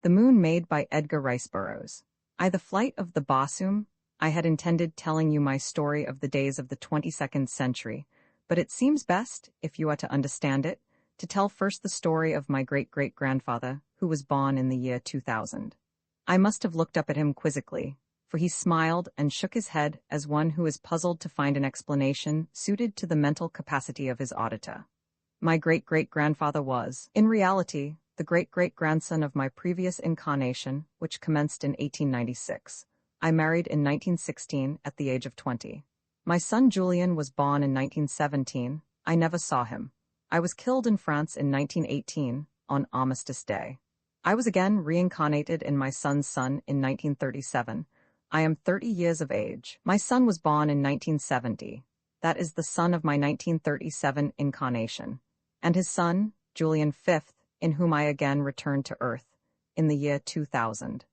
The Moon Made by Edgar Burroughs. The Flight of the Bassoon. I had intended telling you my story of the days of the 22nd century, but it seems best, if you are to understand it, to tell first the story of my great-great-grandfather, who was born in the year 2000. I must have looked up at him quizzically, for he smiled and shook his head as one who is puzzled to find an explanation suited to the mental capacity of his auditor. My great-great-grandfather was, in reality, the great-great-grandson of my previous incarnation, which commenced in 1896. I married in 1916 at the age of 20. My son Julian was born in 1917. I never saw him. I was killed in France in 1918, on Armistice Day. I was again reincarnated in my son's son in 1937. I am 30 years of age. My son was born in 1970. That is the son of my 1937 incarnation. And his son, Julian V, in whom I again returned to Earth, in the year 2000.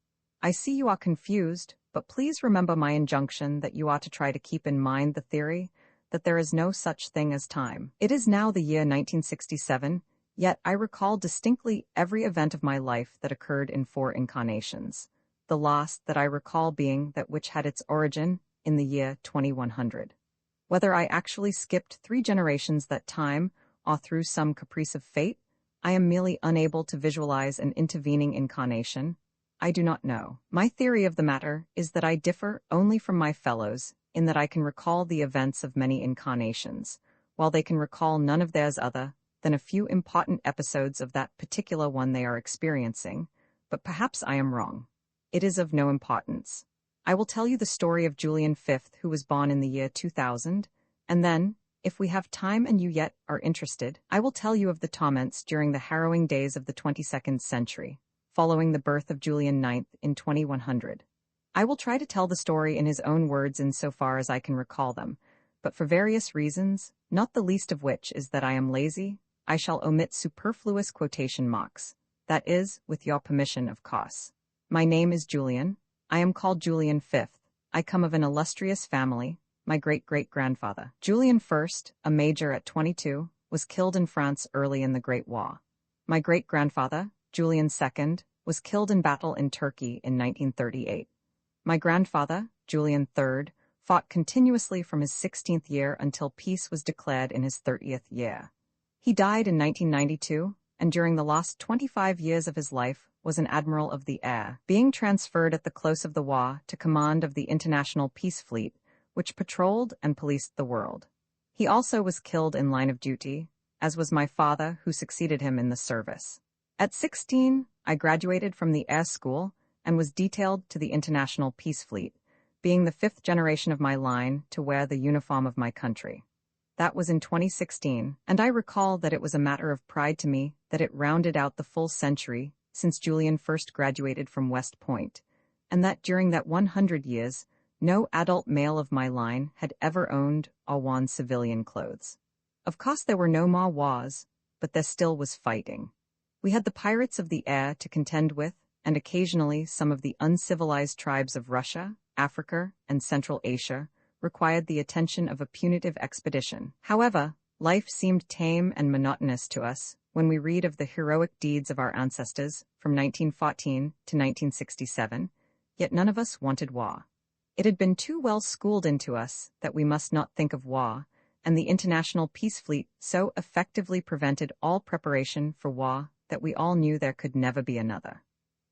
I see you are confused, but please remember my injunction that you ought to try to keep in mind the theory that there is no such thing as time. It is now the year 1967, yet I recall distinctly every event of my life that occurred in 4 incarnations, the last that I recall being that which had its origin in the year 2100. Whether I actually skipped 3 generations that time, or through some caprice of fate, I am merely unable to visualize an intervening incarnation. I do not know. My theory of the matter is that I differ only from my fellows in that I can recall the events of many incarnations, while they can recall none of theirs other than a few important episodes of that particular one they are experiencing, but perhaps I am wrong. It is of no importance. I will tell you the story of Julian V, who was born in the year 2000, and then, if we have time and you yet are interested, I will tell you of the torments during the harrowing days of the 22nd century, following the birth of Julian IX in 2100. I will try to tell the story in his own words insofar as I can recall them, but for various reasons, not the least of which is that I am lazy, I shall omit superfluous quotation marks. That is, with your permission, of course. My name is Julian. I am called Julian V. I come of an illustrious family. My great-great-grandfather, Julian I, a major at 22, was killed in France early in the Great War. My great-grandfather, Julian II, was killed in battle in Turkey in 1938. My grandfather, Julian III, fought continuously from his 16th year until peace was declared in his 30th year. He died in 1992, and during the last 25 years of his life was an admiral of the air, being transferred at the close of the war to command of the International Peace Fleet, which patrolled and policed the world. He also was killed in line of duty, as was my father, who succeeded him in the service. At 16, I graduated from the air school and was detailed to the International Peace Fleet, being the 5th generation of my line to wear the uniform of my country. That was in 2016, and I recall that it was a matter of pride to me that it rounded out the full century since Julian first graduated from West Point, and that during that 100 years, no adult male of my line had ever owned or worn civilian clothes. Of course there were no more wars, but there still was fighting. We had the pirates of the air to contend with, and occasionally some of the uncivilized tribes of Russia, Africa, and Central Asia required the attention of a punitive expedition. However, life seemed tame and monotonous to us when we read of the heroic deeds of our ancestors from 1914 to 1967, yet none of us wanted war. It had been too well schooled into us that we must not think of war, and the International Peace Fleet so effectively prevented all preparation for war that we all knew there could never be another.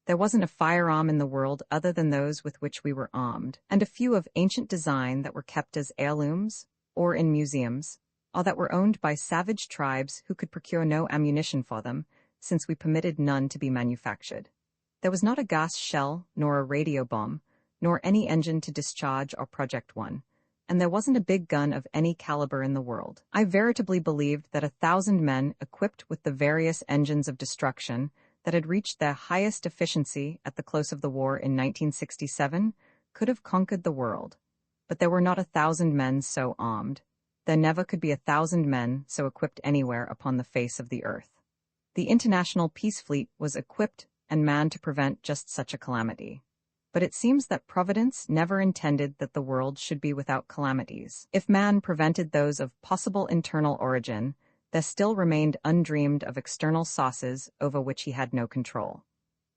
There wasn't a firearm in the world other than those with which we were armed, and a few of ancient design that were kept as heirlooms, or in museums, or that were owned by savage tribes who could procure no ammunition for them, since we permitted none to be manufactured. There was not a gas shell, nor a radio bomb, nor any engine to discharge or project one, and there wasn't a big gun of any caliber in the world. I veritably believed that 1,000 men equipped with the various engines of destruction that had reached their highest efficiency at the close of the war in 1967 could have conquered the world. But there were not 1,000 men so armed. There never could be 1,000 men so equipped anywhere upon the face of the earth. The International Peace Fleet was equipped and manned to prevent just such a calamity. But it seems that Providence never intended that the world should be without calamities. If man prevented those of possible internal origin, there still remained undreamed of external sauces over which he had no control.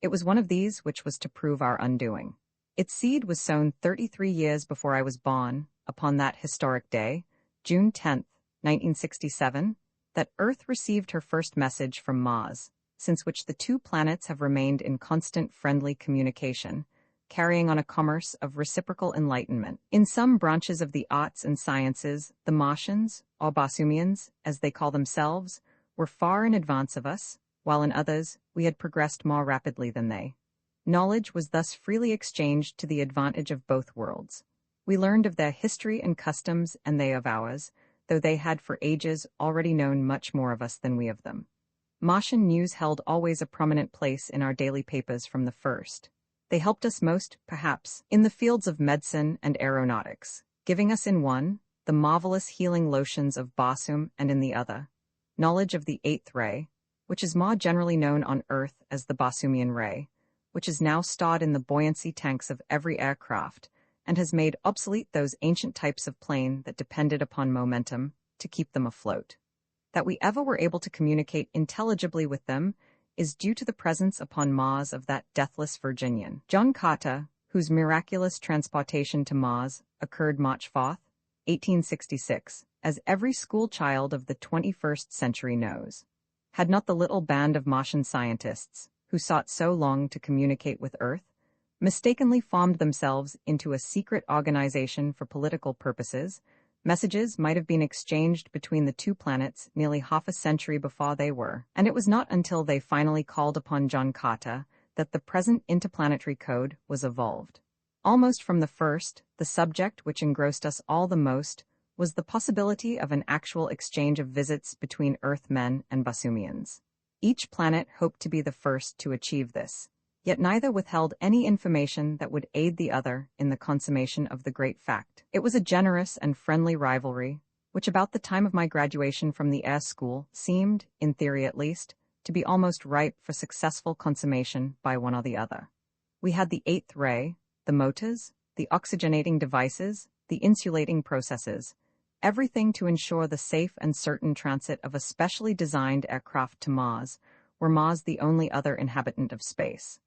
It was one of these which was to prove our undoing. Its seed was sown 33 years before I was born, upon that historic day, June 10th, 1967, that Earth received her first message from Mars, since which the two planets have remained in constant friendly communication, carrying on a commerce of reciprocal enlightenment. In some branches of the arts and sciences, the Martians, or Bosumians, as they call themselves, were far in advance of us, while in others, we had progressed more rapidly than they. Knowledge was thus freely exchanged to the advantage of both worlds. We learned of their history and customs, and they of ours, though they had for ages already known much more of us than we of them. Martian news held always a prominent place in our daily papers from the first. They helped us most, perhaps, in the fields of medicine and aeronautics, giving us in one, the marvelous healing lotions of Bosum, and in the other, knowledge of the eighth ray, which is more generally known on Earth as the Bosumian ray, which is now stored in the buoyancy tanks of every aircraft, and has made obsolete those ancient types of plane that depended upon momentum to keep them afloat. That we ever were able to communicate intelligibly with them is due to the presence upon Mars of that deathless Virginian, John Carter, whose miraculous transportation to Mars occurred March 4th, 1866, as every school child of the 21st century knows. Had not the little band of Martian scientists, who sought so long to communicate with Earth, mistakenly formed themselves into a secret organization for political purposes, messages might have been exchanged between the two planets nearly half a century before they were, and it was not until they finally called upon John Carter that the present interplanetary code was evolved. Almost from the first, the subject which engrossed us all the most was the possibility of an actual exchange of visits between Earthmen and Bosumians. Each planet hoped to be the first to achieve this, yet neither withheld any information that would aid the other in the consummation of the great fact. It was a generous and friendly rivalry, which about the time of my graduation from the air school seemed, in theory at least, to be almost ripe for successful consummation by one or the other. We had the eighth ray, the motors, the oxygenating devices, the insulating processes, everything to ensure the safe and certain transit of a specially designed aircraft to Mars, were Mars the only other inhabitant of space.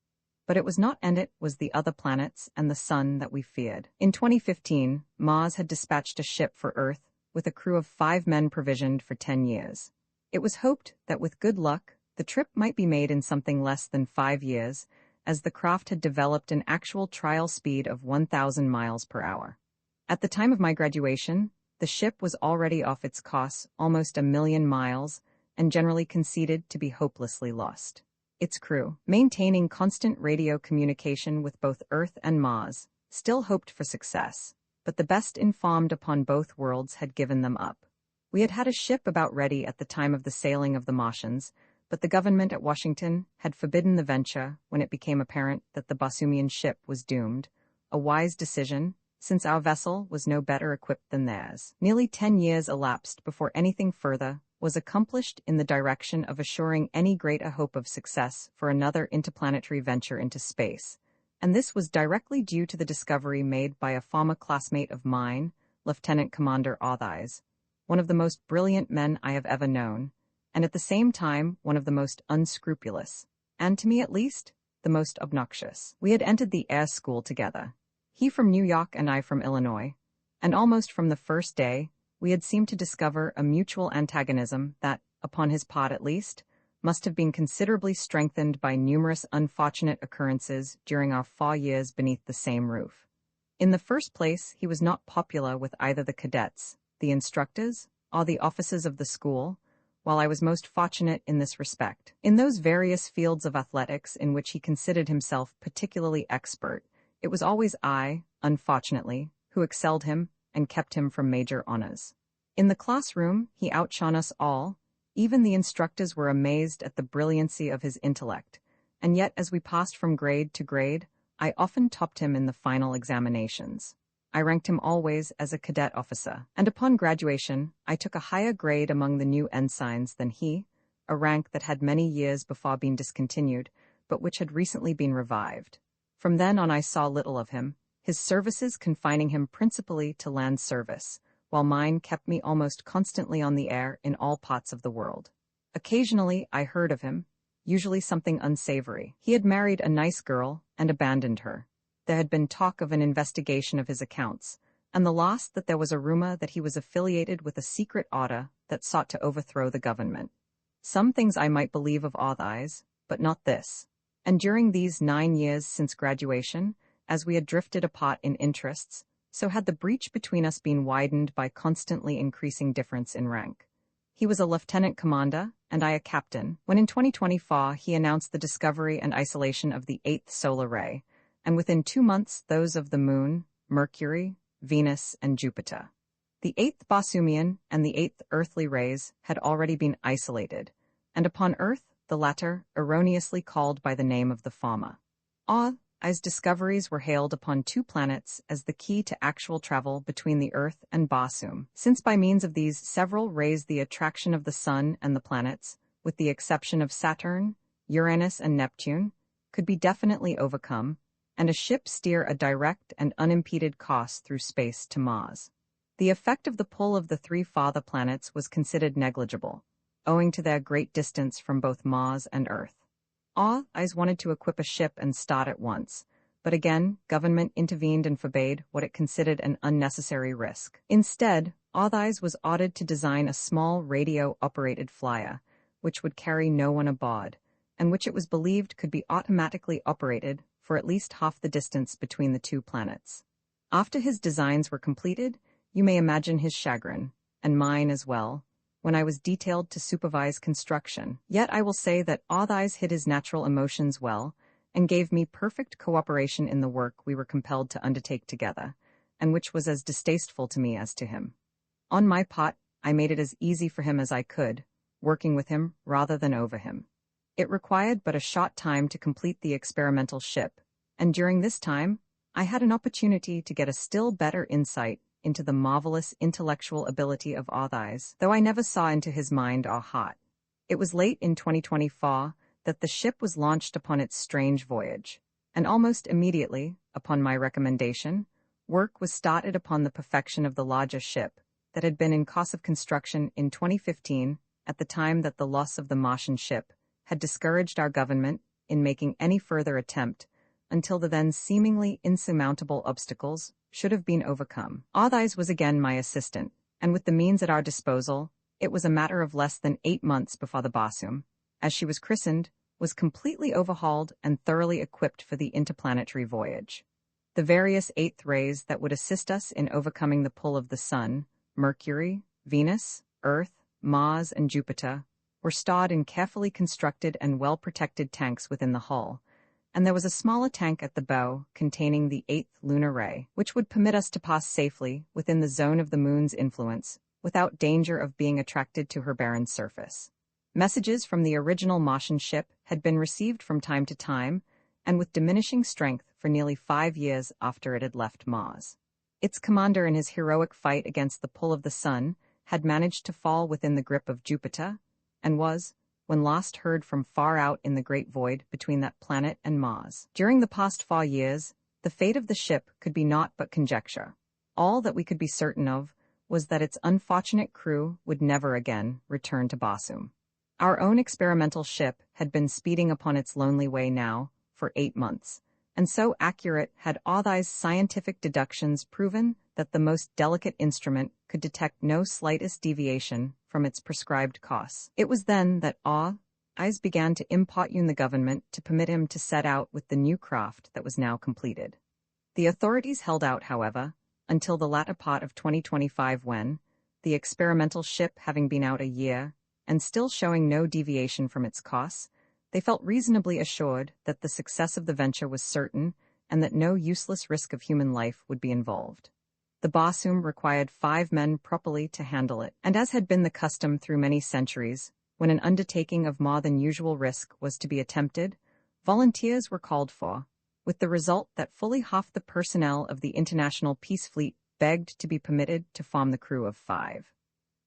But it was not, and it was the other planets and the sun that we feared. In 2015, Mars had dispatched a ship for Earth with a crew of 5 men provisioned for 10 years. It was hoped that with good luck, the trip might be made in something less than 5 years, as the craft had developed an actual trial speed of 1,000 miles per hour. At the time of my graduation, the ship was already off its course almost 1,000,000 miles and generally conceded to be hopelessly lost. Its crew, maintaining constant radio communication with both Earth and Mars, still hoped for success, but the best informed upon both worlds had given them up. We had had a ship about ready at the time of the sailing of the Martians, but the government at Washington had forbidden the venture when it became apparent that the Bosumian ship was doomed, a wise decision, since our vessel was no better equipped than theirs. Nearly 10 years elapsed before anything further was accomplished in the direction of assuring any greater hope of success for another interplanetary venture into space, and this was directly due to the discovery made by a former classmate of mine, Lieutenant Commander Orthies, one of the most brilliant men I have ever known, and at the same time one of the most unscrupulous, and to me at least, the most obnoxious. We had entered the air school together, he from New York and I from Illinois, and almost from the first day, we had seemed to discover a mutual antagonism that, upon his part at least, must have been considerably strengthened by numerous unfortunate occurrences during our 4 years beneath the same roof. In the first place, he was not popular with either the cadets, the instructors, or the officers of the school, while I was most fortunate in this respect. In those various fields of athletics in which he considered himself particularly expert, it was always I, unfortunately, who excelled him and kept him from major honors. In the classroom, he outshone us all. Even the instructors were amazed at the brilliancy of his intellect, and yet as we passed from grade to grade, I often topped him in the final examinations. I ranked him always as a cadet officer, and upon graduation, I took a higher grade among the new ensigns than he, a rank that had many years before been discontinued, but which had recently been revived. From then on I saw little of him, his services confining him principally to land service, while mine kept me almost constantly on the air in all parts of the world. Occasionally I heard of him, usually something unsavory. He had married a nice girl and abandoned her. There had been talk of an investigation of his accounts, and the last that there was a rumor that he was affiliated with a secret order that sought to overthrow the government. Some things I might believe of Eyes, but not this. And during these 9 years since graduation, as we had drifted apart in interests, so had the breach between us been widened by constantly increasing difference in rank. He was a lieutenant commander, and I a captain, when in 2024 he announced the discovery and isolation of the 8th solar ray, and within 2 months those of the Moon, Mercury, Venus, and Jupiter. The 8th Bosumian and the 8th earthly rays had already been isolated, and upon Earth the latter erroneously called by the name of the former. As discoveries were hailed upon 2 planets as the key to actual travel between the Earth and Bosum, since by means of these several rays the attraction of the Sun and the planets, with the exception of Saturn, Uranus, and Neptune, could be definitely overcome, and a ship steer a direct and unimpeded course through space to Mars. The effect of the pull of the 3 father planets was considered negligible, owing to their great distance from both Mars and Earth. Eyes wanted to equip a ship and start at once, but again, government intervened and forbade what it considered an unnecessary risk. Instead, Eyes was ordered to design a small radio-operated flyer, which would carry no one aboard, and which it was believed could be automatically operated for at least half the distance between the 2 planets. After his designs were completed, you may imagine his chagrin, and mine as well, when I was detailed to supervise construction. Yet I will say that Eyes hid his natural emotions well, and gave me perfect cooperation in the work we were compelled to undertake together, and which was as distasteful to me as to him. On my part, I made it as easy for him as I could, working with him rather than over him. It required but a short time to complete the experimental ship, and during this time, I had an opportunity to get a still better insight into the marvelous intellectual ability of Eyes, though I never saw into his mind or heart. It was late in 2024 that the ship was launched upon its strange voyage, and almost immediately, upon my recommendation, work was started upon the perfection of the larger ship that had been in course of construction in 2015 at the time that the loss of the Martian ship had discouraged our government in making any further attempt until the then seemingly insurmountable obstacles should have been overcome. Eyes was again my assistant, and with the means at our disposal, it was a matter of less than 8 months before the Bosum, as she was christened, was completely overhauled and thoroughly equipped for the interplanetary voyage. The various 8th rays that would assist us in overcoming the pull of the Sun, Mercury, Venus, Earth, Mars, and Jupiter were stored in carefully constructed and well-protected tanks within the hull, and there was a smaller tank at the bow containing the 8th lunar ray, which would permit us to pass safely within the zone of the Moon's influence without danger of being attracted to her barren surface. Messages from the original Martian ship had been received from time to time, and with diminishing strength for nearly 5 years after it had left Mars. Its commander in his heroic fight against the pull of the Sun had managed to fall within the grip of Jupiter, and was, when last heard from far out in the great void between that planet and Mars. During the past 4 years, the fate of the ship could be naught but conjecture. All that we could be certain of was that its unfortunate crew would never again return to Bosum. Our own experimental ship had been speeding upon its lonely way now for 8 months, and so accurate had Eyes' scientific deductions proven that the most delicate instrument could detect no slightest deviation from its prescribed course. It was then that Eyes began to importune the government to permit him to set out with the new craft that was now completed. The authorities held out, however, until the latter part of 2025 when, the experimental ship having been out a year and still showing no deviation from its course, they felt reasonably assured that the success of the venture was certain and that no useless risk of human life would be involved. The Bosum required 5 men properly to handle it, and as had been the custom through many centuries, when an undertaking of more than usual risk was to be attempted, volunteers were called for, with the result that fully half the personnel of the International Peace Fleet begged to be permitted to form the crew of 5.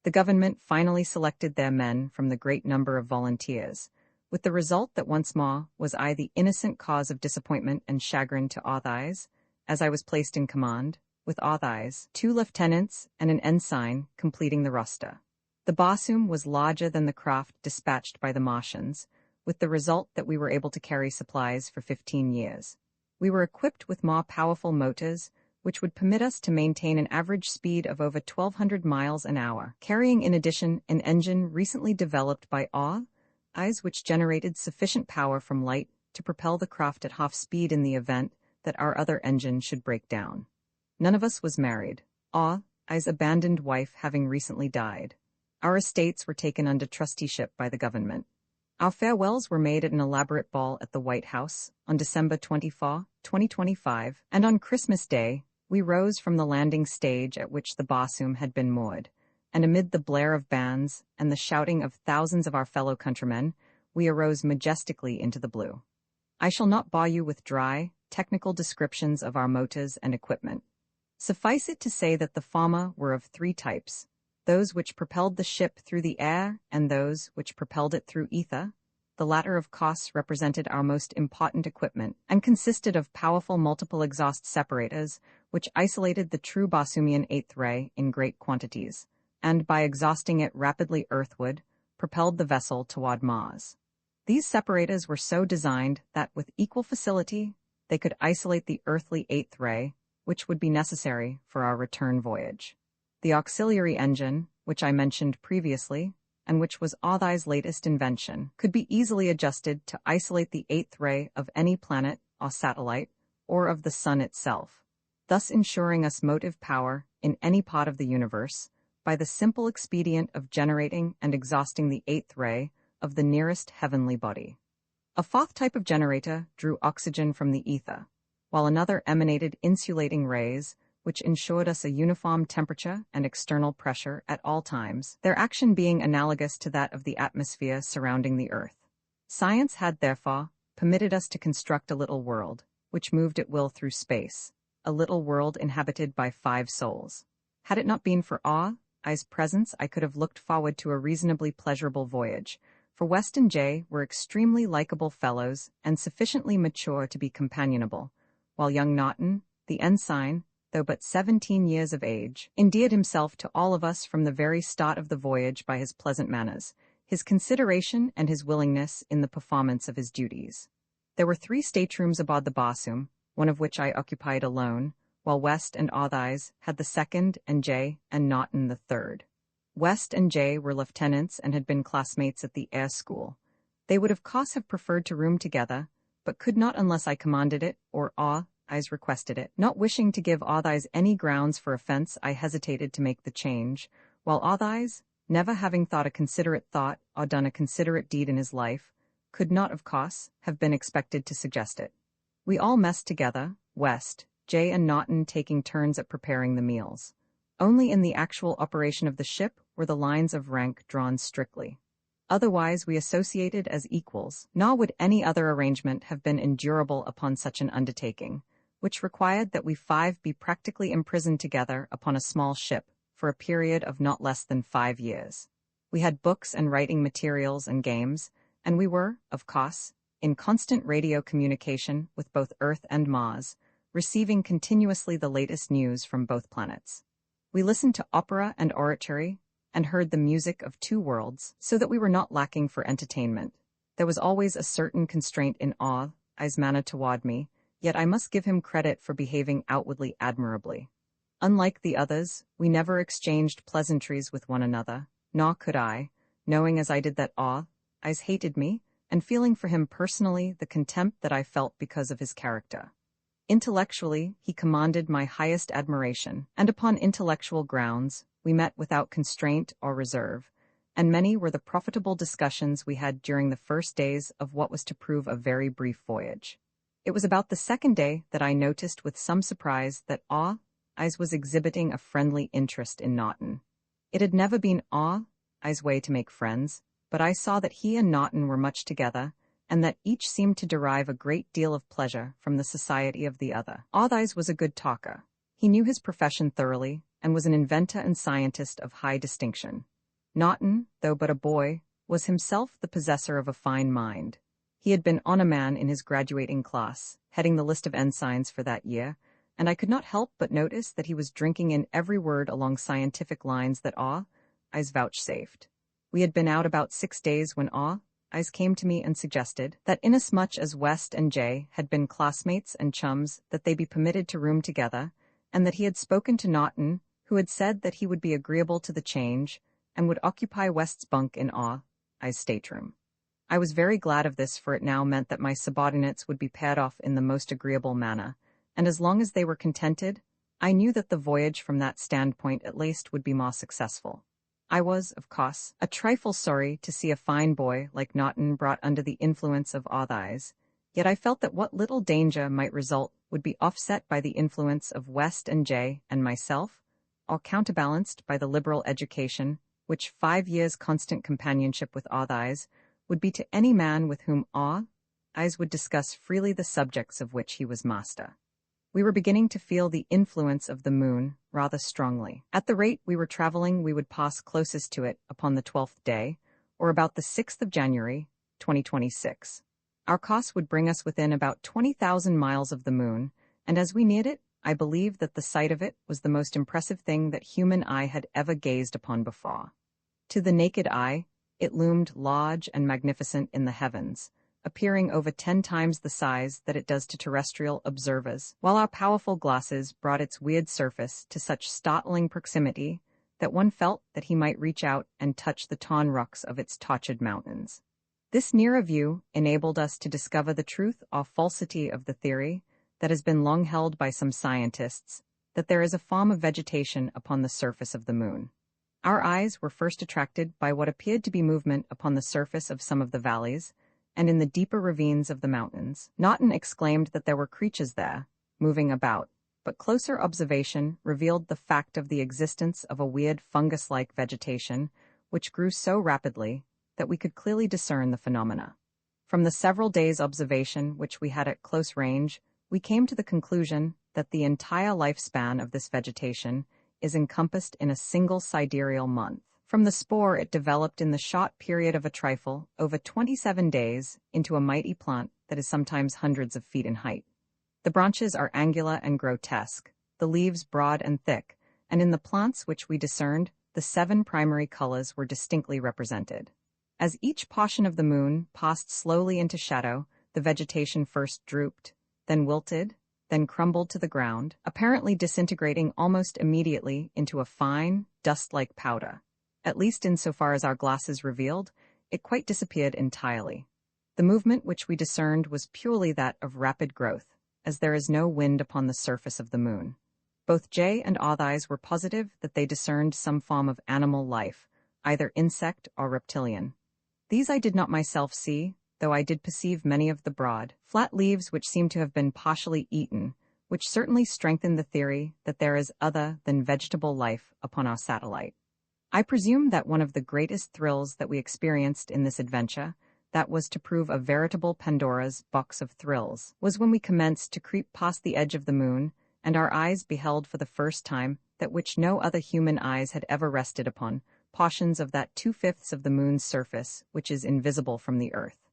The government finally selected their men from the great number of volunteers, with the result that once more was I the innocent cause of disappointment and chagrin to Eyes, as I was placed in command, with Eyes, 2 lieutenants, and an ensign completing the roster. The Bosum was larger than the craft dispatched by the Martians, with the result that we were able to carry supplies for 15 years. We were equipped with more powerful motors, which would permit us to maintain an average speed of over 1,200 miles an hour, carrying in addition an engine recently developed by eyes which generated sufficient power from light to propel the craft at half speed in the event that our other engine should break down. None of us was married, eyes abandoned wife having recently died. Our estates were taken under trusteeship by the government. Our farewells were made at an elaborate ball at the White House on December 24, 2025, and on Christmas Day, we rose from the landing stage at which the Barsoom had been moored, and amid the blare of bands and the shouting of thousands of our fellow countrymen, we arose majestically into the blue. I shall not bore you with dry, technical descriptions of our motors and equipment. Suffice it to say that the former were of three types: those which propelled the ship through the air and those which propelled it through ether. The latter, of course, represented our most important equipment and consisted of powerful multiple exhaust separators which isolated the true Barsoomian eighth ray in great quantities, and by exhausting it rapidly earthward, propelled the vessel toward Mars. These separators were so designed that with equal facility they could isolate the earthly eighth ray, which would be necessary for our return voyage. The auxiliary engine, which I mentioned previously, and which was Arthi's latest invention, could be easily adjusted to isolate the eighth ray of any planet or satellite, or of the sun itself, thus ensuring us motive power in any part of the universe by the simple expedient of generating and exhausting the eighth ray of the nearest heavenly body. A fourth type of generator drew oxygen from the ether, while another emanated insulating rays, which ensured us a uniform temperature and external pressure at all times, their action being analogous to that of the atmosphere surrounding the Earth. Science had, therefore, permitted us to construct a little world, which moved at will through space, a little world inhabited by 5 souls. Had it not been for I's presence, I could have looked forward to a reasonably pleasurable voyage, for West and Jay were extremely likable fellows and sufficiently mature to be companionable, while young Naughton, the ensign, though but 17 years of age, endeared himself to all of us from the very start of the voyage by his pleasant manners, his consideration and his willingness in the performance of his duties. There were 3 staterooms aboard the Barsoom, one of which I occupied alone, while West and Arthi's had the second and Jay and Naughton the third. West and Jay were lieutenants and had been classmates at the air school. They would of course have preferred to room together, but could not unless I commanded it or Arthi's requested it. Not wishing to give Arthi's any grounds for offense, I hesitated to make the change, while Arthi's, never having thought a considerate thought or done a considerate deed in his life, could not, of course, have been expected to suggest it. We all messed together, West, Jay and Naughton taking turns at preparing the meals. Only in the actual operation of the ship were the lines of rank drawn strictly. Otherwise we associated as equals, nor would any other arrangement have been endurable upon such an undertaking, which required that we 5 be practically imprisoned together upon a small ship for a period of not less than 5 years. We had books and writing materials and games, and we were, of course, in constant radio communication with both Earth and Mars, receiving continuously the latest news from both planets. We listened to opera and oratory, and heard the music of 2 worlds, so that we were not lacking for entertainment. There was always a certain constraint in I's manner toward me, yet I must give him credit for behaving outwardly admirably. Unlike the others, we never exchanged pleasantries with one another, nor could I, knowing as I did that I's hated me, and feeling for him personally the contempt that I felt because of his character. Intellectually, he commanded my highest admiration, and upon intellectual grounds, we met without constraint or reserve, and many were the profitable discussions we had during the first days of what was to prove a very brief voyage. It was about the second day that I noticed with some surprise that I's was exhibiting a friendly interest in Naughton. It had never been I's way to make friends, but I saw that he and Naughton were much together, and that each seemed to derive a great deal of pleasure from the society of the other. Arthi's was a good talker. He knew his profession thoroughly, and was an inventor and scientist of high distinction. Naughton, though but a boy, was himself the possessor of a fine mind. He had been honor man in his graduating class, heading the list of ensigns for that year, and I could not help but notice that he was drinking in every word along scientific lines that I's vouchsafed. We had been out about 6 days when Eyes came to me and suggested that inasmuch as West and Jay had been classmates and chums, that they be permitted to room together, and that he had spoken to Naughton, who had said that he would be agreeable to the change, and would occupy West's bunk in Eyes' stateroom. I was very glad of this, for it now meant that my subordinates would be paired off in the most agreeable manner, and as long as they were contented, I knew that the voyage from that standpoint at least would be more successful. I was, of course, a trifle sorry to see a fine boy like Naughton brought under the influence of Eyes, yet I felt that what little danger might result would be offset by the influence of West and Jay and myself, or counterbalanced by the liberal education which 5 years' constant companionship with Eyes would be to any man with whom Eyes would discuss freely the subjects of which he was master. We were beginning to feel the influence of the moon rather strongly. At the rate we were traveling, we would pass closest to it upon the 12th day, or about the 6th of January, 2026. Our course would bring us within about 20,000 miles of the moon, and as we neared it, I believe that the sight of it was the most impressive thing that human eye had ever gazed upon before. To the naked eye, it loomed large and magnificent in the heavens, appearing over 10 times the size that it does to terrestrial observers, while our powerful glasses brought its weird surface to such startling proximity that one felt that he might reach out and touch the torn rocks of its tortured mountains. This nearer view enabled us to discover the truth or falsity of the theory that has been long held by some scientists, that there is a form of vegetation upon the surface of the moon. Our eyes were first attracted by what appeared to be movement upon the surface of some of the valleys, and in the deeper ravines of the mountains. Naughton exclaimed that there were creatures there, moving about, but closer observation revealed the fact of the existence of a weird fungus-like vegetation, which grew so rapidly that we could clearly discern the phenomena. From the several days' observation which we had at close range, we came to the conclusion that the entire lifespan of this vegetation is encompassed in a single sidereal month. From the spore it developed in the short period of a trifle, over 27 days, into a mighty plant that is sometimes hundreds of feet in height. The branches are angular and grotesque, the leaves broad and thick, and in the plants which we discerned, the 7 primary colors were distinctly represented. As each portion of the moon passed slowly into shadow, the vegetation first drooped, then wilted, then crumbled to the ground, apparently disintegrating almost immediately into a fine, dust-like powder. At least insofar as our glasses revealed, it quite disappeared entirely. The movement which we discerned was purely that of rapid growth, as there is no wind upon the surface of the moon. Both Jay and Eyes were positive that they discerned some form of animal life, either insect or reptilian. These I did not myself see, though I did perceive many of the broad, flat leaves which seemed to have been partially eaten, which certainly strengthened the theory that there is other than vegetable life upon our satellite. I presume that one of the greatest thrills that we experienced in this adventure, that was to prove a veritable Pandora's box of thrills, was when we commenced to creep past the edge of the moon, and our eyes beheld for the first time that which no other human eyes had ever rested upon, portions of that 2/5 of the moon's surface which is invisible from the earth.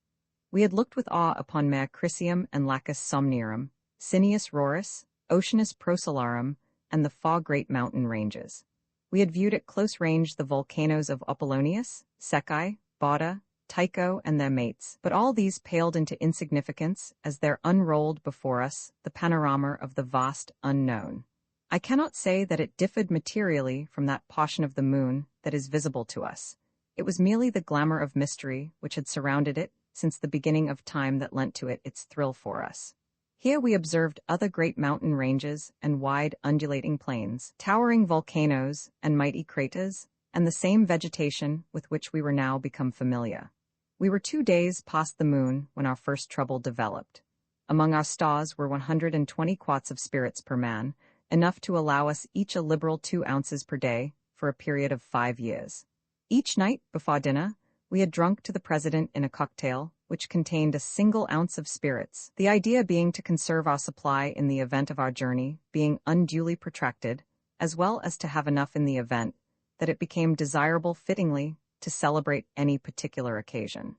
We had looked with awe upon Mare Crisium and Lacus Somniarum, Cineus Rorus, Oceanus Procelarum, and the far great mountain ranges. We had viewed at close range the volcanoes of Apollonius, Secchi, Bada, Tycho, and their mates, but all these paled into insignificance as there unrolled before us the panorama of the vast unknown. I cannot say that it differed materially from that portion of the moon that is visible to us. It was merely the glamour of mystery which had surrounded it since the beginning of time that lent to it its thrill for us. Here we observed other great mountain ranges and wide undulating plains, towering volcanoes and mighty craters, and the same vegetation with which we were now become familiar. We were 2 days past the moon when our first trouble developed. Among our stores were 120 quarts of spirits per man, enough to allow us each a liberal 2 ounces per day for a period of 5 years. Each night, before dinner, we had drunk to the president in a cocktail which contained a single ounce of spirits, the idea being to conserve our supply in the event of our journey being unduly protracted, as well as to have enough in the event that it became desirable fittingly to celebrate any particular occasion.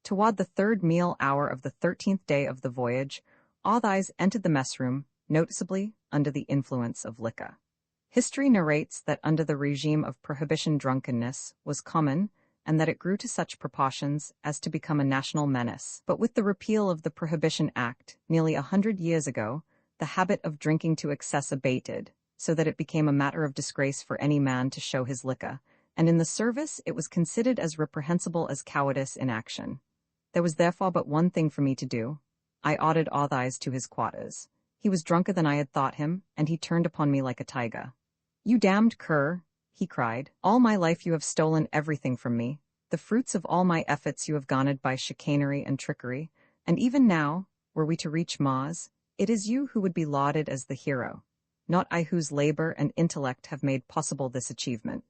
Toward the 3rd meal hour of the 13th day of the voyage, Eyes entered the mess room, noticeably under the influence of liquor. History narrates that under the regime of prohibition drunkenness was common, and that it grew to such proportions as to become a national menace. But with the repeal of the Prohibition Act, nearly 100 years ago, the habit of drinking to excess abated, so that it became a matter of disgrace for any man to show his liquor, and in the service it was considered as reprehensible as cowardice in action. There was therefore but one thing for me to do. I ordered Arthise to his quarters. He was drunker than I had thought him, and he turned upon me like a tiger. "You damned cur," he cried. "All my life you have stolen everything from me. The fruits of all my efforts you have garnered by chicanery and trickery, and even now, were we to reach Mars, it is you who would be lauded as the hero, not I whose labor and intellect have made possible this achievement.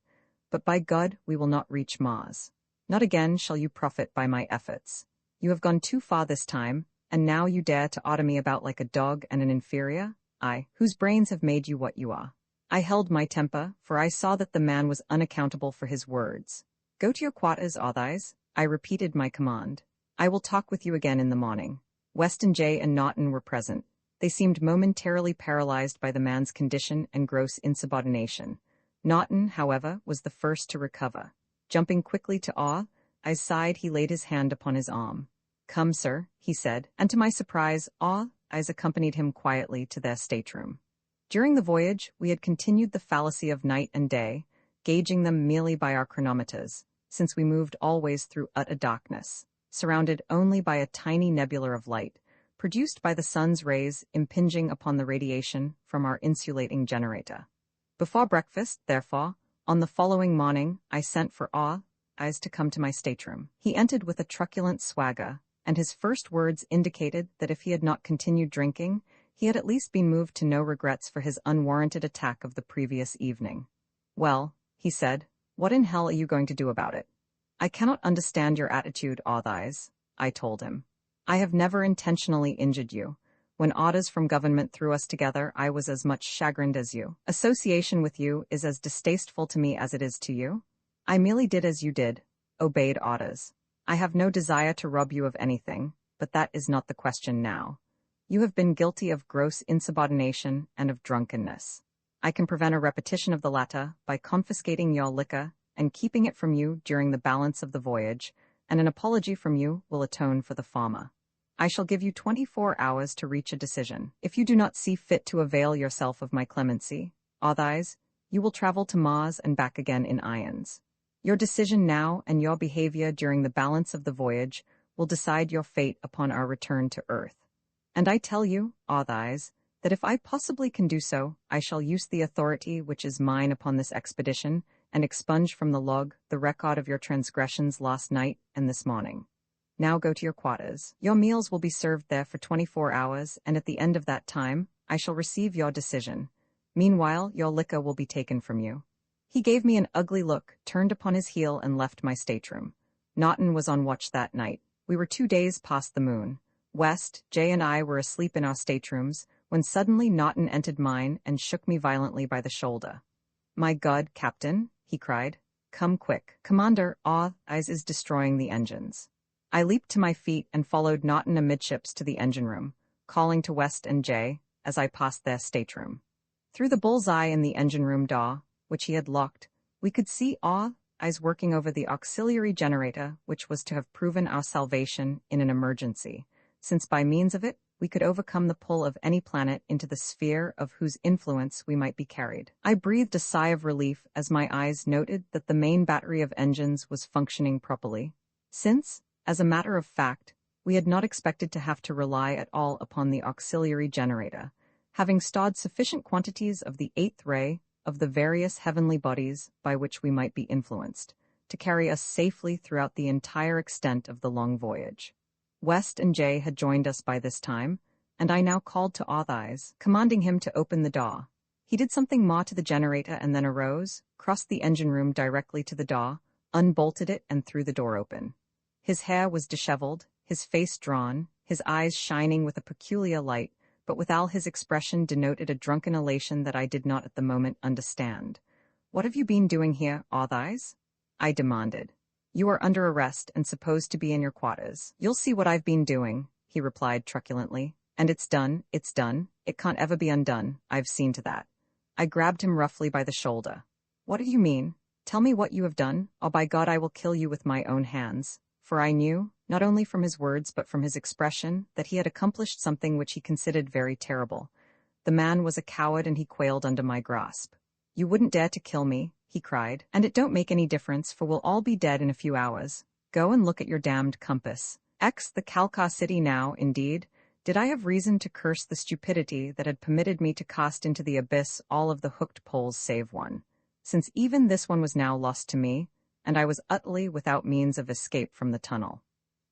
But by God, we will not reach Mars. Not again shall you profit by my efforts. You have gone too far this time, and now you dare to order me about like a dog and an inferior, I, whose brains have made you what you are." I held my temper, for I saw that the man was unaccountable for his words. "Go to your quarters, Arthise." I repeated my command. "I will talk with you again in the morning." Weston J. and Naughton were present. They seemed momentarily paralyzed by the man's condition and gross insubordination. Naughton, however, was the first to recover. Jumping quickly to Arthise's side, he laid his hand upon his arm. "Come, sir," he said, and to my surprise, Arthise accompanied him quietly to their stateroom. During the voyage, we had continued the fallacy of night and day, gauging them merely by our chronometers, since we moved always through utter darkness, surrounded only by a tiny nebula of light, produced by the sun's rays impinging upon the radiation from our insulating generator. Before breakfast, therefore, on the following morning, I sent for Arthise to come to my stateroom. He entered with a truculent swagger, and his first words indicated that if he had not continued drinking, he had at least been moved to no regrets for his unwarranted attack of the previous evening. "Well," he said, "what in hell are you going to do about it?" "I cannot understand your attitude, Arthise," I told him. "I have never intentionally injured you. When orders from government threw us together, I was as much chagrined as you. Association with you is as distasteful to me as it is to you. I merely did as you did, obeyed orders. I have no desire to rob you of anything, but that is not the question now. You have been guilty of gross insubordination and of drunkenness. I can prevent a repetition of the latter by confiscating your liquor and keeping it from you during the balance of the voyage, and an apology from you will atone for the former. I shall give you 24 hours to reach a decision. If you do not see fit to avail yourself of my clemency, Arthise, you will travel to Mars and back again in irons. Your decision now and your behavior during the balance of the voyage will decide your fate upon our return to Earth. And I tell you, Arthise, that if I possibly can do so, I shall use the authority which is mine upon this expedition and expunge from the log the record of your transgressions last night and this morning. Now go to your quarters. Your meals will be served there for 24 hours, and at the end of that time, I shall receive your decision. Meanwhile, your liquor will be taken from you." He gave me an ugly look, turned upon his heel, and left my stateroom. Naughton was on watch that night. We were 2 days past the moon. West, Jay, and I were asleep in our staterooms, when suddenly Naughton entered mine and shook me violently by the shoulder. "My God, Captain," he cried. "Come quick. Commander Arthise is destroying the engines." I leaped to my feet and followed Naughton amidships to the engine room, calling to West and Jay as I passed their stateroom. Through the bull's-eye in the engine room door, which he had locked, we could see Arthise working over the auxiliary generator which was to have proven our salvation in an emergency, since by means of it we could overcome the pull of any planet into the sphere of whose influence we might be carried. I breathed a sigh of relief as my eyes noted that the main battery of engines was functioning properly, since, as a matter of fact, we had not expected to have to rely at all upon the auxiliary generator, having stored sufficient quantities of the eighth ray of the various heavenly bodies by which we might be influenced, to carry us safely throughout the entire extent of the long voyage. West and Jay had joined us by this time, and I now called to Arthise, commanding him to open the door. He did something more to the generator and then arose, crossed the engine room directly to the door, unbolted it, and threw the door open. His hair was disheveled, his face drawn, his eyes shining with a peculiar light, but withal his expression denoted a drunken elation that I did not at the moment understand. "What have you been doing here, Arthise?" I demanded. "You are under arrest and supposed to be in your quarters." "You'll see what I've been doing," he replied truculently. "And it's done, it's done. It can't ever be undone. I've seen to that." I grabbed him roughly by the shoulder. "What do you mean?" Tell me what you have done, or by God I will kill you with my own hands. For I knew, not only from his words but from his expression, that he had accomplished something which he considered very terrible. The man was a coward and he quailed under my grasp. You wouldn't dare to kill me, he cried, and it don't make any difference for we'll all be dead in a few hours. Go and look at your damned compass. The Calcar city now, indeed. Did I have reason to curse the stupidity that had permitted me to cast into the abyss all of the hooked poles save one? Since even this one was now lost to me, and I was utterly without means of escape from the tunnel.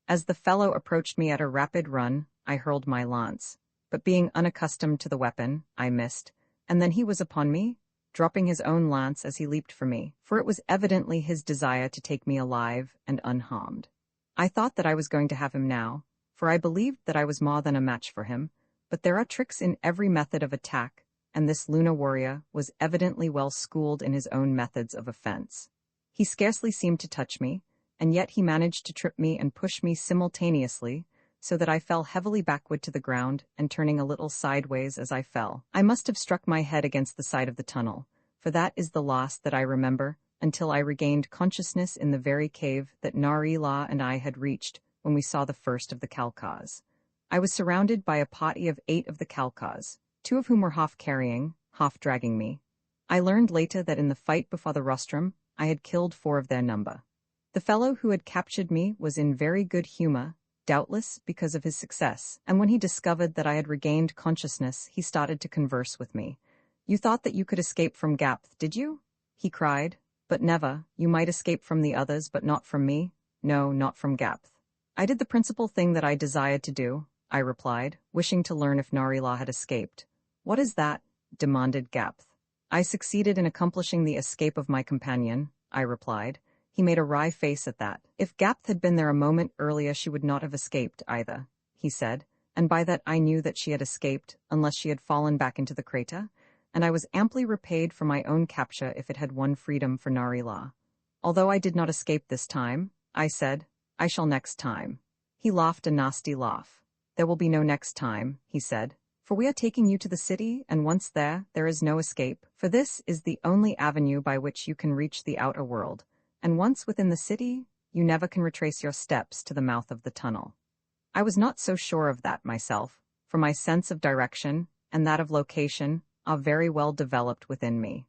As the fellow approached me at a rapid run, I hurled my lance, but being unaccustomed to the weapon, I missed, and then he was upon me, dropping his own lance as he leaped for me, for it was evidently his desire to take me alive and unharmed. I thought that I was going to have him now, for I believed that I was more than a match for him, but there are tricks in every method of attack, and this Luna warrior was evidently well schooled in his own methods of offense. He scarcely seemed to touch me, and yet he managed to trip me and push me simultaneously, so that I fell heavily backward to the ground and turning a little sideways as I fell. I must have struck my head against the side of the tunnel, for that is the last that I remember, until I regained consciousness in the very cave that Nari-La and I had reached when we saw the first of the Calcars. I was surrounded by a party of 8 of the Calcars, 2 of whom were half carrying, half dragging me. I learned later that in the fight before the rostrum, I had killed 4 of their number. The fellow who had captured me was in very good humor, doubtless because of his success, and when he discovered that I had regained consciousness, he started to converse with me. You thought that you could escape from Gapth, did you? He cried. But never. You might escape from the others, but not from me. No, not from Gapth. I did the principal thing that I desired to do, I replied, wishing to learn if Nari-La had escaped. What is that? Demanded Gapth. I succeeded in accomplishing the escape of my companion, I replied. He made a wry face at that. If Gapth had been there a moment earlier she would not have escaped either, he said, and by that I knew that she had escaped, unless she had fallen back into the crater, and I was amply repaid for my own capture if it had won freedom for Nari-La. Although I did not escape this time, I said, I shall next time. He laughed a nasty laugh. There will be no next time, he said, for we are taking you to the city, and once there is no escape, for this is the only avenue by which you can reach the outer world, and once within the city, you never can retrace your steps to the mouth of the tunnel. I was not so sure of that myself, for my sense of direction and that of location are very well developed within me.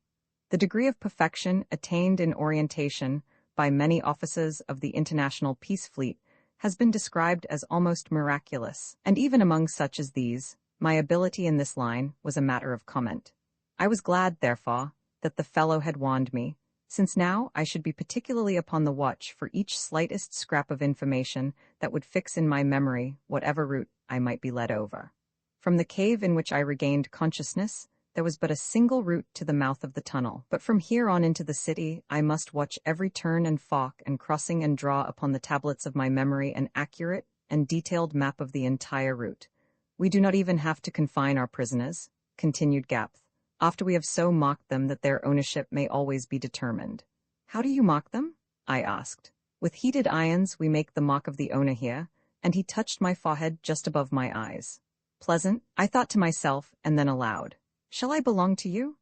The degree of perfection attained in orientation by many officers of the International Peace Fleet has been described as almost miraculous, and even among such as these, my ability in this line was a matter of comment. I was glad, therefore, that the fellow had warned me, since now I should be particularly upon the watch for each slightest scrap of information that would fix in my memory whatever route I might be led over. From the cave in which I regained consciousness, there was but a single route to the mouth of the tunnel, but from here on into the city I must watch every turn and fork and crossing and draw upon the tablets of my memory an accurate and detailed map of the entire route. We do not even have to confine our prisoners, continued Gapth, after we have so marked them that their ownership may always be determined. How do you mark them? I asked. With heated irons we make the mark of the owner here, and he touched my forehead just above my eyes. Pleasant, I thought to myself, and then aloud. Shall I belong to you?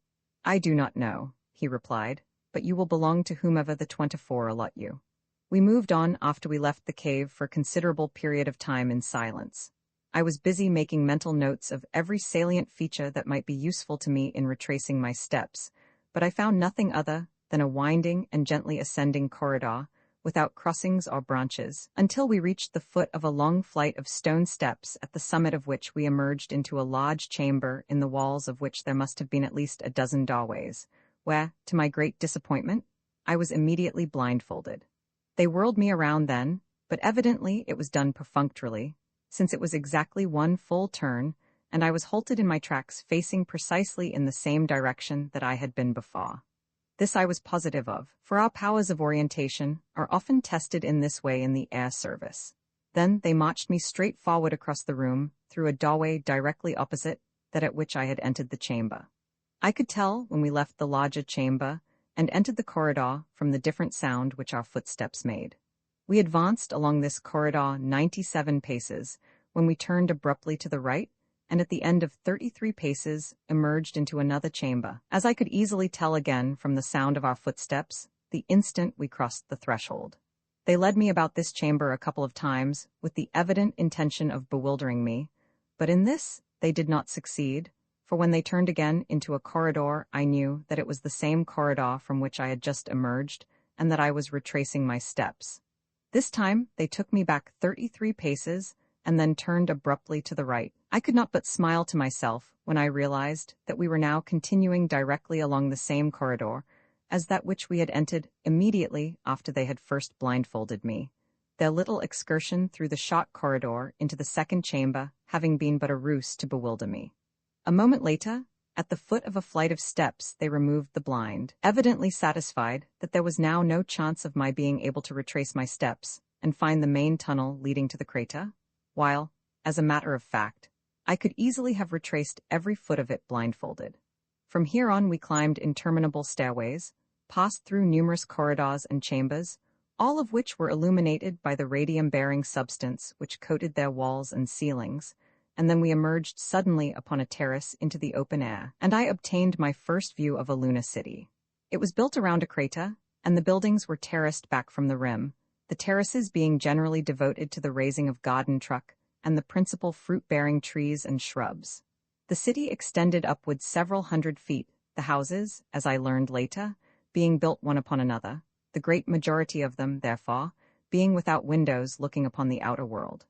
I do not know, he replied, but you will belong to whomever the 24 allot you. We moved on after we left the cave for a considerable period of time in silence. I was busy making mental notes of every salient feature that might be useful to me in retracing my steps, but I found nothing other than a winding and gently ascending corridor, without crossings or branches, until we reached the foot of a long flight of stone steps at the summit of which we emerged into a large chamber in the walls of which there must have been at least a dozen doorways, where, to my great disappointment, I was immediately blindfolded. They whirled me around then, but evidently it was done perfunctorily, since it was exactly one full turn, and I was halted in my tracks facing precisely in the same direction that I had been before. This I was positive of, for our powers of orientation are often tested in this way in the air service. Then they marched me straight forward across the room, through a doorway directly opposite that at which I had entered the chamber. I could tell, when we left the larger chamber and entered the corridor, from the different sound which our footsteps made. We advanced along this corridor 97 paces, when we turned abruptly to the right, and at the end of 33 paces emerged into another chamber. As I could easily tell again from the sound of our footsteps, the instant we crossed the threshold. They led me about this chamber a couple of times, with the evident intention of bewildering me, but in this they did not succeed, for when they turned again into a corridor, I knew that it was the same corridor from which I had just emerged, and that I was retracing my steps. This time they took me back 33 paces, and then turned abruptly to the right. I could not but smile to myself when I realized that we were now continuing directly along the same corridor as that which we had entered immediately after they had first blindfolded me, their little excursion through the short corridor into the second chamber having been but a ruse to bewilder me. A moment later, at the foot of a flight of steps, they removed the blind, evidently satisfied that there was now no chance of my being able to retrace my steps and find the main tunnel leading to the crater, while, as a matter of fact, I could easily have retraced every foot of it blindfolded. From here on we climbed interminable stairways, passed through numerous corridors and chambers, all of which were illuminated by the radium-bearing substance which coated their walls and ceilings, and then we emerged suddenly upon a terrace into the open air, and I obtained my first view of a lunar city. It was built around a crater, and the buildings were terraced back from the rim, the terraces being generally devoted to the raising of garden truck and the principal fruit-bearing trees and shrubs. The city extended upwards several hundred feet, the houses, as I learned later, being built one upon another, the great majority of them, therefore, being without windows looking upon the outer world.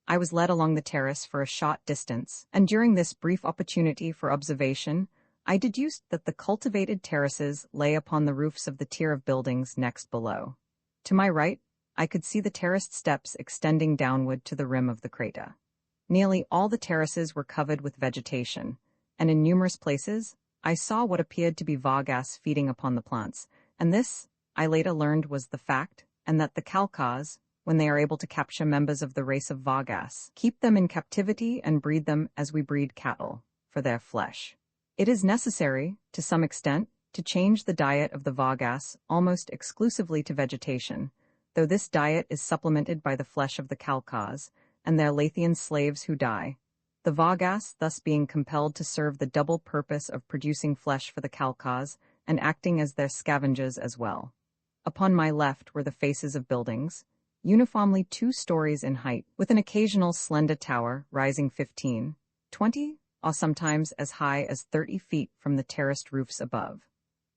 I was led along the terrace for a short distance, and during this brief opportunity for observation, I deduced that the cultivated terraces lay upon the roofs of the tier of buildings next below. To my right, I could see the terraced steps extending downward to the rim of the crater. Nearly all the terraces were covered with vegetation, and in numerous places, I saw what appeared to be vargas feeding upon the plants, and this, I later learned, was the fact, and that the Kalkas, when they are able to capture members of the race of vargas, keep them in captivity and breed them as we breed cattle, for their flesh. It is necessary, to some extent, to change the diet of the vargas almost exclusively to vegetation, though this diet is supplemented by the flesh of the Kalkas and their Lathian slaves who die, the vargas thus being compelled to serve the double purpose of producing flesh for the Kalkas and acting as their scavengers as well. Upon my left were the faces of buildings, uniformly 2 stories in height, with an occasional slender tower rising 15, 20, or sometimes as high as 30 feet from the terraced roofs above.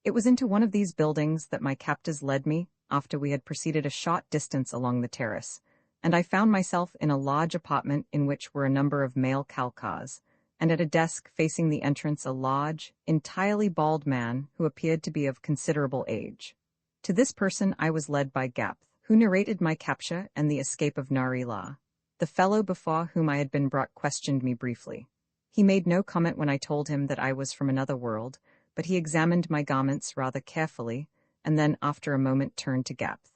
It was into one of these buildings that my captors led me after we had proceeded a short distance along the terrace, and I found myself in a large apartment in which were a number of male Kalkas, and at a desk facing the entrance a large, entirely bald man who appeared to be of considerable age. To this person I was led by Gapth, who narrated my capture and the escape of Narila. The fellow before whom I had been brought questioned me briefly. He made no comment when I told him that I was from another world, but he examined my garments rather carefully, and then after a moment turned to Gapth.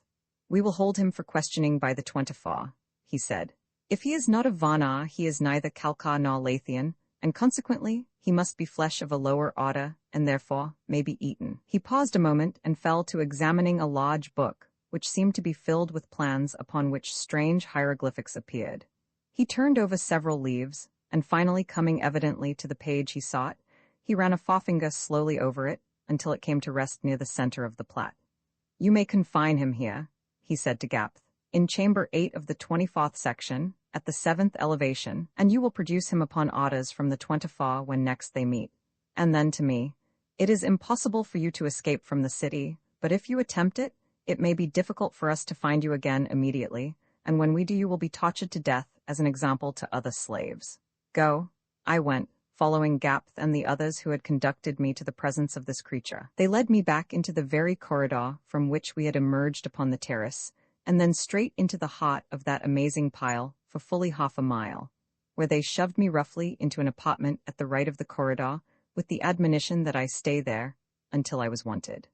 "We will hold him for questioning by the 24," he said. "If he is not of Varna, he is neither Kalka nor Lathian, and consequently he must be flesh of a lower order, and therefore may be eaten." He paused a moment and fell to examining a large book, which seemed to be filled with plans upon which strange hieroglyphics appeared. He turned over several leaves, and finally coming evidently to the page he sought, he ran a forefinger slowly over it until it came to rest near the center of the plat. "You may confine him here," he said to Gapth, "in chamber 8 of the 24th section, at the 7th elevation, and you will produce him upon orders from the 24 when next they meet." And then to me, "It is impossible for you to escape from the city, but if you attempt it, it may be difficult for us to find you again immediately, and when we do you will be tortured to death as an example to other slaves. Go." I went, following Gapth and the others who had conducted me to the presence of this creature. They led me back into the very corridor from which we had emerged upon the terrace, and then straight into the heart of that amazing pile for fully half a mile, where they shoved me roughly into an apartment at the right of the corridor, with the admonition that I stay there until I was wanted.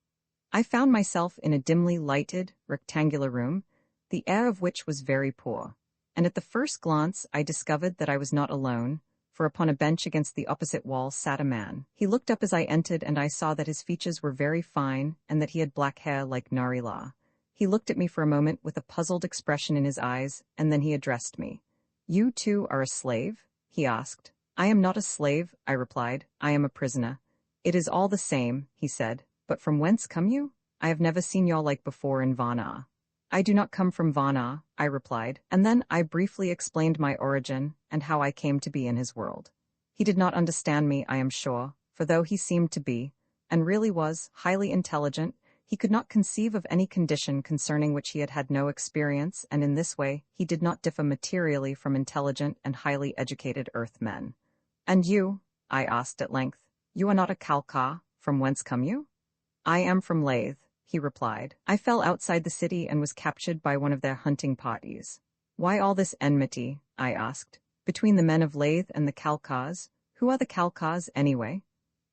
I found myself in a dimly lighted, rectangular room, the air of which was very poor, and at the first glance I discovered that I was not alone, for upon a bench against the opposite wall sat a man. He looked up as I entered, and I saw that his features were very fine and that he had black hair like Narila. He looked at me for a moment with a puzzled expression in his eyes, and then he addressed me. "You, too, are a slave?" he asked. "I am not a slave," I replied. "I am a prisoner." "It is all the same," he said. "But from whence come you?" I have never seen y'all like before in Vana. I do not come from Vana, I replied, and then I briefly explained my origin and how I came to be in his world. He did not understand me, I am sure, for though he seemed to be, and really was, highly intelligent, he could not conceive of any condition concerning which he had had no experience, and in this way he did not differ materially from intelligent and highly educated earthmen. And you, I asked at length, you are not a Kalka, from whence come you? I am from Lathe, he replied. I fell outside the city and was captured by one of their hunting parties. Why all this enmity, I asked, between the men of Lathe and the Kalkas? Who are the Kalkas, anyway?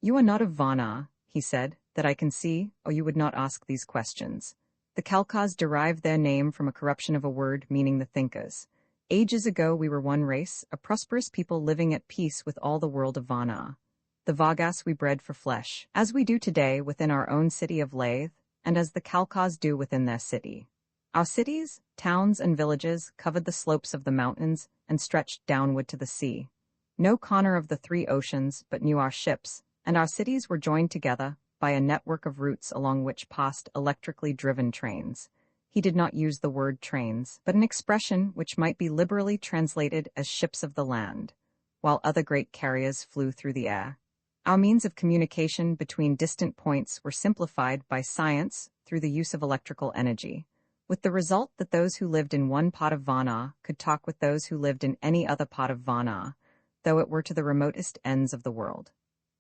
You are not of Vana, he said, that I can see, or you would not ask these questions. The Kalkas derive their name from a corruption of a word meaning the thinkers. Ages ago we were one race, a prosperous people living at peace with all the world of Vana. The Vagas we bred for flesh, as we do today within our own city of Lathe, and as the Kalkas do within their city. Our cities, towns, and villages covered the slopes of the mountains and stretched downward to the sea. No Connor of the three oceans but knew our ships, and our cities were joined together by a network of routes along which passed electrically driven trains. He did not use the word trains, but an expression which might be liberally translated as ships of the land, while other great carriers flew through the air. Our means of communication between distant points were simplified by science through the use of electrical energy, with the result that those who lived in one part of Vana could talk with those who lived in any other part of Vana, though it were to the remotest ends of the world.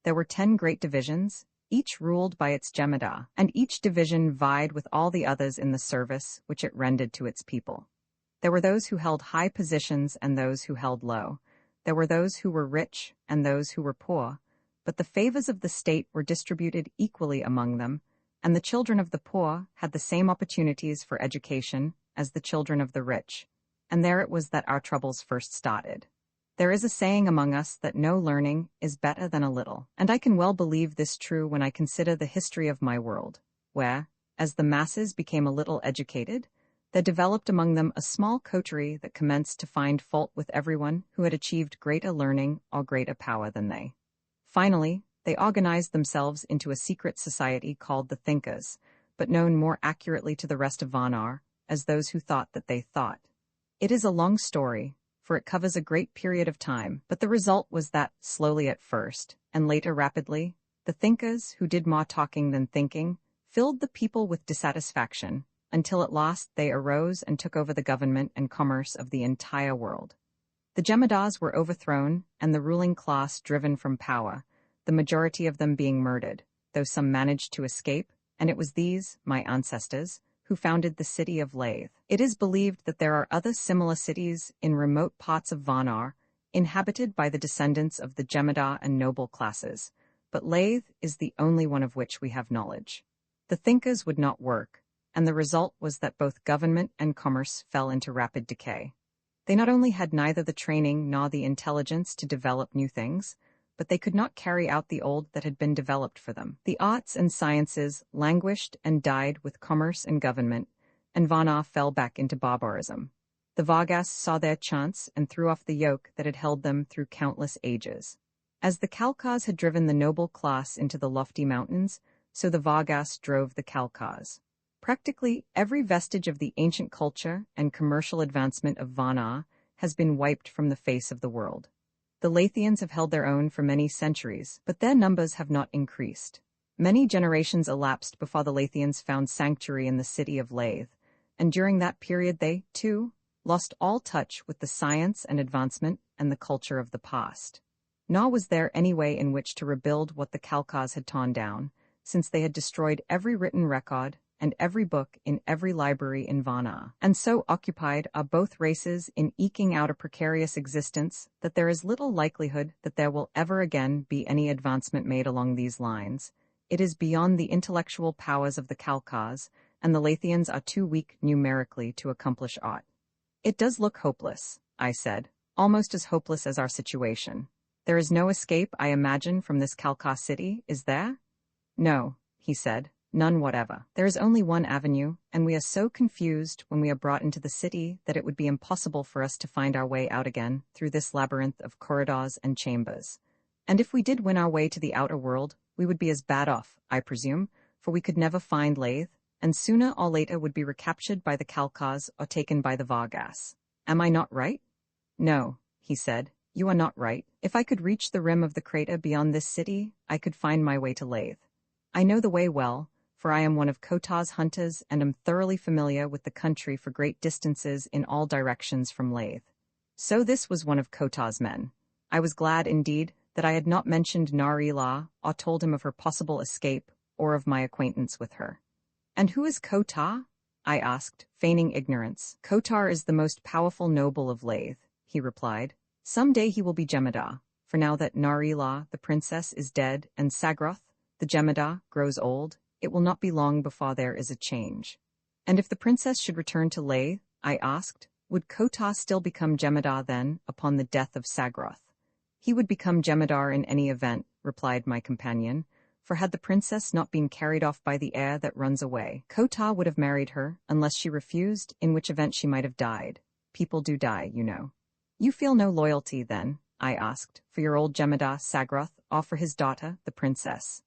There were 10 great divisions, each ruled by its Jemadar, and each division vied with all the others in the service which it rendered to its people. There were those who held high positions and those who held low. There were those who were rich and those who were poor, but the favors of the state were distributed equally among them, and the children of the poor had the same opportunities for education as the children of the rich, and there it was that our troubles first started. There is a saying among us that no learning is better than a little, and I can well believe this true when I consider the history of my world, where, as the masses became a little educated, there developed among them a small coterie that commenced to find fault with everyone who had achieved greater learning or greater power than they. Finally, they organized themselves into a secret society called the Thinkers, but known more accurately to the rest of Vanar as those who thought that they thought. It is a long story, for it covers a great period of time, but the result was that, slowly at first, and later rapidly, the Thinkers, who did more talking than thinking, filled the people with dissatisfaction, until at last they arose and took over the government and commerce of the entire world. The Jemadars were overthrown, and the ruling class driven from power, the majority of them being murdered, though some managed to escape, and it was these, my ancestors, who founded the city of Lathe. It is believed that there are other similar cities in remote parts of Vanar, inhabited by the descendants of the Jemadar and noble classes, but Lathe is the only one of which we have knowledge. The Thinkers would not work, and the result was that both government and commerce fell into rapid decay. They not only had neither the training nor the intelligence to develop new things, but they could not carry out the old that had been developed for them. The arts and sciences languished and died with commerce and government, and Vana fell back into barbarism. The Vagas saw their chance and threw off the yoke that had held them through countless ages. As the Kalkas had driven the noble class into the lofty mountains, so the Vagas drove the Kalkas. Practically every vestige of the ancient culture and commercial advancement of Vana has been wiped from the face of the world. The Lathians have held their own for many centuries, but their numbers have not increased. Many generations elapsed before the Lathians found sanctuary in the city of Lathe, and during that period they, too, lost all touch with the science and advancement and the culture of the past. Nor was there any way in which to rebuild what the Kalkas had torn down, since they had destroyed every written record and every book in every library in Vana, and so occupied are both races in eking out a precarious existence that there is little likelihood that there will ever again be any advancement made along these lines. It is beyond the intellectual powers of the Kalkas, and the Lathians are too weak numerically to accomplish aught. It does look hopeless, I said, almost as hopeless as our situation. There is no escape, I imagine, from this Kalka city, is there? No, he said. None whatever. There is only one avenue, and we are so confused when we are brought into the city that it would be impossible for us to find our way out again through this labyrinth of corridors and chambers. And if we did win our way to the outer world, we would be as bad off, I presume, for we could never find Lathe, and sooner or later would be recaptured by the Kalkas or taken by the Vargas. Am I not right? No, he said. You are not right. If I could reach the rim of the crater beyond this city, I could find my way to Lathe. I know the way well, for I am one of Kotar's hunters and am thoroughly familiar with the country for great distances in all directions from Lathe. So this was one of Kotar's men. I was glad, indeed, that I had not mentioned Nari-La or told him of her possible escape or of my acquaintance with her. And who is Kotar? I asked, feigning ignorance. Kotar is the most powerful noble of Lathe, he replied. Some day he will be Jemadar, for now that Nari-La, the princess, is dead and Sagroth, the Jemadar, grows old, it will not be long before there is a change. And if the princess should return to Lathe, I asked, would Kotar still become Jemadar then, upon the death of Sagroth? He would become Jemadar in any event, replied my companion, for had the princess not been carried off by the air that runs away, Kotar would have married her, unless she refused, in which event she might have died. People do die, you know. You feel no loyalty, then, I asked, for your old Jemadar Sagroth, or for his daughter, the princess.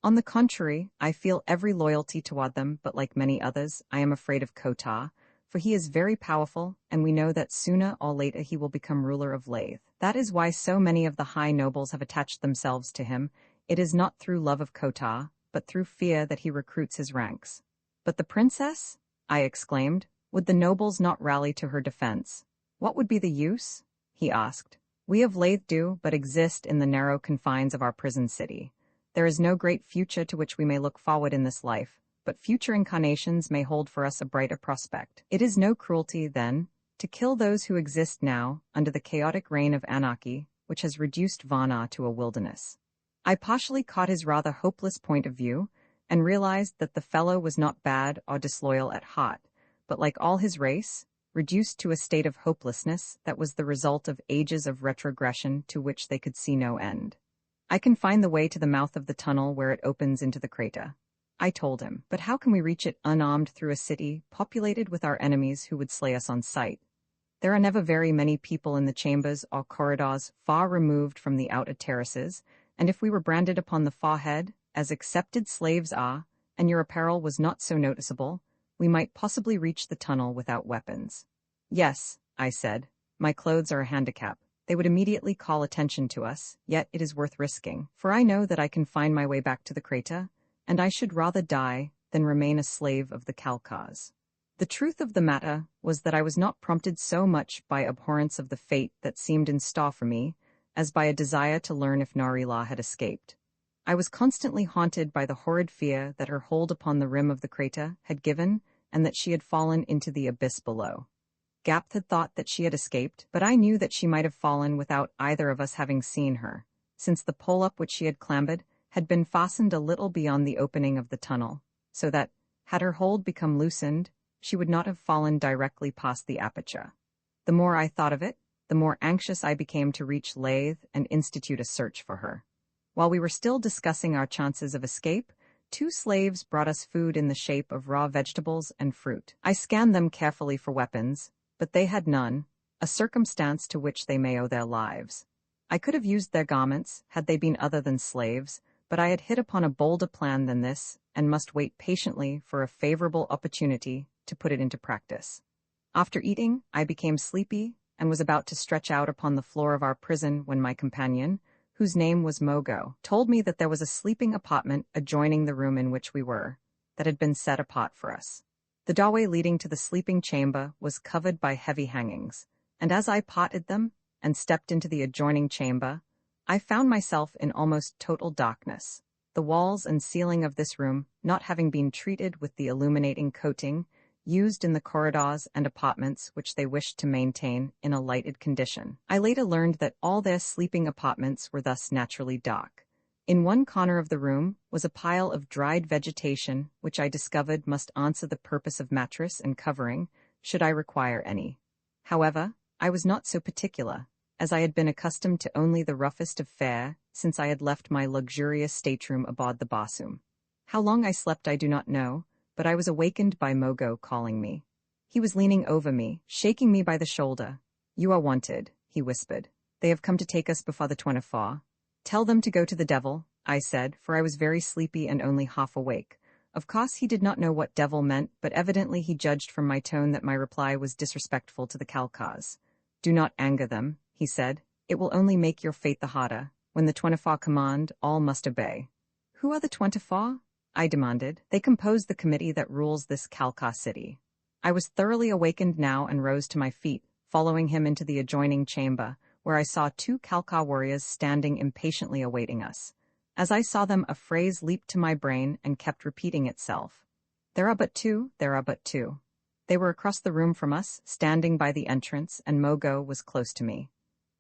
On the contrary, I feel every loyalty toward them, but like many others, I am afraid of Kotar, for he is very powerful, and we know that sooner or later he will become ruler of Lathe. That is why so many of the high nobles have attached themselves to him. It is not through love of Kotar, but through fear that he recruits his ranks. But the princess? I exclaimed. Would the nobles not rally to her defense? What would be the use? He asked. We of Lathe do but exist in the narrow confines of our prison city. There is no great future to which we may look forward in this life, but future incarnations may hold for us a brighter prospect. It is no cruelty, then, to kill those who exist now under the chaotic reign of anarchy, which has reduced Varna to a wilderness. I partially caught his rather hopeless point of view, and realized that the fellow was not bad or disloyal at heart, but like all his race, reduced to a state of hopelessness that was the result of ages of retrogression to which they could see no end. I can find the way to the mouth of the tunnel where it opens into the crater, I told him, but how can we reach it unarmed through a city populated with our enemies who would slay us on sight? There are never very many people in the chambers or corridors far removed from the outer terraces, and if we were branded upon the forehead, as accepted slaves are, and your apparel was not so noticeable, we might possibly reach the tunnel without weapons. Yes, I said, my clothes are a handicap. They would immediately call attention to us, yet it is worth risking, for I know that I can find my way back to the crater, and I should rather die than remain a slave of the Kalkas. The truth of the matter was that I was not prompted so much by abhorrence of the fate that seemed in store for me, as by a desire to learn if Nari-La had escaped. I was constantly haunted by the horrid fear that her hold upon the rim of the crater had given, and that she had fallen into the abyss below. Gapth had thought that she had escaped, but I knew that she might have fallen without either of us having seen her, since the pole up which she had clambered had been fastened a little beyond the opening of the tunnel, so that, had her hold become loosened, she would not have fallen directly past the aperture. The more I thought of it, the more anxious I became to reach Lathe and institute a search for her. While we were still discussing our chances of escape, 2 slaves brought us food in the shape of raw vegetables and fruit. I scanned them carefully for weapons, but they had none, a circumstance to which they may owe their lives. I could have used their garments, had they been other than slaves, but I had hit upon a bolder plan than this, and must wait patiently for a favorable opportunity to put it into practice. After eating, I became sleepy, and was about to stretch out upon the floor of our prison when my companion, whose name was Mogo, told me that there was a sleeping apartment adjoining the room in which we were, that had been set apart for us. The doorway leading to the sleeping chamber was covered by heavy hangings, and as I parted them and stepped into the adjoining chamber, I found myself in almost total darkness, the walls and ceiling of this room not having been treated with the illuminating coating used in the corridors and apartments which they wished to maintain in a lighted condition. I later learned that all their sleeping apartments were thus naturally dark. In one corner of the room was a pile of dried vegetation which I discovered must answer the purpose of mattress and covering, should I require any. However, I was not so particular, as I had been accustomed to only the roughest of fare since I had left my luxurious stateroom aboard the Basum. How long I slept I do not know, but I was awakened by Mogo calling me. He was leaning over me, shaking me by the shoulder. "You are wanted," he whispered. "They have come to take us before the 24. Tell them to go to the devil," I said, for I was very sleepy and only half awake, Of course he did not know what devil meant, but evidently he judged from my tone that my reply was disrespectful to the Kalkas. Do not anger them, he said. It will only make your fate the harder. When the 24 command, all must obey. Who are the 24? I demanded. They compose the committee that rules this Kalka city. I was thoroughly awakened now and rose to my feet, following him into the adjoining chamber, where I saw 2 Kalka warriors standing impatiently awaiting us. As I saw them, a phrase leaped to my brain and kept repeating itself. There are but 2, there are but 2. They were across the room from us, standing by the entrance, and Mogo was close to me.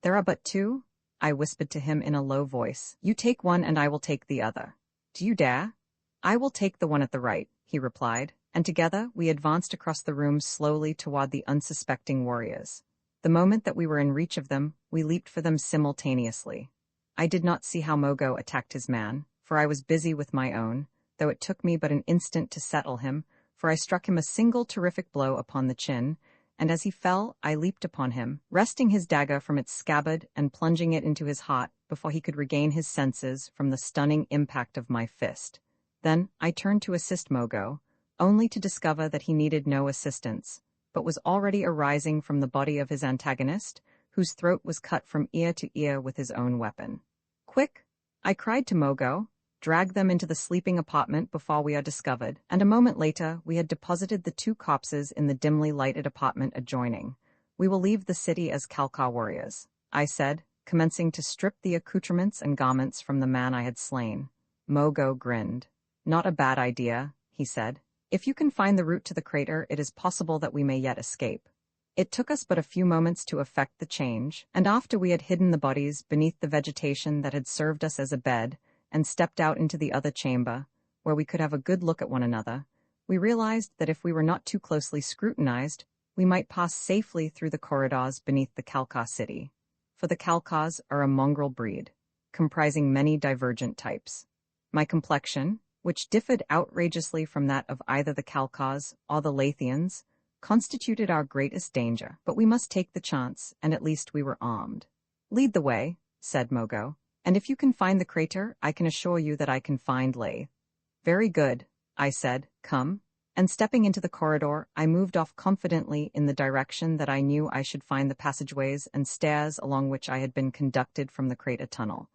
There are but 2? I whispered to him in a low voice. You take one and I will take the other. Do you dare? I will take the one at the right, he replied, and together we advanced across the room slowly toward the unsuspecting warriors. The moment that we were in reach of them, we leaped for them simultaneously. I did not see how Mogo attacked his man, for I was busy with my own, though it took me but an instant to settle him, for I struck him a single terrific blow upon the chin, and as he fell, I leaped upon him, wresting his dagger from its scabbard and plunging it into his heart before he could regain his senses from the stunning impact of my fist. Then I turned to assist Mogo, only to discover that he needed no assistance, but was already arising from the body of his antagonist, whose throat was cut from ear to ear with his own weapon. Quick! I cried to Mogo. Drag them into the sleeping apartment before we are discovered, and a moment later we had deposited the 2 corpses in the dimly lighted apartment adjoining. We will leave the city as Kalka warriors, I said, commencing to strip the accoutrements and garments from the man I had slain. Mogo grinned. Not a bad idea, he said. If you can find the route to the crater, it is possible that we may yet escape. It took us but a few moments to effect the change, and after we had hidden the bodies beneath the vegetation that had served us as a bed, and stepped out into the other chamber, where we could have a good look at one another, we realized that if we were not too closely scrutinized, we might pass safely through the corridors beneath the Kalka city. For the Kalkas are a mongrel breed, comprising many divergent types. My complexion, which differed outrageously from that of either the Kalkas or the Lathians, constituted our greatest danger, but we must take the chance, and at least we were armed. Lead the way, said Mogo, and if you can find the crater, I can assure you that I can find Lathe. Very good, I said, come, and stepping into the corridor, I moved off confidently in the direction that I knew I should find the passageways and stairs along which I had been conducted from the crater tunnel.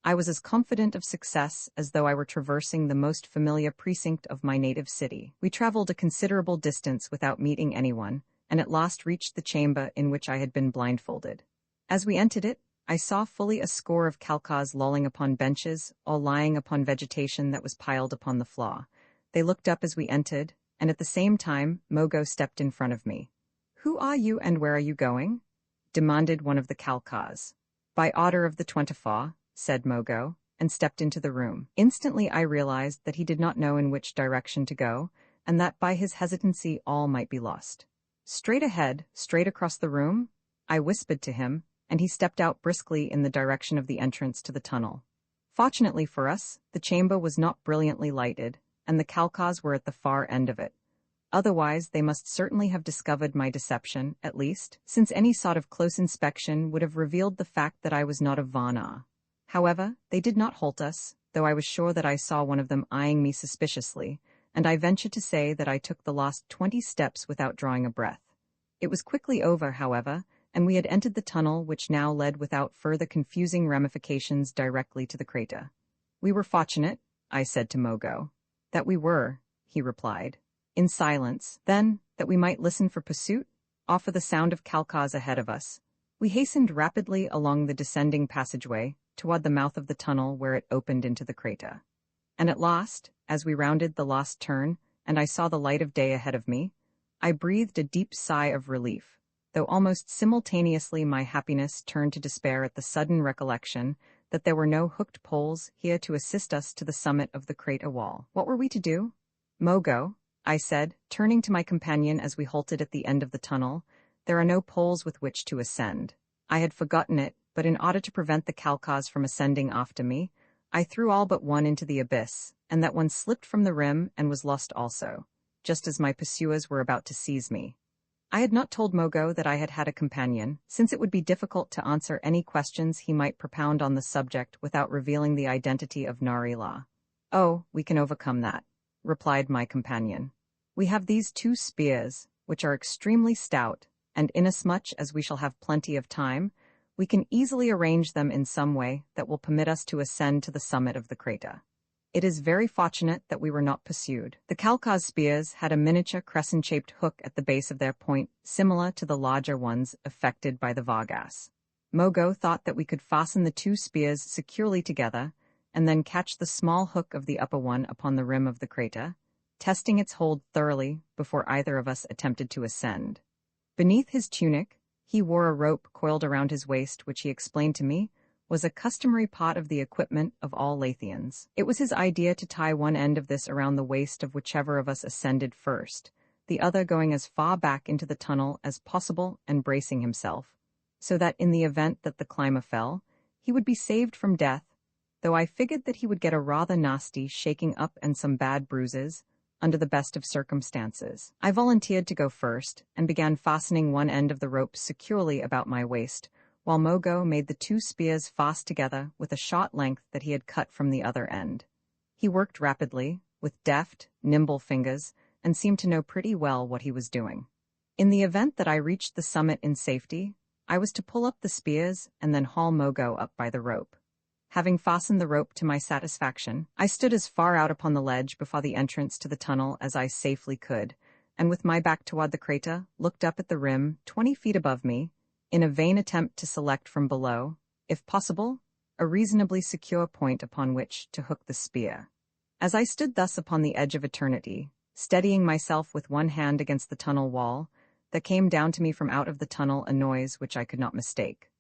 I was as confident of success as though I were traversing the most familiar precinct of my native city. We traveled a considerable distance without meeting anyone, and at last reached the chamber in which I had been blindfolded. As we entered it, I saw fully a score of Kalkas lolling upon benches or lying upon vegetation that was piled upon the floor. They looked up as we entered, and at the same time, Mogo stepped in front of me. Who are you and where are you going? Demanded one of the Kalkas. By order of the 24, said Mogo, and stepped into the room. Instantly I realized that he did not know in which direction to go, and that by his hesitancy all might be lost. Straight ahead, straight across the room, I whispered to him, and he stepped out briskly in the direction of the entrance to the tunnel. Fortunately for us, the chamber was not brilliantly lighted, and the Kalkas were at the far end of it. Otherwise, they must certainly have discovered my deception, at least, since any sort of close inspection would have revealed the fact that I was not of Vana. However, they did not halt us, though I was sure that I saw one of them eyeing me suspiciously, and I venture to say that I took the last 20 steps without drawing a breath. It was quickly over, however, and we had entered the tunnel which now led without further confusing ramifications directly to the crater. We were fortunate, I said to Mogo. That we were, he replied. In silence, then, that we might listen for pursuit, or for the sound of Kalkas ahead of us. We hastened rapidly along the descending passageway, toward the mouth of the tunnel where it opened into the crater. And at last, as we rounded the last turn, and I saw the light of day ahead of me, I breathed a deep sigh of relief, though almost simultaneously my happiness turned to despair at the sudden recollection that there were no hooked poles here to assist us to the summit of the crater wall. What were we to do? Mogo, I said, turning to my companion as we halted at the end of the tunnel, there are no poles with which to ascend. I had forgotten it, but in order to prevent the Kalkas from ascending after me, I threw all but one into the abyss, and that one slipped from the rim and was lost also, just as my pursuers were about to seize me. I had not told Mogo that I had had a companion, since it would be difficult to answer any questions he might propound on the subject without revealing the identity of Narila. Oh, we can overcome that. replied my companion. We have these 2 spears, which are extremely stout, and inasmuch as we shall have plenty of time, we can easily arrange them in some way that will permit us to ascend to the summit of the crater. It is very fortunate that we were not pursued. The Kalkaz spears had a miniature crescent-shaped hook at the base of their point, similar to the larger ones affected by the Vargas. Mogo thought that we could fasten the 2 spears securely together, and then catch the small hook of the upper one upon the rim of the crater, testing its hold thoroughly before either of us attempted to ascend. Beneath his tunic, he wore a rope coiled around his waist, which he explained to me was a customary part of the equipment of all Lathians. It was his idea to tie one end of this around the waist of whichever of us ascended first, the other going as far back into the tunnel as possible and bracing himself, so that in the event that the climber fell, he would be saved from death, though I figured that he would get a rather nasty shaking up and some bad bruises under the best of circumstances. I volunteered to go first and began fastening one end of the rope securely about my waist, while Mogo made the 2 spears fast together with a short length that he had cut from the other end. He worked rapidly, with deft, nimble fingers, and seemed to know pretty well what he was doing. In the event that I reached the summit in safety, I was to pull up the spears and then haul Mogo up by the rope. Having fastened the rope to my satisfaction, I stood as far out upon the ledge before the entrance to the tunnel as I safely could, and with my back toward the crater, looked up at the rim 20 feet above me, in a vain attempt to select from below, if possible, a reasonably secure point upon which to hook the spear. As I stood thus upon the edge of eternity, steadying myself with one hand against the tunnel wall, there came down to me from out of the tunnel a noise which I could not mistake.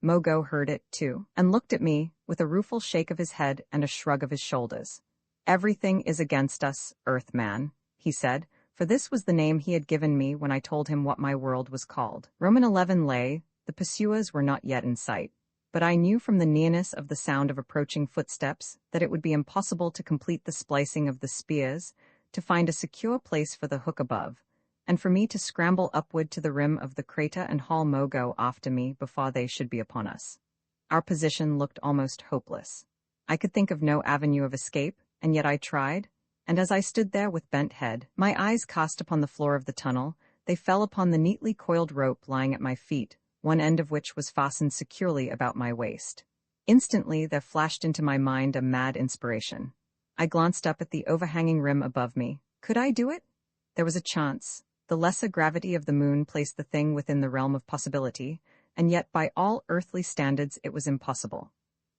Mogo heard it, too, and looked at me with a rueful shake of his head and a shrug of his shoulders. "Everything is against us, Earthman," he said, for this was the name he had given me when I told him what my world was called. Roman 11 lay, the pursuers were not yet in sight, but I knew from the nearness of the sound of approaching footsteps that it would be impossible to complete the splicing of the spears, to find a secure place for the hook above, and for me to scramble upward to the rim of the crater and haul Mogo after me before they should be upon us. Our position looked almost hopeless. I could think of no avenue of escape, and yet I tried, and as I stood there with bent head, my eyes cast upon the floor of the tunnel, they fell upon the neatly coiled rope lying at my feet, one end of which was fastened securely about my waist. Instantly there flashed into my mind a mad inspiration. I glanced up at the overhanging rim above me. Could I do it? There was a chance. The lesser gravity of the moon placed the thing within the realm of possibility, and yet by all earthly standards it was impossible.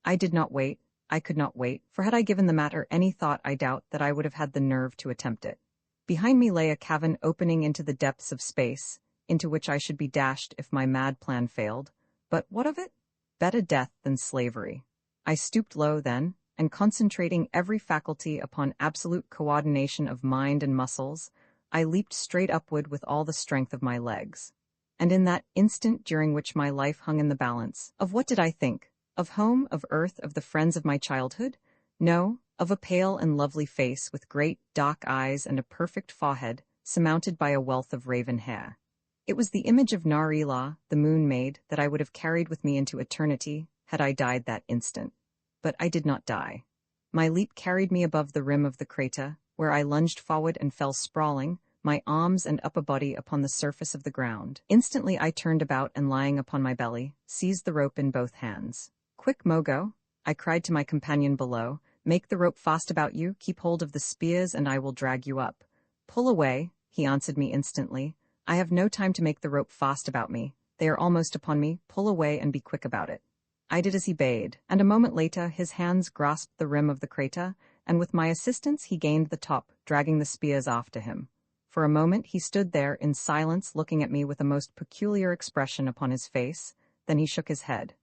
I did not wait, I could not wait, for had I given the matter any thought I doubt that I would have had the nerve to attempt it. Behind me lay a cavern opening into the depths of space, into which I should be dashed if my mad plan failed. But what of it? Better death than slavery. I stooped low then, and concentrating every faculty upon absolute coordination of mind and muscles, I leaped straight upward with all the strength of my legs. And in that instant during which my life hung in the balance, of what did I think? Of home, of earth, of the friends of my childhood? No, of a pale and lovely face with great, dark eyes and a perfect forehead, surmounted by a wealth of raven hair. It was the image of Narila, the moon maid, that I would have carried with me into eternity, had I died that instant. But I did not die. My leap carried me above the rim of the crater, where I lunged forward and fell sprawling, my arms and upper body upon the surface of the ground. Instantly I turned about and lying upon my belly, seized the rope in both hands. "Quick, Mogo," I cried to my companion below, "make the rope fast about you, keep hold of the spears and I will drag you up." "Pull away," he answered me instantly. "I have no time to make the rope fast about me. They are almost upon me. Pull away and be quick about it." I did as he bade, and a moment later his hands grasped the rim of the crater, and with my assistance he gained the top, dragging the spears after him. For a moment he stood there in silence looking at me with a most peculiar expression upon his face, then he shook his head.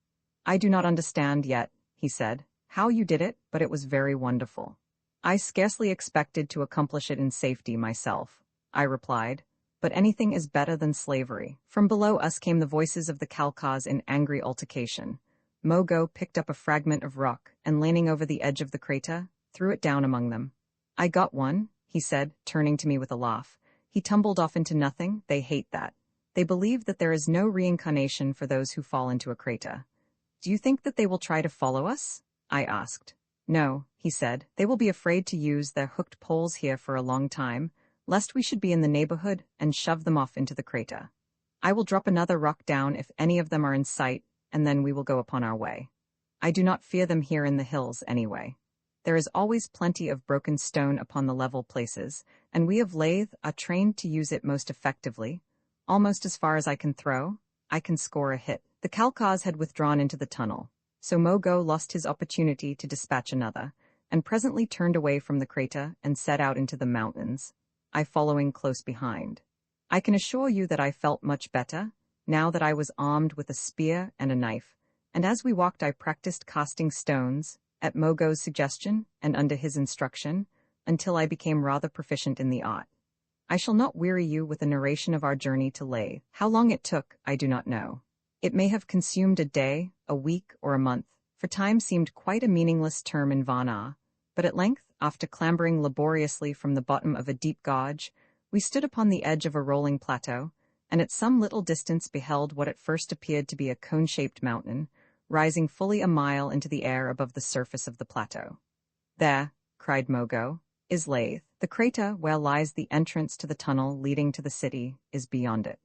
"I do not understand yet," he said, "how you did it, but it was very wonderful." "I scarcely expected to accomplish it in safety myself," I replied, "but anything is better than slavery." From below us came the voices of the Kalkaz in angry altercation. Mogo picked up a fragment of rock and, leaning over the edge of the crater, threw it down among them. "I got one," he said, turning to me with a laugh. "He tumbled off into nothing. They hate that. They believe that there is no reincarnation for those who fall into a crater." "Do you think that they will try to follow us?" I asked. No, he said, they will be afraid to use their hooked poles here for a long time, lest we should be in the neighborhood and shove them off into the crater. I will drop another rock down if any of them are in sight, and then we will go upon our way. I do not fear them here in the hills anyway. There is always plenty of broken stone upon the level places, and we of Lathe are trained to use it most effectively. Almost as far as I can throw, I can score a hit. The Kalkas had withdrawn into the tunnel, so Mogo lost his opportunity to dispatch another, and presently turned away from the crater and set out into the mountains, I following close behind. I can assure you that I felt much better, now that I was armed with a spear and a knife, and as we walked I practiced casting stones, at Mogo's suggestion and under his instruction, until I became rather proficient in the art. I shall not weary you with a narration of our journey to Lathe. How long it took, I do not know. It may have consumed a day, a week, or a month, for time seemed quite a meaningless term in Varna, but at length, after clambering laboriously from the bottom of a deep gorge, we stood upon the edge of a rolling plateau, and at some little distance beheld what at first appeared to be a cone-shaped mountain, rising fully a mile into the air above the surface of the plateau. There, cried Mogo, is Lathe. The crater where lies the entrance to the tunnel leading to the city is beyond it.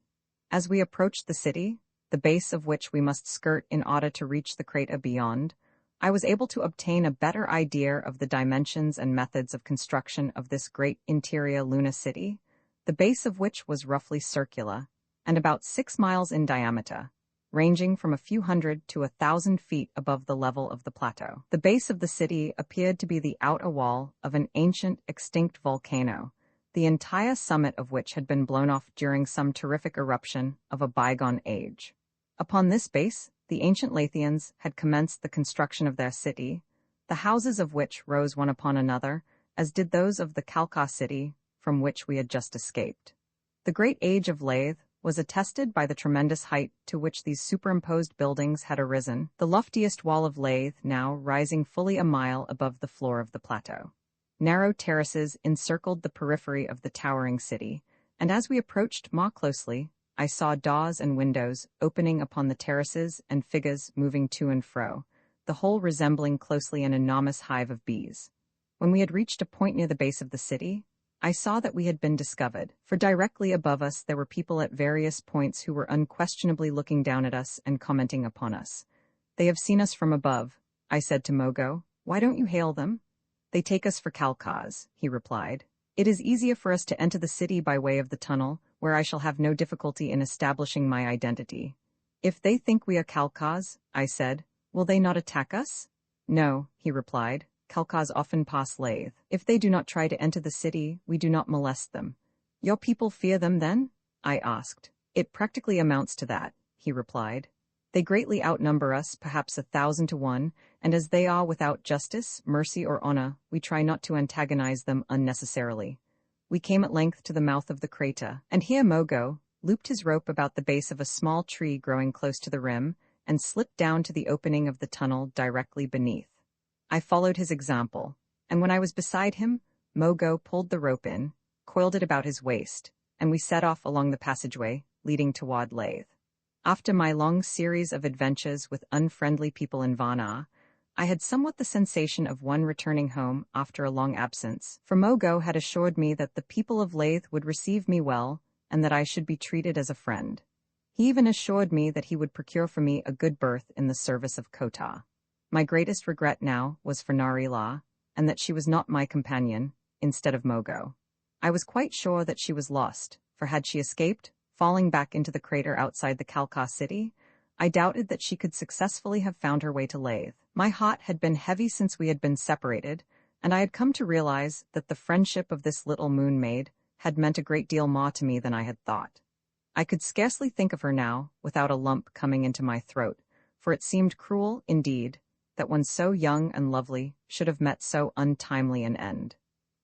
As we approached the city, the base of which we must skirt in order to reach the crater beyond, I was able to obtain a better idea of the dimensions and methods of construction of this great interior lunar city, the base of which was roughly circular, and about 6 miles in diameter, ranging from a few hundred to 1,000 feet above the level of the plateau. The base of the city appeared to be the outer wall of an ancient, extinct volcano, the entire summit of which had been blown off during some terrific eruption of a bygone age. Upon this base, the ancient Lathians had commenced the construction of their city, the houses of which rose one upon another, as did those of the Kalka city from which we had just escaped. The great age of Lathe was attested by the tremendous height to which these superimposed buildings had arisen, the loftiest wall of Lathe now rising fully a mile above the floor of the plateau. Narrow terraces encircled the periphery of the towering city, and as we approached more closely, I saw doors and windows opening upon the terraces and figures moving to and fro, the whole resembling closely an enormous hive of bees. When we had reached a point near the base of the city, I saw that we had been discovered, for directly above us there were people at various points who were unquestionably looking down at us and commenting upon us. They have seen us from above, I said to Mogo. Why don't you hail them? They take us for Kalkas, he replied. It is easier for us to enter the city by way of the tunnel, where I shall have no difficulty in establishing my identity. If they think we are Kalkas, I said, will they not attack us? No, he replied. Kalkas often pass Lathe. If they do not try to enter the city, we do not molest them. Your people fear them then? I asked. It practically amounts to that, he replied. They greatly outnumber us, perhaps 1,000 to 1, and as they are without justice, mercy, or honor, we try not to antagonize them unnecessarily. We came at length to the mouth of the crater, and here Mogo looped his rope about the base of a small tree growing close to the rim, and slipped down to the opening of the tunnel directly beneath. I followed his example, and when I was beside him, Mogo pulled the rope in, coiled it about his waist, and we set off along the passageway leading toward Lathe. After my long series of adventures with unfriendly people in Varna, I had somewhat the sensation of one returning home after a long absence, for Mogo had assured me that the people of Lathe would receive me well and that I should be treated as a friend. He even assured me that he would procure for me a good berth in the service of Kota. My greatest regret now was for Narila, and that she was not my companion, instead of Mogo. I was quite sure that she was lost, for had she escaped, falling back into the crater outside the Kalka city, I doubted that she could successfully have found her way to Lathe. My heart had been heavy since we had been separated, and I had come to realize that the friendship of this little moon maid had meant a great deal more to me than I had thought. I could scarcely think of her now without a lump coming into my throat, for it seemed cruel, indeed, that one so young and lovely should have met so untimely an end.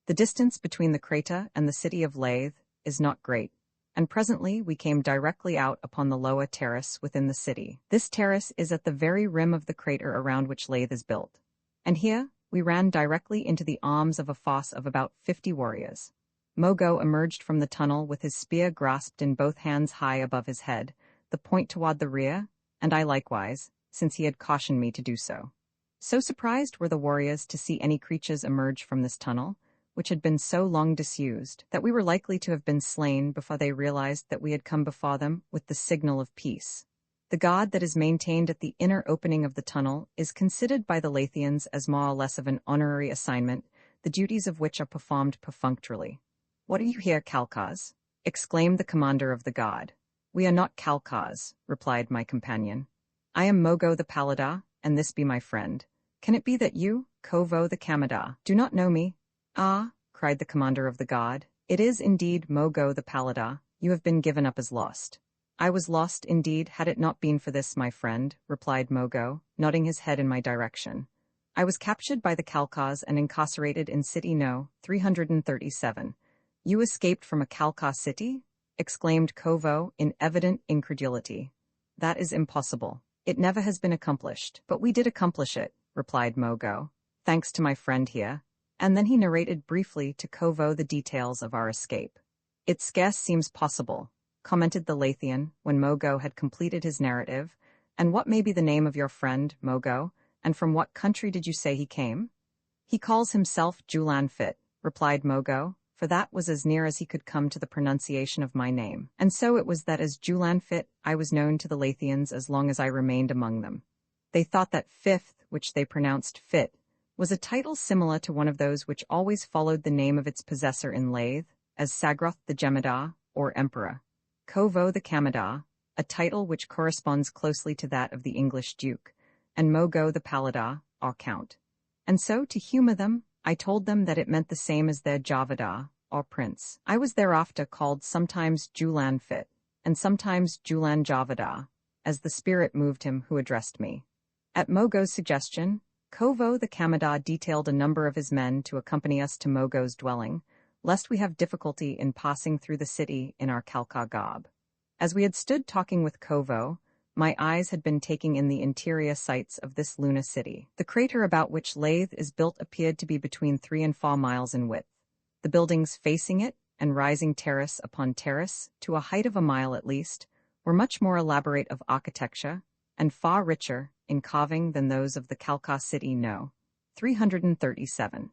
The distance between the crater and the city of Lathe is not great, and presently we came directly out upon the lower terrace within the city. This terrace is at the very rim of the crater around which Lathe is built, and here we ran directly into the arms of a force of about 50 warriors. Mogo emerged from the tunnel with his spear grasped in both hands high above his head, the point toward the rear, and I likewise, since he had cautioned me to do so. So surprised were the warriors to see any creatures emerge from this tunnel, which had been so long disused, that we were likely to have been slain before they realized that we had come before them with the signal of peace. The guard that is maintained at the inner opening of the tunnel is considered by the Lathians as more or less of an honorary assignment, the duties of which are performed perfunctorily. "What are you here, Calcars?" exclaimed the commander of the guard. "We are not Calcars," replied my companion. "I am Mogo the Paladar, and this be my friend. Can it be that you, Kovo the Kamadar, do not know me?" "Ah," cried the commander of the guard, "it is indeed Mogo the Paladar. You have been given up as lost." "I was lost indeed had it not been for this, my friend," replied Mogo, nodding his head in my direction. "I was captured by the Calcars and incarcerated in City No. 337. "You escaped from a Calcar city?" exclaimed Kovo in evident incredulity. "That is impossible. It never has been accomplished." "But we did accomplish it," replied Mogo, "thanks to my friend here." And then he narrated briefly to Kovo the details of our escape. "It scarce seems possible," commented the Lathian when Mogo had completed his narrative. "And what may be the name of your friend, Mogo, and from what country did you say he came?" "He calls himself Julan Fit," replied Mogo, for that was as near as he could come to the pronunciation of my name. And so it was that as Julan Fit I was known to the Lathians as long as I remained among them. They thought that Fifth, which they pronounced Fit, was a title similar to one of those which always followed the name of its possessor in Lathe, as Sagroth the Jemadar, or Emperor, Kovo the Kamadar, a title which corresponds closely to that of the English Duke, and Mogo the Paladar, or Count. And so, to humor them, I told them that it meant the same as their Javadar, or Prince. I was thereafter called sometimes Julan Fit, and sometimes Julan Javadar, as the spirit moved him who addressed me. At Mogo's suggestion, Kovo the Kamadar detailed a number of his men to accompany us to Mogo's dwelling, lest we have difficulty in passing through the city in our Calcar garb. As we had stood talking with Kovo, my eyes had been taking in the interior sights of this Luna city. The crater about which Lathe is built appeared to be between 3 and 4 miles in width. The buildings facing it, and rising terrace upon terrace, to a height of a mile at least, were much more elaborate of architecture, and far richer in carving than those of the Calcar city No. 337.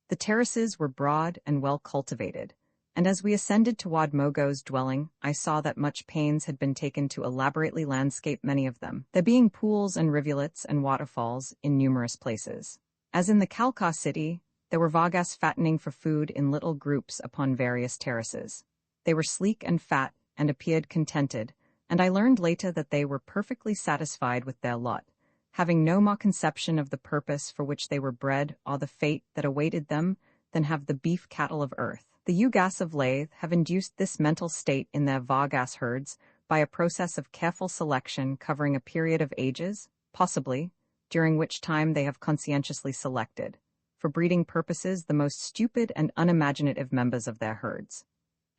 The terraces were broad and well cultivated, and as we ascended toward Mogo's dwelling, I saw that much pains had been taken to elaborately landscape many of them, there being pools and rivulets and waterfalls in numerous places. As in the Calcar city, there were Vargas fattening for food in little groups upon various terraces. They were sleek and fat, and appeared contented, and I learned later that they were perfectly satisfied with their lot, having no more conception of the purpose for which they were bred or the fate that awaited them than have the beef cattle of earth. The Ugas of Lathe have induced this mental state in their Vargas herds by a process of careful selection covering a period of ages, possibly, during which time they have conscientiously selected, for breeding purposes, the most stupid and unimaginative members of their herds.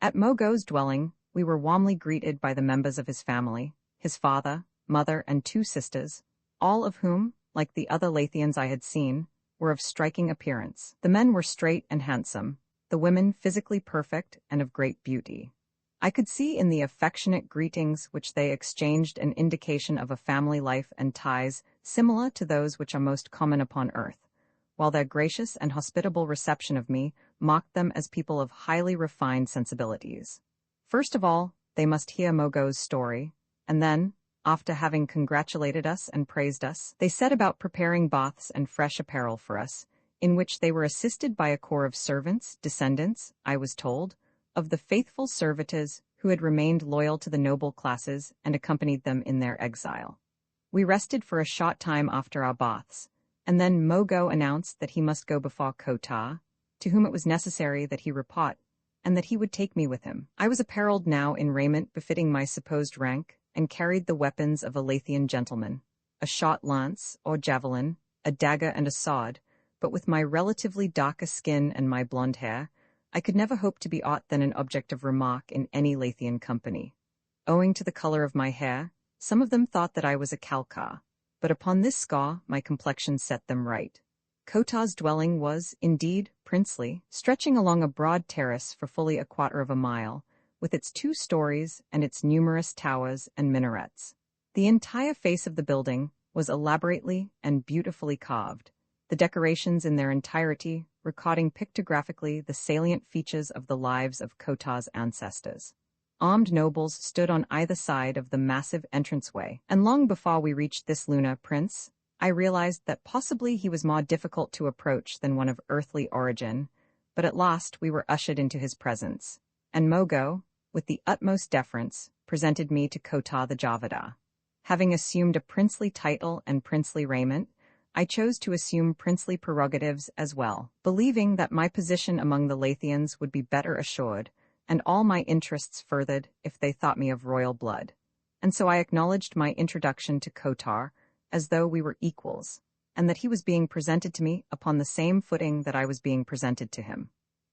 At Mogo's dwelling, we were warmly greeted by the members of his family, his father, mother, and 2 sisters, all of whom, like the other Lathians I had seen, were of striking appearance. The men were straight and handsome, the women physically perfect and of great beauty. I could see in the affectionate greetings which they exchanged an indication of a family life and ties similar to those which are most common upon earth, while their gracious and hospitable reception of me mocked them as people of highly refined sensibilities. First of all, they must hear Mogo's story, and then, after having congratulated us and praised us, they set about preparing baths and fresh apparel for us, in which they were assisted by a corps of servants, descendants, I was told, of the faithful servitors who had remained loyal to the noble classes and accompanied them in their exile. We rested for a short time after our baths, and then Mogo announced that he must go before Kota, to whom it was necessary that he repart, and that he would take me with him. I was apparelled now in raiment befitting my supposed rank, and carried the weapons of a Lathian gentleman, a short lance, or javelin, a dagger and a sword, but with my relatively darker skin and my blonde hair, I could never hope to be aught than an object of remark in any Lathian company. Owing to the color of my hair, some of them thought that I was a Calcar, but upon this score my complexion set them right. Kota's dwelling was, indeed, princely, stretching along a broad terrace for fully a quarter of a mile, with its 2 stories and its numerous towers and minarets. The entire face of the building, was elaborately and beautifully carved, the decorations in their entirety recording pictographically the salient features of the lives of Kota's ancestors. Armed nobles stood on either side of the massive entranceway, and long before we reached this lunar prince, I realized that possibly he was more difficult to approach than one of earthly origin, but at last we were ushered into his presence, and Mogo, with the utmost deference, presented me to Kota the Javada. Having assumed a princely title and princely raiment, I chose to assume princely prerogatives as well, believing that my position among the Lathians would be better assured, and all my interests furthered if they thought me of royal blood. And so I acknowledged my introduction to Kotar as though we were equals, and that he was being presented to me upon the same footing that I was being presented to him.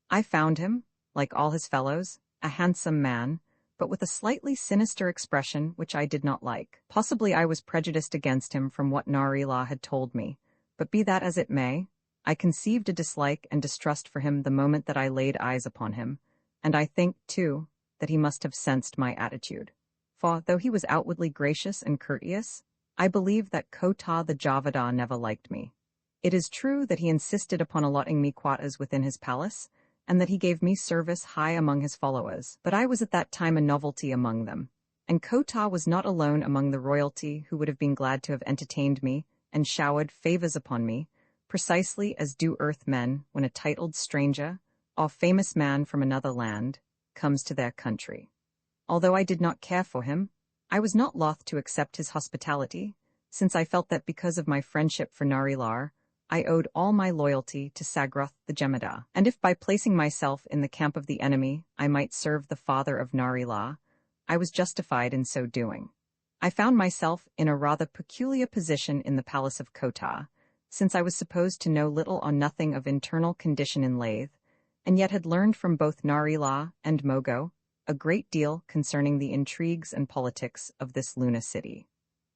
I found him, like all his fellows, a handsome man, but with a slightly sinister expression which I did not like. Possibly I was prejudiced against him from what Narila had told me, but be that as it may, I conceived a dislike and distrust for him the moment that I laid eyes upon him, and I think, too, that he must have sensed my attitude. For, though he was outwardly gracious and courteous, I believe that Kota the Javada never liked me. It is true that he insisted upon allotting me quarters within his palace, and that he gave me service high among his followers, but I was at that time a novelty among them, and Kota was not alone among the royalty who would have been glad to have entertained me and showered favors upon me, precisely as do earth men when a titled stranger, or famous man from another land, comes to their country. Although I did not care for him, I was not loth to accept his hospitality, since I felt that because of my friendship for Narilar, I owed all my loyalty to Sagroth the Jemada, and if by placing myself in the camp of the enemy I might serve the father of Narila, I was justified in so doing. I found myself in a rather peculiar position in the palace of Kota, since I was supposed to know little or nothing of internal condition in Lathe, and yet had learned from both Narila and Mogo a great deal concerning the intrigues and politics of this Luna city.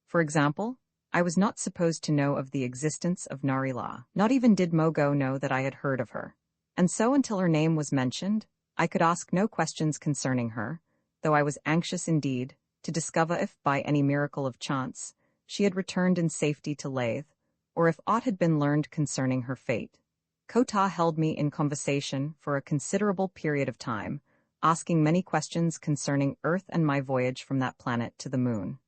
For example, I was not supposed to know of the existence of Narila. Not even did Mogo know that I had heard of her. And so until her name was mentioned, I could ask no questions concerning her, though I was anxious indeed to discover if, by any miracle of chance, she had returned in safety to Lathe, or if aught had been learned concerning her fate. Kota held me in conversation for a considerable period of time, asking many questions concerning Earth and my voyage from that planet to the moon.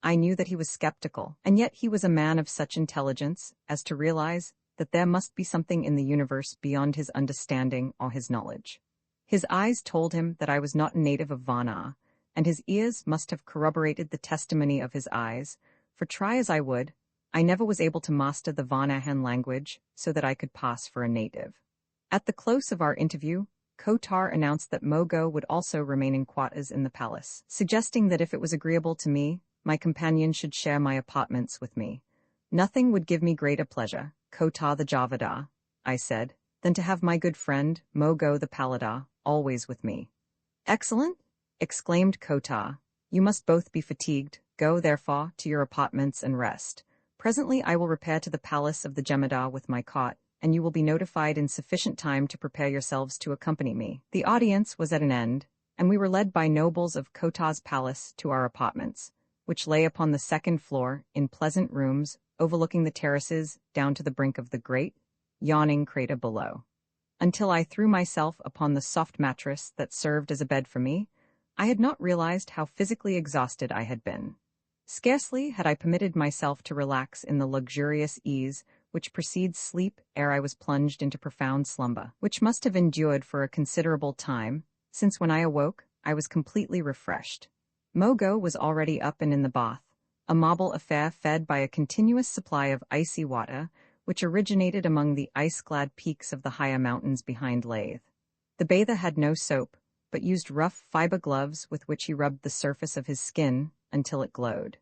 I knew that he was skeptical, and yet he was a man of such intelligence as to realize that there must be something in the universe beyond his understanding or his knowledge. His eyes told him that I was not a native of Vana, and his ears must have corroborated the testimony of his eyes, for try as I would, I never was able to master the Vanahan language so that I could pass for a native. At the close of our interview, Kotar announced that Mogo would also remain in quarters in the palace, suggesting that if it was agreeable to me, my companion should share my apartments with me. Nothing would give me greater pleasure, Kota the Javada, I said, than to have my good friend, Mogo the Palada, always with me. Excellent, exclaimed Kota. You must both be fatigued. Go, therefore, to your apartments and rest. Presently I will repair to the palace of the Jemada with my cot, and you will be notified in sufficient time to prepare yourselves to accompany me. The audience was at an end, and we were led by nobles of Kota's palace to our apartments, which lay upon the second floor in pleasant rooms overlooking the terraces down to the brink of the great, yawning crater below. Until I threw myself upon the soft mattress that served as a bed for me, I had not realized how physically exhausted I had been. Scarcely had I permitted myself to relax in the luxurious ease which precedes sleep ere I was plunged into profound slumber, which must have endured for a considerable time, since when I awoke, I was completely refreshed. Mogo was already up and in the bath, a marble affair fed by a continuous supply of icy water, which originated among the ice-clad peaks of the higher mountains behind Lathe. The bather had no soap, but used rough fiber gloves with which he rubbed the surface of his skin until it glowed.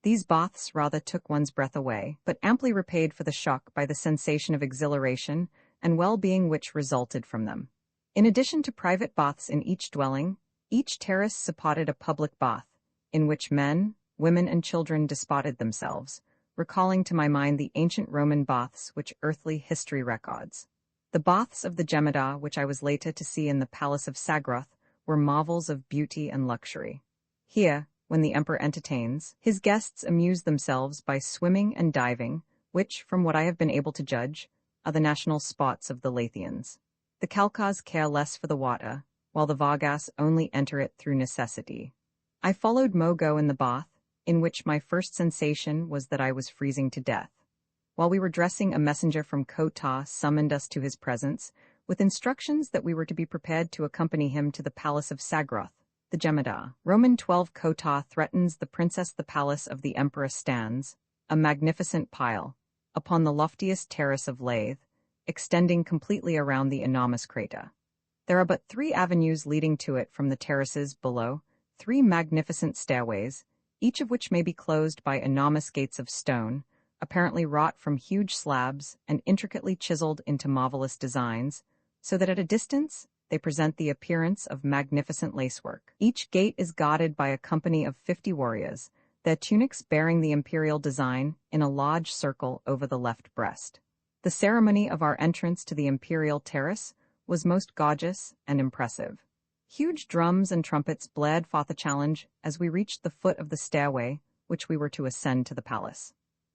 These baths rather took one's breath away, but amply repaid for the shock by the sensation of exhilaration and well-being which resulted from them. In addition to private baths in each dwelling, each terrace supported a public bath, in which men, women, and children disported themselves, recalling to my mind the ancient Roman baths which earthly history records. The baths of the Jemada, which I was later to see in the palace of Sagroth, were marvels of beauty and luxury. Here, when the emperor entertains, his guests amuse themselves by swimming and diving, which, from what I have been able to judge, are the national sports of the Lathians. The Khalkhas care less for the water, while the Vargas only enter it through necessity. I followed Mogo in the bath, in which my first sensation was that I was freezing to death. While we were dressing, a messenger from Kota summoned us to his presence, with instructions that we were to be prepared to accompany him to the palace of Sagroth, the Jemadar. Roman 12 Kota threatens the princess. The palace of the emperor stands, a magnificent pile, upon the loftiest terrace of Lathe, extending completely around the enormous crater. There are but 3 avenues leading to it from the terraces below, 3 magnificent stairways, each of which may be closed by enormous gates of stone, apparently wrought from huge slabs and intricately chiseled into marvelous designs, so that at a distance they present the appearance of magnificent lacework. Each gate is guarded by a company of 50 warriors, their tunics bearing the imperial design in a large circle over the left breast. The ceremony of our entrance to the imperial terrace was most gorgeous and impressive. Huge drums and trumpets blared forth a challenge as we reached the foot of the stairway which we were to ascend to the palace.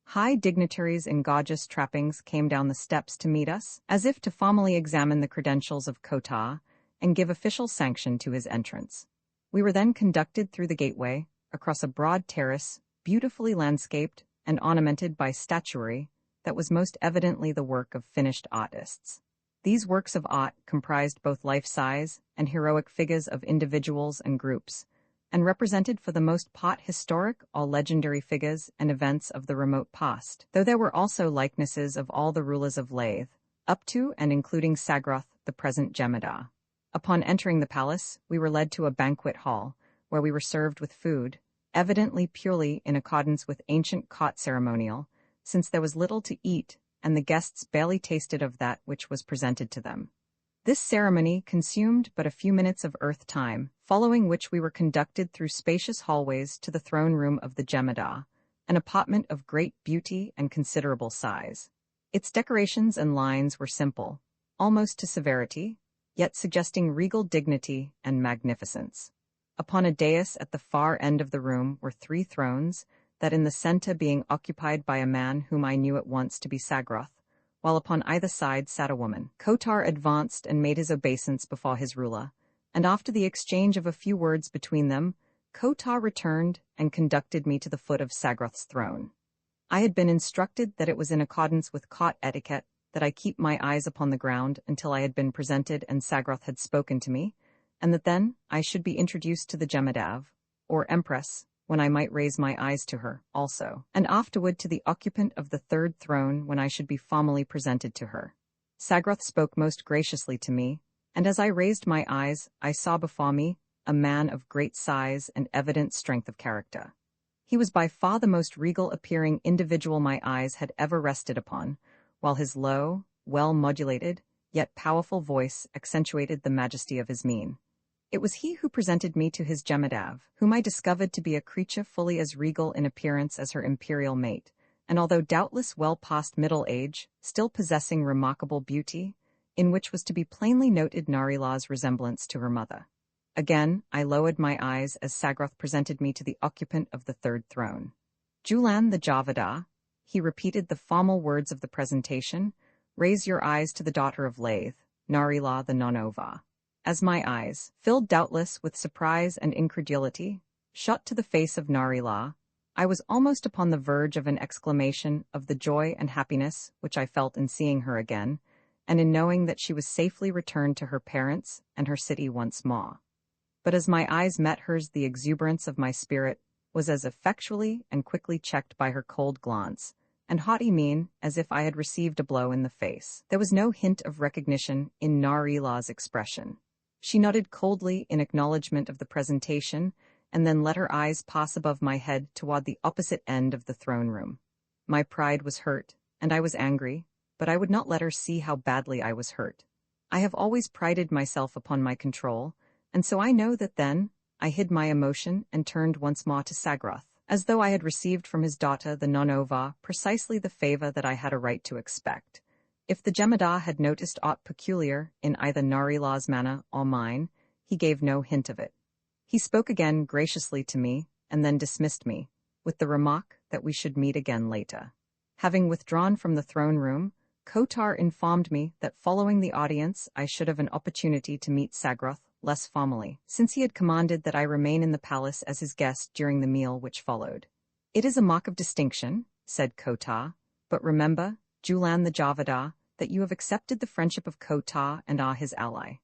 High dignitaries in gorgeous trappings came down the steps to meet us, as if to formally examine the credentials of Kota and give official sanction to his entrance. We were then conducted through the gateway, across a broad terrace, beautifully landscaped and ornamented by statuary that was most evidently the work of finished artists. These works of art comprised both life-size and heroic figures of individuals and groups, and represented for the most part historic or legendary figures and events of the remote past, though there were also likenesses of all the rulers of Lathe, up to and including Sagroth, the present Jemadar. Upon entering the palace, we were led to a banquet hall, where we were served with food, evidently purely in accordance with ancient court ceremonial, since there was little to eat and the guests barely tasted of that which was presented to them. This ceremony consumed but a few minutes of earth time, following which we were conducted through spacious hallways to the throne room of the Jemadar, an apartment of great beauty and considerable size. Its decorations and lines were simple, almost to severity, yet suggesting regal dignity and magnificence. Upon a dais at the far end of the room were 3 thrones, that in the center being occupied by a man whom I knew at once to be Sagroth, while upon either side sat a woman. Kotar advanced and made his obeisance before his ruler, and after the exchange of a few words between them, Kotar returned and conducted me to the foot of Sagroth's throne. I had been instructed that it was in accordance with court etiquette that I keep my eyes upon the ground until I had been presented and Sagroth had spoken to me, and that then I should be introduced to the Gemadav, or Empress, when I might raise my eyes to her, also, and afterward to the occupant of the 3rd throne when I should be formally presented to her. Sagroth spoke most graciously to me, and as I raised my eyes, I saw before me a man of great size and evident strength of character. He was by far the most regal-appearing individual my eyes had ever rested upon, while his low, well-modulated, yet powerful voice accentuated the majesty of his mien. It was he who presented me to his Gemadav, whom I discovered to be a creature fully as regal in appearance as her imperial mate, and although doubtless well past middle age, still possessing remarkable beauty, in which was to be plainly noted Narilah's resemblance to her mother. Again, I lowered my eyes as Sagroth presented me to the occupant of the 3rd throne. Julan the Javada, he repeated the formal words of the presentation, raise your eyes to the daughter of Lathe, Narilah the Nonova. As my eyes, filled doubtless with surprise and incredulity, shot to the face of Narilah, I was almost upon the verge of an exclamation of the joy and happiness which I felt in seeing her again, and in knowing that she was safely returned to her parents and her city once more. But as my eyes met hers, the exuberance of my spirit was as effectually and quickly checked by her cold glance and haughty mien as if I had received a blow in the face. There was no hint of recognition in Narilah's expression. She nodded coldly in acknowledgement of the presentation, and then let her eyes pass above my head toward the opposite end of the throne room. My pride was hurt, and I was angry, but I would not let her see how badly I was hurt. I have always prided myself upon my control, and so I know that then I hid my emotion and turned once more to Sagroth, as though I had received from his daughter the Nonova precisely the favor that I had a right to expect. If the Jemadar had noticed aught peculiar in either Narilah's manner or mine, he gave no hint of it. He spoke again graciously to me, and then dismissed me, with the remark that we should meet again later. Having withdrawn from the throne room, Kotar informed me that following the audience I should have an opportunity to meet Sagroth less formally, since he had commanded that I remain in the palace as his guest during the meal which followed. "It is a mark of distinction," said Kotar, "but remember, Julan the Javadar, that you have accepted the friendship of Kotar and are his ally."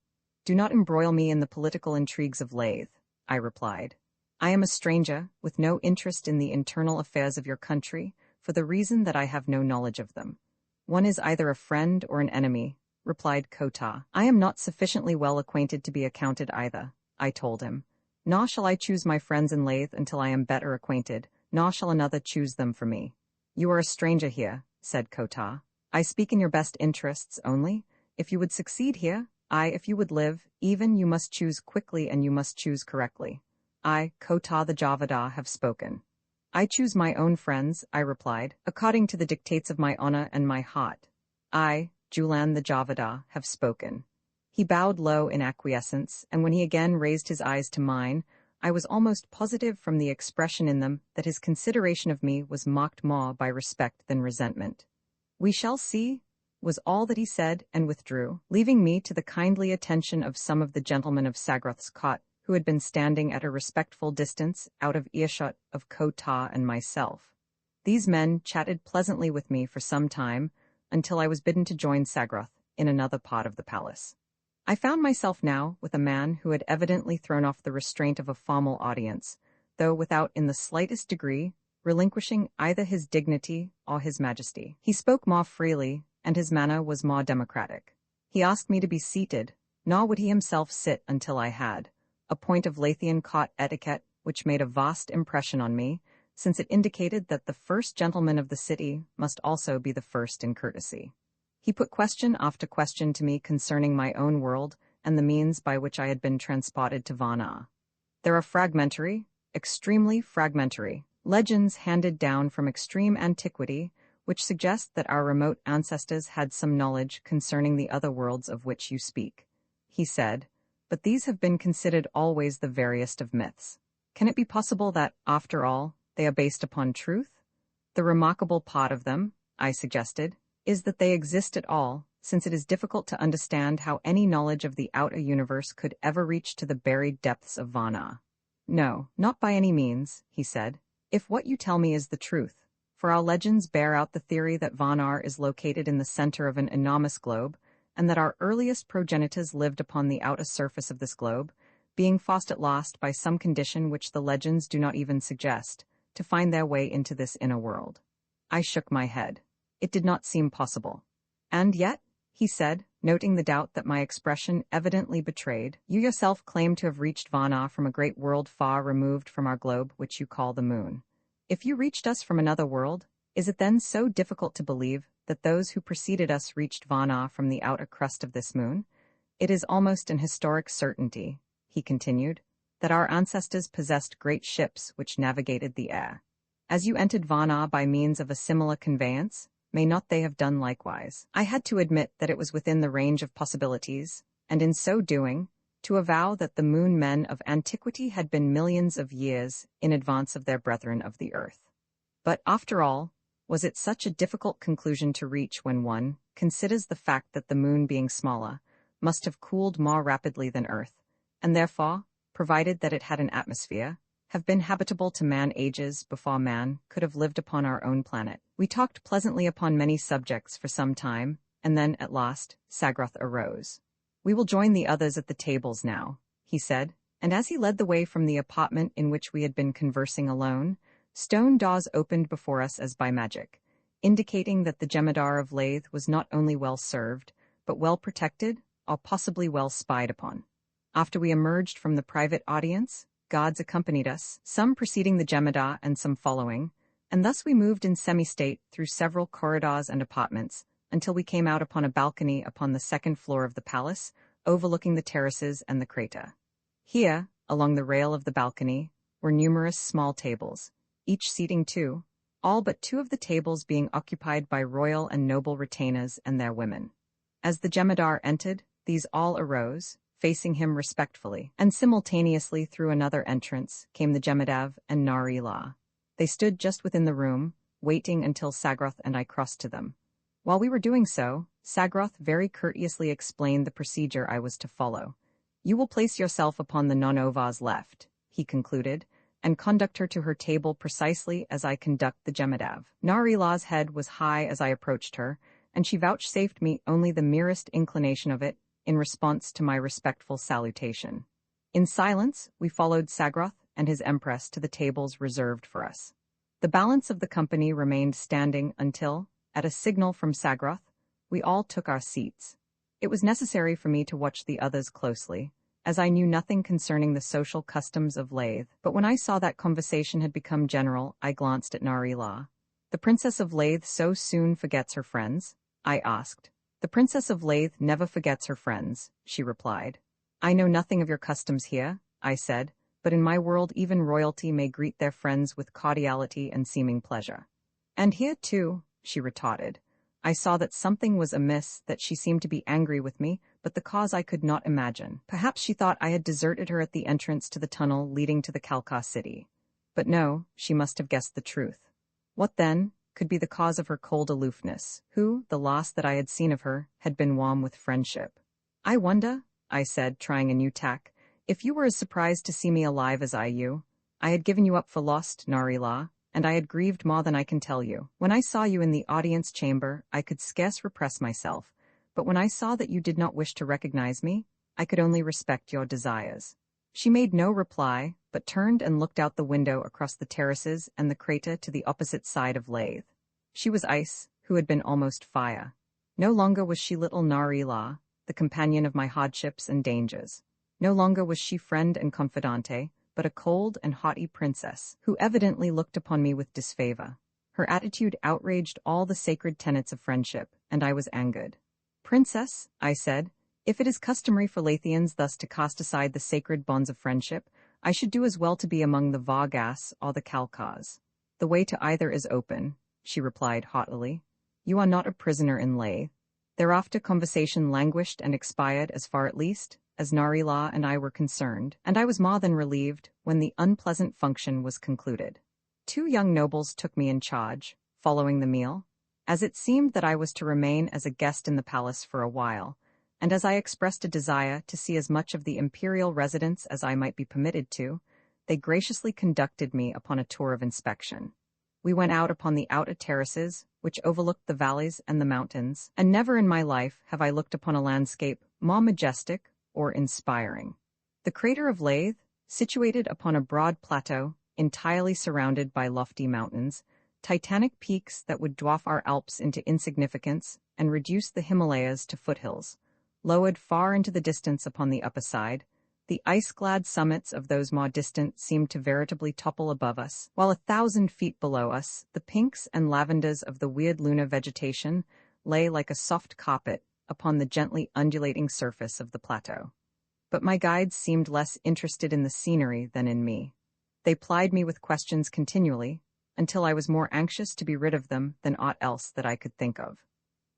"Do not embroil me in the political intrigues of Lathe," I replied. "I am a stranger, with no interest in the internal affairs of your country, for the reason that I have no knowledge of them." "One is either a friend or an enemy," replied Kotar. "I am not sufficiently well acquainted to be accounted either," I told him. "Nor shall I choose my friends in Lathe until I am better acquainted, nor shall another choose them for me." "You are a stranger here," said Kotar. "I speak in your best interests only. If you would succeed here, if you would live, even you must choose quickly and you must choose correctly. I, Kotar the Javadar, have spoken." "I choose my own friends," I replied, "according to the dictates of my honor and my heart." "I, Julan the Javadar, have spoken." He bowed low in acquiescence, and when he again raised his eyes to mine, I was almost positive from the expression in them that his consideration of me was marked more by respect than resentment. "We shall see," was all that he said, and withdrew, leaving me to the kindly attention of some of the gentlemen of Sagroth's cot, who had been standing at a respectful distance out of earshot of Kotar and myself. These men chatted pleasantly with me for some time, until I was bidden to join Sagroth in another part of the palace. I found myself now with a man who had evidently thrown off the restraint of a formal audience, though without in the slightest degree relinquishing either his dignity or his majesty. He spoke more freely, and his manner was more democratic. He asked me to be seated, nor would he himself sit until I had, a point of Lathian court etiquette which made a vast impression on me, since it indicated that the first gentleman of the city must also be the first in courtesy. He put question after question to me concerning my own world and the means by which I had been transported to Varna. There are fragmentary, extremely fragmentary, legends handed down from extreme antiquity which suggest that our remote ancestors had some knowledge concerning the other worlds of which you speak, he said, but these have been considered always the veriest of myths. Can it be possible that, after all, they are based upon truth? The remarkable part of them, I suggested, is that they exist at all, since it is difficult to understand how any knowledge of the outer universe could ever reach to the buried depths of Varna. "No, not by any means," he said, "if what you tell me is the truth, for our legends bear out the theory that Varna is located in the center of an enormous globe, and that our earliest progenitors lived upon the outer surface of this globe, being forced at last by some condition which the legends do not even suggest, to find their way into this inner world." I shook my head. It did not seem possible. "And yet," he said, noting the doubt that my expression evidently betrayed, "you yourself claim to have reached Varna from a great world far removed from our globe, which you call the moon. If you reached us from another world, is it then so difficult to believe that those who preceded us reached Varna from the outer crust of this moon? It is almost an historic certainty," he continued, "that our ancestors possessed great ships which navigated the air. As you entered Varna by means of a similar conveyance, may not they have done likewise?" I had to admit that it was within the range of possibilities, and in so doing, to avow that the moon men of antiquity had been millions of years in advance of their brethren of the earth. But after all, was it such a difficult conclusion to reach when one considers the fact that the moon, being smaller, must have cooled more rapidly than Earth, and therefore, provided that it had an atmosphere, have been habitable to man ages before man could have lived upon our own planet? We talked pleasantly upon many subjects for some time, and then, at last, Sagroth arose. "We will join the others at the tables now," he said, and as he led the way from the apartment in which we had been conversing alone, stone doors opened before us as by magic, indicating that the Jemadar of Lathe was not only well served, but well protected, or possibly well spied upon. After we emerged from the private audience, guards accompanied us, some preceding the Jemadar and some following, and thus we moved in semi-state through several corridors and apartments, until we came out upon a balcony upon the second floor of the palace, overlooking the terraces and the crater. Here, along the rail of the balcony, were numerous small tables, each seating two, all but two of the tables being occupied by royal and noble retainers and their women. As the Jemadar entered, these all arose, facing him respectfully, and simultaneously through another entrance came the Jemadav and Nari-La. They stood just within the room, waiting until Sagroth and I crossed to them. While we were doing so, Sagroth very courteously explained the procedure I was to follow. "You will place yourself upon the Nonova's left," he concluded, "and conduct her to her table precisely as I conduct the Jemadav." Nari-La's head was high as I approached her, and she vouchsafed me only the merest inclination of it in response to my respectful salutation. In silence, we followed Sagroth and his empress to the tables reserved for us. The balance of the company remained standing until, at a signal from Sagroth, we all took our seats. It was necessary for me to watch the others closely, as I knew nothing concerning the social customs of Lathe, but when I saw that conversation had become general, I glanced at Nari-La. "The Princess of Lathe so soon forgets her friends?" I asked. "The Princess of Lathe never forgets her friends," she replied. "I know nothing of your customs here," I said, "but in my world even royalty may greet their friends with cordiality and seeming pleasure." "And here too," she retorted. I saw that something was amiss, that she seemed to be angry with me, but the cause I could not imagine. Perhaps she thought I had deserted her at the entrance to the tunnel leading to the Kalkar city. But no, she must have guessed the truth. What, then, could be the cause of her cold aloofness, who, the last that I had seen of her, had been warm with friendship? "I wonder," I said, trying a new tack, "if you were as surprised to see me alive as you. I had given you up for lost, Nari-La, and I had grieved more than I can tell you. When I saw you in the audience chamber, I could scarce repress myself, but when I saw that you did not wish to recognize me, I could only respect your desires." She made no reply, but turned and looked out the window across the terraces and the crater to the opposite side of Lathe. She was ice, who had been almost fire. No longer was she little Nari-La, the companion of my hardships and dangers. No longer was she friend and confidante, but a cold and haughty princess, who evidently looked upon me with disfavor. Her attitude outraged all the sacred tenets of friendship, and I was angered. "Princess," I said, "if it is customary for Lathians thus to cast aside the sacred bonds of friendship, I should do as well to be among the Vargas or the Kalkars. The way to either is open," she replied haughtily. "You are not a prisoner in Lathe." Thereafter conversation languished and expired as far at least as Nari-La and I were concerned, and I was more than relieved when the unpleasant function was concluded. 2 young nobles took me in charge, following the meal, as it seemed that I was to remain as a guest in the palace for a while, and as I expressed a desire to see as much of the imperial residence as I might be permitted to, they graciously conducted me upon a tour of inspection. We went out upon the outer terraces, which overlooked the valleys and the mountains, and never in my life have I looked upon a landscape more majestic or inspiring. The crater of Lathe, situated upon a broad plateau, entirely surrounded by lofty mountains, titanic peaks that would dwarf our Alps into insignificance and reduce the Himalayas to foothills, lowered far into the distance upon the upper side, the ice-clad summits of those more distant seemed to veritably topple above us, while 1,000 feet below us, the pinks and lavenders of the weird lunar vegetation lay like a soft carpet upon the gently undulating surface of the plateau. But my guides seemed less interested in the scenery than in me. They plied me with questions continually, until I was more anxious to be rid of them than aught else that I could think of.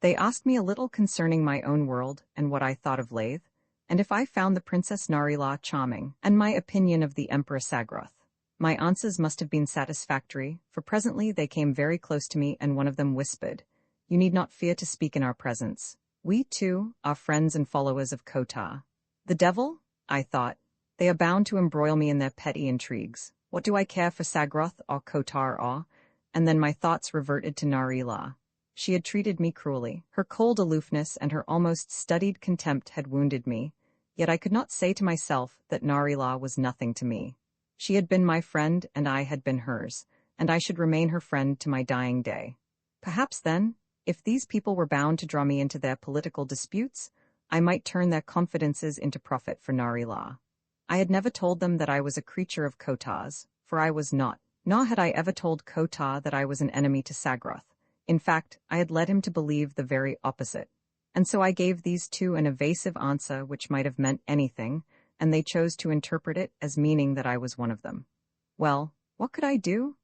They asked me a little concerning my own world and what I thought of Lathe, and if I found the Princess Nari-La charming, and my opinion of the Emperor Sagroth. My answers must have been satisfactory, for presently they came very close to me and one of them whispered, "You need not fear to speak in our presence. We, too, are friends and followers of Kotar." The devil? I thought. They are bound to embroil me in their petty intrigues. What do I care for Sagroth or Kotar or? And then my thoughts reverted to Nari-La. She had treated me cruelly. Her cold aloofness and her almost studied contempt had wounded me, yet I could not say to myself that Nari-La was nothing to me. She had been my friend and I had been hers, and I should remain her friend to my dying day. Perhaps then, if these people were bound to draw me into their political disputes, I might turn their confidences into profit for Nari-La. I had never told them that I was a creature of Kotar's, for I was not, nor had I ever told Kotar that I was an enemy to Sagroth. In fact, I had led him to believe the very opposite. And so I gave these two an evasive answer which might have meant anything, and they chose to interpret it as meaning that I was one of them. Well, what could I do?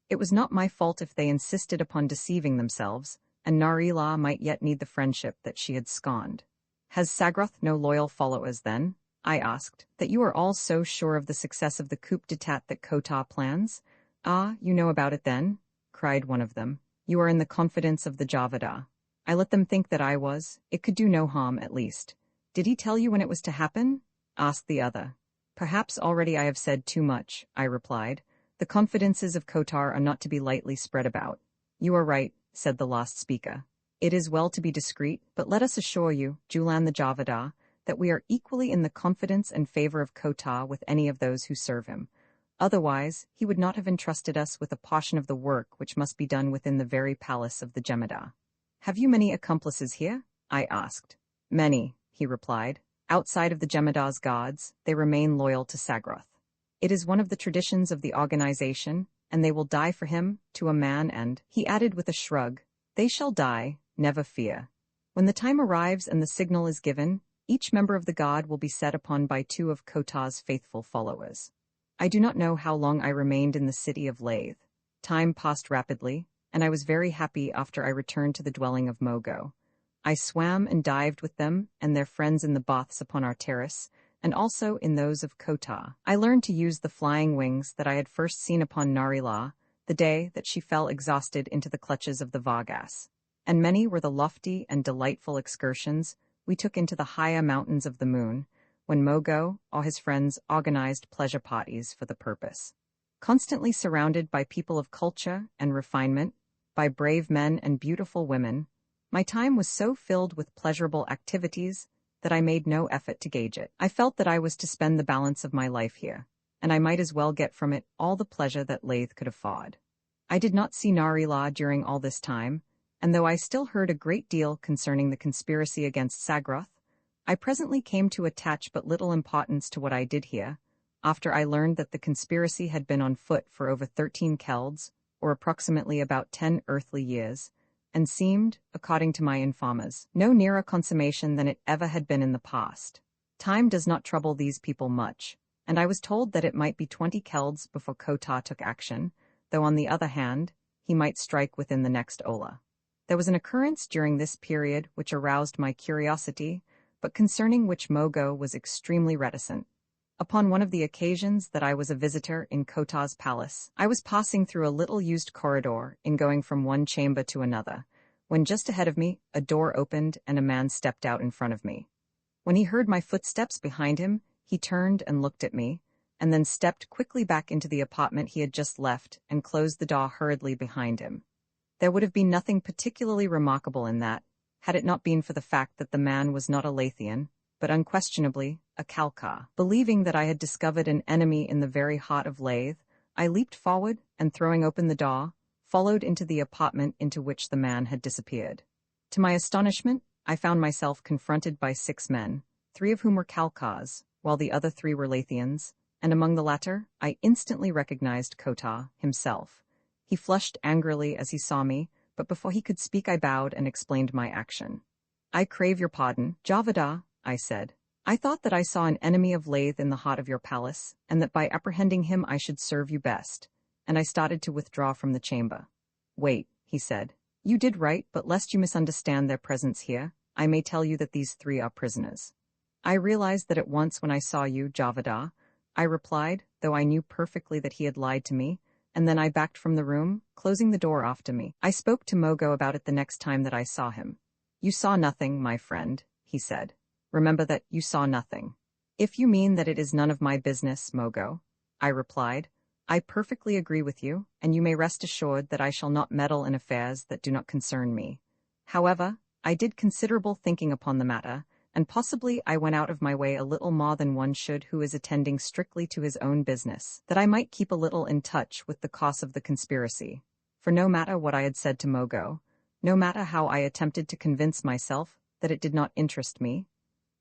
It was not my fault if they insisted upon deceiving themselves, and Nari-La might yet need the friendship that she had scorned. "Has Sagroth no loyal followers, then?" I asked, that you are all so sure of the success of the coup d'etat that Kota plans? Ah, you know about it then? Cried one of them. You are in the confidence of the Javada. I let them think that I was. It could do no harm, at least. Did he tell you when it was to happen? Asked the other. Perhaps already I have said too much, I replied. The confidences of Kotar are not to be lightly spread about. You are right, said the last speaker. It is well to be discreet, but let us assure you, Julan the Javada, that we are equally in the confidence and favor of Kota with any of those who serve him. Otherwise, he would not have entrusted us with a portion of the work which must be done within the very palace of the Jemada. Have you many accomplices here? I asked. Many, he replied. Outside of the Jemada's gods, they remain loyal to Sagroth. It is one of the traditions of the organization, and they will die for him, to a man, and, he added with a shrug, they shall die, never fear. When the time arrives and the signal is given, each member of the god will be set upon by 2 of Kota's faithful followers. I do not know how long I remained in the city of Lathe. Time passed rapidly, and I was very happy after I returned to the dwelling of Mogo. I swam and dived with them and their friends in the baths upon our terrace, and also in those of Kota. I learned to use the flying wings that I had first seen upon Narila, the day that she fell exhausted into the clutches of the Vagas. And many were the lofty and delightful excursions we took into the higher mountains of the moon, when Mogo or his friends organized pleasure parties for the purpose. Constantly surrounded by people of culture and refinement, by brave men and beautiful women, my time was so filled with pleasurable activities that I made no effort to gauge it. I felt that I was to spend the balance of my life here, and I might as well get from it all the pleasure that Lathe could afford. I did not see Narila during all this time, and though I still heard a great deal concerning the conspiracy against Sagroth, I presently came to attach but little importance to what I did hear, after I learned that the conspiracy had been on foot for over 13 kelds, or approximately about 10 earthly years, and seemed, according to my informers, no nearer consummation than it ever had been in the past. Time does not trouble these people much, and I was told that it might be 20 kelds before Kota took action, though on the other hand, he might strike within the next Ola. There was an occurrence during this period which aroused my curiosity, but concerning which Mogo was extremely reticent. Upon one of the occasions that I was a visitor in Kota's palace, I was passing through a little used corridor in going from one chamber to another, when just ahead of me a door opened and a man stepped out in front of me. When he heard my footsteps behind him, he turned and looked at me, and then stepped quickly back into the apartment he had just left and closed the door hurriedly behind him. There would have been nothing particularly remarkable in that, had it not been for the fact that the man was not a Lathian, but unquestionably a Kalka. Believing that I had discovered an enemy in the very heart of Lathe, I leaped forward and, throwing open the door, followed into the apartment into which the man had disappeared. To my astonishment, I found myself confronted by 6 men, 3 of whom were Kalkas, while the other 3 were Lathians, and among the latter, I instantly recognized Kota himself. He flushed angrily as he saw me, but before he could speak I bowed and explained my action. I crave your pardon, Javada, I said. I thought that I saw an enemy of Lathe in the heart of your palace, and that by apprehending him I should serve you best, and I started to withdraw from the chamber. Wait, he said. You did right, but lest you misunderstand their presence here, I may tell you that these 3 are prisoners. I realized that at once when I saw you, Javada, I replied, though I knew perfectly that he had lied to me, and then I backed from the room, closing the door after me. I spoke to Mogo about it the next time that I saw him. You saw nothing, my friend, he said. Remember that you saw nothing. If you mean that it is none of my business, Mogo, I replied, I perfectly agree with you, and you may rest assured that I shall not meddle in affairs that do not concern me. However, I did considerable thinking upon the matter, and possibly I went out of my way a little more than one should who is attending strictly to his own business, that I might keep a little in touch with the cause of the conspiracy. For no matter what I had said to Mogo, no matter how I attempted to convince myself that it did not interest me,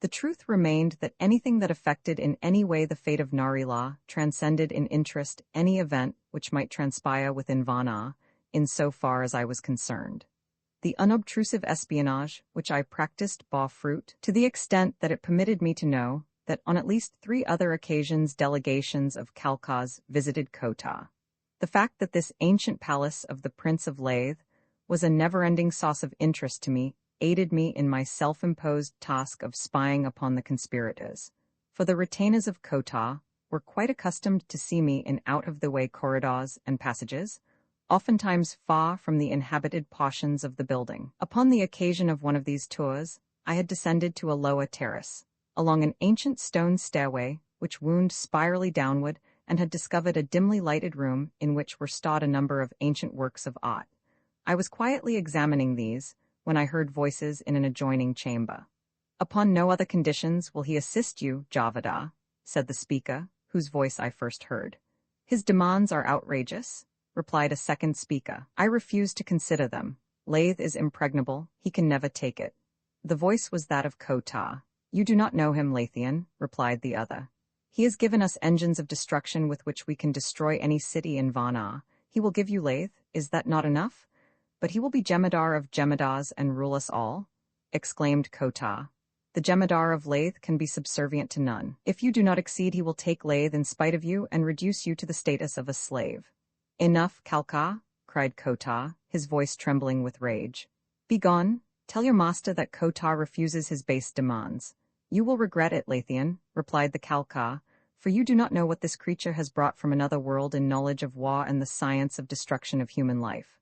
the truth remained that anything that affected in any way the fate of Narila transcended in interest any event which might transpire within Vana, in so far as I was concerned. The unobtrusive espionage which I practiced bore fruit, to the extent that it permitted me to know that on at least 3 other occasions delegations of Kalkas visited Kota. The fact that this ancient palace of the Prince of Lathe was a never-ending source of interest to me aided me in my self-imposed task of spying upon the conspirators, for the retainers of Kota were quite accustomed to see me in out-of-the-way corridors and passages, oftentimes far from the inhabited portions of the building. Upon the occasion of one of these tours, I had descended to a lower terrace, along an ancient stone stairway which wound spirally downward, and had discovered a dimly lighted room in which were stored a number of ancient works of art. I was quietly examining these when I heard voices in an adjoining chamber. "Upon no other conditions will he assist you, Javada," said the speaker, whose voice I first heard. "His demands are outrageous," replied a second speaker. "I refuse to consider them. Lathe is impregnable, he can never take it." The voice was that of Kota. "You do not know him, Lathian," replied the other. "He has given us engines of destruction with which we can destroy any city in Varna. He will give you Lathe, is that not enough? But he will be Jemadar of Jemadars and rule us all," exclaimed Kota. "The Jemadar of Lathe can be subservient to none. If you do not accede, he will take Lathe in spite of you and reduce you to the status of a slave." "Enough, Kalka," cried Kota, his voice trembling with rage. "Begone, tell your master that Kota refuses his base demands." "You will regret it, Lathian," replied the Kalka, "for you do not know what this creature has brought from another world in knowledge of war and the science of destruction of human life."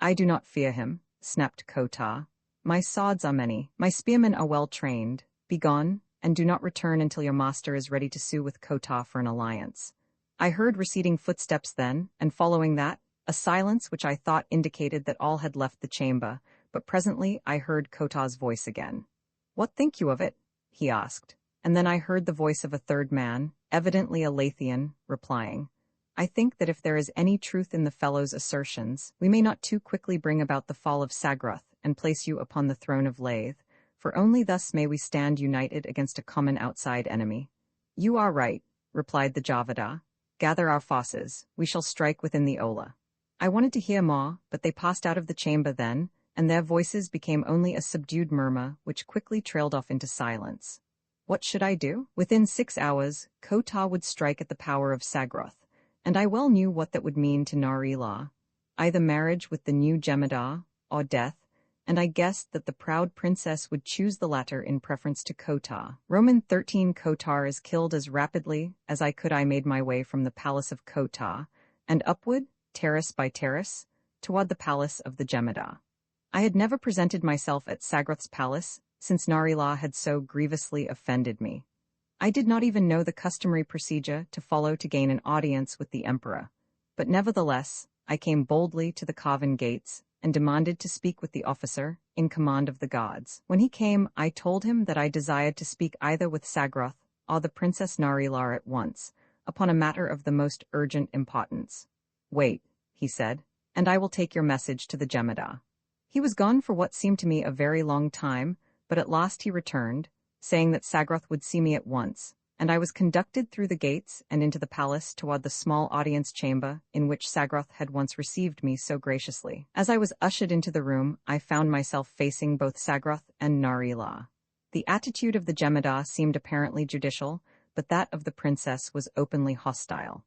"I do not fear him," snapped Kota. "My swords are many, my spearmen are well trained. Begone, and do not return until your master is ready to sue with Kota for an alliance." I heard receding footsteps then, and following that, a silence which I thought indicated that all had left the chamber, but presently I heard Kota's voice again. "What think you of it?" he asked, and then I heard the voice of a third man, evidently a Lathian, replying, "I think that if there is any truth in the fellow's assertions, we may not too quickly bring about the fall of Sagroth and place you upon the throne of Lathe, for only thus may we stand united against a common outside enemy." "You are right," replied the Javada. "Gather our forces, we shall strike within the Ola." I wanted to hear more, but they passed out of the chamber then, and their voices became only a subdued murmur which quickly trailed off into silence. What should I do? Within 6 hours, Kota would strike at the power of Sagroth, and I well knew what that would mean to Narila. Either marriage with the new Jemadar, or death, and I guessed that the proud princess would choose the latter in preference to Kota. Roman 13 Kotar is killed as rapidly as I made my way from the palace of Kota, and upward, terrace by terrace, toward the palace of the Jemadar. I had never presented myself at Sagroth's palace, since Narila had so grievously offended me. I did not even know the customary procedure to follow to gain an audience with the emperor, but nevertheless, I came boldly to the carven gates, and demanded to speak with the officer in command of the guards. When he came, I told him that I desired to speak either with Sagroth or the Princess Narilar at once, upon a matter of the most urgent importance. "Wait," he said, "and I will take your message to the Jemadar." He was gone for what seemed to me a very long time, but at last he returned, saying that Sagroth would see me at once, and I was conducted through the gates and into the palace toward the small audience chamber in which Sagroth had once received me so graciously. As I was ushered into the room, I found myself facing both Sagroth and Narila. The attitude of the Jemadar seemed apparently judicial, but that of the princess was openly hostile.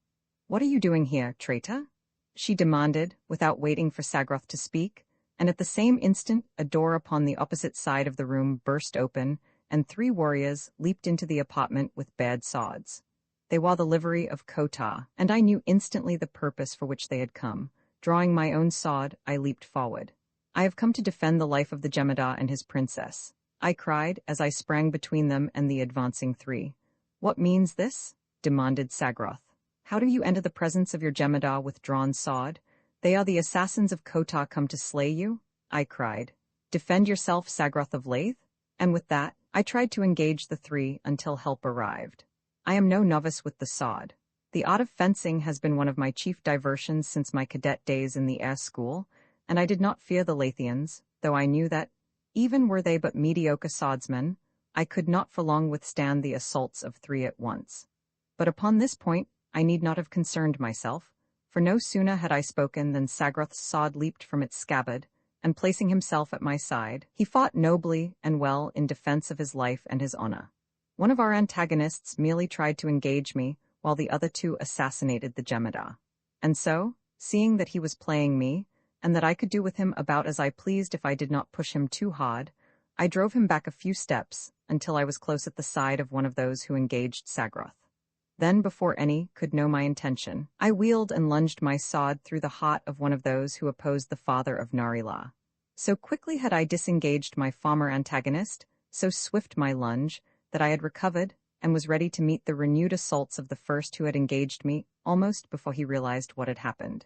"What are you doing here, traitor?" she demanded, without waiting for Sagroth to speak, and at the same instant a door upon the opposite side of the room burst open, and 3 warriors leaped into the apartment with bared swords. They wore the livery of Kota, and I knew instantly the purpose for which they had come. Drawing my own sword, I leaped forward. "I have come to defend the life of the Jemadar and his princess," I cried as I sprang between them and the advancing 3. "What means this?" demanded Sagroth. "How do you enter the presence of your Jemadar with drawn sword? They are the assassins of Kota come to slay you?" I cried. "Defend yourself, Sagroth of Lathe?" And with that, I tried to engage the 3 until help arrived. I am no novice with the sword. The art of fencing has been one of my chief diversions since my cadet days in the air school, and I did not fear the Lathians, though I knew that, even were they but mediocre swordsmen, I could not for long withstand the assaults of 3 at once. But upon this point, I need not have concerned myself, for no sooner had I spoken than Sagroth's sword leaped from its scabbard, and placing himself at my side, he fought nobly and well in defense of his life and his honor. One of our antagonists merely tried to engage me, while the other 2 assassinated the Jemadar. And so, seeing that he was playing me, and that I could do with him about as I pleased if I did not push him too hard, I drove him back a few steps, until I was close at the side of one of those who engaged Sagroth. Then, before any could know my intention, I wheeled and lunged my sword through the heart of one of those who opposed the father of Narila. So quickly had I disengaged my former antagonist, so swift my lunge, that I had recovered and was ready to meet the renewed assaults of the first who had engaged me almost before he realized what had happened.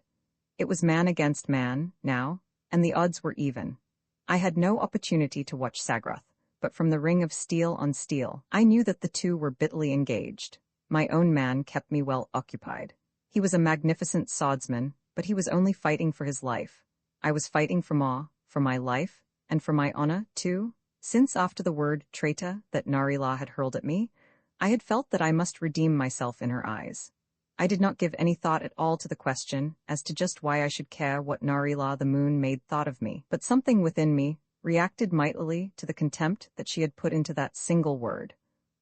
It was man against man, now, and the odds were even. I had no opportunity to watch Sagroth, but from the ring of steel on steel, I knew that the two were bitterly engaged. My own man kept me well occupied. He was a magnificent swordsman, but he was only fighting for his life. I was fighting for more, for my life, and for my honor, too, since after the word traitor that Narila had hurled at me, I had felt that I must redeem myself in her eyes. I did not give any thought at all to the question as to just why I should care what Narila the Moon Maid thought of me, but something within me reacted mightily to the contempt that she had put into that single word.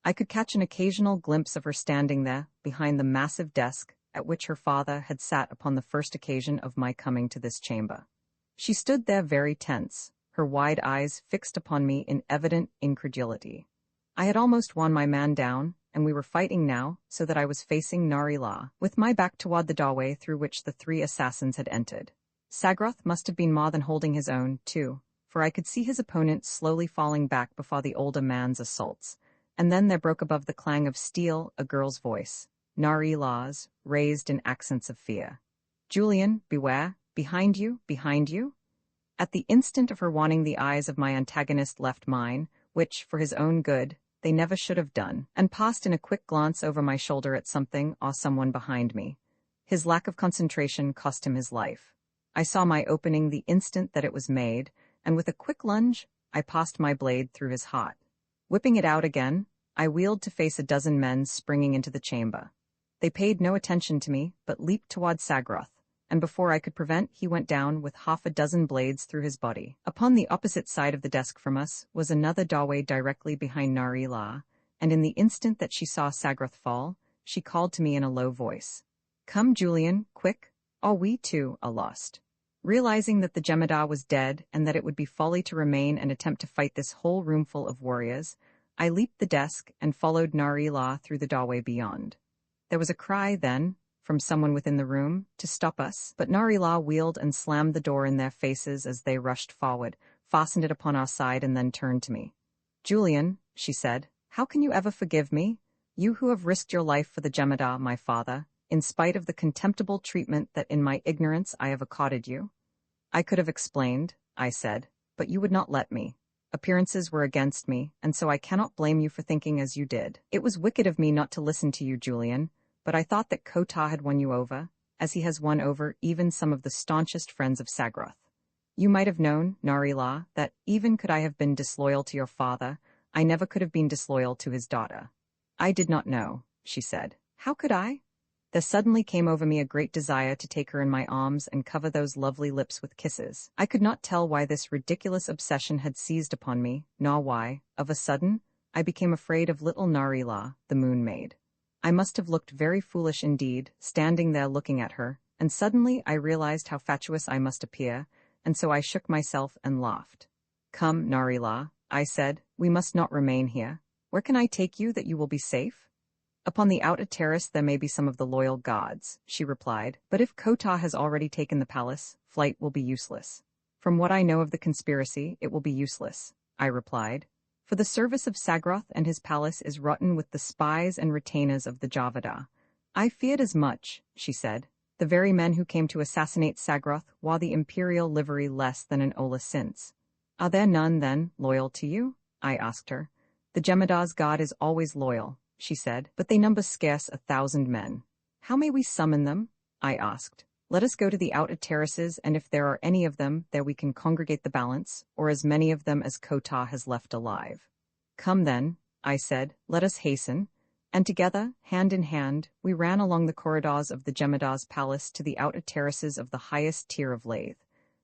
I could catch an occasional glimpse of her standing there, behind the massive desk at which her father had sat upon the first occasion of my coming to this chamber. She stood there very tense, her wide eyes fixed upon me in evident incredulity. I had almost worn my man down, and we were fighting now, so that I was facing Narila, with my back toward the doorway through which the three assassins had entered. Sagroth must have been more than holding his own, too, for I could see his opponent slowly falling back before the older man's assaults, and then there broke above the clang of steel a girl's voice, Narila's, raised in accents of fear. "Julian, beware, behind you, behind you." At the instant of her warning, the eyes of my antagonist left mine, which, for his own good, they never should have done, and passed in a quick glance over my shoulder at something or someone behind me. His lack of concentration cost him his life. I saw my opening the instant that it was made, and with a quick lunge, I passed my blade through his heart. Whipping it out again, I wheeled to face a dozen men springing into the chamber. They paid no attention to me, but leaped toward Sagroth, and before I could prevent, he went down with half a dozen blades through his body. Upon the opposite side of the desk from us was another doorway directly behind Narila, and in the instant that she saw Sagroth fall, she called to me in a low voice. "Come, Julian, quick, or we too are lost." Realizing that the Jemadar was dead and that it would be folly to remain and attempt to fight this whole roomful of warriors, I leaped the desk and followed Narila through the doorway beyond. There was a cry then, from someone within the room, to stop us, but Narila wheeled and slammed the door in their faces as they rushed forward, fastened it upon our side, and then turned to me. "Julian," she said, "how can you ever forgive me? You who have risked your life for the Jemadar, my father, in spite of the contemptible treatment that in my ignorance I have accorded you." "I could have explained," I said, "but you would not let me. Appearances were against me, and so I cannot blame you for thinking as you did. It was wicked of me not to listen to you, Julian, but I thought that Kota had won you over, as he has won over even some of the staunchest friends of Sagroth. You might have known, Narila, that even could I have been disloyal to your father, I never could have been disloyal to his daughter." "I did not know," she said. "How could I?" There suddenly came over me a great desire to take her in my arms and cover those lovely lips with kisses. I could not tell why this ridiculous obsession had seized upon me, nor why, of a sudden, I became afraid of little Narila, the Moon Maid. I must have looked very foolish indeed, standing there looking at her, and suddenly I realized how fatuous I must appear, and so I shook myself and laughed. "Come, Narila," I said, "we must not remain here. Where can I take you that you will be safe?" "Upon the outer terrace there may be some of the loyal guards," she replied, "but if Kota has already taken the palace, flight will be useless." "From what I know of the conspiracy, it will be useless," I replied, "for the service of Sagroth and his palace is rotten with the spies and retainers of the Javada." "I feared as much," she said. "The very men who came to assassinate Sagroth wore the imperial livery less than an ola since." "Are there none, then, loyal to you?" I asked her. "The Jemadar's guard is always loyal," she said, "but they number scarce 1,000 men." "How may we summon them?" I asked. "Let us go to the outer terraces, and if there are any of them, there we can congregate the balance, or as many of them as Kota has left alive." "Come then," I said, "let us hasten." And together, hand in hand, we ran along the corridors of the Jemadar's palace to the outer terraces of the highest tier of Lathe.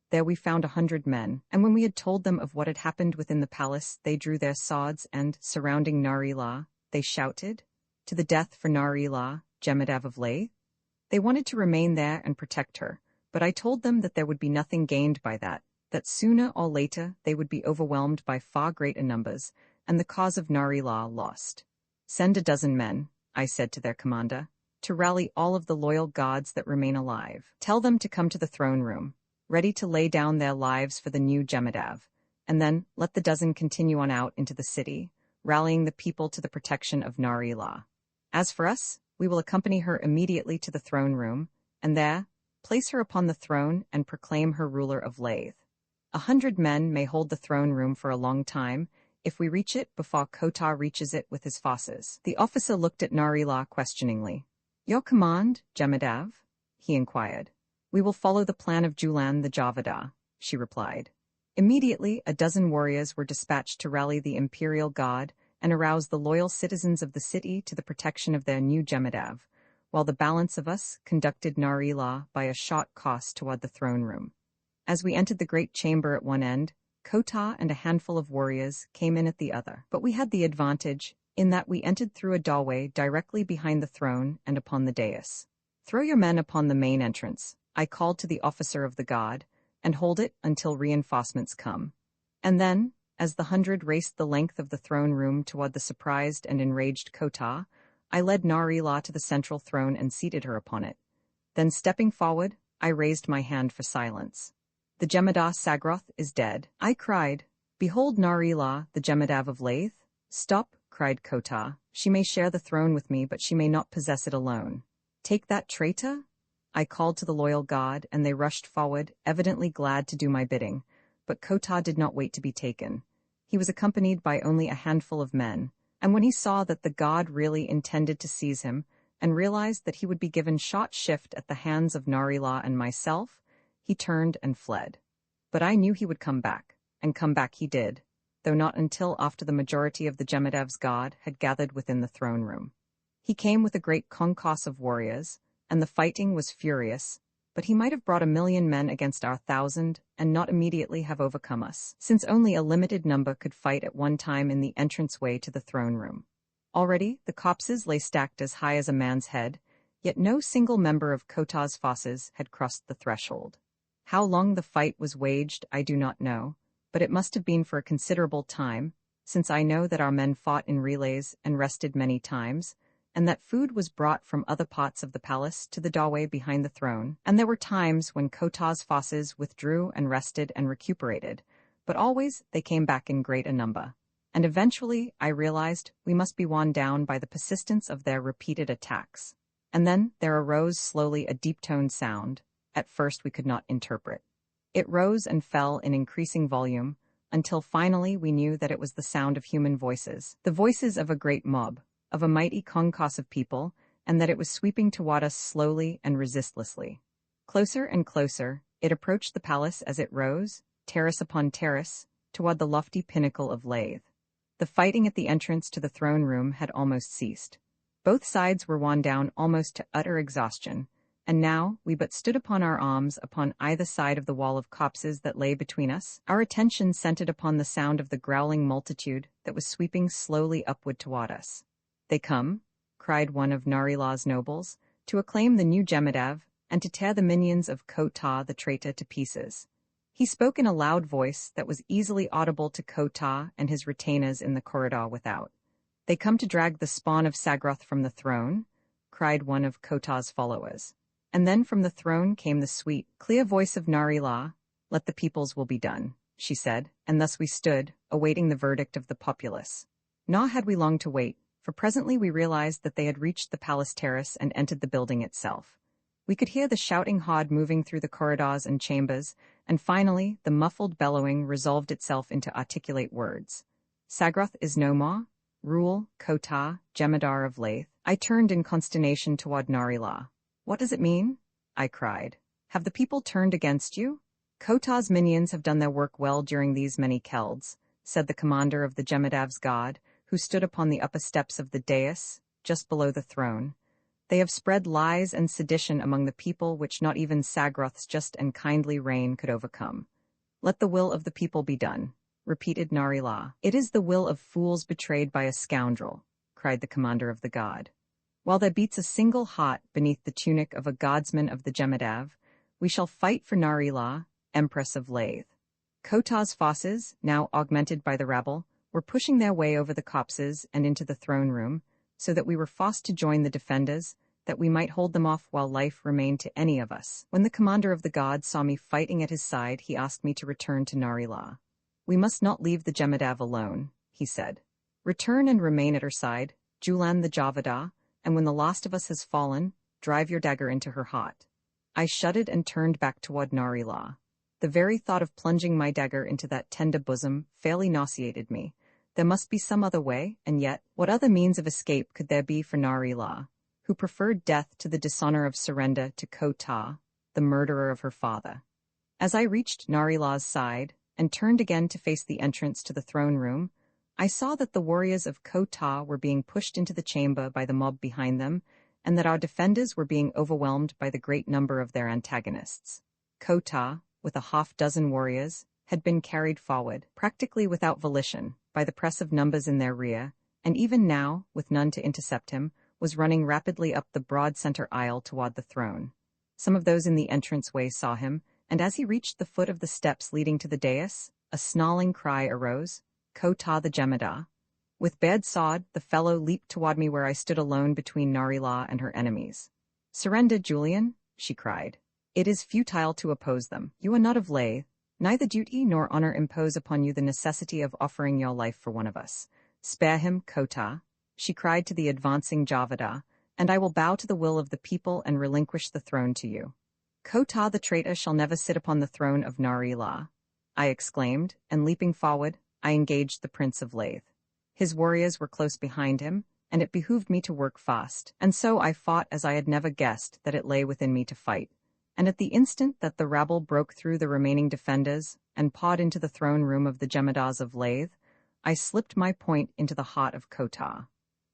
There we found 100 men, and when we had told them of what had happened within the palace, they drew their swords and, surrounding Narila, they shouted, "To the death for Narila, Jemadar of Lathe." They wanted to remain there and protect her, but I told them that there would be nothing gained by that sooner or later they would be overwhelmed by far greater numbers, and the cause of Nari-La lost. Send a dozen men, I said to their commander, to rally all of the loyal gods that remain alive. Tell them to come to the throne room, ready to lay down their lives for the new Jemadav, and then let the dozen continue on out into the city, rallying the people to the protection of Nari-La. As for us, we will accompany her immediately to the throne room, and there, place her upon the throne and proclaim her ruler of Lathe. 100 men may hold the throne room for a long time, if we reach it before Kota reaches it with his forces. The officer looked at Nari-La questioningly. Your command, Jemadav? He inquired. We will follow the plan of Julan the Javada, she replied. Immediately, a dozen warriors were dispatched to rally the imperial guard and arouse the loyal citizens of the city to the protection of their new Jemadav, while the balance of us conducted Nari-La by a short course toward the throne room. As we entered the great chamber at one end, Kota and a handful of warriors came in at the other. But we had the advantage, in that we entered through a doorway directly behind the throne and upon the dais. Throw your men upon the main entrance, I called to the officer of the guard, and hold it until reinforcements come. And then, as the 100 raced the length of the throne room toward the surprised and enraged Kota, I led Nari-La to the central throne and seated her upon it. Then stepping forward, I raised my hand for silence. The Jemadav Sagroth is dead, I cried. Behold Nari-La, the Jemadav of Lathe. Stop, cried Kota. She may share the throne with me, but she may not possess it alone. Take that traitor? I called to the loyal god, and they rushed forward, evidently glad to do my bidding. But Kota did not wait to be taken. He was accompanied by only a handful of men, and when he saw that the god really intended to seize him, and realized that he would be given short shift at the hands of Nari-La and myself, he turned and fled. But I knew he would come back, and come back he did, though not until after the majority of the Jemadav's god had gathered within the throne room. He came with a great concourse of warriors, and the fighting was furious, but he might have brought 1,000,000 men against our 1,000 and not immediately have overcome us, since only a limited number could fight at one time in the entranceway to the throne room. Already, the corpses lay stacked as high as a man's head, yet no single member of Kota's forces had crossed the threshold. How long the fight was waged, I do not know, but it must have been for a considerable time, since I know that our men fought in relays and rested many times, and that food was brought from other parts of the palace to the doorway behind the throne, and there were times when Kota's forces withdrew and rested and recuperated, but always they came back in great a number. And eventually, I realized we must be worn down by the persistence of their repeated attacks. And then there arose slowly a deep-toned sound. At first we could not interpret. It rose and fell in increasing volume, until finally we knew that it was the sound of human voices, the voices of a great mob, of a mighty concourse of people, and that it was sweeping toward us slowly and resistlessly. Closer and closer, it approached the palace as it rose, terrace upon terrace, toward the lofty pinnacle of Lathe. The fighting at the entrance to the throne room had almost ceased. Both sides were worn down almost to utter exhaustion, and now we but stood upon our arms upon either side of the wall of corpses that lay between us, our attention centered upon the sound of the growling multitude that was sweeping slowly upward toward us. They come, cried one of Nari-La's nobles, to acclaim the new Jemadav, and to tear the minions of Kota the traitor to pieces. He spoke in a loud voice that was easily audible to Kota and his retainers in the corridor without. They come to drag the spawn of Sagroth from the throne, cried one of Kota's followers. And then from the throne came the sweet, clear voice of Nari-La. Let the people's will be done, she said, and thus we stood, awaiting the verdict of the populace. Nor had we long to wait, for presently we realized that they had reached the palace terrace and entered the building itself. We could hear the shouting horde moving through the corridors and chambers, and finally the muffled bellowing resolved itself into articulate words. Sagroth is no more. Rule, Kota, Jemadar of Lathe. I turned in consternation toward Nari-La. What does it mean? I cried. Have the people turned against you? Kota's minions have done their work well during these many kelds, said the commander of the Jemadav's god, who stood upon the upper steps of the dais, just below the throne. They have spread lies and sedition among the people which not even Sagroth's just and kindly reign could overcome. Let the will of the people be done, repeated Nari-La. It is the will of fools betrayed by a scoundrel, cried the commander of the god. While there beats a single heart beneath the tunic of a godsman of the Jemadav, we shall fight for Nari-La, Empress of Lathe. Kota's forces, now augmented by the rabble, were pushing their way over the copses and into the throne room, so that we were forced to join the defenders, that we might hold them off while life remained to any of us. When the commander of the guard saw me fighting at his side, he asked me to return to Narila. "We must not leave the Jemadav alone," he said. "Return and remain at her side, Julan the Javada, and when the last of us has fallen, drive your dagger into her heart." I shuddered and turned back toward Narila. The very thought of plunging my dagger into that tender bosom fairly nauseated me. There must be some other way, and yet, what other means of escape could there be for Narila, who preferred death to the dishonor of surrender to Kota, the murderer of her father? As I reached Narila's side and turned again to face the entrance to the throne room, I saw that the warriors of Kota were being pushed into the chamber by the mob behind them, and that our defenders were being overwhelmed by the great number of their antagonists. Kota, with a half-dozen warriors, had been carried forward, practically without volition, by the press of numbers in their rear, and even now, with none to intercept him, was running rapidly up the broad center aisle toward the throne. Some of those in the entranceway saw him, and as he reached the foot of the steps leading to the dais, a snarling cry arose, "Kota the Jemada." With bared sword, the fellow leaped toward me where I stood alone between Narila and her enemies. "Surrender, Julian," she cried. "It is futile to oppose them. You are not of Lathe. Neither duty nor honor impose upon you the necessity of offering your life for one of us. Spare him, Kota," she cried to the advancing Javada, "and I will bow to the will of the people and relinquish the throne to you." "Kota the traitor shall never sit upon the throne of Narila," I exclaimed, and leaping forward, I engaged the Prince of Lathe. His warriors were close behind him, and it behooved me to work fast, and so I fought as I had never guessed that it lay within me to fight. And at the instant that the rabble broke through the remaining defenders and pawed into the throne room of the Jemadas of Lathe, I slipped my point into the heart of Kota.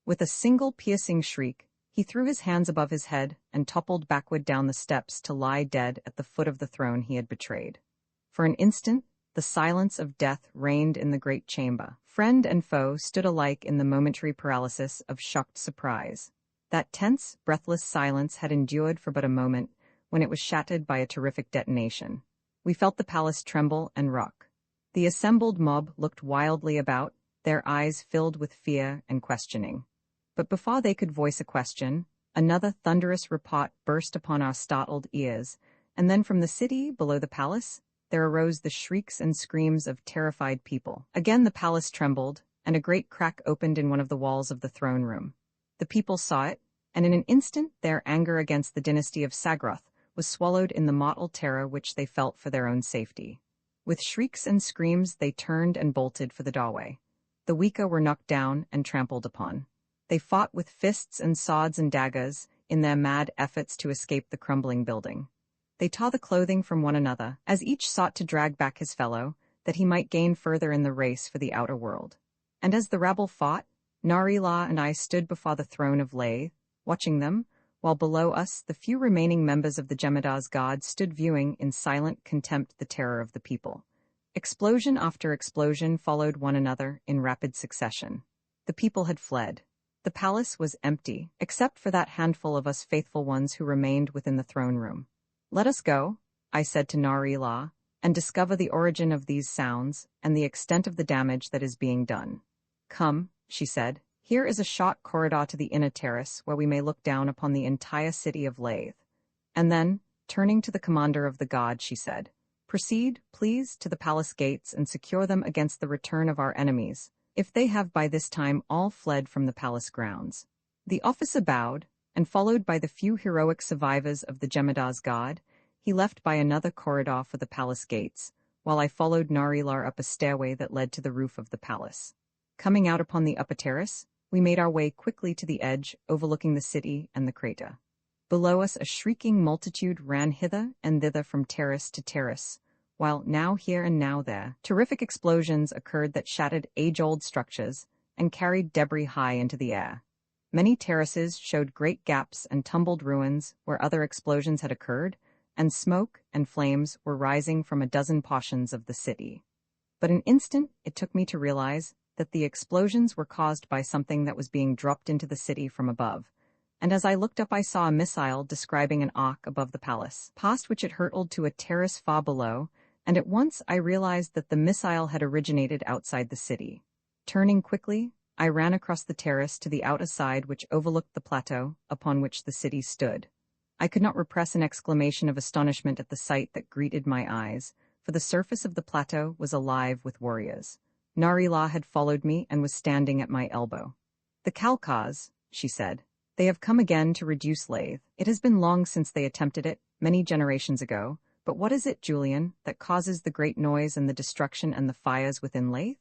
With a single piercing shriek, he threw his hands above his head and toppled backward down the steps to lie dead at the foot of the throne he had betrayed. For an instant, the silence of death reigned in the great chamber. Friend and foe stood alike in the momentary paralysis of shocked surprise. That tense, breathless silence had endured for but a moment, when it was shattered by a terrific detonation. We felt the palace tremble and rock. The assembled mob looked wildly about, their eyes filled with fear and questioning. But before they could voice a question, another thunderous report burst upon our startled ears, and then from the city below the palace, there arose the shrieks and screams of terrified people. Again the palace trembled, and a great crack opened in one of the walls of the throne room. The people saw it, and in an instant their anger against the dynasty of Sagroth was swallowed in the mortal terror which they felt for their own safety. With shrieks and screams they turned and bolted for the doorway. The weaker were knocked down and trampled upon. They fought with fists and swords and daggers in their mad efforts to escape the crumbling building. They tore the clothing from one another, as each sought to drag back his fellow, that he might gain further in the race for the outer world. And as the rabble fought, Narila and I stood before the throne of Lathe, watching them, while below us the few remaining members of the Jemada's guard stood viewing in silent contempt the terror of the people. Explosion after explosion followed one another in rapid succession. The people had fled. The palace was empty, except for that handful of us faithful ones who remained within the throne room. "Let us go," I said to Narila, "and discover the origin of these sounds and the extent of the damage that is being done." "Come," she said. "Here is a short corridor to the inner terrace where we may look down upon the entire city of Lathe." And then, turning to the commander of the guard, she said, "Proceed, please, to the palace gates and secure them against the return of our enemies, if they have by this time all fled from the palace grounds." The officer bowed, and followed by the few heroic survivors of the Jemada's guard, he left by another corridor for the palace gates, while I followed Narilar up a stairway that led to the roof of the palace. Coming out upon the upper terrace, we made our way quickly to the edge, overlooking the city and the crater. Below us a shrieking multitude ran hither and thither from terrace to terrace, while now here and now there, terrific explosions occurred that shattered age-old structures and carried debris high into the air. Many terraces showed great gaps and tumbled ruins where other explosions had occurred, and smoke and flames were rising from a dozen portions of the city. But an instant it took me to realize that the explosions were caused by something that was being dropped into the city from above, and as I looked up I saw a missile describing an arc above the palace, past which it hurtled to a terrace far below, and at once I realized that the missile had originated outside the city. Turning quickly, I ran across the terrace to the outer side which overlooked the plateau upon which the city stood. I could not repress an exclamation of astonishment at the sight that greeted my eyes, for the surface of the plateau was alive with warriors. Narila had followed me and was standing at my elbow. "The Kalkas," she said. "They have come again to reduce Lathe. It has been long since they attempted it, many generations ago, but what is it, Julian, that causes the great noise and the destruction and the fires within Lathe?"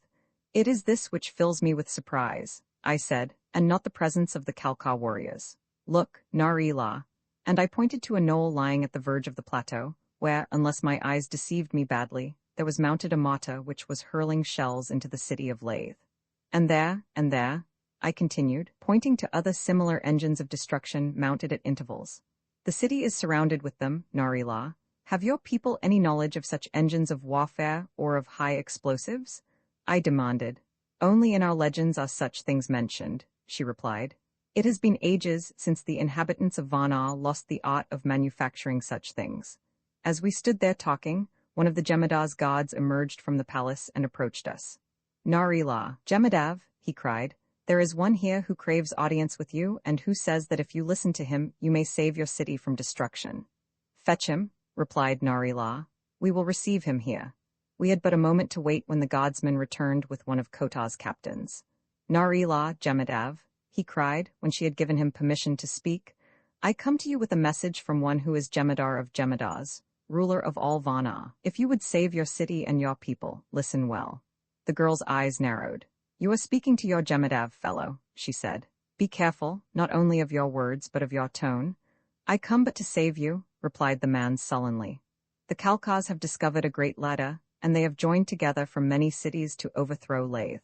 "It is this which fills me with surprise," I said, "and not the presence of the Kalka warriors. Look, Narila," and I pointed to a knoll lying at the verge of the plateau, where, unless my eyes deceived me badly, there was mounted a mortar which was hurling shells into the city of Lathe. And there, I continued, pointing to other similar engines of destruction mounted at intervals. "The city is surrounded with them, Narila. Have your people any knowledge of such engines of warfare or of high explosives?" I demanded. "Only in our legends are such things mentioned," she replied. "It has been ages since the inhabitants of Varna lost the art of manufacturing such things." As we stood there talking, one of the Jemadar's guards emerged from the palace and approached us. "Narila, Jemadav," he cried, "there is one here who craves audience with you and who says that if you listen to him, you may save your city from destruction." "Fetch him," replied Narila. "We will receive him here." We had but a moment to wait when the guardsman returned with one of Kota's captains. "Narila, Jemadav," he cried when she had given him permission to speak, "I come to you with a message from one who is Jemadar of Jemadars, ruler of all Varna. If you would save your city and your people, listen well." The girl's eyes narrowed. "You are speaking to your Jemadav fellow," she said. "Be careful, not only of your words but of your tone." "I come but to save you," replied the man sullenly. "The Kalkas have discovered a great ladder, and they have joined together from many cities to overthrow Lathe.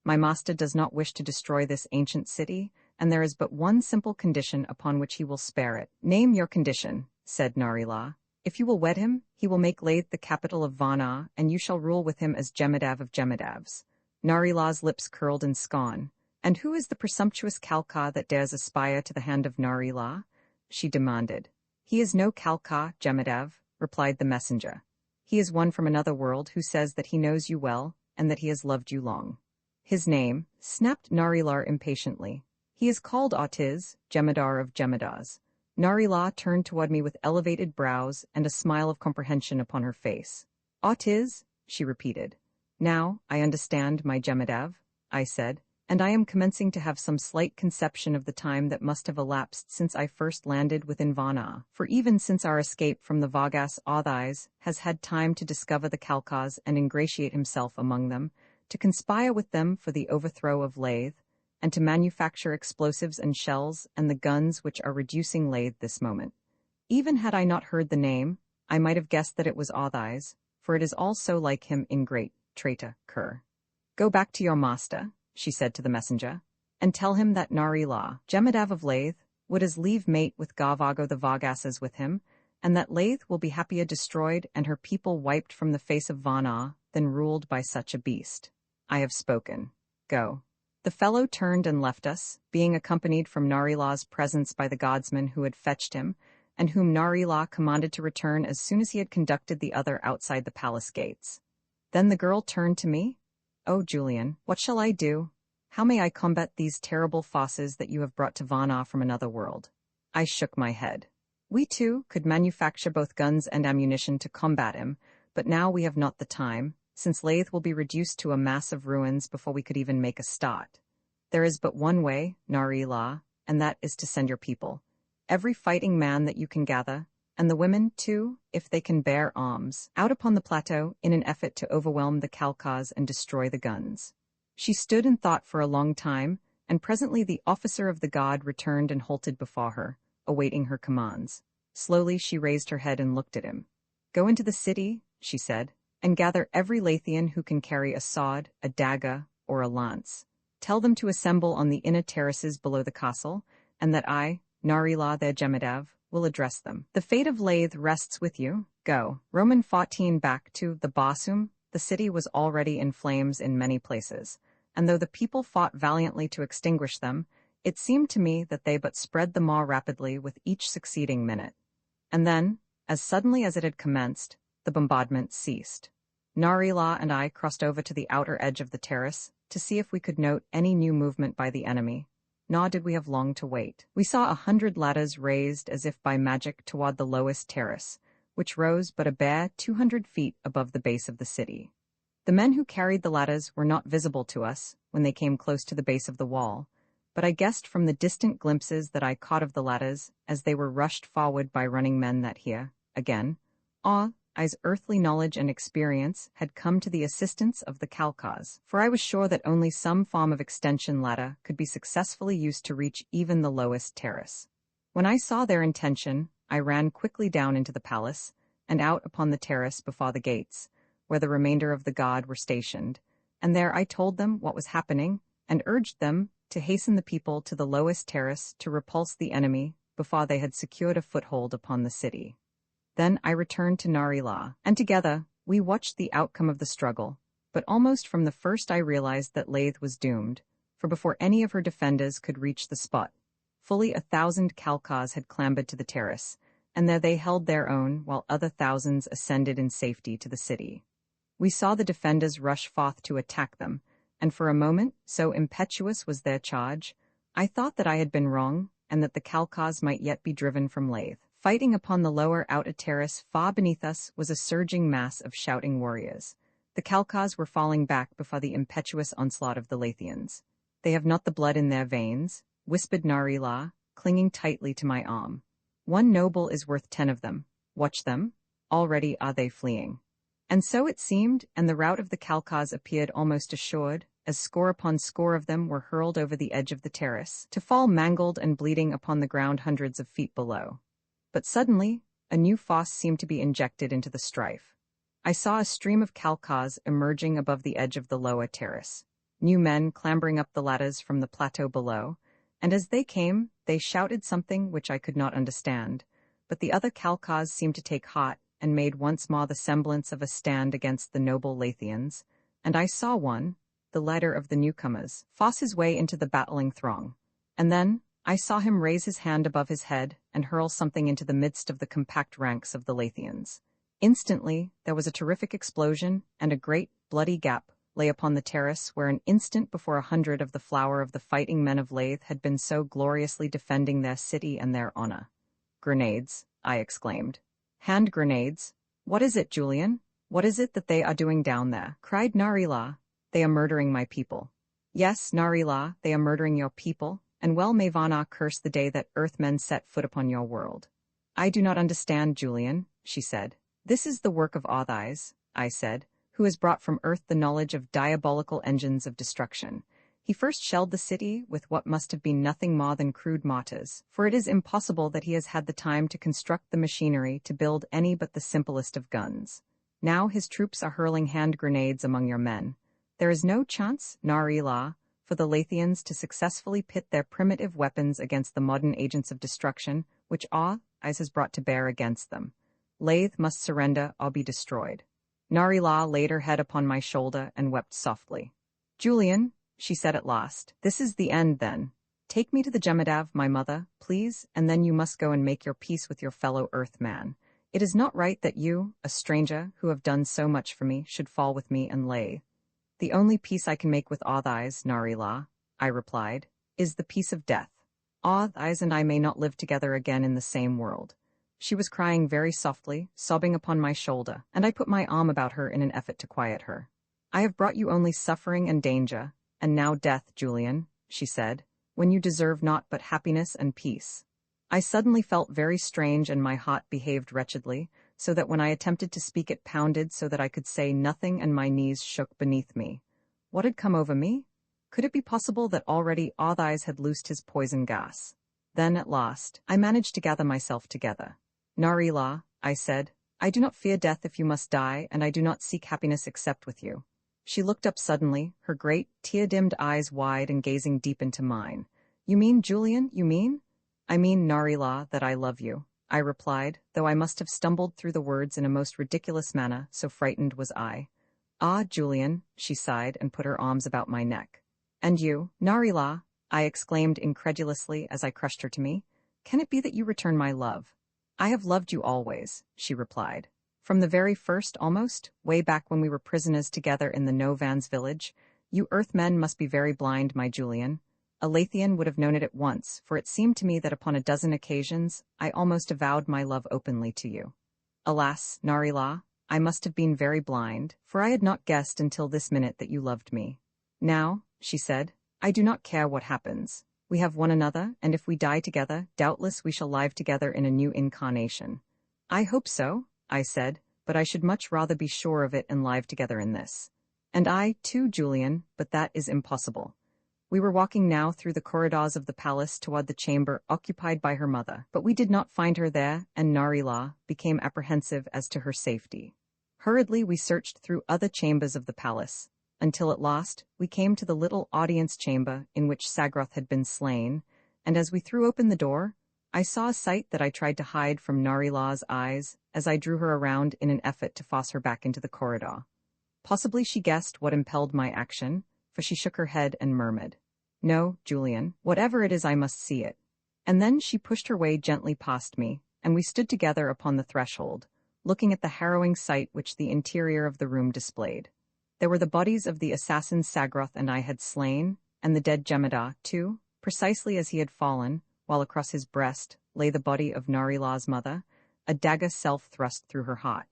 My master does not wish to destroy this ancient city, and there is but one simple condition upon which he will spare it." "Name your condition," said Narila. "If you will wed him, he will make Lathe the capital of Varna, and you shall rule with him as Jemadav of Jemadavs." Narila's lips curled in scorn. "And who is the presumptuous Kalka that dares aspire to the hand of Narila?" she demanded. "He is no Kalka, Jemadav," replied the messenger. "He is one from another world who says that he knows you well and that he has loved you long." "His name," snapped Narilar impatiently. "He is called Autiz, Jemadar of Jemadars." Narila turned toward me with elevated brows and a smile of comprehension upon her face. "Autiz," she repeated. "Now, I understand, my Jemadav," I said, "and I am commencing to have some slight conception of the time that must have elapsed since I first landed within Varna, for even since our escape from the Vagas Authiz has had time to discover the Kalkas and ingratiate himself among them, to conspire with them for the overthrow of Lathe, and to manufacture explosives and shells and the guns which are reducing Lathe this moment. Even had I not heard the name, I might have guessed that it was Authiz, for it is all so like him in great traitor cur. Go back to your master," she said to the messenger, "and tell him that Narila, Jemadav of Lathe, would as leave mate with Gavago the Vagasas with him, and that Lathe will be happier destroyed and her people wiped from the face of Varna than ruled by such a beast. I have spoken. Go." The fellow turned and left us, being accompanied from Narila's presence by the guardsman who had fetched him, and whom Narila commanded to return as soon as he had conducted the other outside the palace gates. Then the girl turned to me. "Oh, Julian, what shall I do? How may I combat these terrible forces that you have brought to Varna from another world?" I shook my head. "We too could manufacture both guns and ammunition to combat him, but now we have not the time, since Lathe will be reduced to a mass of ruins before we could even make a start. There is but one way, Narila, and that is to send your people, every fighting man that you can gather, and the women, too, if they can bear arms, out upon the plateau in an effort to overwhelm the Kalkas and destroy the guns." She stood and thought for a long time, and presently the officer of the guard returned and halted before her, awaiting her commands. Slowly she raised her head and looked at him. "Go into the city," she said, "and gather every Lathian who can carry a sword, a dagger, or a lance. Tell them to assemble on the inner terraces below the castle, and that I, Narila their Jemadav, will address them. The fate of Lathe rests with you. Go." Roman 14 back to the Basum, the city was already in flames in many places, and though the people fought valiantly to extinguish them, it seemed to me that they but spread the more rapidly with each succeeding minute. And then, as suddenly as it had commenced, the bombardment ceased. Narila and I crossed over to the outer edge of the terrace, to see if we could note any new movement by the enemy, nor did we have long to wait. We saw 100 ladders raised as if by magic toward the lowest terrace, which rose but a bare 200 feet above the base of the city. The men who carried the ladders were not visible to us when they came close to the base of the wall, but I guessed from the distant glimpses that I caught of the ladders as they were rushed forward by running men that here, again, I's earthly knowledge and experience had come to the assistance of the Kalkas, for I was sure that only some form of extension ladder could be successfully used to reach even the lowest terrace. When I saw their intention, I ran quickly down into the palace and out upon the terrace before the gates, where the remainder of the guard were stationed, and there I told them what was happening and urged them to hasten the people to the lowest terrace to repulse the enemy before they had secured a foothold upon the city. Then I returned to Narila, and together we watched the outcome of the struggle, but almost from the first I realized that Lathe was doomed, for before any of her defenders could reach the spot, fully 1,000 Kalkas had clambered to the terrace, and there they held their own while other thousands ascended in safety to the city. We saw the defenders rush forth to attack them, and for a moment, so impetuous was their charge, I thought that I had been wrong, and that the Kalkas might yet be driven from Lathe. Fighting upon the lower outer terrace far beneath us was a surging mass of shouting warriors. The Kalkas were falling back before the impetuous onslaught of the Lathians. "They have not the blood in their veins," whispered Narila, clinging tightly to my arm. "One noble is worth 10 of them. Watch them. Already are they fleeing." And so it seemed, and the rout of the Kalkas appeared almost assured, as score upon score of them were hurled over the edge of the terrace, to fall mangled and bleeding upon the ground hundreds of feet below. But suddenly, a new force seemed to be injected into the strife. I saw a stream of Kalkas emerging above the edge of the lower terrace, new men clambering up the ladders from the plateau below, and as they came, they shouted something which I could not understand, but the other Kalkas seemed to take heart and made once more the semblance of a stand against the noble Lathians, and I saw one, the leader of the newcomers, force his way into the battling throng, and then I saw him raise his hand above his head and hurl something into the midst of the compact ranks of the Lathians. Instantly, there was a terrific explosion, and a great, bloody gap lay upon the terrace where an instant before 100 of the flower of the fighting men of Lathe had been so gloriously defending their city and their honor. "Grenades," I exclaimed. "Hand grenades? What is it, Julian? What is it that they are doing down there?" cried Narila. "They are murdering my people." "Yes, Narila, they are murdering your people, and well may Vana curse the day that Earthmen set foot upon your world." "I do not understand, Julian," she said. "This is the work of Authis," I said, "who has brought from Earth the knowledge of diabolical engines of destruction. He first shelled the city with what must have been nothing more than crude mortars, for it is impossible that he has had the time to construct the machinery to build any but the simplest of guns. Now his troops are hurling hand grenades among your men. There is no chance, Narila, for the Lathians to successfully pit their primitive weapons against the modern agents of destruction which Authis has brought to bear against them. Lathe must surrender or be destroyed." Narila laid her head upon my shoulder and wept softly. "Julian," she said at last, "this is the end then. Take me to the Jemadav, my mother, please, and then you must go and make your peace with your fellow Earthman. It is not right that you, a stranger who have done so much for me, should fall with me and lay." "The only peace I can make with Authis, Narila," I replied, "is the peace of death. Authis and I may not live together again in the same world." She was crying very softly, sobbing upon my shoulder, and I put my arm about her in an effort to quiet her. "I have brought you only suffering and danger, and now death, Julian," she said, "when you deserve naught but happiness and peace." I suddenly felt very strange and my heart behaved wretchedly, so that when I attempted to speak it pounded so that I could say nothing and my knees shook beneath me. What had come over me? Could it be possible that already Authis had loosed his poison gas? Then, at last, I managed to gather myself together. "Narila," I said, "I do not fear death if you must die, and I do not seek happiness except with you." She looked up suddenly, her great, tear-dimmed eyes wide and gazing deep into mine. "You mean, Julian, you mean?" "I mean, Narila, that I love you," I replied, though I must have stumbled through the words in a most ridiculous manner, so frightened was I. "Ah, Julian," she sighed and put her arms about my neck. "And you, Narila," I exclaimed incredulously as I crushed her to me, "can it be that you return my love?" "I have loved you always," she replied. "From the very first, almost, way back when we were prisoners together in the Novans village, You Earthmen must be very blind, my Julian. A Lathian would have known it at once, for it seemed to me that upon a dozen occasions I almost avowed my love openly to you. Alas, Narila, I must have been very blind, for I had not guessed until this minute that you loved me. Now, she said, I do not care what happens. We have one another, and if we die together, doubtless we shall live together in a new incarnation. I hope so, I said, but I should much rather be sure of it and live together in this. And I, too, Julian, but that is impossible. We were walking now through the corridors of the palace toward the chamber occupied by her mother, but we did not find her there, and Narila became apprehensive as to her safety. Hurriedly we searched through other chambers of the palace, until at last we came to the little audience chamber in which Sagroth had been slain, and as we threw open the door, I saw a sight that I tried to hide from Narila's eyes as I drew her around in an effort to force her back into the corridor. Possibly she guessed what impelled my action, for she shook her head and murmured, No, Julian, whatever it is I must see it. And then she pushed her way gently past me, and we stood together upon the threshold, looking at the harrowing sight which the interior of the room displayed. There were the bodies of the assassins Sagroth and I had slain, and the dead Jemada, too, precisely as he had fallen, while across his breast lay the body of Narila's mother, a dagger self-thrust through her heart.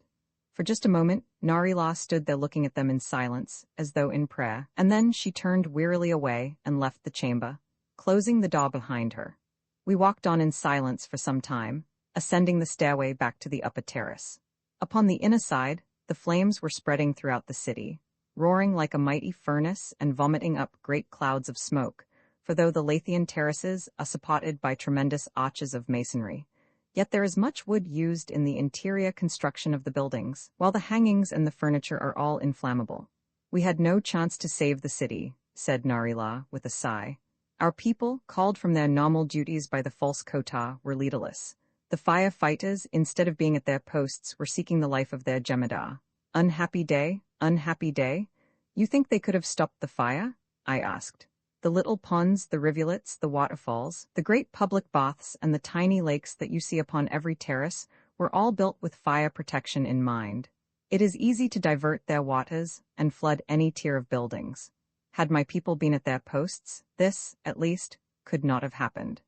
For just a moment, Narila stood there looking at them in silence, as though in prayer, and then she turned wearily away and left the chamber, closing the door behind her. We walked on in silence for some time, ascending the stairway back to the upper terrace. Upon the inner side, the flames were spreading throughout the city, roaring like a mighty furnace and vomiting up great clouds of smoke, for though the Lathian terraces are supported by tremendous arches of masonry, yet there is much wood used in the interior construction of the buildings, while the hangings and the furniture are all inflammable. We had no chance to save the city, said Narila with a sigh. Our people, called from their normal duties by the false Kota, were leaderless. The firefighters, instead of being at their posts, were seeking the life of their Jemada. Unhappy day, unhappy day. You think they could have stopped the fire? I asked. The little ponds, the rivulets, the waterfalls, the great public baths, and the tiny lakes that you see upon every terrace were all built with fire protection in mind. It is easy to divert their waters and flood any tier of buildings. Had my people been at their posts, this, at least, could not have happened.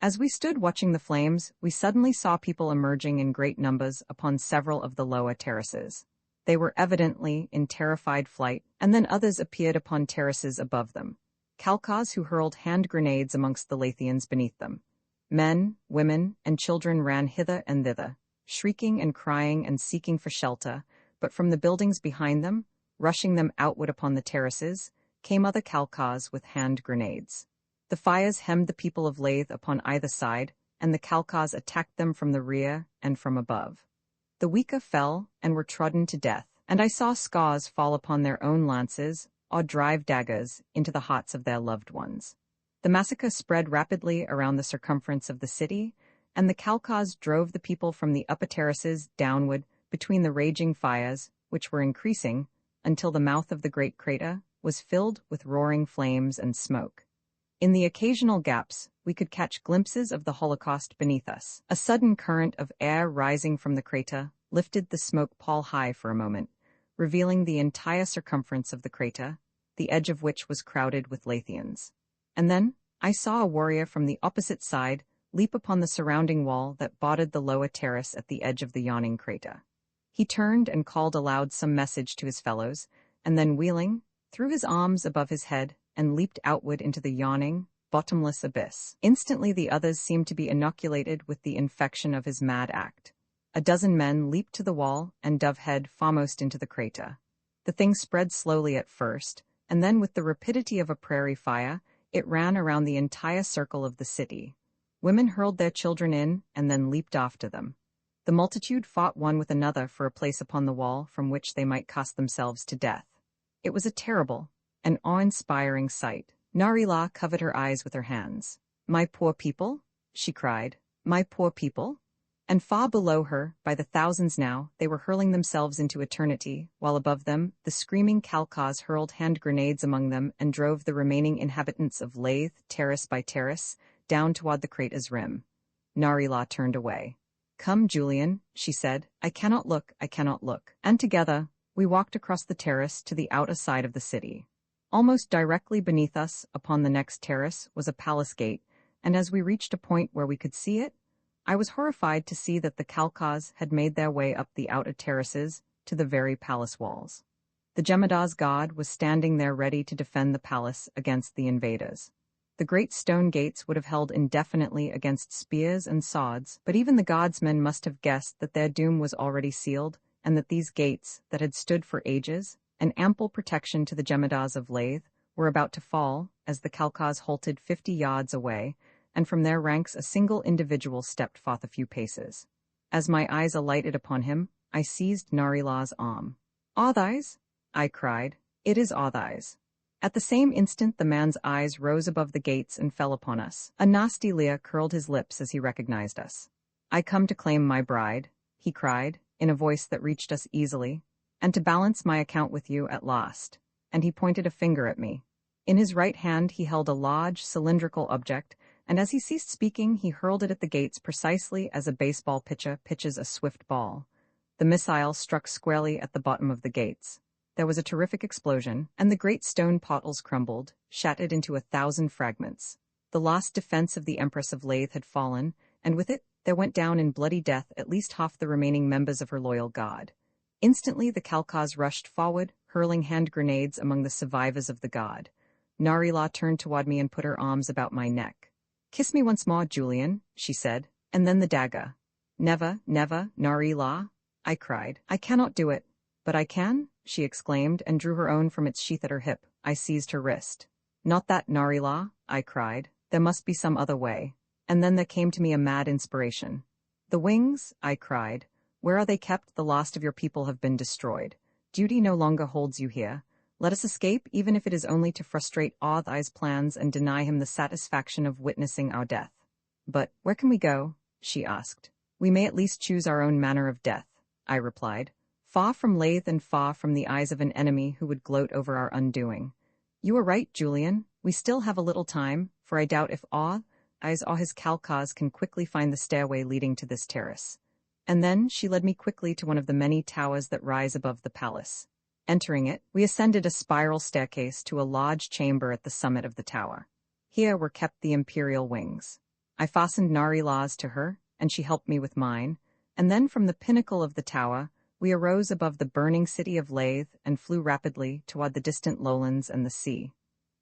As we stood watching the flames, we suddenly saw people emerging in great numbers upon several of the lower terraces. They were evidently in terrified flight, and then others appeared upon terraces above them. Kalkas who hurled hand grenades amongst the Lathians beneath them. Men, women, and children ran hither and thither, shrieking and crying and seeking for shelter, but from the buildings behind them, rushing them outward upon the terraces, came other Kalkas with hand grenades. The fires hemmed the people of Lathe upon either side, and the Kalkas attacked them from the rear and from above. The Wika fell and were trodden to death, and I saw scars fall upon their own lances, or drive daggers into the hearts of their loved ones. The massacre spread rapidly around the circumference of the city, and the Kalkas drove the people from the upper terraces downward between the raging fires, which were increasing, until the mouth of the great crater was filled with roaring flames and smoke. In the occasional gaps, we could catch glimpses of the Holocaust beneath us. A sudden current of air rising from the crater lifted the smoke pall high for a moment, revealing the entire circumference of the crater, the edge of which was crowded with Lathians. And then I saw a warrior from the opposite side leap upon the surrounding wall that bordered the lower terrace at the edge of the yawning crater. He turned and called aloud some message to his fellows, and then wheeling, threw his arms above his head and leaped outward into the yawning, bottomless abyss. Instantly the others seemed to be inoculated with the infection of his mad act. A dozen men leaped to the wall and dove head foremost into the crater. The thing spread slowly at first, and then with the rapidity of a prairie fire, it ran around the entire circle of the city. Women hurled their children in and then leaped after them. The multitude fought one with another for a place upon the wall from which they might cast themselves to death. It was a terrible, an awe-inspiring sight. Narila covered her eyes with her hands. "My poor people?" she cried. "My poor people?" And far below her, by the thousands now, they were hurling themselves into eternity, while above them, the screaming Kalkas hurled hand grenades among them and drove the remaining inhabitants of Lathe, terrace by terrace, down toward the crater's rim. Narila turned away. "Come, Julian," she said. "I cannot look, I cannot look." And together, we walked across the terrace to the outer side of the city. Almost directly beneath us, upon the next terrace, was a palace gate, and as we reached a point where we could see it, I was horrified to see that the Kalkas had made their way up the outer terraces to the very palace walls. The Jemada's god was standing there ready to defend the palace against the invaders. The great stone gates would have held indefinitely against spears and swords, but even the god's men must have guessed that their doom was already sealed, and that these gates, that had stood for ages, an ample protection to the Jemadas of Lathe, were about to fall, as the Kalkas halted 50 yards away, and from their ranks a single individual stepped forth a few paces. As my eyes alighted upon him, I seized Narilah's arm. "Arthais?" I cried. "It is Arthais." At the same instant the man's eyes rose above the gates and fell upon us. A nasty leer curled his lips as he recognized us. "I come to claim my bride," he cried, in a voice that reached us easily, "and to balance my account with you at last." And he pointed a finger at me. In his right hand he held a large, cylindrical object, and as he ceased speaking he hurled it at the gates precisely as a baseball pitcher pitches a swift ball. The missile struck squarely at the bottom of the gates. There was a terrific explosion, and the great stone portals crumbled, shattered into 1,000 fragments. The last defense of the Empress of Lathe had fallen, and with it there went down in bloody death at least half the remaining members of her loyal god. Instantly the Kalkas rushed forward, hurling hand grenades among the survivors of the god. Narilah turned toward me and put her arms about my neck. "Kiss me once more, Julian," she said, "and then the dagger." "Never, never, Narilah," I cried. "I cannot do it." "But I can?" she exclaimed, and drew her own from its sheath at her hip. I seized her wrist. "Not that, Narilah," I cried. "There must be some other way." And then there came to me a mad inspiration. "The wings," I cried. "Where are they kept? The last of your people have been destroyed. Duty no longer holds you here. Let us escape, even if it is only to frustrate Arthai's plans and deny him the satisfaction of witnessing our death." "But where can we go?" she asked. "We may at least choose our own manner of death," I replied. "Far from Lathe and far from the eyes of an enemy who would gloat over our undoing." "You are right, Julian. We still have a little time, for I doubt if Arthais or his Kalkas can quickly find the stairway leading to this terrace." And then she led me quickly to one of the many towers that rise above the palace. Entering it, we ascended a spiral staircase to a large chamber at the summit of the tower. Here were kept the imperial wings. I fastened Narilah's to her, and she helped me with mine, and then from the pinnacle of the tower, we arose above the burning city of Lathe and flew rapidly toward the distant lowlands and the sea.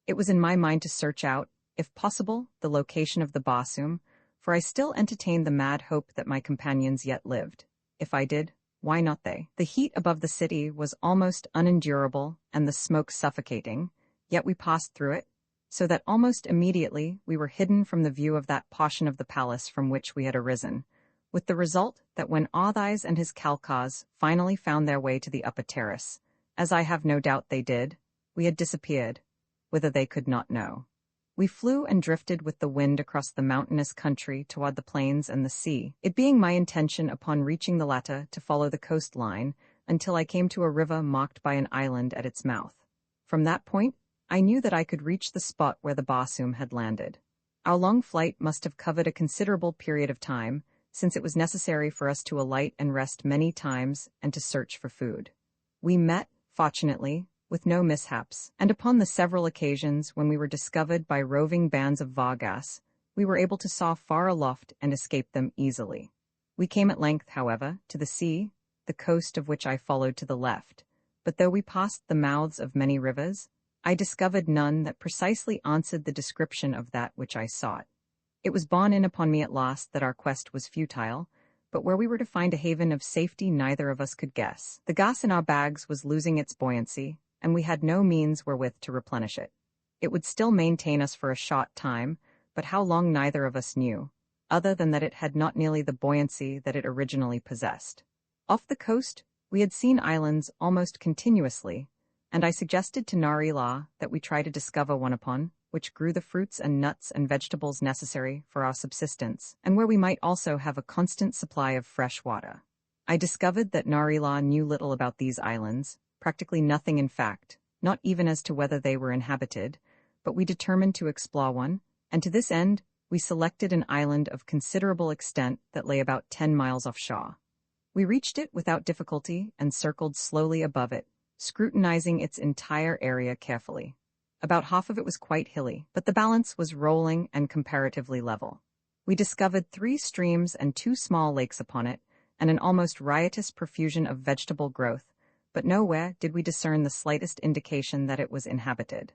It was in my mind to search out, if possible, the location of the Basum, for I still entertained the mad hope that my companions yet lived. If I did, why not they? The heat above the city was almost unendurable and the smoke suffocating, yet we passed through it, so that almost immediately we were hidden from the view of that portion of the palace from which we had arisen, with the result that when Arthais and his Kalkas finally found their way to the upper terrace, as I have no doubt they did, we had disappeared, whither they could not know. We flew and drifted with the wind across the mountainous country toward the plains and the sea, it being my intention upon reaching the latter to follow the coastline until I came to a river marked by an island at its mouth. From that point, I knew that I could reach the spot where the Basum had landed. Our long flight must have covered a considerable period of time, since it was necessary for us to alight and rest many times and to search for food. We met, fortunately, with no mishaps, and upon the several occasions when we were discovered by roving bands of Vargas, we were able to soar far aloft and escape them easily. We came at length, however, to the sea, the coast of which I followed to the left, but though we passed the mouths of many rivers, I discovered none that precisely answered the description of that which I sought. It was borne in upon me at last that our quest was futile, but where we were to find a haven of safety neither of us could guess. The gas in our bags was losing its buoyancy, and we had no means wherewith to replenish it. It would still maintain us for a short time, but how long neither of us knew, other than that it had not nearly the buoyancy that it originally possessed. Off the coast, we had seen islands almost continuously, and I suggested to Narilah that we try to discover one upon which grew the fruits and nuts and vegetables necessary for our subsistence, and where we might also have a constant supply of fresh water. I discovered that Narilah knew little about these islands, practically nothing in fact, not even as to whether they were inhabited, but we determined to explore one, and to this end we selected an island of considerable extent that lay about 10 miles offshore. We reached it without difficulty and circled slowly above it, scrutinizing its entire area carefully. About half of it was quite hilly, but the balance was rolling and comparatively level. We discovered 3 streams and 2 small lakes upon it, and an almost riotous profusion of vegetable growth, but nowhere did we discern the slightest indication that it was inhabited.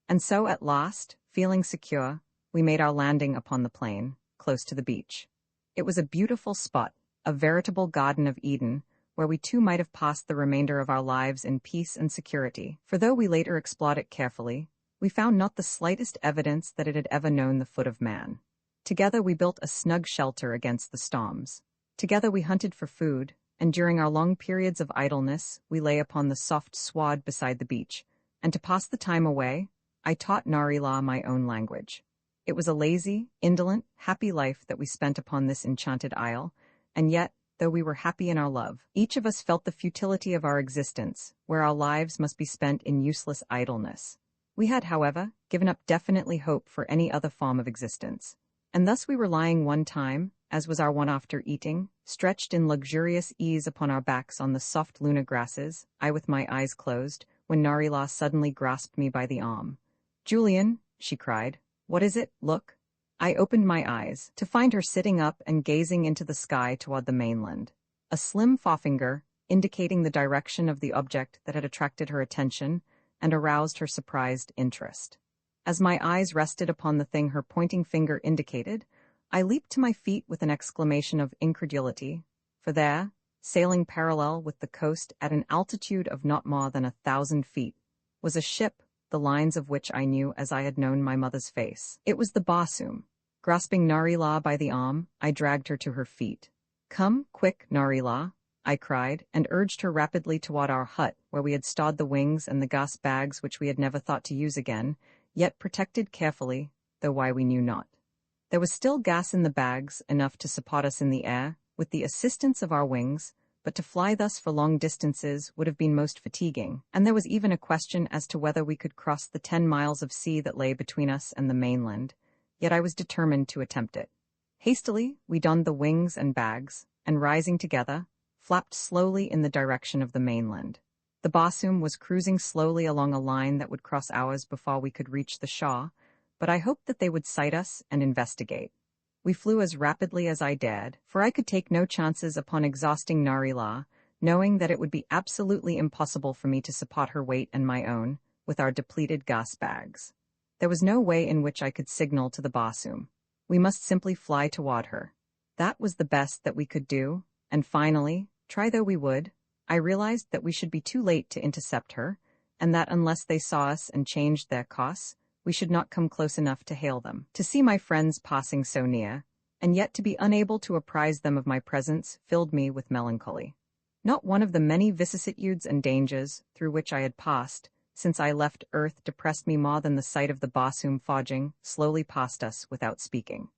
And so at last, feeling secure, we made our landing upon the plain, close to the beach. It was a beautiful spot, a veritable Garden of Eden, where we too might have passed the remainder of our lives in peace and security, for though we later explored it carefully, we found not the slightest evidence that it had ever known the foot of man. Together we built a snug shelter against the storms. Together we hunted for food, and during our long periods of idleness, we lay upon the soft sward beside the beach, and to pass the time away, I taught Narila my own language. It was a lazy, indolent, happy life that we spent upon this enchanted isle, and yet, though we were happy in our love, each of us felt the futility of our existence, where our lives must be spent in useless idleness. We had, however, given up definitely hope for any other form of existence, and thus we were lying one time, as was our wont after eating, stretched in luxurious ease upon our backs on the soft luna grasses, I with my eyes closed, when Narila suddenly grasped me by the arm. "Julian," she cried, "what is it? Look." I opened my eyes, to find her sitting up and gazing into the sky toward the mainland. A slim forefinger, indicating the direction of the object that had attracted her attention and aroused her surprised interest. As my eyes rested upon the thing her pointing finger indicated, I leaped to my feet with an exclamation of incredulity, for there, sailing parallel with the coast at an altitude of not more than 1,000 feet, was a ship, the lines of which I knew as I had known my mother's face. It was the Barsoom. Grasping Narila by the arm, I dragged her to her feet. "Come, quick, Narila," I cried, and urged her rapidly toward our hut, where we had stowed the wings and the gas bags which we had never thought to use again, yet protected carefully, though why we knew not. There was still gas in the bags, enough to support us in the air, with the assistance of our wings, but to fly thus for long distances would have been most fatiguing, and there was even a question as to whether we could cross the 10 miles of sea that lay between us and the mainland, yet I was determined to attempt it. Hastily, we donned the wings and bags, and rising together, flapped slowly in the direction of the mainland. The Barsoom was cruising slowly along a line that would cross ours before we could reach the shore, but I hoped that they would sight us and investigate. We flew as rapidly as I dared, for I could take no chances upon exhausting Narila, knowing that it would be absolutely impossible for me to support her weight and my own, with our depleted gas bags. There was no way in which I could signal to the Barsoom. We must simply fly toward her. That was the best that we could do, and finally, try though we would, I realized that we should be too late to intercept her, and that unless they saw us and changed their course, we should not come close enough to hail them. To see my friends passing so near, and yet to be unable to apprise them of my presence, filled me with melancholy. Not one of the many vicissitudes and dangers through which I had passed since I left Earth depressed me more than the sight of the Barsoom forging slowly past us without speaking.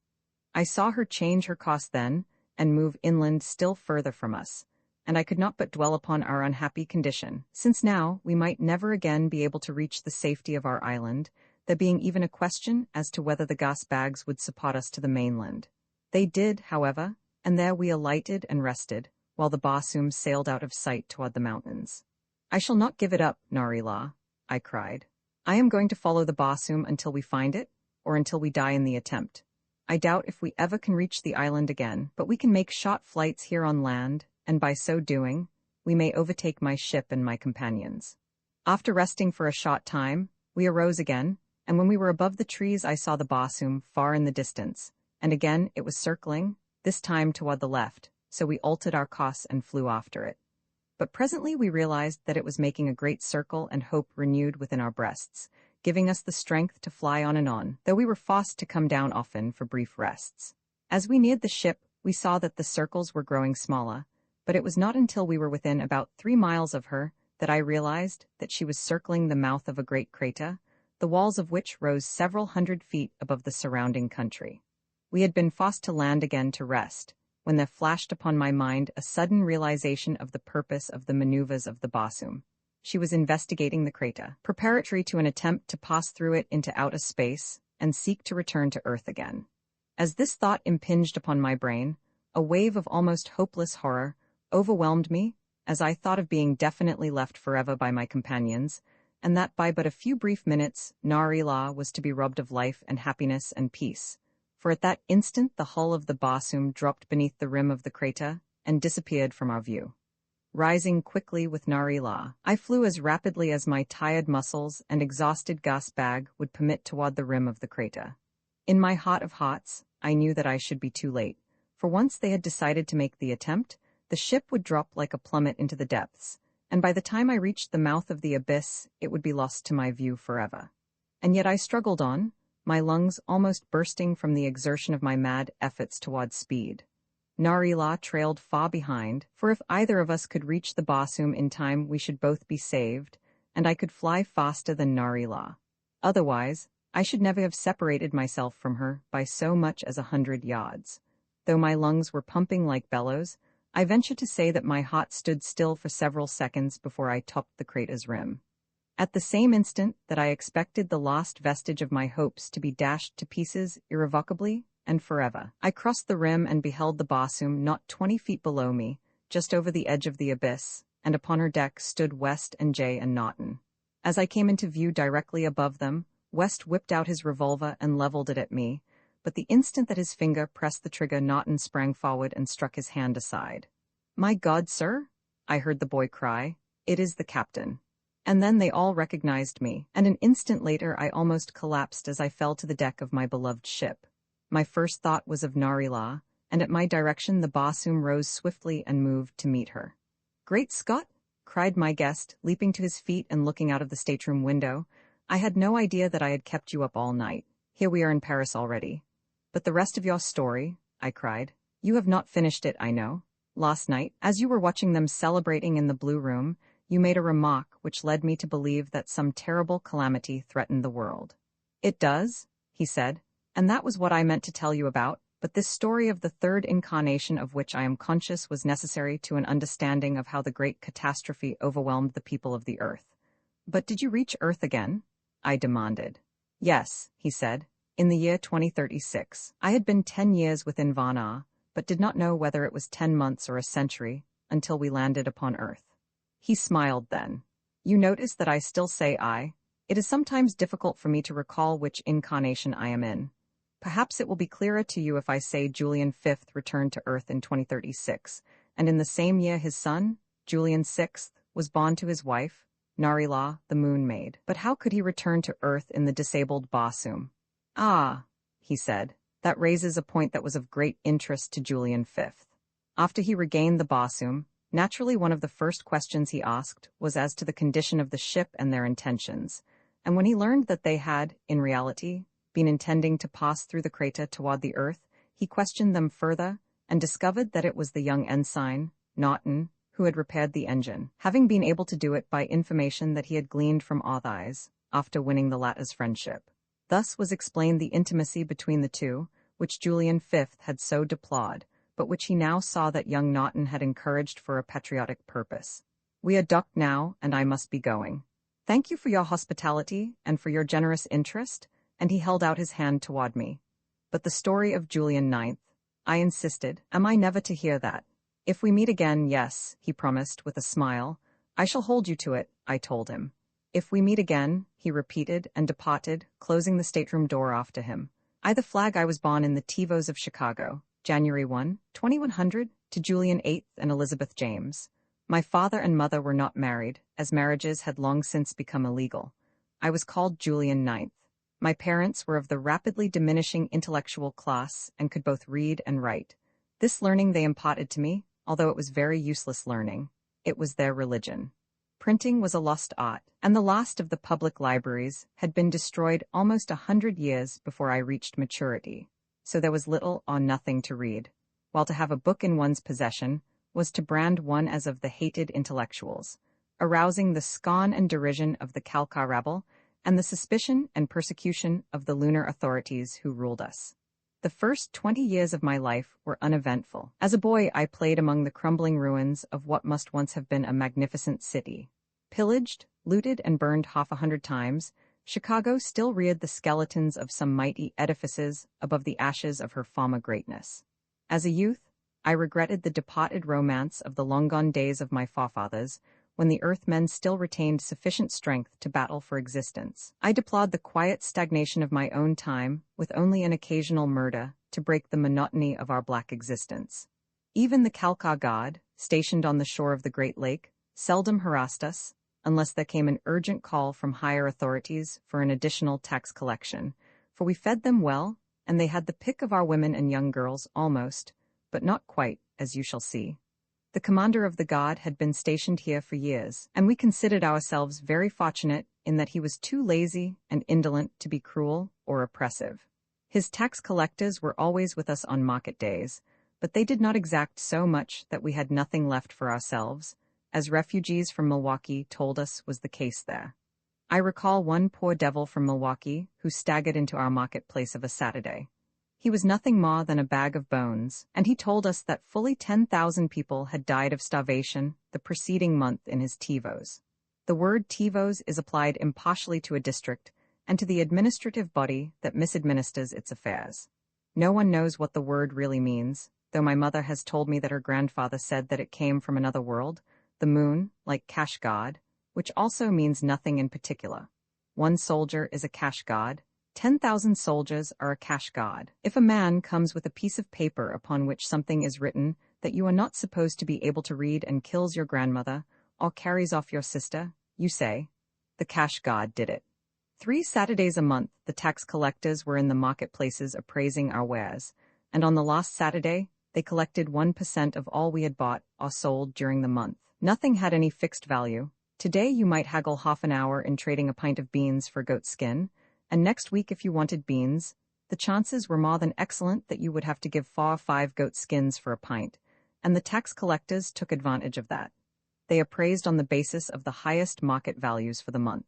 I saw her change her course then, and move inland still further from us, and I could not but dwell upon our unhappy condition, since now we might never again be able to reach the safety of our island, there being even a question as to whether the gas bags would support us to the mainland. They did, however, and there we alighted and rested, while the Barsoom sailed out of sight toward the mountains. "I shall not give it up, Narila," I cried. "I am going to follow the Barsoom until we find it, or until we die in the attempt. I doubt if we ever can reach the island again, but we can make short flights here on land, and by so doing, we may overtake my ship and my companions." After resting for a short time, we arose again, and when we were above the trees I saw the Barsoom far in the distance, and again it was circling, this time toward the left, so we altered our course and flew after it. But presently we realized that it was making a great circle, and hope renewed within our breasts, giving us the strength to fly on, though we were forced to come down often for brief rests. As we neared the ship, we saw that the circles were growing smaller, but it was not until we were within about 3 miles of her that I realized that she was circling the mouth of a great crater, the walls of which rose several hundred feet above the surrounding country. We had been forced to land again to rest, when there flashed upon my mind a sudden realization of the purpose of the maneuvers of the Barsoom. She was investigating the crater, preparatory to an attempt to pass through it into outer space and seek to return to Earth again. As this thought impinged upon my brain, a wave of almost hopeless horror overwhelmed me as I thought of being definitely left forever by my companions, and that by but a few brief minutes, Nari-La was to be robbed of life and happiness and peace. For at that instant the hull of the Barsoom dropped beneath the rim of the crater and disappeared from our view. Rising quickly with Nari-La, I flew as rapidly as my tired muscles and exhausted gas bag would permit toward the rim of the crater. In my heart of hearts, I knew that I should be too late, for once they had decided to make the attempt, the ship would drop like a plummet into the depths, and by the time I reached the mouth of the abyss, it would be lost to my view forever. And yet I struggled on, my lungs almost bursting from the exertion of my mad efforts toward speed. Nari-La trailed far behind, for if either of us could reach the Barsoom in time we should both be saved, and I could fly faster than Nari-La. Otherwise, I should never have separated myself from her by so much as 100 yards. Though my lungs were pumping like bellows, I venture to say that my heart stood still for several seconds before I topped the crater's rim. At the same instant that I expected the last vestige of my hopes to be dashed to pieces irrevocably and forever, I crossed the rim and beheld the Barsoom not 20 feet below me, just over the edge of the abyss, and upon her deck stood West and Jay and Naughton. As I came into view directly above them, West whipped out his revolver and leveled it at me, but the instant that his finger pressed the trigger, Naughton sprang forward and struck his hand aside. "My God, sir," I heard the boy cry, "it is the captain." And then they all recognized me, and an instant later I almost collapsed as I fell to the deck of my beloved ship. My first thought was of Nari-La, and at my direction the Barsoom rose swiftly and moved to meet her. "Great Scott!" cried my guest, leaping to his feet and looking out of the stateroom window. "I had no idea that I had kept you up all night. Here we are in Paris already." "But the rest of your story," I cried. "You have not finished it, I know. Last night, as you were watching them celebrating in the Blue Room, you made a remark which led me to believe that some terrible calamity threatened the world." "It does," he said, "and that was what I meant to tell you about, but this story of the third incarnation of which I am conscious was necessary to an understanding of how the great catastrophe overwhelmed the people of the earth." "But did you reach Earth again?" I demanded. "Yes," he said, "in the year 2036. I had been 10 years within Varna, but did not know whether it was 10 months or a century, until we landed upon Earth." He smiled then. "You notice that I still say I. It is sometimes difficult for me to recall which incarnation I am in. Perhaps it will be clearer to you if I say Julian V returned to Earth in 2036, and in the same year his son, Julian VI, was born to his wife, Nari-La, the Moon Maid. But how could he return to Earth in the disabled Barsoom?" "Ah," he said, "that raises a point that was of great interest to Julian V. After he regained the Barsoom, naturally one of the first questions he asked was as to the condition of the ship and their intentions, and when he learned that they had, in reality, been intending to pass through the crater toward the Earth, he questioned them further and discovered that it was the young ensign, Naughton, who had repaired the engine, having been able to do it by information that he had gleaned from Arthais after winning the latter's friendship. Thus was explained the intimacy between the two, which Julian V had so deplored, but which he now saw that young Naughton had encouraged for a patriotic purpose. "We are docked now, and I must be going. Thank you for your hospitality and for your generous interest," and he held out his hand toward me. "But the story of Julian IX," I insisted. "Am I never to hear that?" "If we meet again, yes," he promised with a smile. "I shall hold you to it," I told him. "If we meet again," he repeated and departed, closing the stateroom door after him. The flag I was born in the TiVos of Chicago, January 1, 2100, to Julian VIII and Elizabeth James. My father and mother were not married, as marriages had long since become illegal. I was called Julian IX. My parents were of the rapidly diminishing intellectual class and could both read and write. This learning they imparted to me, although it was very useless learning. It was their religion. Printing was a lost art, and the last of the public libraries had been destroyed almost 100 years before I reached maturity, so there was little or nothing to read, while to have a book in one's possession was to brand one as of the hated intellectuals, arousing the scorn and derision of the Khalkha rabble and the suspicion and persecution of the lunar authorities who ruled us. The first 20 years of my life were uneventful. As a boy, I played among the crumbling ruins of what must once have been a magnificent city. Pillaged, looted, and burned 100 times, Chicago still reared the skeletons of some mighty edifices above the ashes of her former greatness. As a youth, I regretted the departed romance of the long-gone days of my forefathers, when the Earthmen still retained sufficient strength to battle for existence. I deplore the quiet stagnation of my own time, with only an occasional murder to break the monotony of our black existence. Even the Kalkar god, stationed on the shore of the Great Lake, seldom harassed us, unless there came an urgent call from higher authorities for an additional tax collection, for we fed them well, and they had the pick of our women and young girls almost, but not quite, as you shall see. The commander of the god had been stationed here for years, and we considered ourselves very fortunate in that he was too lazy and indolent to be cruel or oppressive. His tax collectors were always with us on market days, but they did not exact so much that we had nothing left for ourselves, as refugees from Milwaukee told us was the case there. I recall one poor devil from Milwaukee who staggered into our marketplace of a Saturday. He was nothing more than a bag of bones, and he told us that fully 10,000 people had died of starvation the preceding month in his TiVos. The word TiVos is applied impartially to a district and to the administrative body that misadministers its affairs. No one knows what the word really means, though my mother has told me that her grandfather said that it came from another world, the moon, like cash god, which also means nothing in particular. One soldier is a cash god. 10,000 soldiers are a cash god. If a man comes with a piece of paper upon which something is written that you are not supposed to be able to read and kills your grandmother, or carries off your sister, you say, "The cash god did it." 3 Saturdays a month, the tax collectors were in the marketplaces appraising our wares, and on the last Saturday, they collected 1% of all we had bought or sold during the month. Nothing had any fixed value. Today you might haggle half an hour in trading a pint of beans for goat skin, and next week if you wanted beans, the chances were more than excellent that you would have to give 4 or 5 goat skins for a pint, and the tax collectors took advantage of that. They appraised on the basis of the highest market values for the month.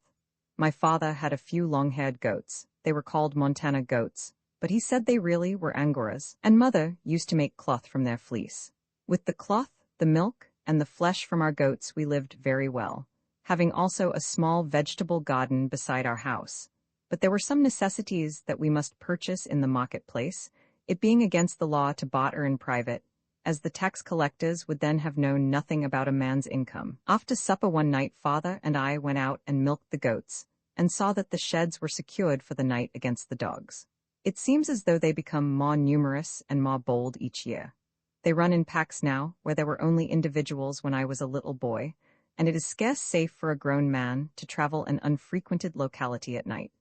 My father had a few long-haired goats. They were called Montana goats, but he said they really were Angoras, and mother used to make cloth from their fleece. With the cloth, the milk, and the flesh from our goats we lived very well, having also a small vegetable garden beside our house. But there were some necessities that we must purchase in the marketplace, it being against the law to barter in private, as the tax collectors would then have known nothing about a man's income. After supper one night father and I went out and milked the goats, and saw that the sheds were secured for the night against the dogs. It seems as though they become more numerous and more bold each year. They run in packs now, where there were only individuals when I was a little boy, and it is scarce safe for a grown man to travel an unfrequented locality at night.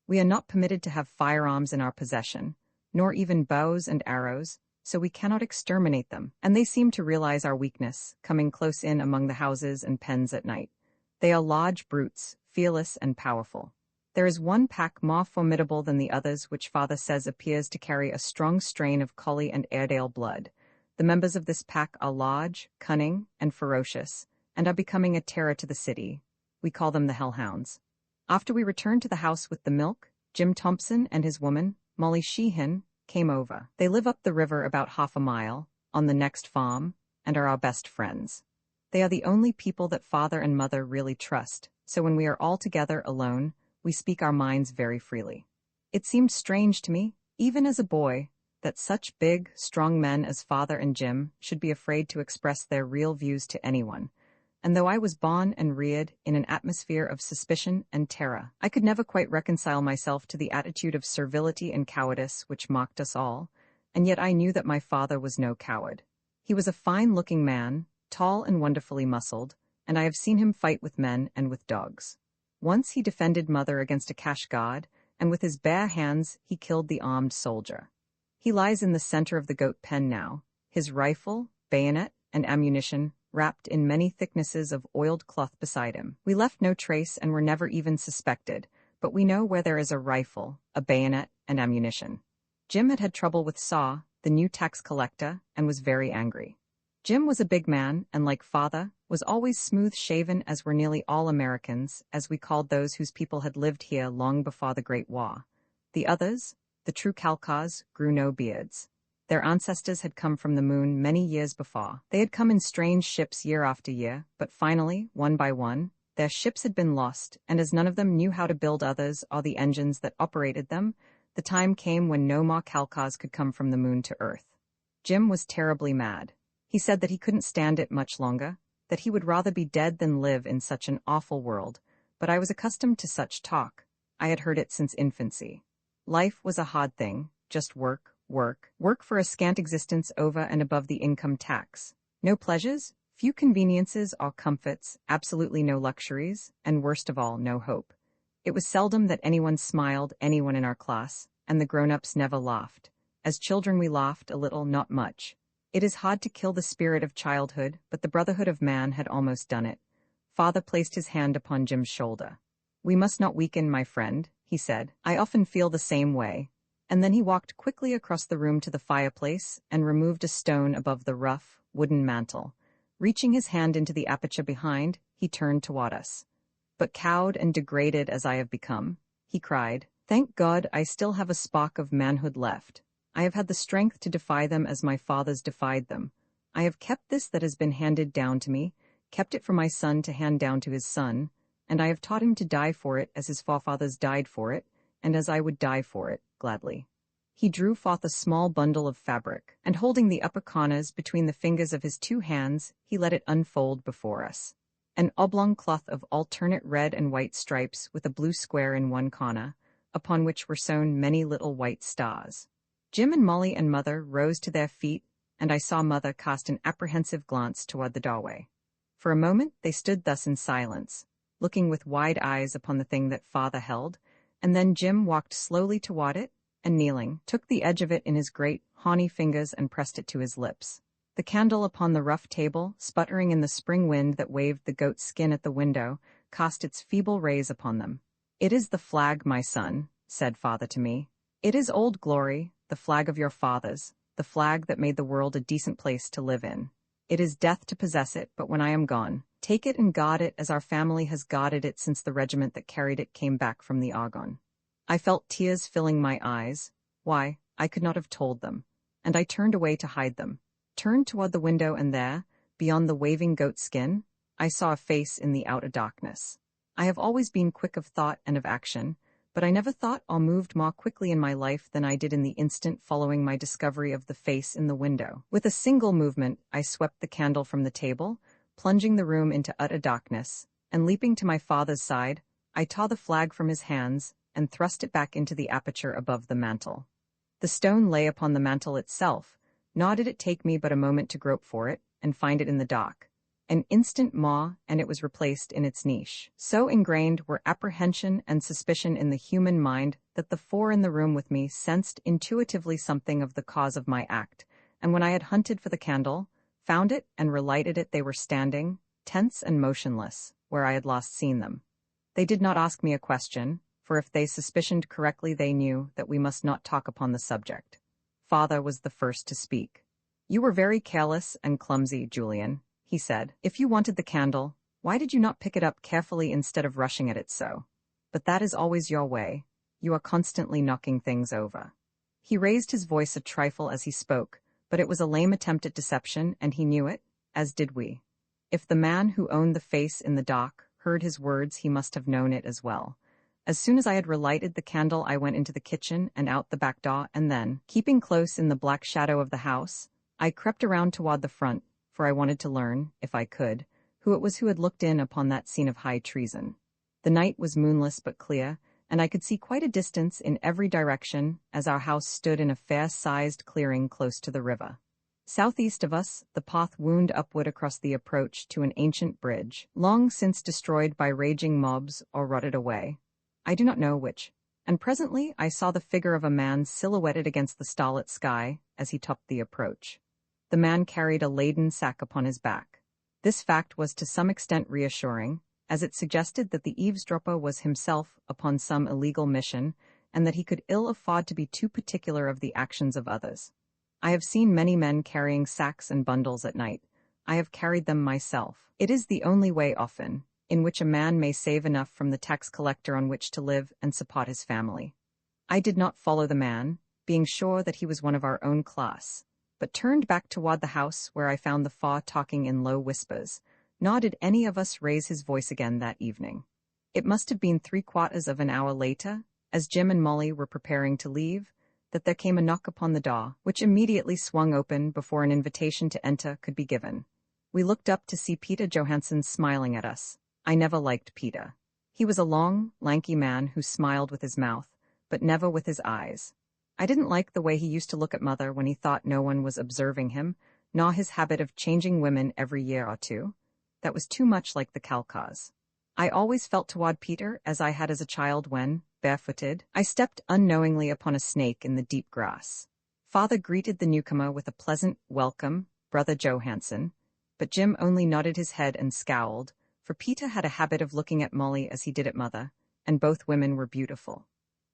We are not permitted to have firearms in our possession, nor even bows and arrows, so we cannot exterminate them, and they seem to realize our weakness, coming close in among the houses and pens at night. They are large brutes, fearless and powerful. There is one pack more formidable than the others which father says appears to carry a strong strain of Collie and Airedale blood. The members of this pack are large, cunning, and ferocious, and are becoming a terror to the city. We call them the Hellhounds. After we returned to the house with the milk, Jim Thompson and his woman, Molly Sheehan, came over. They live up the river about half a mile, on the next farm, and are our best friends. They are the only people that father and mother really trust, so when we are all together alone, we speak our minds very freely. It seemed strange to me, even as a boy, that such big, strong men as father and Jim should be afraid to express their real views to anyone, and though I was born and reared in an atmosphere of suspicion and terror, I could never quite reconcile myself to the attitude of servility and cowardice which mocked us all, and yet I knew that my father was no coward. He was a fine-looking man, tall and wonderfully muscled, and I have seen him fight with men and with dogs. Once he defended mother against a cash god, and with his bare hands he killed the armed soldier. He lies in the center of the goat pen now, his rifle, bayonet, and ammunition wrapped in many thicknesses of oiled cloth beside him. We left no trace and were never even suspected, but we know where there is a rifle, a bayonet, and ammunition. Jim had had trouble with Saw, the new tax collector, and was very angry. Jim was a big man, and like father, was always smooth-shaven as were nearly all Americans, as we called those whose people had lived here long before the Great War. The others, the true Kalkars, grew no beards. Their ancestors had come from the moon many years before. They had come in strange ships year after year, but finally, one by one, their ships had been lost, and as none of them knew how to build others or the engines that operated them, the time came when no more Kalkars could come from the moon to Earth. Jim was terribly mad. He said that he couldn't stand it much longer, that he would rather be dead than live in such an awful world, but I was accustomed to such talk. I had heard it since infancy. Life was a hard thing, just work, work, work for a scant existence over and above the income tax. No pleasures, few conveniences or comforts, absolutely no luxuries, and worst of all, no hope. It was seldom that anyone smiled, anyone in our class, and the grown-ups never laughed. As children we laughed a little, not much. It is hard to kill the spirit of childhood, but the brotherhood of man had almost done it. Father placed his hand upon Jim's shoulder. "We must not weaken, my friend," he said. "I often feel the same way." And then he walked quickly across the room to the fireplace and removed a stone above the rough, wooden mantel. Reaching his hand into the aperture behind, he turned toward us. "But cowed and degraded as I have become," he cried, "thank God I still have a spark of manhood left. I have had the strength to defy them as my fathers defied them. I have kept this that has been handed down to me, kept it for my son to hand down to his son, and I have taught him to die for it as his forefathers died for it, and as I would die for it, gladly." He drew forth a small bundle of fabric, and holding the upper corners between the fingers of his two hands, he let it unfold before us. An oblong cloth of alternate red and white stripes with a blue square in one corner, upon which were sewn many little white stars. Jim and Molly and Mother rose to their feet, and I saw Mother cast an apprehensive glance toward the doorway. For a moment they stood thus in silence, looking with wide eyes upon the thing that Father held, and then Jim walked slowly toward it, and kneeling, took the edge of it in his great, horny fingers and pressed it to his lips. The candle upon the rough table, sputtering in the spring wind that waved the goat's skin at the window, cast its feeble rays upon them. "It is the flag, my son," said Father to me. "It is Old Glory, the flag of your fathers, the flag that made the world a decent place to live in. It is death to possess it, but when I am gone, take it and guard it as our family has guarded it since the regiment that carried it came back from the Argonne." I felt tears filling my eyes. Why, I could not have told them, and I turned away to hide them. Turned toward the window, and there, beyond the waving goat skin, I saw a face in the outer darkness. I have always been quick of thought and of action, but I never thought or moved more quickly in my life than I did in the instant following my discovery of the face in the window. With a single movement, I swept the candle from the table, plunging the room into utter darkness, and leaping to my father's side, I tore the flag from his hands and thrust it back into the aperture above the mantel. The stone lay upon the mantel itself, nor did it take me but a moment to grope for it and find it in the dark. An instant more, and it was replaced in its niche. So ingrained were apprehension and suspicion in the human mind that the four in the room with me sensed intuitively something of the cause of my act, and when I had hunted for the candle, found it, and relighted it, they were standing, tense and motionless, where I had last seen them. They did not ask me a question, for if they suspicioned correctly they knew that we must not talk upon the subject. Father was the first to speak. "You were very careless and clumsy, Julian," he said. "If you wanted the candle, why did you not pick it up carefully instead of rushing at it so? But that is always your way. You are constantly knocking things over." He raised his voice a trifle as he spoke, but it was a lame attempt at deception, and he knew it, as did we. If the man who owned the face in the dock heard his words, he must have known it as well. As soon as I had relighted the candle, I went into the kitchen and out the back door, and then, keeping close in the black shadow of the house, I crept around toward the front, for I wanted to learn, if I could, who it was who had looked in upon that scene of high treason. The night was moonless but clear, and I could see quite a distance in every direction as our house stood in a fair-sized clearing close to the river. Southeast of us, the path wound upward across the approach to an ancient bridge, long since destroyed by raging mobs or rotted away. I do not know which, and presently I saw the figure of a man silhouetted against the starlit sky as he topped the approach. The man carried a laden sack upon his back. This fact was to some extent reassuring, as it suggested that the eavesdropper was himself upon some illegal mission, and that he could ill afford to be too particular of the actions of others. I have seen many men carrying sacks and bundles at night. I have carried them myself. It is the only way often in which a man may save enough from the tax collector on which to live and support his family. I did not follow the man, being sure that he was one of our own class, but turned back toward the house where I found the four talking in low whispers, nor did any of us raise his voice again that evening. It must have been 3/4 of an hour later, as Jim and Molly were preparing to leave, that there came a knock upon the door, which immediately swung open before an invitation to enter could be given. We looked up to see Peter Johansson smiling at us. I never liked Peter. He was a long, lanky man who smiled with his mouth, but never with his eyes. I didn't like the way he used to look at Mother when he thought no one was observing him, nor his habit of changing women every year or two. That was too much like the Calcars. I always felt toward Peter as I had as a child when, barefooted, I stepped unknowingly upon a snake in the deep grass. Father greeted the newcomer with a pleasant welcome, Brother Johansson, but Jim only nodded his head and scowled, for Peter had a habit of looking at Molly as he did at Mother, and both women were beautiful.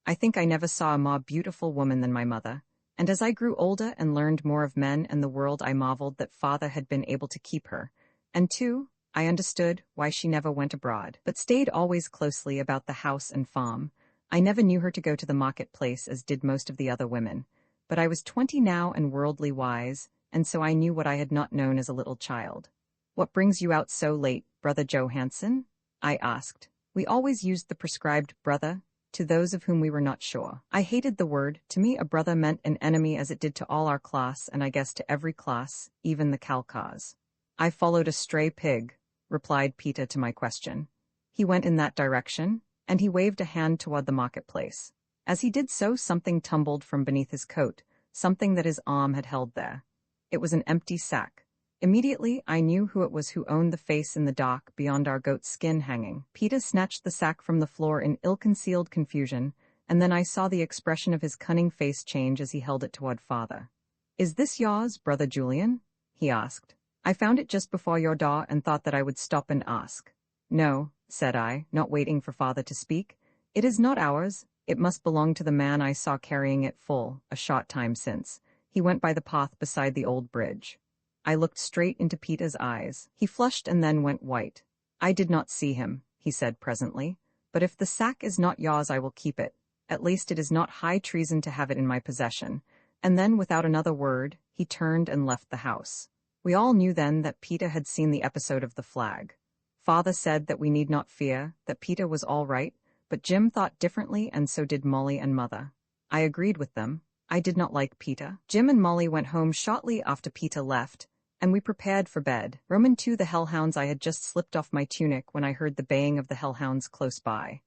I think I never saw a more beautiful woman than my mother, and as I grew older and learned more of men and the world, I marveled that Father had been able to keep her, and too, I understood why she never went abroad, but stayed always closely about the house and farm. I never knew her to go to the marketplace as did most of the other women, but I was 20 now and worldly wise, and so I knew what I had not known as a little child. "What brings you out so late, Brother Johansson?" I asked. We always used the prescribed brother to those of whom we were not sure. I hated the word. To me, a brother meant an enemy, as it did to all our class, and I guess to every class, even the Calcars. "I followed a stray pig," replied Peter to my question. "He went in that direction," and he waved a hand toward the marketplace. As he did so, something tumbled from beneath his coat, something that his arm had held there. It was an empty sack. Immediately, I knew who it was who owned the face in the dock beyond our goat skin hanging. Peter snatched the sack from the floor in ill-concealed confusion, and then I saw the expression of his cunning face change as he held it toward Father. "Is this yours, Brother Julian?" he asked. "I found it just before your door and thought that I would stop and ask." "No," said I, not waiting for Father to speak. "It is not ours. It must belong to the man I saw carrying it full, a short time since. He went by the path beside the old bridge." I looked straight into Peter's eyes. He flushed and then went white. "I did not see him," he said presently, "but if the sack is not yours, I will keep it. At least it is not high treason to have it in my possession." And then, without another word, he turned and left the house. We all knew then that Peter had seen the episode of the flag. Father said that we need not fear, that Peter was all right, but Jim thought differently, and so did Molly and Mother. I agreed with them. I did not like Peter. Jim and Molly went home shortly after Peter left, and we prepared for bed. Roman 2 the hellhounds. I had just slipped off my tunic when I heard the baying of the hellhounds close by.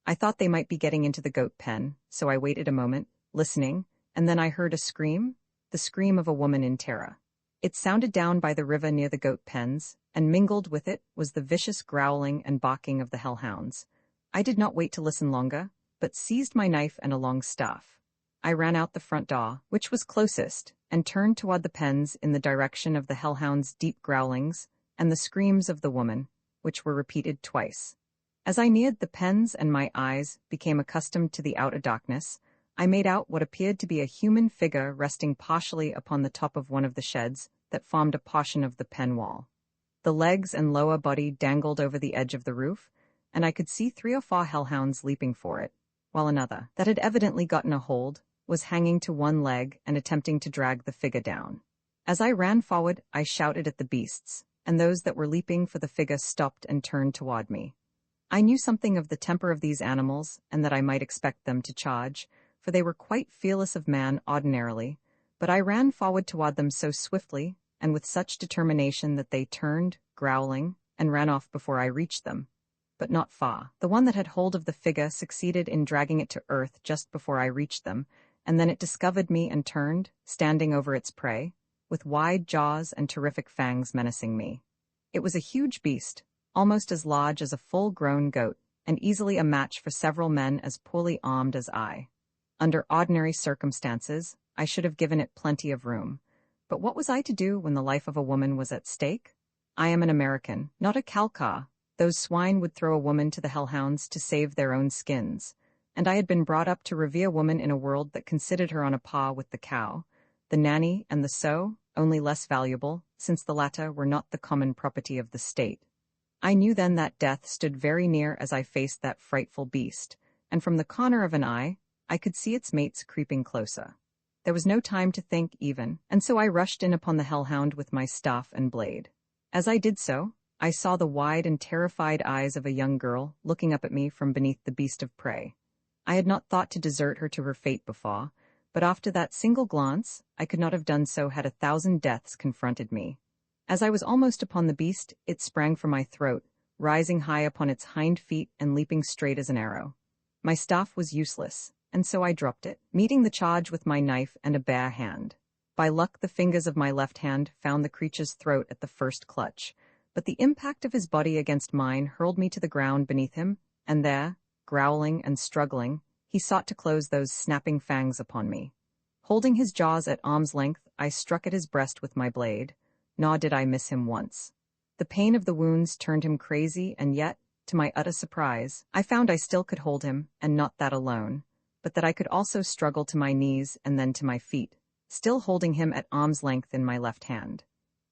I thought they might be getting into the goat pen, so I waited a moment, listening, and then I heard a scream, the scream of a woman in terror. It sounded down by the river near the goat pens, and mingled with it was the vicious growling and barking of the hellhounds. I did not wait to listen longer, but seized my knife and a long staff. I ran out the front door, which was closest, and turned toward the pens in the direction of the hellhounds' deep growlings and the screams of the woman, which were repeated twice. As I neared the pens and my eyes became accustomed to the outer darkness, I made out what appeared to be a human figure resting partially upon the top of one of the sheds that formed a portion of the pen wall. The legs and lower body dangled over the edge of the roof, and I could see 3 or 4 hellhounds leaping for it, while another, that had evidently gotten a hold, was hanging to one leg and attempting to drag the figure down. As I ran forward, I shouted at the beasts, and those that were leaping for the figure stopped and turned toward me. I knew something of the temper of these animals, and that I might expect them to charge, for they were quite fearless of man ordinarily, but I ran forward toward them so swiftly and with such determination that they turned, growling, and ran off before I reached them. But not far. The one that had hold of the figure succeeded in dragging it to earth just before I reached them, and then it discovered me and turned, standing over its prey, with wide jaws and terrific fangs menacing me. It was a huge beast, almost as large as a full-grown goat, and easily a match for several men as poorly armed as I. Under ordinary circumstances, I should have given it plenty of room. But what was I to do when the life of a woman was at stake? I am an American, not a Calcar. Those swine would throw a woman to the hellhounds to save their own skins, and I had been brought up to revere woman in a world that considered her on a par with the cow, the nanny, and the sow, only less valuable, since the latter were not the common property of the state. I knew then that death stood very near as I faced that frightful beast, and from the corner of an eye, I could see its mates creeping closer. There was no time to think even, and so I rushed in upon the hellhound with my staff and blade. As I did so, I saw the wide and terrified eyes of a young girl looking up at me from beneath the beast of prey. I had not thought to desert her to her fate before, but after that single glance, I could not have done so had 1,000 deaths confronted me. As I was almost upon the beast, it sprang from my throat, rising high upon its hind feet and leaping straight as an arrow. My staff was useless, and so I dropped it, meeting the charge with my knife and a bare hand. By luck, the fingers of my left hand found the creature's throat at the first clutch, but the impact of his body against mine hurled me to the ground beneath him, and there, growling and struggling, he sought to close those snapping fangs upon me. Holding his jaws at arm's length, I struck at his breast with my blade, nor did I miss him once. The pain of the wounds turned him crazy, and yet, to my utter surprise, I found I still could hold him, and not that alone, but that I could also struggle to my knees and then to my feet, still holding him at arm's length in my left hand.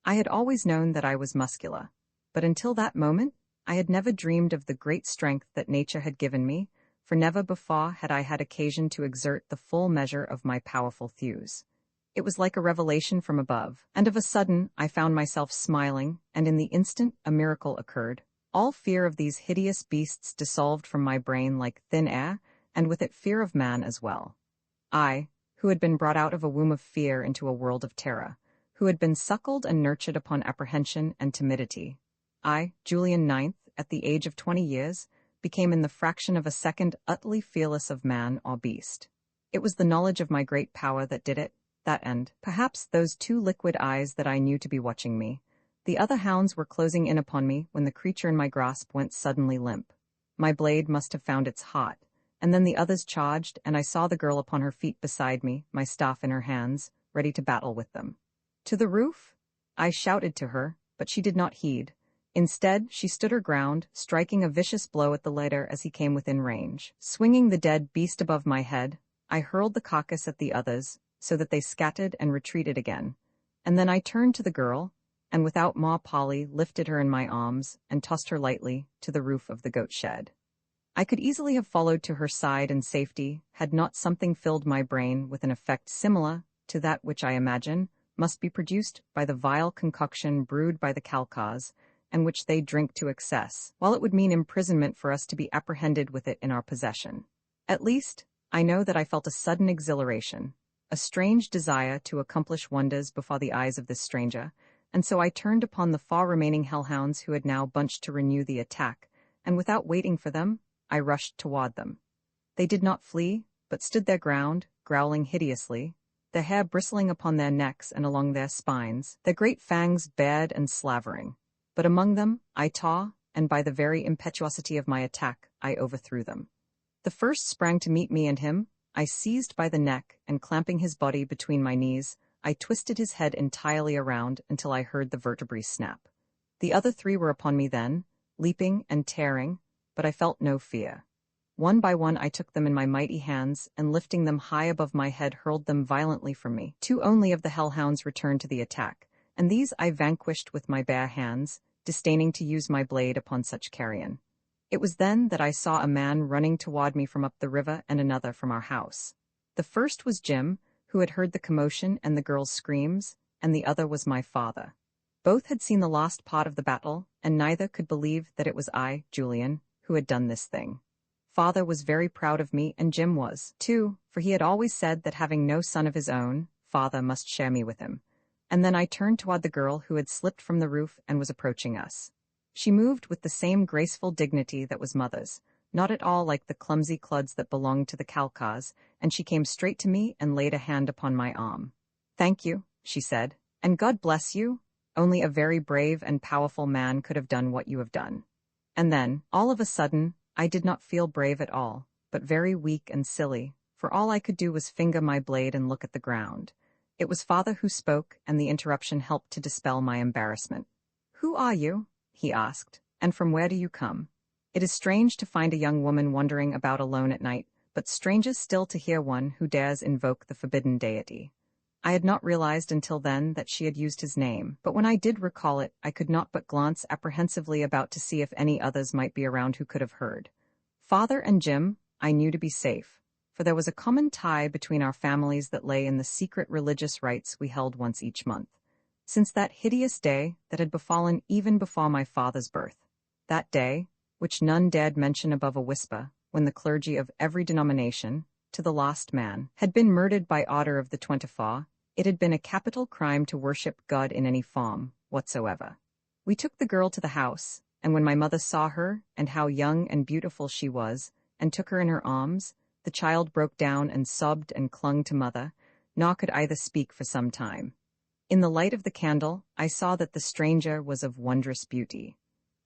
I had always known that I was muscular, but until that moment, I had never dreamed of the great strength that nature had given me, for never before had I had occasion to exert the full measure of my powerful thews. It was like a revelation from above, and of a sudden I found myself smiling, and in the instant a miracle occurred. All fear of these hideous beasts dissolved from my brain like thin air, and with it fear of man as well. I, who had been brought out of a womb of fear into a world of terror, who had been suckled and nurtured upon apprehension and timidity. I, Julian IX, at the age of 20 years, became in the fraction of a second utterly fearless of man or beast. It was the knowledge of my great power that did it, that and, perhaps, those two liquid eyes that I knew to be watching me. The other hounds were closing in upon me when the creature in my grasp went suddenly limp. My blade must have found its heart, and then the others charged, and I saw the girl upon her feet beside me, my staff in her hands, ready to battle with them. "To the roof?" I shouted to her, but she did not heed. Instead, she stood her ground, striking a vicious blow at the leader as he came within range. Swinging the dead beast above my head, I hurled the carcass at the others, so that they scattered and retreated again. And then I turned to the girl, and without more parley lifted her in my arms and tossed her lightly to the roof of the goat shed. I could easily have followed to her side in safety, had not something filled my brain with an effect similar to that which I imagine must be produced by the vile concoction brewed by the Calcars, and which they drink to excess, while it would mean imprisonment for us to be apprehended with it in our possession. At least, I know that I felt a sudden exhilaration, a strange desire to accomplish wonders before the eyes of this stranger, and so I turned upon the far remaining hellhounds who had now bunched to renew the attack, and without waiting for them, I rushed toward them. They did not flee, but stood their ground, growling hideously, their hair bristling upon their necks and along their spines, their great fangs bared and slavering. But among them, I tore, and by the very impetuosity of my attack, I overthrew them. The first sprang to meet me and him. I seized by the neck, and clamping his body between my knees, I twisted his head entirely around until I heard the vertebrae snap. The other three were upon me then, leaping and tearing, but I felt no fear. One by one I took them in my mighty hands, and lifting them high above my head hurled them violently from me. Two only of the hellhounds returned to the attack, and these I vanquished with my bare hands, disdaining to use my blade upon such carrion. It was then that I saw a man running toward me from up the river and another from our house. The first was Jim, who had heard the commotion and the girl's screams, and the other was my father. Both had seen the last part of the battle, and neither could believe that it was I, Julian, who had done this thing. Father was very proud of me, and Jim was, too, for he had always said that having no son of his own, father must share me with him. And then I turned toward the girl who had slipped from the roof and was approaching us. She moved with the same graceful dignity that was mother's, not at all like the clumsy clods that belonged to the Calcars, and she came straight to me and laid a hand upon my arm. "Thank you," she said, "and God bless you. Only a very brave and powerful man could have done what you have done." And then, all of a sudden, I did not feel brave at all, but very weak and silly, for all I could do was finger my blade and look at the ground. It was father who spoke, and the interruption helped to dispel my embarrassment. "Who are you?" he asked, "and from where do you come? It is strange to find a young woman wandering about alone at night, but stranger still to hear one who dares invoke the forbidden deity." I had not realized until then that she had used his name, but when I did recall it, I could not but glance apprehensively about to see if any others might be around who could have heard. Father and Jim, I knew to be safe, for there was a common tie between our families that lay in the secret religious rites we held once each month. Since that hideous day that had befallen even before my father's birth, that day, which none dared mention above a whisper, when the clergy of every denomination, to the last man, had been murdered by order of the 24, it had been a capital crime to worship God in any form, whatsoever. We took the girl to the house, and when my mother saw her and how young and beautiful she was, and took her in her arms, the child broke down and sobbed and clung to mother, nor could either speak for some time. In the light of the candle, I saw that the stranger was of wondrous beauty.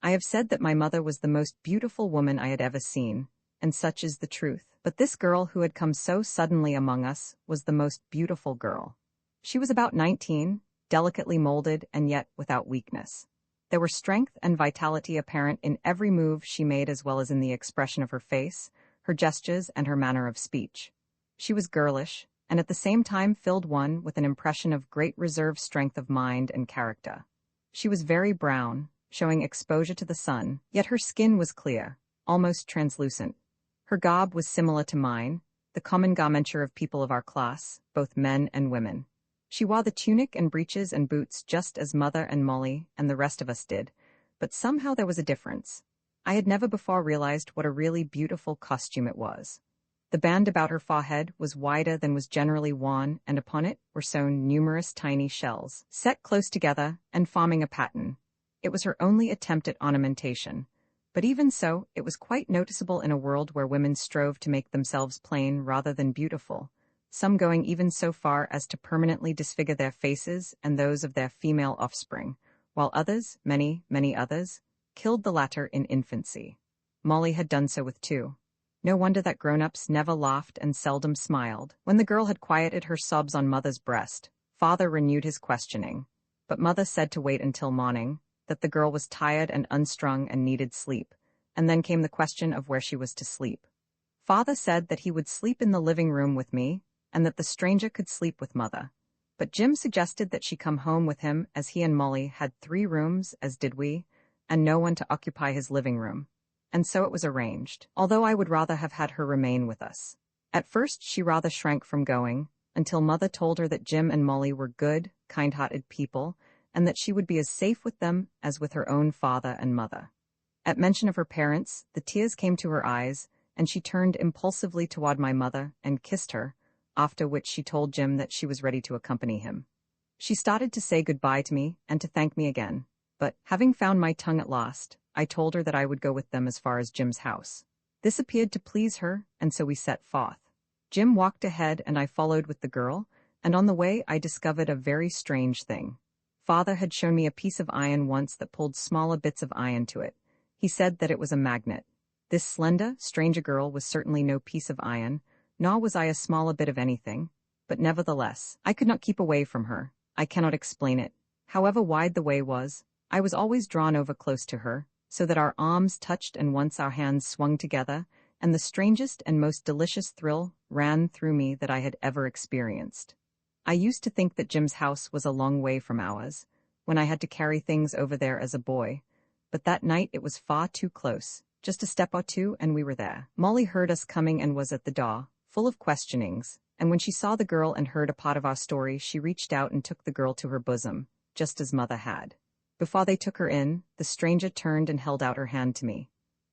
I have said that my mother was the most beautiful woman I had ever seen, and such is the truth. But this girl who had come so suddenly among us was the most beautiful girl. She was about 19, delicately molded and yet without weakness. There were strength and vitality apparent in every move she made as well as in the expression of her face, her gestures, and her manner of speech. She was girlish, and at the same time filled one with an impression of great reserve strength of mind and character. She was very brown, showing exposure to the sun, yet her skin was clear, almost translucent. Her garb was similar to mine, the common garmenture of people of our class, both men and women. She wore the tunic and breeches and boots just as Mother and Molly and the rest of us did, but somehow there was a difference. I had never before realized what a really beautiful costume it was. The band about her forehead was wider than was generally worn, and upon it were sewn numerous tiny shells, set close together and forming a pattern. It was her only attempt at ornamentation. But even so, it was quite noticeable in a world where women strove to make themselves plain rather than beautiful, some going even so far as to permanently disfigure their faces and those of their female offspring, while others, many others, killed the latter in infancy. Molly had done so with two. No wonder that grown-ups never laughed and seldom smiled. When the girl had quieted her sobs on Mother's breast, Father renewed his questioning, but Mother said to wait until morning, that the girl was tired and unstrung and needed sleep, and then came the question of where she was to sleep. Father said that he would sleep in the living room with me, and that the stranger could sleep with Mother. But Jim suggested that she come home with him, as he and Molly had 3 rooms, as did we, and no one to occupy his living room. And so it was arranged, although I would rather have had her remain with us. At first she rather shrank from going, until Mother told her that Jim and Molly were good, kind-hearted people, and that she would be as safe with them as with her own father and mother. At mention of her parents, the tears came to her eyes, and she turned impulsively toward my mother and kissed her, after which she told Jim that she was ready to accompany him. She started to say goodbye to me and to thank me again, but, having found my tongue at last, I told her that I would go with them as far as Jim's house. This appeared to please her, and so we set forth. Jim walked ahead and I followed with the girl, and on the way I discovered a very strange thing. Father had shown me a piece of iron once that pulled smaller bits of iron to it. He said that it was a magnet. This slender, stranger girl was certainly no piece of iron, nor was I a smaller bit of anything, but nevertheless, I could not keep away from her. I cannot explain it. However wide the way was, I was always drawn over close to her, so that our arms touched and once our hands swung together, and the strangest and most delicious thrill ran through me that I had ever experienced. I used to think that Jim's house was a long way from ours, when I had to carry things over there as a boy, but that night it was far too close, just a step or two and we were there. Molly heard us coming and was at the door, full of questionings, and when she saw the girl and heard a part of our story, she reached out and took the girl to her bosom, just as Mother had. Before they took her in, the stranger turned and held out her hand to me.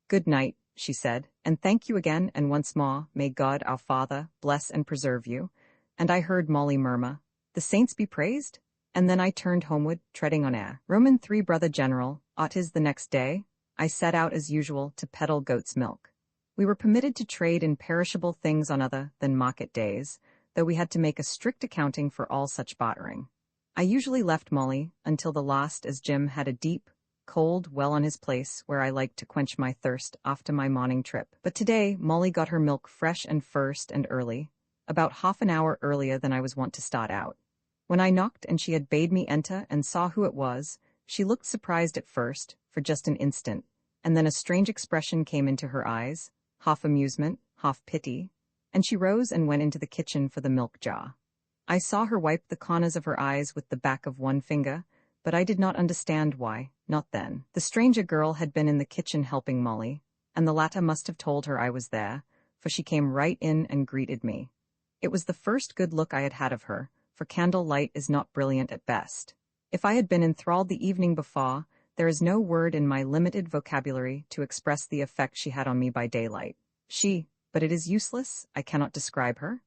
"Good night," she said, "and thank you again, and once more, may God our Father bless and preserve you." And I heard Molly murmur, "The saints be praised?" And then I turned homeward, treading on air. Roman 3 Brother General, is the next day, I set out as usual to peddle goat's milk. We were permitted to trade in perishable things on other than market days, though we had to make a strict accounting for all such bartering. I usually left Molly until the last, as Jim had a deep, cold well on his place where I liked to quench my thirst after my morning trip. But today Molly got her milk fresh and first and early, about half an hour earlier than I was wont to start out. When I knocked and she had bade me enter and saw who it was, she looked surprised at first, for just an instant, and then a strange expression came into her eyes, half amusement, half pity, and she rose and went into the kitchen for the milk jar. I saw her wipe the corners of her eyes with the back of one finger, but I did not understand why, not then. The stranger girl had been in the kitchen helping Molly, and the latter must have told her I was there, for she came right in and greeted me. It was the first good look I had had of her, for candle light is not brilliant at best. If I had been enthralled the evening before, there is no word in my limited vocabulary to express the effect she had on me by daylight. But it is useless, I cannot describe her.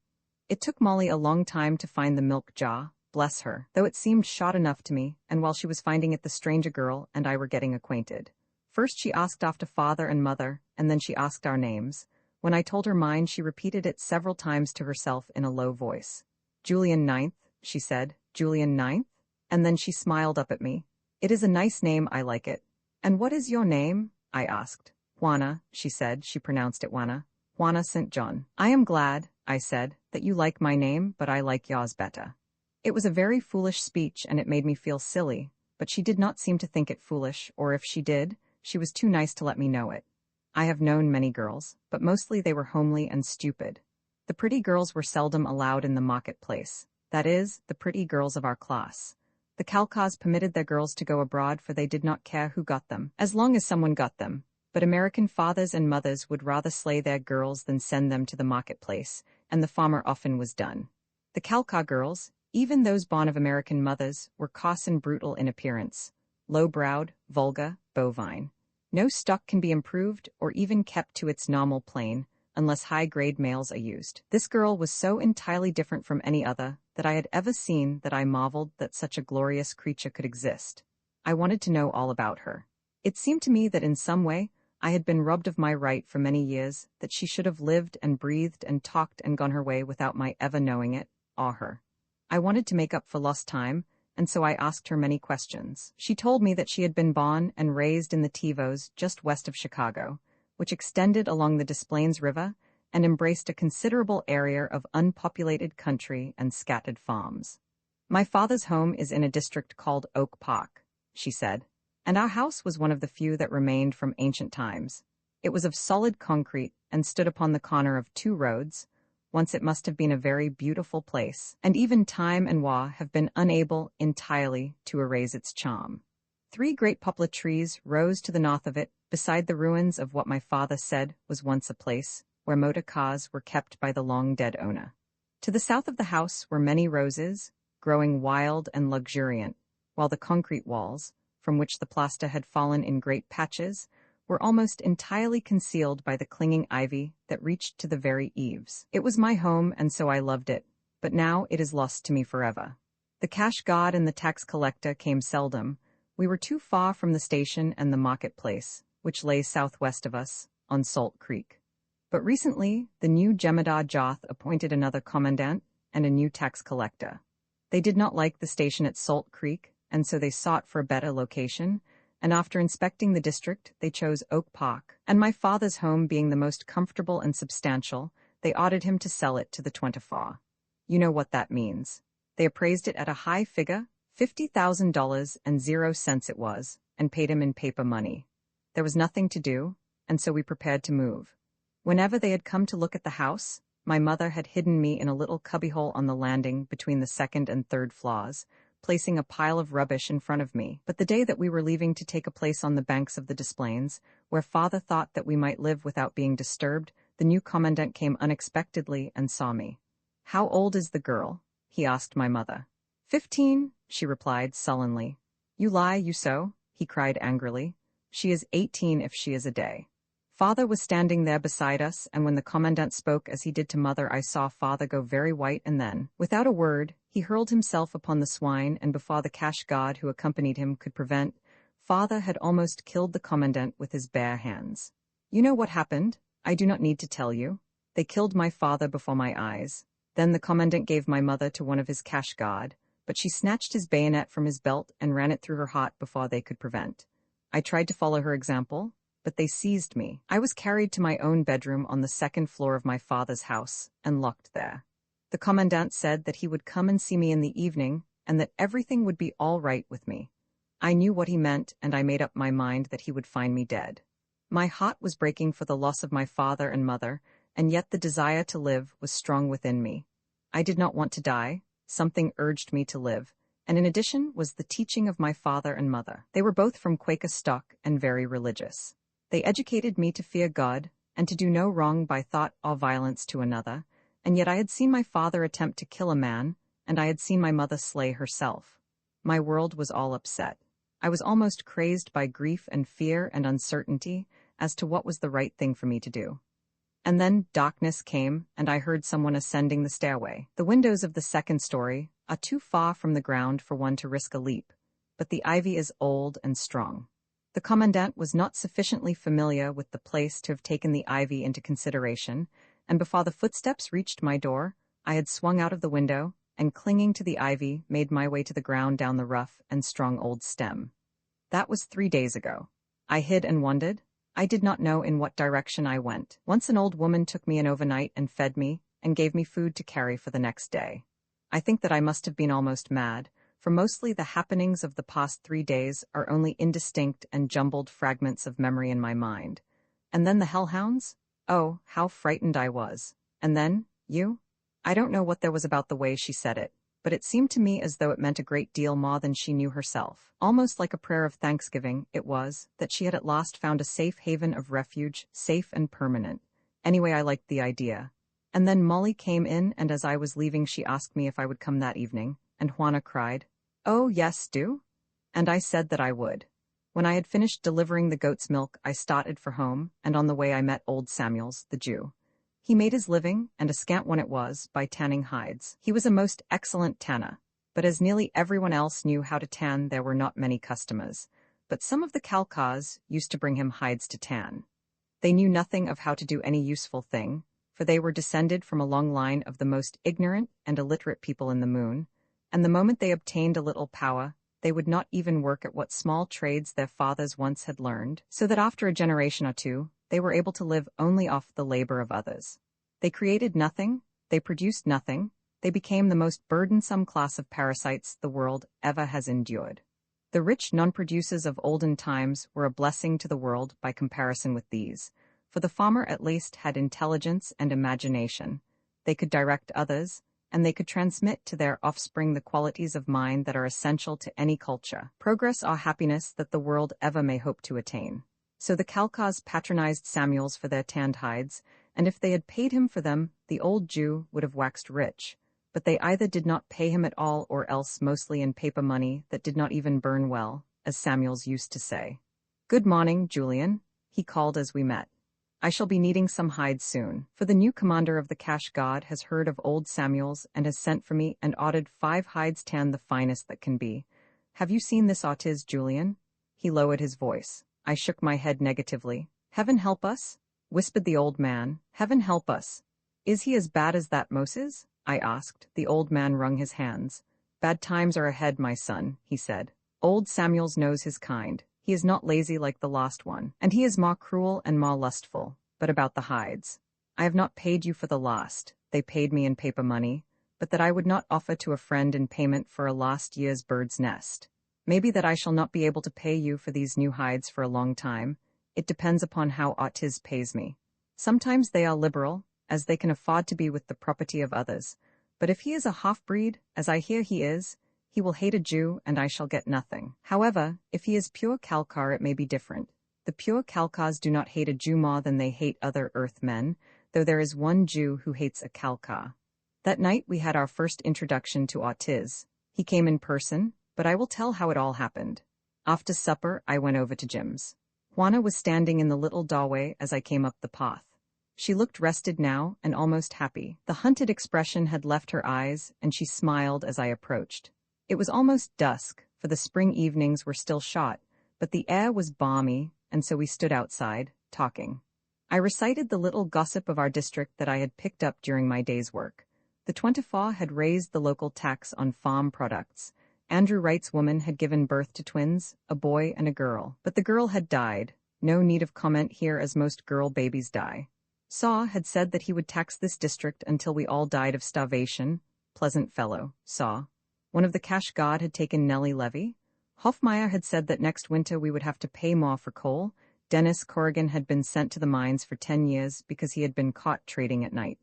It took Molly a long time to find the milk jar, bless her, though it seemed short enough to me, and while she was finding it the stranger girl and I were getting acquainted. First she asked after father and mother, and then she asked our names. When I told her mine, she repeated it several times to herself in a low voice. Julian Ninth, she said, Julian Ninth? And then she smiled up at me. It is a nice name, I like it. And what is your name? I asked. Juana, she said, she pronounced it Juana. Juana St. John. I am glad, I said, that you like my name, but I like yours better. It was a very foolish speech and it made me feel silly, but she did not seem to think it foolish, or if she did, she was too nice to let me know it. I have known many girls, but mostly they were homely and stupid. The pretty girls were seldom allowed in the marketplace, that is, the pretty girls of our class. The Calcas permitted their girls to go abroad for they did not care who got them, as long as someone got them, but American fathers and mothers would rather slay their girls than send them to the marketplace, and the former often was done. The Calca girls, even those born of American mothers, were coarse and brutal in appearance, low-browed, vulgar, bovine. No stock can be improved or even kept to its normal plane, unless high-grade males are used. This girl was so entirely different from any other that I had ever seen that I marveled that such a glorious creature could exist. I wanted to know all about her. It seemed to me that in some way I had been robbed of my right for many years, that she should have lived and breathed and talked and gone her way without my ever knowing it, or her. I wanted to make up for lost time, and so I asked her many questions. She told me that she had been born and raised in the Tivos just west of Chicago, which extended along the Des Plaines River and embraced a considerable area of unpopulated country and scattered farms. My father's home is in a district called Oak Park, she said, and our house was one of the few that remained from ancient times. It was of solid concrete and stood upon the corner of two roads. Once it must have been a very beautiful place, and even time and war have been unable entirely to erase its charm. 3 great poplar trees rose to the north of it, beside the ruins of what my father said was once a place where motor cars were kept by the long-dead owner. To the south of the house were many roses, growing wild and luxuriant, while the concrete walls, from which the plaster had fallen in great patches, were almost entirely concealed by the clinging ivy that reached to the very eaves. It was my home, and so I loved it, but now it is lost to me forever. The cash god and the tax collector came seldom. We were too far from the station and the marketplace, which lay southwest of us, on Salt Creek. But recently, the new Jemadar Joth appointed another commandant and a new tax collector. They did not like the station at Salt Creek, and so they sought for a better location, and after inspecting the district, they chose Oak Park, and my father's home being the most comfortable and substantial, they ordered him to sell it to the 24. You know what that means. They appraised it at a high figure, $50,000 and 0 cents it was, and paid him in paper money. There was nothing to do, and so we prepared to move. Whenever they had come to look at the house, my mother had hidden me in a little cubbyhole on the landing between the 2nd and 3rd floors, placing a pile of rubbish in front of me. But the day that we were leaving to take a place on the banks of the Des Plaines, where father thought that we might live without being disturbed, the new commandant came unexpectedly and saw me. "How old is the girl?" he asked my mother. 15, she replied sullenly. "You lie, you so," he cried angrily. "She is 18 if she is a day." Father was standing there beside us, and when the commandant spoke as he did to mother, I saw father go very white, and then, without a word, he hurled himself upon the swine, and before the cash god who accompanied him could prevent, father had almost killed the commandant with his bare hands. You know what happened? I do not need to tell you. They killed my father before my eyes. Then the commandant gave my mother to one of his cash god, but she snatched his bayonet from his belt and ran it through her heart before they could prevent. I tried to follow her example, but they seized me. I was carried to my own bedroom on the 2nd floor of my father's house and locked there. The commandant said that he would come and see me in the evening and that everything would be all right with me. I knew what he meant, and I made up my mind that he would find me dead. My heart was breaking for the loss of my father and mother, and yet the desire to live was strong within me. I did not want to die. Something urged me to live, and in addition was the teaching of my father and mother. They were both from Quaker stock and very religious. They educated me to fear God and to do no wrong by thought or violence to another, and yet I had seen my father attempt to kill a man, and I had seen my mother slay herself. My world was all upset. I was almost crazed by grief and fear and uncertainty as to what was the right thing for me to do. And then darkness came, and I heard someone ascending the stairway. The windows of the 2nd story, are too far from the ground for one to risk a leap, but the ivy is old and strong. The commandant was not sufficiently familiar with the place to have taken the ivy into consideration, and before the footsteps reached my door, I had swung out of the window, and clinging to the ivy, made my way to the ground down the rough and strong old stem. That was 3 days ago. I hid and wondered. I did not know in what direction I went. Once an old woman took me in overnight and fed me, and gave me food to carry for the next day. I think that I must have been almost mad, for mostly the happenings of the past 3 days are only indistinct and jumbled fragments of memory in my mind. And then the hellhounds? Oh, how frightened I was. And then, you? I don't know what there was about the way she said it, but it seemed to me as though it meant a great deal more than she knew herself. Almost like a prayer of thanksgiving, it was, that she had at last found a safe haven of refuge, safe and permanent. Anyway, I liked the idea. And then Molly came in, and as I was leaving she asked me if I would come that evening, and Juana cried, "Oh, yes, do?" And I said that I would. When I had finished delivering the goat's milk, I started for home, and on the way I met old Samuels, the Jew. He made his living, and a scant one it was, by tanning hides. He was a most excellent tanner, but as nearly everyone else knew how to tan, there were not many customers. But some of the Calcars used to bring him hides to tan. They knew nothing of how to do any useful thing, for they were descended from a long line of the most ignorant and illiterate people in the moon, and the moment they obtained a little power, they would not even work at what small trades their fathers once had learned, so that after a generation or two, they were able to live only off the labor of others. They created nothing, they produced nothing, they became the most burdensome class of parasites the world ever has endured. The rich non-producers of olden times were a blessing to the world by comparison with these, for the farmer at least had intelligence and imagination. They could direct others, and they could transmit to their offspring the qualities of mind that are essential to any culture, progress or happiness that the world ever may hope to attain. So the Calcars patronized Samuels for their tanned hides, and if they had paid him for them, the old Jew would have waxed rich. But they either did not pay him at all or else mostly in paper money that did not even burn well, as Samuels used to say. "Good morning, Julian," he called as we met. "I shall be needing some hides soon, for the new commander of the Cash Guard has heard of old Samuels and has sent for me and ordered 5 hides tanned the finest that can be. Have you seen this artist, Julian?" He lowered his voice. I shook my head negatively. "Heaven help us," whispered the old man. "Heaven help us. Is he as bad as that Moses?" I asked. The old man wrung his hands. "Bad times are ahead, my son," he said. "Old Samuels knows his kind. He is not lazy like the last one, and he is more cruel and more lustful. But about the hides. I have not paid you for the last. They paid me in paper money, but that I would not offer to a friend in payment for a last year's bird's nest. Maybe that I shall not be able to pay you for these new hides for a long time. It depends upon how Otiz pays me. Sometimes they are liberal, as they can afford to be with the property of others. But if he is a half-breed, as I hear he is, he will hate a Jew and I shall get nothing. However, if he is pure Calcar it may be different. The pure Calcars do not hate a Jew more than they hate other earthmen, though there is one Jew who hates a Calcar. That night we had our first introduction to Otiz. He came in person, but I will tell how it all happened. After supper I went over to Jim's. Juana was standing in the little doorway as I came up the path. She looked rested now and almost happy. The hunted expression had left her eyes, and she smiled as I approached. It was almost dusk, for the spring evenings were still short, but the air was balmy, and so we stood outside, talking. I recited the little gossip of our district that I had picked up during my day's work. The 24 had raised the local tax on farm products. Andrew Wright's woman had given birth to twins, a boy and a girl, but the girl had died. No need of comment here as most girl babies die. Saw had said that he would tax this district until we all died of starvation. Pleasant fellow, Saw. One of the Cash God had taken Nellie Levy. Hoffmeyer had said that next winter we would have to pay more for coal. Dennis Corrigan had been sent to the mines for 10 years because he had been caught trading at night.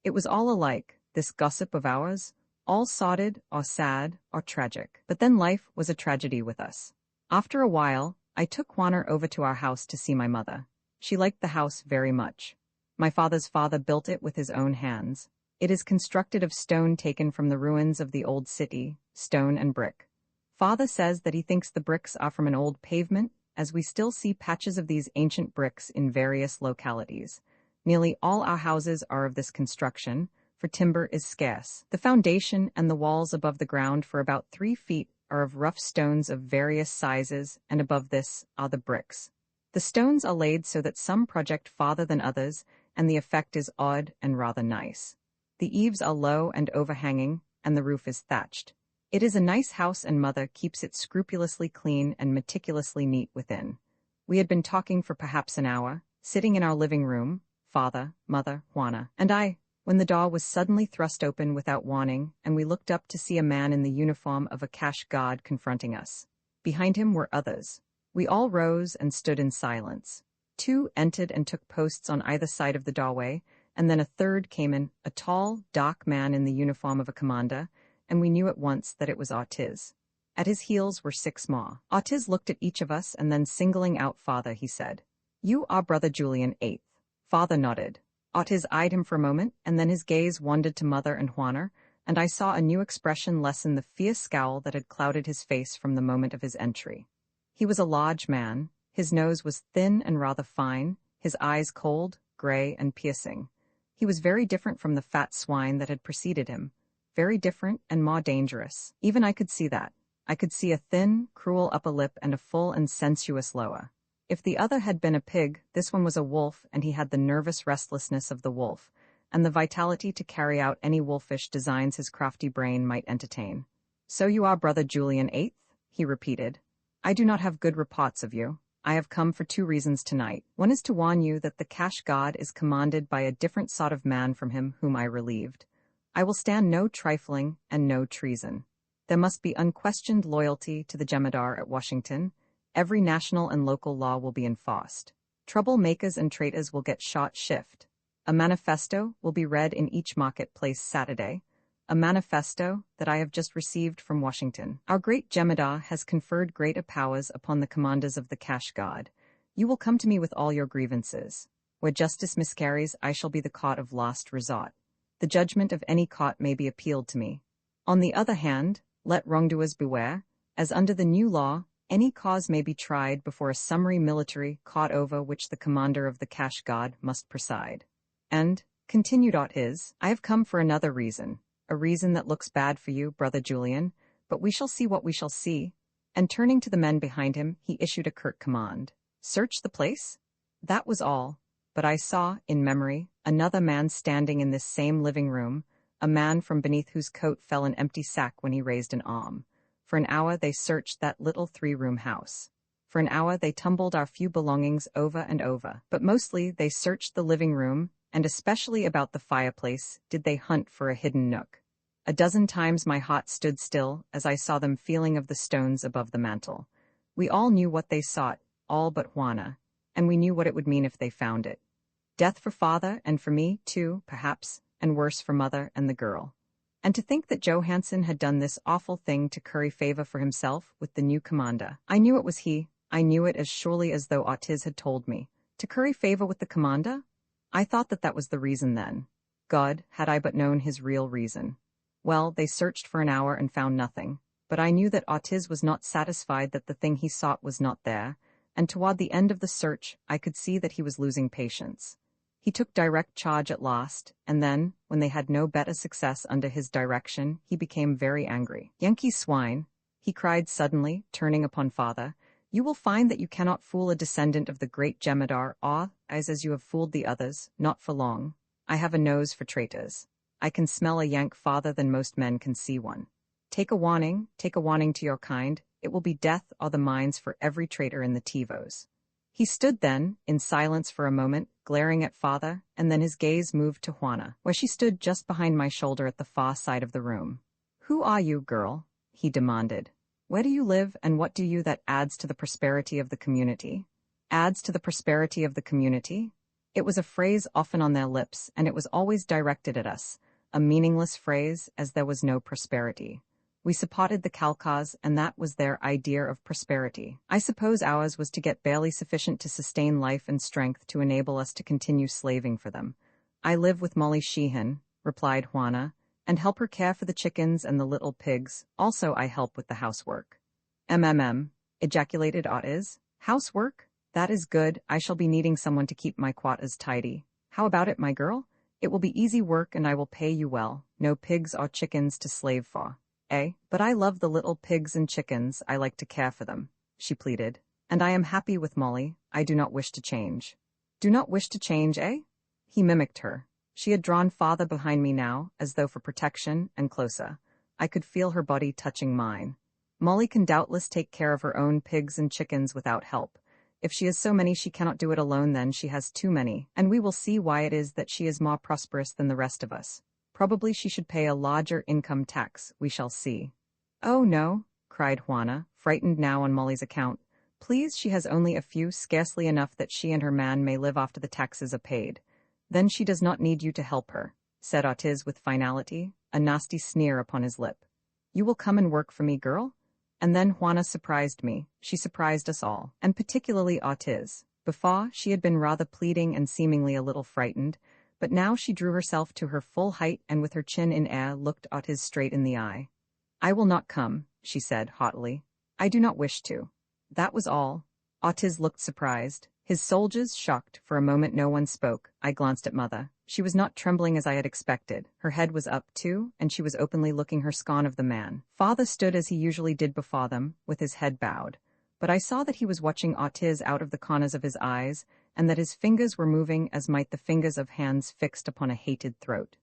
It was all alike, this gossip of ours, all sordid or sad or tragic. But then life was a tragedy with us. After a while, I took Juana over to our house to see my mother. She liked the house very much. My father's father built it with his own hands. It is constructed of stone taken from the ruins of the old city, stone and brick. Father says that he thinks the bricks are from an old pavement, as we still see patches of these ancient bricks in various localities. Nearly all our houses are of this construction, for timber is scarce. The foundation and the walls above the ground for about 3 feet are of rough stones of various sizes, and above this are the bricks. The stones are laid so that some project farther than others, and the effect is odd and rather nice. The eaves are low and overhanging, and the roof is thatched. It is a nice house, and mother keeps it scrupulously clean and meticulously neat within. We had been talking for perhaps an hour, sitting in our living room, father, mother, Juana, and I, when the door was suddenly thrust open without warning, and we looked up to see a man in the uniform of a cash guard confronting us. Behind him were others. We all rose and stood in silence. 2 entered and took posts on either side of the doorway, and then a third came in, a tall, dark man in the uniform of a commander, and we knew at once that it was Ortiz. At his heels were 6 more. Ortiz looked at each of us, and then singling out father, he said, "You are brother Julian 8th. Father nodded. Ortiz eyed him for a moment, and then his gaze wandered to mother and Juana, and I saw a new expression lessen the fierce scowl that had clouded his face from the moment of his entry. He was a large man. His nose was thin and rather fine, his eyes cold, gray, and piercing. He was very different from the fat swine that had preceded him, very different and more dangerous. Even I could see that. I could see a thin, cruel upper lip and a full and sensuous lower. If the other had been a pig, this one was a wolf, and he had the nervous restlessness of the wolf, and the vitality to carry out any wolfish designs his crafty brain might entertain. "So you are brother Julian 8th?" he repeated. "I do not have good reports of you. I have come for 2 reasons tonight. One is to warn you that the cash god is commanded by a different sort of man from him whom I relieved. I will stand no trifling and no treason. There must be unquestioned loyalty to the Jemadar at Washington. Every national and local law will be enforced. Troublemakers and traitors will get short shift. A manifesto will be read in each marketplace Saturday, a manifesto that I have just received from Washington. Our great Jemadar has conferred greater powers upon the commanders of the cash guard. You will come to me with all your grievances. Where justice miscarries, I shall be the court of last resort. The judgment of any court may be appealed to me. On the other hand, let wrongdoers beware, as under the new law, any cause may be tried before a summary military court over which the commander of the cash guard must preside. And, continued Ortiz, I have come for another reason, a reason that looks bad for you, brother Julian, but we shall see what we shall see." And turning to the men behind him, he issued a curt command. "Search the place?" That was all, but I saw, in memory, another man standing in this same living room, a man from beneath whose coat fell an empty sack when he raised an arm. For an hour they searched that little 3-room house. For an hour they tumbled our few belongings over and over, but mostly they searched the living room, and especially about the fireplace did they hunt for a hidden nook. A dozen times my heart stood still as I saw them feeling of the stones above the mantel. We all knew what they sought, all but Juana, and we knew what it would mean if they found it. Death for father, and for me, too, perhaps, and worse for mother and the girl. And to think that Johansson had done this awful thing to curry favor for himself with the new commander. I knew it was he. I knew it as surely as though Ortiz had told me. To curry favor with the commander? I thought that that was the reason then. God, had I but known his real reason. Well, they searched for an hour and found nothing. But I knew that Ortiz was not satisfied that the thing he sought was not there, and toward the end of the search I could see that he was losing patience. He took direct charge at last, and then, when they had no better success under his direction, he became very angry. "Yankee swine," he cried suddenly, turning upon father, "you will find that you cannot fool a descendant of the great Jemadar, or, as you have fooled the others, not for long. I have a nose for traitors. I can smell a Yank farther than most men can see one. Take a warning to your kind. It will be death or the mines for every traitor in the Tivos." He stood then, in silence for a moment, glaring at father, and then his gaze moved to Juana, where she stood just behind my shoulder at the far side of the room. "Who are you, girl?" he demanded. "Where do you live, and what do you that adds to the prosperity of the community?" Adds to the prosperity of the community? It was a phrase often on their lips, and it was always directed at us, a meaningless phrase, as there was no prosperity. We supported the Kalkas, and that was their idea of prosperity. I suppose ours was to get barely sufficient to sustain life and strength to enable us to continue slaving for them. "I live with Molly Sheehan," replied Juana, "and help her care for the chickens and the little pigs. Also I help with the housework." Ejaculated Ortiz. "Housework? That is good. I shall be needing someone to keep my quarters tidy. How about it, my girl? It will be easy work and I will pay you well, no pigs or chickens to slave for. Eh? But I love the little pigs and chickens, I like to care for them, she pleaded. And I am happy with Molly, I do not wish to change. Do not wish to change, eh? He mimicked her. She had drawn farther behind me now, as though for protection, and closer. I could feel her body touching mine. Molly can doubtless take care of her own pigs and chickens without help. If she has so many she cannot do it alone, then she has too many, and we will see why it is that she is more prosperous than the rest of us. Probably she should pay a larger income tax, we shall see. Oh no, cried Juana, frightened now on Molly's account. Please, she has only a few, scarcely enough that she and her man may live after the taxes are paid. Then she does not need you to help her, said Ortiz with finality, a nasty sneer upon his lip. You will come and work for me, girl? And then Juana surprised me, she surprised us all, and particularly Ortiz. Before, she had been rather pleading and seemingly a little frightened, but now she drew herself to her full height and with her chin in air looked Ortiz straight in the eye. I will not come, she said haughtily. I do not wish to. That was all. Ortiz looked surprised. His soldiers shocked. For a moment no one spoke. I glanced at Mother. She was not trembling as I had expected. Her head was up, too, and she was openly looking her scorn of the man. Father stood as he usually did before them, with his head bowed. But I saw that he was watching Ortiz out of the corners of his eyes, and that his fingers were moving as might the fingers of hands fixed upon a hated throat.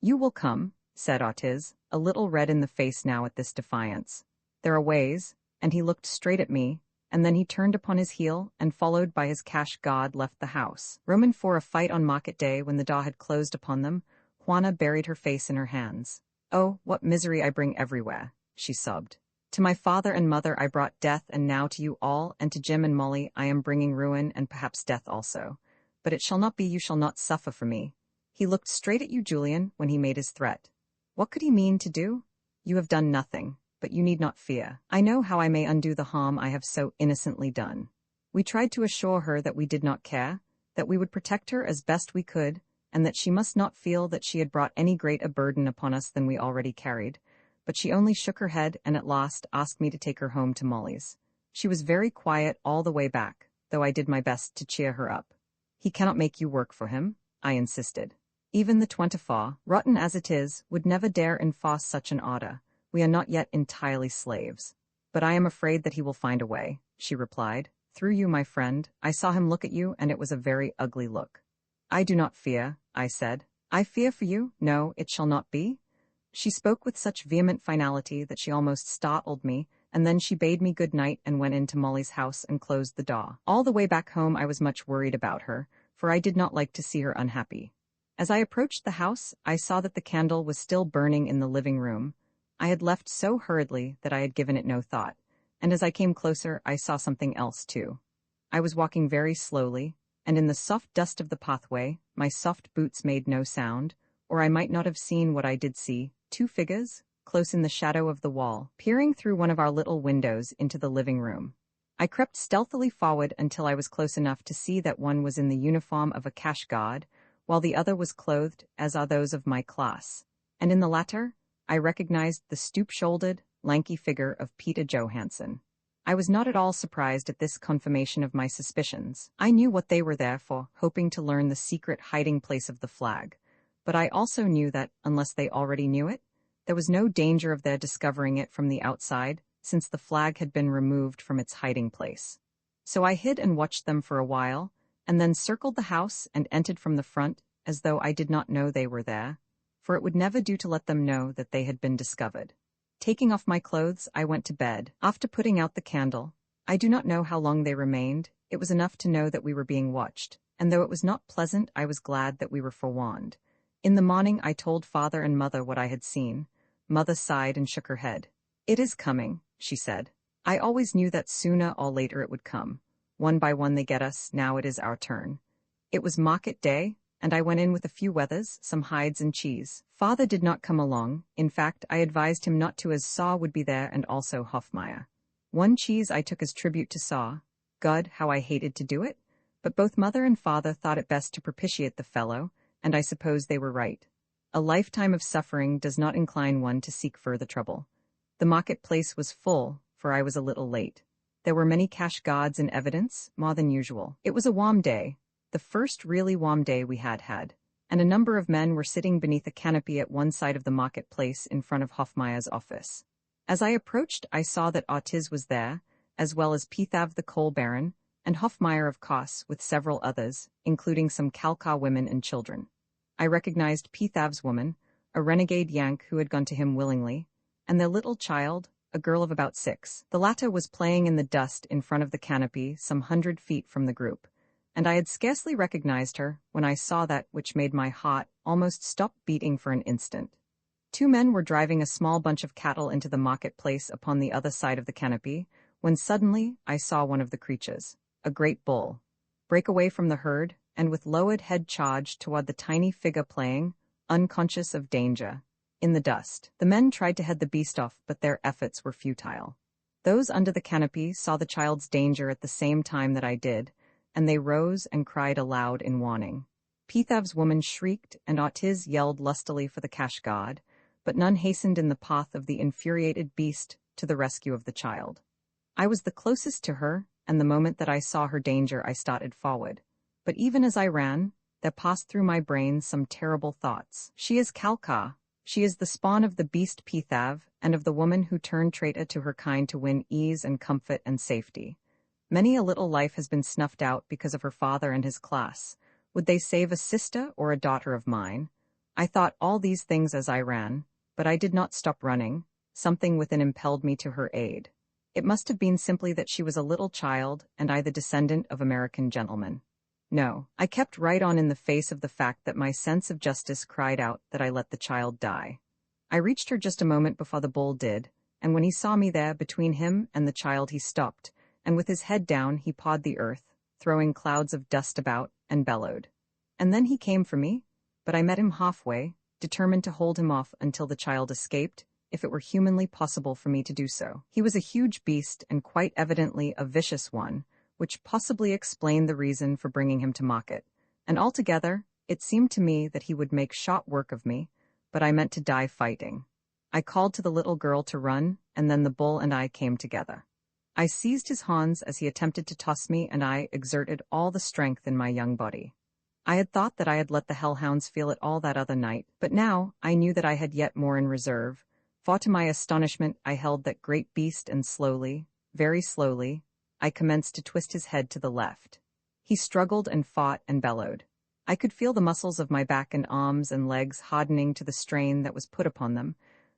You will come, said Ortiz, a little red in the face now at this defiance. There are ways, and he looked straight at me, and then he turned upon his heel, and followed by his cash god left the house. Roman for a fight on market day when the door had closed upon them, Juana buried her face in her hands. Oh, what misery I bring everywhere, she sobbed. To my father and mother I brought death, and now to you all, and to Jim and Molly I am bringing ruin and perhaps death also. But it shall not be, you shall not suffer for me. He looked straight at you, Julian, when he made his threat. What could he mean to do? You have done nothing. But you need not fear. I know how I may undo the harm I have so innocently done. We tried to assure her that we did not care, that we would protect her as best we could, and that she must not feel that she had brought any greater burden upon us than we already carried. But she only shook her head and at last asked me to take her home to Molly's. She was very quiet all the way back, though I did my best to cheer her up. He cannot make you work for him, I insisted. Even the 24, rotten as it is, would never dare enforce such an order. We are not yet entirely slaves. But I am afraid that he will find a way, she replied. Through you, my friend, I saw him look at you, and it was a very ugly look. I do not fear, I said. I fear for you? No, it shall not be. She spoke with such vehement finality that she almost startled me, and then she bade me good night and went into Molly's house and closed the door. All the way back home I was much worried about her, for I did not like to see her unhappy. As I approached the house, I saw that the candle was still burning in the living room. I had left so hurriedly that I had given it no thought, and as I came closer I saw something else too. I was walking very slowly, and in the soft dust of the pathway, my soft boots made no sound, or I might not have seen what I did see, 2 figures, close in the shadow of the wall, peering through one of our little windows into the living room. I crept stealthily forward until I was close enough to see that one was in the uniform of a cash god, while the other was clothed as are those of my class, and in the latter, I recognized the stoop-shouldered, lanky figure of Peter Johansson. I was not at all surprised at this confirmation of my suspicions. I knew what they were there for, hoping to learn the secret hiding place of the flag. But I also knew that, unless they already knew it, there was no danger of their discovering it from the outside, since the flag had been removed from its hiding place. So I hid and watched them for a while, and then circled the house and entered from the front, as though I did not know they were there, for it would never do to let them know that they had been discovered. Taking off my clothes, I went to bed. After putting out the candle, I do not know how long they remained. It was enough to know that we were being watched, and though it was not pleasant, I was glad that we were forewarned. In the morning I told Father and Mother what I had seen. Mother sighed and shook her head. It is coming, she said. I always knew that sooner or later it would come. One by one they get us, now it is our turn. It was market day, and I went in with a few wethers, some hides and cheese. Father did not come along. In fact, I advised him not to, as Saw would be there and also Hoffmeyer. One cheese I took as tribute to Saw. God, how I hated to do it. But both Mother and Father thought it best to propitiate the fellow, and I suppose they were right. A lifetime of suffering does not incline one to seek further trouble. The marketplace was full, for I was a little late. There were many cash gods in evidence, more than usual. It was a warm day, the first really warm day we had had, and a number of men were sitting beneath a canopy at one side of the marketplace in front of Hofmeier's office. As I approached, I saw that Ortiz was there, as well as Pithav the coal baron, and Hofmeier of Kos with several others, including some Kalkar women and children. I recognized Pithav's woman, a renegade Yank who had gone to him willingly, and their little child, a girl of about 6. The latter was playing in the dust in front of the canopy some 100 feet from the group, and I had scarcely recognized her when I saw that which made my heart almost stop beating for an instant. 2 men were driving a small bunch of cattle into the marketplace upon the other side of the canopy, when suddenly I saw one of the creatures, a great bull, break away from the herd, and with lowered head charge toward the tiny figure playing, unconscious of danger, in the dust. The men tried to head the beast off, but their efforts were futile. Those under the canopy saw the child's danger at the same time that I did, and they rose and cried aloud in warning. Pithav's woman shrieked, and Ortiz yelled lustily for the cash god, but none hastened in the path of the infuriated beast to the rescue of the child. I was the closest to her, and the moment that I saw her danger I started forward. But even as I ran, there passed through my brain some terrible thoughts. She is Kalkar. She is the spawn of the beast Pithav, and of the woman who turned traitor to her kind to win ease and comfort and safety. Many a little life has been snuffed out because of her father and his class. Would they save a sister or a daughter of mine? I thought all these things as I ran, but I did not stop running. Something within impelled me to her aid. It must have been simply that she was a little child, and I the descendant of American gentlemen. No, I kept right on in the face of the fact that my sense of justice cried out that I let the child die. I reached her just a moment before the bull did, and when he saw me there between him and the child he stopped, and with his head down he pawed the earth, throwing clouds of dust about, and bellowed. And then he came for me, but I met him halfway, determined to hold him off until the child escaped, if it were humanly possible for me to do so. He was a huge beast and quite evidently a vicious one, which possibly explained the reason for bringing him to market, and altogether, it seemed to me that he would make short work of me, but I meant to die fighting. I called to the little girl to run, and then the bull and I came together. I seized his horns as he attempted to toss me, and I exerted all the strength in my young body. I had thought that I had let the hellhounds feel it all that other night, but now I knew that I had yet more in reserve, for to my astonishment I held that great beast, and slowly, very slowly, I commenced to twist his head to the left. He struggled and fought and bellowed. I could feel the muscles of my back and arms and legs hardening to the strain that was put upon them,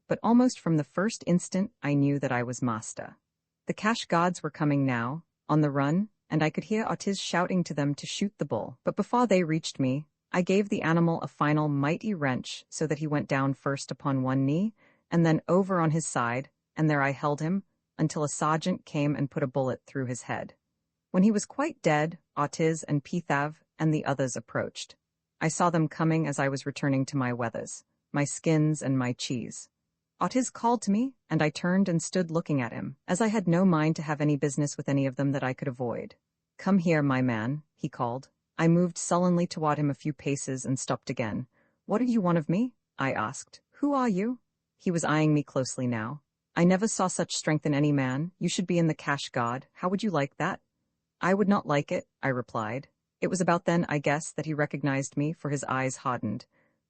but almost from the first instant I knew that I was master. The cash gods were coming now, on the run, and I could hear Ortiz shouting to them to shoot the bull. But before they reached me, I gave the animal a final mighty wrench so that he went down first upon one knee, and then over on his side, and there I held him, until a sergeant came and put a bullet through his head. When he was quite dead, Ortiz and Pithav and the others approached. I saw them coming as I was returning to my wethers, my skins and my cheese. Ortiz called to me, and I turned and stood looking at him, as I had no mind to have any business with any of them that I could avoid. "Come here, my man," he called. I moved sullenly toward him a few paces and stopped again. "What do you want of me?" I asked. "Who are you?" He was eyeing me closely now. "I never saw such strength in any man. You should be in the cash god. How would you like that?" "I would not like it," I replied. It was about then, I guess, that he recognized me, for his eyes hardened.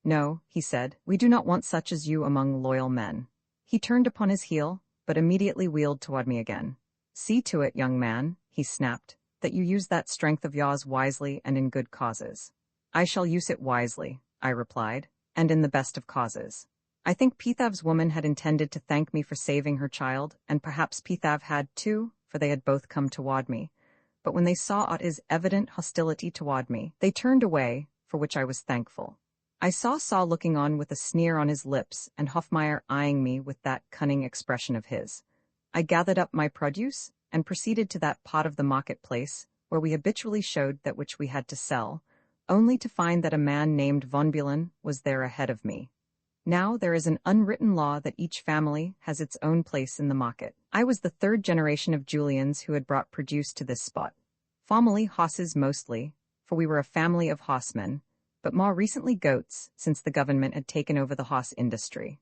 "No," he said, "we do not want such as you among loyal men." He turned upon his heel, but immediately wheeled toward me again. "See to it, young man," he snapped, "that you use that strength of yours wisely and in good causes." "I shall use it wisely," I replied, "and in the best of causes." I think Pithav's woman had intended to thank me for saving her child, and perhaps Pithav had too, for they had both come toward me. But when they saw Ot's evident hostility toward me, they turned away, for which I was thankful. I saw Saul looking on with a sneer on his lips, and Hofmeier eyeing me with that cunning expression of his. I gathered up my produce, and proceeded to that part of the marketplace, where we habitually showed that which we had to sell, only to find that a man named Von Bulen was there ahead of me. Now there is an unwritten law that each family has its own place in the market. I was the 3rd generation of Julians who had brought produce to this spot. Formerly horses mostly, for we were a family of horsemen, but more recently goats, since the government had taken over the horse industry.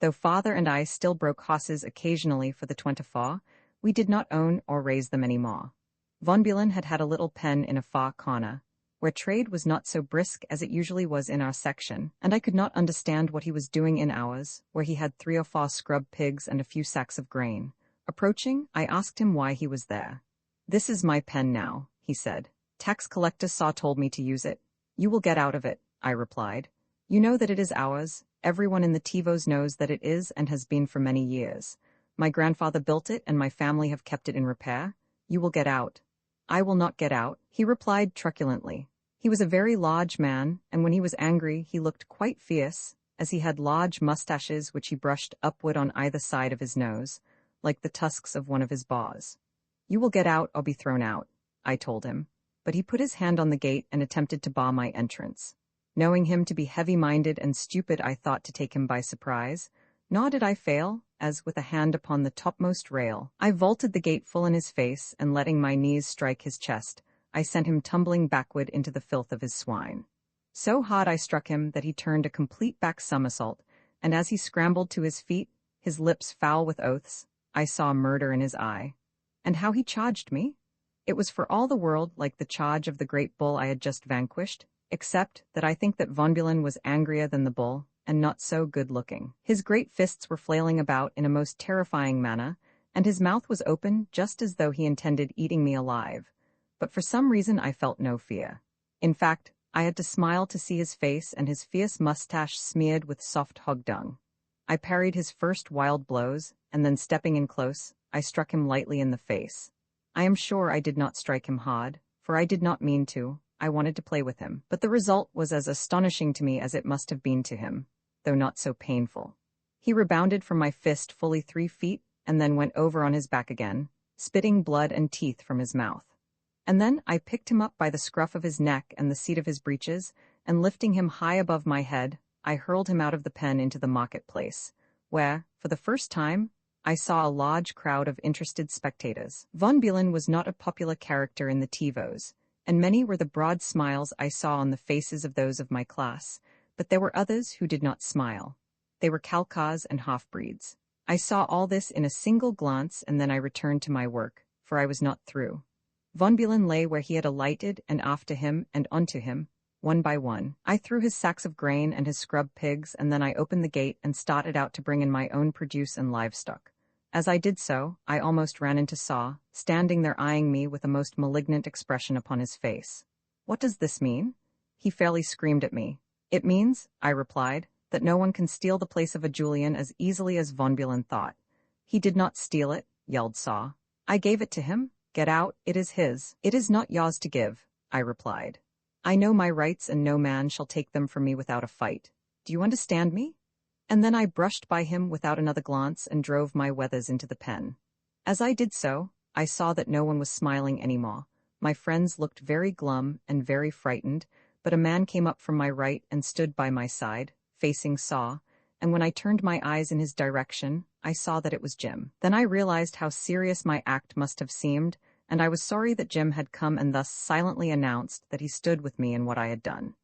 Though father and I still broke horses occasionally for the 24, we did not own or raise them any more. Von Bulen had had a little pen in a far corner, where trade was not so brisk as it usually was in our section, and I could not understand what he was doing in ours, where he had 3 or 4 scrub pigs and a few sacks of grain. Approaching, I asked him why he was there. "This is my pen now," he said. "Tax collector Saw told me to use it." "You will get out of it," I replied. "You know that it is ours. Everyone in the Tivos knows that it is and has been for many years. My grandfather built it and my family have kept it in repair. You will get out." "I will not get out," he replied truculently. He was a very large man, and when he was angry he looked quite fierce, as he had large mustaches which he brushed upward on either side of his nose, like the tusks of one of his paws. "You will get out or be thrown out," I told him, but he put his hand on the gate and attempted to bar my entrance. Knowing him to be heavy-minded and stupid, I thought to take him by surprise, nor did I fail, as, with a hand upon the topmost rail, I vaulted the gate full in his face, and letting my knees strike his chest, I sent him tumbling backward into the filth of his swine. So hard I struck him that he turned a complete back somersault, and as he scrambled to his feet, his lips foul with oaths, I saw murder in his eye. And how he charged me? It was for all the world like the charge of the great bull I had just vanquished, except that I think that Von Bulow was angrier than the bull, and not so good-looking. His great fists were flailing about in a most terrifying manner, and his mouth was open just as though he intended eating me alive. But for some reason I felt no fear. In fact, I had to smile to see his face and his fierce mustache smeared with soft hog dung. I parried his first wild blows, and then stepping in close, I struck him lightly in the face. I am sure I did not strike him hard, for I did not mean to. I wanted to play with him, but the result was as astonishing to me as it must have been to him, though not so painful. He rebounded from my fist fully 3 feet, and then went over on his back again, spitting blood and teeth from his mouth. And then I picked him up by the scruff of his neck and the seat of his breeches, and lifting him high above my head, I hurled him out of the pen into the marketplace, where, for the first time, I saw a large crowd of interested spectators. Von Bulow was not a popular character in the Tivos, and many were the broad smiles I saw on the faces of those of my class, but there were others who did not smile. They were Khalkhas and half-breeds. I saw all this in a single glance, and then I returned to my work, for I was not through. Von Bulow lay where he had alighted, and after him and onto him, one by one, I threw his sacks of grain and his scrub pigs, and then I opened the gate and started out to bring in my own produce and livestock. As I did so, I almost ran into Saw, standing there eyeing me with a most malignant expression upon his face. "What does this mean?" He fairly screamed at me. "It means," I replied, "that no one can steal the place of a Julian as easily as Von Bulow thought." "He did not steal it," yelled Saw. "I gave it to him. Get out, it is his." "It is not yours to give," I replied. "I know my rights and no man shall take them from me without a fight. Do you understand me?" And then I brushed by him without another glance and drove my wethers into the pen. As I did so, I saw that no one was smiling anymore. My friends looked very glum and very frightened, but a man came up from my right and stood by my side, facing Saw, and when I turned my eyes in his direction, I saw that it was Jim. Then I realized how serious my act must have seemed, and I was sorry that Jim had come and thus silently announced that he stood with me in what I had done.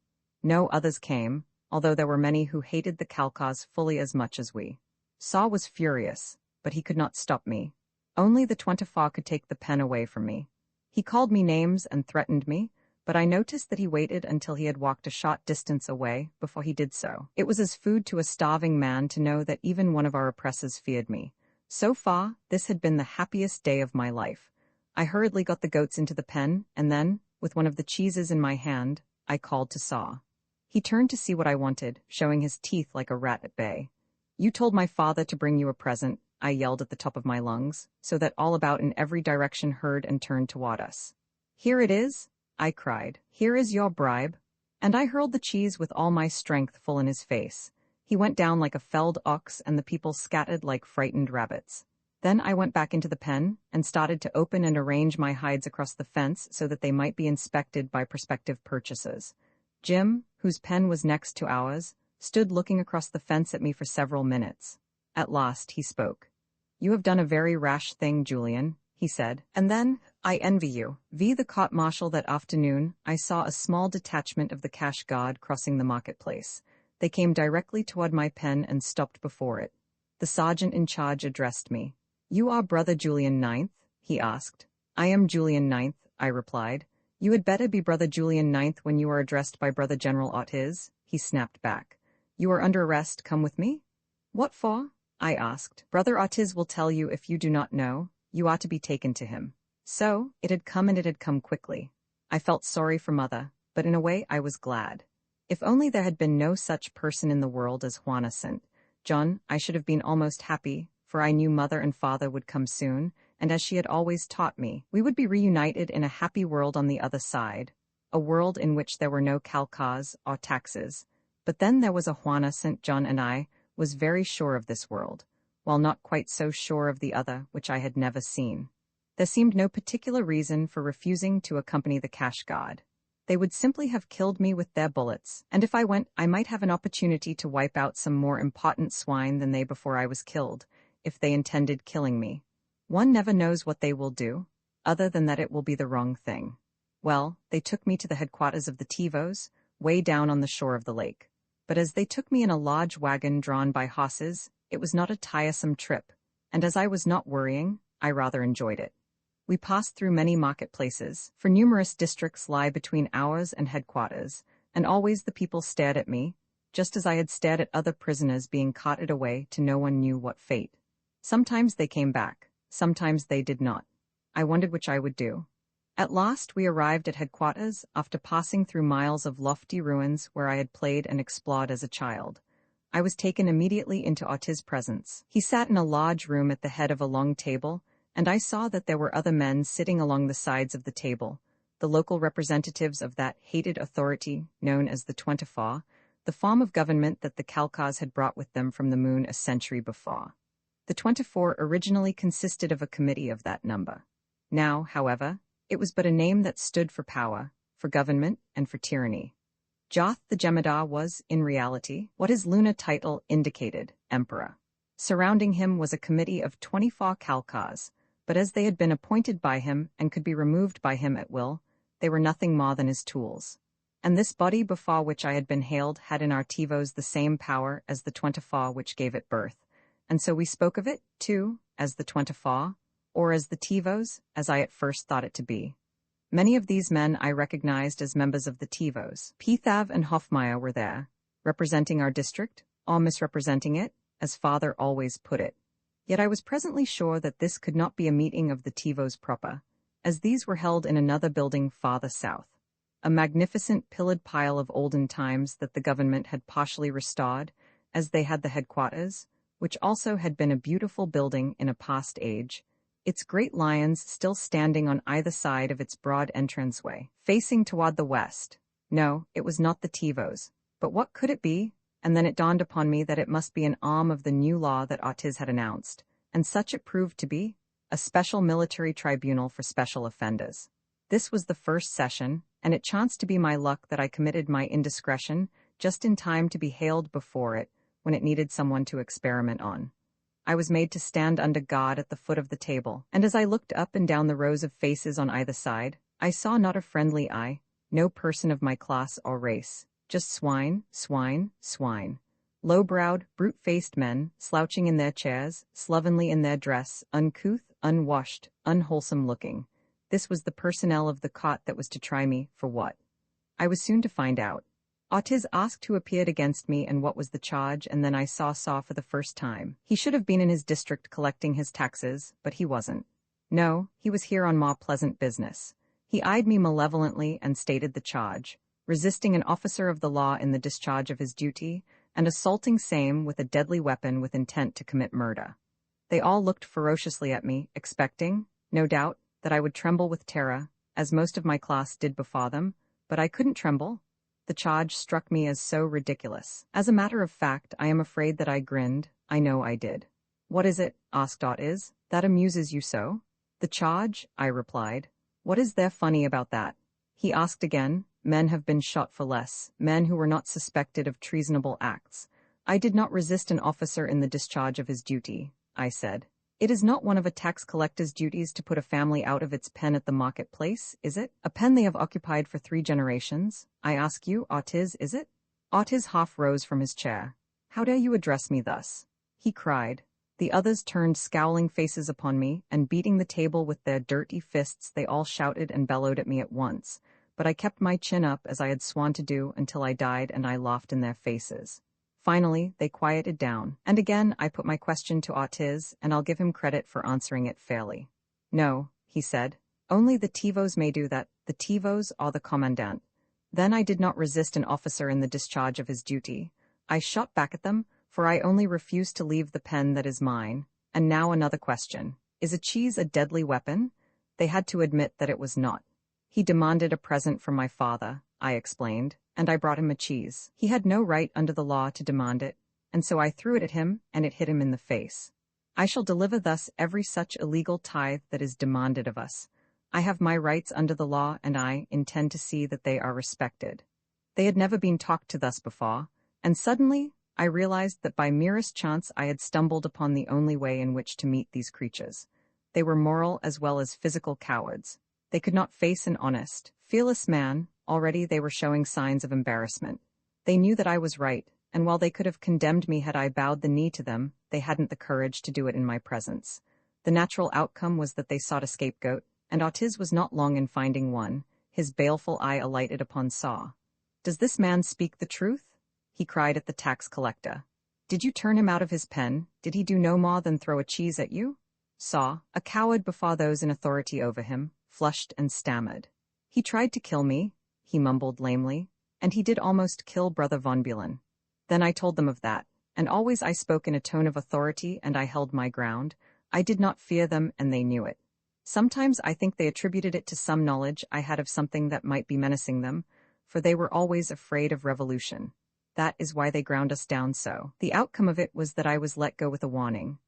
No others came, although there were many who hated the Khalkhas fully as much as we. Saw was furious, but he could not stop me. Only the 24 could take the pen away from me. He called me names and threatened me, but I noticed that he waited until he had walked a short distance away before he did so. It was as food to a starving man to know that even one of our oppressors feared me. So far, this had been the happiest day of my life. I hurriedly got the goats into the pen, and then, with one of the cheeses in my hand, I called to Saw. He turned to see what I wanted, showing his teeth like a rat at bay. "You told my father to bring you a present," I yelled at the top of my lungs, so that all about in every direction heard and turned toward us. "Here it is," I cried. "Here is your bribe." And I hurled the cheese with all my strength full in his face. He went down like a felled ox, and the people scattered like frightened rabbits. Then I went back into the pen, and started to open and arrange my hides across the fence so that they might be inspected by prospective purchasers. Jim, whose pen was next to ours, stood looking across the fence at me for several minutes. At last he spoke. "You have done a very rash thing, Julian," he said, "and then, I envy you." The court-martial that afternoon, I saw a small detachment of the cash guard crossing the marketplace. They came directly toward my pen and stopped before it. The sergeant in charge addressed me. "You are brother Julian 9th?" he asked. "I am Julian 9th," I replied. You had better be Brother Julian Ninth when you are addressed by Brother General Otis, he snapped back. You are under arrest, come with me? What for? I asked. Brother Otis will tell you if you do not know, you ought to be taken to him. So, it had come and it had come quickly. I felt sorry for Mother, but in a way I was glad. If only there had been no such person in the world as Juana St. John, I should have been almost happy, for I knew Mother and Father would come soon, and as she had always taught me, we would be reunited in a happy world on the other side, a world in which there were no calcas or taxes. But then there was a Juana St. John, and I was very sure of this world, while not quite so sure of the other, which I had never seen. There seemed no particular reason for refusing to accompany the cash god. They would simply have killed me with their bullets, and if I went, I might have an opportunity to wipe out some more important swine than they before I was killed, if they intended killing me. One never knows what they will do, other than that it will be the wrong thing. Well, they took me to the headquarters of the Tivos, way down on the shore of the lake. But as they took me in a large wagon drawn by horses, it was not a tiresome trip, and as I was not worrying, I rather enjoyed it. We passed through many marketplaces, for numerous districts lie between ours and headquarters, and always the people stared at me, just as I had stared at other prisoners being carted away to no one knew what fate. Sometimes they came back, sometimes they did not. I wondered which I would do. At last we arrived at headquarters, after passing through miles of lofty ruins where I had played and explored as a child. I was taken immediately into Otis' presence. He sat in a large room at the head of a long table, and I saw that there were other men sitting along the sides of the table, the local representatives of that hated authority known as the 24, the form of government that the Calcas had brought with them from the moon a century before. The 24 originally consisted of a committee of that number. Now, however, it was but a name that stood for power, for government, and for tyranny. Joth the Jemadar was, in reality, what his lunar title indicated, Emperor. Surrounding him was a committee of 24 Calcas, but as they had been appointed by him and could be removed by him at will, they were nothing more than his tools. And this body before which I had been hailed had in our Tivos the same power as the 24 which gave it birth, and so we spoke of it, too, as the 24, or as the Tivos, as I at first thought it to be. Many of these men I recognized as members of the Tivos. Pethav and Hofmeyer were there, representing our district, or misrepresenting it, as Father always put it. Yet I was presently sure that this could not be a meeting of the Tivos proper, as these were held in another building farther south, a magnificent pillared pile of olden times that the government had partially restored, as they had the headquarters, which also had been a beautiful building in a past age, its great lions still standing on either side of its broad entranceway, facing toward the west. No, it was not the Tivos. But what could it be? And then it dawned upon me that it must be an arm of the new law that Otis had announced, and such it proved to be, a special military tribunal for special offenders. This was the first session, and it chanced to be my luck that I committed my indiscretion just in time to be hailed before it when it needed someone to experiment on. I was made to stand under guard at the foot of the table, and as I looked up and down the rows of faces on either side, I saw not a friendly eye, no person of my class or race, just swine, swine, swine. Low-browed, brute-faced men, slouching in their chairs, slovenly in their dress, uncouth, unwashed, unwholesome-looking. This was the personnel of the cot that was to try me, for what? I was soon to find out. Otis asked who appeared against me and what was the charge, and then I saw for the first time. He should have been in his district collecting his taxes, but he wasn't. No, he was here on more pleasant business. He eyed me malevolently and stated the charge: resisting an officer of the law in the discharge of his duty, and assaulting same with a deadly weapon with intent to commit murder. They all looked ferociously at me, expecting, no doubt, that I would tremble with terror, as most of my class did before them, but I couldn't tremble. The charge struck me as so ridiculous. As a matter of fact, I am afraid that I grinned. I know I did. What is it? Asked Otis. That amuses you so? The charge? I replied. What is there funny about that? He asked again. Men have been shot for less, men who were not suspected of treasonable acts. I did not resist an officer in the discharge of his duty, I said. It is not one of a tax collector's duties to put a family out of its pen at the marketplace, is it? A pen they have occupied for 3 generations. I ask you, Otis, is it? Otis half rose from his chair. How dare you address me thus? He cried. The others turned scowling faces upon me, and beating the table with their dirty fists they all shouted and bellowed at me at once, but I kept my chin up as I had sworn to do until I died, and I laughed in their faces. Finally, they quieted down, and again I put my question to Ortiz, and I'll give him credit for answering it fairly. "No," he said. "Only the Tivos may do that. The Tivos are the commandant." Then I did not resist an officer in the discharge of his duty. I shot back at them, for I only refuse to leave the pen that is mine. And now another question. Is a cheese a deadly weapon? They had to admit that it was not. He demanded a present from my father, I explained, and I brought him a cheese. He had no right under the law to demand it, and so I threw it at him, and it hit him in the face. I shall deliver thus every such illegal tithe that is demanded of us. I have my rights under the law, and I intend to see that they are respected. They had never been talked to thus before, and suddenly I realized that by merest chance I had stumbled upon the only way in which to meet these creatures. They were moral as well as physical cowards. They could not face an honest, fearless man. Already they were showing signs of embarrassment. They knew that I was right, and while they could have condemned me had I bowed the knee to them, they hadn't the courage to do it in my presence. The natural outcome was that they sought a scapegoat, and Ortiz was not long in finding one. His baleful eye alighted upon Saw. "Does this man speak the truth?" he cried at the tax collector. "Did you turn him out of his pen? Did he do no more than throw a cheese at you?" Saw, a coward before those in authority over him, flushed and stammered. "He tried to kill me," he mumbled lamely, "and he did almost kill Brother Von Buren." Then I told them of that, and always I spoke in a tone of authority, and I held my ground. I did not fear them, and they knew it. Sometimes I think they attributed it to some knowledge I had of something that might be menacing them, for they were always afraid of revolution. That is why they ground us down so. The outcome of it was that I was let go with a warning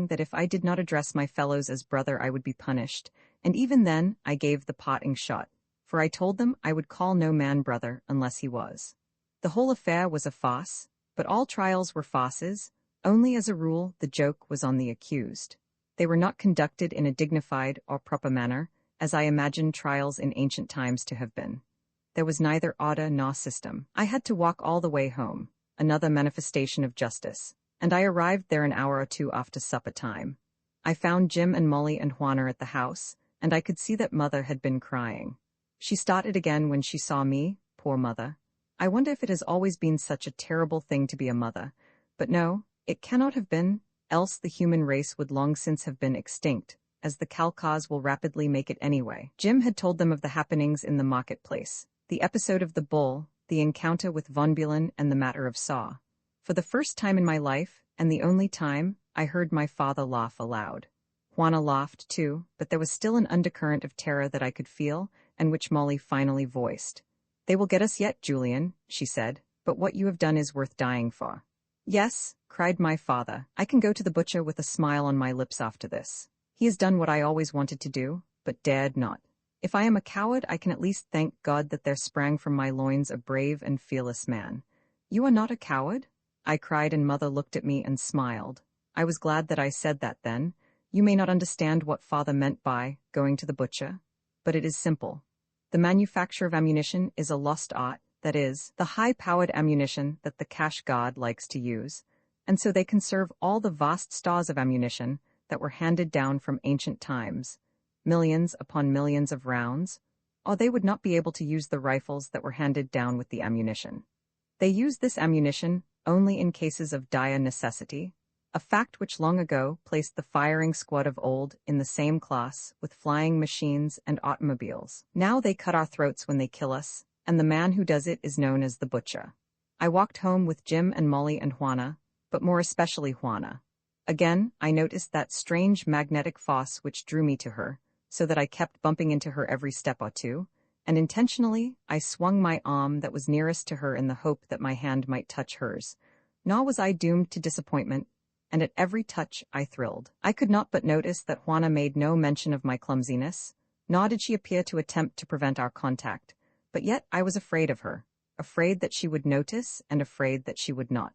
that if I did not address my fellows as brother I would be punished, and even then I gave the parting shot, for I told them I would call no man brother unless he was. The whole affair was a farce, but all trials were farces. Only as a rule the joke was on the accused. They were not conducted in a dignified or proper manner, as I imagined trials in ancient times to have been. There was neither order nor system. I had to walk all the way home, another manifestation of justice, and I arrived there an hour or two after supper time. I found Jim and Molly and Juana at the house, and I could see that Mother had been crying. She started again when she saw me, poor Mother. I wonder if it has always been such a terrible thing to be a mother. But no, it cannot have been, else the human race would long since have been extinct, as the Calcars will rapidly make it anyway. Jim had told them of the happenings in the marketplace, the episode of the bull, the encounter with Von Buren, and the matter of Saw. For the first time in my life, and the only time, I heard my father laugh aloud. Juana laughed too, but there was still an undercurrent of terror that I could feel, and which Molly finally voiced. "They will get us yet, Julian," she said, "but what you have done is worth dying for." "Yes," cried my father, "I can go to the butcher with a smile on my lips after this. He has done what I always wanted to do, but dared not. If I am a coward, I can at least thank God that there sprang from my loins a brave and fearless man." "You are not a coward?" I cried, and Mother looked at me and smiled. I was glad that I said that then. You may not understand what Father meant by going to the butcher, but it is simple. The manufacture of ammunition is a lost art, that is, the high-powered ammunition that the cash god likes to use, and so they conserve all the vast stores of ammunition that were handed down from ancient times, millions upon millions of rounds, or they would not be able to use the rifles that were handed down with the ammunition. They use this ammunition only in cases of dire necessity, a fact which long ago placed the firing squad of old in the same class with flying machines and automobiles. Now they cut our throats when they kill us, and the man who does it is known as the butcher. I walked home with Jim and Molly and Juana, but more especially Juana. Again, I noticed that strange magnetic force which drew me to her, so that I kept bumping into her every step or two, and intentionally I swung my arm that was nearest to her in the hope that my hand might touch hers. Nor was I doomed to disappointment, and at every touch I thrilled. I could not but notice that Juana made no mention of my clumsiness, nor did she appear to attempt to prevent our contact, but yet I was afraid of her, afraid that she would notice and afraid that she would not.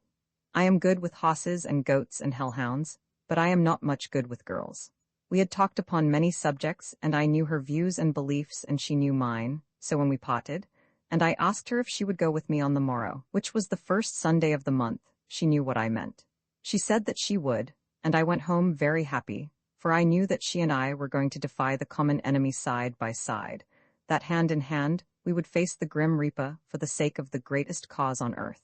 I am good with horses and goats and hellhounds, but I am not much good with girls. We had talked upon many subjects, and I knew her views and beliefs, and she knew mine, so when we parted, and I asked her if she would go with me on the morrow, which was the first Sunday of the month, she knew what I meant. She said that she would, and I went home very happy, for I knew that she and I were going to defy the common enemy side by side, that hand in hand we would face the grim reaper for the sake of the greatest cause on earth.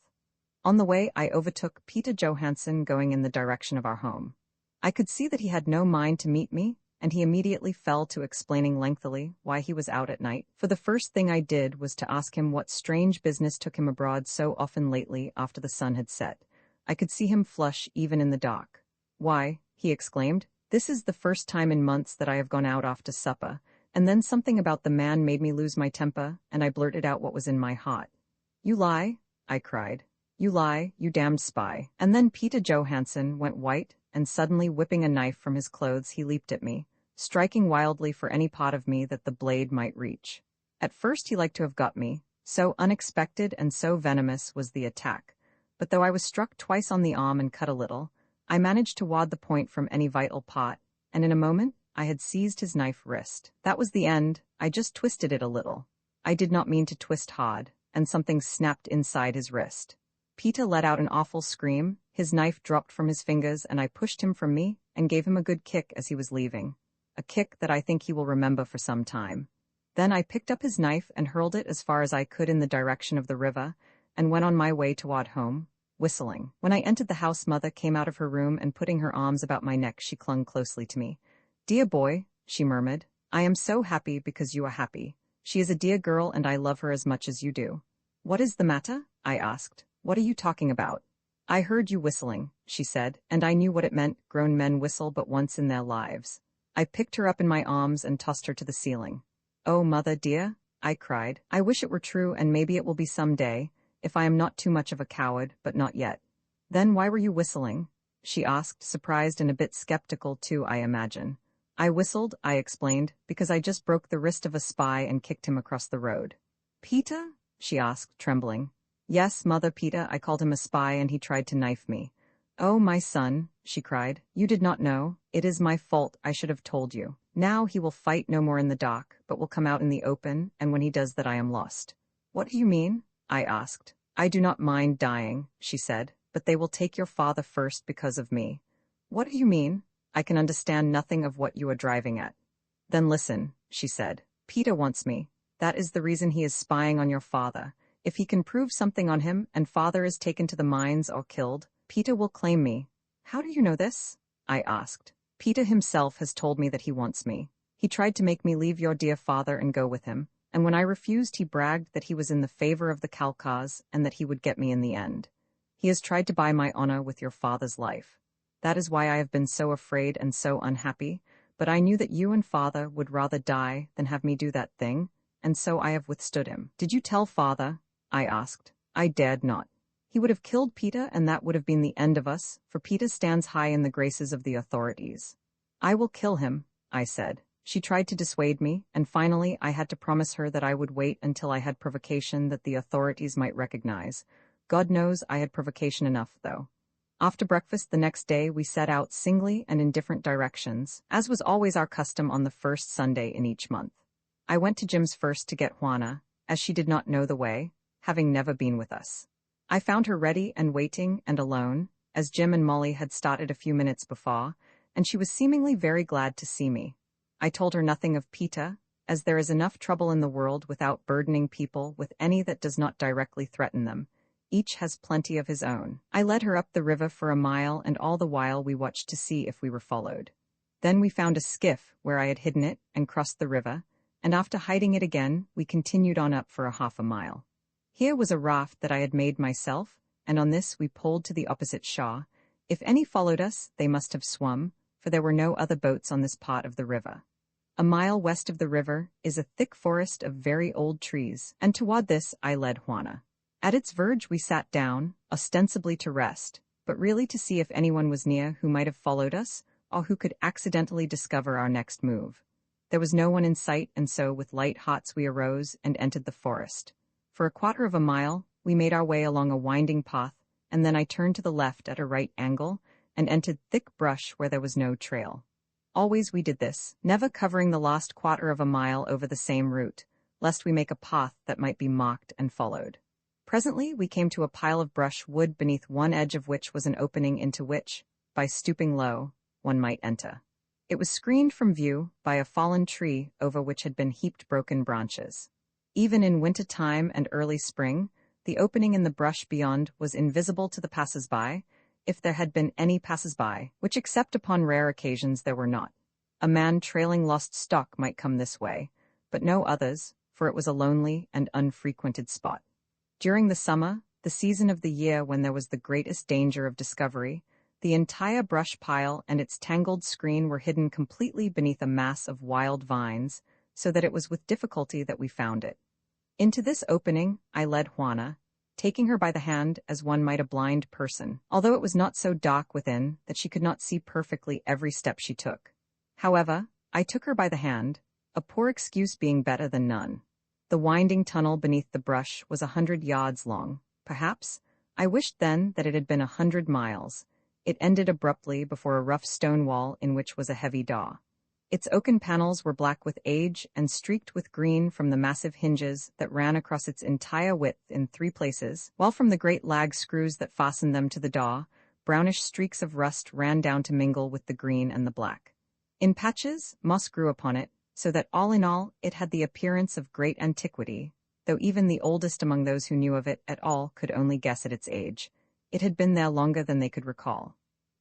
On the way, I overtook Peter Johansson going in the direction of our home. I could see that he had no mind to meet me, and he immediately fell to explaining lengthily why he was out at night. For the first thing I did was to ask him what strange business took him abroad so often lately after the sun had set. I could see him flush even in the dark. "Why," he exclaimed, "this is the first time in months that I have gone out after supper," and then something about the man made me lose my temper, and I blurted out what was in my heart. "You lie," I cried. "You lie, you damned spy." And then Peter Johansson went white, and suddenly whipping a knife from his clothes he leaped at me, striking wildly for any part of me that the blade might reach. At first he liked to have got me, so unexpected and so venomous was the attack, but though I was struck twice on the arm and cut a little, I managed to ward the point from any vital part, and in a moment I had seized his knife wrist. That was the end. I just twisted it a little. I did not mean to twist hard, and something snapped inside his wrist. Peter let out an awful scream, his knife dropped from his fingers, and I pushed him from me and gave him a good kick as he was leaving. A kick that I think he will remember for some time. Then I picked up his knife and hurled it as far as I could in the direction of the river, and went on my way toward home, whistling. When I entered the house, Mother came out of her room, and putting her arms about my neck she clung closely to me. "Dear boy," she murmured, "I am so happy because you are happy. She is a dear girl and I love her as much as you do." "What is the matter?" I asked. "What are you talking about?" "I heard you whistling," she said, and I knew what it meant. Grown men whistle but once in their lives. I picked her up in my arms and tossed her to the ceiling. "Oh, Mother dear," I cried. "I wish it were true, and maybe it will be some day, if I am not too much of a coward, but not yet." "Then why were you whistling?" she asked, surprised and a bit skeptical too, I imagine. "I whistled," I explained, "because I just broke the wrist of a spy and kicked him across the road." "Peter?" she asked, trembling. "Yes, Mother, Peter. I called him a spy and he tried to knife me." "Oh, my son," she cried, "you did not know. It is my fault. I should have told you. Now he will fight no more in the dark, but will come out in the open, and when he does that I am lost." "What do you mean?" I asked. "I do not mind dying," she said, "but they will take your father first because of me." "What do you mean? I can understand nothing of what you are driving at." "Then listen," she said. "Peter wants me. That is the reason he is spying on your father. If he can prove something on him, and father is taken to the mines or killed, Peter will claim me." "How do you know this?" I asked. "Peter himself has told me that he wants me. He tried to make me leave your dear father and go with him, and when I refused he bragged that he was in the favor of the Kalkars and that he would get me in the end. He has tried to buy my honor with your father's life. That is why I have been so afraid and so unhappy, but I knew that you and father would rather die than have me do that thing, and so I have withstood him." "Did you tell father?" I asked. "I dared not. He would have killed Peter, and that would have been the end of us, for Peter stands high in the graces of the authorities." "I will kill him," I said. She tried to dissuade me, and finally I had to promise her that I would wait until I had provocation that the authorities might recognize. God knows I had provocation enough, though. After breakfast the next day we set out singly and in different directions, as was always our custom on the first Sunday in each month. I went to Jim's first to get Juana, as she did not know the way, having never been with us. I found her ready and waiting and alone, as Jim and Molly had started a few minutes before, and she was seemingly very glad to see me. I told her nothing of Peter, as there is enough trouble in the world without burdening people with any that does not directly threaten them. Each has plenty of his own. I led her up the river for a mile, and all the while we watched to see if we were followed. Then we found a skiff where I had hidden it and crossed the river, and after hiding it again, we continued on up for a half a mile. Here was a raft that I had made myself, and on this we pulled to the opposite shore. If any followed us, they must have swum, for there were no other boats on this part of the river. A mile west of the river is a thick forest of very old trees, and toward this I led Juana. At its verge we sat down, ostensibly to rest, but really to see if anyone was near who might have followed us, or who could accidentally discover our next move. There was no one in sight, and so with light hearts we arose and entered the forest. For a quarter of a mile, we made our way along a winding path, and then I turned to the left at a right angle and entered thick brush where there was no trail. Always we did this, never covering the last quarter of a mile over the same route, lest we make a path that might be mocked and followed. Presently we came to a pile of brush wood beneath one edge of which was an opening into which, by stooping low, one might enter. It was screened from view by a fallen tree over which had been heaped broken branches. Even in winter time and early spring, the opening in the brush beyond was invisible to the passers-by, if there had been any passers-by, which except upon rare occasions there were not. A man trailing lost stock might come this way, but no others, for it was a lonely and unfrequented spot. During the summer, the season of the year when there was the greatest danger of discovery, the entire brush pile and its tangled screen were hidden completely beneath a mass of wild vines, so that it was with difficulty that we found it. Into this opening I led Juana, taking her by the hand as one might a blind person, although it was not so dark within that she could not see perfectly every step she took. However, I took her by the hand, a poor excuse being better than none. The winding tunnel beneath the brush was 100 yards long, perhaps. I wished then that it had been 100 miles. It ended abruptly before a rough stone wall in which was a heavy door. Its oaken panels were black with age and streaked with green from the massive hinges that ran across its entire width in 3 places, while from the great lag screws that fastened them to the door, brownish streaks of rust ran down to mingle with the green and the black. In patches, moss grew upon it, so that all in all it had the appearance of great antiquity, though even the oldest among those who knew of it at all could only guess at its age. It had been there longer than they could recall.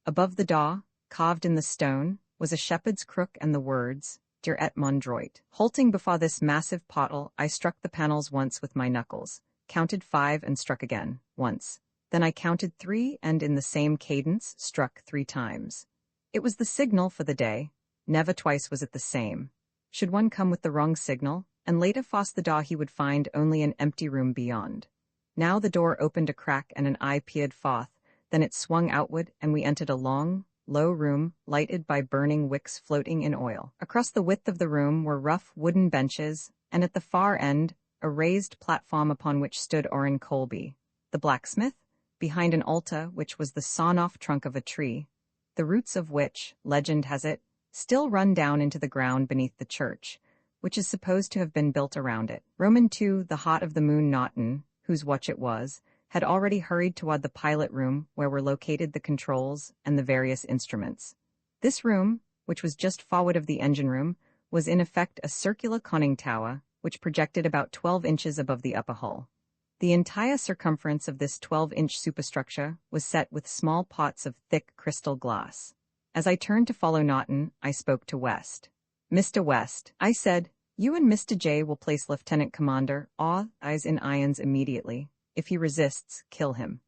Above the door, carved in the stone, was a shepherd's crook and the words, "Der et mon droit." Halting before this massive portal, I struck the panels once with my knuckles, counted 5 and struck again, once. Then I counted 3 and in the same cadence struck 3 times. It was the signal for the day. Never twice was it the same. Should one come with the wrong signal, and later force the door, he would find only an empty room beyond. Now the door opened a crack and an eye peered forth, then it swung outward and we entered a long, low room, lighted by burning wicks floating in oil. Across the width of the room were rough wooden benches, and at the far end, a raised platform upon which stood Orrin Colby, the blacksmith, behind an altar which was the sawn-off trunk of a tree, the roots of which, legend has it, still run down into the ground beneath the church, which is supposed to have been built around it. Roman II, the Heart of the Moon Naughton, whose watch it was, had already hurried toward the pilot room where were located the controls and the various instruments. This room, which was just forward of the engine room, was in effect a circular conning tower, which projected about 12 inches above the upper hull. The entire circumference of this 12-inch superstructure was set with small pots of thick crystal glass. As I turned to follow Naughton, I spoke to West. "Mr. West," I said, "you and Mr. J will place Lieutenant Commander Eyes in irons immediately. If he resists, kill him."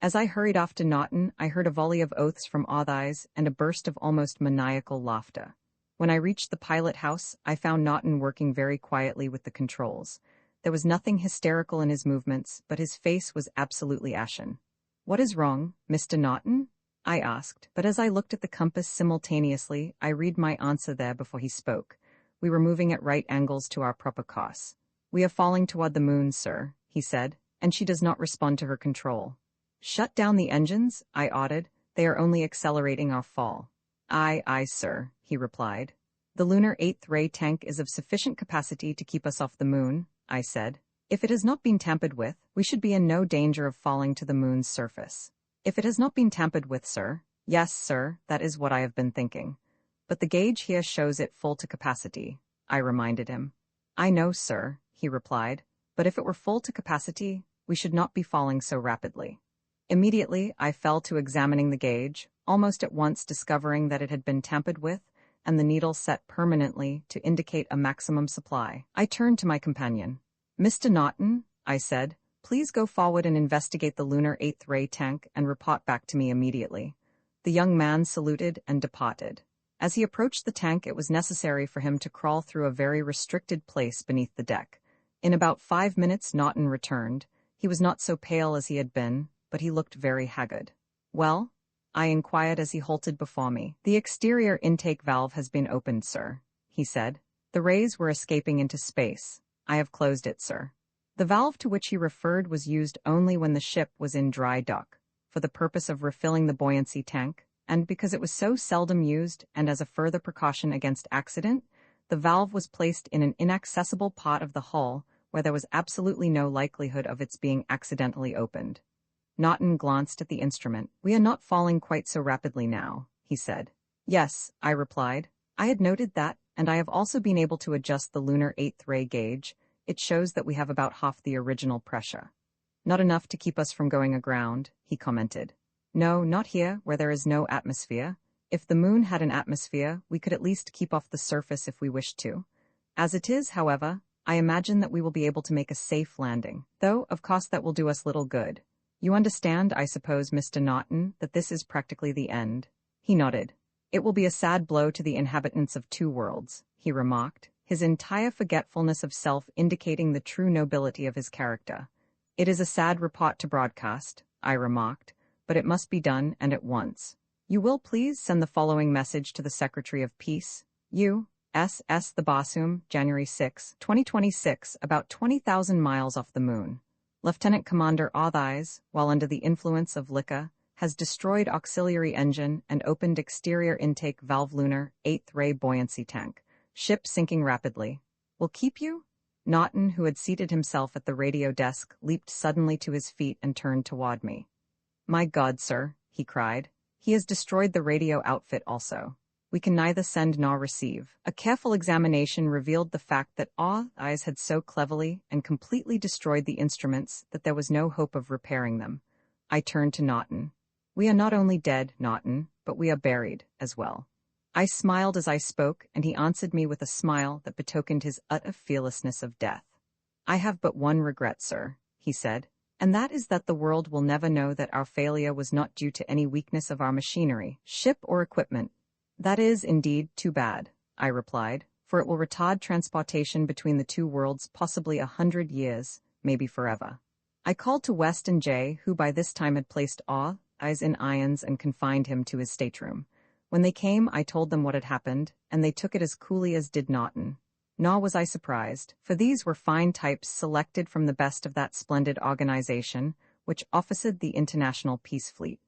As I hurried off to Naughton, I heard a volley of oaths from Eyes and a burst of almost maniacal laughter. When I reached the pilot house, I found Naughton working very quietly with the controls. There was nothing hysterical in his movements, but his face was absolutely ashen. "What is wrong, Mr. Naughton?" I asked, but as I looked at the compass simultaneously, I read my answer there before he spoke. We were moving at right angles to our proper course. "We are falling toward the moon, sir," he said, "and she does not respond to her control." "Shut down the engines," I ordered. "They are only accelerating our fall." Aye, sir," he replied. "The lunar 8th ray tank is of sufficient capacity to keep us off the moon," I said. "If it has not been tampered with, we should be in no danger of falling to the moon's surface." "If it has not been tampered with, sir." "Yes, sir, that is what I have been thinking. But the gauge here shows it full to capacity," I reminded him. "I know, sir," he replied, "but if it were full to capacity, we should not be falling so rapidly." Immediately, I fell to examining the gauge, almost at once discovering that it had been tampered with, and the needle set permanently to indicate a maximum supply. I turned to my companion. "Mr. Naughton," I said, "please go forward and investigate the lunar 8th ray tank and report back to me immediately." The young man saluted and departed. As he approached the tank, it was necessary for him to crawl through a very restricted place beneath the deck. In about 5 minutes Naughton returned. He was not so pale as he had been, but he looked very haggard. "Well?" I inquired as he halted before me. "The exterior intake valve has been opened, sir," he said. "The rays were escaping into space. I have closed it, sir." The valve to which he referred was used only when the ship was in dry dock, for the purpose of refilling the buoyancy tank, and because it was so seldom used and as a further precaution against accident, the valve was placed in an inaccessible part of the hull where there was absolutely no likelihood of its being accidentally opened. Naughton glanced at the instrument. "We are not falling quite so rapidly now," he said. "Yes," I replied. "I had noted that, and I have also been able to adjust the lunar eighth ray gauge. It shows that we have about half the original pressure." "Not enough to keep us from going aground," he commented. "No, not here, where there is no atmosphere. If the moon had an atmosphere, we could at least keep off the surface if we wished to. As it is, however, I imagine that we will be able to make a safe landing, though, of course, that will do us little good. You understand, I suppose, Mr. Naughton, that this is practically the end?" He nodded. "It will be a sad blow to the inhabitants of two worlds," he remarked, his entire forgetfulness of self indicating the true nobility of his character. "It is a sad report to broadcast," I remarked, "but it must be done, and at once. You will please send the following message to the Secretary of Peace. U.S.S. The Basum, January 6, 2026, about 20,000 miles off the moon. Lieutenant Commander Othies, while under the influence of liquor, has destroyed auxiliary engine and opened exterior intake valve lunar 8th ray buoyancy tank. Ship sinking rapidly. Will keep you?" Naughton, who had seated himself at the radio desk, leaped suddenly to his feet and turned toward me. "My God, sir," he cried. "He has destroyed the radio outfit also. We can neither send nor receive." A careful examination revealed the fact that Othies had so cleverly and completely destroyed the instruments that there was no hope of repairing them. I turned to Naughton. "We are not only dead, Naughton, but we are buried as well." I smiled as I spoke, and he answered me with a smile that betokened his utter fearlessness of death. "I have but one regret, sir," he said, "and that is that the world will never know that our failure was not due to any weakness of our machinery, ship, or equipment." "That is, indeed, too bad," I replied, "for it will retard transportation between the two worlds possibly 100 years, maybe forever." I called to West and Jay, who by this time had placed Othies in irons and confined him to his stateroom. When they came, I told them what had happened, and they took it as coolly as did Naughton. Nor was I surprised, for these were fine types selected from the best of that splendid organization, which officered the International Peace Fleet.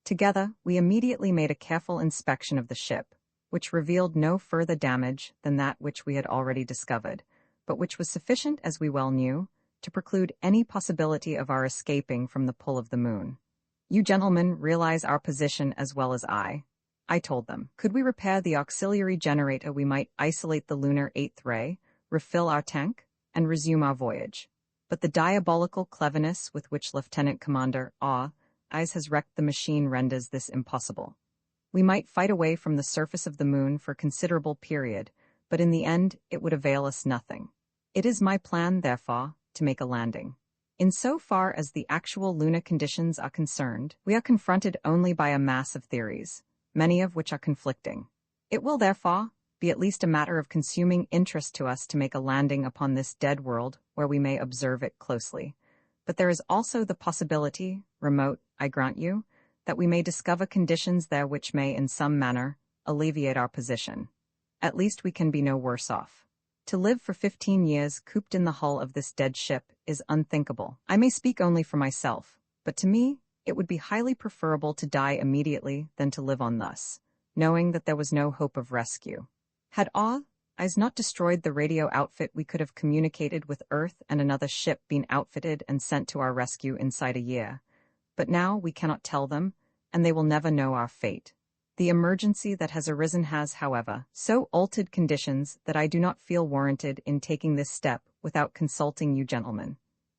Together, we immediately made a careful inspection of the ship, which revealed no further damage than that which we had already discovered, but which was sufficient, as we well knew, to preclude any possibility of our escaping from the pull of the moon. "You gentlemen realize our position as well as I told them. Could we repair the auxiliary generator, we might isolate the lunar 8th ray, refill our tank, and resume our voyage. But the diabolical cleverness with which Lieutenant Commander Othies has wrecked the machine renders this impossible. We might fight away from the surface of the moon for a considerable period, but in the end it would avail us nothing. It is my plan, therefore, to make a landing. In so far as the actual lunar conditions are concerned, we are confronted only by a mass of theories, many of which are conflicting. It will, therefore, be at least a matter of consuming interest to us to make a landing upon this dead world where we may observe it closely. But there is also the possibility, remote, I grant you, that we may discover conditions there which may, in some manner, alleviate our position. At least we can be no worse off. To live for 15 years cooped in the hull of this dead ship is unthinkable. I may speak only for myself, but to me, it would be highly preferable to die immediately than to live on thus, knowing that there was no hope of rescue. Had Othies not destroyed the radio outfit, we could have communicated with Earth and another ship been outfitted and sent to our rescue inside a year. But now we cannot tell them, and they will never know our fate. The emergency that has arisen has, however, so altered conditions that I do not feel warranted in taking this step without consulting you gentlemen.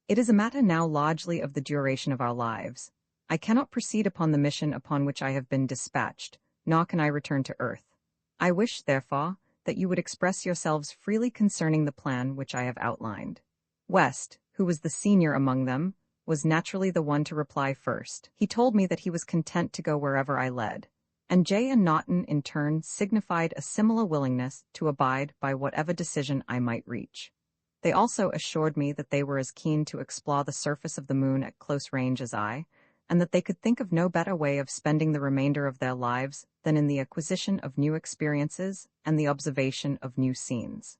It is a matter now largely of the duration of our lives. I cannot proceed upon the mission upon which I have been dispatched, nor can I return to Earth. I wish, therefore, that you would express yourselves freely concerning the plan which I have outlined." West, who was the senior among them, was naturally the one to reply first. He told me that he was content to go wherever I led, and Jay and Naughton in turn signified a similar willingness to abide by whatever decision I might reach. They also assured me that they were as keen to explore the surface of the moon at close range as I, and that they could think of no better way of spending the remainder of their lives than in the acquisition of new experiences and the observation of new scenes.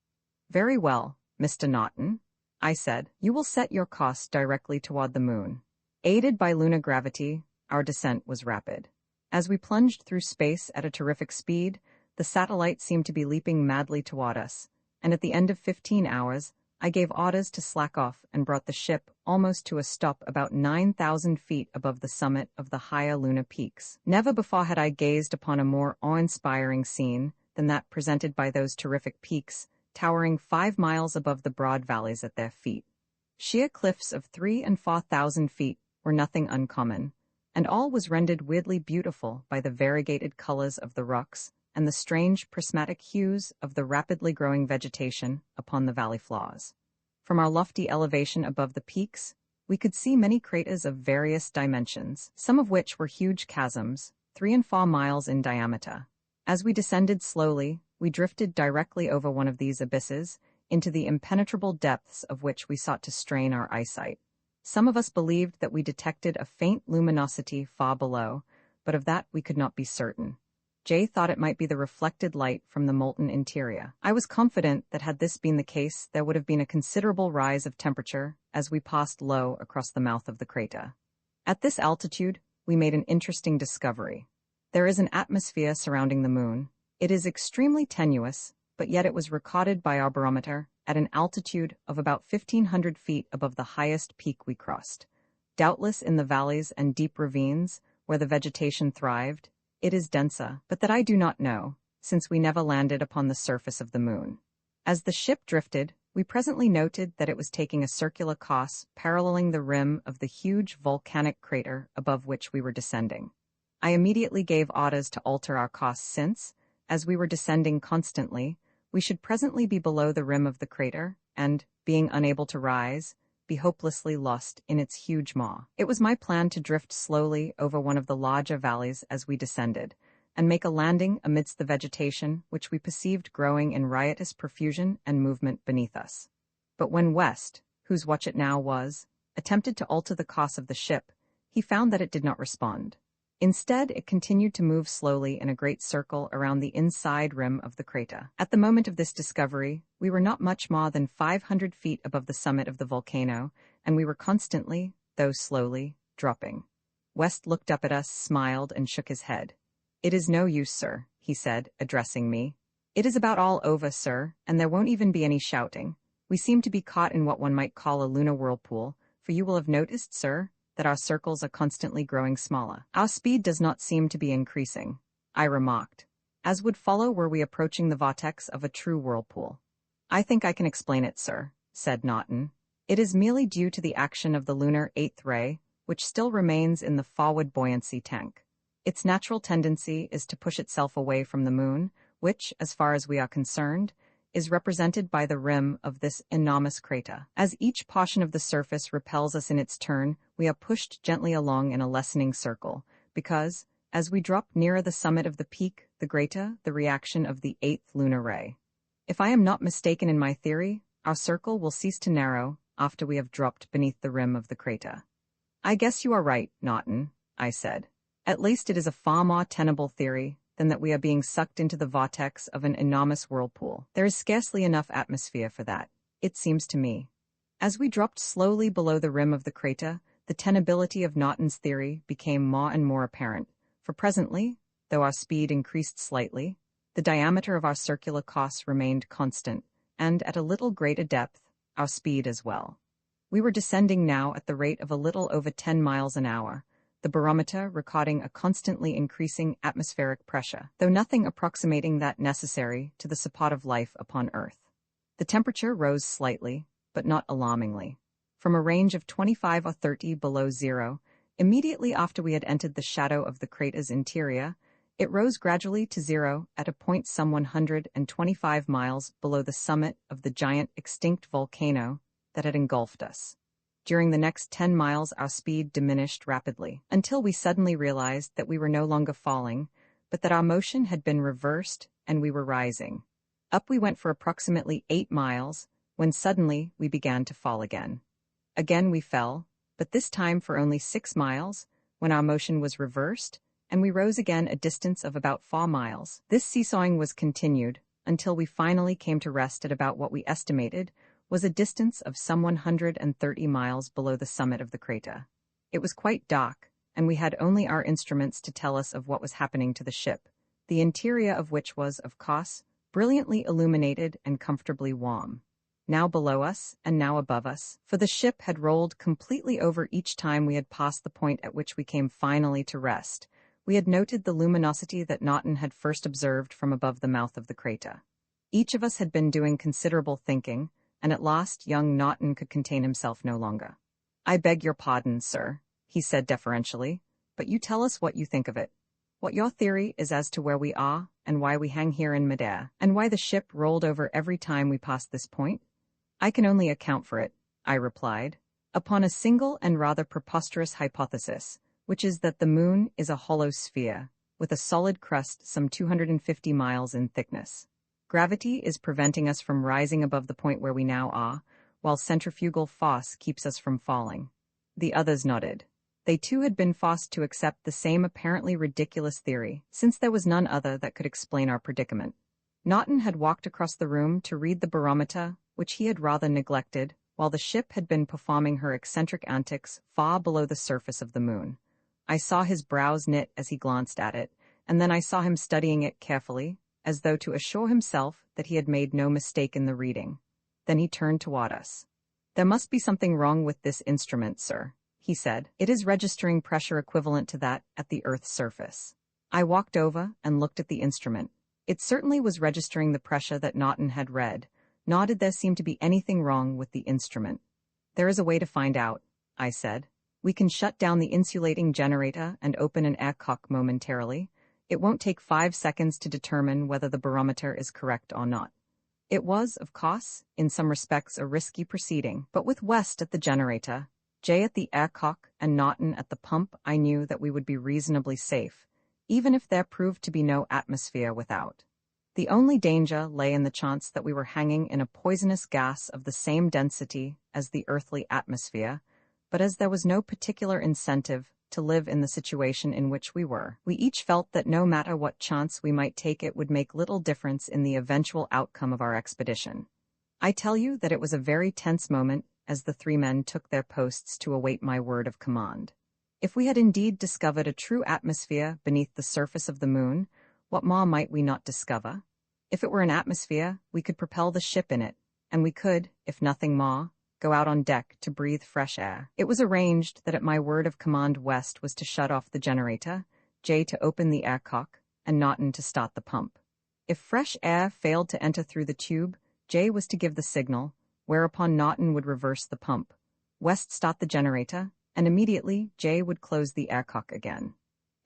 "Very well, Mr. Naughton," I said, "you will set your course directly toward the moon." Aided by lunar gravity, our descent was rapid. As we plunged through space at a terrific speed, the satellite seemed to be leaping madly toward us, and at the end of 15 hours, I gave orders to slack off and brought the ship almost to a stop about 9,000 feet above the summit of the higher lunar peaks. Never before had I gazed upon a more awe-inspiring scene than that presented by those terrific peaks, towering 5 miles above the broad valleys at their feet. Sheer cliffs of 3,000 and 4,000 feet were nothing uncommon, and all was rendered weirdly beautiful by the variegated colors of the rocks and the strange prismatic hues of the rapidly growing vegetation upon the valley floors. From our lofty elevation above the peaks, we could see many craters of various dimensions, some of which were huge chasms, 3 and 4 miles in diameter. As we descended slowly, we drifted directly over one of these abysses, into the impenetrable depths of which we sought to strain our eyesight. Some of us believed that we detected a faint luminosity far below, but of that we could not be certain. Jay thought it might be the reflected light from the molten interior. I was confident that had this been the case, there would have been a considerable rise of temperature as we passed low across the mouth of the crater. At this altitude, we made an interesting discovery. There is an atmosphere surrounding the moon. It is extremely tenuous, but yet it was recorded by our barometer at an altitude of about 1,500 feet above the highest peak we crossed. Doubtless in the valleys and deep ravines, where the vegetation thrived, it is denser, but that I do not know, since we never landed upon the surface of the moon. As the ship drifted, we presently noted that it was taking a circular course paralleling the rim of the huge volcanic crater above which we were descending. I immediately gave orders to alter our course since, as we were descending constantly, we should presently be below the rim of the crater and, being unable to rise, be hopelessly lost in its huge maw. It was my plan to drift slowly over one of the larger valleys as we descended, and make a landing amidst the vegetation which we perceived growing in riotous profusion and movement beneath us. But when West, whose watch it now was, attempted to alter the course of the ship, he found that it did not respond. Instead, it continued to move slowly in a great circle around the inside rim of the crater. At the moment of this discovery, we were not much more than 500 feet above the summit of the volcano, and we were constantly, though slowly, dropping. West looked up at us, smiled, and shook his head. "It is no use, sir," he said, addressing me. "It is about all over, sir, and there won't even be any shouting. We seem to be caught in what one might call a lunar whirlpool, for you will have noticed, sir, that our circles are constantly growing smaller. Our speed does not seem to be increasing," I remarked, as would follow were we approaching the vortex of a true whirlpool. "I think I can explain it, sir," said Naughton. "It is merely due to the action of the lunar eighth ray, which still remains in the forward buoyancy tank. Its natural tendency is to push itself away from the moon, which, as far as we are concerned, is represented by the rim of this enormous crater. As each portion of the surface repels us in its turn, we are pushed gently along in a lessening circle, because, as we drop nearer the summit of the peak, the greater the reaction of the eighth lunar ray. If I am not mistaken in my theory, our circle will cease to narrow after we have dropped beneath the rim of the crater." "I guess you are right, Naughton," I said. "At least it is a far more tenable theory than that we are being sucked into the vortex of an enormous whirlpool. There is scarcely enough atmosphere for that, it seems to me." As we dropped slowly below the rim of the crater, the tenability of Naughton's theory became more and more apparent, for presently, though our speed increased slightly, the diameter of our circular course remained constant, and at a little greater depth, our speed as well. We were descending now at the rate of a little over 10 miles an hour, the barometer recording a constantly increasing atmospheric pressure, though nothing approximating that necessary to the support of life upon Earth. The temperature rose slightly, but not alarmingly. From a range of 25 or 30 below zero, immediately after we had entered the shadow of the crater's interior, it rose gradually to zero at a point some 125 miles below the summit of the giant extinct volcano that had engulfed us. During the next 10 miles, our speed diminished rapidly, until we suddenly realized that we were no longer falling, but that our motion had been reversed and we were rising. Up we went for approximately 8 miles, when suddenly we began to fall again. Again we fell, but this time for only 6 miles, when our motion was reversed, and we rose again a distance of about 4 miles. This seesawing was continued, until we finally came to rest at about what we estimated was a distance of some 130 miles below the summit of the crater. It was quite dark, and we had only our instruments to tell us of what was happening to the ship, the interior of which was, of course, brilliantly illuminated and comfortably warm. now below us and now above us, for the ship had rolled completely over each time we had passed the point at which we came finally to rest. We had noted the luminosity that Naughton had first observed from above the mouth of the crater. Each of us had been doing considerable thinking, and at last young Naughton could contain himself no longer. "I beg your pardon, sir," he said deferentially, "but you tell us what you think of it. What your theory is as to where we are, and why we hang here in midair, and why the ship rolled over every time we passed this point?" "I can only account for it," I replied, "upon a single and rather preposterous hypothesis, which is that the moon is a hollow sphere, with a solid crust some 250 miles in thickness. Gravity is preventing us from rising above the point where we now are, while centrifugal force keeps us from falling." The others nodded. They too had been forced to accept the same apparently ridiculous theory, since there was none other that could explain our predicament. Naughton had walked across the room to read the barometer, which he had rather neglected, while the ship had been performing her eccentric antics far below the surface of the moon. I saw his brows knit as he glanced at it, and then I saw him studying it carefully, as though to assure himself that he had made no mistake in the reading. Then he turned toward us. "There must be something wrong with this instrument, sir," he said. "It is registering pressure equivalent to that at the Earth's surface." I walked over and looked at the instrument. It certainly was registering the pressure that Naughton had read, nor did there seem to be anything wrong with the instrument. "There is a way to find out," I said. "We can shut down the insulating generator and open an air cock momentarily. It won't take 5 seconds to determine whether the barometer is correct or not." It was, of course, in some respects a risky proceeding, but with West at the generator, Jay at the aircock, and Naughton at the pump, I knew that we would be reasonably safe, even if there proved to be no atmosphere without. The only danger lay in the chance that we were hanging in a poisonous gas of the same density as the earthly atmosphere, but as there was no particular incentive to live in the situation in which we were, we each felt that no matter what chance we might take, it would make little difference in the eventual outcome of our expedition. I tell you that it was a very tense moment as the 3 men took their posts to await my word of command. If we had indeed discovered a true atmosphere beneath the surface of the moon, what more might we not discover? If it were an atmosphere, we could propel the ship in it, and we could, if nothing more, go out on deck to breathe fresh air. It was arranged that at my word of command West was to shut off the generator, Jay to open the aircock, and Naughton to start the pump. If fresh air failed to enter through the tube, Jay was to give the signal, whereupon Naughton would reverse the pump, West start the generator, and immediately Jay would close the aircock again.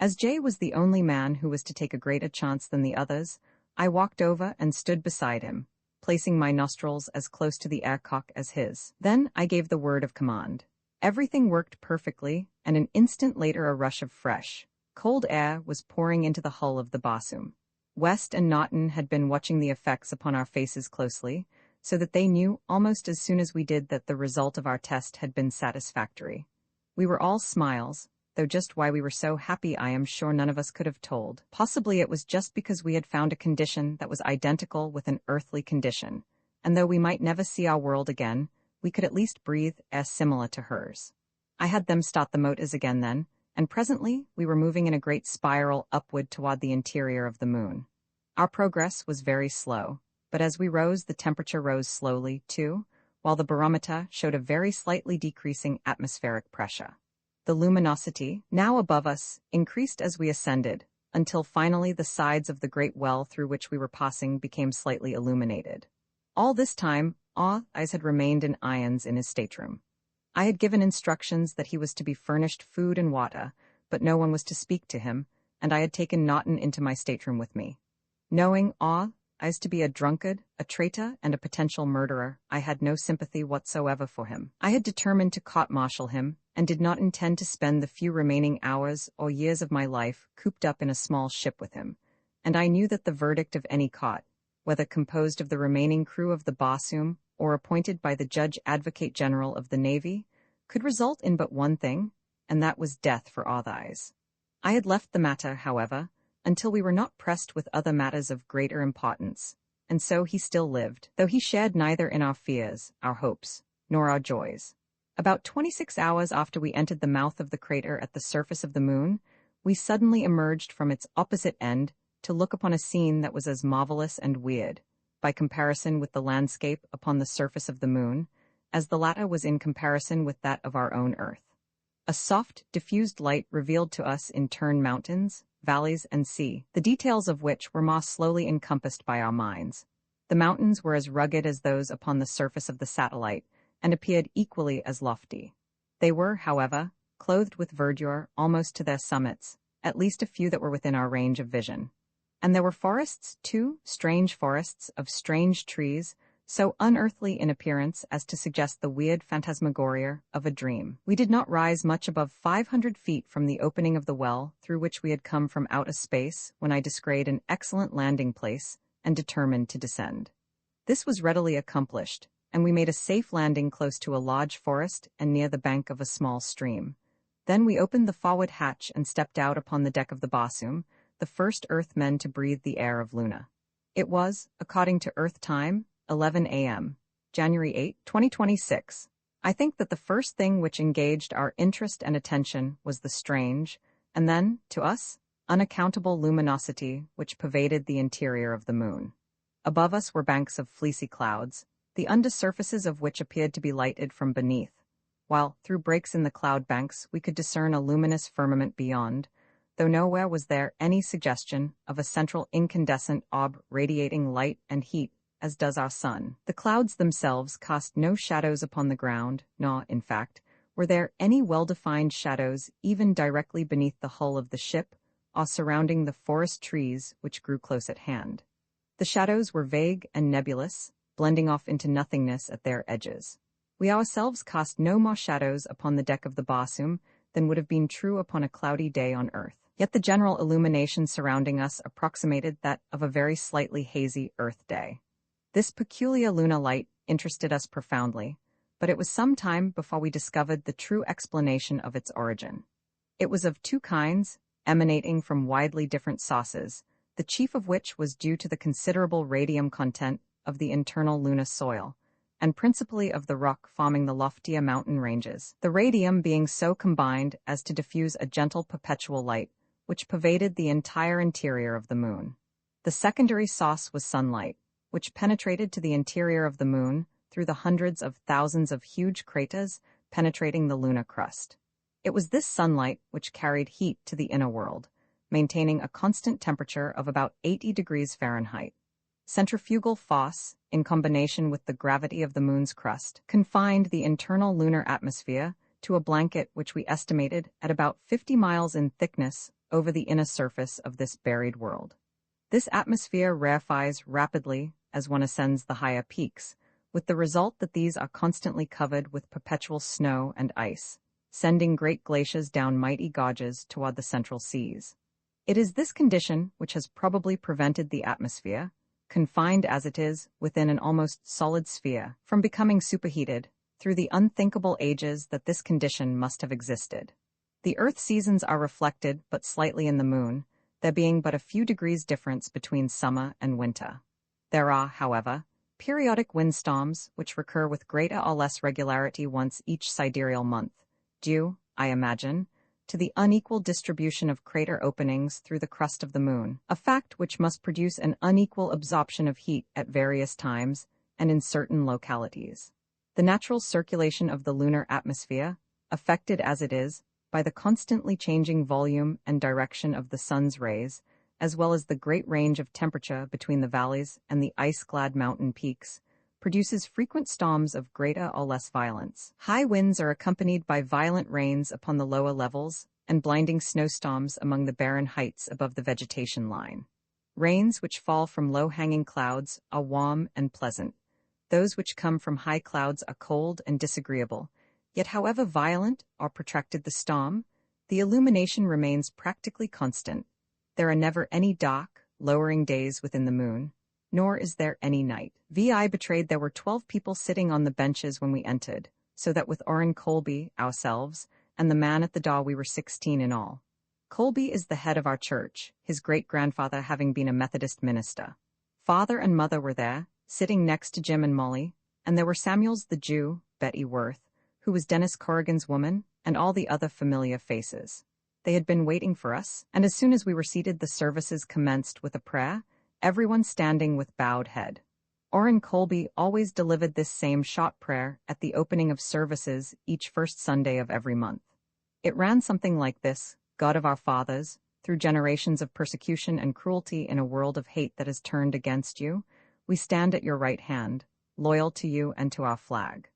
As Jay was the only man who was to take a greater chance than the others, I walked over and stood beside him, placing my nostrils as close to the aircock as his. Then I gave the word of command. Everything worked perfectly, and an instant later a rush of fresh, cold air was pouring into the hull of the Barsoom. West and Naughton had been watching the effects upon our faces closely, so that they knew almost as soon as we did that the result of our test had been satisfactory. We were all smiles, though just why we were so happy I am sure none of us could have told. Possibly it was just because we had found a condition that was identical with an earthly condition, and though we might never see our world again, we could at least breathe air similar to hers. I had them start the motors again then, and presently we were moving in a great spiral upward toward the interior of the moon. Our progress was very slow, but as we rose the temperature rose slowly, too, while the barometer showed a very slightly decreasing atmospheric pressure. The luminosity, now above us, increased as we ascended, until finally the sides of the great well through which we were passing became slightly illuminated. All this time, eyes had remained in irons in his stateroom. I had given instructions that he was to be furnished food and water, but no one was to speak to him, and I had taken Naughton into my stateroom with me. Knowing eyes to be a drunkard, a traitor, and a potential murderer, I had no sympathy whatsoever for him. I had determined to court-martial him, and did not intend to spend the few remaining hours or years of my life cooped up in a small ship with him, and I knew that the verdict of any court, whether composed of the remaining crew of the Barsoom or appointed by the Judge Advocate General of the Navy, could result in but one thing, and that was death for eyes. I had left the matter, however, until we were not pressed with other matters of greater importance, and so he still lived, though he shared neither in our fears, our hopes, nor our joys. About 26 hours after we entered the mouth of the crater at the surface of the moon, we suddenly emerged from its opposite end to look upon a scene that was as marvelous and weird, by comparison with the landscape upon the surface of the moon, as the latter was in comparison with that of our own Earth. A soft, diffused light revealed to us in turn mountains, valleys, and sea, the details of which were more slowly encompassed by our minds. The mountains were as rugged as those upon the surface of the satellite, and appeared equally as lofty. They were, however, clothed with verdure almost to their summits, at least a few that were within our range of vision. And there were forests, too, strange forests of strange trees, so unearthly in appearance as to suggest the weird phantasmagoria of a dream. We did not rise much above 500 feet from the opening of the well through which we had come from outer space when I descried an excellent landing place and determined to descend. This was readily accomplished, and we made a safe landing close to a large forest and near the bank of a small stream. Then we opened the forward hatch and stepped out upon the deck of the Barsoom, the first Earthmen to breathe the air of Luna. It was, according to Earth time, 11 a.m., January 8, 2026. I think that the first thing which engaged our interest and attention was the strange, and then, to us, unaccountable luminosity which pervaded the interior of the moon. Above us were banks of fleecy clouds, the undersurfaces of which appeared to be lighted from beneath, while, through breaks in the cloud banks, we could discern a luminous firmament beyond, though nowhere was there any suggestion of a central incandescent orb radiating light and heat as does our sun. The clouds themselves cast no shadows upon the ground, nor, in fact, were there any well-defined shadows even directly beneath the hull of the ship or surrounding the forest trees which grew close at hand. The shadows were vague and nebulous, blending off into nothingness at their edges. We ourselves cast no more shadows upon the deck of the Barsoom than would have been true upon a cloudy day on Earth. Yet the general illumination surrounding us approximated that of a very slightly hazy Earth day. This peculiar lunar light interested us profoundly, but it was some time before we discovered the true explanation of its origin. It was of two kinds, emanating from widely different sources, the chief of which was due to the considerable radium content of the internal lunar soil, and principally of the rock forming the loftier mountain ranges, the radium being so combined as to diffuse a gentle perpetual light, which pervaded the entire interior of the moon. The secondary source was sunlight, which penetrated to the interior of the moon through the hundreds of thousands of huge craters penetrating the lunar crust. It was this sunlight which carried heat to the inner world, maintaining a constant temperature of about 80 degrees Fahrenheit. Centrifugal force, in combination with the gravity of the moon's crust, confined the internal lunar atmosphere to a blanket which we estimated at about 50 miles in thickness over the inner surface of this buried world. This atmosphere rarefies rapidly as one ascends the higher peaks, with the result that these are constantly covered with perpetual snow and ice, sending great glaciers down mighty gorges toward the central seas. It is this condition which has probably prevented the atmosphere, confined as it is within an almost solid sphere, from becoming superheated through the unthinkable ages that this condition must have existed. The Earth seasons are reflected but slightly in the moon, there being but a few degrees difference between summer and winter. There are, however, periodic windstorms which recur with greater or less regularity once each sidereal month, due, I imagine, to the unequal distribution of crater openings through the crust of the moon, a fact which must produce an unequal absorption of heat at various times and in certain localities. The natural circulation of the lunar atmosphere, affected as it is by the constantly changing volume and direction of the sun's rays, as well as the great range of temperature between the valleys and the ice-clad mountain peaks, produces frequent storms of greater or less violence. High winds are accompanied by violent rains upon the lower levels and blinding snowstorms among the barren heights above the vegetation line. Rains which fall from low-hanging clouds are warm and pleasant. Those which come from high clouds are cold and disagreeable. Yet however violent or protracted the storm, the illumination remains practically constant. There are never any dark, lowering days within the moon, nor is there any night. VI betrayed there were 12 people sitting on the benches when we entered, so that with Orrin Colby, ourselves, and the man at the door we were 16 in all. Colby is the head of our church, his great-grandfather having been a Methodist minister. Father and mother were there, sitting next to Jim and Molly, and there were Samuels the Jew, Betty Worth, who was Dennis Corrigan's woman, and all the other familiar faces. They had been waiting for us, and as soon as we were seated the services commenced with a prayer, everyone standing with bowed head. Orrin Colby always delivered this same short prayer at the opening of services each first Sunday of every month. It ran something like this: God of our fathers, through generations of persecution and cruelty in a world of hate that has turned against you, we stand at your right hand, loyal to you and to our flag.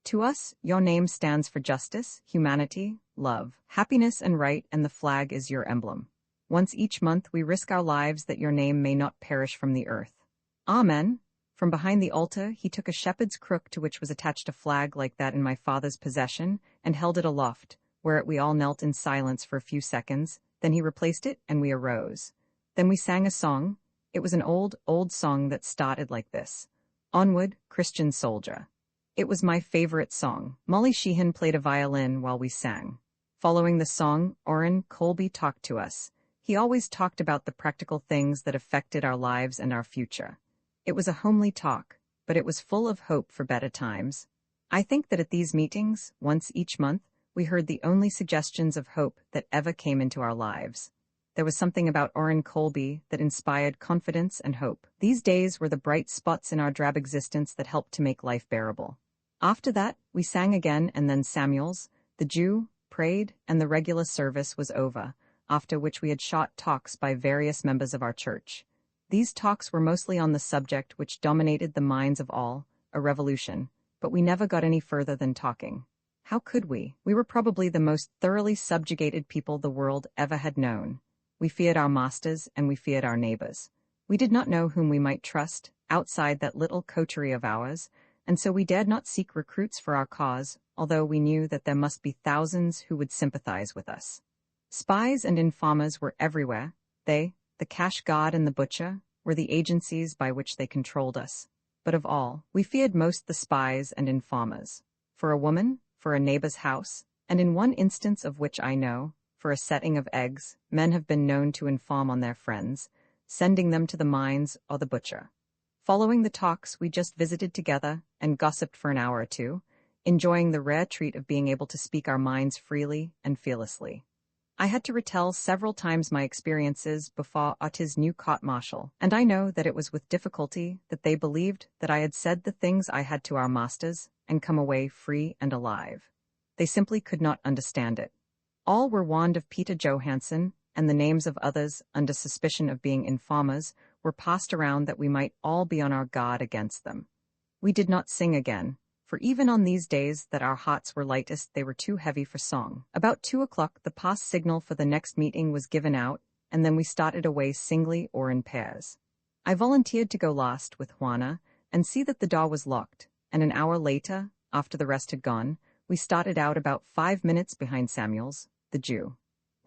To us, your name stands for justice, humanity, love, happiness, and right, and the flag is your emblem. Once each month we risk our lives that your name may not perish from the earth. Amen. From behind the altar he took a shepherd's crook to which was attached a flag like that in my father's possession, and held it aloft, where we all knelt in silence for a few seconds. Then he replaced it, and we arose. Then we sang a song. It was an old song that started like this: Onward, Christian Soldier. It was my favorite song. Molly Sheehan played a violin while we sang. Following the song, Orrin Colby talked to us. He always talked about the practical things that affected our lives and our future. It was a homely talk, but it was full of hope for better times. I think that at these meetings, once each month, we heard the only suggestions of hope that ever came into our lives. There was something about Orrin Colby that inspired confidence and hope. These days were the bright spots in our drab existence that helped to make life bearable. After that, we sang again, and then Samuel's, the Jew, prayed, and the regular service was over, after which we had short talks by various members of our church. These talks were mostly on the subject which dominated the minds of all, a revolution, but we never got any further than talking. How could we? We were probably the most thoroughly subjugated people the world ever had known. We feared our masters and we feared our neighbors. We did not know whom we might trust outside that little coterie of ours, and so we dared not seek recruits for our cause, although we knew that there must be thousands who would sympathize with us. Spies and informers were everywhere. They, the cash god and the butcher, were the agencies by which they controlled us. But of all, we feared most the spies and informers. For a woman, for a neighbor's house, and in one instance of which I know, for a setting of eggs, men have been known to inform on their friends, sending them to the mines or the butcher. Following the talks, we just visited together and gossiped for an hour or two, enjoying the rare treat of being able to speak our minds freely and fearlessly. I had to retell several times my experiences before Otti's new court-martial, and I know that it was with difficulty that they believed that I had said the things I had to our masters and come away free and alive. They simply could not understand it. All were warned of Peter Johansson, and the names of others, under suspicion of being informers, were passed around that we might all be on our guard against them. We did not sing again, for even on these days that our hearts were lightest they were too heavy for song. About 2 o'clock the pass signal for the next meeting was given out, and then we started away singly or in pairs. I volunteered to go last with Juana and see that the door was locked, and an hour later, after the rest had gone, we started out about 5 minutes behind Samuel's, the Jew.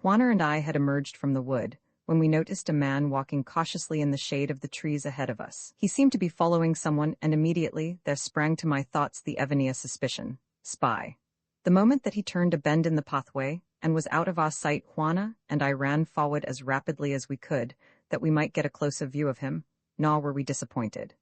Juana and I had emerged from the wood, when we noticed a man walking cautiously in the shade of the trees ahead of us. He seemed to be following someone, and immediately there sprang to my thoughts the Evania suspicion: spy. The moment that he turned a bend in the pathway, and was out of our sight, Juana and I ran forward as rapidly as we could, that we might get a closer view of him, nor were we disappointed.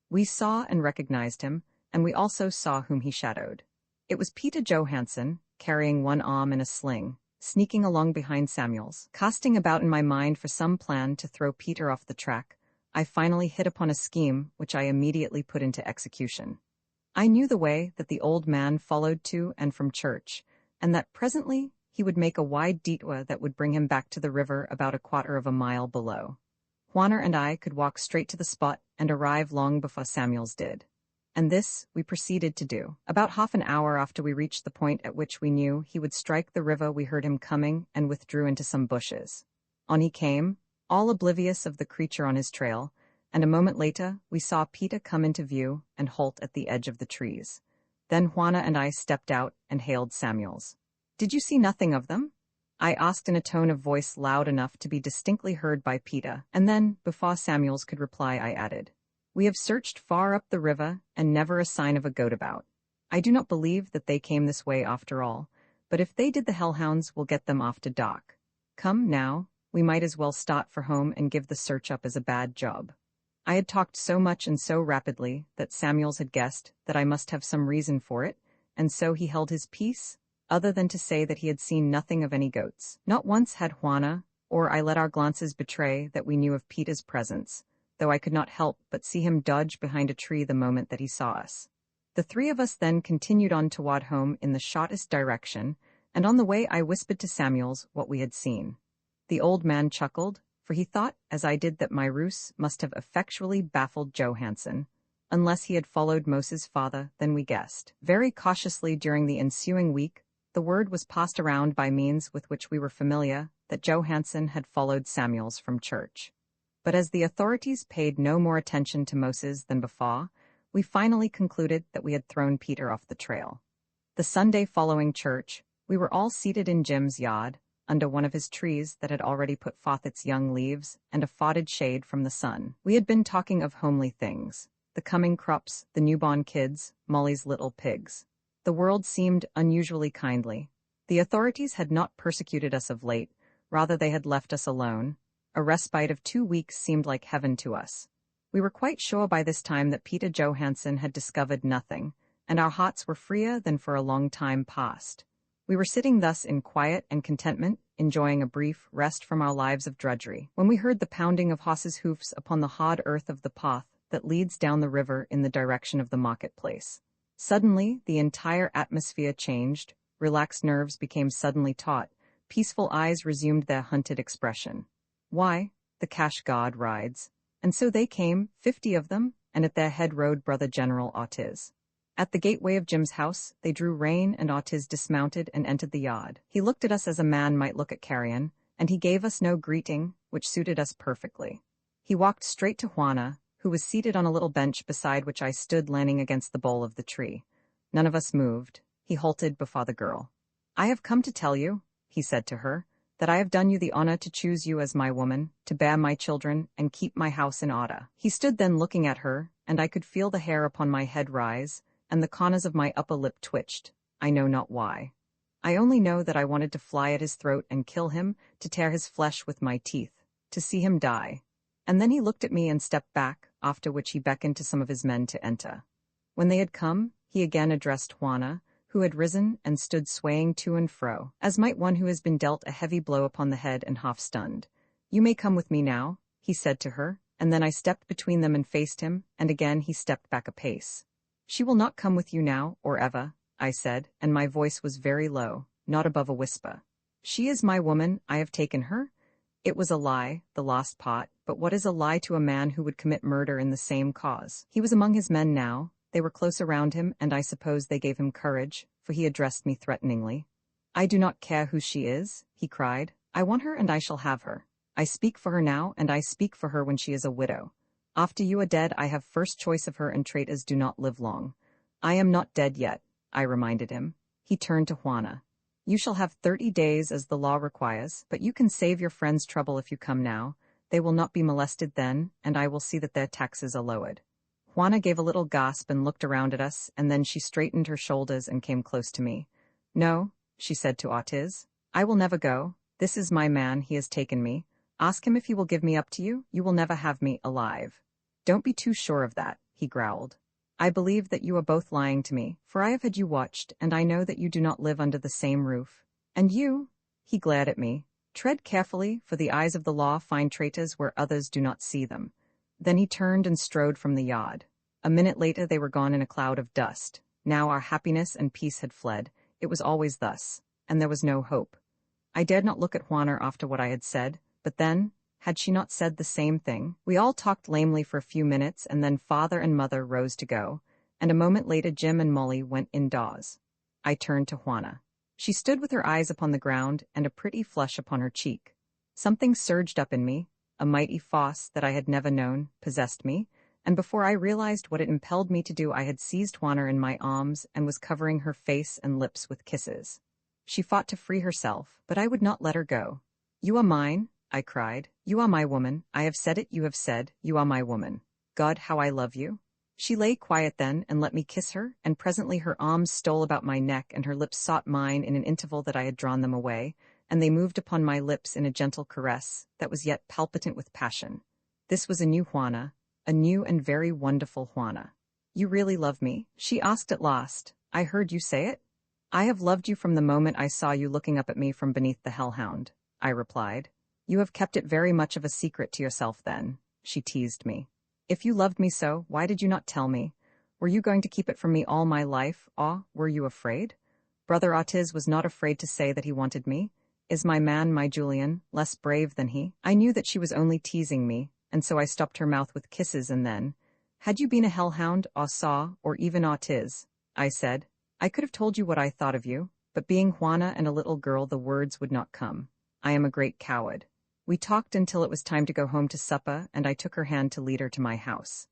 We saw and recognized him, and we also saw whom he shadowed. It was Peter Johansson, carrying one arm in a sling, sneaking along behind Samuel's. Casting about in my mind for some plan to throw Peter off the track, I finally hit upon a scheme which I immediately put into execution. I knew the way that the old man followed to and from church, and that presently he would make a wide detour that would bring him back to the river about 1/4 of a mile below. Juana and I could walk straight to the spot and arrive long before Samuel's did. And this we proceeded to do. About half an hour after we reached the point at which we knew he would strike the river, we heard him coming and withdrew into some bushes. On he came, all oblivious of the creature on his trail, and a moment later we saw Peter come into view and halt at the edge of the trees. Then Juana and I stepped out and hailed Samuel's. "Did you see nothing of them?" I asked in a tone of voice loud enough to be distinctly heard by Peter, and then, before Samuel's could reply, I added, "We have searched far up the river, and never a sign of a goat about. I do not believe that they came this way after all, but if they did the hellhounds will get them off to dock. Come, now, we might as well start for home and give the search up as a bad job." I had talked so much and so rapidly that Samuel's had guessed that I must have some reason for it, and so he held his peace, other than to say that he had seen nothing of any goats. Not once had Juana or I let our glances betray that we knew of Peter's presence, though I could not help but see him dodge behind a tree the moment that he saw us. The three of us then continued on toward home in the shortest direction, and on the way I whispered to Samuels what we had seen. The old man chuckled, for he thought, as I did, that my ruse must have effectually baffled Johansen. Unless he had followed Moses' father, then we guessed. Very cautiously during the ensuing week, the word was passed around by means with which we were familiar that Johansen had followed Samuels from church. But as the authorities paid no more attention to Moses than before, we finally concluded that we had thrown Peter off the trail. The Sunday following church, we were all seated in Jim's yard, under one of his trees that had already put forth its young leaves and afforded shade from the sun. We had been talking of homely things, the coming crops, the newborn kids, Molly's little pigs. The world seemed unusually kindly. The authorities had not persecuted us of late, rather they had left us alone. A respite of 2 weeks seemed like heaven to us. We were quite sure by this time that Peter Johansen had discovered nothing, and our hearts were freer than for a long time past. We were sitting thus in quiet and contentment, enjoying a brief rest from our lives of drudgery, when we heard the pounding of horses' hoofs upon the hard earth of the path that leads down the river in the direction of the marketplace. Suddenly, the entire atmosphere changed, relaxed nerves became suddenly taut, peaceful eyes resumed their hunted expression. Why, the cash guard rides. And so they came, 50 of them, and at their head rode Brother General Ortiz. At the gateway of Jim's house, they drew rein and Ortiz dismounted and entered the yard. He looked at us as a man might look at carrion, and he gave us no greeting, which suited us perfectly. He walked straight to Juana, who was seated on a little bench beside which I stood leaning against the bole of the tree. None of us moved. He halted before the girl. "I have come to tell you," he said to her, "that I have done you the honor to choose you as my woman, to bear my children, and keep my house in order." He stood then looking at her, and I could feel the hair upon my head rise, and the corners of my upper lip twitched. I know not why. I only know that I wanted to fly at his throat and kill him, to tear his flesh with my teeth, to see him die. And then he looked at me and stepped back, after which he beckoned to some of his men to enter. When they had come, he again addressed Juana, who had risen and stood swaying to and fro, as might one who has been dealt a heavy blow upon the head and half stunned. "You may come with me now," he said to her, and then I stepped between them and faced him, and again he stepped back a pace. "She will not come with you now, or ever," I said, and my voice was very low, not above a whisper. "She is my woman, I have taken her." It was a lie, the last part, but what is a lie to a man who would commit murder in the same cause? He was among his men now. They were close around him, and I suppose they gave him courage, for he addressed me threateningly. "I do not care who she is," he cried. "I want her and I shall have her. I speak for her now, and I speak for her when she is a widow. After you are dead, I have first choice of her, and traitors do not live long." "I am not dead yet," I reminded him. He turned to Juana. "You shall have 30 days as the law requires, but you can save your friends trouble if you come now. They will not be molested then, and I will see that their taxes are lowered." Juana gave a little gasp and looked around at us, and then she straightened her shoulders and came close to me. "No," she said to Ortiz, "I will never go. This is my man, he has taken me. Ask him if he will give me up to you. You will never have me alive." "Don't be too sure of that," he growled. "I believe that you are both lying to me, for I have had you watched, and I know that you do not live under the same roof. And you," he glared at me, "tread carefully, for the eyes of the law find traitors where others do not see them." Then he turned and strode from the yard. A minute later they were gone in a cloud of dust. Now our happiness and peace had fled. It was always thus, and there was no hope. I dared not look at Juana after what I had said, but then, had she not said the same thing? We all talked lamely for a few minutes, and then father and mother rose to go, and a moment later Jim and Molly went indoors. I turned to Juana. She stood with her eyes upon the ground and a pretty flush upon her cheek. Something surged up in me, a mighty force that I had never known, possessed me, and before I realized what it impelled me to do, I had seized Juana in my arms and was covering her face and lips with kisses. She fought to free herself, but I would not let her go. "You are mine," I cried. "You are my woman. I have said it, you have said, you are my woman. God, how I love you." She lay quiet then and let me kiss her, and presently her arms stole about my neck and her lips sought mine in an interval that I had drawn them away, and they moved upon my lips in a gentle caress that was yet palpitant with passion. This was a new Juana, a new and very wonderful Juana. "You really love me?" she asked at last. "I heard you say it." "I have loved you from the moment I saw you looking up at me from beneath the hellhound," I replied. "You have kept it very much of a secret to yourself then," she teased me. If you loved me so, why did you not tell me? Were you going to keep it from me all my life? Ah, were you afraid? Brother Ortiz was not afraid to say that he wanted me. Is my man, my Julian, less brave than he? I knew that she was only teasing me, and so I stopped her mouth with kisses and then, had you been a hellhound, or even Ortiz, I said, I could have told you what I thought of you, but being Juana and a little girl the words would not come. I am a great coward. We talked until it was time to go home to supper, and I took her hand to lead her to my house.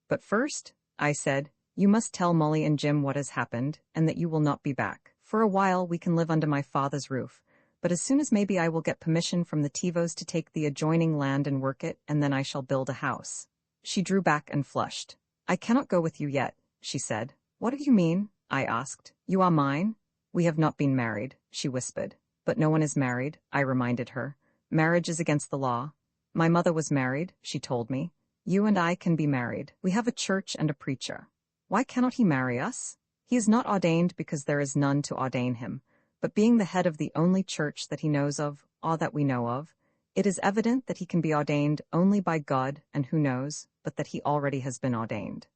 But first, I said, you must tell Molly and Jim what has happened, and that you will not be back. For a while we can live under my father's roof, but as soon as maybe I will get permission from the Tivos to take the adjoining land and work it, and then I shall build a house. She drew back and flushed. I cannot go with you yet, she said. What do you mean? I asked. You are mine? We have not been married, she whispered. But no one is married, I reminded her. Marriage is against the law. My mother was married, she told me. You and I can be married. We have a church and a preacher. Why cannot he marry us? He is not ordained because there is none to ordain him, but being the head of the only church that he knows of, or that we know of, it is evident that he can be ordained only by God, and who knows, but that he already has been ordained.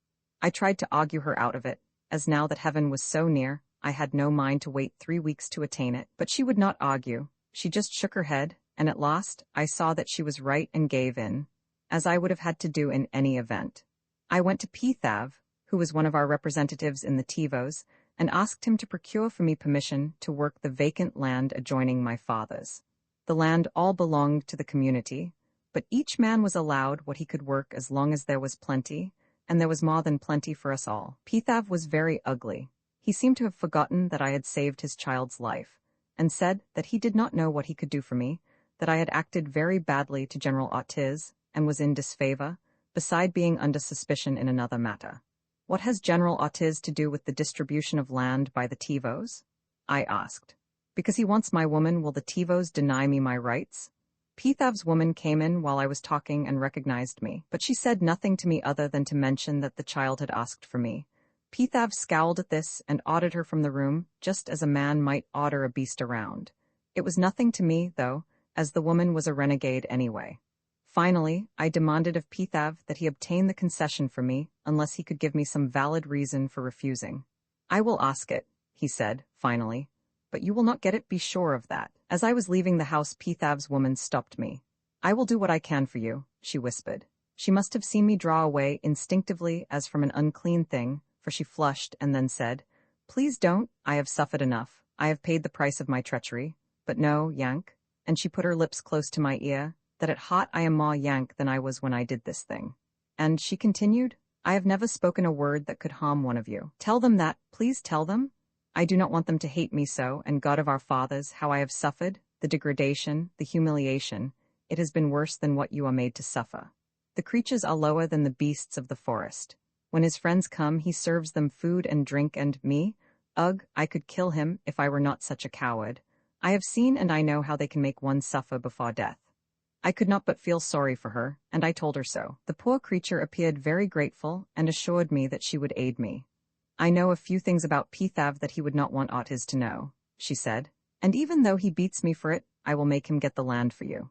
I tried to argue her out of it, as now that heaven was so near, I had no mind to wait 3 weeks to attain it, but she would not argue. She just shook her head, and at last I saw that she was right and gave in, as I would have had to do in any event. I went to Pethav, who was one of our representatives in the Tivos, and asked him to procure for me permission to work the vacant land adjoining my father's. The land all belonged to the community, but each man was allowed what he could work as long as there was plenty, and there was more than plenty for us all. Pethav was very ugly. He seemed to have forgotten that I had saved his child's life, and said that he did not know what he could do for me, that I had acted very badly to General Ortiz, and was in disfavor, beside being under suspicion in another matter. What has General Ortiz to do with the distribution of land by the Tivos? I asked. Because he wants my woman, will the Tivos deny me my rights? Pethav's woman came in while I was talking and recognized me, but she said nothing to me other than to mention that the child had asked for me. Pethav scowled at this and ordered her from the room, just as a man might order a beast around. It was nothing to me, though, as the woman was a renegade anyway. Finally, I demanded of Pethav that he obtain the concession for me, unless he could give me some valid reason for refusing. I will ask it, he said, finally. But you will not get it, be sure of that. As I was leaving the house, Pethav's woman stopped me. I will do what I can for you, she whispered. She must have seen me draw away instinctively as from an unclean thing, for she flushed and then said, Please don't, I have suffered enough. I have paid the price of my treachery. But no, Yank, and she put her lips close to my ear, that at heart I am more Yank than I was when I did this thing. And she continued, I have never spoken a word that could harm one of you. Tell them that, please tell them. I do not want them to hate me so, and God of our fathers, how I have suffered, the degradation, the humiliation. It has been worse than what you are made to suffer. The creatures are lower than the beasts of the forest. When his friends come, he serves them food and drink, and me? Ugh, I could kill him if I were not such a coward. I have seen and I know how they can make one suffer before death. I could not but feel sorry for her, and I told her so. The poor creature appeared very grateful and assured me that she would aid me. I know a few things about Pethav that he would not want Ortiz to know, she said, and even though he beats me for it, I will make him get the land for you.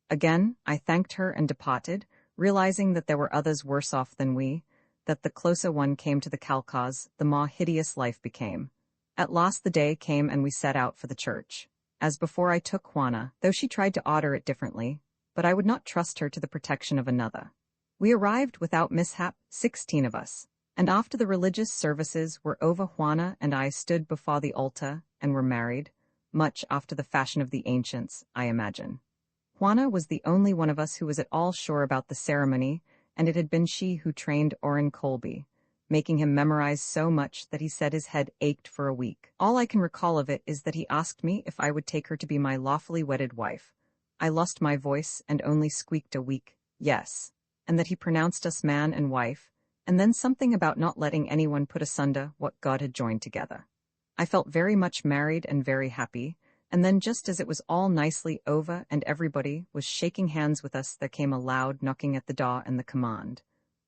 Again, I thanked her and departed, realizing that there were others worse off than we, that the closer one came to the Calcas, the more hideous life became. At last the day came and we set out for the church. As before, I took Juana, though she tried to order it differently, but I would not trust her to the protection of another. We arrived without mishap, 16 of us, and after the religious services were over, Juana and I stood before the altar and were married, much after the fashion of the ancients, I imagine. Juana was the only one of us who was at all sure about the ceremony, and it had been she who trained Orrin Colby, making him memorize so much that he said his head ached for a week. All I can recall of it is that he asked me if I would take her to be my lawfully wedded wife. I lost my voice and only squeaked a weak yes, and that he pronounced us man and wife, and then something about not letting anyone put asunder what God had joined together. I felt very much married and very happy, and then just as it was all nicely over and everybody was shaking hands with us, there came a loud knocking at the door and the command,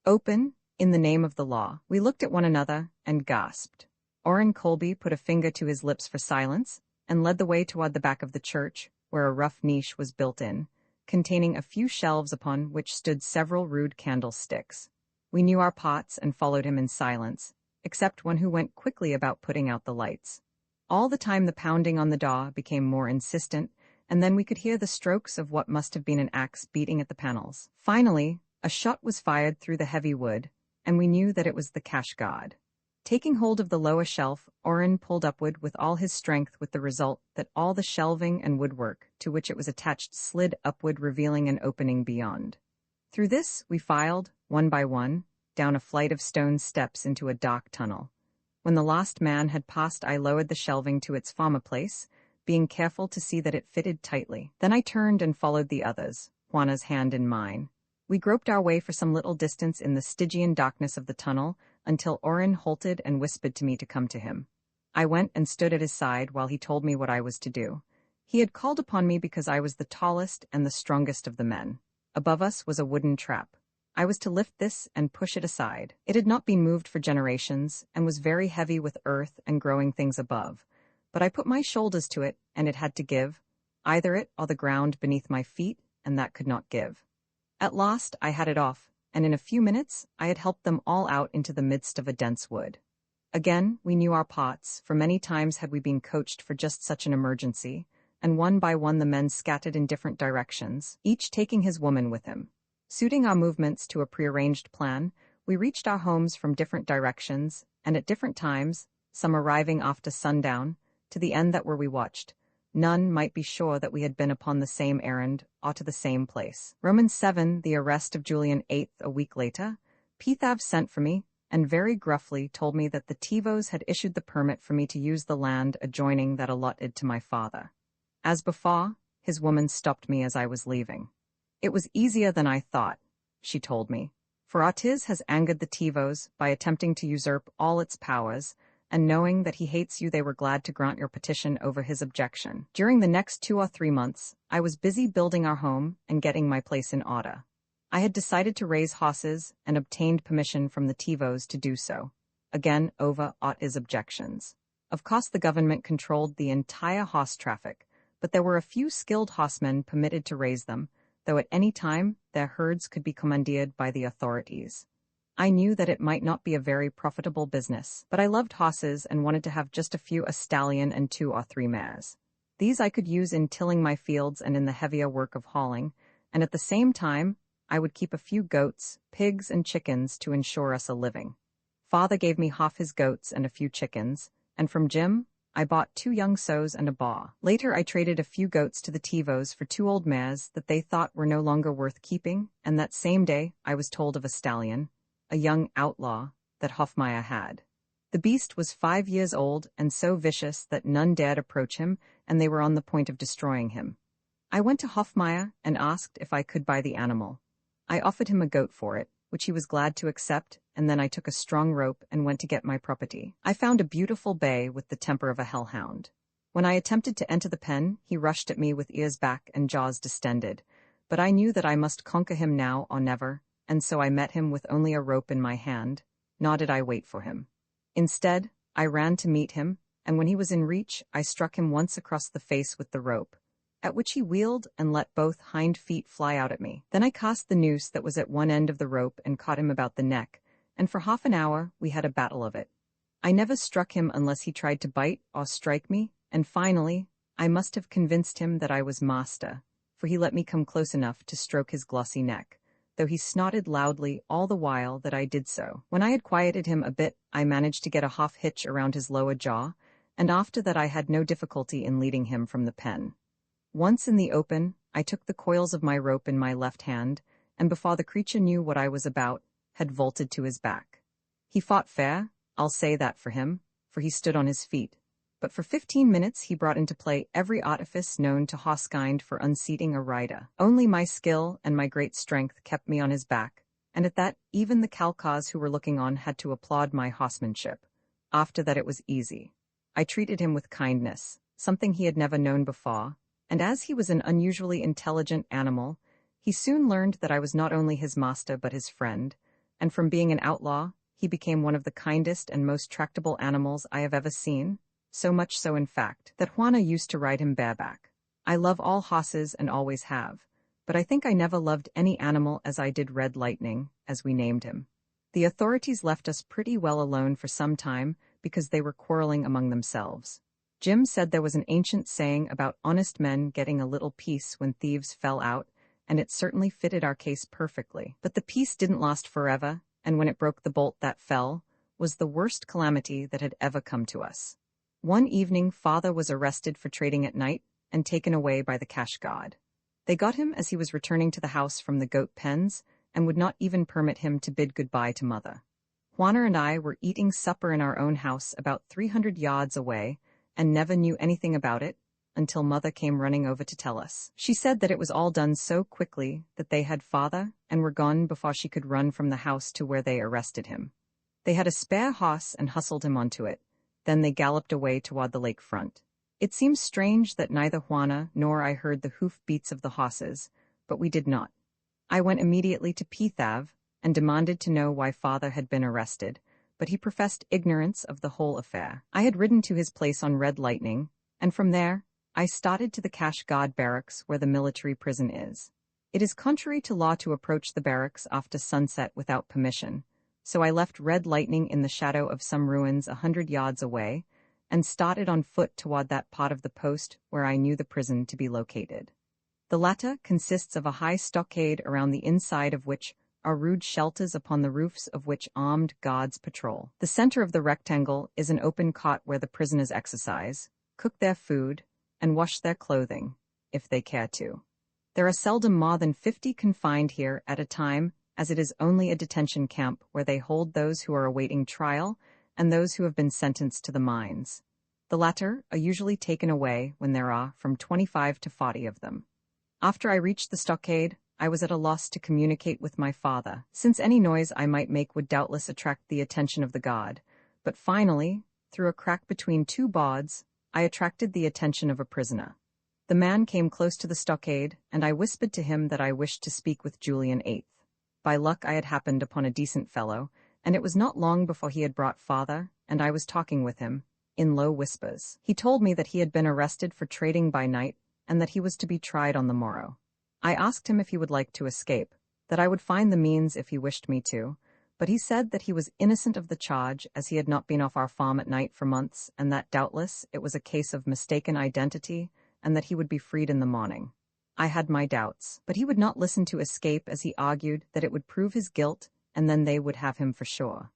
"Open, in the name of the law." We looked at one another and gasped. Orrin Colby put a finger to his lips for silence and led the way toward the back of the church, where a rough niche was built in, containing a few shelves upon which stood several rude candlesticks. We knew our pots and followed him in silence, except one who went quickly about putting out the lights. All the time the pounding on the door became more insistent, and then we could hear the strokes of what must have been an axe beating at the panels. Finally, a shot was fired through the heavy wood, and we knew that it was the cash guard. Taking hold of the lower shelf, Oren pulled upward with all his strength, with the result that all the shelving and woodwork to which it was attached slid upward, revealing an opening beyond. Through this, we filed, one by one, down a flight of stone steps into a dark tunnel. When the last man had passed, I lowered the shelving to its former place, being careful to see that it fitted tightly. Then I turned and followed the others, Juana's hand in mine. We groped our way for some little distance in the Stygian darkness of the tunnel, until Oren halted and whispered to me to come to him. I went and stood at his side while he told me what I was to do. He had called upon me because I was the tallest and the strongest of the men. Above us was a wooden trap. I was to lift this and push it aside. It had not been moved for generations, and was very heavy with earth and growing things above. But I put my shoulders to it, and it had to give, either it or the ground beneath my feet, and that could not give. At last I had it off, and in a few minutes I had helped them all out into the midst of a dense wood. Again, we knew our pots, for many times had we been coached for just such an emergency, and one by one the men scattered in different directions, each taking his woman with him. Suiting our movements to a prearranged plan, we reached our homes from different directions, and at different times, some arriving after sundown, to the end that where we watched. None might be sure that we had been upon the same errand, or to the same place. Romans 7, the arrest of Julian 8 a week later, Pethav sent for me, and very gruffly told me that the Tivos had issued the permit for me to use the land adjoining that allotted to my father. As before, his woman stopped me as I was leaving. It was easier than I thought, she told me, for Ortiz has angered the Tivos by attempting to usurp all its powers, and knowing that he hates you, they were glad to grant your petition over his objection. During the next 2 or 3 months, I was busy building our home and getting my place in order. I had decided to raise horses and obtained permission from the Tivos to do so, again over Ortiz's objections. Of course, the government controlled the entire horse traffic, but there were a few skilled horsemen permitted to raise them, though at any time their herds could be commandeered by the authorities. I knew that it might not be a very profitable business, but I loved horses and wanted to have just a stallion and 2 or 3 mares. These I could use in tilling my fields and in the heavier work of hauling, and at the same time, I would keep a few goats, pigs, and chickens to ensure us a living. Father gave me half his goats and a few chickens, and from Jim, I bought 2 young sows and a baa. Later I traded a few goats to the Tivos for 2 old mares that they thought were no longer worth keeping, and that same day I was told of a stallion, a young outlaw, that Hofmeier had. The beast was 5 years old and so vicious that none dared approach him, and they were on the point of destroying him. I went to Hofmeier and asked if I could buy the animal. I offered him a goat for it, which he was glad to accept, and then I took a strong rope and went to get my property. I found a beautiful bay with the temper of a hellhound. When I attempted to enter the pen, he rushed at me with ears back and jaws distended, but I knew that I must conquer him now or never, and so I met him with only a rope in my hand, nor did I wait for him. Instead, I ran to meet him, and when he was in reach, I struck him once across the face with the rope, at which he wheeled and let both hind feet fly out at me. Then I cast the noose that was at one end of the rope and caught him about the neck, and for half an hour we had a battle of it. I never struck him unless he tried to bite or strike me, and finally, I must have convinced him that I was master, for he let me come close enough to stroke his glossy neck, though he snorted loudly all the while that I did so. When I had quieted him a bit, I managed to get a half hitch around his lower jaw, and after that I had no difficulty in leading him from the pen. Once in the open, I took the coils of my rope in my left hand, and before the creature knew what I was about, had vaulted to his back. He fought fair, I'll say that for him, for he stood on his feet, but for 15 minutes he brought into play every artifice known to horsekind for unseating a rider. Only my skill and my great strength kept me on his back, and at that even the Kalkas who were looking on had to applaud my horsemanship. After that it was easy. I treated him with kindness, something he had never known before, and as he was an unusually intelligent animal, he soon learned that I was not only his master but his friend, and from being an outlaw, he became one of the kindest and most tractable animals I have ever seen, so much so in fact that Juana used to ride him bareback. I love all horses and always have, but I think I never loved any animal as I did Red Lightning, as we named him. The authorities left us pretty well alone for some time because they were quarreling among themselves. Jim said there was an ancient saying about honest men getting a little peace when thieves fell out, and it certainly fitted our case perfectly. But the peace didn't last forever, and when it broke the bolt that fell, was the worst calamity that had ever come to us. One evening, Father was arrested for trading at night and taken away by the cash god. They got him as he was returning to the house from the goat pens and would not even permit him to bid goodbye to Mother. Juana and I were eating supper in our own house about 300 yards away and never knew anything about it until Mother came running over to tell us. She said that it was all done so quickly that they had Father and were gone before she could run from the house to where they arrested him. They had a spare horse and hustled him onto it. Then they galloped away toward the lake front. It seems strange that neither Juana nor I heard the hoof beats of the horses, but we did not. I went immediately to Peath Ave and demanded to know why Father had been arrested, but he professed ignorance of the whole affair. I had ridden to his place on Red Lightning, and from there, I started to the Cash God barracks where the military prison is. It is contrary to law to approach the barracks after sunset without permission, so I left Red Lightning in the shadow of some ruins 100 yards away and started on foot toward that part of the post where I knew the prison to be located. The latter consists of a high stockade around the inside of which are rude shelters upon the roofs of which armed guards patrol. The center of the rectangle is an open cot where the prisoners exercise, cook their food, and wash their clothing, if they care to. There are seldom more than 50 confined here at a time, as it is only a detention camp where they hold those who are awaiting trial and those who have been sentenced to the mines. The latter are usually taken away when there are from 25 to 40 of them. After I reached the stockade, I was at a loss to communicate with my father, since any noise I might make would doubtless attract the attention of the guard. But finally, through a crack between two boards, I attracted the attention of a prisoner. The man came close to the stockade, and I whispered to him that I wished to speak with Julian VIII. By luck I had happened upon a decent fellow, and it was not long before he had brought Father, and I was talking with him, in low whispers. He told me that he had been arrested for trading by night, and that he was to be tried on the morrow. I asked him if he would like to escape, that I would find the means if he wished me to, but he said that he was innocent of the charge as he had not been off our farm at night for months, and that doubtless it was a case of mistaken identity, and that he would be freed in the morning. I had my doubts, but he would not listen to escape as he argued that it would prove his guilt, and then they would have him for sure.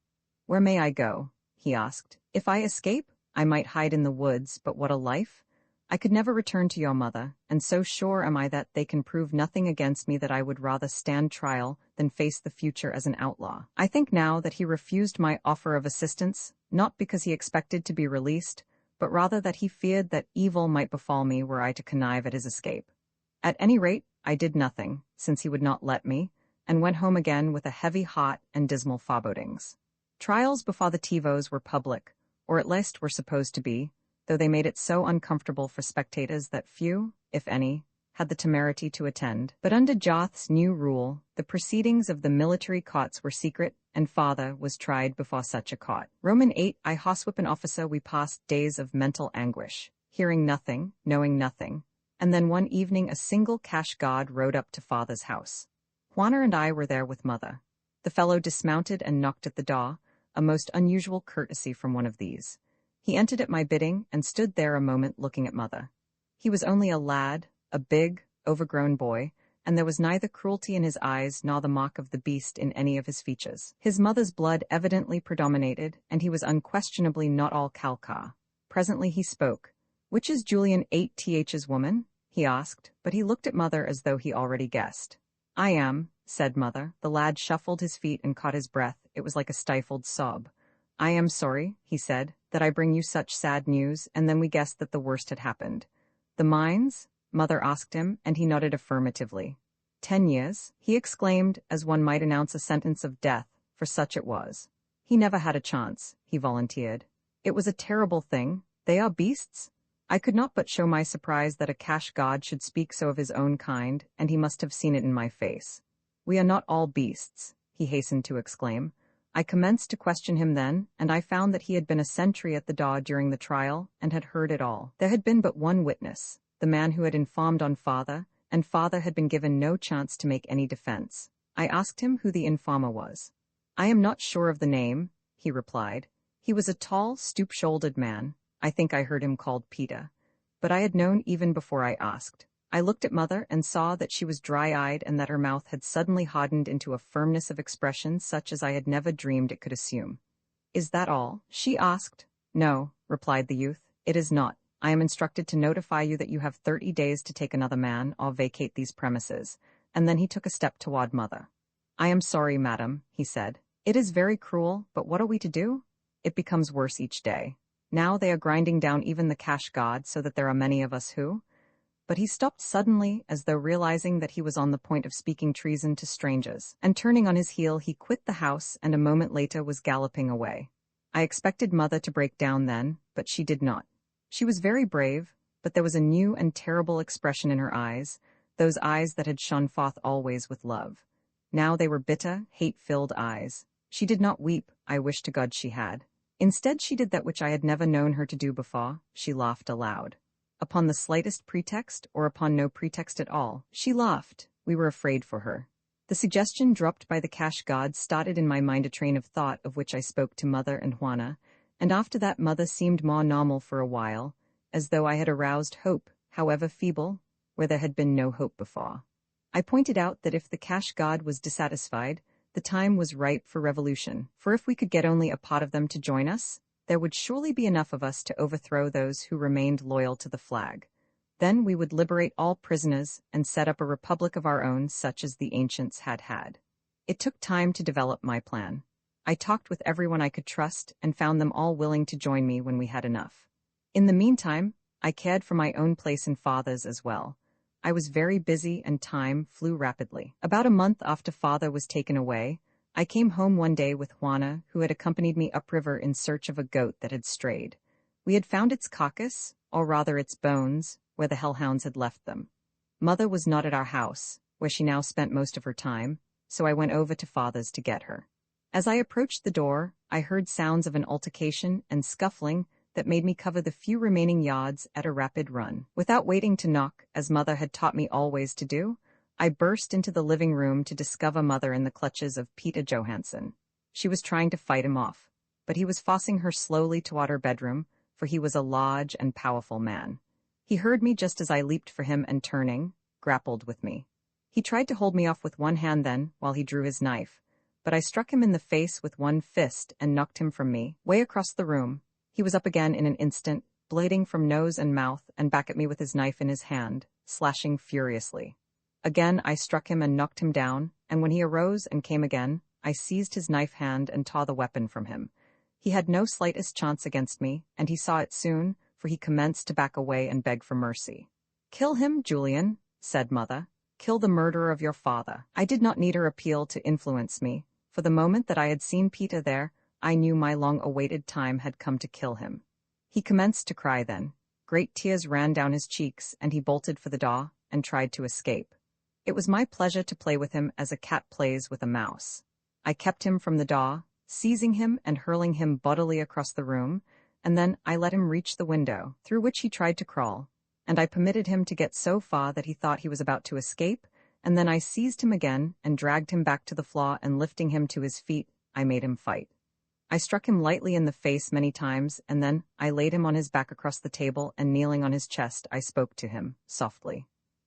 "Where may I go?" he asked. "If I escape, I might hide in the woods, but what a life! I could never return to your mother, and so sure am I that they can prove nothing against me that I would rather stand trial than face the future as an outlaw." I think now that he refused my offer of assistance, not because he expected to be released, but rather that he feared that evil might befall me were I to connive at his escape. At any rate, I did nothing, since he would not let me, and went home again with a heavy heart and dismal forebodings. Trials before the TiVos were public, or at least were supposed to be, though they made it so uncomfortable for spectators that few, if any, had the temerity to attend. But under Joth's new rule, the proceedings of the military courts were secret, and Father was tried before such a court. Roman 8, I horsewhip an officer. We passed days of mental anguish, hearing nothing, knowing nothing, and then one evening a single cash god rode up to Father's house. Juana and I were there with Mother. The fellow dismounted and knocked at the door, a most unusual courtesy from one of these. He entered at my bidding and stood there a moment looking at Mother. He was only a lad, a big, overgrown boy, and there was neither cruelty in his eyes nor the mark of the beast in any of his features. His mother's blood evidently predominated, and he was unquestionably not all Calcar. Presently he spoke. "Which is Julian VIII's woman?" he asked, but he looked at Mother as though he already guessed. "I am," said Mother. The lad shuffled his feet and caught his breath. It was like a stifled sob. "I am sorry," he said, "that I bring you such sad news," and then we guessed that the worst had happened. "The mines?" Mother asked him, and he nodded affirmatively. 10 years, he exclaimed, as one might announce a sentence of death, for such it was. He never had a chance, he volunteered. It was a terrible thing. They are beasts? I could not but show my surprise that a cash god should speak so of his own kind, and he must have seen it in my face. "We are not all beasts," he hastened to exclaim. I commenced to question him then, and I found that he had been a sentry at the door during the trial, and had heard it all. There had been but one witness, the man who had informed on Father, and Father had been given no chance to make any defense. I asked him who the informer was. I am not sure of the name, he replied. He was a tall, stoop-shouldered man. I think I heard him called Peter. But I had known even before I asked. I looked at Mother and saw that she was dry-eyed and that her mouth had suddenly hardened into a firmness of expression such as I had never dreamed it could assume. Is that all? She asked. No, replied the youth. It is not. I am instructed to notify you that you have 30 days to take another man or vacate these premises. And then he took a step toward Mother. I am sorry, madam, he said. It is very cruel, but what are we to do? It becomes worse each day. Now they are grinding down even the cash god so that there are many of us who... But he stopped suddenly, as though realizing that he was on the point of speaking treason to strangers, and turning on his heel he quit the house and a moment later was galloping away. I expected Mother to break down then, but she did not. She was very brave, but there was a new and terrible expression in her eyes, those eyes that had shone forth always with love. Now they were bitter, hate-filled eyes. She did not weep, I wish to God she had. Instead she did that which I had never known her to do before, she laughed aloud. Upon the slightest pretext, or upon no pretext at all, she laughed. We were afraid for her. The suggestion dropped by the cash god started in my mind a train of thought of which I spoke to Mother and Juana, and after that Mother seemed more normal for a while, as though I had aroused hope, however feeble, where there had been no hope before. I pointed out that if the cash god was dissatisfied, the time was ripe for revolution, for if we could get only a part of them to join us, there would surely be enough of us to overthrow those who remained loyal to the flag. Then we would liberate all prisoners and set up a republic of our own such as the ancients had had. It took time to develop my plan. I talked with everyone I could trust and found them all willing to join me when we had enough. In the meantime, I cared for my own place in Father's as well. I was very busy and time flew rapidly. About a month after Father was taken away, I came home one day with Juana, who had accompanied me upriver in search of a goat that had strayed. We had found its carcass, or rather its bones, where the hellhounds had left them. Mother was not at our house, where she now spent most of her time, so I went over to Father's to get her. As I approached the door, I heard sounds of an altercation and scuffling that made me cover the few remaining yards at a rapid run. Without waiting to knock, as Mother had taught me always to do, I burst into the living room to discover Mother in the clutches of Peter Johansson. She was trying to fight him off, but he was forcing her slowly toward her bedroom, for he was a large and powerful man. He heard me just as I leaped for him and turning, grappled with me. He tried to hold me off with one hand then, while he drew his knife, but I struck him in the face with one fist and knocked him from me, way across the room. He was up again in an instant, bleeding from nose and mouth, and back at me with his knife in his hand, slashing furiously. Again I struck him and knocked him down, and when he arose and came again, I seized his knife hand and tore the weapon from him. He had no slightest chance against me, and he saw it soon, for he commenced to back away and beg for mercy. "Kill him, Julian," said Mother. "Kill the murderer of your father." I did not need her appeal to influence me, for the moment that I had seen Peter there, I knew my long-awaited time had come to kill him. He commenced to cry then. Great tears ran down his cheeks, and he bolted for the door and tried to escape. It was my pleasure to play with him as a cat plays with a mouse. I kept him from the door, seizing him and hurling him bodily across the room, and then I let him reach the window, through which he tried to crawl, and I permitted him to get so far that he thought he was about to escape, and then I seized him again and dragged him back to the floor, and lifting him to his feet, I made him fight. I struck him lightly in the face many times, and then I laid him on his back across the table, and kneeling on his chest, I spoke to him, softly.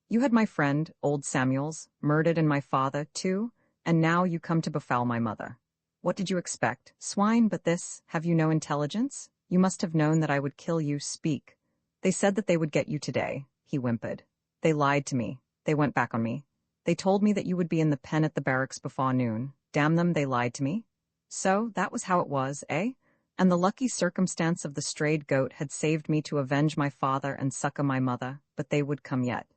"You had my friend, old Samuels, murdered, and my father, too, and now you come to befoul my mother. What did you expect? Swine, but this, have you no intelligence? You must have known that I would kill you. Speak." "They said that they would get you today," he whimpered. "They lied to me. They went back on me. They told me that you would be in the pen at the barracks before noon. Damn them, they lied to me. So, that was how it was, eh? And the lucky circumstance of the strayed goat had saved me to avenge my father and succor my mother, but they would come yet.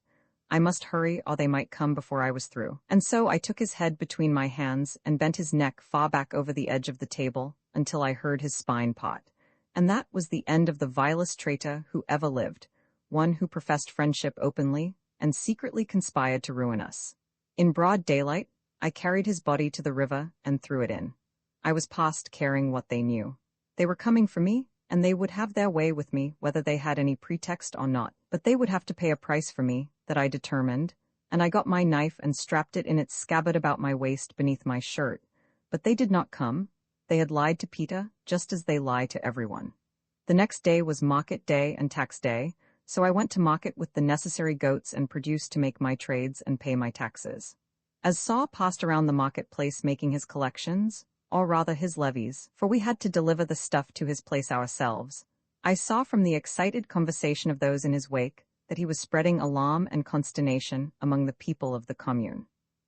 I must hurry, or they might come before I was through. And so I took his head between my hands and bent his neck far back over the edge of the table until I heard his spine pot. And that was the end of the vilest traitor who ever lived, one who professed friendship openly and secretly conspired to ruin us. In broad daylight, I carried his body to the river and threw it in. I was past caring what they knew. They were coming for me, and they would have their way with me whether they had any pretext or not, but they would have to pay a price for me, that I determined, and I got my knife and strapped it in its scabbard about my waist beneath my shirt, But they did not come. They had lied to Peter, just as they lie to everyone. The next day was market day and tax day, so I went to market with the necessary goats and produced to make my trades and pay my taxes. As Saw passed around the marketplace making his collections, or rather his levies, for we had to deliver the stuff to his place ourselves, I saw from the excited conversation of those in his wake that he was spreading alarm and consternation among the people of the commune.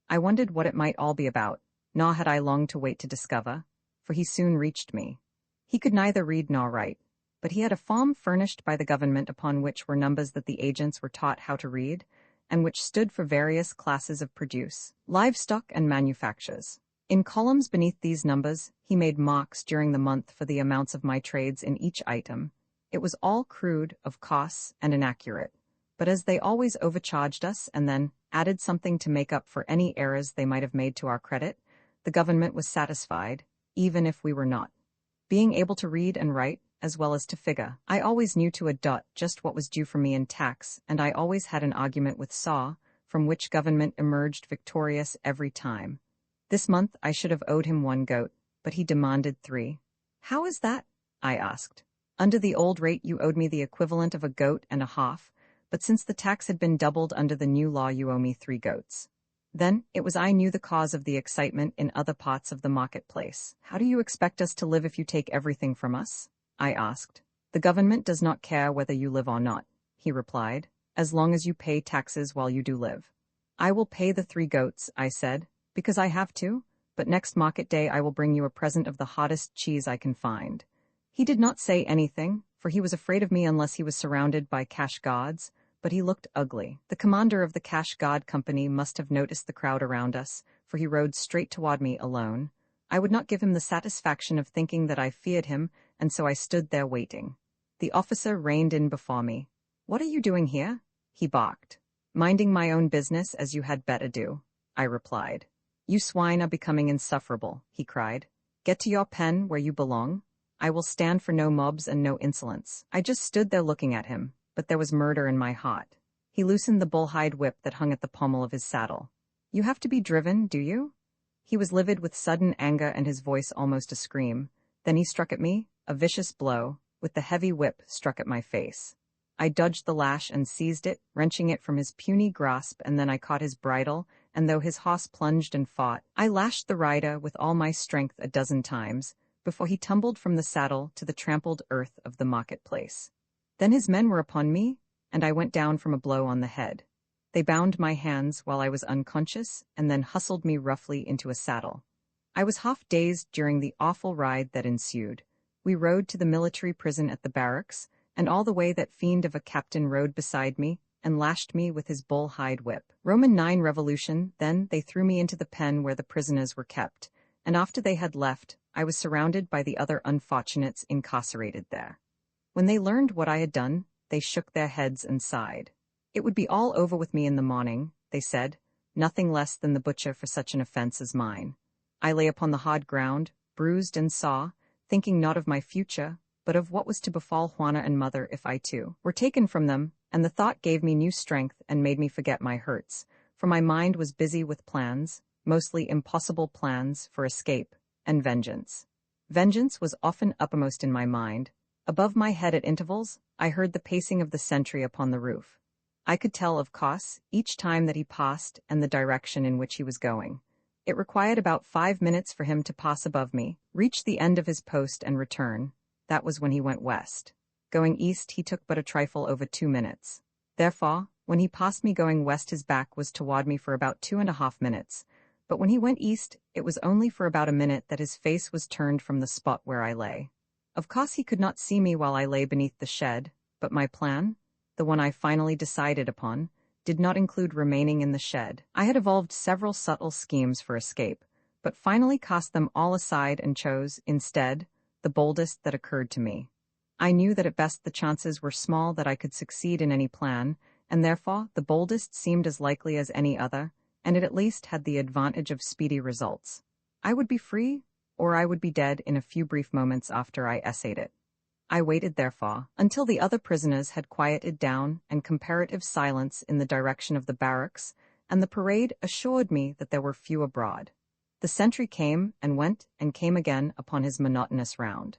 I wondered what it might all be about, nor had I long to wait to discover, for he soon reached me. He could neither read nor write, but he had a farm furnished by the government upon which were numbers that the agents were taught how to read, and which stood for various classes of produce, livestock and manufactures. In columns beneath these numbers, he made marks during the month for the amounts of my trades in each item. It was all crude, of costs, and inaccurate, but as they always overcharged us and then added something to make up for any errors they might have made to our credit, the government was satisfied, even if we were not. Being able to read and write, as well as to figure, I always knew to a dot just what was due for me in tax, and I always had an argument with Saw, from which government emerged victorious every time. This month I should have owed him 1 goat, but he demanded 3. "How is that?" I asked. "Under the old rate you owed me the equivalent of 1.5 goats, but since the tax had been doubled under the new law you owe me 3 goats. Then, it was I knew the cause of the excitement in other parts of the marketplace. "How do you expect us to live if you take everything from us?" I asked. "The government does not care whether you live or not," he replied, "as long as you pay taxes while you do live." "I will pay the 3 goats, I said, "because I have to, but next market day I will bring you a present of the hottest cheese I can find." He did not say anything, for he was afraid of me unless he was surrounded by cash guards, but he looked ugly. The commander of the cash guard company must have noticed the crowd around us, for he rode straight toward me alone. I would not give him the satisfaction of thinking that I feared him, and so I stood there waiting. The officer reined in before me. "What are you doing here?" he barked. "Minding my own business, as you had better do," I replied. "You swine are becoming insufferable," he cried. "Get to your pen where you belong. I will stand for no mobs and no insolence." I just stood there looking at him, but there was murder in my heart. He loosened the bull-hide whip that hung at the pommel of his saddle. "You have to be driven, do you?" He was livid with sudden anger and his voice almost a scream. Then he struck at me, a vicious blow, with the heavy whip struck at my face. I dodged the lash and seized it, wrenching it from his puny grasp, and then I caught his bridle, and though his horse plunged and fought, I lashed the rider with all my strength 12 times, before he tumbled from the saddle to the trampled earth of the marketplace. Then his men were upon me, and I went down from a blow on the head. They bound my hands while I was unconscious, and then hustled me roughly into a saddle. I was half dazed during the awful ride that ensued. We rode to the military prison at the barracks, and all the way that fiend of a captain rode beside me and lashed me with his bull-hide whip. Roman IX revolution, then they threw me into the pen where the prisoners were kept, and after they had left, I was surrounded by the other unfortunates incarcerated there. When they learned what I had done, they shook their heads and sighed. It would be all over with me in the morning, they said, nothing less than the butcher for such an offense as mine. I lay upon the hard ground, bruised and saw, thinking not of my future, but of what was to befall Juana and mother if I too were taken from them, and the thought gave me new strength and made me forget my hurts, for my mind was busy with plans, mostly impossible plans for escape, and vengeance. Vengeance was often uppermost in my mind. Above my head at intervals, I heard the pacing of the sentry upon the roof. I could tell, of course, each time that he passed and the direction in which he was going. It required about 5 minutes for him to pass above me, reach the end of his post and return. That was when he went west. Going east he took but a trifle over 2 minutes. Therefore, when he passed me going west his back was toward me for about 2.5 minutes, but when he went east it was only for about a minute that his face was turned from the spot where I lay. Of course he could not see me while I lay beneath the shed, but my plan, the one I finally decided upon, did not include remaining in the shed. I had evolved several subtle schemes for escape, but finally cast them all aside and chose, instead, the boldest that occurred to me. I knew that at best the chances were small that I could succeed in any plan, and therefore the boldest seemed as likely as any other, and it at least had the advantage of speedy results. I would be free, or I would be dead in a few brief moments after I essayed it. I waited, therefore, until the other prisoners had quieted down and comparative silence in the direction of the barracks, and the parade assured me that there were few abroad. The sentry came and went and came again upon his monotonous round.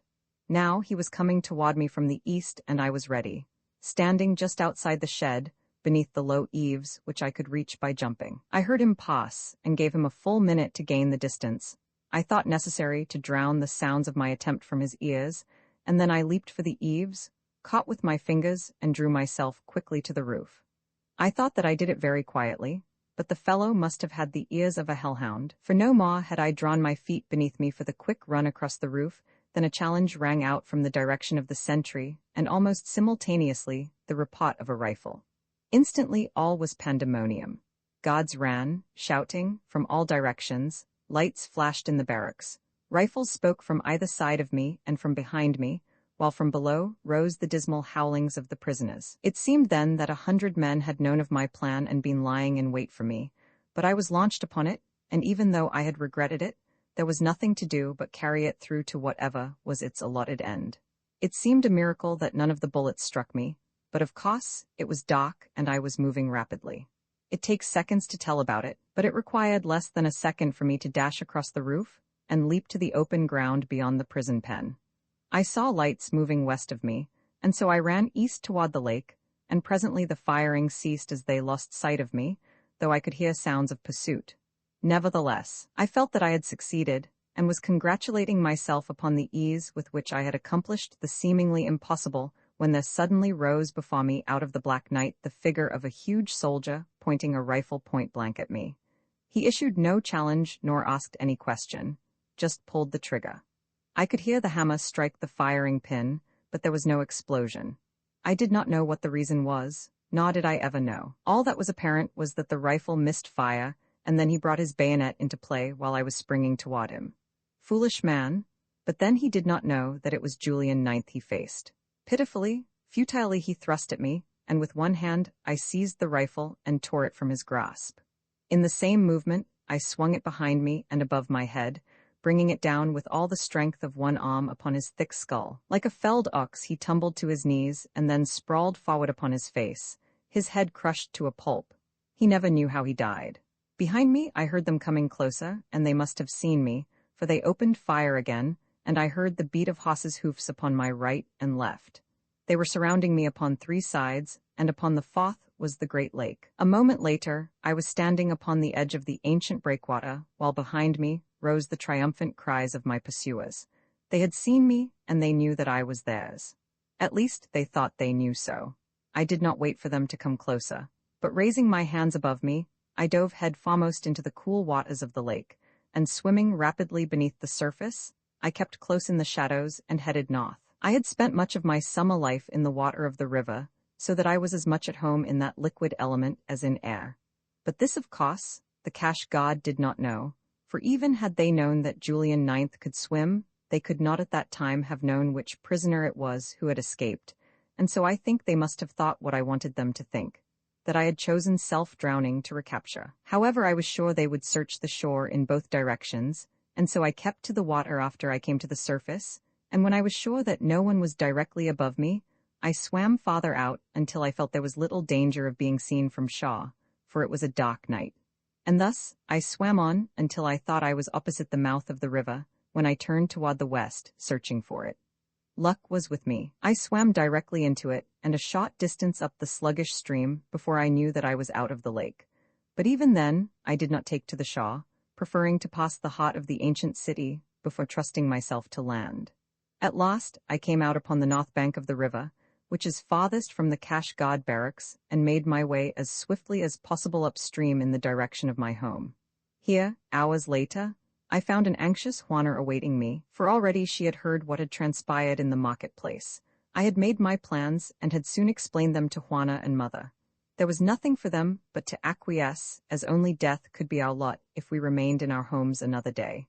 Now he was coming toward me from the east, and I was ready, standing just outside the shed, beneath the low eaves, which I could reach by jumping. I heard him pass, and gave him a full minute to gain the distance. I thought necessary to drown the sounds of my attempt from his ears, and then I leaped for the eaves, caught with my fingers, and drew myself quickly to the roof. I thought that I did it very quietly, but the fellow must have had the ears of a hellhound, for no more had I drawn my feet beneath me for the quick run across the roof than a challenge rang out from the direction of the sentry, and almost simultaneously the report of a rifle. Instantly all was pandemonium. Guards ran, shouting, from all directions, lights flashed in the barracks, rifles spoke from either side of me and from behind me, while from below rose the dismal howlings of the prisoners. It seemed then that 100 men had known of my plan and been lying in wait for me, but I was launched upon it, and even though I had regretted it, there was nothing to do but carry it through to whatever was its allotted end. It seemed a miracle that none of the bullets struck me, but of course it was dark and I was moving rapidly. It takes seconds to tell about it, but it required less than a second for me to dash across the roof and leap to the open ground beyond the prison pen. I saw lights moving west of me, and so I ran east toward the lake, and presently the firing ceased as they lost sight of me, though I could hear sounds of pursuit. Nevertheless, I felt that I had succeeded, and was congratulating myself upon the ease with which I had accomplished the seemingly impossible, when there suddenly rose before me out of the black night the figure of a huge soldier pointing a rifle point-blank at me. He issued no challenge nor asked any question, just pulled the trigger. I could hear the hammer strike the firing pin, but there was no explosion. I did not know what the reason was, nor did I ever know. All that was apparent was that the rifle missed fire, and then he brought his bayonet into play while I was springing toward him. Foolish man, but then he did not know that it was Julian IX he faced. Pitifully, futilely he thrust at me, and with one hand I seized the rifle and tore it from his grasp. In the same movement, I swung it behind me and above my head, bringing it down with all the strength of one arm upon his thick skull. Like a felled ox he tumbled to his knees and then sprawled forward upon his face, his head crushed to a pulp. He never knew how he died. Behind me I heard them coming closer, and they must have seen me, for they opened fire again, and I heard the beat of horses' hoofs upon my right and left. They were surrounding me upon 3 sides, and upon the 4th was the great lake. A moment later, I was standing upon the edge of the ancient breakwater, while behind me rose the triumphant cries of my pursuers. They had seen me, and they knew that I was theirs. At least they thought they knew so. I did not wait for them to come closer, but raising my hands above me, I dove head foremost into the cool waters of the lake, and swimming rapidly beneath the surface, I kept close in the shadows and headed north. I had spent much of my summer life in the water of the river, so that I was as much at home in that liquid element as in air. But this, of course, the cash god did not know, for even had they known that Julian IX could swim, they could not at that time have known which prisoner it was who had escaped, and so I think they must have thought what I wanted them to think, that I had chosen self-drowning to recapture. However, I was sure they would search the shore in both directions, and so I kept to the water after I came to the surface, and when I was sure that no one was directly above me, I swam farther out until I felt there was little danger of being seen from shore, for it was a dark night. And thus I swam on until I thought I was opposite the mouth of the river, when I turned toward the west, searching for it. Luck was with me. I swam directly into it, and a short distance up the sluggish stream before I knew that I was out of the lake. But even then, I did not take to the shore, preferring to pass the heart of the ancient city before trusting myself to land. At last, I came out upon the north bank of the river, which is farthest from the cash god barracks, and made my way as swiftly as possible upstream in the direction of my home. Here, hours later, I found an anxious Juana awaiting me, for already she had heard what had transpired in the marketplace. I had made my plans and had soon explained them to Juana and Mother. There was nothing for them but to acquiesce, as only death could be our lot if we remained in our homes another day.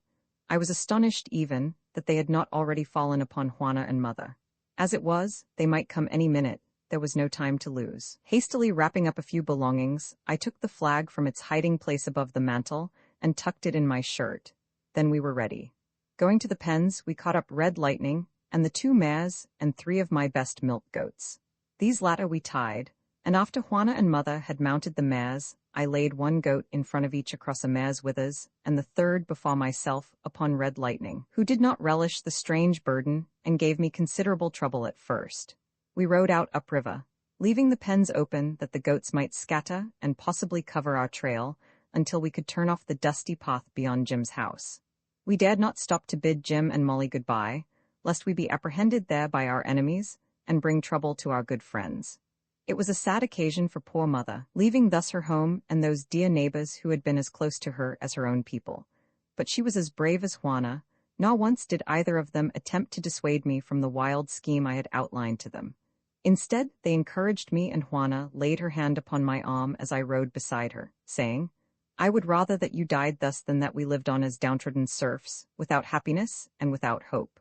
I was astonished even that they had not already fallen upon Juana and Mother. As it was, they might come any minute. There was no time to lose. Hastily wrapping up a few belongings, I took the flag from its hiding place above the mantel and tucked it in my shirt. Then we were ready. Going to the pens, we caught up Red Lightning and the 2 mares and 3 of my best milk goats. These latter we tied, And after Juana and Mother had mounted the mares, I laid one goat in front of each across a mare's withers, and the third before myself upon Red Lightning, who did not relish the strange burden and gave me considerable trouble at first. We rode out upriver, leaving the pens open that the goats might scatter and possibly cover our trail until we could turn off the dusty path beyond Jim's house. We dared not stop to bid Jim and Molly goodbye, lest we be apprehended there by our enemies and bring trouble to our good friends. It was a sad occasion for poor Mother, leaving thus her home and those dear neighbors who had been as close to her as her own people. But she was as brave as Juana, nor once did either of them attempt to dissuade me from the wild scheme I had outlined to them. Instead, they encouraged me, and Juana laid her hand upon my arm as I rode beside her, saying, "I would rather that you died thus than that we lived on as downtrodden serfs, without happiness and without hope."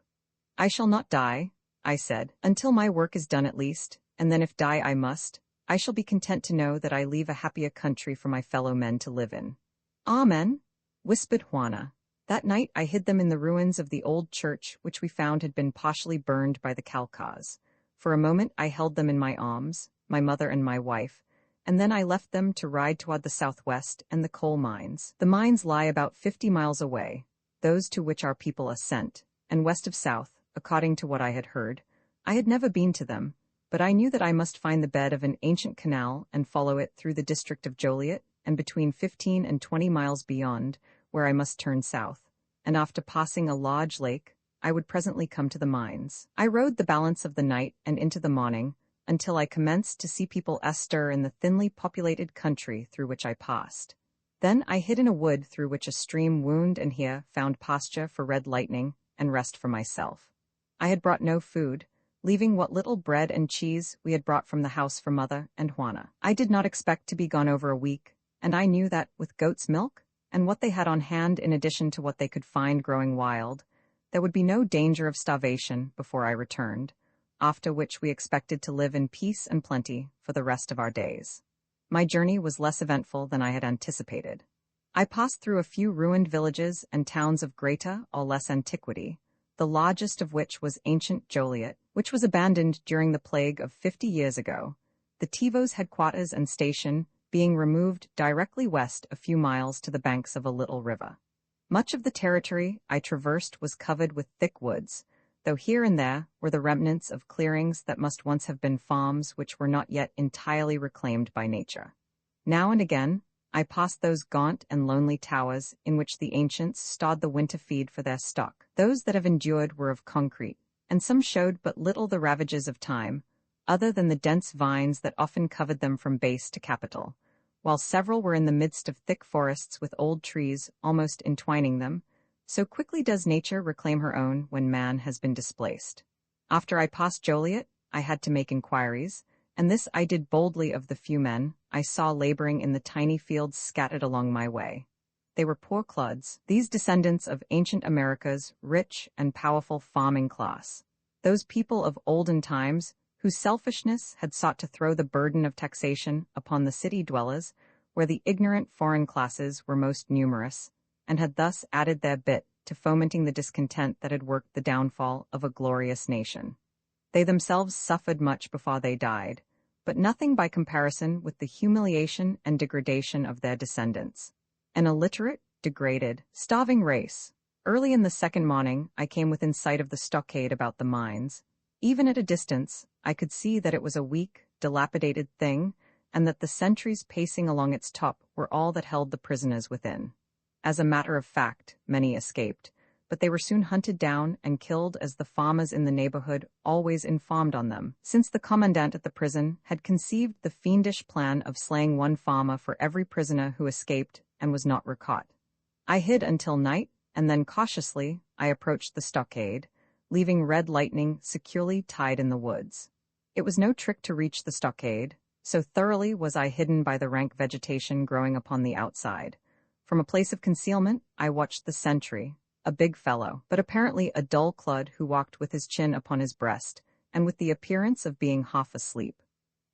"I shall not die," I said, "until my work is done at least, and then if die I must, I shall be content to know that I leave a happier country for my fellow men to live in." "Amen," whispered Juana. That night I hid them in the ruins of the old church which we found had been partially burned by the Khalkhas. For a moment I held them in my arms, my mother and my wife, and then I left them to ride toward the southwest and the coal mines. The mines lie about 50 miles away, those to which our people are sent, and west of south, according to what I had heard. I had never been to them, but I knew that I must find the bed of an ancient canal and follow it through the district of Joliet, and between 15 and 20 miles beyond, where I must turn south, and after passing a large lake, I would presently come to the mines. I rode the balance of the night and into the morning, until I commenced to see people astir in the thinly populated country through which I passed. Then I hid in a wood through which a stream wound, and here found pasture for Red Lightning and rest for myself. I had brought no food, leaving what little bread and cheese we had brought from the house for Mother and Juana. I did not expect to be gone over a week, and I knew that with goat's milk, and what they had on hand in addition to what they could find growing wild, there would be no danger of starvation before I returned, after which we expected to live in peace and plenty for the rest of our days. My journey was less eventful than I had anticipated. I passed through a few ruined villages and towns of greater or less antiquity, the largest of which was ancient Joliet, which was abandoned during the plague of 50 years ago, the TiVo's headquarters and station being removed directly west a few miles to the banks of a little river. Much of the territory I traversed was covered with thick woods, though here and there were the remnants of clearings that must once have been farms which were not yet entirely reclaimed by nature. Now and again, I passed those gaunt and lonely towers in which the ancients stored the winter feed for their stock. Those that have endured were of concrete, and some showed but little the ravages of time, other than the dense vines that often covered them from base to capital, while several were in the midst of thick forests with old trees almost entwining them. So quickly does nature reclaim her own when man has been displaced. After I passed Joliet, I had to make inquiries, and this I did boldly of the few men I saw laboring in the tiny fields scattered along my way. They were poor clods, these descendants of ancient America's rich and powerful farming class, those people of olden times whose selfishness had sought to throw the burden of taxation upon the city dwellers, where the ignorant foreign classes were most numerous, and had thus added their bit to fomenting the discontent that had worked the downfall of a glorious nation. They themselves suffered much before they died, but nothing by comparison with the humiliation and degradation of their descendants. An illiterate, degraded, starving race. Early in the second morning, I came within sight of the stockade about the mines. Even at a distance, I could see that it was a weak, dilapidated thing, and that the sentries pacing along its top were all that held the prisoners within. As a matter of fact, many escaped, but they were soon hunted down and killed, as the farmers in the neighborhood always informed on them, since the commandant at the prison had conceived the fiendish plan of slaying one farmer for every prisoner who escaped and was not recaught. I hid until night, and then cautiously I approached the stockade, leaving Red Lightning securely tied in the woods. It was no trick to reach the stockade, so thoroughly was I hidden by the rank vegetation growing upon the outside. From a place of concealment, I watched the sentry, a big fellow, but apparently a dull clod who walked with his chin upon his breast, and with the appearance of being half asleep.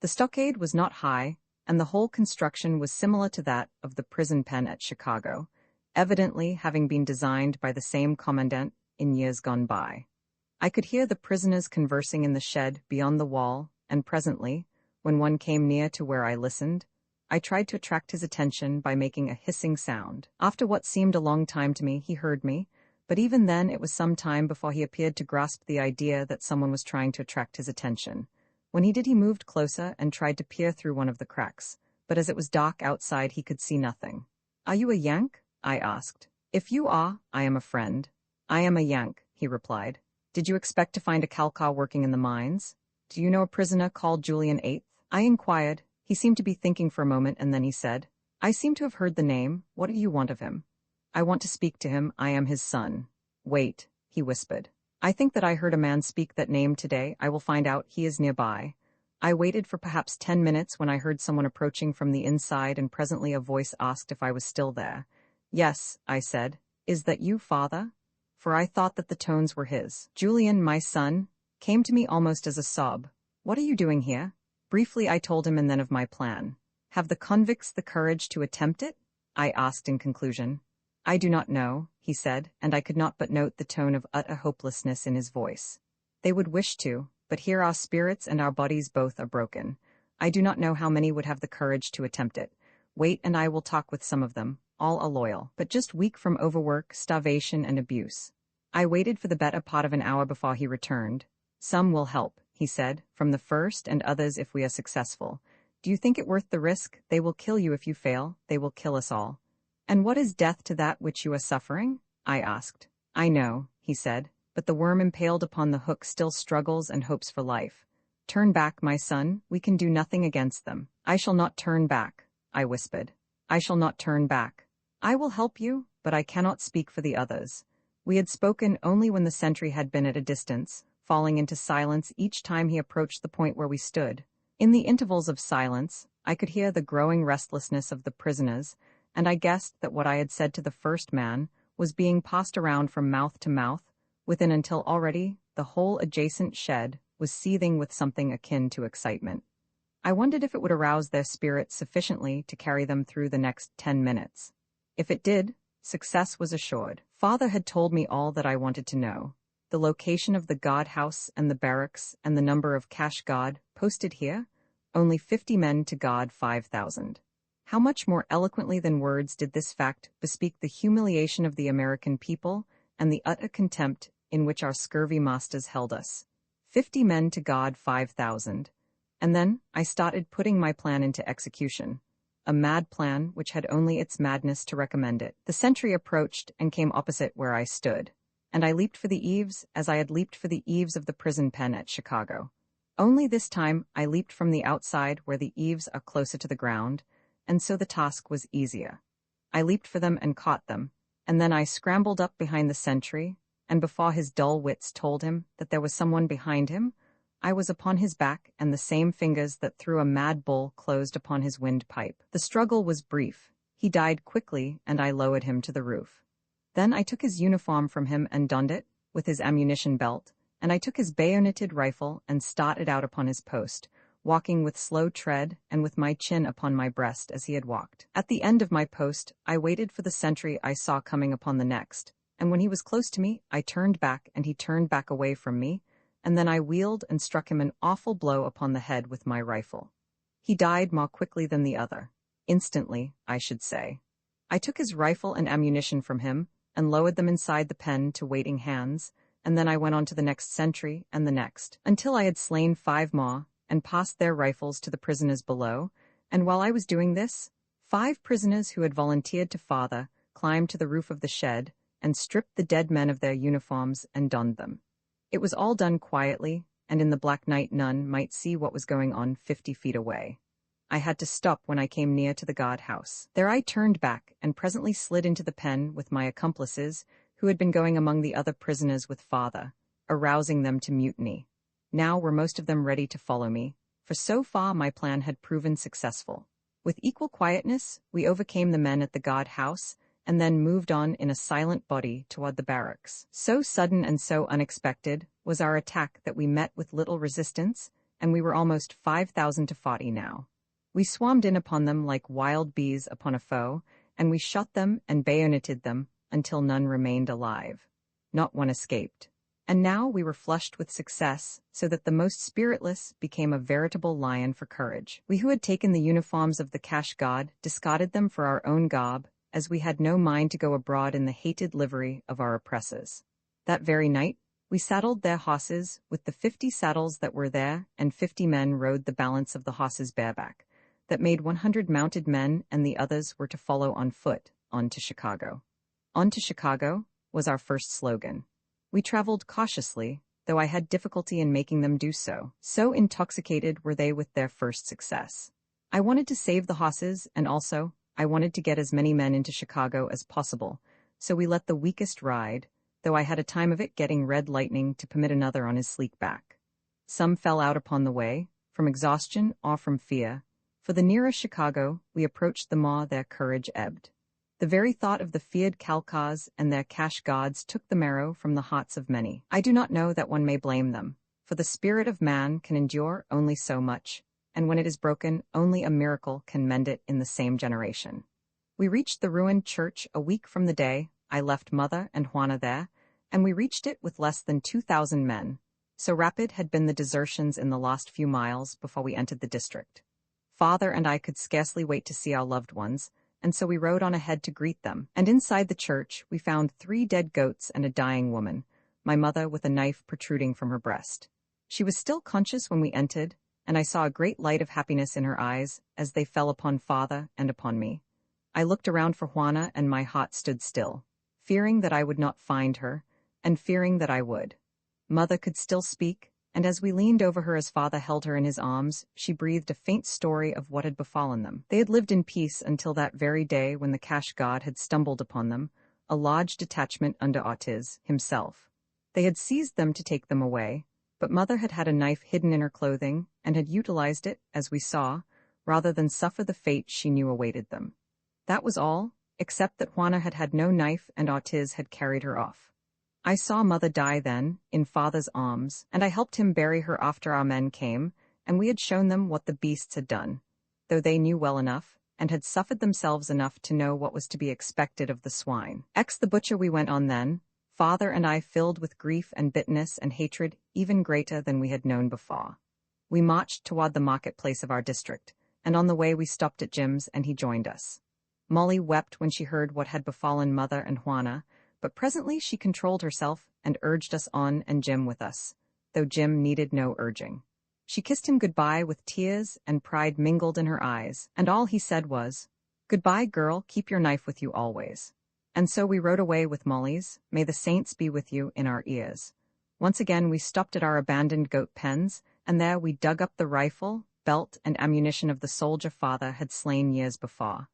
The stockade was not high, and the whole construction was similar to that of the prison pen at Chicago, evidently having been designed by the same commandant in years gone by. I could hear the prisoners conversing in the shed beyond the wall, and presently, When one came near to where I listened, I tried to attract his attention by making a hissing sound. After what seemed a long time to me, he heard me, but even then it was some time before he appeared to grasp the idea that someone was trying to attract his attention. When he did, he moved closer and tried to peer through one of the cracks, but as it was dark outside, he could see nothing. "Are you a Yank?" I asked. "If you are, I am a friend." "I am a Yank," he replied. "Did you expect to find a Calcar working in the mines? Do you know a prisoner called Julian 8th? I inquired. He seemed to be thinking for a moment, and then he said, "I seem to have heard the name. What do you want of him?" "I want to speak to him. I am his son." "Wait," he whispered. "I think that I heard a man speak that name today. I will find out. He is nearby." I waited for perhaps 10 minutes when I heard someone approaching from the inside, and presently a voice asked if I was still there. "Yes," I said. "Is that you, father?" For I thought that the tones were his. "Julian, my son," came to me almost as a sob. "What are you doing here?" Briefly I told him, and then of my plan. "Have the convicts the courage to attempt it?" I asked in conclusion. "I do not know," he said, and I could not but note the tone of utter hopelessness in his voice. "They would wish to, but here our spirits and our bodies both are broken. I do not know how many would have the courage to attempt it. Wait, and I will talk with some of them. All are loyal, but just weak from overwork, starvation, and abuse." I waited for the better part of an hour before he returned. "Some will help," he said, "from the first, and others if we are successful. Do you think it worth the risk? They will kill you if you fail. They will kill us all." "And what is death to that which you are suffering?" I asked. "I know," he said, "but the worm impaled upon the hook still struggles and hopes for life. Turn back, my son. We can do nothing against them." "I shall not turn back," I whispered. "I shall not turn back. I will help you, but I cannot speak for the others." We had spoken only when the sentry had been at a distance, falling into silence each time he approached the point where we stood. In the intervals of silence, I could hear the growing restlessness of the prisoners, and I guessed that what I had said to the first man was being passed around from mouth to mouth, within until already the whole adjacent shed was seething with something akin to excitement. I wondered if it would arouse their spirits sufficiently to carry them through the next 10 minutes. If it did, success was assured. Father had told me all that I wanted to know. The location of the guardhouse and the barracks and the number of cash guard posted here, only 50 men to guard 5,000. How much more eloquently than words did this fact bespeak the humiliation of the American people and the utter contempt in which our scurvy masters held us. 50 men to guard 5,000. And then I started putting my plan into execution. A mad plan which had only its madness to recommend it. The sentry approached and came opposite where I stood, and I leaped for the eaves as I had leaped for the eaves of the prison pen at Chicago. Only this time I leaped from the outside where the eaves are closer to the ground, and so the task was easier. I leaped for them and caught them, and then I scrambled up behind the sentry, and before his dull wits told him that there was someone behind him, I was upon his back, and the same fingers that threw a mad bull closed upon his windpipe. The struggle was brief. He died quickly, and I lowered him to the roof. Then I took his uniform from him and donned it, with his ammunition belt, and I took his bayoneted rifle and started out upon his post, walking with slow tread and with my chin upon my breast as he had walked. At the end of my post, I waited for the sentry I saw coming upon the next, and when he was close to me, I turned back, and he turned back away from me, and then I wheeled and struck him an awful blow upon the head with my rifle. He died more quickly than the other. Instantly, I should say. I took his rifle and ammunition from him, and lowered them inside the pen to waiting hands, and then I went on to the next sentry and the next, until I had slain 5 more, and passed their rifles to the prisoners below, and while I was doing this, 5 prisoners who had volunteered to father climbed to the roof of the shed, and stripped the dead men of their uniforms and donned them. It was all done quietly, and in the black night none might see what was going on 50 feet away. I had to stop when I came near to the guardhouse. There I turned back, and presently slid into the pen with my accomplices, who had been going among the other prisoners with father, arousing them to mutiny. Now were most of them ready to follow me, for so far my plan had proven successful. With equal quietness, we overcame the men at the guardhouse, and then moved on in a silent body toward the barracks. So sudden and so unexpected was our attack that we met with little resistance, and we were almost 5,000 to 40 now. We swarmed in upon them like wild bees upon a foe, and we shot them and bayoneted them until none remained alive. Not one escaped. And now we were flushed with success, so that the most spiritless became a veritable lion for courage. We who had taken the uniforms of the cash god discarded them for our own garb, as we had no mind to go abroad in the hated livery of our oppressors. That very night, we saddled their horses with the 50 saddles that were there, and 50 men rode the balance of the horses bareback. That made 100 mounted men, and the others were to follow on foot, on to Chicago. On to Chicago was our first slogan. We traveled cautiously, though I had difficulty in making them do so. So intoxicated were they with their first success. I wanted to save the horses, and also, I wanted to get as many men into Chicago as possible, so we let the weakest ride, though I had a time of it getting Red Lightning to permit another on his sleek back. Some fell out upon the way, from exhaustion or from fear, for the nearer Chicago we approached the more their courage ebbed. The very thought of the feared Calcars and their cash gods took the marrow from the hearts of many. I do not know that one may blame them, for the spirit of man can endure only so much, and when it is broken, only a miracle can mend it in the same generation. We reached the ruined church a week from the day I left Mother and Juana there, and we reached it with less than 2,000 men. So rapid had been the desertions in the last few miles before we entered the district. Father and I could scarcely wait to see our loved ones, and so we rode on ahead to greet them. And inside the church we found 3 dead goats and a dying woman, my mother with a knife protruding from her breast. She was still conscious when we entered, and I saw a great light of happiness in her eyes as they fell upon Father and upon me. I looked around for Juana, and my heart stood still, fearing that I would not find her, and fearing that I would. Mother could still speak, and as we leaned over her as Father held her in his arms, she breathed a faint story of what had befallen them. They had lived in peace until that very day when the cash god had stumbled upon them, a large detachment under Ortiz himself. They had seized them to take them away, but Mother had had a knife hidden in her clothing and had utilized it, as we saw, rather than suffer the fate she knew awaited them. That was all, except that Juana had had no knife and Ortiz had carried her off. I saw Mother die then, in Father's arms, and I helped him bury her after our men came, and we had shown them what the beasts had done, though they knew well enough, and had suffered themselves enough to know what was to be expected of the swine. The butcher we went on then, Father and I filled with grief and bitterness and hatred even greater than we had known before. We marched toward the marketplace of our district, and on the way we stopped at Jim's and he joined us. Molly wept when she heard what had befallen Mother and Juana, but presently she controlled herself and urged us on and Jim with us, though Jim needed no urging. She kissed him goodbye with tears and pride mingled in her eyes, and all he said was, "Goodbye, girl, keep your knife with you always." And so we rode away with Molly's, "May the saints be with you," in our ears. Once again we stopped at our abandoned goat pens, and there we dug up the rifle, belt, and ammunition of the soldier Father had slain years before.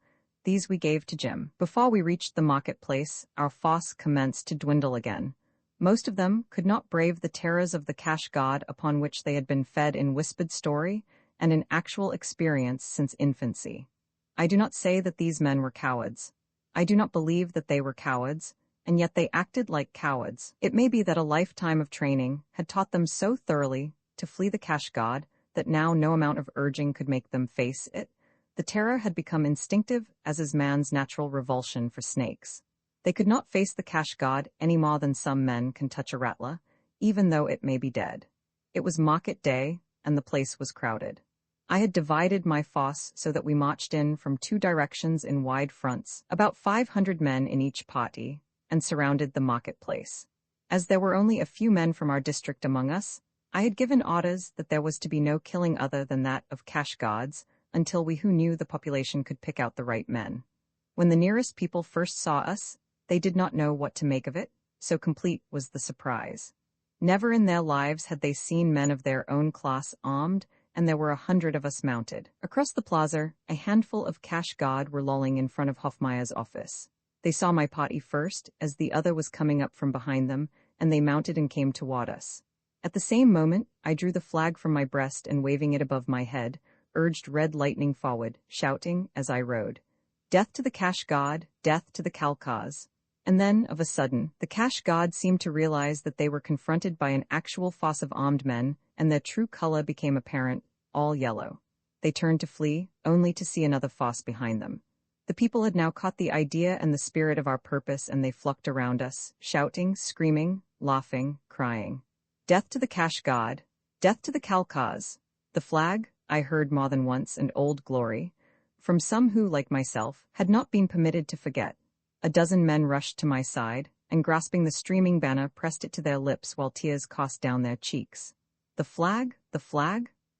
These we gave to Jim. Before we reached the marketplace, our force commenced to dwindle again. Most of them could not brave the terrors of the cash god upon which they had been fed in whispered story and in actual experience since infancy. I do not say that these men were cowards. I do not believe that they were cowards, and yet they acted like cowards. It may be that a lifetime of training had taught them so thoroughly to flee the cash god that now no amount of urging could make them face it. The terror had become instinctive, as is man's natural revulsion for snakes. They could not face the cash god any more than some men can touch a rattler, even though it may be dead. It was market day, and the place was crowded. I had divided my force so that we marched in from 2 directions in wide fronts, about 500 men in each party, and surrounded the marketplace. As there were only a few men from our district among us, I had given orders that there was to be no killing other than that of cash gods, until we who knew the population could pick out the right men. When the nearest people first saw us, they did not know what to make of it, so complete was the surprise. Never in their lives had they seen men of their own class armed, and there were 100 of us mounted. Across the plaza, a handful of cash god were lolling in front of Hofmeier's office. They saw my party first, as the other was coming up from behind them, and they mounted and came toward us. At the same moment, I drew the flag from my breast and waving it above my head, urged Red Lightning forward, shouting as I rode, "Death to the cash god, death to the Calcars." And then, of a sudden, the cash god seemed to realize that they were confronted by an actual force of armed men, and their true color became apparent, all yellow. They turned to flee, only to see another force behind them. The people had now caught the idea and the spirit of our purpose, and they flocked around us, shouting, screaming, laughing, crying. Death to the cash god! Death to the Calcas! The flag, I heard more than once, and Old Glory, from some who, like myself, had not been permitted to forget. A dozen men rushed to my side, and grasping the streaming banner pressed it to their lips while tears coursed down their cheeks. The flag,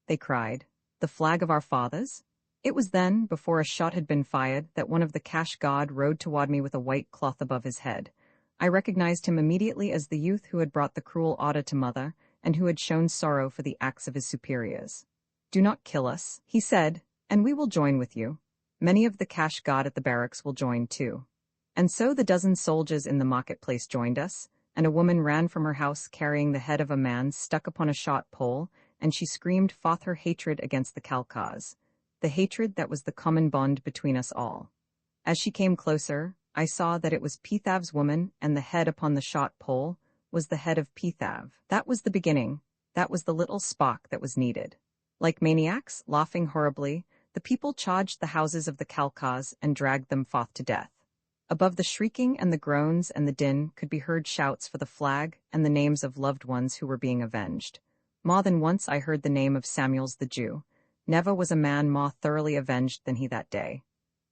they cried. The flag of our fathers? It was then, before a shot had been fired, that one of the cash god rode toward me with a white cloth above his head. I recognized him immediately as the youth who had brought the cruel order to mother, and who had shown sorrow for the acts of his superiors. "Do not kill us," he said, "and we will join with you. Many of the cash god at the barracks will join too." And so the dozen soldiers in the marketplace joined us, and a woman ran from her house carrying the head of a man stuck upon a shot pole, and she screamed forth her hatred against the Calcas, the hatred that was the common bond between us all. As she came closer, I saw that it was Pethav's woman, and the head upon the shot pole was the head of Pethav. That was the beginning. That was the little spark that was needed. Like maniacs, laughing horribly, the people charged the houses of the Calcas and dragged them forth to death. Above the shrieking and the groans and the din could be heard shouts for the flag and the names of loved ones who were being avenged. More than once I heard the name of Samuels the Jew. Never was a man more thoroughly avenged than he that day.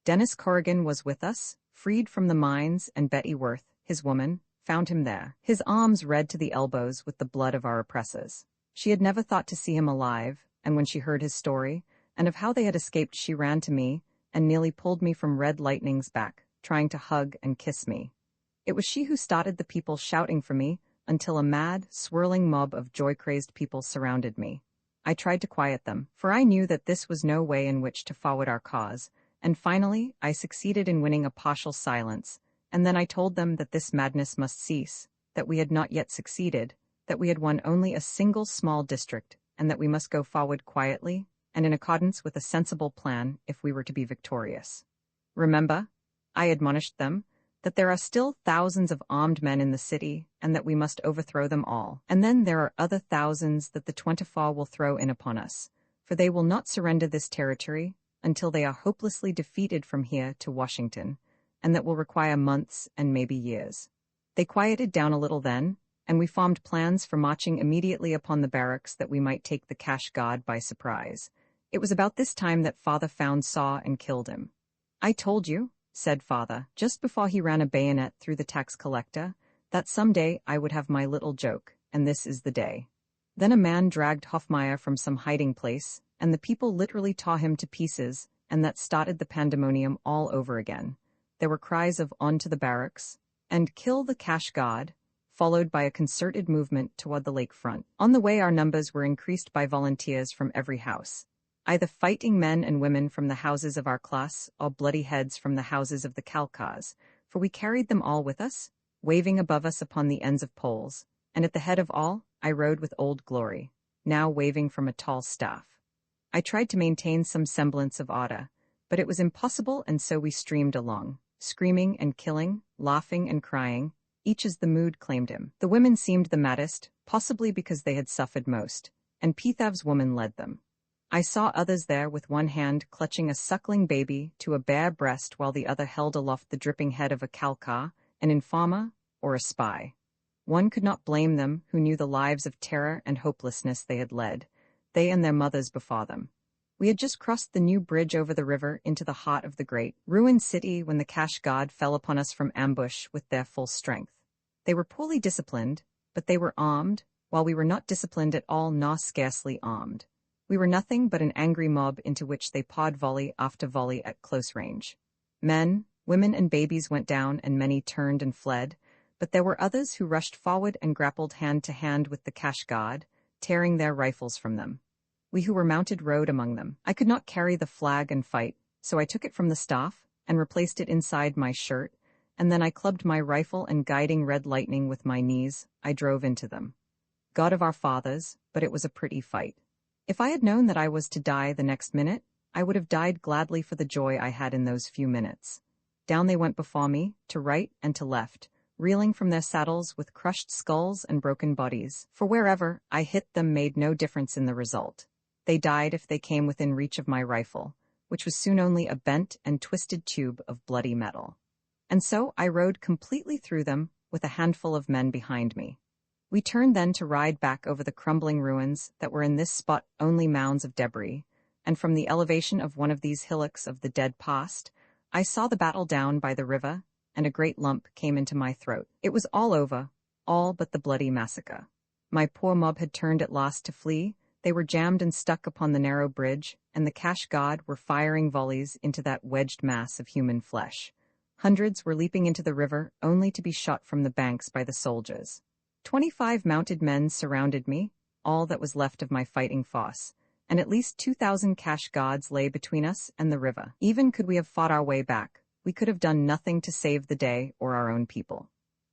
Dennis Corrigan was with us, freed from the mines, and Betty Worth, his woman, found him there, his arms red to the elbows with the blood of our oppressors. She had never thought to see him alive, and when she heard his story, and of how they had escaped, she ran to me and nearly pulled me from Red Lightning's back, trying to hug and kiss me. It was she who started the people shouting for me until a mad, swirling mob of joy-crazed people surrounded me. I tried to quiet them, for I knew that this was no way in which to forward our cause, and finally I succeeded in winning a partial silence, and then I told them that this madness must cease, that we had not yet succeeded, that we had won only a single small district, and that we must go forward quietly and in accordance with a sensible plan if we were to be victorious. Remember, I admonished them, that there are still thousands of armed men in the city, and that we must overthrow them all. And then there are other thousands that the 24 will throw in upon us, for they will not surrender this territory until they are hopelessly defeated from here to Washington, and that will require months and maybe years. They quieted down a little then, and we formed plans for marching immediately upon the barracks that we might take the cash god by surprise. It was about this time that Father found Saw and killed him. "I told you," said Father, just before he ran a bayonet through the tax collector, "that someday I would have my little joke, and this is the day." Then a man dragged Hoffmeyer from some hiding place, and the people literally tore him to pieces, and that started the pandemonium all over again. There were cries of "on to the barracks," and "kill the cash god," followed by a concerted movement toward the lakefront. On the way our numbers were increased by volunteers from every house, either fighting men and women from the houses of our class or bloody heads from the houses of the Calcas, for we carried them all with us, waving above us upon the ends of poles, and at the head of all I rode with Old Glory, now waving from a tall staff. I tried to maintain some semblance of order, but it was impossible, and so we streamed along, screaming and killing, laughing and crying, each as the mood claimed him. The women seemed the maddest, possibly because they had suffered most, and Pethav's woman led them. I saw others there with one hand clutching a suckling baby to a bare breast while the other held aloft the dripping head of a Calca, an informer, or a spy. One could not blame them who knew the lives of terror and hopelessness they had led, they and their mothers before them. We had just crossed the new bridge over the river into the heart of the great, ruined city when the cash god fell upon us from ambush with their full strength. They were poorly disciplined, but they were armed, while we were not disciplined at all nor scarcely armed. We were nothing but an angry mob into which they poured volley after volley at close range. Men, women, and babies went down, and many turned and fled, but there were others who rushed forward and grappled hand to hand with the cash god, tearing their rifles from them. We who were mounted rode among them. I could not carry the flag and fight, so I took it from the staff and replaced it inside my shirt, and then I clubbed my rifle, and guiding Red Lightning with my knees, I drove into them. God of our fathers, but it was a pretty fight. If I had known that I was to die the next minute, I would have died gladly for the joy I had in those few minutes. Down they went before me, to right and to left, reeling from their saddles with crushed skulls and broken bodies, for wherever I hit them made no difference in the result. They died if they came within reach of my rifle, which was soon only a bent and twisted tube of bloody metal. And so I rode completely through them, with a handful of men behind me. We turned then to ride back over the crumbling ruins that were in this spot only mounds of debris, and from the elevation of one of these hillocks of the dead past, I saw the battle down by the river, and a great lump came into my throat. It was all over, all but the bloody massacre. My poor mob had turned at last to flee. They were jammed and stuck upon the narrow bridge, and the cash god were firing volleys into that wedged mass of human flesh. Hundreds were leaping into the river, only to be shot from the banks by the soldiers. 25 mounted men surrounded me, all that was left of my fighting force, and at least 2,000 cash gods lay between us and the river. Even could we have fought our way back, we could have done nothing to save the day or our own people.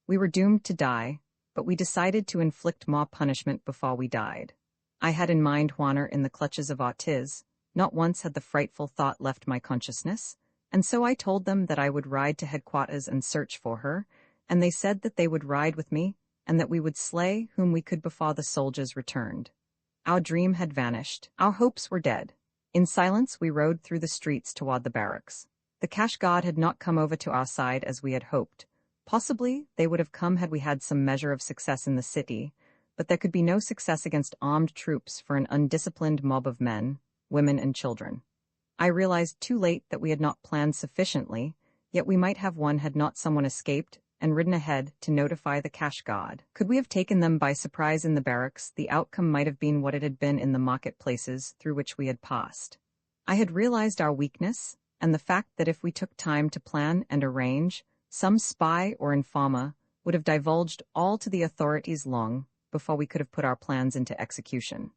We were doomed to die, but we decided to inflict more punishment before we died. I had in mind Juana in the clutches of Ortiz. Not once had the frightful thought left my consciousness, and so I told them that I would ride to headquarters and search for her, and they said that they would ride with me, and that we would slay whom we could before the soldiers returned. Our dream had vanished. Our hopes were dead. In silence we rode through the streets toward the barracks. The cash god had not come over to our side as we had hoped. Possibly they would have come had we had some measure of success in the city, but there could be no success against armed troops for an undisciplined mob of men, women, and children. I realized too late that we had not planned sufficiently, yet we might have won had not someone escaped and ridden ahead to notify the cash god. Could we have taken them by surprise in the barracks, the outcome might have been what it had been in the marketplaces through which we had passed. I had realized our weakness, and the fact that if we took time to plan and arrange, some spy or informer would have divulged all to the authorities long before we could have put our plans into execution.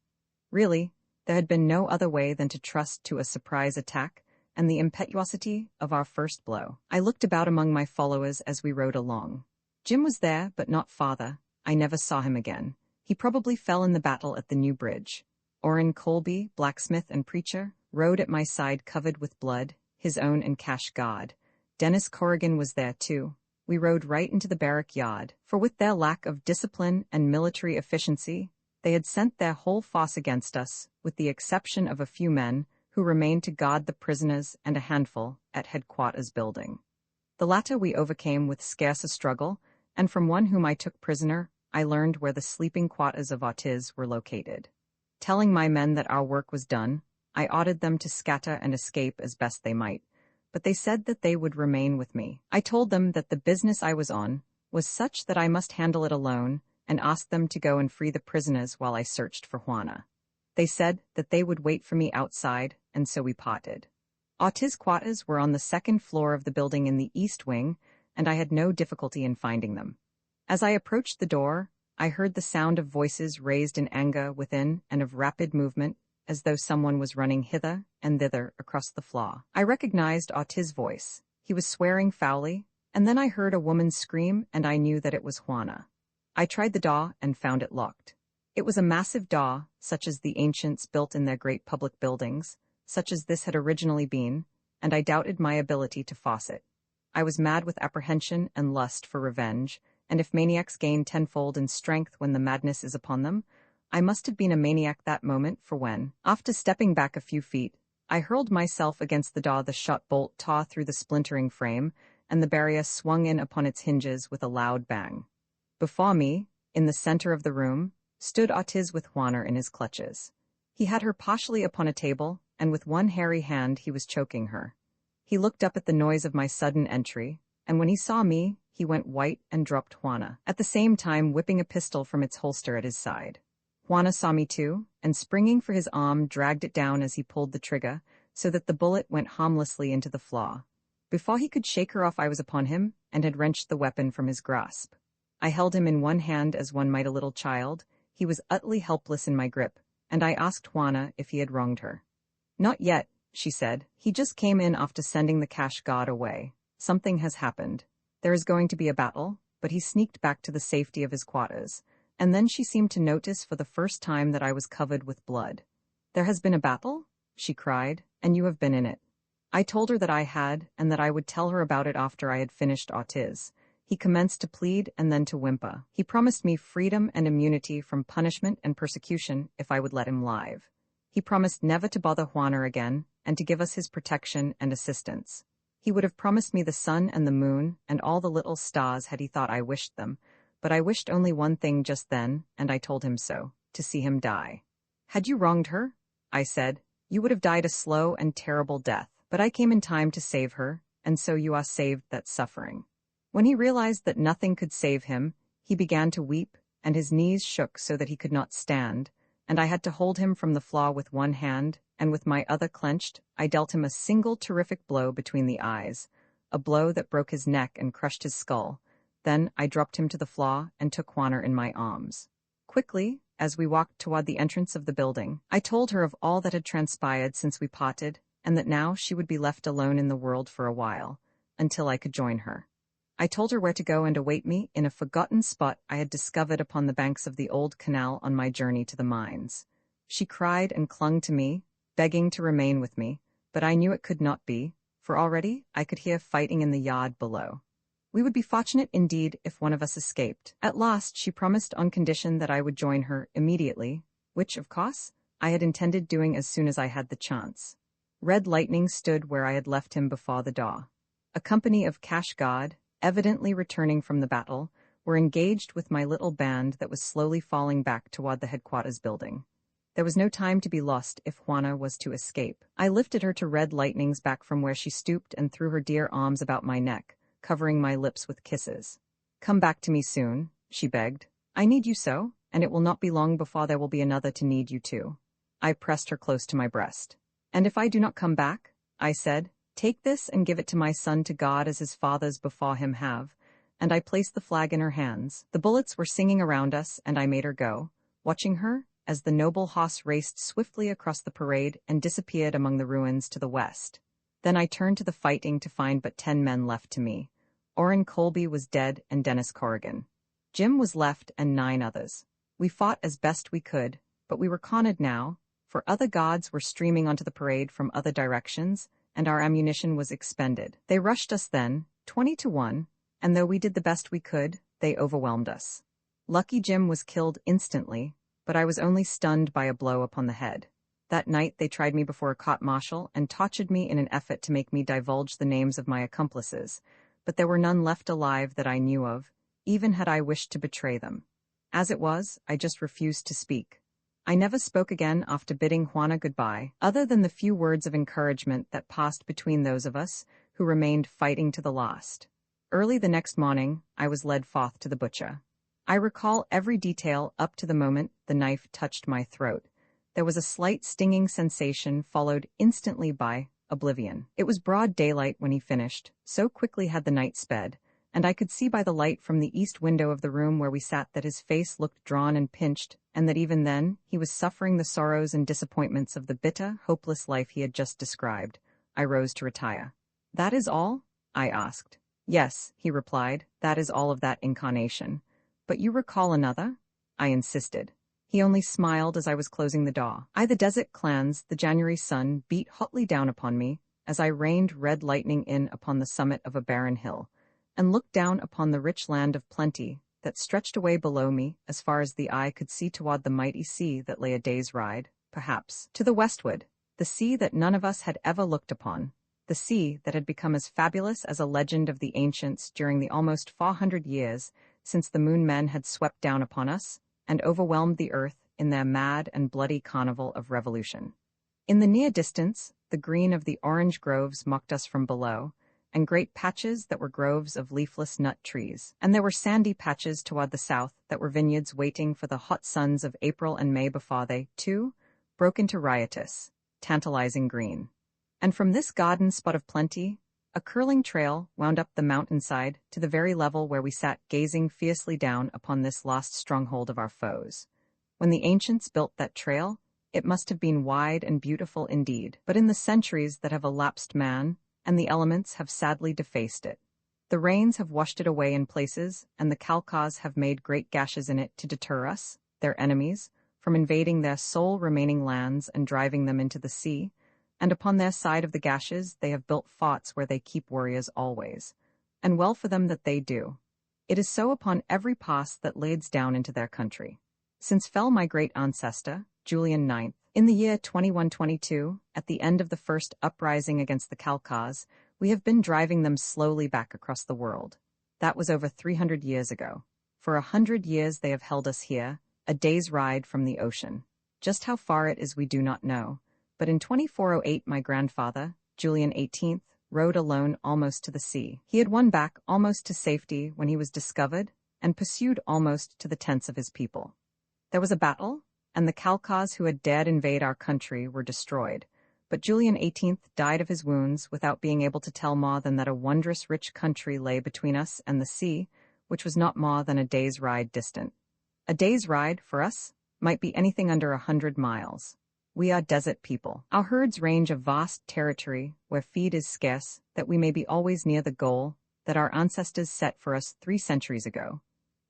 Really, there had been no other way than to trust to a surprise attack and the impetuosity of our first blow. I looked about among my followers as we rode along. Jim was there, but not father. I never saw him again. He probably fell in the battle at the New Bridge. Orrin Colby, blacksmith and preacher, rode at my side covered with blood, his own and cash god. Dennis Corrigan was there too. We rode right into the barrack yard, for with their lack of discipline and military efficiency, they had sent their whole force against us, with the exception of a few men who remained to guard the prisoners and a handful at headquarters building. The latter we overcame with scarce a struggle, and from one whom I took prisoner, I learned where the sleeping quarters of Ortiz were located. Telling my men that our work was done, I ordered them to scatter and escape as best they might, but they said that they would remain with me. I told them that the business I was on was such that I must handle it alone, and asked them to go and free the prisoners while I searched for Juana. They said that they would wait for me outside, and so we parted. Ortiz quarters were on the second floor of the building in the east wing, and I had no difficulty in finding them. As I approached the door, I heard the sound of voices raised in anger within and of rapid movement, as though someone was running hither and thither across the floor. I recognized Ortiz's voice. He was swearing foully, and then I heard a woman scream, and I knew that it was Juana. I tried the door and found it locked. It was a massive door, such as the ancients built in their great public buildings, such as this had originally been, and I doubted my ability to force it. I was mad with apprehension and lust for revenge, and if maniacs gain tenfold in strength when the madness is upon them, I must have been a maniac that moment, for when, after stepping back a few feet, I hurled myself against the door, the shot bolt tore through the splintering frame, and the barrier swung in upon its hinges with a loud bang. Before me, in the center of the room, stood Ortiz with Juana in his clutches. He had her partially upon a table, and with one hairy hand he was choking her. He looked up at the noise of my sudden entry, and when he saw me, he went white and dropped Juana, at the same time whipping a pistol from its holster at his side. Juana saw me too, and springing for his arm dragged it down as he pulled the trigger, so that the bullet went harmlessly into the floor. Before he could shake her off, I was upon him, and had wrenched the weapon from his grasp. I held him in one hand as one might a little child. He was utterly helpless in my grip, and I asked Juana if he had wronged her. "Not yet," she said. "He just came in after sending the cash god away. Something has happened. There is going to be a battle, but he sneaked back to the safety of his quarters." And then she seemed to notice for the first time that I was covered with blood. "There has been a battle?" she cried, "and you have been in it." I told her that I had, and that I would tell her about it after I had finished Ortiz. He commenced to plead and then to whimper. He promised me freedom and immunity from punishment and persecution if I would let him live. He promised never to bother Juana again, and to give us his protection and assistance. He would have promised me the sun and the moon and all the little stars had he thought I wished them, but I wished only one thing just then, and I told him so, to see him die. Had you wronged her? I said, you would have died a slow and terrible death, but I came in time to save her, and so you are saved that suffering. When he realized that nothing could save him, he began to weep, and his knees shook so that he could not stand, and I had to hold him from the floor with one hand, and with my other clenched, I dealt him a single terrific blow between the eyes, a blow that broke his neck and crushed his skull. Then I dropped him to the floor and took Juana in my arms. Quickly, as we walked toward the entrance of the building, I told her of all that had transpired since we parted, and that now she would be left alone in the world for a while, until I could join her. I told her where to go and await me in a forgotten spot I had discovered upon the banks of the old canal on my journey to the mines. She cried and clung to me, begging to remain with me, but I knew it could not be, for already I could hear fighting in the yard below. We would be fortunate indeed if one of us escaped. At last she promised on condition that I would join her immediately, which, of course, I had intended doing as soon as I had the chance. Red Lightning stood where I had left him before the door. A company of cash guard, evidently returning from the battle, were engaged with my little band that was slowly falling back toward the headquarters building. There was no time to be lost if Juana was to escape. I lifted her to Red Lightning's back from where she stooped and threw her dear arms about my neck, covering my lips with kisses. Come back to me soon, she begged. I need you so, and it will not be long before there will be another to need you too. I pressed her close to my breast. And if I do not come back, I said, take this and give it to my son to God as his fathers before him have, and I placed the flag in her hands. The bullets were singing around us, and I made her go, watching her as the noble horse raced swiftly across the parade and disappeared among the ruins to the west. Then I turned to the fighting to find but 10 men left to me. Orrin Colby was dead and Dennis Corrigan. Jim was left and 9 others. We fought as best we could, but we were cornered now, for other gods were streaming onto the parade from other directions, and our ammunition was expended. They rushed us then, 20 to 1, and though we did the best we could, they overwhelmed us. Lucky Jim was killed instantly, but I was only stunned by a blow upon the head. That night they tried me before a court-martial and tortured me in an effort to make me divulge the names of my accomplices, but there were none left alive that I knew of, even had I wished to betray them. As it was, I just refused to speak. I never spoke again after bidding Juana goodbye, other than the few words of encouragement that passed between those of us who remained fighting to the last. Early the next morning, I was led forth to the butcher. I recall every detail up to the moment the knife touched my throat. There was a slight stinging sensation followed instantly by oblivion. It was broad daylight when he finished, so quickly had the night sped, and I could see by the light from the east window of the room where we sat that his face looked drawn and pinched, and that even then he was suffering the sorrows and disappointments of the bitter, hopeless life he had just described. I rose to retire. That is all? I asked. Yes, he replied, that is all of that incarnation. But you recall another? I insisted. He only smiled as I was closing the door. The desert clans, the January sun beat hotly down upon me as I rained Red Lightning in upon the summit of a barren hill, and looked down upon the rich land of plenty that stretched away below me as far as the eye could see toward the mighty sea that lay a day's ride, perhaps, to the westward, the sea that none of us had ever looked upon, the sea that had become as fabulous as a legend of the ancients during the almost 400 years since the moon men had swept down upon us and overwhelmed the earth in their mad and bloody carnival of revolution. In the near distance, the green of the orange groves mocked us from below, and great patches that were groves of leafless nut trees, and there were sandy patches toward the south that were vineyards waiting for the hot suns of April and May before they, too, broke into riotous, tantalizing green. And from this garden spot of plenty, a curling trail wound up the mountainside to the very level where we sat gazing fiercely down upon this lost stronghold of our foes. When the ancients built that trail, it must have been wide and beautiful indeed, but in the centuries that have elapsed man and the elements have sadly defaced it. The rains have washed it away in places, and the Kalkas have made great gashes in it to deter us, their enemies, from invading their sole remaining lands and driving them into the sea, and upon their side of the gashes they have built forts where they keep warriors always, and well for them that they do. It is so upon every pass that lades down into their country. Since fell my great ancestor, Julian IX, in the year 2122, at the end of the first uprising against the Kalkas, we have been driving them slowly back across the world. That was over 300 years ago. For 100 years they have held us here, a day's ride from the ocean. Just how far it is we do not know, but in 2408 my grandfather, Julian 18th, rode alone almost to the sea. He had won back almost to safety when he was discovered, and pursued almost to the tents of his people. There was a battle, and the Khalkhas who had dared invade our country were destroyed, but Julian 18th died of his wounds without being able to tell more than that a wondrous rich country lay between us and the sea, which was not more than a day's ride distant. A day's ride, for us, might be anything under 100 miles. We are desert people. Our herds range a vast territory where feed is scarce, that we may be always near the goal that our ancestors set for us 3 centuries ago,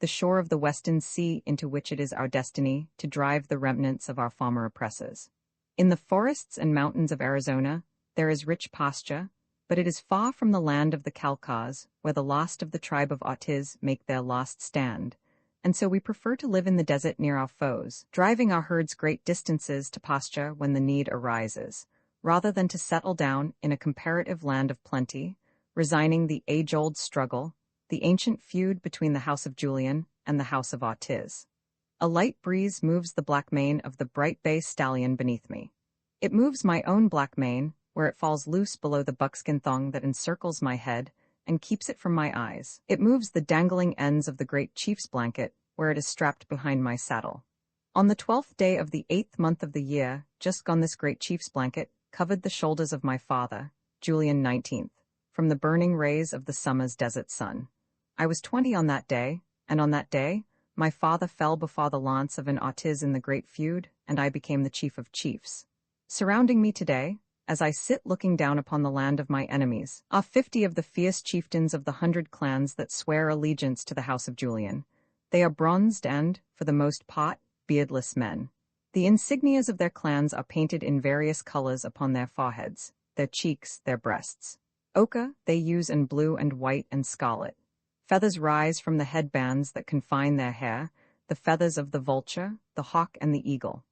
the shore of the western sea into which it is our destiny to drive the remnants of our former oppressors. In the forests and mountains of Arizona, there is rich pasture, but it is far from the land of the Khalkhas, where the lost of the tribe of Otiz make their last stand, and so we prefer to live in the desert near our foes, driving our herds great distances to pasture when the need arises, rather than to settle down in a comparative land of plenty, resigning the age-old struggle, the ancient feud between the House of Julian and the House of Otiz. A light breeze moves the black mane of the bright bay stallion beneath me. It moves my own black mane, where it falls loose below the buckskin thong that encircles my head and keeps it from my eyes. It moves the dangling ends of the great chief's blanket, where it is strapped behind my saddle. On the 12th day of the 8th month of the year, just gone, this great chief's blanket covered the shoulders of my father, Julian 19th, from the burning rays of the summer's desert sun. I was 20 on that day, and on that day, my father fell before the lance of an Otiz in the great feud, and I became the chief of chiefs. Surrounding me today, as I sit looking down upon the land of my enemies, are 50 of the fierce chieftains of the 100 clans that swear allegiance to the House of Julian. They are bronzed and, for the most part, beardless men. The insignias of their clans are painted in various colors upon their foreheads, their cheeks, their breasts. Ochre they use, and blue and white and scarlet. Feathers rise from the headbands that confine their hair, the feathers of the vulture, the hawk, and the eagle.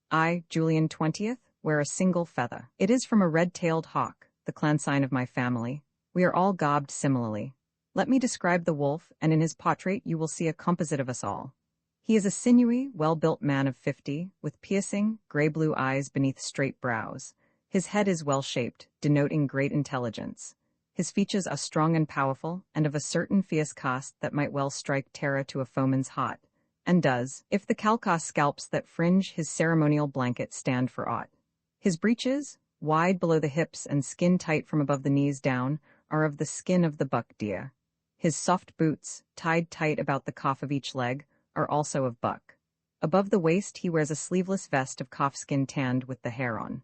I, Julian 20th, wear a single feather. It is from a red-tailed hawk, the clan sign of my family. We are all garbed similarly. Let me describe the wolf, and in his portrait you will see a composite of us all. He is a sinewy, well-built man of 50, with piercing, gray-blue eyes beneath straight brows. His head is well-shaped, denoting great intelligence. His features are strong and powerful, and of a certain fierce cast that might well strike terror to a foeman's heart, and does, if the Khalkha scalps that fringe his ceremonial blanket stand for aught. His breeches, wide below the hips and skin-tight from above the knees down, are of the skin of the buck deer. His soft boots, tied tight about the calf of each leg, are also of buck. Above the waist he wears a sleeveless vest of calfskin tanned with the hair on.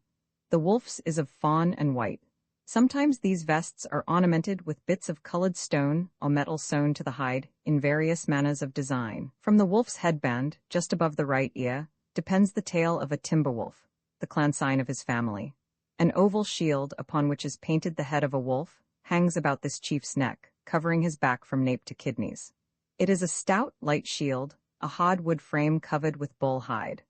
The wolf's is of fawn and white. Sometimes these vests are ornamented with bits of colored stone or metal sewn to the hide in various manners of design. From the wolf's headband, just above the right ear, depends the tail of a timber wolf, the clan sign of his family. An oval shield, upon which is painted the head of a wolf, hangs about this chief's neck, covering his back from nape to kidneys. It is a stout, light shield, a hardwood frame covered with bull hide.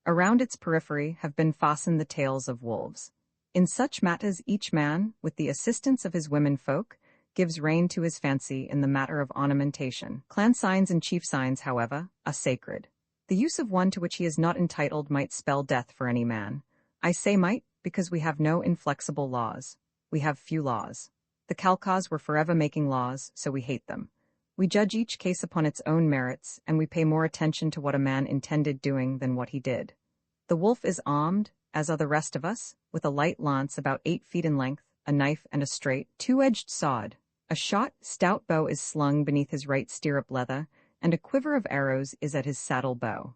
Around its periphery have been fastened the tails of wolves. In such matters each man, with the assistance of his women folk, gives rein to his fancy in the matter of ornamentation. Clan signs and chief signs, however, are sacred. The use of one to which he is not entitled might spell death for any man. I say might, because we have no inflexible laws. We have few laws. The Khalkhas were forever making laws, so we hate them. We judge each case upon its own merits, and we pay more attention to what a man intended doing than what he did. The wolf is armed, as are the rest of us, with a light lance about 8 feet in length, a knife and a straight, 2-edged sword. A short, stout bow is slung beneath his right stirrup leather, and a quiver of arrows is at his saddle bow.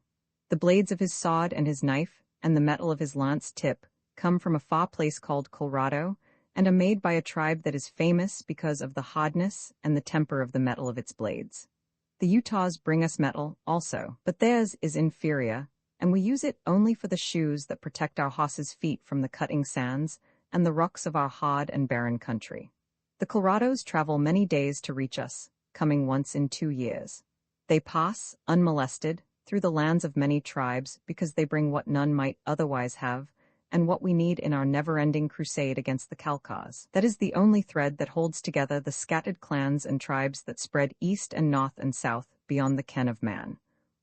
The blades of his sword and his knife, and the metal of his lance tip, come from a far place called Colorado, and are made by a tribe that is famous because of the hardness and the temper of the metal of its blades. The Utahs bring us metal, also, but theirs is inferior, and we use it only for the shoes that protect our horses' feet from the cutting sands and the rocks of our hard and barren country. The Colorados travel many days to reach us, coming once in 2 years. They pass, unmolested, through the lands of many tribes because they bring what none might otherwise have, and what we need in our never-ending crusade against the Khalkhas. That is the only thread that holds together the scattered clans and tribes that spread east and north and south beyond the ken of man.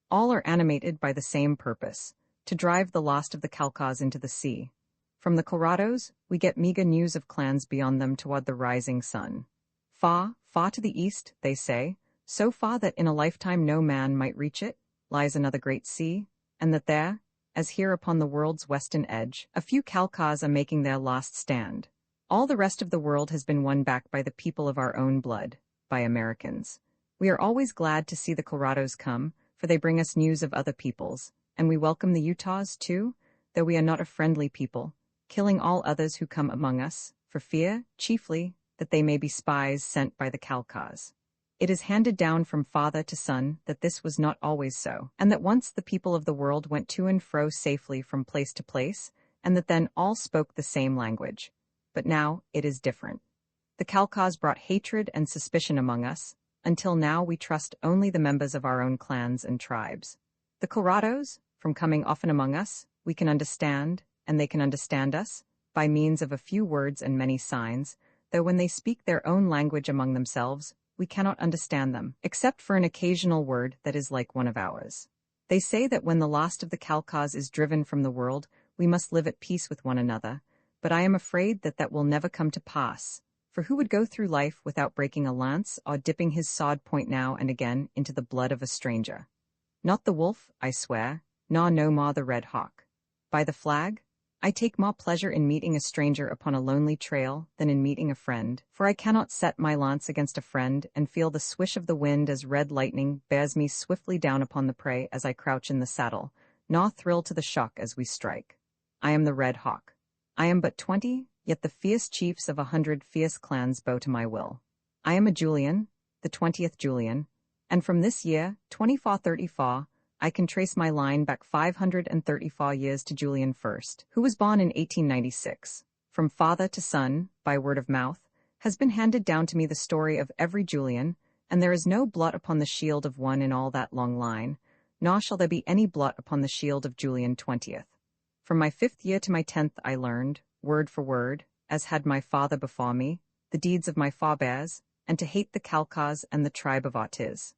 All are animated by the same purpose, to drive the lost of the Kalkas into the sea. From the Colorados, we get meager news of clans beyond them toward the rising sun. Far, far to the east, they say, so far that in a lifetime no man might reach it, lies another great sea, and that there, as here upon the world's western edge, a few Kalkas are making their last stand. All the rest of the world has been won back by the people of our own blood, by Americans. We are always glad to see the Colorados come, for they bring us news of other peoples, and we welcome the Utahs, too, though we are not a friendly people, killing all others who come among us, for fear, chiefly, that they may be spies sent by the Kalkas. It is handed down from father to son that this was not always so, and that once the people of the world went to and fro safely from place to place, and that then all spoke the same language. But now it is different. The Kalkas brought hatred and suspicion among us. Until now we trust only the members of our own clans and tribes. The Colorados, from coming often among us, we can understand, and they can understand us, by means of a few words and many signs, though when they speak their own language among themselves, we cannot understand them, except for an occasional word that is like one of ours. They say that when the last of the Kalkas is driven from the world, we must live at peace with one another, but I am afraid that that will never come to pass, for who would go through life without breaking a lance or dipping his sword point now and again into the blood of a stranger? Not the wolf, I swear, nor no more the red hawk. By the flag, I take more pleasure in meeting a stranger upon a lonely trail than in meeting a friend, for I cannot set my lance against a friend and feel the swish of the wind as red lightning bears me swiftly down upon the prey as I crouch in the saddle, nor thrill to the shock as we strike. I am the red hawk. I am but 20, yet the fierce chiefs of 100 fierce clans bow to my will. I am a Julian, the 20th Julian, and from this year, 2434, I can trace my line back 534 years to Julian I, who was born in 1896. From father to son, by word of mouth, has been handed down to me the story of every Julian, and there is no blot upon the shield of one in all that long line, nor shall there be any blot upon the shield of Julian 20th. From my 5th year to my 10th I learned, word for word, as had my father before me, the deeds of my forebears, and to hate the Kalkas and the tribe of Ortiz.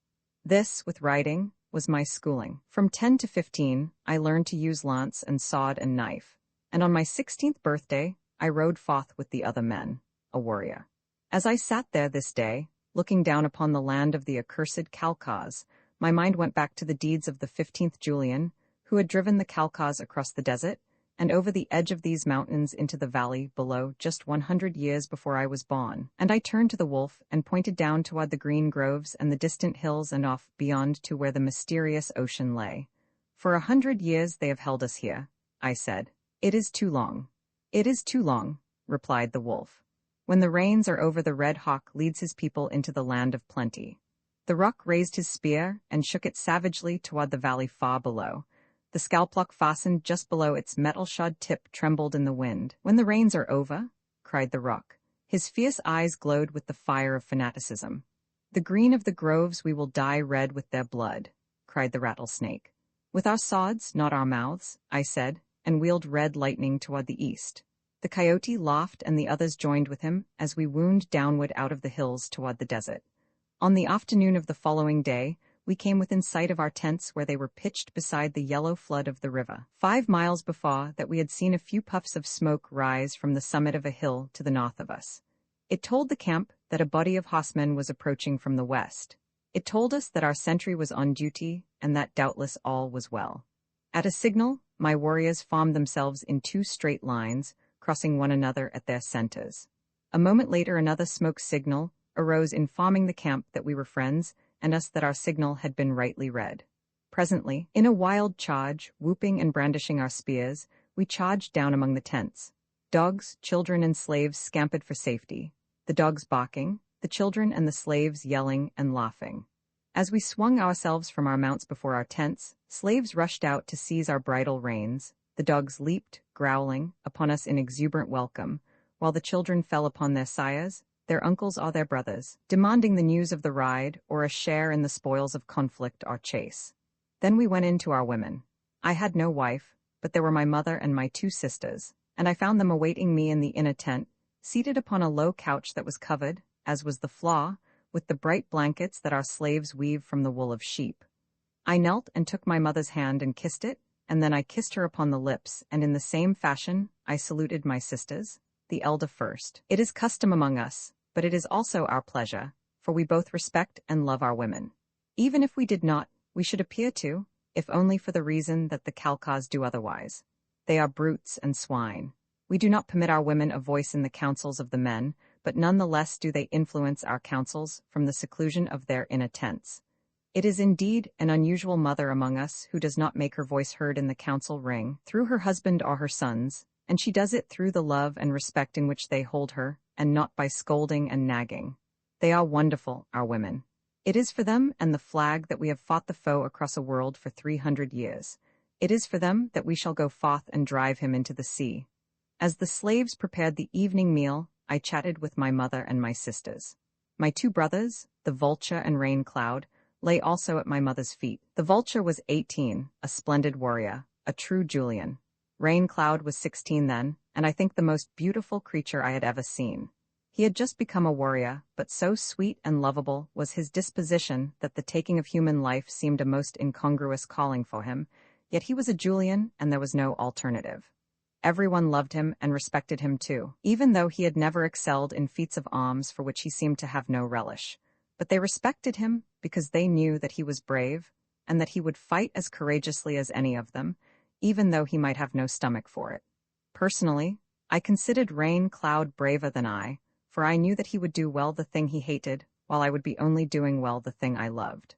This, with writing, was my schooling. From 10 to 15, I learned to use lance and sword and knife, and on my 16th birthday, I rode forth with the other men, a warrior. As I sat there this day, looking down upon the land of the accursed Kalkas, my mind went back to the deeds of the 15th Julian, who had driven the Kalkas across the desert, and over the edge of these mountains into the valley below just 100 years before I was born, and I turned to the wolf and pointed down toward the green groves and the distant hills and off beyond to where the mysterious ocean lay. For 100 years they have held us here, I said. It is too long. It is too long, replied the wolf. When the rains are over, the red hawk leads his people into the land of plenty. The rock raised his spear and shook it savagely toward the valley far below. The scalplock fastened just below its metal-shod tip trembled in the wind. When the rains are over, cried the rock. His fierce eyes glowed with the fire of fanaticism. The green of the groves we will dye red with their blood, cried the rattlesnake. With our swords, not our mouths, I said, and wheeled red lightning toward the east. The coyote laughed and the others joined with him as we wound downward out of the hills toward the desert. On the afternoon of the following day, we came within sight of our tents where they were pitched beside the yellow flood of the river. 5 miles before that we had seen a few puffs of smoke rise from the summit of a hill to the north of us. It told the camp that a body of horsemen was approaching from the west. It told us that our sentry was on duty and that doubtless all was well. At a signal, my warriors formed themselves in 2 straight lines, crossing one another at their centers. A moment later another smoke signal arose informing the camp that we were friends, and us that our signal had been rightly read. Presently, in a wild charge, whooping and brandishing our spears, we charged down among the tents. Dogs, children, and slaves scampered for safety, the dogs barking, the children and the slaves yelling and laughing. As we swung ourselves from our mounts before our tents, slaves rushed out to seize our bridle reins, the dogs leaped, growling, upon us in exuberant welcome, while the children fell upon their sires, their uncles or their brothers, demanding the news of the ride or a share in the spoils of conflict or chase. Then we went in to our women. I had no wife, but there were my mother and my 2 sisters, and I found them awaiting me in the inner tent, seated upon a low couch that was covered, as was the floor, with the bright blankets that our slaves weave from the wool of sheep. I knelt and took my mother's hand and kissed it, and then I kissed her upon the lips, and in the same fashion I saluted my sisters, the elder first. It is custom among us, but it is also our pleasure, for we both respect and love our women. Even if we did not, we should appear to, if only for the reason that the Khalkhas do otherwise. They are brutes and swine. We do not permit our women a voice in the councils of the men, but none the less do they influence our councils from the seclusion of their inner tents. It is indeed an unusual mother among us who does not make her voice heard in the council ring, through her husband or her sons, and she does it through the love and respect in which they hold her, and not by scolding and nagging. They are wonderful, our women. It is for them and the flag that we have fought the foe across a world for 300 years. It is for them that we shall go forth and drive him into the sea. As the slaves prepared the evening meal, I chatted with my mother and my sisters. My two brothers, the Vulture and Rain Cloud, lay also at my mother's feet. The Vulture was 18, a splendid warrior, a true Julian. Rain Cloud was 16 then, and I think the most beautiful creature I had ever seen. He had just become a warrior, but so sweet and lovable was his disposition that the taking of human life seemed a most incongruous calling for him, yet he was a Julian and there was no alternative. Everyone loved him and respected him too, even though he had never excelled in feats of arms for which he seemed to have no relish. But they respected him because they knew that he was brave and that he would fight as courageously as any of them, even though he might have no stomach for it. Personally, I considered Rain Cloud braver than I, for I knew that he would do well the thing he hated, while I would be only doing well the thing I loved.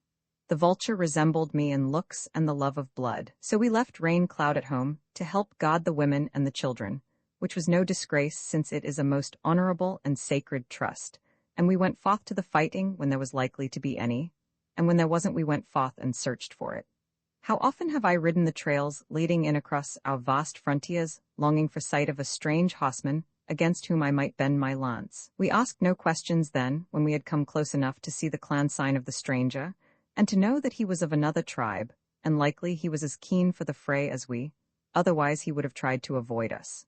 The Vulture resembled me in looks and the love of blood, so we left Rain Cloud at home to help guard the women and the children, which was no disgrace since it is a most honorable and sacred trust, and we went forth to the fighting when there was likely to be any, and when there wasn't we went forth and searched for it. How often have I ridden the trails leading in across our vast frontiers, longing for sight of a strange horseman, against whom I might bend my lance. We asked no questions then, when we had come close enough to see the clan sign of the stranger, and to know that he was of another tribe, and likely he was as keen for the fray as we, otherwise he would have tried to avoid us.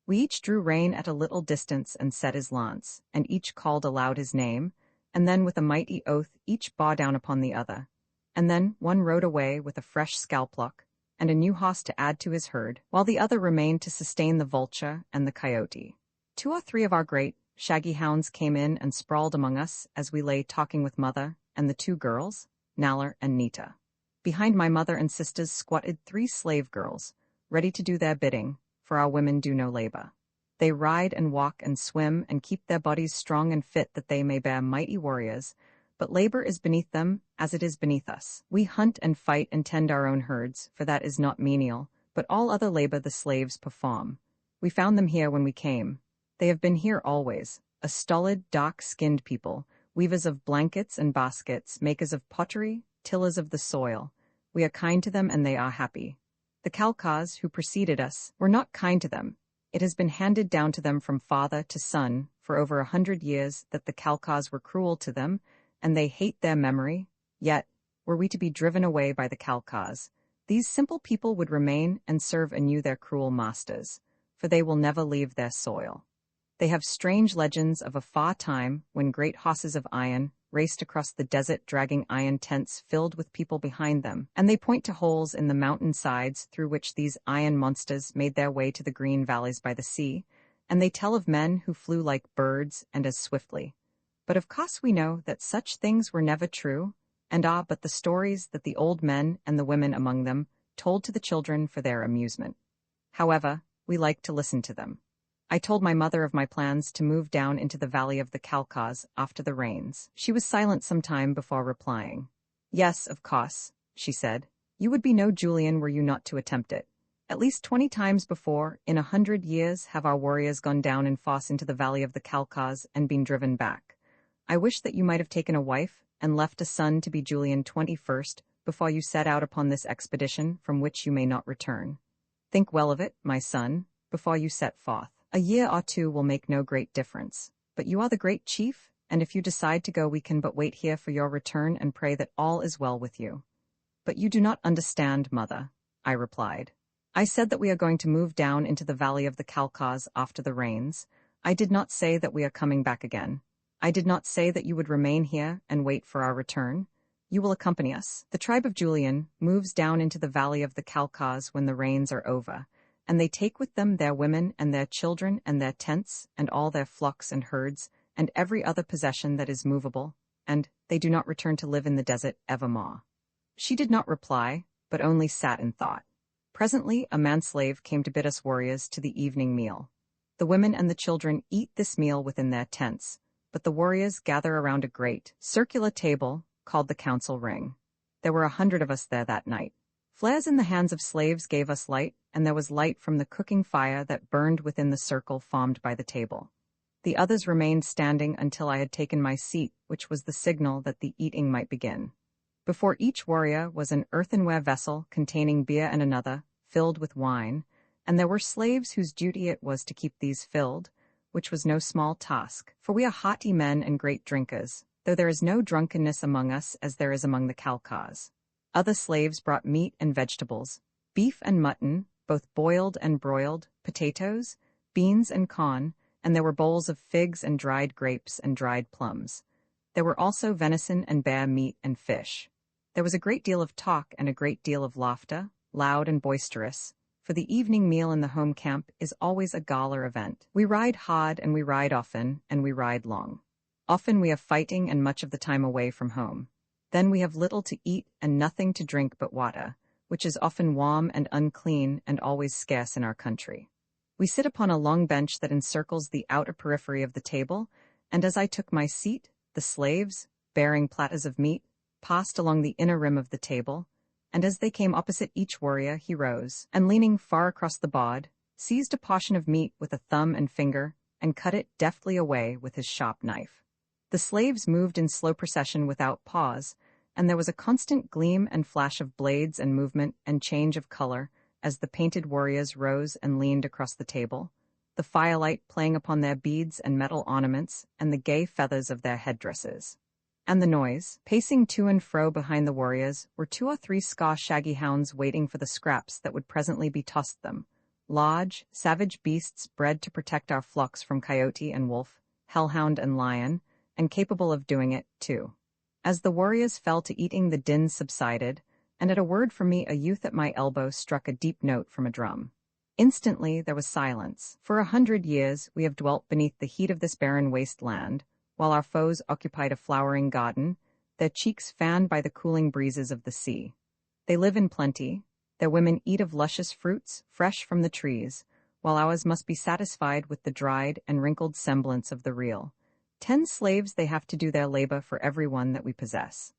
We each drew rein at a little distance and set his lance, and each called aloud his name, and then with a mighty oath each bore down upon the other. And then one rode away with a fresh scalplock, and a new horse to add to his herd, while the other remained to sustain the Vulture and the Coyote. 2 or 3 of our great, shaggy hounds came in and sprawled among us as we lay talking with Mother and the 2 girls, Naller and Nita. Behind my mother and sisters squatted 3 slave girls, ready to do their bidding, for our women do no labor. They ride and walk and swim and keep their bodies strong and fit that they may bear mighty warriors, but labor is beneath them as it is beneath us. We hunt and fight and tend our own herds, for that is not menial, but all other labor the slaves perform. We found them here when we came. They have been here always, a stolid, dark-skinned people, weavers of blankets and baskets, makers of pottery, tillers of the soil. We are kind to them and they are happy. The Khalkhas, who preceded us, were not kind to them. It has been handed down to them from father to son for over 100 years that the Khalkhas were cruel to them, and they hate their memory. Yet, were we to be driven away by the Khalkhas, these simple people would remain and serve anew their cruel masters, for they will never leave their soil. They have strange legends of a far time when great horses of iron raced across the desert dragging iron tents filled with people behind them, and they point to holes in the mountain sides through which these iron monsters made their way to the green valleys by the sea, and they tell of men who flew like birds and as swiftly. But of course we know that such things were never true, and are but the stories that the old men and the women among them told to the children for their amusement. However, we like to listen to them. I told my mother of my plans to move down into the valley of the Khalkhas after the rains. She was silent some time before replying. Yes, of course, she said. You would be no Julian were you not to attempt it. At least 20 times before, in 100 years, have our warriors gone down in force into the valley of the Khalkhas and been driven back. I wish that you might have taken a wife and left a son to be Julian 21st before you set out upon this expedition from which you may not return. Think well of it, my son, before you set forth. A year or 2 will make no great difference, but you are the great chief, and if you decide to go we can but wait here for your return and pray that all is well with you. But you do not understand, mother, I replied. I said that we are going to move down into the valley of the Khalkhas after the rains. I did not say that we are coming back again. I did not say that you would remain here and wait for our return. You will accompany us. The tribe of Julian moves down into the valley of the Caucasus when the rains are over, and they take with them their women and their children and their tents and all their flocks and herds and every other possession that is movable, and they do not return to live in the desert evermore. She did not reply, but only sat in thought. Presently a manslave came to bid us warriors to the evening meal. The women and the children eat this meal within their tents, but the warriors gather around a great, circular table called the council ring. There were 100 of us there that night. Flares in the hands of slaves gave us light, and there was light from the cooking fire that burned within the circle formed by the table. The others remained standing until I had taken my seat, which was the signal that the eating might begin. Before each warrior was an earthenware vessel containing beer and another, filled with wine, and there were slaves whose duty it was to keep these filled, which was no small task, for we are haughty men and great drinkers, though there is no drunkenness among us as there is among the Caucasus. Other slaves brought meat and vegetables, beef and mutton, both boiled and broiled, potatoes, beans and corn, and there were bowls of figs and dried grapes and dried plums. There were also venison and bear meat and fish. There was a great deal of talk and a great deal of laughter, loud and boisterous, for the evening meal in the home camp is always a gala event. We ride hard and we ride often, and we ride long. Often we are fighting and much of the time away from home. Then we have little to eat and nothing to drink but water, which is often warm and unclean and always scarce in our country. We sit upon a long bench that encircles the outer periphery of the table, and as I took my seat, the slaves, bearing platters of meat, passed along the inner rim of the table, and as they came opposite each warrior, he rose, and leaning far across the board, seized a portion of meat with a thumb and finger, and cut it deftly away with his sharp knife. The slaves moved in slow procession without pause, and there was a constant gleam and flash of blades and movement and change of color as the painted warriors rose and leaned across the table, the firelight playing upon their beads and metal ornaments and the gay feathers of their headdresses. And the noise, pacing to and fro behind the warriors, were 2 or 3 scar shaggy hounds waiting for the scraps that would presently be tossed them, large, savage beasts bred to protect our flocks from coyote and wolf, hellhound and lion, and capable of doing it, too. As the warriors fell to eating, the din subsided, and at a word from me a youth at my elbow struck a deep note from a drum. Instantly there was silence. For 100 years we have dwelt beneath the heat of this barren wasteland, while our foes occupied a flowering garden, their cheeks fanned by the cooling breezes of the sea. They live in plenty, their women eat of luscious fruits, fresh from the trees, while ours must be satisfied with the dried and wrinkled semblance of the real. 10 slaves they have to do their labor for every one that we possess.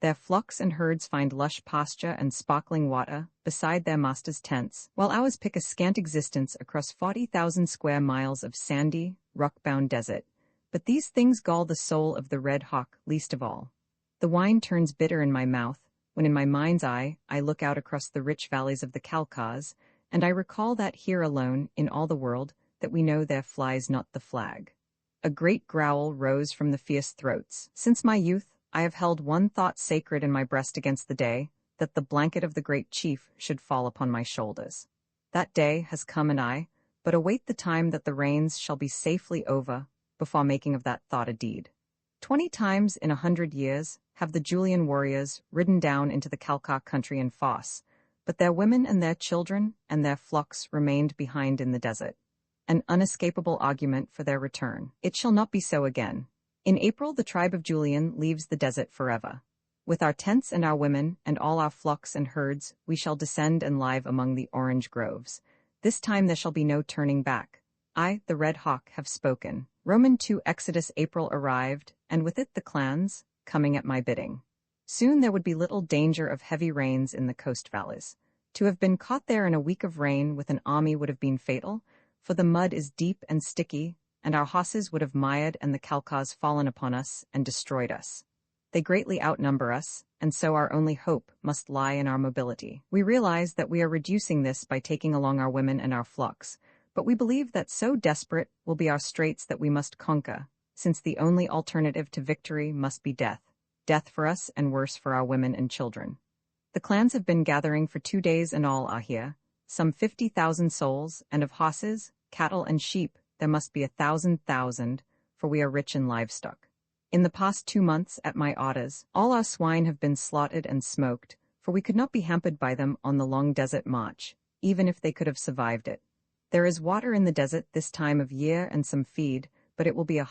Their flocks and herds find lush pasture and sparkling water beside their masters' tents, while ours pick a scant existence across 40,000 square miles of sandy, rock-bound desert. But these things gall the soul of the red hawk least of all. The wine turns bitter in my mouth, when in my mind's eye I look out across the rich valleys of the Caucasus, and I recall that here alone, in all the world, that we know there flies not the flag. A great growl rose from the fierce throats. Since my youth, I have held one thought sacred in my breast against the day, that the blanket of the great chief should fall upon my shoulders. That day has come, and I but await the time that the rains shall be safely over, before making of that thought a deed. 20 times in 100 years have the Julian warriors ridden down into the Caucasus country and fosse, but their women and their children and their flocks remained behind in the desert. An unescapable argument for their return. It shall not be so again. In April the tribe of Julian leaves the desert forever. With our tents and our women and all our flocks and herds we shall descend and live among the orange groves. This time there shall be no turning back. I, the Red Hawk, have spoken. Roman 2 Exodus April arrived, and with it the clans, coming at my bidding. Soon there would be little danger of heavy rains in the coast valleys. To have been caught there in a week of rain with an army would have been fatal, for the mud is deep and sticky, and our horses would have mired and the Caucasus fallen upon us and destroyed us. They greatly outnumber us, and so our only hope must lie in our mobility. We realize that we are reducing this by taking along our women and our flocks, but we believe that so desperate will be our straits that we must conquer, since the only alternative to victory must be death. Death for us and worse for our women and children. The clans have been gathering for 2 days and all are here, some 50,000 souls, and of horses, cattle, and sheep there must be 1,000,000, for we are rich in livestock. In the past 2 months at my orders, all our swine have been slaughtered and smoked, for we could not be hampered by them on the long desert march, even if they could have survived it. There is water in the desert this time of year and some feed, but it will be a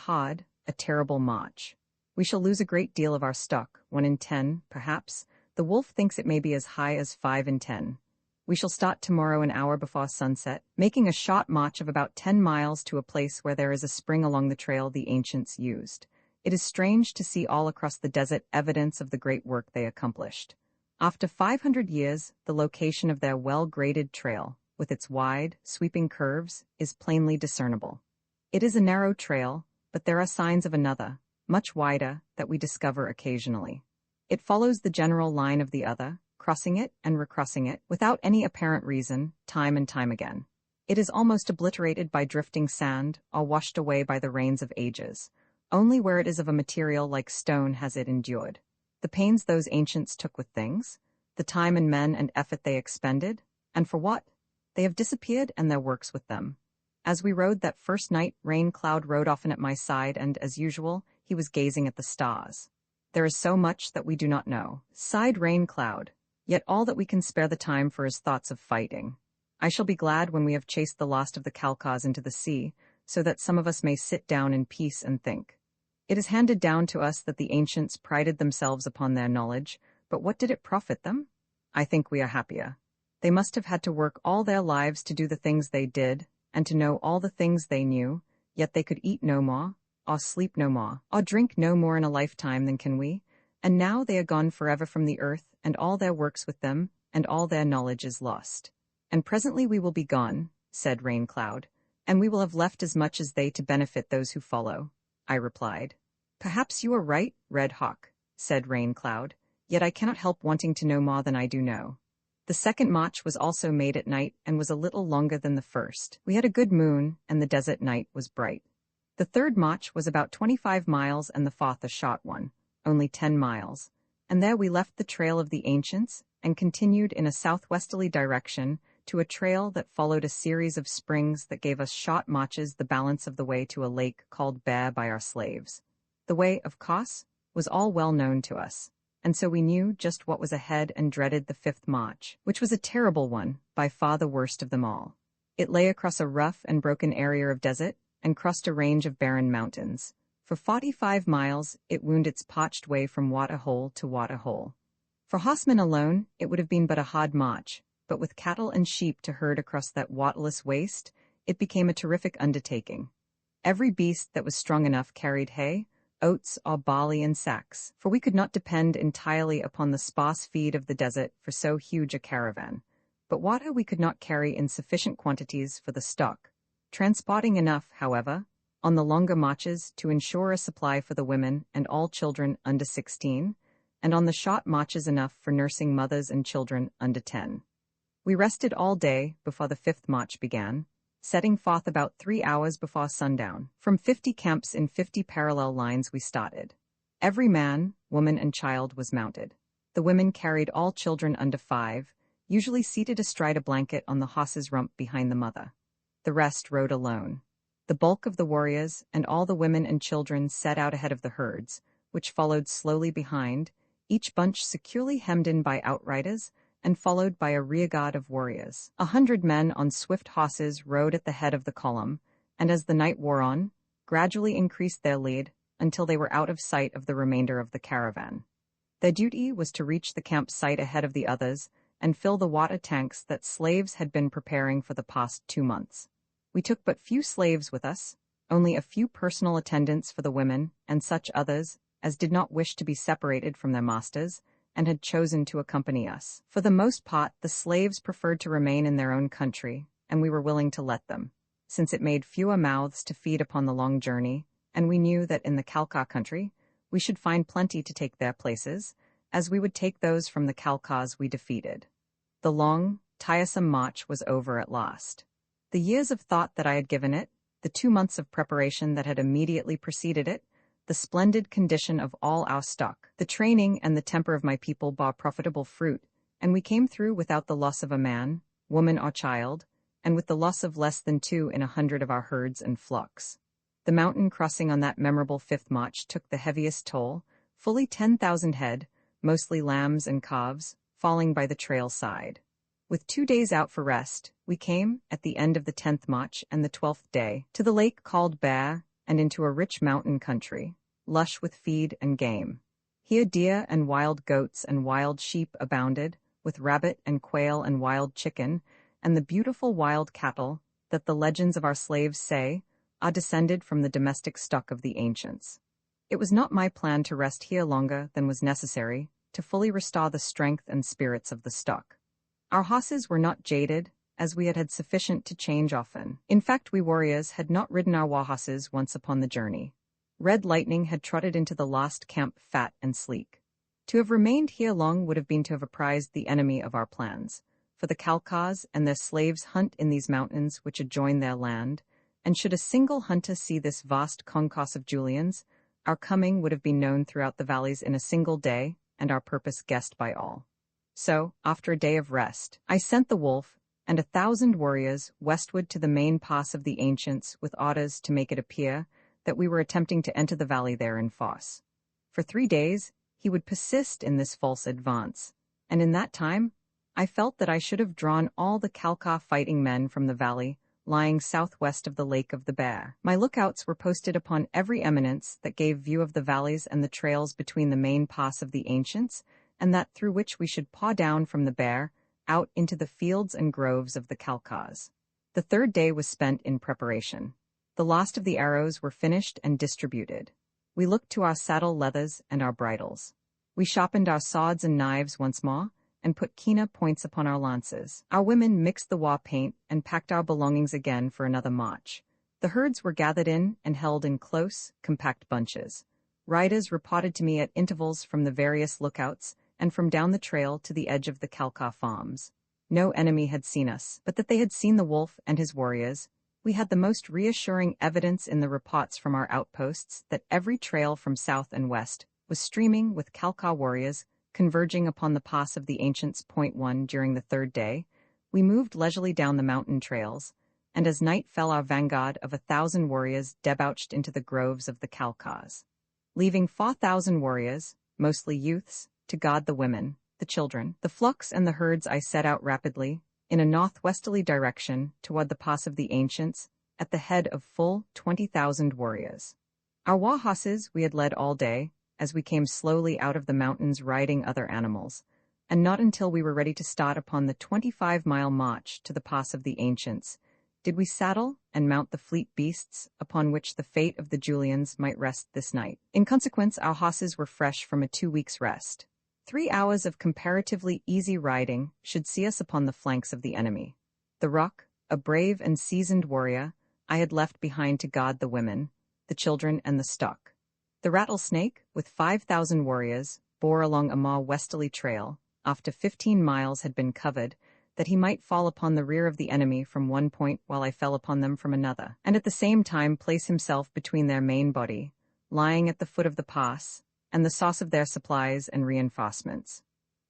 terrible march. We shall lose a great deal of our stock, 1 in 10, perhaps. The wolf thinks it may be as high as 5 in 10. We shall start tomorrow an hour before sunset, making a short march of about 10 miles to a place where there is a spring along the trail the ancients used. It is strange to see all across the desert evidence of the great work they accomplished. After 500 years, the location of their well-graded trail, with its wide, sweeping curves, is plainly discernible. It is a narrow trail, but there are signs of another, much wider, that we discover occasionally. It follows the general line of the other, crossing it and recrossing it, without any apparent reason, time and time again. It is almost obliterated by drifting sand, or washed away by the rains of ages. Only where it is of a material like stone has it endured. The pains those ancients took with things, the time and men and effort they expended, and for what? They have disappeared and their works with them. As we rode that first night, Rain Cloud rode often at my side and, as usual, he was gazing at the stars. There is so much that we do not know, sighed Rain Cloud, yet all that we can spare the time for is thoughts of fighting. I shall be glad when we have chased the last of the Kalkas into the sea, so that some of us may sit down in peace and think. It is handed down to us that the ancients prided themselves upon their knowledge, but what did it profit them? I think we are happier. They must have had to work all their lives to do the things they did, and to know all the things they knew, yet they could eat no more, or sleep no more, or drink no more in a lifetime than can we, and now they are gone forever from the earth, and all their works with them, and all their knowledge is lost. And presently we will be gone, said Rain Cloud, and we will have left as much as they to benefit those who follow. I replied. Perhaps you are right, Red Hawk, said Rain Cloud, yet I cannot help wanting to know more than I do know. The second march was also made at night and was a little longer than the first. We had a good moon, and the desert night was bright. The third march was about 25 miles and the fourth a short one, only 10 miles, and there we left the trail of the ancients and continued in a southwesterly direction to a trail that followed a series of springs that gave us short marches the balance of the way to a lake called Bear by our slaves. The way, of course, was all well known to us, and so we knew just what was ahead and dreaded the fifth march, which was a terrible one, by far the worst of them all. It lay across a rough and broken area of desert and crossed a range of barren mountains. For 45 miles, it wound its parched way from water-hole to water-hole. For horsemen alone, it would have been but a hard march, but with cattle and sheep to herd across that waterless waste, it became a terrific undertaking. Every beast that was strong enough carried hay, oats or barley in sacks, for we could not depend entirely upon the sparse feed of the desert for so huge a caravan. But water we could not carry in sufficient quantities for the stock, transporting enough, however, on the longer marches to ensure a supply for the women and all children under 16, and on the short marches enough for nursing mothers and children under 10. We rested all day before the fifth march began, setting forth about 3 hours before sundown. From 50 camps in 50 parallel lines we started. Every man, woman, and child was mounted. The women carried all children under 5, usually seated astride a blanket on the horse's rump behind the mother. The rest rode alone. The bulk of the warriors and all the women and children set out ahead of the herds, which followed slowly behind, each bunch securely hemmed in by outriders, and followed by a rearguard of warriors. 100 men on swift horses rode at the head of the column, and as the night wore on, gradually increased their lead until they were out of sight of the remainder of the caravan. Their duty was to reach the campsite ahead of the others and fill the water tanks that slaves had been preparing for the past 2 months. We took but few slaves with us, only a few personal attendants for the women and such others as did not wish to be separated from their masters and had chosen to accompany us. For the most part, the slaves preferred to remain in their own country, and we were willing to let them, since it made fewer mouths to feed upon the long journey, and we knew that in the Kalka country we should find plenty to take their places, as we would take those from the Kalkas we defeated. The long, tiresome march was over at last. The years of thought that I had given it, the 2 months of preparation that had immediately preceded it, the splendid condition of all our stock, the training and the temper of my people bore profitable fruit, and we came through without the loss of a man, woman, or child, and with the loss of less than 2 in 100 of our herds and flocks. The mountain crossing on that memorable 5th March took the heaviest toll, fully 10,000 head, mostly lambs and calves, falling by the trail side. With 2 days out for rest, we came, at the end of the 10th March and the 12th day, to the lake called Bear, and into a rich mountain country, lush with feed and game. Here deer and wild goats and wild sheep abounded, with rabbit and quail and wild chicken, and the beautiful wild cattle, that the legends of our slaves say, are descended from the domestic stock of the ancients. It was not my plan to rest here longer than was necessary, to fully restore the strength and spirits of the stock. Our horses were not jaded, as we had had sufficient to change often. In fact, we warriors had not ridden our war horses once upon the journey. Red Lightning had trotted into the lost camp fat and sleek. To have remained here long would have been to have apprised the enemy of our plans, for the Khalkhas and their slaves hunt in these mountains which adjoin their land, and should a single hunter see this vast concourse of Julians, our coming would have been known throughout the valleys in a single day, and our purpose guessed by all. So, after a day of rest, I sent the wolf and 1,000 warriors westward to the main pass of the ancients with orders to make it appear that we were attempting to enter the valley there in force. For 3 days, he would persist in this false advance, and in that time, I felt that I should have drawn all the Khalkha fighting men from the valley, lying southwest of the Lake of the Bear. My lookouts were posted upon every eminence that gave view of the valleys and the trails between the main pass of the ancients, and that through which we should paw down from the Bear, out into the fields and groves of the Khalkhas. The 3rd day was spent in preparation. The last of the arrows were finished and distributed. We looked to our saddle leathers and our bridles. We sharpened our swords and knives once more, and put keener points upon our lances. Our women mixed the war paint and packed our belongings again for another march. The herds were gathered in and held in close, compact bunches. Riders reported to me at intervals from the various lookouts, and from down the trail to the edge of the Khalkha farms. No enemy had seen us, but that they had seen the wolf and his warriors. We had the most reassuring evidence in the reports from our outposts that every trail from south and west was streaming with Khalkha warriors, converging upon the pass of the ancients. Point 1 During the 3rd day, we moved leisurely down the mountain trails, and as night fell our vanguard of 1,000 warriors debouched into the groves of the Khalkhas. Leaving 4,000 warriors, mostly youths, to guard the women, the children, the flocks and the herds, I set out rapidly, in a northwesterly direction, toward the pass of the ancients, at the head of full 20,000 warriors. Our war horses we had led all day, as we came slowly out of the mountains riding other animals, and not until we were ready to start upon the 25-mile march to the pass of the ancients, did we saddle and mount the fleet beasts upon which the fate of the Julians might rest this night. In consequence, our horses were fresh from a 2 weeks' rest. 3 hours of comparatively easy riding should see us upon the flanks of the enemy. The Rock, a brave and seasoned warrior, I had left behind to guard the women, the children, and the stock. The Rattlesnake, with 5,000 warriors, bore along a more westerly trail, after 15 miles had been covered, that he might fall upon the rear of the enemy from one point while I fell upon them from another, and at the same time place himself between their main body, lying at the foot of the pass, and the source of their supplies and reinforcements.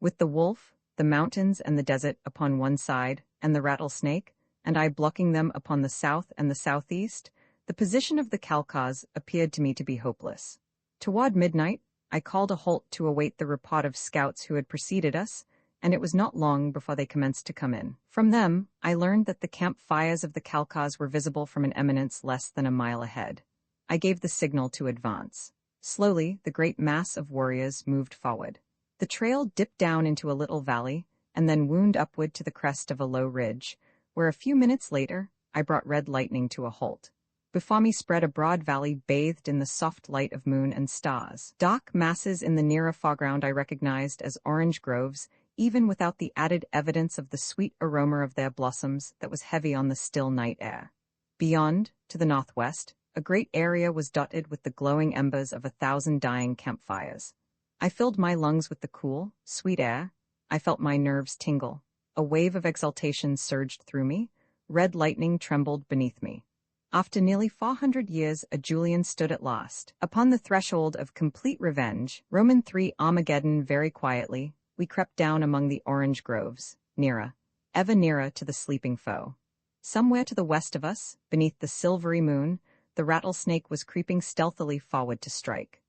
With the wolf, the mountains and the desert upon one side, and the Rattlesnake, and I blocking them upon the south and the southeast, the position of the Khalkhas appeared to me to be hopeless. Toward midnight, I called a halt to await the report of scouts who had preceded us, and it was not long before they commenced to come in. From them, I learned that the camp fires of the Khalkhas were visible from an eminence less than a mile ahead. I gave the signal to advance. Slowly, the great mass of warriors moved forward. The trail dipped down into a little valley, and then wound upward to the crest of a low ridge, where a few minutes later, I brought Red Lightning to a halt. Before me spread a broad valley bathed in the soft light of moon and stars. Dark masses in the nearer foreground I recognized as orange groves, even without the added evidence of the sweet aroma of their blossoms that was heavy on the still night air. Beyond, to the northwest, a great area was dotted with the glowing embers of 1,000 dying campfires. I filled my lungs with the cool, sweet air. I felt my nerves tingle. A wave of exultation surged through me. Red Lightning trembled beneath me. After nearly 400 years, a Julian stood at last. Upon the threshold of complete revenge, Roman III Armageddon. Very quietly, we crept down among the orange groves, nearer, ever nearer to the sleeping foe. Somewhere to the west of us, beneath the silvery moon, the rattlesnake was creeping stealthily forward to strike.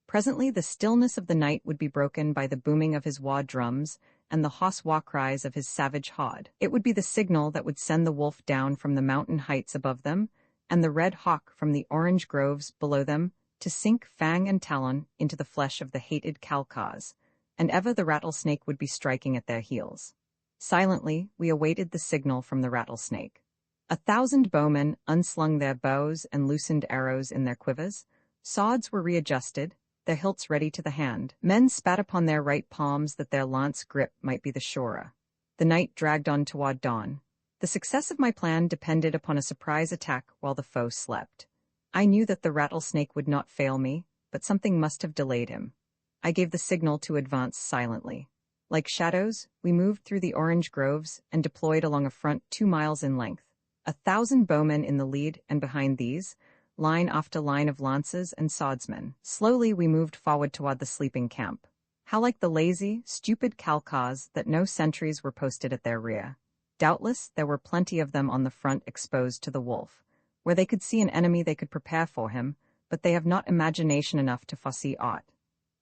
Presently the stillness of the night would be broken by the booming of his war drums and the hoarse war cries of his savage horde. It would be the signal that would send the wolf down from the mountain heights above them, and the red hawk from the orange groves below them, to sink fang and talon into the flesh of the hated Calcars, and ever the rattlesnake would be striking at their heels. Silently, we awaited the signal from the rattlesnake. 1,000 bowmen unslung their bows and loosened arrows in their quivers. Swords were readjusted, their hilts ready to the hand. Men spat upon their right palms that their lance grip might be the surer. The night dragged on toward dawn. The success of my plan depended upon a surprise attack while the foe slept. I knew that the rattlesnake would not fail me, but something must have delayed him. I gave the signal to advance silently. Like shadows, we moved through the orange groves and deployed along a front 2 miles in length. 1,000 bowmen in the lead, and behind these, line after line of lances and swordsmen. Slowly we moved forward toward the sleeping camp. How like the lazy, stupid Calcars that no sentries were posted at their rear. Doubtless there were plenty of them on the front exposed to the wolf, where they could see an enemy they could prepare for him, but they have not imagination enough to foresee aught.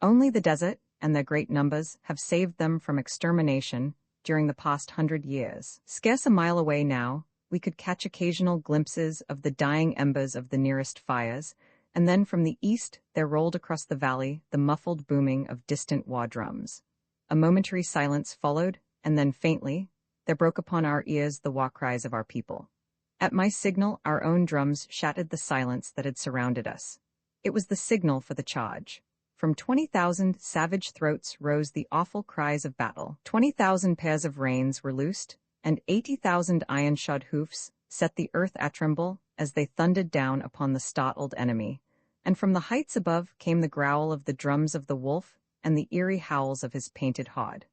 Only the desert, and their great numbers, have saved them from extermination during the past 100 years. Scarce a mile away now, we could catch occasional glimpses of the dying embers of the nearest fires, and then from the east there rolled across the valley the muffled booming of distant war drums. A momentary silence followed, and then faintly, there broke upon our ears the war cries of our people. At my signal, our own drums shattered the silence that had surrounded us. It was the signal for the charge. From 20,000 savage throats rose the awful cries of battle. 20,000 pairs of reins were loosed, and 80,000 iron-shod hoofs set the earth a-tremble as they thundered down upon the startled enemy, and from the heights above came the growl of the drums of the wolf and the eerie howls of his painted horde.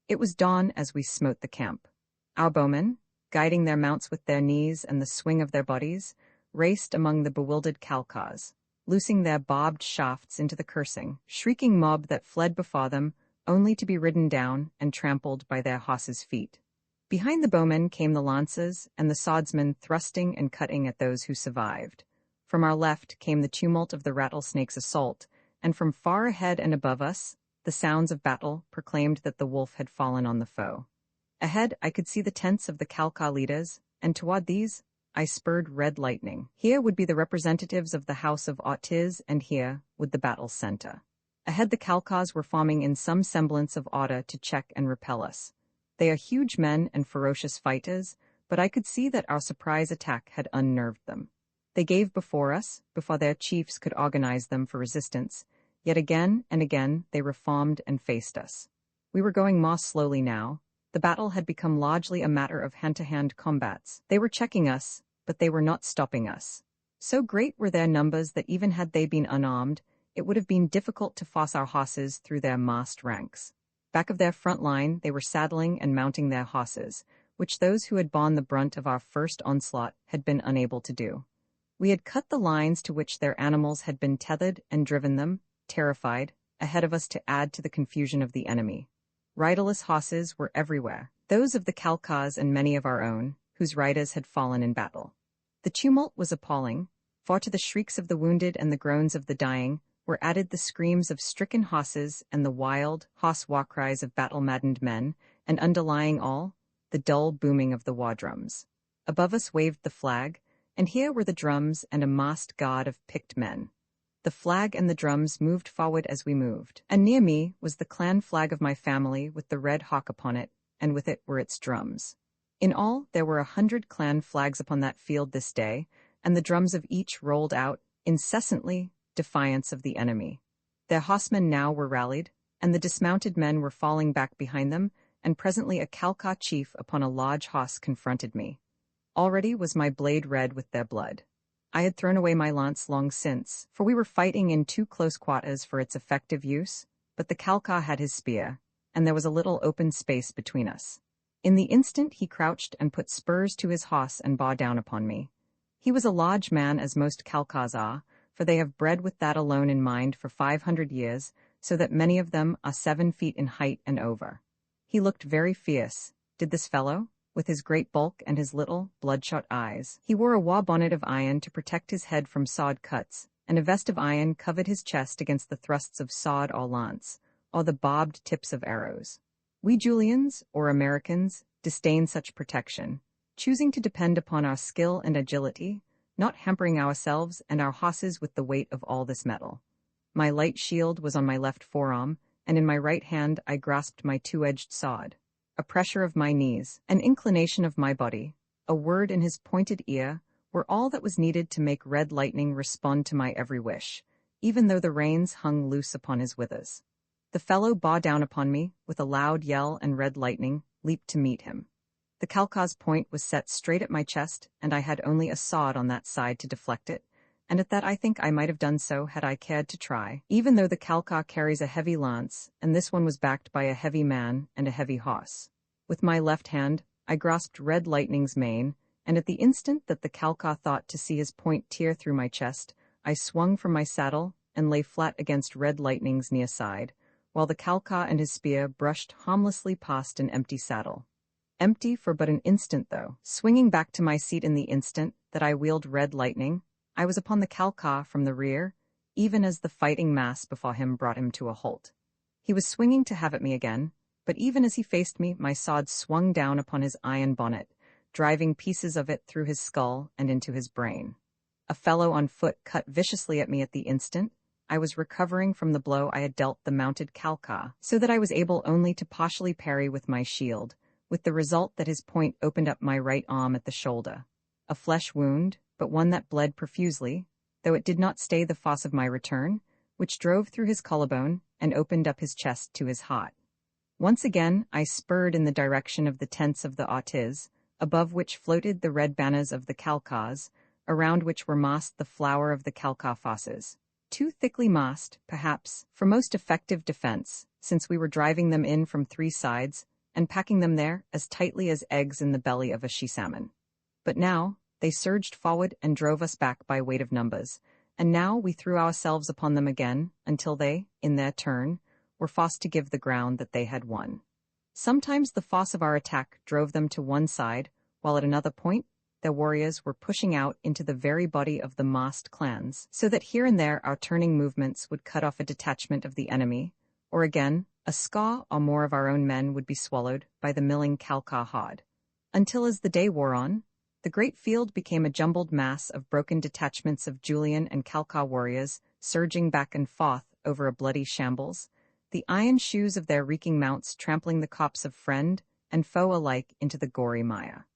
It was dawn as we smote the camp. Our bowmen, guiding their mounts with their knees and the swing of their bodies, raced among the bewildered Calcars, loosing their barbed shafts into the cursing, shrieking mob that fled before them, only to be ridden down and trampled by their horses' feet. Behind the bowmen came the lances and the swordsmen thrusting and cutting at those who survived. From our left came the tumult of the rattlesnake's assault, and from far ahead and above us, the sounds of battle proclaimed that the wolf had fallen on the foe. Ahead, I could see the tents of the Calcar leaders, and toward these, I spurred red lightning. Here would be the representatives of the House of Ortiz, and here would the battle's center. Ahead, the Calcars were forming in some semblance of order to check and repel us. They are huge men and ferocious fighters, but I could see that our surprise attack had unnerved them. They gave before us, before their chiefs could organize them for resistance, yet again and again they reformed and faced us. We were going more slowly now. The battle had become largely a matter of hand-to-hand combats. They were checking us, but they were not stopping us. So great were their numbers that even had they been unarmed, it would have been difficult to force our horses through their massed ranks. Back of their front line, they were saddling and mounting their horses, which those who had borne the brunt of our first onslaught had been unable to do. We had cut the lines to which their animals had been tethered and driven them, terrified, ahead of us to add to the confusion of the enemy. Riderless horses were everywhere, those of the Calcars and many of our own, whose riders had fallen in battle. The tumult was appalling, for to the shrieks of the wounded and the groans of the dying were added the screams of stricken horses and the wild, hoarse war cries of battle-maddened men, and underlying all, the dull booming of the war drums. Above us waved the flag, and here were the drums and a massed guard of picked men. The flag and the drums moved forward as we moved, and near me was the clan flag of my family with the red hawk upon it, and with it were its drums. In all, there were 100 clan flags upon that field this day, and the drums of each rolled out, incessantly, defiance of the enemy. Their horsemen now were rallied, and the dismounted men were falling back behind them, and presently a Calcar chief upon a large horse confronted me. Already was my blade red with their blood. I had thrown away my lance long since, for we were fighting in too close quarters for its effective use, but the Calcar had his spear, and there was a little open space between us. In the instant he crouched and put spurs to his horse and bore down upon me. He was a large man, as most Calcars are, for they have bred with that alone in mind for 500 years, so that many of them are 7 feet in height and over. He looked very fierce. Did this fellow, with his great bulk and his little, bloodshot eyes. He wore a war bonnet of iron to protect his head from sword cuts, and a vest of iron covered his chest against the thrusts of sword or lance, or the barbed tips of arrows. We Julians, or Americans, disdain such protection, choosing to depend upon our skill and agility, not hampering ourselves and our horses with the weight of all this metal. My light shield was on my left forearm, and in my right hand I grasped my two-edged sword. A pressure of my knees, an inclination of my body, a word in his pointed ear, were all that was needed to make Red Lightning respond to my every wish, even though the reins hung loose upon his withers. The fellow bore down upon me with a loud yell, and Red Lightning leaped to meet him. The Calcar's point was set straight at my chest, and I had only a sword on that side to deflect it, and at that I think I might have done so had I cared to try, even though the Calcar carries a heavy lance, and this one was backed by a heavy man and a heavy horse. With my left hand, I grasped Red Lightning's mane, and at the instant that the Calcar thought to see his point tear through my chest, I swung from my saddle and lay flat against Red Lightning's near side, while the Calcar and his spear brushed harmlessly past an empty saddle. Empty for but an instant, though. Swinging back to my seat in the instant that I wheeled Red Lightning, I was upon the Calcar from the rear, even as the fighting mass before him brought him to a halt. He was swinging to have at me again, but even as he faced me, my sword swung down upon his iron bonnet, driving pieces of it through his skull and into his brain. A fellow on foot cut viciously at me at the instant. I was recovering from the blow I had dealt the mounted Calcar, so that I was able only to partially parry with my shield, with the result that his point opened up my right arm at the shoulder. A flesh wound, but one that bled profusely, though it did not stay the force of my return, which drove through his collarbone and opened up his chest to his heart. Once again I spurred in the direction of the tents of the Ortiz, above which floated the red banners of the Calcars, around which were massed the flower of the Calcar fosses. Too thickly massed, perhaps, for most effective defense, since we were driving them in from three sides and packing them there as tightly as eggs in the belly of a she-salmon. But now they surged forward and drove us back by weight of numbers, and now we threw ourselves upon them again until they, in their turn, were forced to give the ground that they had won. Sometimes the force of our attack drove them to one side, while at another point their warriors were pushing out into the very body of the massed clans, so that here and there our turning movements would cut off a detachment of the enemy, or again, a score or more of our own men would be swallowed by the milling Calcar horde. Until as the day wore on, the great field became a jumbled mass of broken detachments of Julian and Calcar warriors surging back and forth over a bloody shambles, the iron shoes of their reeking mounts trampling the corpse of friend and foe alike into the gory mire.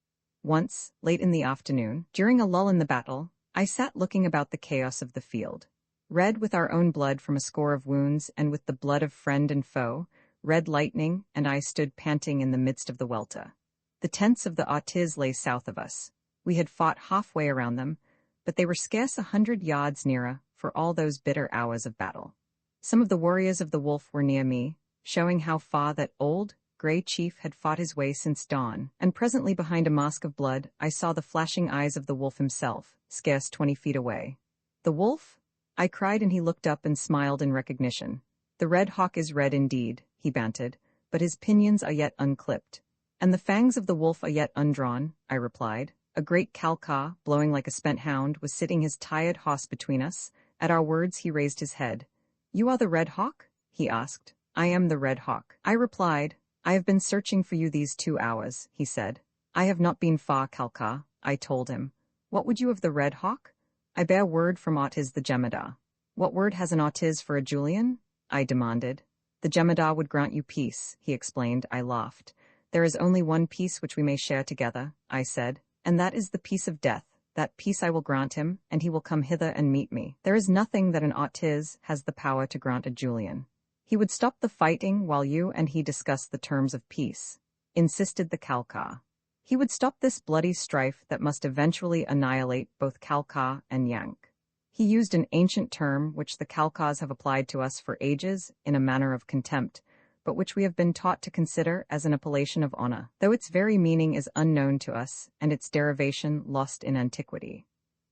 Once, late in the afternoon, during a lull in the battle, I sat looking about the chaos of the field. Red with our own blood from a score of wounds and with the blood of friend and foe, Red Lightning and I stood panting in the midst of the welter. The tents of the Ortiz lay south of us. We had fought halfway around them, but they were scarce 100 yards nearer for all those bitter hours of battle. Some of the warriors of the Wolf were near me, showing how far that old, gray chief had fought his way since dawn, and presently behind a mask of blood I saw the flashing eyes of the Wolf himself, scarce 20 feet away. "The Wolf?" I cried, and he looked up and smiled in recognition. "The Red Hawk is red indeed," he bantered, "but his pinions are yet unclipped." "And the fangs of the Wolf are yet undrawn," I replied. A great Calcar, blowing like a spent hound, was sitting his tired horse between us. At our words he raised his head. "You are the Red Hawk?" he asked. "I am the Red Hawk," I replied. "I have been searching for you these 2 hours," he said. "I have not been far, Calcar," I told him. "What would you of the Red Hawk?" "I bear word from Ortiz the Jemadar." "What word has an Ortiz for a Julian?" I demanded. "The Jemadar would grant you peace," he explained. I laughed. "There is only one peace which we may share together," I said, "and that is the peace of death. That peace I will grant him, and he will come hither and meet me. There is nothing that an Ortiz has the power to grant a Julian." "He would stop the fighting while you and he discussed the terms of peace," insisted the Calcar. "He would stop this bloody strife that must eventually annihilate both Calcar and Yank." He used an ancient term which the Calcars have applied to us for ages in a manner of contempt, but which we have been taught to consider as an appellation of honor, though its very meaning is unknown to us and its derivation lost in antiquity.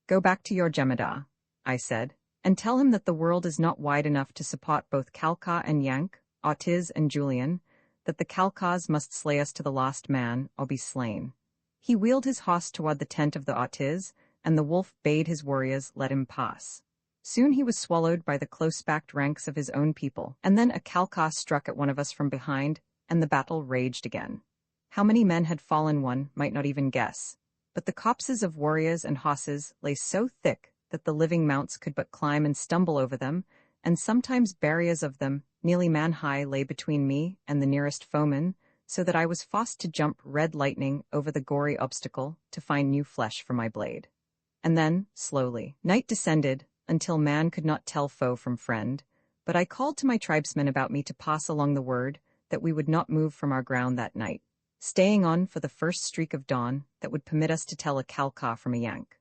"Go back to your Jemadar," I said, "and tell him that the world is not wide enough to support both Calcar and Yank, Ortiz and Julian, that the Calcars must slay us to the last man or be slain. He wheeled his horse toward the tent of the Otiz, and the wolf bade his warriors let him pass. Soon he was swallowed by the close-packed ranks of his own people, and then a Kalka struck at one of us from behind, and the battle raged again. How many men had fallen one might not even guess, but the corpses of warriors and horses lay so thick that the living mounts could but climb and stumble over them, and sometimes barriers of them, nearly man-high, lay between me and the nearest foeman, so that I was forced to jump red lightning over the gory obstacle to find new flesh for my blade. And then, slowly, night descended, until man could not tell foe from friend, but I called to my tribesmen about me to pass along the word that we would not move from our ground that night, staying on for the first streak of dawn that would permit us to tell a Kalka from a Yank.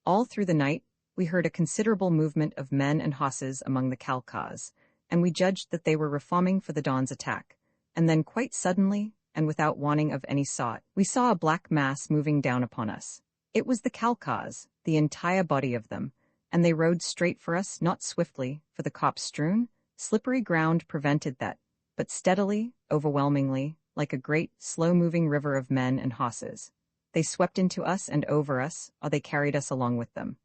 All through the night, we heard a considerable movement of men and horses among the Kalkas, and we judged that they were reforming for the dawn's attack. And then quite suddenly, and without warning of any sort, we saw a black mass moving down upon us. It was the Kalkas, the entire body of them, and they rode straight for us, not swiftly, for the copse-strewn, slippery ground prevented that, but steadily, overwhelmingly, like a great, slow-moving river of men and horses. They swept into us and over us, or they carried us along with them.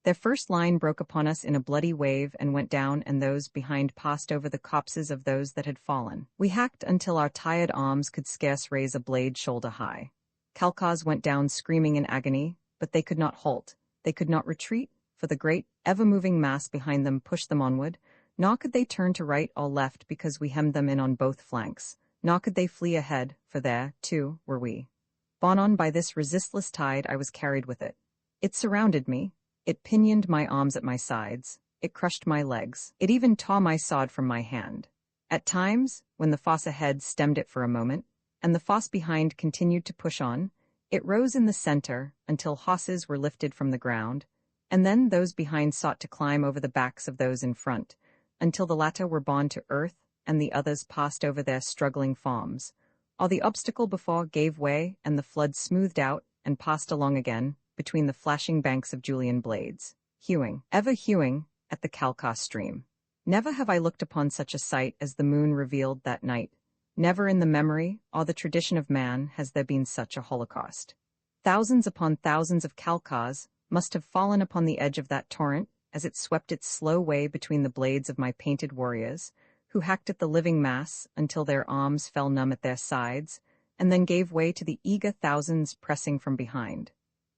Their first line broke upon us in a bloody wave and went down, and those behind passed over the corpses of those that had fallen. We hacked until our tired arms could scarce raise a blade shoulder-high. Kalkas went down screaming in agony, but they could not halt, they could not retreat, for the great, ever-moving mass behind them pushed them onward, nor could they turn to right or left because we hemmed them in on both flanks, nor could they flee ahead, for there, too, were we. Borne on by this resistless tide, I was carried with it. It surrounded me, it pinioned my arms at my sides, it crushed my legs, it even tore my sword from my hand. At times, when the fosse ahead stemmed it for a moment, and the fosse behind continued to push on, it rose in the center until horses were lifted from the ground, and then those behind sought to climb over the backs of those in front, until the latter were borne to earth and the others passed over their struggling forms, or the obstacle before gave way and the flood smoothed out and passed along again between the flashing banks of Julian blades, hewing, ever hewing, at the Kalka stream. Never have I looked upon such a sight as the moon revealed that night. Never in the memory or the tradition of man has there been such a holocaust. Thousands upon thousands of Kalkas must have fallen upon the edge of that torrent as it swept its slow way between the blades of my painted warriors, who hacked at the living mass until their arms fell numb at their sides, and then gave way to the eager thousands pressing from behind.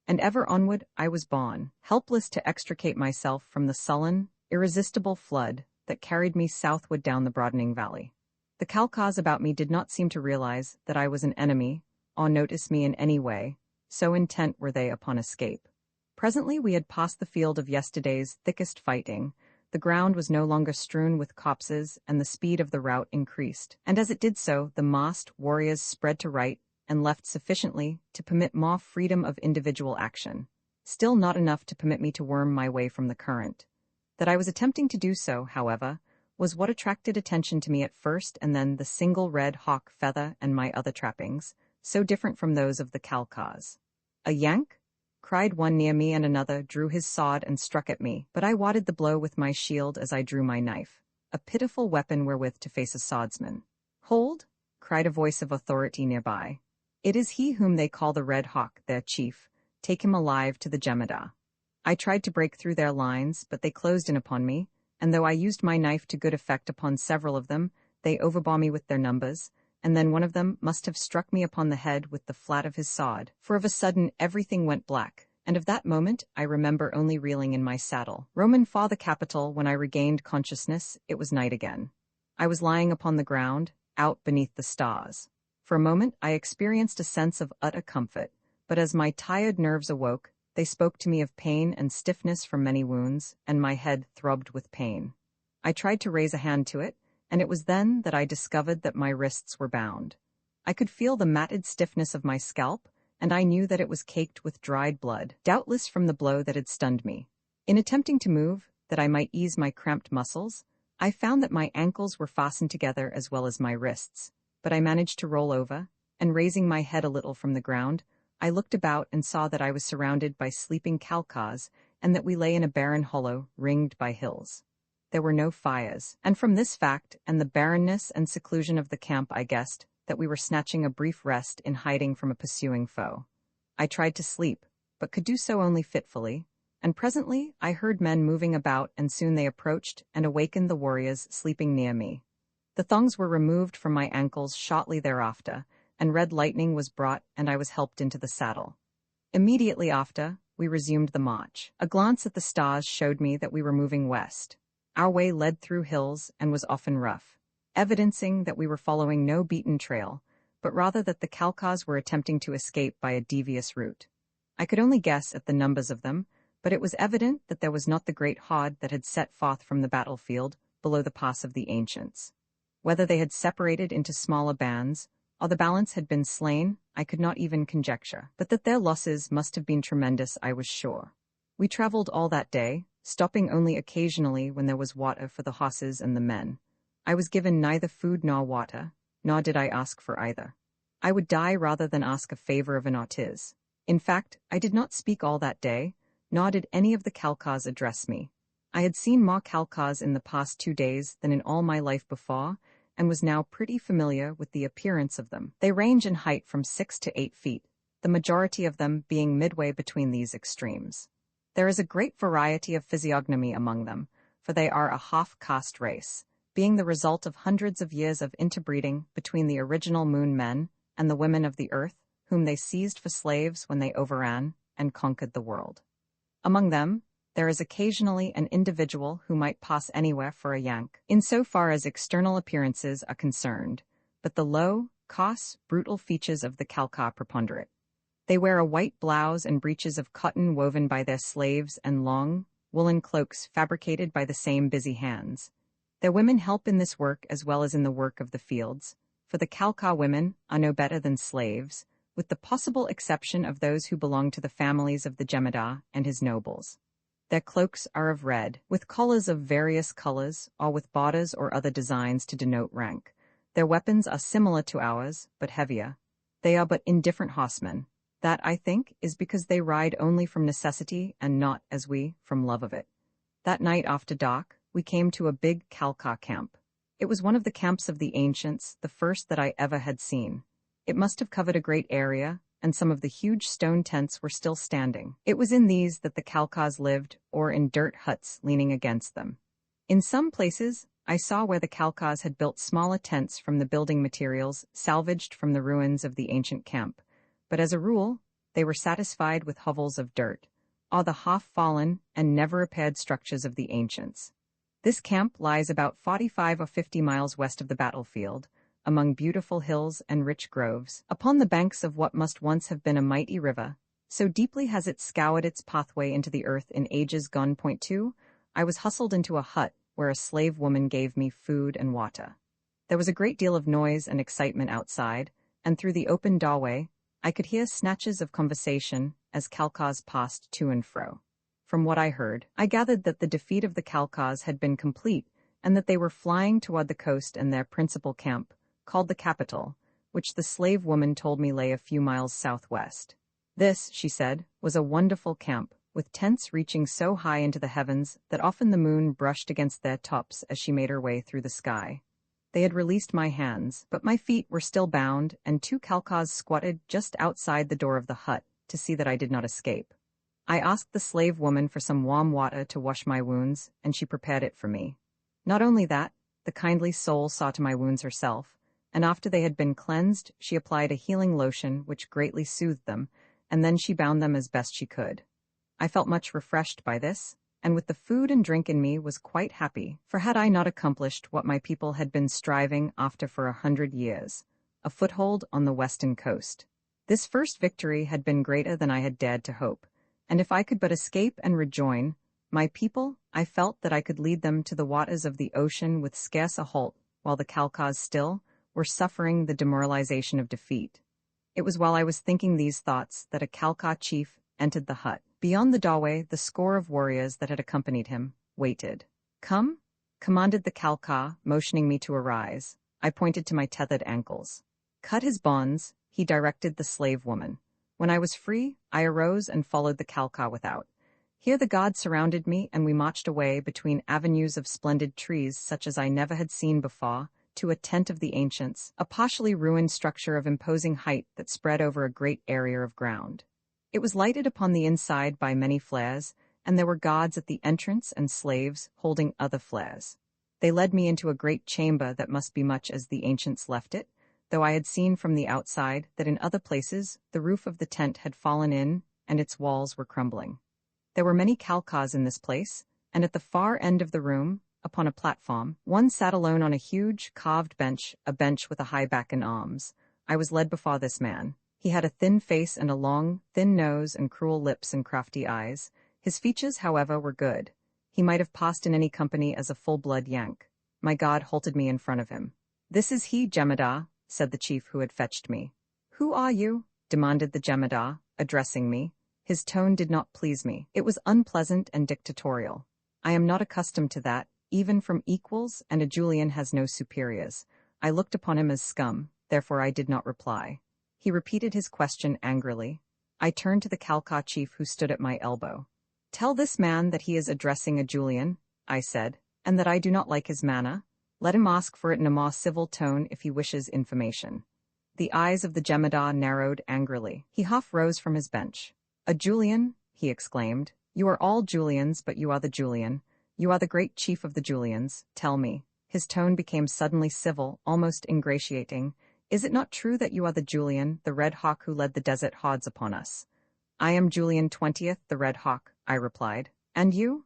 And ever onward I was borne, helpless to extricate myself from the sullen, irresistible flood that carried me southward down the broadening valley. The Kalkas about me did not seem to realize that I was an enemy, or notice me in any way, so intent were they upon escape. Presently we had passed the field of yesterday's thickest fighting. The ground was no longer strewn with corpses, and the speed of the rout increased, and as it did so, the massed warriors spread to right and left sufficiently to permit more freedom of individual action, still not enough to permit me to worm my way from the current. That I was attempting to do so, however, was what attracted attention to me at first, and then the single red hawk feather and my other trappings, so different from those of the Kalkas. "A Yank?" cried one near me, and another drew his sword and struck at me, but I warded the blow with my shield as I drew my knife, a pitiful weapon wherewith to face a swordsman. "Hold!" cried a voice of authority nearby. "It is he whom they call the Red Hawk, their chief. Take him alive to the Jemadar." I tried to break through their lines, but they closed in upon me, and though I used my knife to good effect upon several of them, they overbore me with their numbers, and then one of them must have struck me upon the head with the flat of his sword, for of a sudden everything went black, and of that moment I remember only reeling in my saddle. Roman for the capital, when I regained consciousness, it was night again. I was lying upon the ground, out beneath the stars. For a moment I experienced a sense of utter comfort, but as my tired nerves awoke, they spoke to me of pain and stiffness from many wounds, and my head throbbed with pain. I tried to raise a hand to it, and it was then that I discovered that my wrists were bound. I could feel the matted stiffness of my scalp, and I knew that it was caked with dried blood, doubtless from the blow that had stunned me. In attempting to move, that I might ease my cramped muscles, I found that my ankles were fastened together as well as my wrists, but I managed to roll over, and raising my head a little from the ground, I looked about and saw that I was surrounded by sleeping Kalkas, and that we lay in a barren hollow ringed by hills. There were no fires, and from this fact and the barrenness and seclusion of the camp I guessed that we were snatching a brief rest in hiding from a pursuing foe. I tried to sleep, but could do so only fitfully, and presently I heard men moving about, and soon they approached and awakened the warriors sleeping near me. The thongs were removed from my ankles shortly thereafter, and red lightning was brought, and I was helped into the saddle. Immediately after, we resumed the march. A glance at the stars showed me that we were moving west. Our way led through hills and was often rough, evidencing that we were following no beaten trail, but rather that the Kalkas were attempting to escape by a devious route. I could only guess at the numbers of them, but it was evident that there was not the great horde that had set forth from the battlefield below the pass of the ancients. Whether they had separated into smaller bands, or the balance had been slain, I could not even conjecture, but that their losses must have been tremendous I was sure. We traveled all that day, stopping only occasionally when there was water for the horses and the men. I was given neither food nor water, nor did I ask for either. I would die rather than ask a favor of an artiz. In fact, I did not speak all that day, nor did any of the Kalkas address me. I had seen more Kalkas in the past 2 days than in all my life before, and was now pretty familiar with the appearance of them. They range in height from 6 to 8 feet, the majority of them being midway between these extremes. There is a great variety of physiognomy among them, for they are a half-caste race, being the result of hundreds of years of interbreeding between the original moon men and the women of the earth, whom they seized for slaves when they overran and conquered the world. Among them, there is occasionally an individual who might pass anywhere for a Yank, insofar as external appearances are concerned, but the low, coarse, brutal features of the Kalka preponderate. They wear a white blouse and breeches of cotton woven by their slaves and long, woolen cloaks fabricated by the same busy hands. Their women help in this work as well as in the work of the fields, for the Kalka women are no better than slaves, with the possible exception of those who belong to the families of the Jemadar and his nobles. Their cloaks are of red, with collars of various colors, or with borders or other designs to denote rank. Their weapons are similar to ours, but heavier. They are but indifferent horsemen. That, I think, is because they ride only from necessity and not, as we, from love of it. That night after dark, we came to a big Kalka camp. It was one of the camps of the ancients, the first that I ever had seen. It must have covered a great area, and some of the huge stone tents were still standing. It was in these that the Kalkas lived, or in dirt huts leaning against them. In some places, I saw where the Kalkas had built smaller tents from the building materials salvaged from the ruins of the ancient camp, but as a rule, they were satisfied with hovels of dirt, or the half-fallen and never-repaired structures of the ancients. This camp lies about 45 or 50 miles west of the battlefield, among beautiful hills and rich groves, upon the banks of what must once have been a mighty river. So deeply has it scoured its pathway into the earth in ages gone. 2, I was hustled into a hut where a slave woman gave me food and water. There was a great deal of noise and excitement outside, and through the open doorway, I could hear snatches of conversation as Kalkas passed to and fro. From what I heard, I gathered that the defeat of the Kalkas had been complete, and that they were flying toward the coast and their principal camp, called the capital, which the slave woman told me lay a few miles southwest. This, she said, was a wonderful camp, with tents reaching so high into the heavens that often the moon brushed against their tops as she made her way through the sky. They had released my hands, but my feet were still bound, and 2 Kalkas squatted just outside the door of the hut to see that I did not escape. I asked the slave woman for some warm water to wash my wounds, and she prepared it for me. Not only that, the kindly soul saw to my wounds herself, and after they had been cleansed, she applied a healing lotion which greatly soothed them, and then she bound them as best she could. I felt much refreshed by this, and with the food and drink in me was quite happy, for had I not accomplished what my people had been striving after for 100 years, a foothold on the western coast? This first victory had been greater than I had dared to hope, and if I could but escape and rejoin my people, I felt that I could lead them to the waters of the ocean with scarce a halt, while the Kalkas still were suffering the demoralization of defeat. It was while I was thinking these thoughts that a Kalka chief entered the hut. Beyond the doorway, the score of warriors that had accompanied him waited. "Come," commanded the Kalka, motioning me to arise. I pointed to my tethered ankles. "Cut his bonds," he directed the slave woman. When I was free, I arose and followed the Kalka without. Here the gods surrounded me, and we marched away between avenues of splendid trees such as I never had seen before, to a tent of the ancients, a partially ruined structure of imposing height that spread over a great area of ground. It was lighted upon the inside by many flares, and there were guards at the entrance and slaves holding other flares. They led me into a great chamber that must be much as the ancients left it, though I had seen from the outside that in other places the roof of the tent had fallen in and its walls were crumbling. There were many Kalkas in this place, and at the far end of the room, upon a platform, one sat alone on a huge, carved bench, a bench with a high back and arms. I was led before this man. He had a thin face and a long, thin nose and cruel lips and crafty eyes. His features, however, were good. He might have passed in any company as a full-blood Yank. My god halted me in front of him. "This is he, Jemadar," said the chief who had fetched me. "Who are you?" demanded the Jemadar, addressing me. His tone did not please me. It was unpleasant and dictatorial. I am not accustomed to that, even from equals, and a Julian has no superiors. I looked upon him as scum, therefore I did not reply. He repeated his question angrily. I turned to the Kalka chief who stood at my elbow. "Tell this man that he is addressing a Julian," I said, "and that I do not like his manner. Let him ask for it in a more civil tone if he wishes information." The eyes of the Jemadar narrowed angrily. He half rose from his bench. "A Julian?" he exclaimed. "You are all Julians, but you are the Julian. You are the great chief of the Julians. Tell me." His tone became suddenly civil, almost ingratiating. "Is it not true that you are the Julian, the Red Hawk who led the desert hordes upon us?" "I am Julian 20th, the Red Hawk," I replied. "And you?"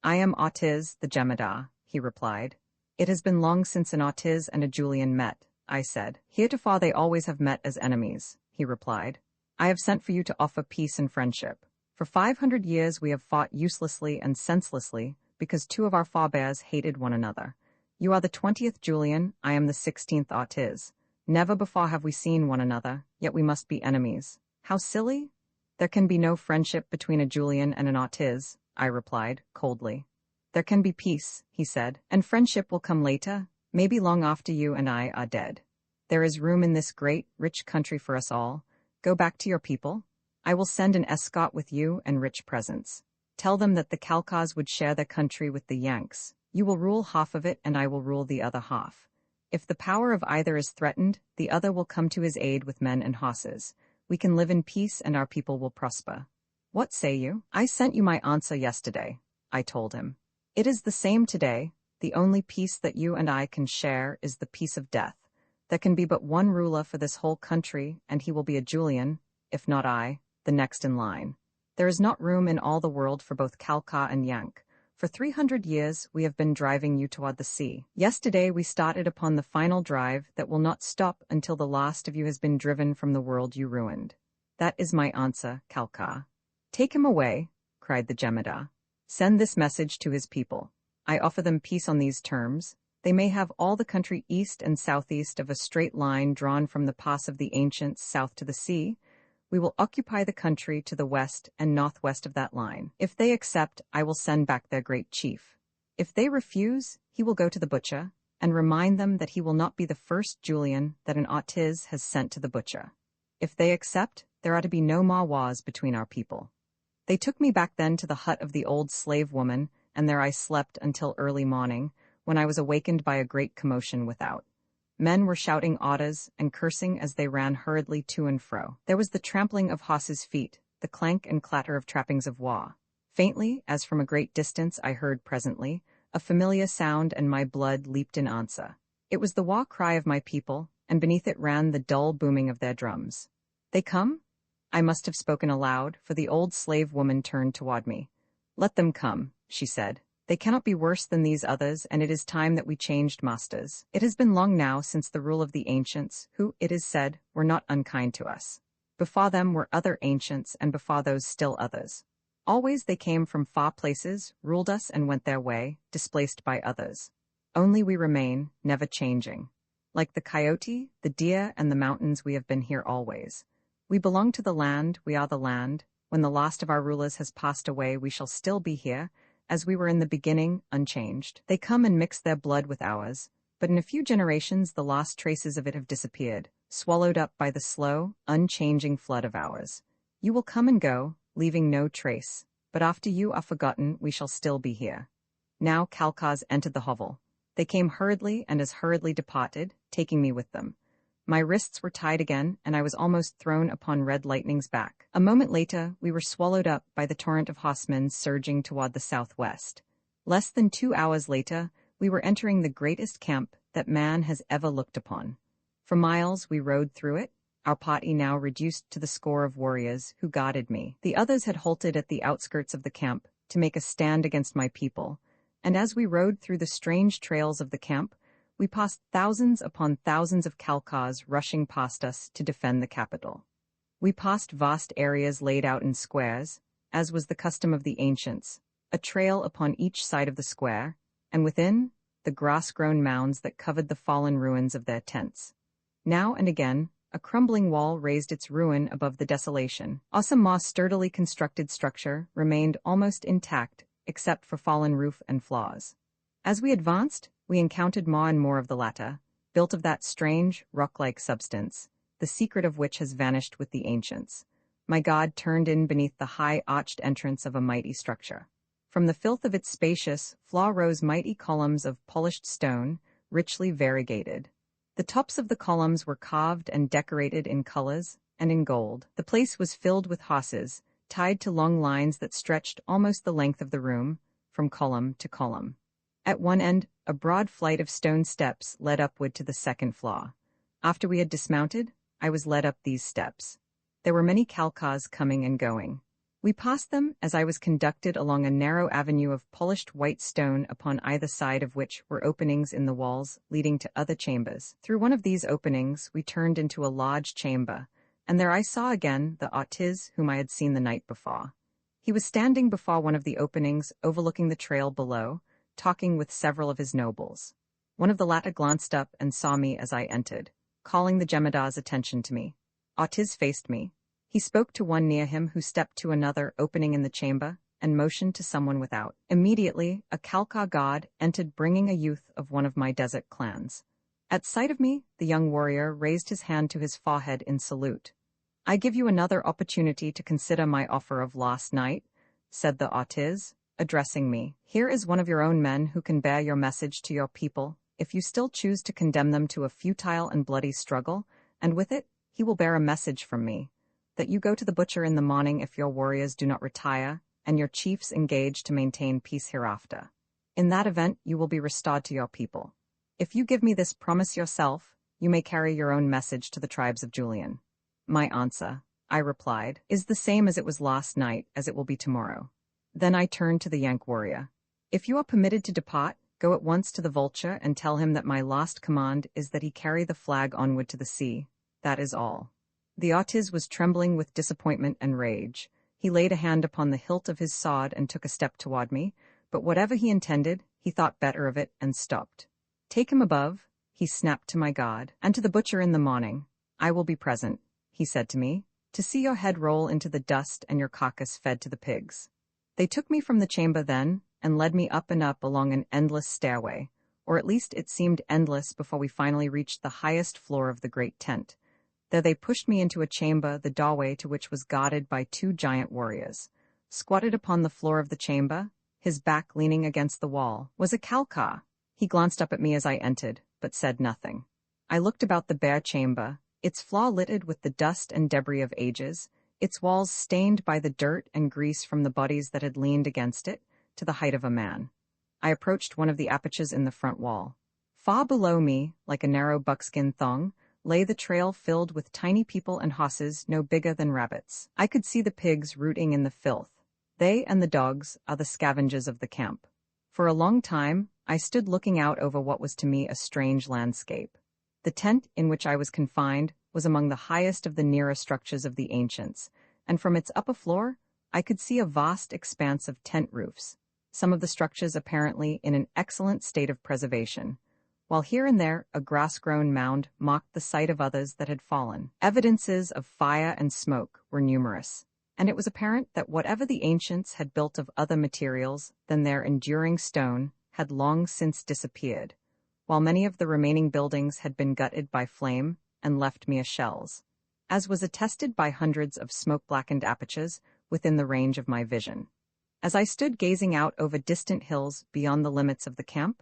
"I am Ortiz, the Jemadar," he replied. "It has been long since an Ortiz and a Julian met," I said. "Heretofore they always have met as enemies," he replied. "I have sent for you to offer peace and friendship. For 500 years we have fought uselessly and senselessly because two of our forebears hated one another. You are the 20th Julian, I am the 16th Ortiz. Never before have we seen one another, yet we must be enemies. How silly? There can be no friendship between a Julian and an Ortiz," I replied, coldly. "There can be peace," he said, "and friendship will come later, maybe long after you and I are dead. There is room in this great, rich country for us all. Go back to your people. I will send an escort with you and rich presents. Tell them that the Kalkas would share their country with the Yanks. You will rule half of it and I will rule the other half. If the power of either is threatened, the other will come to his aid with men and horses. We can live in peace and our people will prosper. What say you?" "I sent you my answer yesterday," I told him. "It is the same today. The only peace that you and I can share is the peace of death. There can be but one ruler for this whole country, and he will be a Julian, if not I, the next in line. There is not room in all the world for both Kalka and Yank. For 300 years we have been driving you toward the sea. Yesterday we started upon the final drive that will not stop until the last of you has been driven from the world you ruined. That is my answer, Kalka." "Take him away," cried the Jemadar. "Send this message to his people. I offer them peace on these terms. They may have all the country east and southeast of a straight line drawn from the pass of the ancients south to the sea. We will occupy the country to the west and northwest of that line. If they accept, I will send back their great chief. If they refuse, he will go to the butcher, and remind them that he will not be the first Julian that an Ortiz has sent to the butcher. If they accept, there are to be no more wars between our people." They took me back then to the hut of the old slave woman, and there I slept until early morning, when I was awakened by a great commotion without. Men were shouting orders and cursing as they ran hurriedly to and fro. There was the trampling of horses' feet, the clank and clatter of trappings of war. Faintly, as from a great distance I heard presently, a familiar sound, and my blood leaped in answer. It was the war cry of my people, and beneath it ran the dull booming of their drums. "They come?" I must have spoken aloud, for the old slave woman turned toward me. "Let them come," she said. "They cannot be worse than these others, and it is time that we changed masters. It has been long now since the rule of the ancients, who, it is said, were not unkind to us. Before them were other ancients, and before those still others. Always they came from far places, ruled us and went their way, displaced by others. Only we remain, never changing. Like the coyote, the deer, and the mountains, we have been here always. We belong to the land, we are the land. When the last of our rulers has passed away, we shall still be here, as we were in the beginning, unchanged. They come and mix their blood with ours, but in a few generations the lost traces of it have disappeared, swallowed up by the slow, unchanging flood of ours. You will come and go, leaving no trace, but after you are forgotten, we shall still be here." Now Kalkas entered the hovel. They came hurriedly and as hurriedly departed, taking me with them. My wrists were tied again, and I was almost thrown upon Red Lightning's back. A moment later, we were swallowed up by the torrent of horsemen surging toward the southwest. Less than 2 hours later, we were entering the greatest camp that man has ever looked upon. For miles we rode through it, our party now reduced to the score of warriors who guarded me. The others had halted at the outskirts of the camp to make a stand against my people, and as we rode through the strange trails of the camp, we passed thousands upon thousands of Kalkars rushing past us to defend the capital. We passed vast areas laid out in squares, as was the custom of the ancients, a trail upon each side of the square, and within, the grass-grown mounds that covered the fallen ruins of their tents. Now and again, a crumbling wall raised its ruin above the desolation. Also, Ma's sturdily constructed structure remained almost intact, except for fallen roof and flaws. As we advanced, we encountered more and more of the latter, built of that strange, rock-like substance, the secret of which has vanished with the ancients. My god turned in beneath the high arched entrance of a mighty structure. From the filth of its spacious floor rose mighty columns of polished stone, richly variegated. The tops of the columns were carved and decorated in colors and in gold. The place was filled with horses, tied to long lines that stretched almost the length of the room, from column to column. At one end, a broad flight of stone steps led upward to the second floor. After we had dismounted, I was led up these steps. There were many Kalkars coming and going. We passed them as I was conducted along a narrow avenue of polished white stone upon either side of which were openings in the walls leading to other chambers. Through one of these openings we turned into a large chamber, and there I saw again the artisan whom I had seen the night before. He was standing before one of the openings overlooking the trail below, talking with several of his nobles. One of the latter glanced up and saw me as I entered, calling the Jemadar's attention to me. Artisan faced me. He spoke to one near him who stepped to another opening in the chamber and motioned to someone without. Immediately, a Kalkar god entered bringing a youth of one of my desert clans. At sight of me, the young warrior raised his hand to his forehead in salute. "I give you another opportunity to consider my offer of last night," said the artisan, addressing me. "Here is one of your own men who can bear your message to your people, if you still choose to condemn them to a futile and bloody struggle, and with it, he will bear a message from me, that you go to the butcher in the morning if your warriors do not retire, and your chiefs engage to maintain peace hereafter. In that event, you will be restored to your people. If you give me this promise yourself, you may carry your own message to the tribes of Julian." "My answer," I replied, "is the same as it was last night, as it will be tomorrow." Then I turned to the Yank warrior. "If you are permitted to depart, go at once to the vulture and tell him that my last command is that he carry the flag onward to the sea. That is all." The artisan was trembling with disappointment and rage. He laid a hand upon the hilt of his sword and took a step toward me, but whatever he intended, he thought better of it and stopped. "Take him above," he snapped to my god, "and to the butcher in the morning. I will be present," he said to me, "to see your head roll into the dust and your carcass fed to the pigs." They took me from the chamber then, and led me up and up along an endless stairway, or at least it seemed endless before we finally reached the highest floor of the great tent. There they pushed me into a chamber, the doorway to which was guarded by 2 giant warriors. Squatted upon the floor of the chamber, his back leaning against the wall, was a Kalkar. He glanced up at me as I entered, but said nothing. I looked about the bare chamber, its floor littered with the dust and debris of ages, its walls stained by the dirt and grease from the bodies that had leaned against it, to the height of a man. I approached one of the apertures in the front wall. Far below me, like a narrow buckskin thong, lay the trail filled with tiny people and horses no bigger than rabbits. I could see the pigs rooting in the filth. They and the dogs are the scavengers of the camp. For a long time, I stood looking out over what was to me a strange landscape. The tent in which I was confined was among the highest of the nearer structures of the ancients, and from its upper floor, I could see a vast expanse of tent roofs, some of the structures apparently in an excellent state of preservation, while here and there a grass-grown mound marked the site of others that had fallen. Evidences of fire and smoke were numerous, and it was apparent that whatever the ancients had built of other materials than their enduring stone had long since disappeared, while many of the remaining buildings had been gutted by flame and left mere shells, as was attested by hundreds of smoke-blackened apertures within the range of my vision. As I stood gazing out over distant hills beyond the limits of the camp,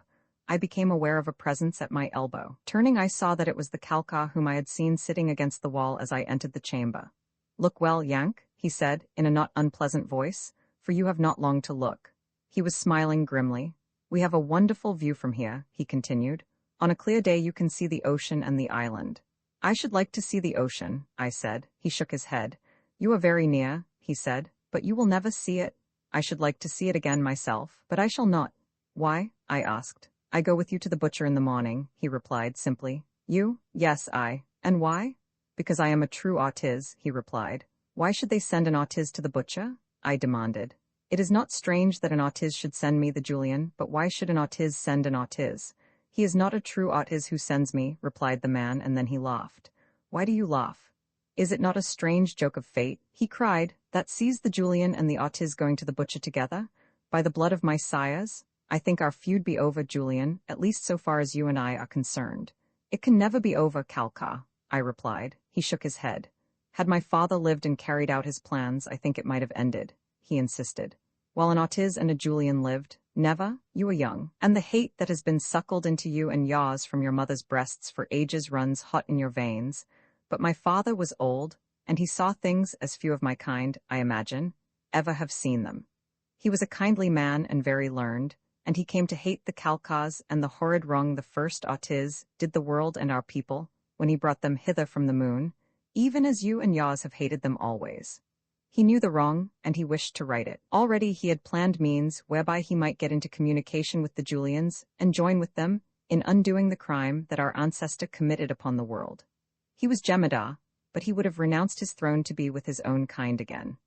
I became aware of a presence at my elbow. Turning, I saw that it was the Kalka whom I had seen sitting against the wall as I entered the chamber. "Look well, Yank," he said, in a not unpleasant voice, "for you have not long to look." He was smiling grimly. "We have a wonderful view from here," he continued. "On a clear day you can see the ocean and the island." "I should like to see the ocean," I said. He shook his head. "You are very near," he said, "but you will never see it. I should like to see it again myself, but I shall not." "Why?" I asked. "I go with you to the butcher in the morning," he replied simply. "You?" "Yes, I." "And why?" "Because I am a true artist," he replied. "Why should they send an artist to the butcher?" I demanded. "It is not strange that an artist should send me the Julian, but why should an artist send an artist?" "He is not a true artist who sends me," replied the man, and then he laughed. "Why do you laugh? Is it not a strange joke of fate," he cried, "that sees the Julian and the artist going to the butcher together? By the blood of my sires, I think our feud be over, Julian, at least so far as you and I are concerned." "It can never be over, Kalka," I replied. He shook his head. "Had my father lived and carried out his plans, I think it might have ended," he insisted. "While an artist and a Julian lived, never, you are young, and the hate that has been suckled into you and yours from your mother's breasts for ages runs hot in your veins. But my father was old, and he saw things as few of my kind, I imagine, ever have seen them. He was a kindly man and very learned, and he came to hate the Kalkas and the horrid wrong the first artists did the world and our people, when he brought them hither from the moon, even as you and yours have hated them always. He knew the wrong, and he wished to right it. Already he had planned means whereby he might get into communication with the Julians and join with them in undoing the crime that our ancestor committed upon the world. He was Jemada, but he would have renounced his throne to be with his own kind again.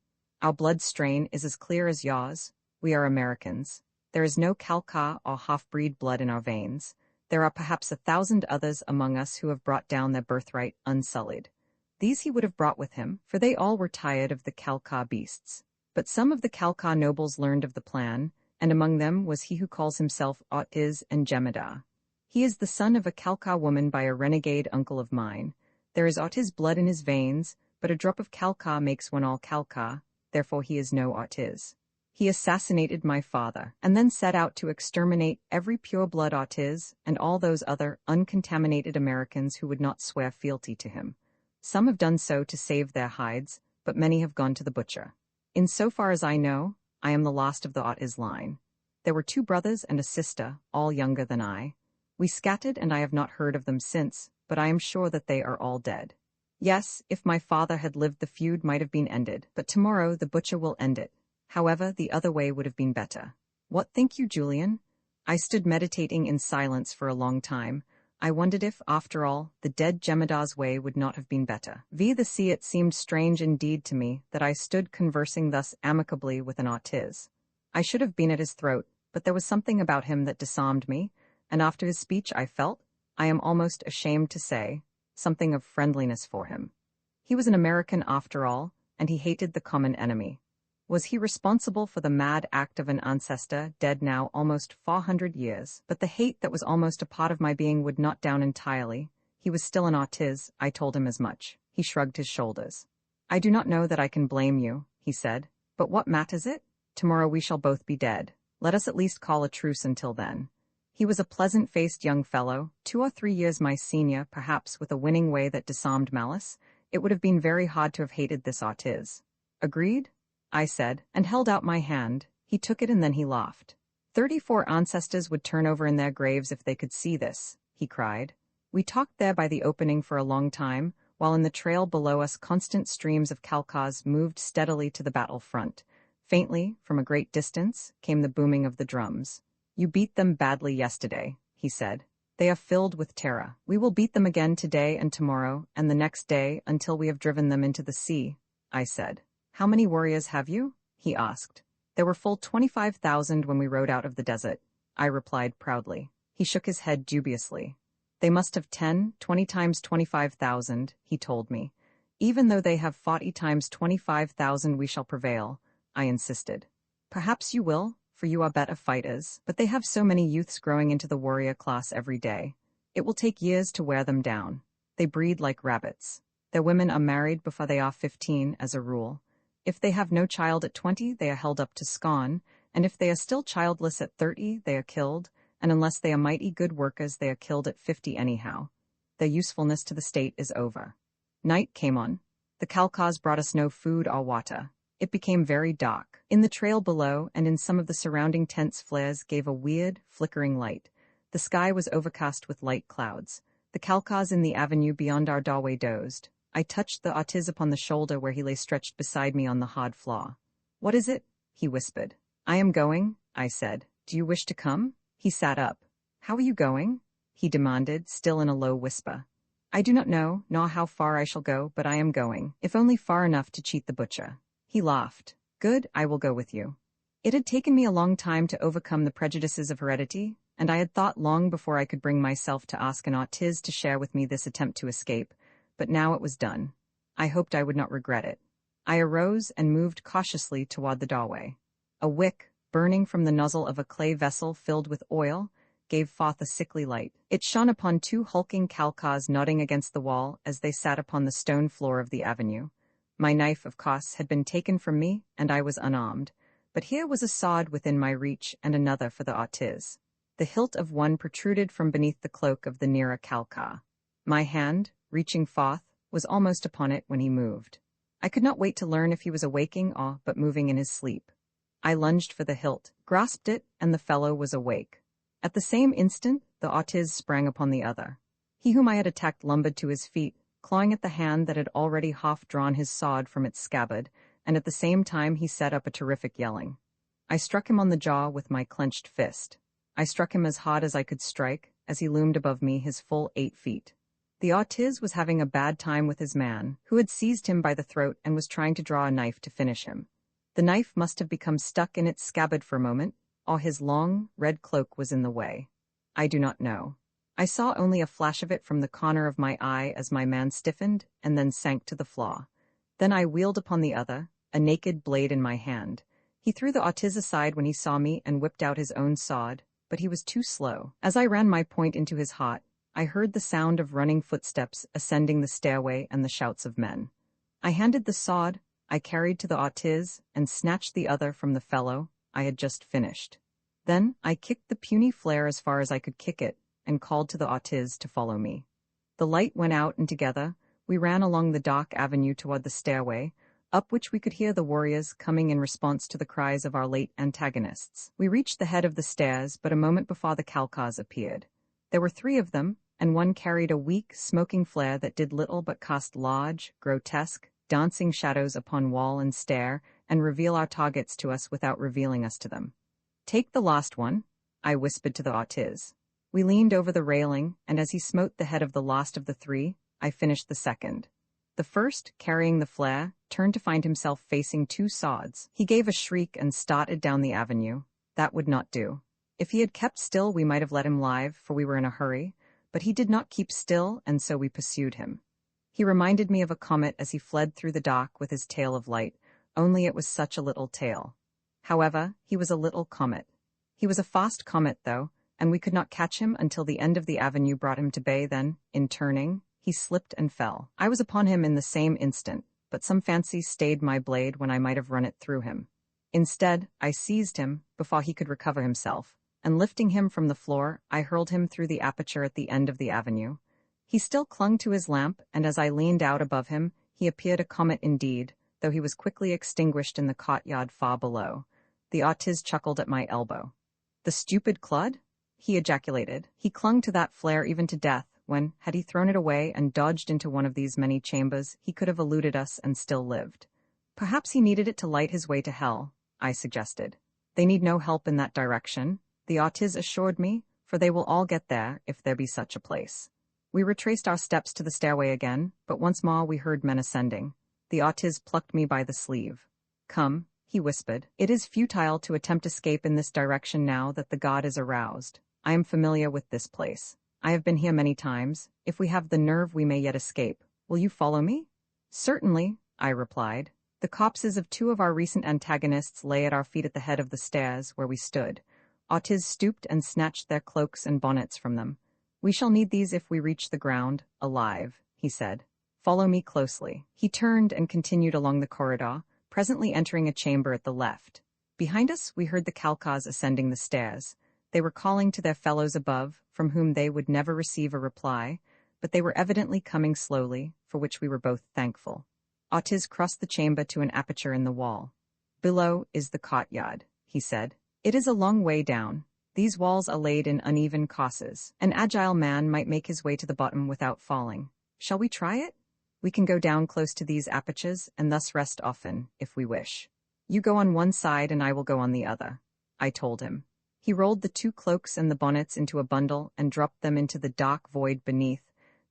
Our blood strain is as clear as yours. We are Americans. There is no Kalka or half-breed blood in our veins. There are perhaps 1,000 others among us who have brought down their birthright unsullied. These he would have brought with him, for they all were tired of the Kalka beasts. But some of the Kalka nobles learned of the plan, and among them was he who calls himself Otiz and Jemada. He is the son of a Kalka woman by a renegade uncle of mine. There is Otiz blood in his veins, but a drop of Kalka makes one all Kalka, therefore he is no Otiz. He assassinated my father, and then set out to exterminate every pure-blood Otiz and all those other uncontaminated Americans who would not swear fealty to him. Some have done so to save their hides, but many have gone to the butcher. In so far as I know, I am the last of the Otiz line. There were 2 brothers and a sister, all younger than I. We scattered, and I have not heard of them since, but I am sure that they are all dead. Yes, if my father had lived, the feud might have been ended, but tomorrow the butcher will end it. However, the other way would have been better. What think you, Julian? I stood meditating in silence for a long time. I wondered if, after all, the dead Jemada's way would not have been better. It seemed strange indeed to me that I stood conversing thus amicably with an Otiz. I should have been at his throat, but there was something about him that disarmed me, and after his speech I felt, I am almost ashamed to say, something of friendliness for him. He was an American after all, and he hated the common enemy. Was he responsible for the mad act of an ancestor, dead now almost 400 years? But the hate that was almost a part of my being would not down entirely. He was still an Otiz, I told him as much. He shrugged his shoulders. "I do not know that I can blame you," he said. "But what matters it? Tomorrow we shall both be dead. Let us at least call a truce until then." He was a pleasant-faced young fellow, 2 or 3 years my senior, perhaps with a winning way that disarmed malice. It would have been very hard to have hated this Otiz. "Agreed?" I said, and held out my hand. He took it and then he laughed. 34 ancestors would turn over in their graves if they could see this, he cried. We talked there by the opening for a long time, while in the trail below us constant streams of Kalkas moved steadily to the battle front. Faintly, from a great distance, came the booming of the drums. "You beat them badly yesterday," he said. "They are filled with terror. We will beat them again today and tomorrow, and the next day, until we have driven them into the sea," I said. "How many warriors have you?" he asked. "There were full 25,000 when we rode out of the desert," I replied proudly. He shook his head dubiously. "They must have 10, 20 times 25,000, he told me. "Even though they have 40 times 25,000 we shall prevail," I insisted. "Perhaps you will, for you are better fighters, but they have so many youths growing into the warrior class every day. It will take years to wear them down. They breed like rabbits. Their women are married before they are 15, as a rule. If they have no child at 20, they are held up to scorn, and if they are still childless at 30, they are killed, and unless they are mighty good workers they are killed at 50 anyhow. Their usefulness to the state is over. Night came on. The Kalkas brought us no food or water. It became very dark. In the trail below and in some of the surrounding tents flares gave a weird, flickering light. The sky was overcast with light clouds. The Kalkas in the avenue beyond our doorway dozed. I touched the Artiz upon the shoulder where he lay stretched beside me on the hard floor. "What is it?" he whispered. "I am going," I said. "Do you wish to come?" He sat up. "How are you going?" he demanded, still in a low whisper. "I do not know, nor how far I shall go, but I am going, if only far enough to cheat the butcher." He laughed. "Good, I will go with you." It had taken me a long time to overcome the prejudices of heredity, and I had thought long before I could bring myself to ask an Artiz to share with me this attempt to escape, but now it was done. I hoped I would not regret it. I arose and moved cautiously toward the doorway. A wick, burning from the nozzle of a clay vessel filled with oil, gave forth a sickly light. It shone upon two hulking Kalkas nodding against the wall as they sat upon the stone floor of the avenue. My knife, of course, had been taken from me, and I was unarmed, but here was a sword within my reach and another for the Artiz. The hilt of one protruded from beneath the cloak of the nearer Kalka. My hand, reaching forth, was almost upon it when he moved. I could not wait to learn if he was awaking or but moving in his sleep. I lunged for the hilt, grasped it, and the fellow was awake. At the same instant, the Artiz sprang upon the other. He whom I had attacked lumbered to his feet, clawing at the hand that had already half-drawn his sword from its scabbard, and at the same time he set up a terrific yelling. I struck him on the jaw with my clenched fist. I struck him as hard as I could strike, as he loomed above me his full 8 feet. The Artiz was having a bad time with his man, who had seized him by the throat and was trying to draw a knife to finish him. The knife must have become stuck in its scabbard for a moment, or his long, red cloak was in the way. I do not know. I saw only a flash of it from the corner of my eye as my man stiffened and then sank to the floor. Then I wheeled upon the other, a naked blade in my hand. He threw the Artiz aside when he saw me and whipped out his own sword, but he was too slow. As I ran my point into his heart, I heard the sound of running footsteps ascending the stairway and the shouts of men. I handed the sword I carried to the Artiz and snatched the other from the fellow I had just finished. Then I kicked the puny flare as far as I could kick it and called to the Artiz to follow me. The light went out, and together we ran along the dark avenue toward the stairway, up which we could hear the warriors coming in response to the cries of our late antagonists. We reached the head of the stairs, but a moment before the Kalkas appeared. There were 3 of them, and one carried a weak, smoking flare that did little but cast large, grotesque, dancing shadows upon wall and stair, and reveal our targets to us without revealing us to them. "Take the last one," I whispered to the Artiz. We leaned over the railing, and as he smote the head of the last of the 3, I finished the second. The first, carrying the flare, turned to find himself facing 2 swords. He gave a shriek and started down the avenue. That would not do. If he had kept still, we might have let him live, for we were in a hurry, but he did not keep still, and so we pursued him. He reminded me of a comet as he fled through the dark with his tail of light, only it was such a little tail. However, he was a little comet. He was a fast comet, though, and we could not catch him until the end of the avenue brought him to bay. Then, in turning, he slipped and fell. I was upon him in the same instant, but some fancy stayed my blade when I might have run it through him. Instead, I seized him before he could recover himself, and lifting him from the floor, I hurled him through the aperture at the end of the avenue. He still clung to his lamp, and as I leaned out above him, he appeared a comet indeed, though he was quickly extinguished in the courtyard far below. The Artiz chuckled at my elbow. "The stupid clod?" he ejaculated. He clung to that flare even to death, when, had he thrown it away and dodged into one of these many chambers, he could have eluded us and still lived. "Perhaps he needed it to light his way to hell," I suggested. "They need no help in that direction," the Artiz assured me, "for they will all get there if there be such a place." We retraced our steps to the stairway again, but once more we heard men ascending. The Artiz plucked me by the sleeve. "Come," he whispered. "It is futile to attempt escape in this direction now that the god is aroused. I am familiar with this place. I have been here many times. If we have the nerve, we may yet escape. Will you follow me?" "Certainly," I replied. The corpses of 2 of our recent antagonists lay at our feet at the head of the stairs where we stood. Artiz stooped and snatched their cloaks and bonnets from them. "We shall need these if we reach the ground, alive," he said. "Follow me closely." He turned and continued along the corridor, presently entering a chamber at the left. Behind us, we heard the Kalkas ascending the stairs. They were calling to their fellows above, from whom they would never receive a reply, but they were evidently coming slowly, for which we were both thankful. Ortiz crossed the chamber to an aperture in the wall. "Below is the courtyard," he said. "It is a long way down. These walls are laid in uneven causes. An agile man might make his way to the bottom without falling. Shall we try it? We can go down close to these apertures and thus rest often, if we wish. You go on one side and I will go on the other," I told him. He rolled the 2 cloaks and the bonnets into a bundle and dropped them into the dark void beneath.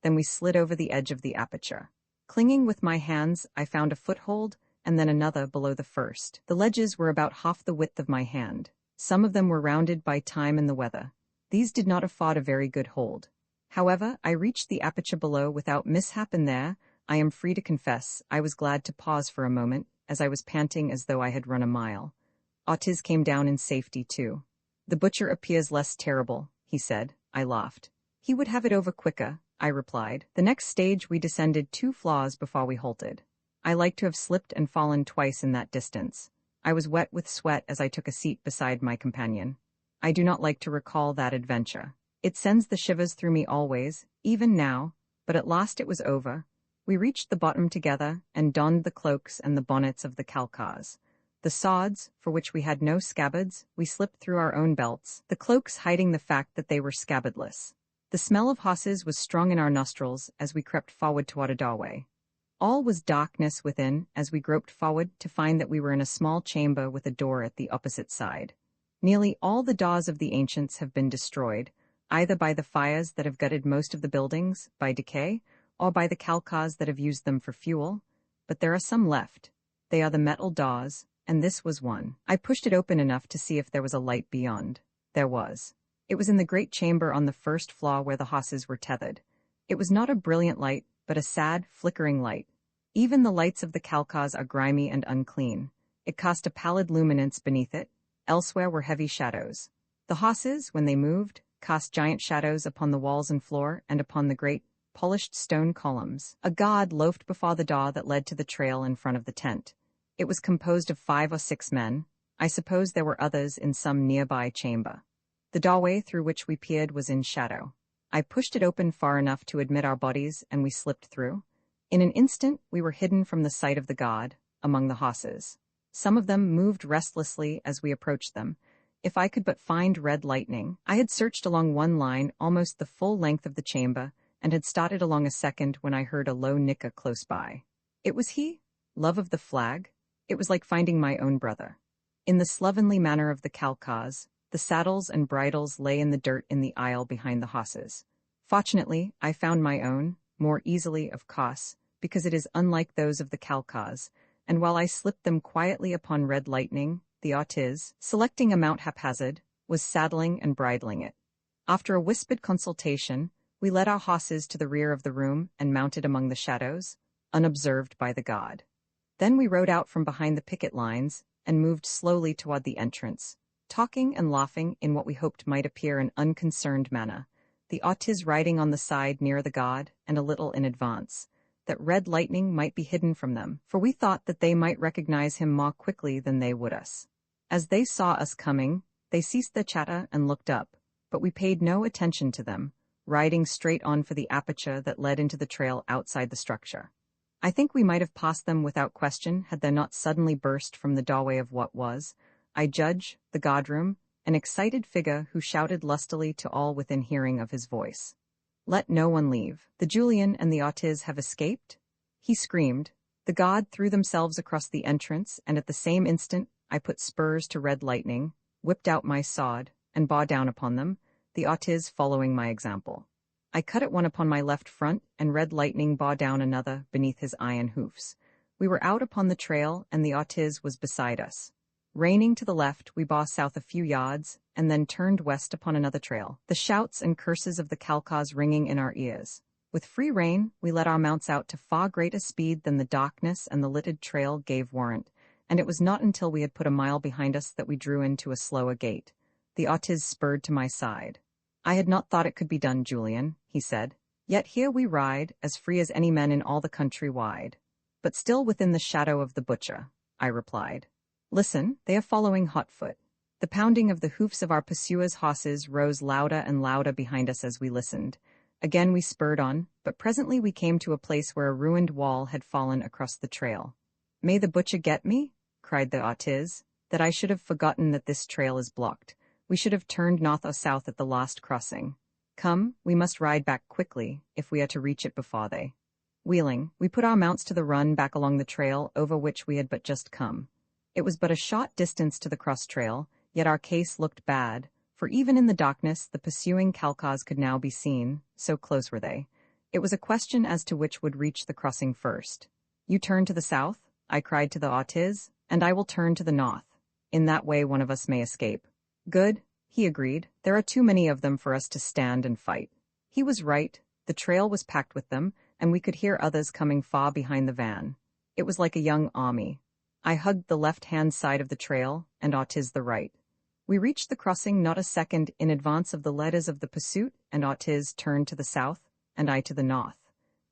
Then we slid over the edge of the aperture. Clinging with my hands, I found a foothold, and then another below the first. The ledges were about half the width of my hand. Some of them were rounded by time and the weather. These did not afford a very good hold. However, I reached the aperture below without mishap, and there, I am free to confess, I was glad to pause for a moment, as I was panting as though I had run a mile. Ortiz came down in safety, too. "The butcher appears less terrible," he said. I laughed. "He would have it over quicker," I replied. The next stage we descended 2 floors before we halted. I like to have slipped and fallen twice in that distance. I was wet with sweat as I took a seat beside my companion. I do not like to recall that adventure. It sends the shivers through me always, even now, but at last it was over. We reached the bottom together and donned the cloaks and the bonnets of the Calcars. The swords, for which we had no scabbards, we slipped through our own belts, the cloaks hiding the fact that they were scabbardless. The smell of horses was strong in our nostrils as we crept forward toward a doorway. All was darkness within as we groped forward to find that we were in a small chamber with a door at the opposite side. Nearly all the doors of the ancients have been destroyed, either by the fires that have gutted most of the buildings, by decay, or by the Calcars that have used them for fuel, but there are some left. They are the metal doors, and this was one. I pushed it open enough to see if there was a light beyond. There was. It was in the great chamber on the first floor where the horses were tethered. It was not a brilliant light, but a sad, flickering light. Even the lights of the Calcars are grimy and unclean. It cast a pallid luminance beneath it. Elsewhere were heavy shadows. The horses, when they moved, cast giant shadows upon the walls and floor and upon the great, polished stone columns. A guard loafed before the door that led to the trail in front of the tent. It was composed of 5 or 6 men. I suppose there were others in some nearby chamber. The doorway through which we peered was in shadow. I pushed it open far enough to admit our bodies, and we slipped through. In an instant, we were hidden from the sight of the god, among the horses. Some of them moved restlessly as we approached them. If I could but find Red Lightning. I had searched along one line almost the full length of the chamber, and had started along a second when I heard a low nicker close by. It was he, love of the flag. It was like finding my own brother. In the slovenly manner of the Calcars, the saddles and bridles lay in the dirt in the aisle behind the horses. Fortunately, I found my own, more easily, of course, because it is unlike those of the Calcars, and while I slipped them quietly upon Red Lightning, the Ortiz, selecting a mount haphazard, was saddling and bridling it. After a whispered consultation, we led our horses to the rear of the room and mounted among the shadows, unobserved by the god. Then we rode out from behind the picket lines and moved slowly toward the entrance, talking and laughing in what we hoped might appear an unconcerned manner, the Ortiz riding on the side near the god and a little in advance, that Red Lightning might be hidden from them, for we thought that they might recognize him more quickly than they would us. As they saw us coming, they ceased their chatter and looked up, but we paid no attention to them, riding straight on for the aperture that led into the trail outside the structure. I think we might have passed them without question had there not suddenly burst from the doorway of what was, I judge, the godroom, an excited figure who shouted lustily to all within hearing of his voice. "Let no one leave. The Julian and the Ortiz have escaped?" He screamed. The god threw themselves across the entrance, and at the same instant I put spurs to Red Lightning, whipped out my sword, and bore down upon them, the Ortiz following my example. I cut at one upon my left front, and Red Lightning bore down another beneath his iron hoofs. We were out upon the trail, and the Ortiz was beside us. Reining to the left, we bore south a few yards, and then turned west upon another trail, the shouts and curses of the Calcars ringing in our ears. With free rein, we led our mounts out to far greater speed than the darkness and the lighted trail gave warrant, and it was not until we had put a mile behind us that we drew into a slower gait. The Ortiz spurred to my side. "I had not thought it could be done, Julian," he said. "Yet here we ride, as free as any men in all the country wide." "But still within the shadow of the butcher," I replied. "Listen, they are following hotfoot." The pounding of the hoofs of our pursuers' horses rose louder and louder behind us as we listened. Again we spurred on, but presently we came to a place where a ruined wall had fallen across the trail. "May the butcher get me?" cried the artiz. "That I should have forgotten that this trail is blocked. We should have turned north or south at the last crossing. Come, we must ride back quickly, if we are to reach it before they." Wheeling, we put our mounts to the run back along the trail over which we had but just come. It was but a short distance to the cross trail, yet our case looked bad, for even in the darkness the pursuing Kalkas could now be seen, so close were they. It was a question as to which would reach the crossing first. "You turn to the south," I cried to the artiz, "and I will turn to the north. In that way one of us may escape." "Good," he agreed. "There are too many of them for us to stand and fight." He was right. The trail was packed with them, and we could hear others coming far behind the van. It was like a young army. I hugged the left-hand side of the trail, and Artiz the right. We reached the crossing not a second in advance of the leaders of the pursuit, and Artiz turned to the south, and I to the north.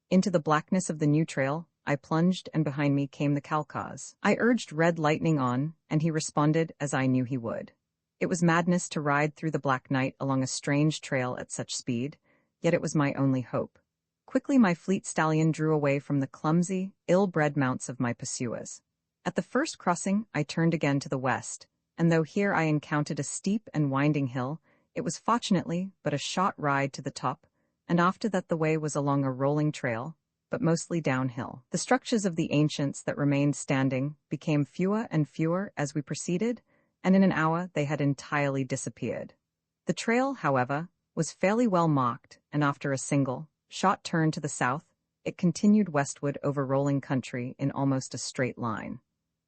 Into the blackness of the new trail, I plunged, and behind me came the Kalkas. I urged Red Lightning on, and he responded as I knew he would. It was madness to ride through the black night along a strange trail at such speed, yet it was my only hope. Quickly my fleet stallion drew away from the clumsy, ill-bred mounts of my pursuers. At the first crossing, I turned again to the west, and though here I encountered a steep and winding hill, it was fortunately but a short ride to the top, and after that the way was along a rolling trail, but mostly downhill. The structures of the ancients that remained standing became fewer and fewer as we proceeded, and in an hour they had entirely disappeared. The trail, however, was fairly well marked, and after a single, short turn to the south, it continued westward over rolling country in almost a straight line.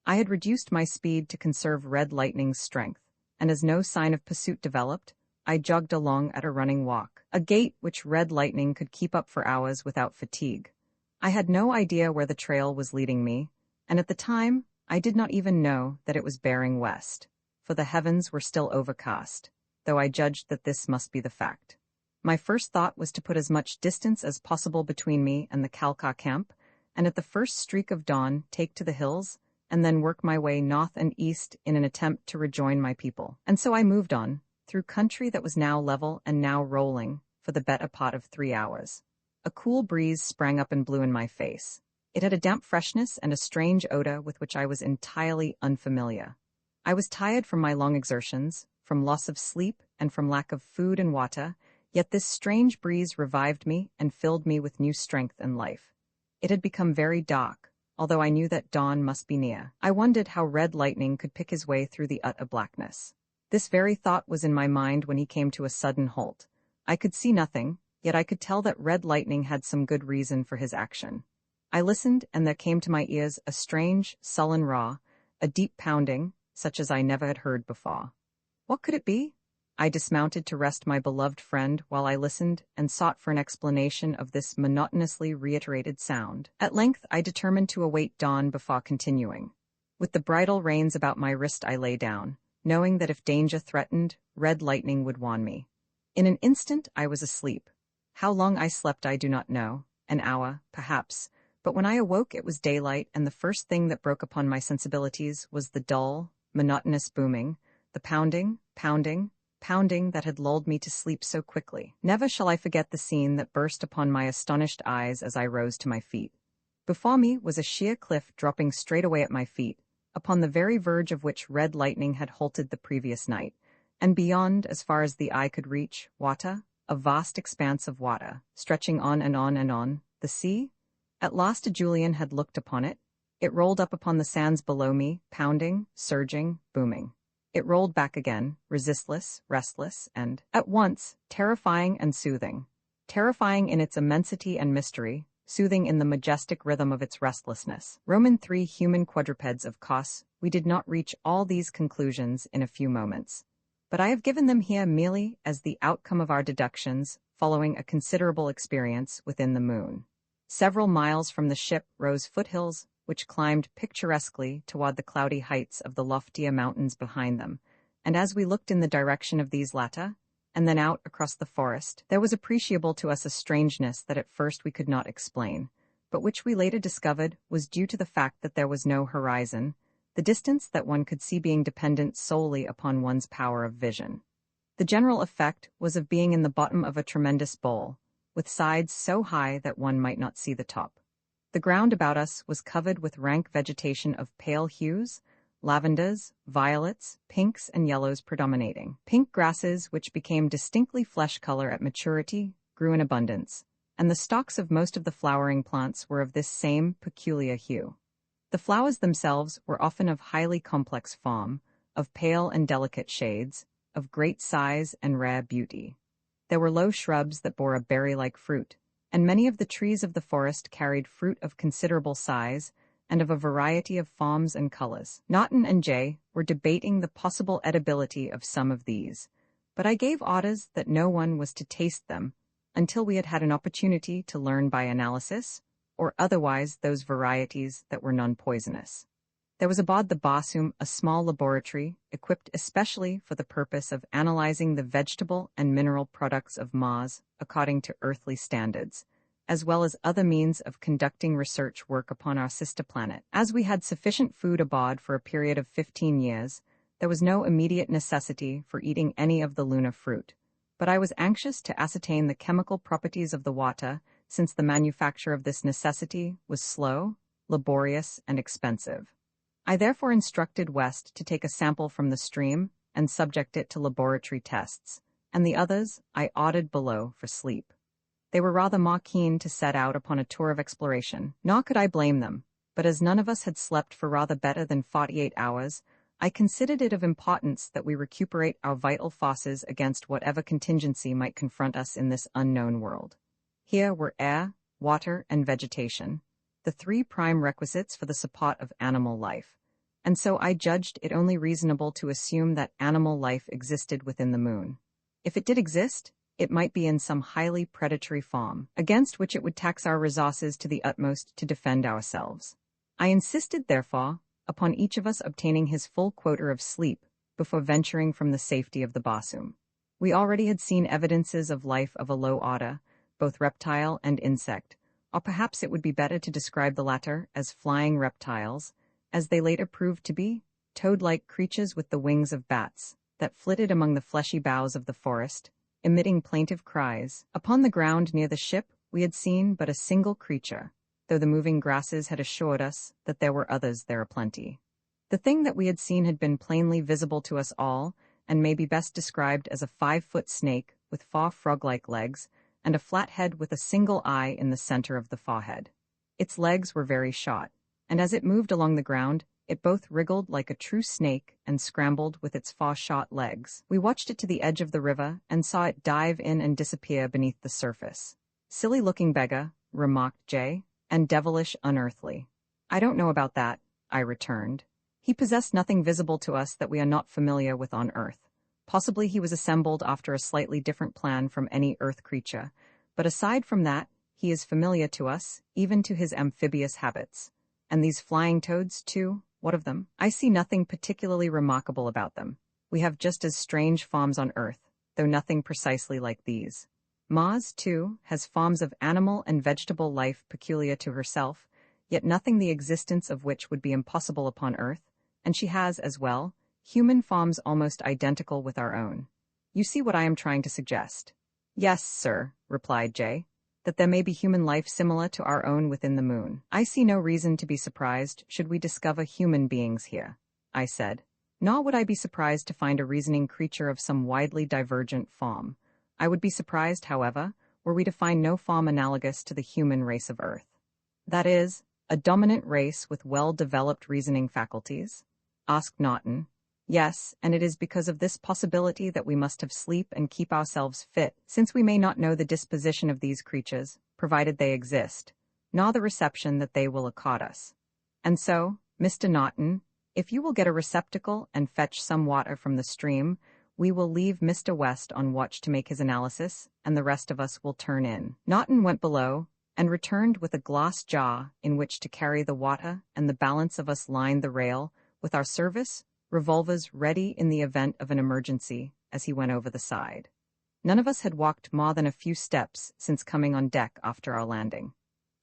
I had reduced my speed to conserve Red Lightning's strength, and as no sign of pursuit developed, I jogged along at a running walk, a gait which Red Lightning could keep up for hours without fatigue. I had no idea where the trail was leading me, and at the time, I did not even know that it was bearing west, for the heavens were still overcast, though I judged that this must be the fact. My first thought was to put as much distance as possible between me and the Kalka camp, and at the first streak of dawn take to the hills, and then work my way north and east in an attempt to rejoin my people. And so I moved on, through country that was now level and now rolling, for the better part of 3 hours. A cool breeze sprang up and blew in my face. It had a damp freshness and a strange odor with which I was entirely unfamiliar. I was tired from my long exertions, from loss of sleep, and from lack of food and water, yet this strange breeze revived me and filled me with new strength and life. It had become very dark, although I knew that dawn must be near. I wondered how Red Lightning could pick his way through the utter blackness. This very thought was in my mind when he came to a sudden halt. I could see nothing, yet I could tell that Red Lightning had some good reason for his action. I listened, and there came to my ears a strange, sullen roar, a deep pounding, such as I never had heard before. What could it be? I dismounted to rest my beloved friend while I listened and sought for an explanation of this monotonously reiterated sound. At length I determined to await dawn before continuing. With the bridle reins about my wrist I lay down, knowing that if danger threatened, Red Lightning would warn me. In an instant I was asleep. How long I slept I do not know, an hour, perhaps, but when I awoke it was daylight, and the first thing that broke upon my sensibilities was the dull, monotonous booming, the pounding that had lulled me to sleep so quickly. Never shall I forget the scene that burst upon my astonished eyes as I rose to my feet. Before me was a sheer cliff dropping straight away at my feet, upon the very verge of which Red Lightning had halted the previous night, and beyond, as far as the eye could reach, water, a vast expanse of water, stretching on and on and on, the sea. At last a Julian had looked upon it. It rolled up upon the sands below me, pounding, surging, booming. It rolled back again, resistless, restless, and, at once, terrifying and soothing. Terrifying in its immensity and mystery, soothing in the majestic rhythm of its restlessness. Roman 3 human quadrupeds, of course, we did not reach all these conclusions in a few moments. But I have given them here merely as the outcome of our deductions following a considerable experience within the moon. Several miles from the ship rose foothills, which climbed picturesquely toward the cloudy heights of the loftier mountains behind them, and as we looked in the direction of these latter, and then out across the forest, there was appreciable to us a strangeness that at first we could not explain, but which we later discovered was due to the fact that there was no horizon, the distance that one could see being dependent solely upon one's power of vision. The general effect was of being in the bottom of a tremendous bowl, with sides so high that one might not see the top. The ground about us was covered with rank vegetation of pale hues, lavenders, violets, pinks, and yellows predominating. Pink grasses, which became distinctly flesh color at maturity, grew in abundance, and the stalks of most of the flowering plants were of this same peculiar hue. The flowers themselves were often of highly complex form, of pale and delicate shades, of great size and rare beauty. There were low shrubs that bore a berry-like fruit, and many of the trees of the forest carried fruit of considerable size and of a variety of forms and colors. Naughton and Jay were debating the possible edibility of some of these, but I gave orders that no one was to taste them until we had had an opportunity to learn by analysis, or otherwise those varieties that were non-poisonous. There was aboard the Barsoom a small laboratory equipped especially for the purpose of analyzing the vegetable and mineral products of Mars according to earthly standards, as well as other means of conducting research work upon our sister planet. As we had sufficient food aboard for a period of 15 years, there was no immediate necessity for eating any of the lunar fruit, but I was anxious to ascertain the chemical properties of the water, since the manufacture of this necessity was slow, laborious, and expensive. I therefore instructed West to take a sample from the stream and subject it to laboratory tests, and the others I ordered below for sleep. They were rather more keen to set out upon a tour of exploration, nor could I blame them, but as none of us had slept for rather better than 48 hours, I considered it of importance that we recuperate our vital forces against whatever contingency might confront us in this unknown world. Here were air, water, and vegetation, the three prime requisites for the support of animal life, and so I judged it only reasonable to assume that animal life existed within the moon. If it did exist, it might be in some highly predatory form, against which it would tax our resources to the utmost to defend ourselves. I insisted, therefore, upon each of us obtaining his full quota of sleep before venturing from the safety of the Barsoom. We already had seen evidences of life of a low order, both reptile and insect, or perhaps it would be better to describe the latter as flying reptiles, as they later proved to be, toad-like creatures with the wings of bats, that flitted among the fleshy boughs of the forest, emitting plaintive cries. Upon the ground near the ship we had seen but a single creature, though the moving grasses had assured us that there were others there aplenty. The thing that we had seen had been plainly visible to us all, and may be best described as a 5-foot snake with 4 frog-like legs, and a flat head with a single eye in the center of the forehead. Its legs were very short, and as it moved along the ground, it both wriggled like a true snake and scrambled with its 4 short legs. We watched it to the edge of the river and saw it dive in and disappear beneath the surface. "Silly-looking beggar," remarked Jay, "and devilish unearthly." "I don't know about that," I returned. "He possessed nothing visible to us that we are not familiar with on Earth. Possibly he was assembled after a slightly different plan from any Earth creature, but aside from that, he is familiar to us, even to his amphibious habits. And these flying toads, too, what of them? I see nothing particularly remarkable about them. We have just as strange forms on Earth, though nothing precisely like these. Mars, too, has forms of animal and vegetable life peculiar to herself, yet nothing the existence of which would be impossible upon Earth, and she has, as well, human forms almost identical with our own. You see what I am trying to suggest?" "Yes, sir," replied Jay, "that there may be human life similar to our own within the moon. I see no reason to be surprised should we discover human beings here," I said. "Nor would I be surprised to find a reasoning creature of some widely divergent form. I would be surprised, however, were we to find no form analogous to the human race of Earth." "That is, a dominant race with well-developed reasoning faculties?" asked Naughton. "Yes, and it is because of this possibility that we must have sleep and keep ourselves fit, since we may not know the disposition of these creatures, provided they exist, nor the reception that they will accord us. And so, Mr. Naughton, if you will get a receptacle and fetch some water from the stream, we will leave Mr. West on watch to make his analysis, and the rest of us will turn in." Naughton went below, and returned with a glass jar in which to carry the water, and the balance of us lined the rail, with our service, revolvers ready in the event of an emergency, as he went over the side. None of us had walked more than a few steps since coming on deck after our landing.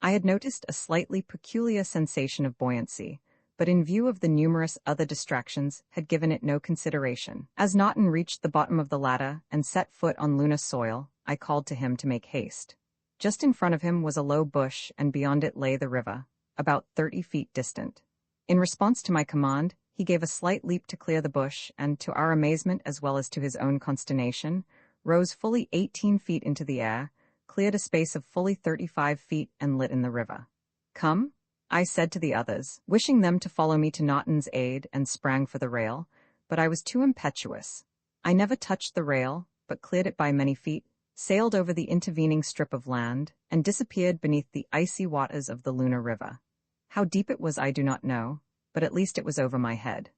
I had noticed a slightly peculiar sensation of buoyancy, but in view of the numerous other distractions, had given it no consideration. As Naughton reached the bottom of the ladder and set foot on lunar soil, I called to him to make haste. Just in front of him was a low bush, and beyond it lay the river, about 30 feet distant. In response to my command, he gave a slight leap to clear the bush and, to our amazement as well as to his own consternation, rose fully 18 feet into the air, cleared a space of fully 35 feet and lit in the river. "Come," I said to the others, wishing them to follow me to Naughton's aid, and sprang for the rail, but I was too impetuous. I never touched the rail, but cleared it by many feet, sailed over the intervening strip of land, and disappeared beneath the icy waters of the lunar river. How deep it was I do not know, but at least it was over my head.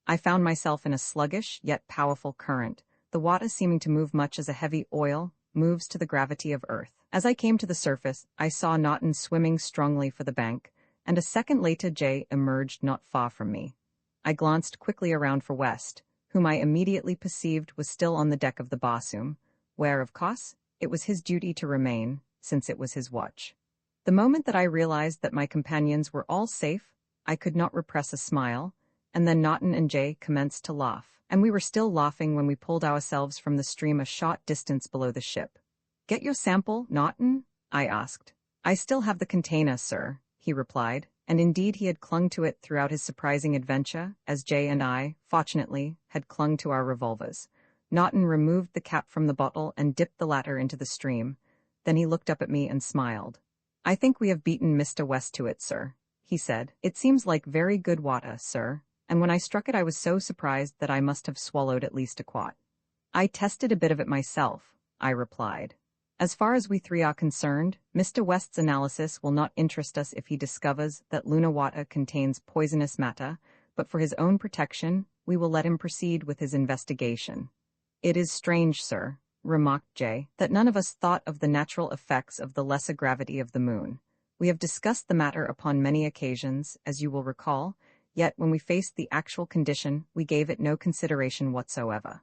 I found myself in a sluggish yet powerful current, the water seeming to move much as a heavy oil moves to the gravity of earth. As I came to the surface, I saw Naughton swimming strongly for the bank, and a second later Jay emerged not far from me. I glanced quickly around for West, whom I immediately perceived was still on the deck of the Barsoom, where, of course, it was his duty to remain, since it was his watch. The moment that I realized that my companions were all safe, I could not repress a smile, and then Naughton and Jay commenced to laugh, and we were still laughing when we pulled ourselves from the stream a short distance below the ship. "Get your sample, Naughton?" I asked. "I still have the container, sir," he replied, and indeed he had clung to it throughout his surprising adventure, as Jay and I, fortunately, had clung to our revolvers. Naughton removed the cap from the bottle and dipped the latter into the stream. Then he looked up at me and smiled. "I think we have beaten Mr. West to it, sir," he said. "It seems like very good water, sir, and when I struck it I was so surprised that I must have swallowed at least a quart." "I tested a bit of it myself," I replied. "As far as we three are concerned, Mr. West's analysis will not interest us if he discovers that lunar water contains poisonous matter, but for his own protection, we will let him proceed with his investigation." "It is strange, sir," remarked Jay, "that none of us thought of the natural effects of the lesser gravity of the moon. We have discussed the matter upon many occasions, as you will recall, yet when we faced the actual condition, we gave it no consideration whatsoever."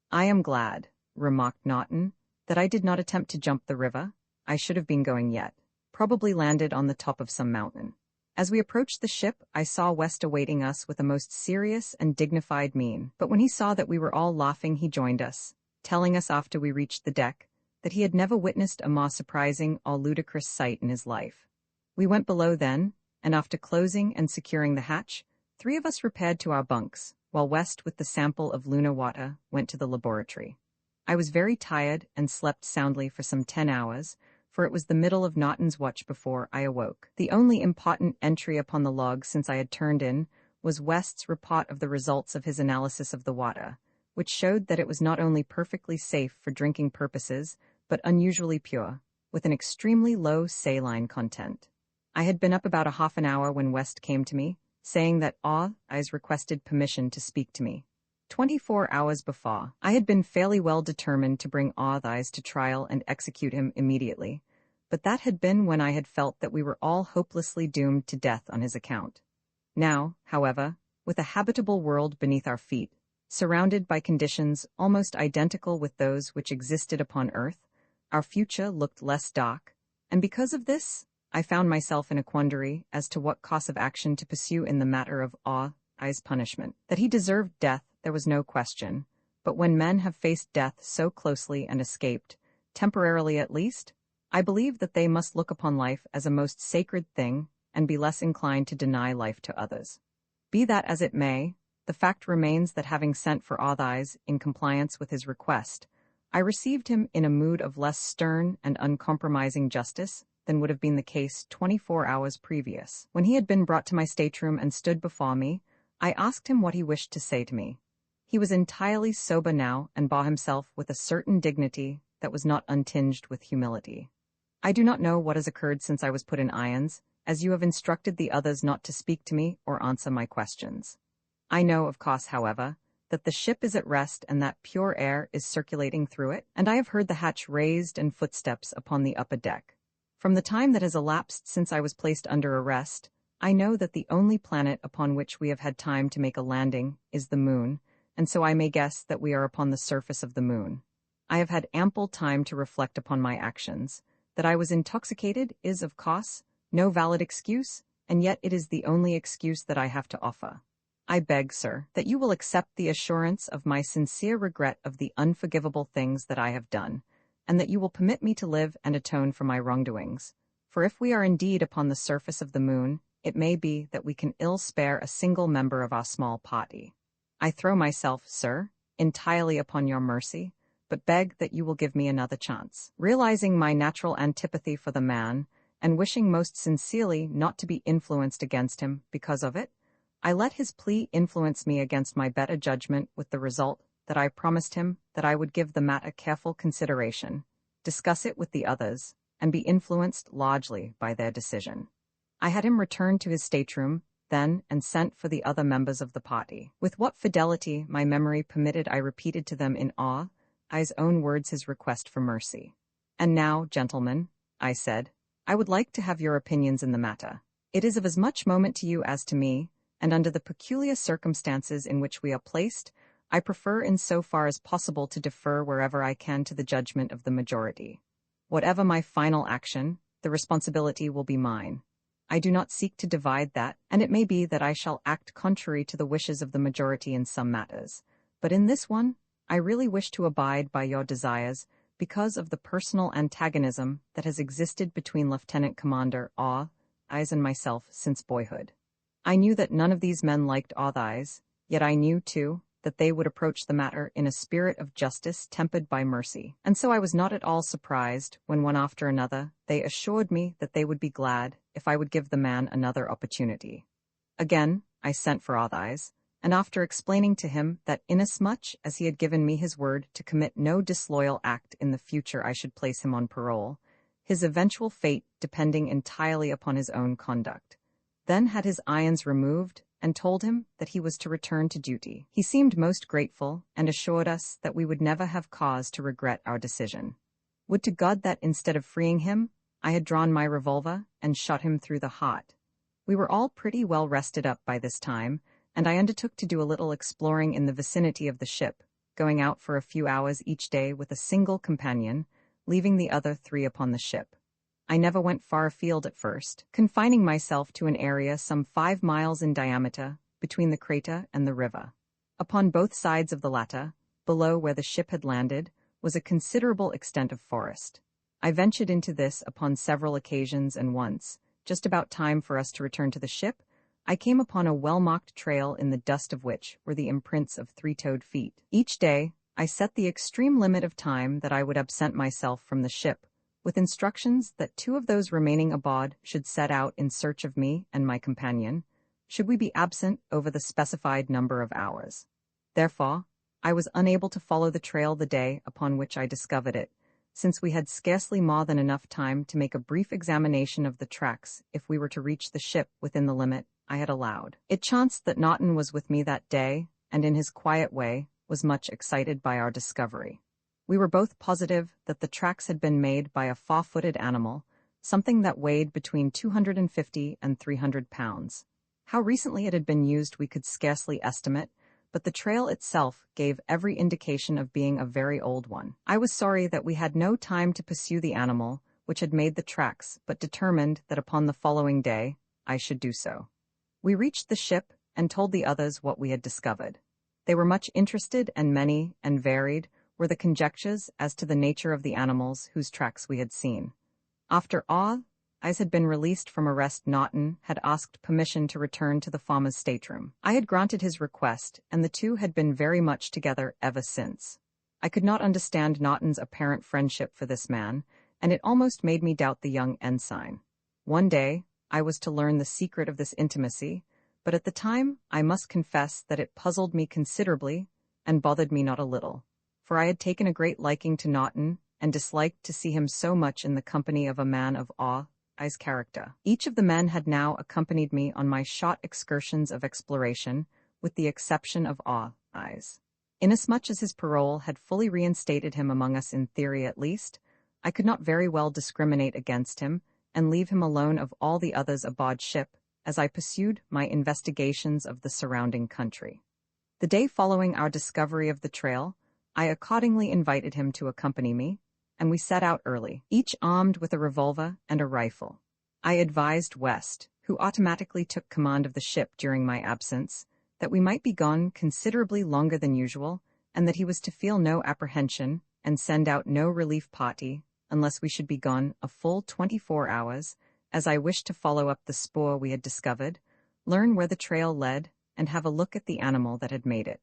"I am glad," remarked Naughton, "that I did not attempt to jump the river. I should have been going yet, probably landed on the top of some mountain." As we approached the ship, I saw West awaiting us with a most serious and dignified mien, but when he saw that we were all laughing he joined us, telling us after we reached the deck that he had never witnessed a more surprising or ludicrous sight in his life. We went below then, and after closing and securing the hatch, 3 of us repaired to our bunks, while West, with the sample of lunar water, went to the laboratory. I was very tired and slept soundly for some 10 hours, for it was the middle of Naughton's watch before I awoke. The only important entry upon the log since I had turned in was West's report of the results of his analysis of the water, which showed that it was not only perfectly safe for drinking purposes, but unusually pure, with an extremely low saline content. I had been up about a half an hour when West came to me, saying that Eyes requested permission to speak to me. 24 hours before, I had been fairly well determined to bring Eyes to trial and execute him immediately, but that had been when I had felt that we were all hopelessly doomed to death on his account. Now, however, with a habitable world beneath our feet, surrounded by conditions almost identical with those which existed upon Earth, our future looked less dark, and because of this, I found myself in a quandary as to what course of action to pursue in the matter of Eyes' punishment. That he deserved death, there was no question, but when men have faced death so closely and escaped, temporarily at least, I believe that they must look upon life as a most sacred thing and be less inclined to deny life to others. Be that as it may, the fact remains that having sent for Eyes in compliance with his request, I received him in a mood of less stern and uncompromising justice than would have been the case 24 hours previous. When he had been brought to my stateroom and stood before me, I asked him what he wished to say to me. He was entirely sober now and bore himself with a certain dignity that was not untinged with humility. "I do not know what has occurred since I was put in irons, as you have instructed the others not to speak to me or answer my questions. I know, of course, however, that the ship is at rest and that pure air is circulating through it, and I have heard the hatch raised and footsteps upon the upper deck. From the time that has elapsed since I was placed under arrest, I know that the only planet upon which we have had time to make a landing is the moon, and so I may guess that we are upon the surface of the moon. I have had ample time to reflect upon my actions. That I was intoxicated is, of course, no valid excuse, and yet it is the only excuse that I have to offer. I beg, sir, that you will accept the assurance of my sincere regret of the unforgivable things that I have done, and that you will permit me to live and atone for my wrongdoings. For if we are indeed upon the surface of the moon, it may be that we can ill spare a single member of our small party. I throw myself, sir, entirely upon your mercy, but beg that you will give me another chance. Realizing my natural antipathy for the man, and wishing most sincerely not to be influenced against him because of it, I let his plea influence me against my better judgment, with the result that I promised him that I would give the matter careful consideration, discuss it with the others, and be influenced largely by their decision. I had him return to his stateroom, then, and sent for the other members of the party. With what fidelity my memory permitted, I repeated to them in awe, I's own words, his request for mercy. "And now, gentlemen," I said, "I would like to have your opinions in the matter. It is of as much moment to you as to me, and under the peculiar circumstances in which we are placed, I prefer in so far as possible to defer wherever I can to the judgment of the majority. Whatever my final action, the responsibility will be mine. I do not seek to divide that, and it may be that I shall act contrary to the wishes of the majority in some matters. But in this one, I really wish to abide by your desires, because of the personal antagonism that has existed between Lieutenant Commander Eyes and myself since boyhood. I knew that none of these men liked Eyes, yet I knew, too, that they would approach the matter in a spirit of justice tempered by mercy, and so I was not at all surprised when, one after another, they assured me that they would be glad if I would give the man another opportunity. Again, I sent for Eyes, and after explaining to him that inasmuch as he had given me his word to commit no disloyal act in the future, I should place him on parole, his eventual fate depending entirely upon his own conduct, then had his irons removed, and told him that he was to return to duty. He seemed most grateful, and assured us that we would never have cause to regret our decision. Would to God that instead of freeing him, I had drawn my revolver and shot him through the heart. We were all pretty well rested up by this time, and I undertook to do a little exploring in the vicinity of the ship, going out for a few hours each day with a single companion, leaving the other 3 upon the ship. I never went far afield at first, confining myself to an area some 5 miles in diameter between the crater and the river. Upon both sides of the latter, below where the ship had landed, was a considerable extent of forest. I ventured into this upon several occasions, and once, just about time for us to return to the ship, I came upon a well-marked trail in the dust of which were the imprints of 3-toed feet. Each day, I set the extreme limit of time that I would absent myself from the ship, with instructions that 2 of those remaining aboard should set out in search of me and my companion, should we be absent over the specified number of hours. Therefore, I was unable to follow the trail the day upon which I discovered it, since we had scarcely more than enough time to make a brief examination of the tracks if we were to reach the ship within the limit I had allowed. It chanced that Naughton was with me that day, and in his quiet way was much excited by our discovery. We were both positive that the tracks had been made by a 4-footed animal, something that weighed between 250 and 300 pounds. How recently it had been used we could scarcely estimate, but the trail itself gave every indication of being a very old one. I was sorry that we had no time to pursue the animal which had made the tracks, but determined that upon the following day I should do so. We reached the ship and told the others what we had discovered. They were much interested, and many and varied were the conjectures as to the nature of the animals whose tracks we had seen. After Eyes had been released from arrest, Naughton had asked permission to return to the farmer's stateroom. I had granted his request, and the 2 had been very much together ever since. I could not understand Naughton's apparent friendship for this man, and it almost made me doubt the young ensign. One day, I was to learn the secret of this intimacy, but at the time I must confess that it puzzled me considerably and bothered me not a little, for I had taken a great liking to Naughton and disliked to see him so much in the company of a man of Eyes' character. Each of the men had now accompanied me on my short excursions of exploration, with the exception of Eyes. Inasmuch as his parole had fully reinstated him among us in theory at least, I could not very well discriminate against him and leave him alone of all the others aboard ship, as I pursued my investigations of the surrounding country. The day following our discovery of the trail, I accordingly invited him to accompany me, and we set out early, each armed with a revolver and a rifle. I advised West, who who automatically took command of the ship during my absence, that we might be gone considerably longer than usual, and that he was to feel no apprehension and send out no relief party unless we should be gone a full 24 hours, as I wished to follow up the spoor we had discovered, learn where the trail led, and have a look at the animal that had made it.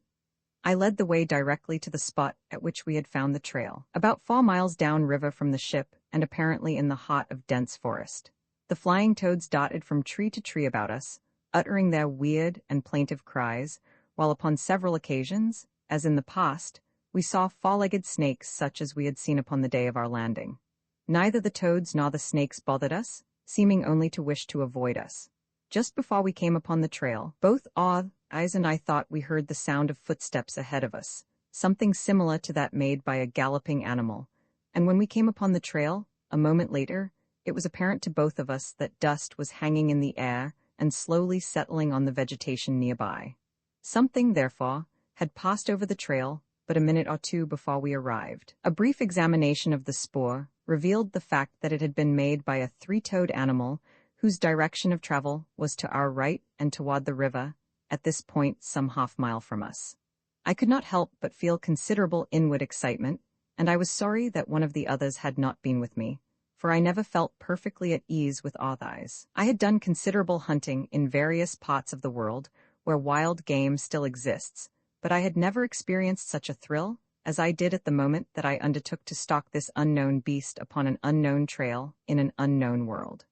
I led the way directly to the spot at which we had found the trail, about 4 miles downriver from the ship and apparently in the heart of dense forest. The flying toads darted from tree to tree about us, uttering their weird and plaintive cries, while upon several occasions, as in the past, we saw four-legged snakes such as we had seen upon the day of our landing. Neither the toads nor the snakes bothered us, seeming only to wish to avoid us. Just before we came upon the trail, both Eyes and I thought we heard the sound of footsteps ahead of us, something similar to that made by a galloping animal, and when we came upon the trail, a moment later, it was apparent to both of us that dust was hanging in the air and slowly settling on the vegetation nearby. Something, therefore, had passed over the trail but a minute or two before we arrived. A brief examination of the spoor revealed the fact that it had been made by a three-toed animal whose direction of travel was to our right and toward the river, at this point some half-mile from us. I could not help but feel considerable inward excitement, and I was sorry that one of the others had not been with me, for I never felt perfectly at ease with Eyes. I had done considerable hunting in various parts of the world where wild game still exists, but I had never experienced such a thrill as I did at the moment that I undertook to stalk this unknown beast upon an unknown trail in an unknown world.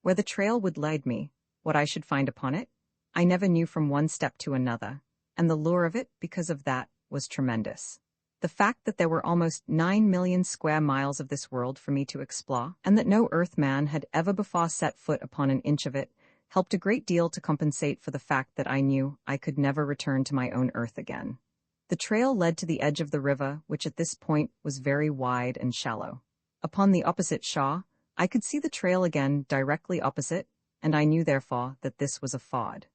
Where the trail would lead me, what I should find upon it, I never knew from one step to another, and the lure of it, because of that, was tremendous. The fact that there were almost 9 million square miles of this world for me to explore, and that no Earthman had ever before set foot upon an inch of it, helped a great deal to compensate for the fact that I knew I could never return to my own Earth again. The trail led to the edge of the river, which at this point was very wide and shallow. Upon the opposite shore, I could see the trail again directly opposite, and I knew therefore that this was a ford.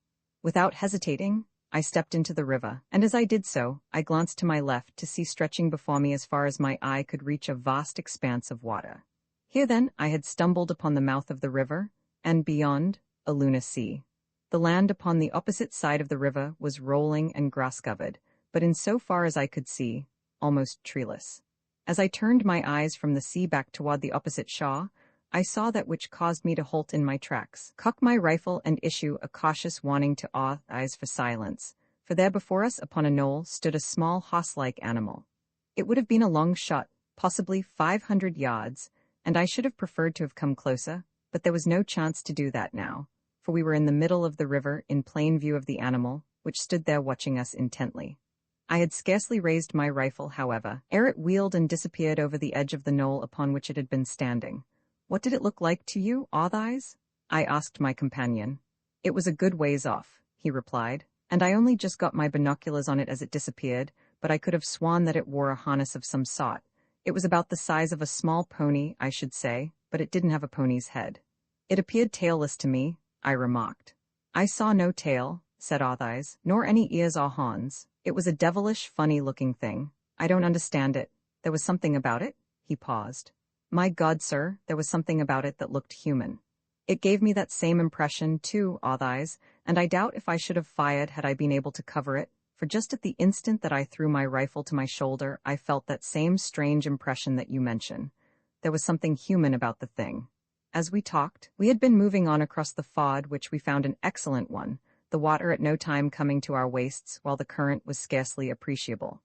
Without hesitating, I stepped into the river, and as I did so, I glanced to my left to see stretching before me as far as my eye could reach a vast expanse of water. Here then I had stumbled upon the mouth of the river, and beyond, a lunar sea. The land upon the opposite side of the river was rolling and grass-covered, but in so far as I could see, almost treeless. As I turned my eyes from the sea back toward the opposite shore, I saw that which caused me to halt in my tracks, cock my rifle and issue a cautious warning to Eyes for silence, for there before us upon a knoll stood a small horse-like animal. It would have been a long shot, possibly 500 yards, and I should have preferred to have come closer, but there was no chance to do that now, for we were in the middle of the river in plain view of the animal, which stood there watching us intently. I had scarcely raised my rifle, however, ere it wheeled and disappeared over the edge of the knoll upon which it had been standing. "What did it look like to you, Eyes?" I asked my companion. "It was a good ways off," he replied, "and I only just got my binoculars on it as it disappeared, but I could have sworn that it wore a harness of some sort. It was about the size of a small pony, I should say, but it didn't have a pony's head." "It appeared tailless to me," I remarked. "I saw no tail," said Eyes, "nor any ears or horns. It was a devilish, funny-looking thing. I don't understand it. There was something about it?" He paused. "My God, sir, there was something about it that looked human." "It gave me that same impression, too, Eyes, and I doubt if I should have fired had I been able to cover it, for just at the instant that I threw my rifle to my shoulder, I felt that same strange impression that you mention. There was something human about the thing." As we talked, we had been moving on across the ford, which we found an excellent one, the water at no time coming to our waists while the current was scarcely appreciable.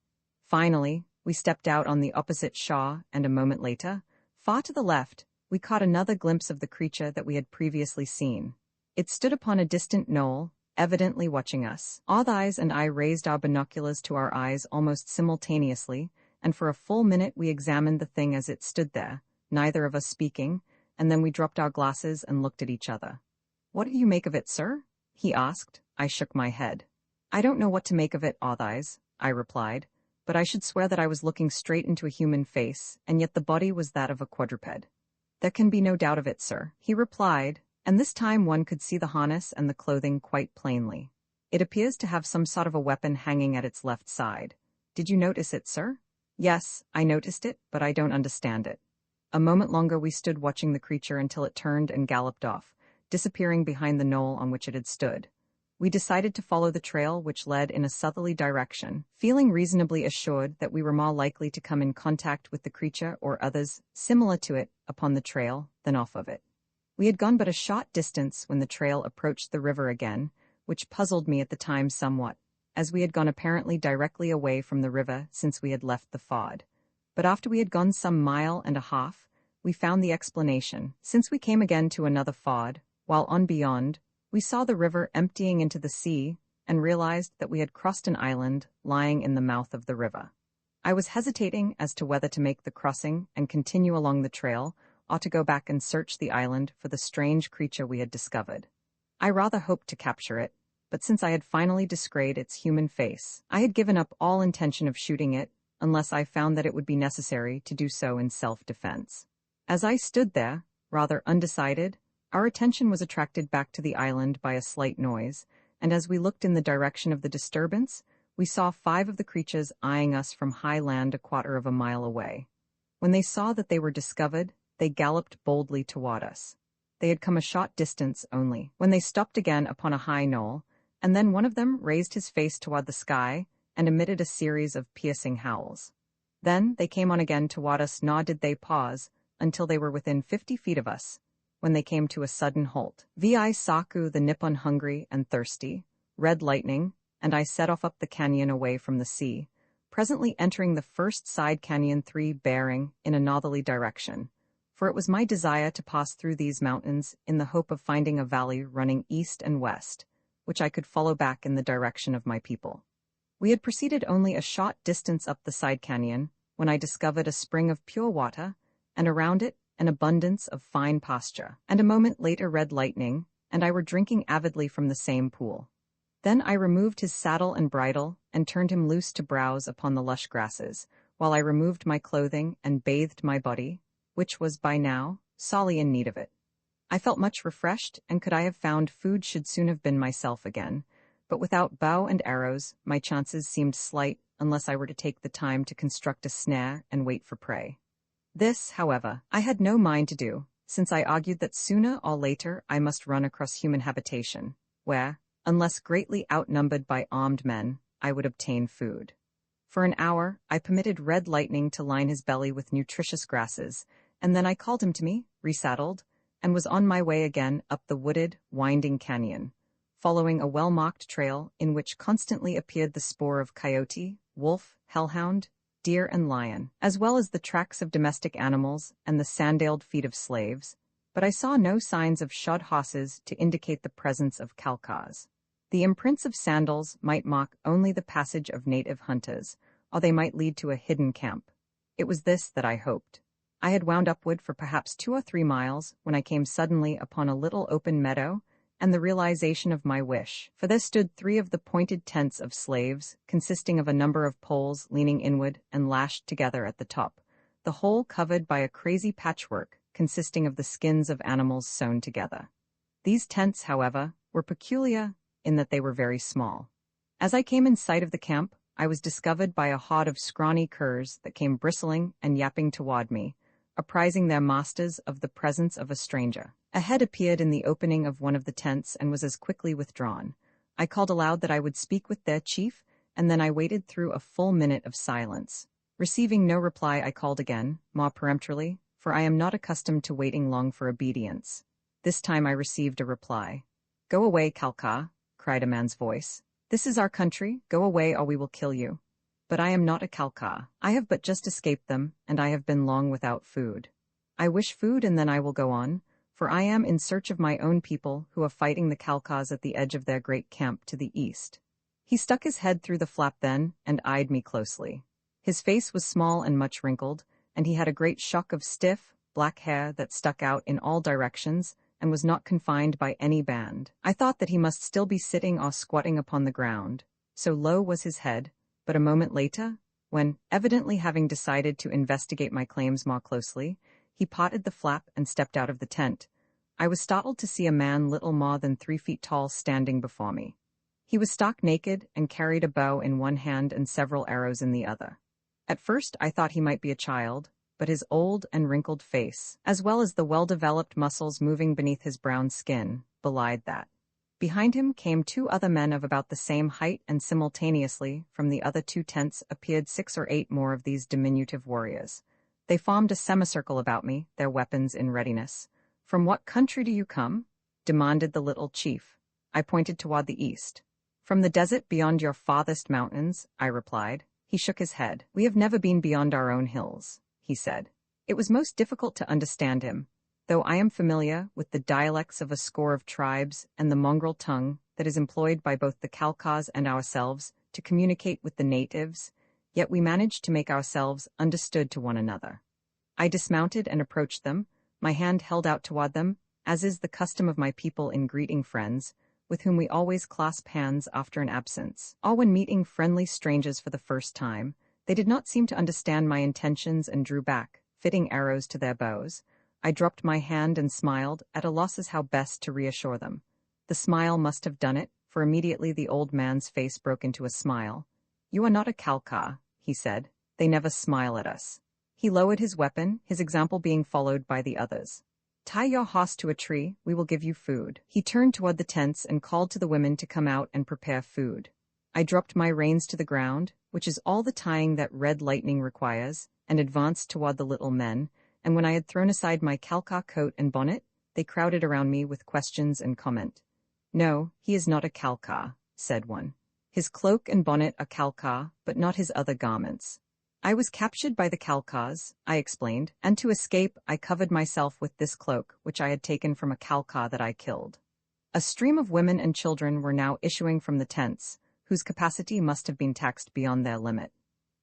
Finally, we stepped out on the opposite shore, and a moment later, far to the left, we caught another glimpse of the creature that we had previously seen. It stood upon a distant knoll, evidently watching us. Eyes and I raised our binoculars to our eyes almost simultaneously, and for a full minute we examined the thing as it stood there, neither of us speaking, and then we dropped our glasses and looked at each other. "What do you make of it, sir?" he asked. I shook my head. "I don't know what to make of it, Eyes," I replied, but I should swear that I was looking straight into a human face, and yet the body was that of a quadruped. "There can be no doubt of it, sir," he replied, and this time one could see the harness and the clothing quite plainly. "It appears to have some sort of a weapon hanging at its left side. Did you notice it, sir?" "Yes, I noticed it, but I don't understand it." A moment longer we stood watching the creature until it turned and galloped off, disappearing behind the knoll on which it had stood. We decided to follow the trail which led in a southerly direction, feeling reasonably assured that we were more likely to come in contact with the creature or others similar to it upon the trail than off of it. We had gone but a short distance when the trail approached the river again, which puzzled me at the time somewhat, as we had gone apparently directly away from the river since we had left the ford. But after we had gone some mile and a half, we found the explanation, since we came again to another ford, while on beyond, we saw the river emptying into the sea and realized that we had crossed an island lying in the mouth of the river. I was hesitating as to whether to make the crossing and continue along the trail or to go back and search the island for the strange creature we had discovered. I rather hoped to capture it, but since I had finally descried its human face, I had given up all intention of shooting it unless I found that it would be necessary to do so in self-defense. As I stood there, rather undecided, our attention was attracted back to the island by a slight noise, and as we looked in the direction of the disturbance, we saw 5 of the creatures eyeing us from high land a quarter of a mile away. When they saw that they were discovered, they galloped boldly toward us. They had come a short distance only, when they stopped again upon a high knoll, and then one of them raised his face toward the sky and emitted a series of piercing howls. Then they came on again toward us, nor did they pause until they were within 50 feet of us, when they came to a sudden halt. Vi Saku the Nippon hungry and thirsty, red lightning, and I set off up the canyon away from the sea, presently entering the first side canyon 3 bearing in a northerly direction, for it was my desire to pass through these mountains in the hope of finding a valley running east and west, which I could follow back in the direction of my people. We had proceeded only a short distance up the side canyon when I discovered a spring of pure water, and around it an abundance of fine pasture, and a moment later red lightning, and I were drinking avidly from the same pool. Then I removed his saddle and bridle, and turned him loose to browse upon the lush grasses, while I removed my clothing and bathed my body, which was by now sorely in need of it. I felt much refreshed, and could I have found food should soon have been myself again, but without bow and arrows my chances seemed slight unless I were to take the time to construct a snare and wait for prey. This, however, I had no mind to do, since I argued that sooner or later I must run across human habitation, where, unless greatly outnumbered by armed men, I would obtain food. For an hour, I permitted Red Lightning to line his belly with nutritious grasses, and then I called him to me, resaddled, and was on my way again up the wooded, winding canyon, following a well-marked trail in which constantly appeared the spoor of coyote, wolf, hellhound, deer and lion, as well as the tracks of domestic animals and the sandaled feet of slaves, but I saw no signs of shod horses to indicate the presence of Kalkas. The imprints of sandals might mark only the passage of native hunters, or they might lead to a hidden camp. It was this that I hoped. I had wound upward for perhaps 2 or 3 miles when I came suddenly upon a little open meadow, and the realization of my wish, for there stood 3 of the pointed tents of slaves, consisting of a number of poles leaning inward and lashed together at the top, the whole covered by a crazy patchwork consisting of the skins of animals sewn together. These tents, however, were peculiar in that they were very small. As I came in sight of the camp, I was discovered by a horde of scrawny curs that came bristling and yapping toward me, apprising their masters of the presence of a stranger. A head appeared in the opening of one of the tents and was as quickly withdrawn. I called aloud that I would speak with their chief, and then I waited through a full minute of silence. Receiving no reply, I called again, more peremptorily, for I am not accustomed to waiting long for obedience. This time I received a reply. "Go away, Kalka," cried a man's voice. "This is our country, go away or we will kill you." But I am not a Kalka. I have but just escaped them, and I have been long without food. I wish food and then I will go on, for I am in search of my own people who are fighting the Kalkas at the edge of their great camp to the east. He stuck his head through the flap then, and eyed me closely. His face was small and much wrinkled, and he had a great shock of stiff, black hair that stuck out in all directions, and was not confined by any band. I thought that he must still be sitting or squatting upon the ground, so low was his head, but a moment later, when, evidently having decided to investigate my claims more closely, he parted the flap and stepped out of the tent, I was startled to see a man little more than 3 feet tall standing before me. He was stark naked and carried a bow in one hand and several arrows in the other. At first I thought he might be a child, but his old and wrinkled face, as well as the well-developed muscles moving beneath his brown skin, belied that. Behind him came two other men of about the same height, and simultaneously, from the other two tents appeared 6 or 8 more of these diminutive warriors. They formed a semicircle about me, their weapons in readiness. "From what country do you come?" demanded the little chief. I pointed toward the east. "From the desert beyond your farthest mountains," I replied. He shook his head. "We have never been beyond our own hills," he said. It was most difficult to understand him, though I am familiar with the dialects of a score of tribes and the mongrel tongue that is employed by both the Khalkhas and ourselves to communicate with the natives, yet we managed to make ourselves understood to one another. I dismounted and approached them, my hand held out toward them, as is the custom of my people in greeting friends, with whom we always clasp hands after an absence. All when meeting friendly strangers for the first time, they did not seem to understand my intentions and drew back, fitting arrows to their bows. I dropped my hand and smiled, at a loss as how best to reassure them. The smile must have done it, for immediately the old man's face broke into a smile. "You are not a Khalkha," he said. "They never smile at us." He lowered his weapon, his example being followed by the others. "Tie your horse to a tree, we will give you food." He turned toward the tents and called to the women to come out and prepare food. I dropped my reins to the ground, which is all the tying that red lightning requires, and advanced toward the little men, and when I had thrown aside my Khalkha coat and bonnet, they crowded around me with questions and comment. "No, he is not a Khalkha," said one. "His cloak and bonnet are Khalkha, but not his other garments." "I was captured by the Khalkhas," I explained, "and to escape I covered myself with this cloak, which I had taken from a Khalkha that I killed." A stream of women and children were now issuing from the tents, whose capacity must have been taxed beyond their limit.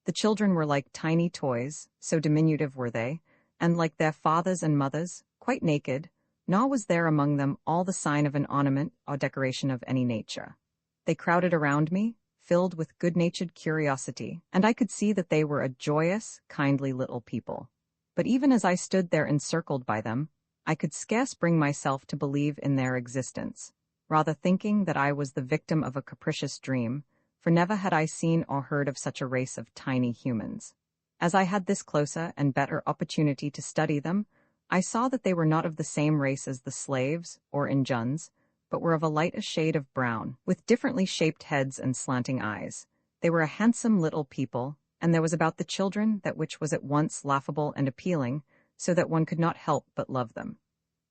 The children were like tiny toys, so diminutive were they, and like their fathers and mothers, quite naked, nor was there among them all the sign of an ornament or decoration of any nature. They crowded around me, filled with good-natured curiosity, and I could see that they were a joyous, kindly little people. But even as I stood there encircled by them, I could scarce bring myself to believe in their existence, rather thinking that I was the victim of a capricious dream, for never had I seen or heard of such a race of tiny humans. As I had this closer and better opportunity to study them, I saw that they were not of the same race as the slaves, or Injuns, but were of a lighter shade of brown, with differently shaped heads and slanting eyes. They were a handsome little people, and there was about the children that which was at once laughable and appealing, so that one could not help but love them.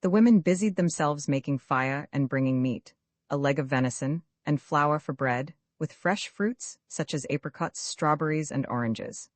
The women busied themselves making fire and bringing meat, a leg of venison, and flour for bread, with fresh fruits, such as apricots, strawberries, and oranges.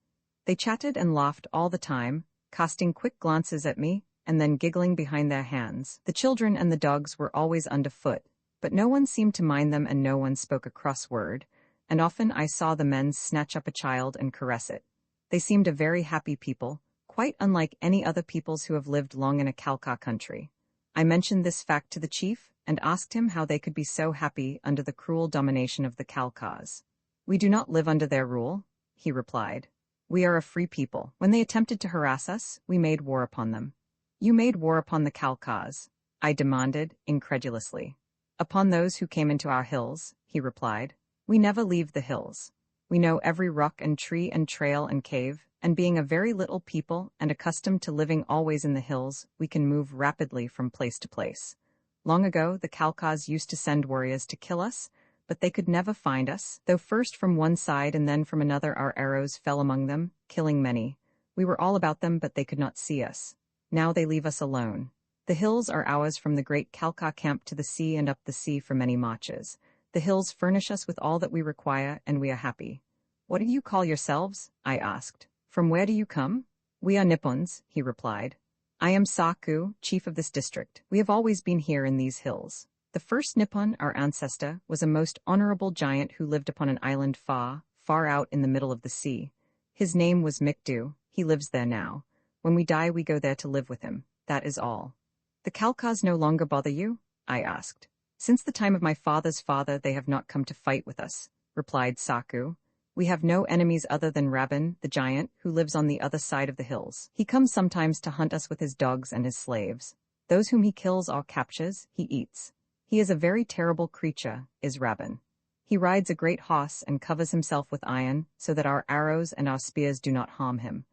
They chatted and laughed all the time, casting quick glances at me, and then giggling behind their hands. The children and the dogs were always underfoot, but no one seemed to mind them and no one spoke a cross word, and often I saw the men snatch up a child and caress it. They seemed a very happy people, quite unlike any other peoples who have lived long in a Khalkha country. I mentioned this fact to the chief, and asked him how they could be so happy under the cruel domination of the Khalkhas. "We do not live under their rule," he replied. "We are a free people. When they attempted to harass us, we made war upon them." "You made war upon the Khalkhas?" I demanded, incredulously. "Upon those who came into our hills," he replied. "We never leave the hills. We know every rock and tree and trail and cave, and being a very little people and accustomed to living always in the hills, we can move rapidly from place to place. Long ago, the Khalkhas used to send warriors to kill us, but they could never find us, though first from one side and then from another our arrows fell among them, killing many. We were all about them, but they could not see us. Now they leave us alone. The hills are ours from the great Khalkha camp to the sea and up the sea for many marches. The hills furnish us with all that we require, and we are happy." "What do you call yourselves?" I asked. "From where do you come?" "We are Nippons," he replied. "I am Saku, chief of this district. We have always been here in these hills. The first Nippon, our ancestor, was a most honorable giant who lived upon an island far, far out in the middle of the sea. His name was Mikdu. He lives there now. When we die, we go there to live with him. That is all." "The Khalkhas no longer bother you?" I asked. "Since the time of my father's father, they have not come to fight with us," replied Saku. "We have no enemies other than Rabin, the giant, who lives on the other side of the hills. He comes sometimes to hunt us with his dogs and his slaves. Those whom he kills or captures, he eats. He is a very terrible creature, is Rabin. He rides a great horse and covers himself with iron, so that our arrows and our spears do not harm him.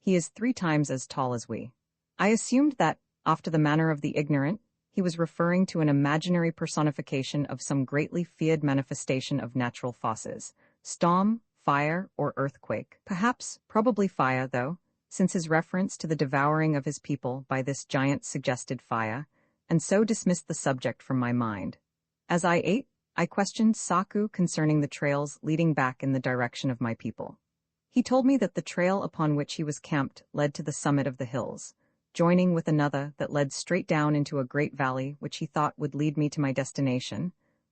He is 3 times as tall as we. I assumed that, after the manner of the ignorant, he was referring to an imaginary personification of some greatly feared manifestation of natural forces, storm, fire, or earthquake. Perhaps, probably fire, though, since his reference to the devouring of his people by this giant suggested fire, and so dismissed the subject from my mind. As I ate, I questioned Saku concerning the trails leading back in the direction of my people. He told me that the trail upon which he was camped led to the summit of the hills, joining with another that led straight down into a great valley which he thought would lead me to my destination,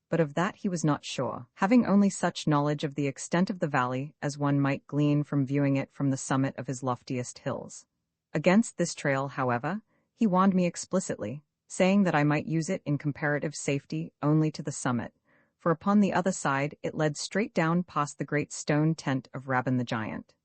but of that he was not sure, having only such knowledge of the extent of the valley as one might glean from viewing it from the summit of his loftiest hills. Against this trail, however, he warned me explicitly, saying that I might use it in comparative safety only to the summit, for upon the other side it led straight down past the great stone tent of Rabban the Giant.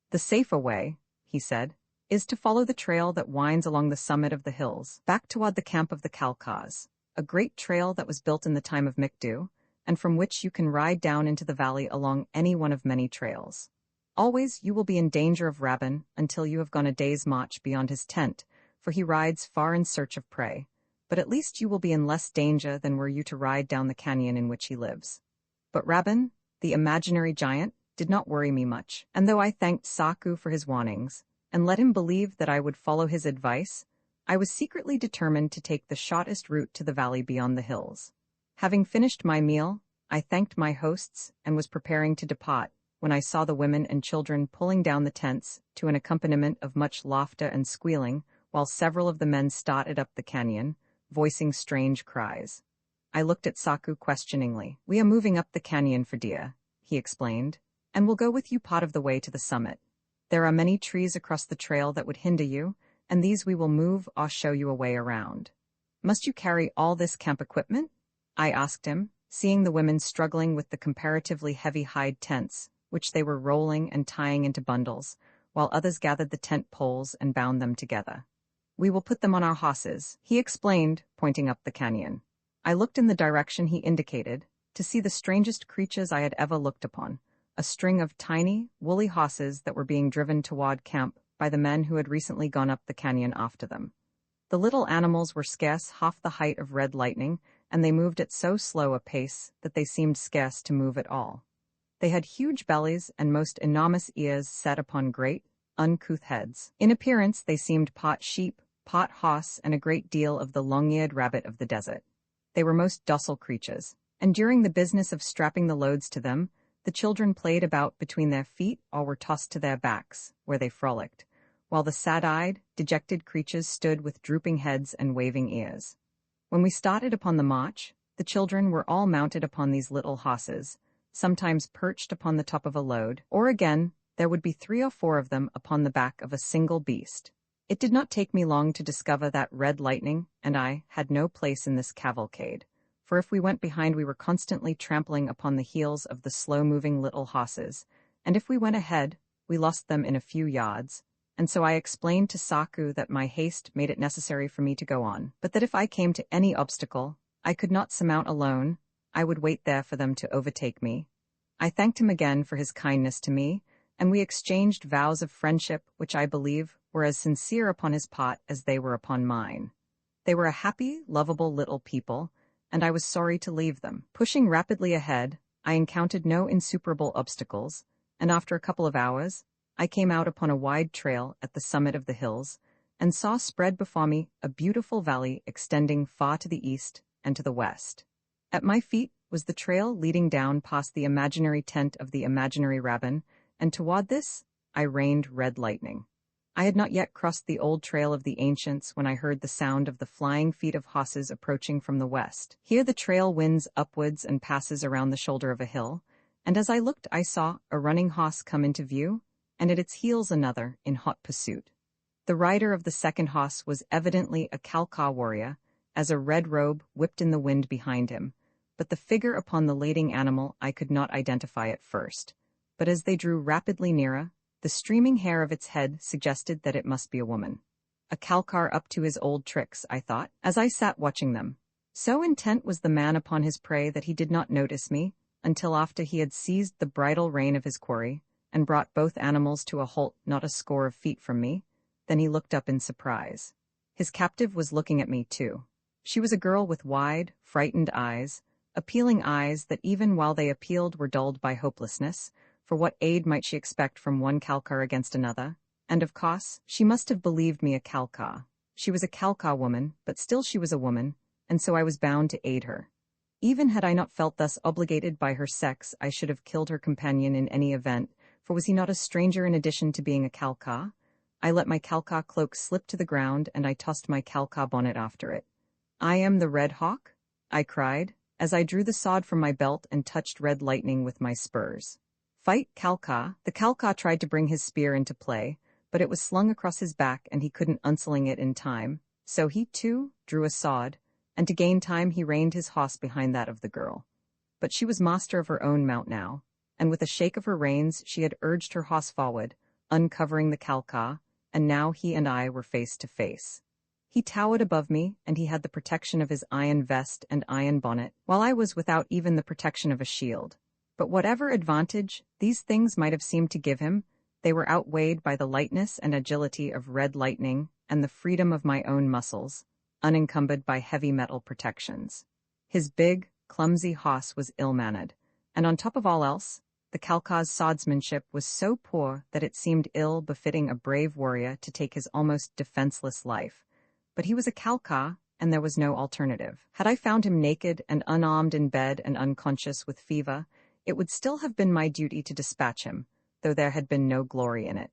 The safer way, he said, is to follow the trail that winds along the summit of the hills, back toward the camp of the Kalkars, a great trail that was built in the time of Mikdu, and from which you can ride down into the valley along any one of many trails. Always you will be in danger of Rabban until you have gone a day's march beyond his tent, for he rides far in search of prey, but at least you will be in less danger than were you to ride down the canyon in which he lives. But Rabban, the imaginary giant, did not worry me much, and though I thanked Saku for his warnings, and let him believe that I would follow his advice, I was secretly determined to take the shortest route to the valley beyond the hills. Having finished my meal, I thanked my hosts and was preparing to depart, when I saw the women and children pulling down the tents to an accompaniment of much laughter and squealing, while several of the men started up the canyon, voicing strange cries. I looked at Saku questioningly. "We are moving up the canyon for deer," he explained, "and will go with you part of the way to the summit. There are many trees across the trail that would hinder you, and these we will move or show you a way around." "Must you carry all this camp equipment?" I asked him, seeing the women struggling with the comparatively heavy hide tents, which they were rolling and tying into bundles, while others gathered the tent poles and bound them together. "We will put them on our horses," he explained, pointing up the canyon. I looked in the direction he indicated, to see the strangest creatures I had ever looked upon, a string of tiny, woolly horses that were being driven toward camp by the men who had recently gone up the canyon after them. The little animals were scarce half the height of Red Lightning, and they moved at so slow a pace that they seemed scarce to move at all. They had huge bellies and most enormous ears set upon great, uncouth heads. In appearance they seemed part sheep, part horse, and a great deal of the long-eared rabbit of the desert. They were most docile creatures, and during the business of strapping the loads to them, the children played about between their feet or were tossed to their backs, where they frolicked, while the sad-eyed, dejected creatures stood with drooping heads and waving ears. When we started upon the march, the children were all mounted upon these little horses, sometimes perched upon the top of a load, or again, there would be 3 or 4 of them upon the back of a single beast. It did not take me long to discover that Red Lightning and I had no place in this cavalcade, for if we went behind we were constantly trampling upon the heels of the slow-moving little horses, and if we went ahead, we lost them in a few yards, and so I explained to Saku that my haste made it necessary for me to go on, but that if I came to any obstacle I could not surmount alone, I would wait there for them to overtake me. I thanked him again for his kindness to me, and we exchanged vows of friendship which I believe were as sincere upon his part as they were upon mine. They were a happy, lovable little people, and I was sorry to leave them. Pushing rapidly ahead, I encountered no insuperable obstacles, and after a couple of hours, I came out upon a wide trail at the summit of the hills, and saw spread before me a beautiful valley extending far to the east and to the west. At my feet was the trail leading down past the imaginary tent of the imaginary Rabban, and toward this I reined Red Lightning. I had not yet crossed the old trail of the ancients when I heard the sound of the flying feet of horses approaching from the west. Here the trail winds upwards and passes around the shoulder of a hill, and as I looked I saw a running horse come into view, and at its heels another in hot pursuit. The rider of the second horse was evidently a Kalkar warrior, as a red robe whipped in the wind behind him, but the figure upon the leading animal I could not identify at first, but as they drew rapidly nearer, the streaming hair of its head suggested that it must be a woman. A Kalkar up to his old tricks, I thought, as I sat watching them. So intent was the man upon his prey that he did not notice me, until after he had seized the bridle rein of his quarry, and brought both animals to a halt not a score of feet from me. Then he looked up in surprise. His captive was looking at me too. She was a girl with wide, frightened eyes, appealing eyes that even while they appealed were dulled by hopelessness, for what aid might she expect from one Kalkar against another? And of course, she must have believed me a Kalkar. She was a Kalkar woman, but still she was a woman, and so I was bound to aid her. Even had I not felt thus obligated by her sex, I should have killed her companion in any event, for was he not a stranger in addition to being a Kalkar? I let my Kalkar cloak slip to the ground, and I tossed my Kalkar bonnet after it. "I am the Red Hawk?" I cried, as I drew the sword from my belt and touched Red Lightning with my spurs. "Fight, Kalkar." The Kalkar tried to bring his spear into play, but it was slung across his back and he couldn't unsling it in time, so he, too, drew a sword, and to gain time he reined his horse behind that of the girl. But she was master of her own mount now, and with a shake of her reins she had urged her horse forward, uncovering the Kalkar, and now he and I were face to face. He towered above me, and he had the protection of his iron vest and iron bonnet, while I was without even the protection of a shield. But whatever advantage these things might have seemed to give him, they were outweighed by the lightness and agility of Red Lightning and the freedom of my own muscles, unencumbered by heavy metal protections. His big, clumsy horse was ill-mannered, and on top of all else, the Kalkar's swordsmanship was so poor that it seemed ill-befitting a brave warrior to take his almost defenseless life. But he was a Kalkar, and there was no alternative. Had I found him naked and unarmed in bed and unconscious with fever, it would still have been my duty to dispatch him, though there had been no glory in it.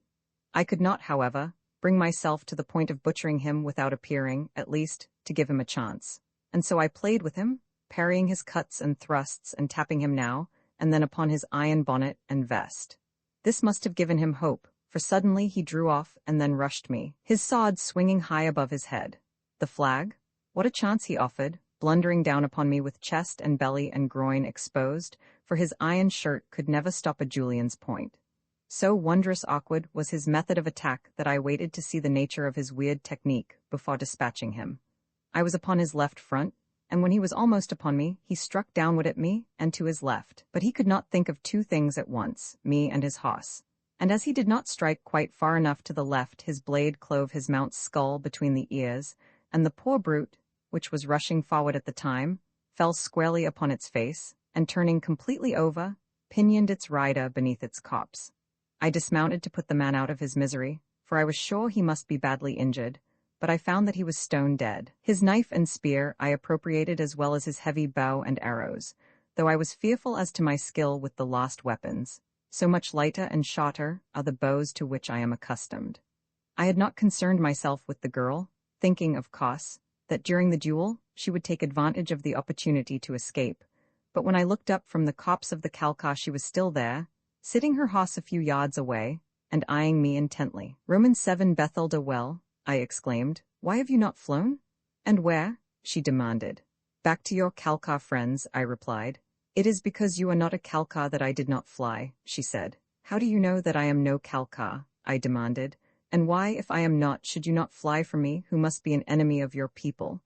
I could not, however, bring myself to the point of butchering him without appearing, at least, to give him a chance. And so I played with him, parrying his cuts and thrusts and tapping him now and then upon his iron bonnet and vest. This must have given him hope, for suddenly he drew off and then rushed me, his sword swinging high above his head. The flag? What a chance he offered, blundering down upon me with chest and belly and groin exposed, for his iron shirt could never stop a Julian's point. So wondrous awkward was his method of attack that I waited to see the nature of his weird technique before dispatching him. I was upon his left front, and when he was almost upon me, he struck downward at me and to his left. But he could not think of two things at once, me and his horse. And as he did not strike quite far enough to the left, his blade clove his mount's skull between the ears, and the poor brute, which was rushing forward at the time, fell squarely upon its face, and turning completely over, pinioned its rider beneath its copse. I dismounted to put the man out of his misery, for I was sure he must be badly injured, but I found that he was stone dead. His knife and spear I appropriated as well as his heavy bow and arrows, though I was fearful as to my skill with the lost weapons. So much lighter and shorter are the bows to which I am accustomed. I had not concerned myself with the girl, thinking, of course, that during the duel she would take advantage of the opportunity to escape, but when I looked up from the copse of the Kalkar she was still there, sitting her horse a few yards away, and eyeing me intently. "Romans 7 Bethelda well," I exclaimed. "Why have you not flown?" "And where?" she demanded. "Back to your Kalkar friends," I replied. "It is because you are not a Kalkar that I did not fly," she said. "How do you know that I am no Kalkar?" I demanded. "And why, if I am not, should you not fly from me, who must be an enemy of your people?"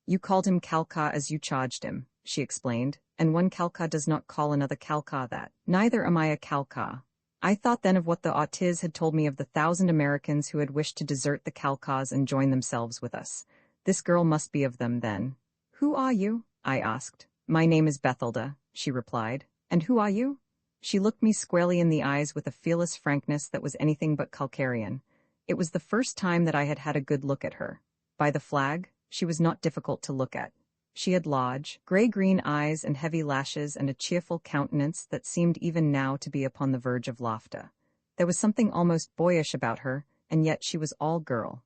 "You called him Kalkar as you charged him," she explained, "and one Kalkar does not call another Kalkar that. Neither am I a Kalkar." I thought then of what the Otiz had told me of the 1,000 Americans who had wished to desert the Kalkars and join themselves with us. This girl must be of them, then. "Who are you?" I asked. "My name is Bethelda," she replied. "And who are you?" She looked me squarely in the eyes with a fearless frankness that was anything but Kalkarian. It was the first time that I had had a good look at her. By the flag, she was not difficult to look at. She had large, gray-green eyes and heavy lashes and a cheerful countenance that seemed even now to be upon the verge of laughter. There was something almost boyish about her, and yet she was all girl.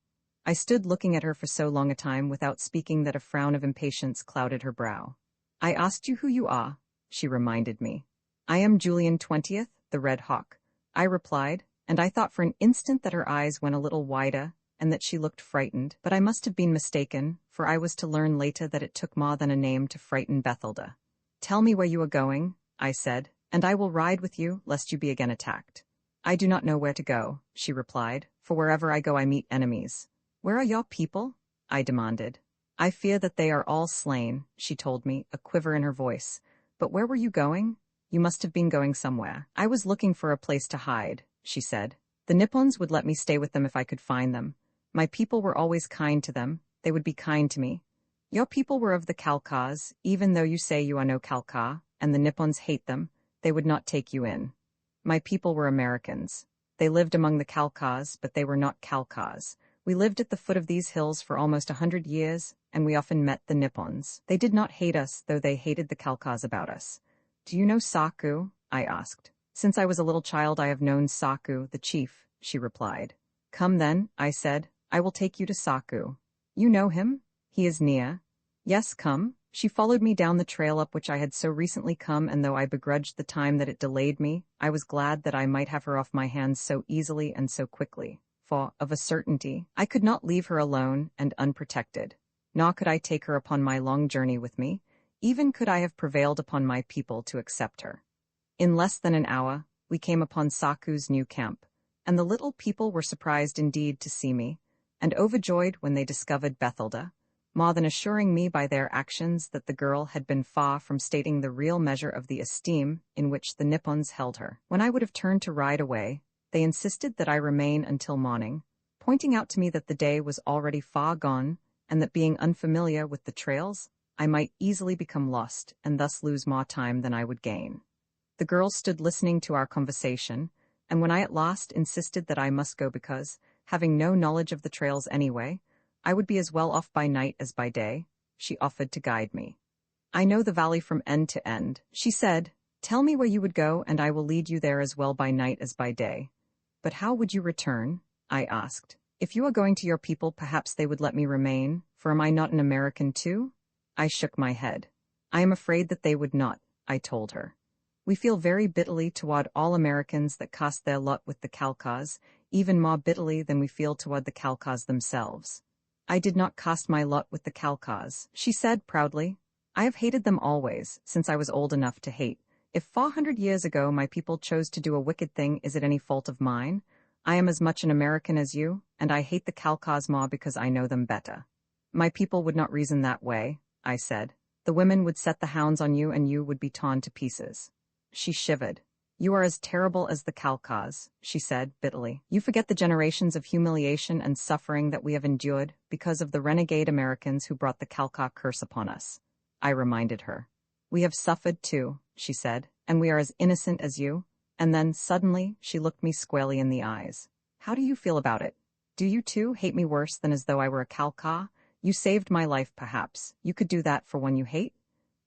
I stood looking at her for so long a time without speaking that a frown of impatience clouded her brow. "I asked you who you are," she reminded me. "I am Julian 20th, the Red Hawk," I replied, and I thought for an instant that her eyes went a little wider and that she looked frightened, but I must have been mistaken, for I was to learn later that it took more than a name to frighten Bethelda. "Tell me where you are going," I said, "and I will ride with you, lest you be again attacked." "I do not know where to go," she replied, "for wherever I go I meet enemies." "Where are your people?" I demanded. "I fear that they are all slain," she told me, a quiver in her voice. "But where were you going?" You must have been going somewhere. I was looking for a place to hide, she said. The Nippons would let me stay with them if I could find them. My people were always kind to them. They would be kind to me. Your people were of the Khalkhas, even though you say you are no Khalkha, and the Nippons hate them, they would not take you in. My people were Americans. They lived among the Khalkhas, but they were not Khalkhas. We lived at the foot of these hills for almost 100 years, and we often met the Nippons. They did not hate us, though they hated the Khalkhas about us. Do you know Saku? I asked. Since I was a little child I have known Saku, the chief, she replied. Come then, I said. I will take you to Saku. You know him? He is near. Yes, come. She followed me down the trail up which I had so recently come, and though I begrudged the time that it delayed me, I was glad that I might have her off my hands so easily and so quickly, for, of a certainty, I could not leave her alone and unprotected. Nor could I take her upon my long journey with me, even could I have prevailed upon my people to accept her. In less than an hour, we came upon Saku's new camp, and the little people were surprised indeed to see me, and overjoyed when they discovered Bethelda, more than assuring me by their actions that the girl had been far from stating the real measure of the esteem in which the Nippons held her. When I would have turned to ride away, they insisted that I remain until morning, pointing out to me that the day was already far gone, and that being unfamiliar with the trails, I might easily become lost and thus lose more time than I would gain. The girls stood listening to our conversation, and when I at last insisted that I must go because, having no knowledge of the trails anyway, I would be as well off by night as by day, she offered to guide me. I know the valley from end to end, she said. Tell me where you would go and I will lead you there as well by night as by day. But how would you return? I asked. If you are going to your people, perhaps they would let me remain, for am I not an American too? I shook my head. I am afraid that they would not, I told her. We feel very bitterly toward all Americans that cast their lot with the Khalkhas, even more bitterly than we feel toward the Khalkhas themselves. I did not cast my lot with the Khalkhas, she said proudly. I have hated them always, since I was old enough to hate. If 400 years ago my people chose to do a wicked thing, is it any fault of mine? I am as much an American as you, and I hate the Khalkhas more because I know them better. My people would not reason that way, I said. The women would set the hounds on you and you would be torn to pieces. She shivered. You are as terrible as the Khalkhas, she said bitterly. You forget the generations of humiliation and suffering that we have endured because of the renegade Americans who brought the Khalkha curse upon us. I reminded her. We have suffered too, she said, and we are as innocent as you. And then, suddenly, she looked me squarely in the eyes. How do you feel about it? Do you too hate me worse than as though I were a Khalkha? You saved my life, perhaps. You could do that for one you hate?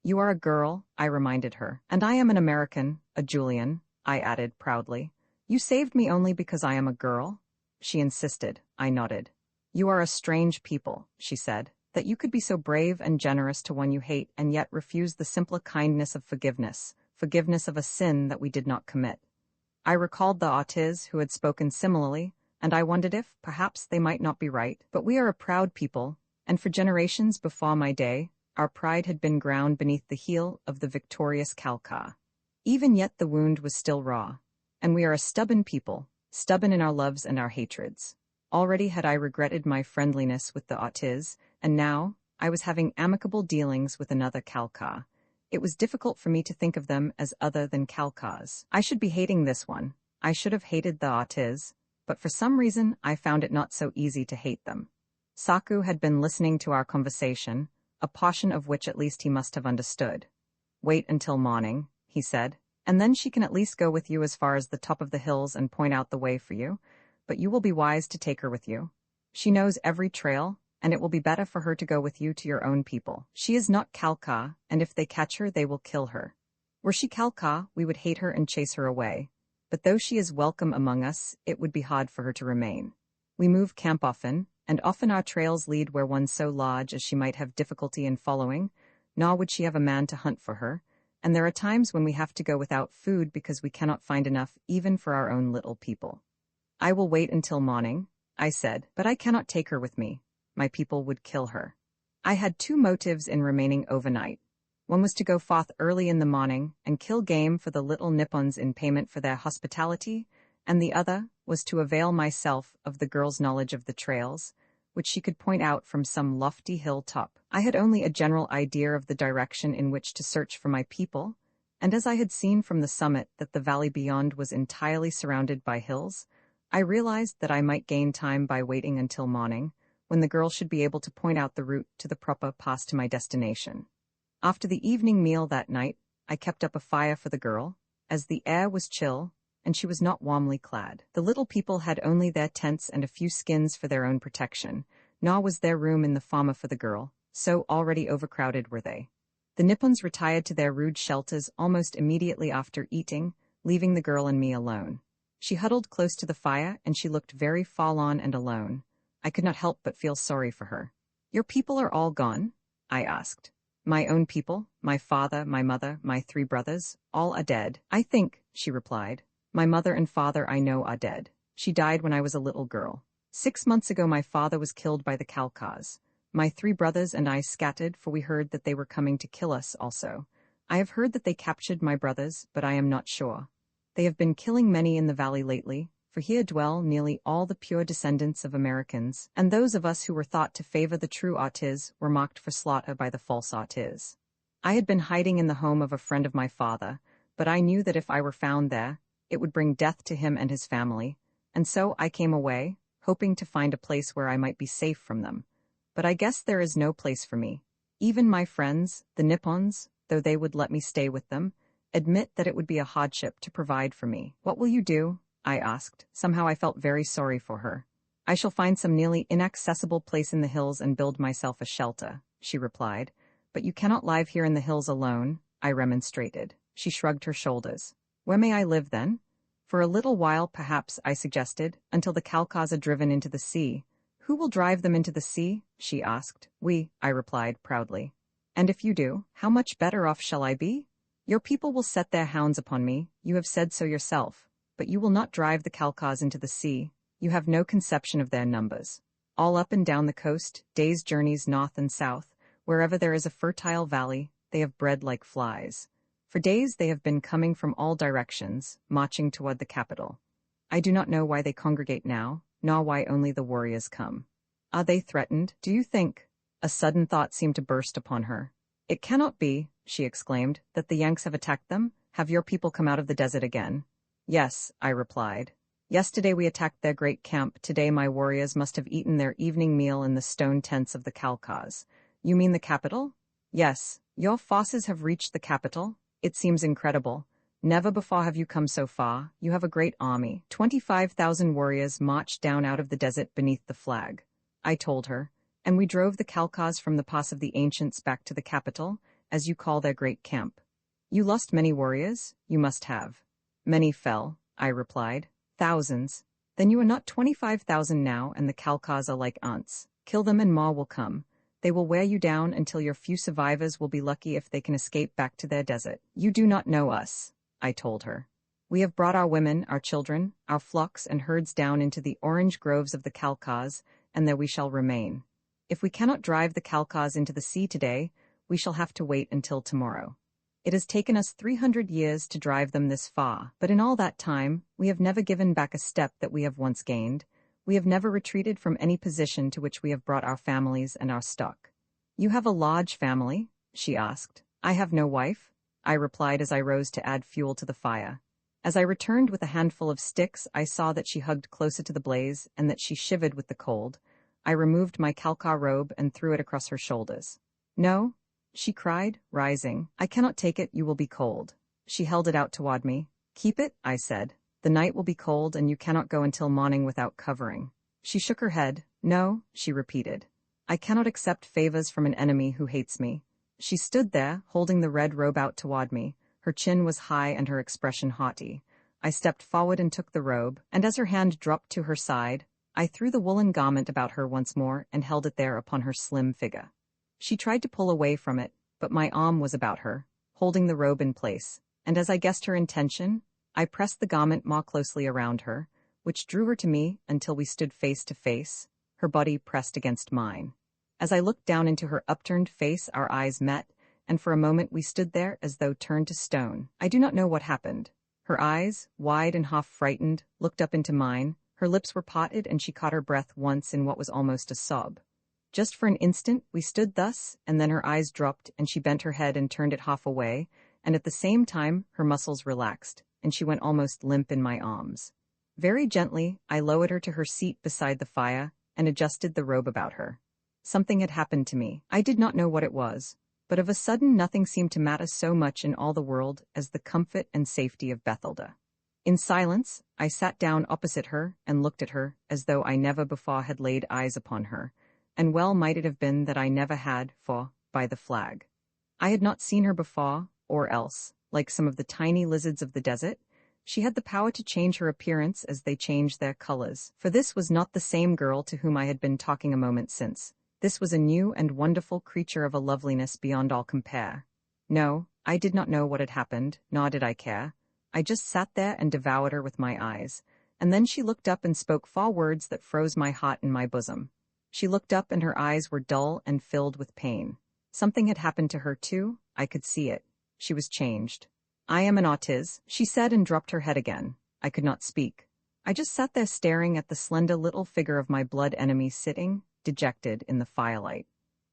You are a girl, I reminded her. And I am an American, a Julian, I added proudly. You saved me only because I am a girl? She insisted. I nodded. You are a strange people, she said, that you could be so brave and generous to one you hate and yet refuse the simpler kindness of forgiveness of a sin that we did not commit. I recalled the Autis who had spoken similarly, and I wondered if, perhaps, they might not be right. But we are a proud people, and for generations before my day, our pride had been ground beneath the heel of the victorious Khalkha. Even yet the wound was still raw, and we are a stubborn people, stubborn in our loves and our hatreds. Already had I regretted my friendliness with the Autis, and now I was having amicable dealings with another Khalkha. It was difficult for me to think of them as other than Khalkhas. I should be hating this one. I should have hated the Autis, but for some reason I found it not so easy to hate them. Saku had been listening to our conversation, a portion of which at least he must have understood. Wait until morning, he said, and then she can at least go with you as far as the top of the hills and point out the way for you, but you will be wise to take her with you. She knows every trail, and it will be better for her to go with you to your own people. She is not Khalkha, and if they catch her, they will kill her. Were she Khalkha, we would hate her and chase her away. But though she is welcome among us, it would be hard for her to remain. We move camp often, and often our trails lead where one so large as she might have difficulty in following, nor would she have a man to hunt for her, and there are times when we have to go without food because we cannot find enough even for our own little people. I will wait until morning, I said, but I cannot take her with me. My people would kill her. I had two motives in remaining overnight. One was to go forth early in the morning and kill game for the little Nippons in payment for their hospitality, and the other was to avail myself of the girl's knowledge of the trails, which she could point out from some lofty hill top. I had only a general idea of the direction in which to search for my people, And as I had seen from the summit that the valley beyond was entirely surrounded by hills, I realized that I might gain time by waiting until morning, when the girl should be able to point out the route to the proper pass to my destination. After the evening meal that night, I kept up a fire for the girl, as the air was chill, and she was not warmly clad. The little people had only their tents and a few skins for their own protection, nor was there room in the farmer for the girl, so already overcrowded were they. The Nippons retired to their rude shelters almost immediately after eating, leaving the girl and me alone. She huddled close to the fire, and she looked very forlorn and alone. I could not help but feel sorry for her. "Your people are all gone?" I asked. "My own people, my father, my mother, my 3 brothers, all are dead, I think," she replied. "My mother and father I know are dead. She died when I was a little girl. 6 months ago my father was killed by the Khalkhas. My 3 brothers and I scattered, for we heard that they were coming to kill us also. I have heard that they captured my brothers, but I am not sure. They have been killing many in the valley lately, for here dwell nearly all the pure descendants of Americans, and those of us who were thought to favor the true Artiz were marked for slaughter by the false Artiz. I had been hiding in the home of a friend of my father, but I knew that if I were found there, it would bring death to him and his family, and so I came away, hoping to find a place where I might be safe from them. But I guess there is no place for me. Even my friends, the Nippons, though they would let me stay with them, admit that it would be a hardship to provide for me." "What will you do?" I asked. Somehow I felt very sorry for her. "I shall find some nearly inaccessible place in the hills and build myself a shelter," she replied. "But you cannot live here in the hills alone," I remonstrated. She shrugged her shoulders. "Where may I live then?" "For a little while, perhaps," I suggested, "until the Khalkhas are driven into the sea." "Who will drive them into the sea?" she asked. "We," I replied proudly. "And if you do, how much better off shall I be?" "Your people will set their hounds upon me, you have said so yourself. But you will not drive the Khalkhas into the sea. You have no conception of their numbers. All up and down the coast, days' journeys north and south, wherever there is a fertile valley, they have bred like flies. For days they have been coming from all directions, marching toward the capital. I do not know why they congregate now, nor why only the warriors come. Are they threatened, do you think?" A sudden thought seemed to burst upon her. "It cannot be," she exclaimed, "that the Yanks have attacked them? Have your people come out of the desert again?" "Yes," I replied. "Yesterday we attacked their great camp. Today my warriors must have eaten their evening meal in the stone tents of the Khalkhas." "You mean the capital?" "Yes. Your forces have reached the capital? It seems incredible. Never before have you come so far. You have a great army. 25,000 warriors marched down out of the desert beneath the flag," I told her, "and we drove the Khalkhas from the pass of the ancients back to the capital, as you call their great camp. You lost many warriors? You must have." "Many fell," I replied. "Thousands. Then you are not 25,000 now, and the Khalkhas are like ants. Kill them and more will come. They will wear you down until your few survivors will be lucky if they can escape back to their desert." "You do not know us," I told her. "We have brought our women, our children, our flocks and herds down into the orange groves of the Khalkhas, and there we shall remain. If we cannot drive the Khalkhas into the sea today, we shall have to wait until tomorrow. It has taken us 300 years to drive them this far, but in all that time, we have never given back a step that we have once gained. We have never retreated from any position to which we have brought our families and our stock." "You have a large family?" she asked. "I have no wife," I replied as I rose to add fuel to the fire. As I returned with a handful of sticks, I saw that she hugged closer to the blaze and that she shivered with the cold. I removed my Khalkha robe and threw it across her shoulders. "No," she cried, rising. "I cannot take it, you will be cold." She held it out toward me. "Keep it," I said. "The night will be cold and you cannot go until morning without covering." She shook her head. "No," she repeated. "I cannot accept favors from an enemy who hates me." She stood there, holding the red robe out toward me. Her chin was high and her expression haughty. I stepped forward and took the robe, and as her hand dropped to her side, I threw the woolen garment about her once more and held it there upon her slim figure. She tried to pull away from it, but my arm was about her, holding the robe in place, and as I guessed her intention, I pressed the garment more closely around her, which drew her to me until we stood face to face, her body pressed against mine. As I looked down into her upturned face, our eyes met, and for a moment we stood there as though turned to stone. I do not know what happened. Her eyes, wide and half frightened, looked up into mine, her lips were parted and she caught her breath once in what was almost a sob. Just for an instant we stood thus, and then her eyes dropped and she bent her head and turned it half away, and at the same time her muscles relaxed, and she went almost limp in my arms. Very gently, I lowered her to her seat beside the fire and adjusted the robe about her. Something had happened to me. I did not know what it was, but of a sudden nothing seemed to matter so much in all the world as the comfort and safety of Bethelda. In silence, I sat down opposite her and looked at her as though I never before had laid eyes upon her, and well might it have been that I never had, for, by the flag, I had not seen her before, or else, like some of the tiny lizards of the desert, she had the power to change her appearance as they change their colors. For this was not the same girl to whom I had been talking a moment since. This was a new and wonderful creature of a loveliness beyond all compare. No, I did not know what had happened, nor did I care. I just sat there and devoured her with my eyes, and then she looked up and spoke 4 words that froze my heart in my bosom. She looked up and her eyes were dull and filled with pain. Something had happened to her too, I could see it. She was changed. "I am an autiz," she said and dropped her head again. I could not speak. I just sat there staring at the slender little figure of my blood enemy sitting, dejected, in the firelight.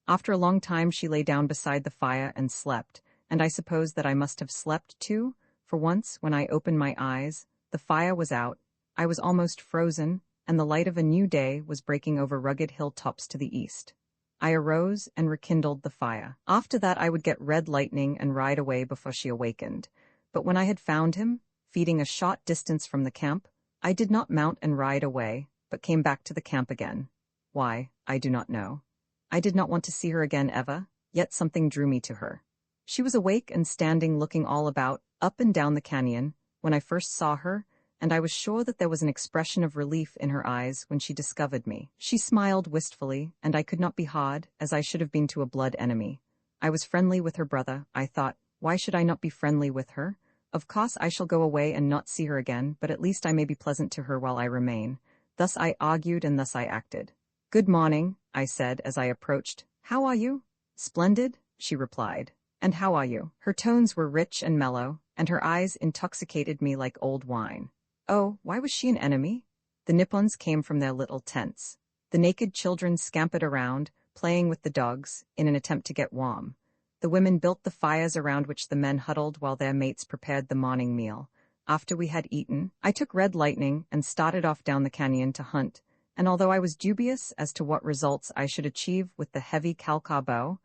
After a long time she lay down beside the fire and slept, and I suppose that I must have slept too, for once, when I opened my eyes, the fire was out, I was almost frozen, and the light of a new day was breaking over rugged hilltops to the east. I arose and rekindled the fire. After that I would get Red Lightning and ride away before she awakened. But when I had found him, feeding a short distance from the camp, I did not mount and ride away, but came back to the camp again. Why, I do not know. I did not want to see her again ever, yet something drew me to her. She was awake and standing looking all about, up and down the canyon, when I first saw her, and I was sure that there was an expression of relief in her eyes when she discovered me. She smiled wistfully, and I could not be hard, as I should have been to a blood enemy. I was friendly with her brother, I thought. Why should I not be friendly with her? Of course I shall go away and not see her again, but at least I may be pleasant to her while I remain. Thus I argued and thus I acted. "Good morning," I said as I approached. "How are you?" "Splendid," she replied. "And how are you?" Her tones were rich and mellow, and her eyes intoxicated me like old wine. Oh, why was she an enemy? The Nippons came from their little tents. The naked children scampered around, playing with the dogs, in an attempt to get warm. The women built the fires around which the men huddled while their mates prepared the morning meal. After we had eaten, I took Red Lightning and started off down the canyon to hunt, and although I was dubious as to what results I should achieve with the heavy Calcar bow,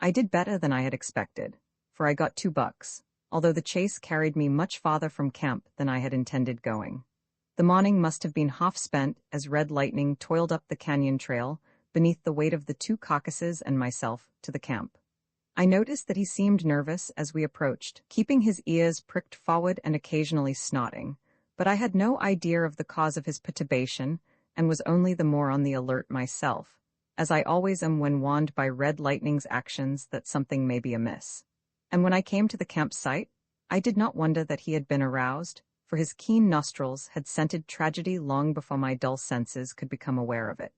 I did better than I had expected, for I got 2 bucks, although the chase carried me much farther from camp than I had intended going. The morning must have been half spent as Red Lightning toiled up the canyon trail, beneath the weight of the 2 carcasses and myself, to the camp. I noticed that he seemed nervous as we approached, keeping his ears pricked forward and occasionally snorting, but I had no idea of the cause of his perturbation, and was only the more on the alert myself, as I always am when warned by Red Lightning's actions that something may be amiss. And when I came to the campsite, I did not wonder that he had been aroused, for his keen nostrils had scented tragedy long before my dull senses could become aware of it.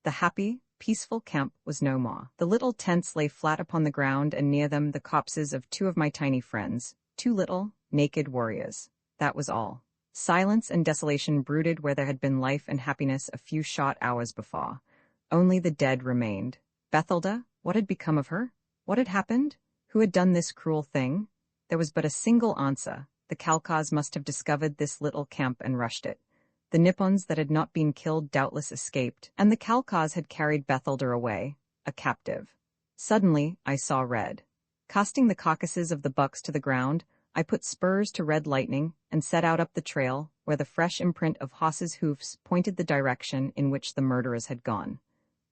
The happy, peaceful camp was no more. The little tents lay flat upon the ground, and near them the corpses of 2 of my tiny friends, 2 little, naked warriors. That was all. Silence and desolation brooded where there had been life and happiness a few short hours before. Only the dead remained. Bethelda, what had become of her? What had happened? Who had done this cruel thing? There was but a single answer. The Calcars must have discovered this little camp and rushed it. The Nippons that had not been killed doubtless escaped, and the Calcars had carried Bethelda away, a captive. Suddenly, I saw red. Casting the carcasses of the bucks to the ground, I put spurs to Red Lightning and set out up the trail, where the fresh imprint of horses' hoofs pointed the direction in which the murderers had gone.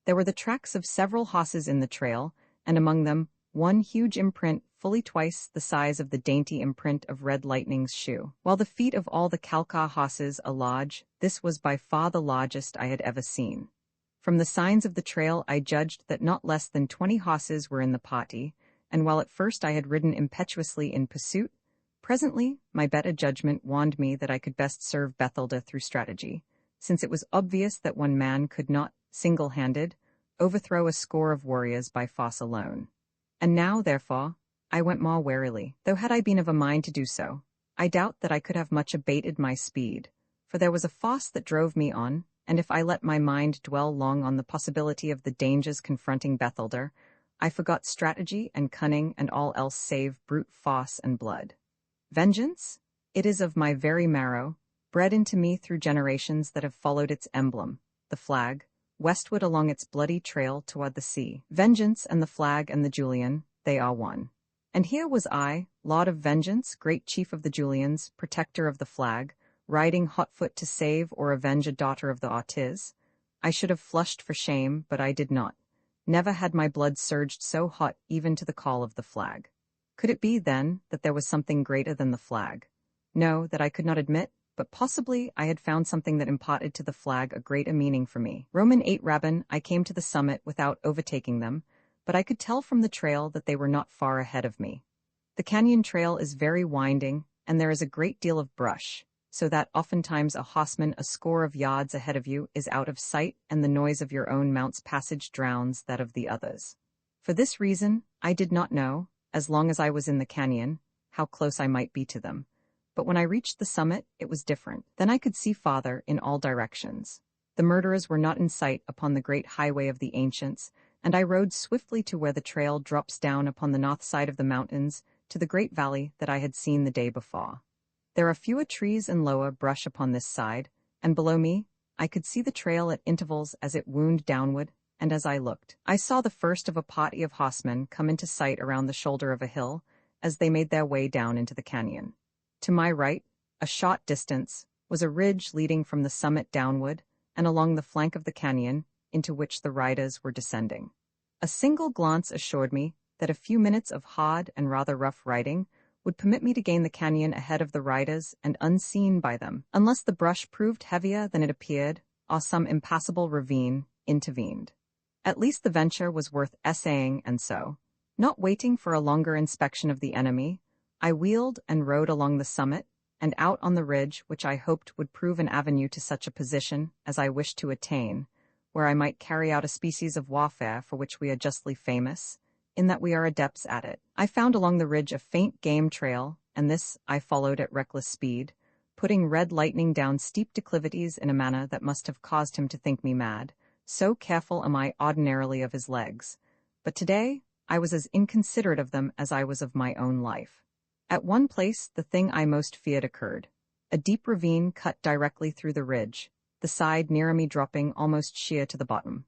There were the tracks of several horses in the trail, and among them, one huge imprint fully twice the size of the dainty imprint of Red Lightning's shoe. While the feet of all the Calcar horses a lodge, this was by far the largest I had ever seen. From the signs of the trail I judged that not less than 20 horses were in the party, and while at first I had ridden impetuously in pursuit, presently my better judgment warned me that I could best serve Bethelda through strategy, since it was obvious that one man could not, single-handed, overthrow a score of warriors by force alone. And now, therefore, I went more warily, though had I been of a mind to do so, I doubt that I could have much abated my speed, for there was a force that drove me on, and if I let my mind dwell long on the possibility of the dangers confronting Bethelda, I forgot strategy and cunning and all else save brute force and blood. Vengeance? It is of my very marrow, bred into me through generations that have followed its emblem, the flag, westward along its bloody trail toward the sea. Vengeance and the flag and the Julian, they are one. And here was I, Lord of Vengeance, great chief of the Julians, protector of the flag, riding hotfoot to save or avenge a daughter of the Ortiz. I should have flushed for shame, but I did not. Never had my blood surged so hot even to the call of the flag. Could it be, then, that there was something greater than the flag? No, that I could not admit, but possibly I had found something that imparted to the flag a greater meaning for me. Roman 8 Rabbin, I came to the summit without overtaking them, but I could tell from the trail that they were not far ahead of me. The canyon trail is very winding, and there is a great deal of brush, so that oftentimes a horseman a score of yards ahead of you is out of sight and the noise of your own mount's passage drowns that of the others. For this reason, I did not know, as long as I was in the canyon, how close I might be to them. But when I reached the summit, it was different. Then I could see farther in all directions. The murderers were not in sight upon the great highway of the ancients, and I rode swiftly to where the trail drops down upon the north side of the mountains to the great valley that I had seen the day before. There are fewer trees and lower brush upon this side, and below me, I could see the trail at intervals as it wound downward, and as I looked, I saw the first of a party of horsemen come into sight around the shoulder of a hill as they made their way down into the canyon. To my right, a short distance, was a ridge leading from the summit downward and along the flank of the canyon into which the riders were descending. A single glance assured me that a few minutes of hard and rather rough riding would permit me to gain the canyon ahead of the riders and unseen by them, unless the brush proved heavier than it appeared or some impassable ravine intervened. At least the venture was worth essaying, and so, not waiting for a longer inspection of the enemy, I wheeled and rode along the summit and out on the ridge which I hoped would prove an avenue to such a position as I wished to attain, where I might carry out a species of warfare for which we are justly famous, in that we are adepts at it. I found along the ridge a faint game trail, and this I followed at reckless speed, putting Red Lightning down steep declivities in a manner that must have caused him to think me mad. So careful am I ordinarily of his legs, but today I was as inconsiderate of them as I was of my own life. At one place the thing I most feared occurred. A deep ravine cut directly through the ridge, the side near me dropping almost sheer to the bottom.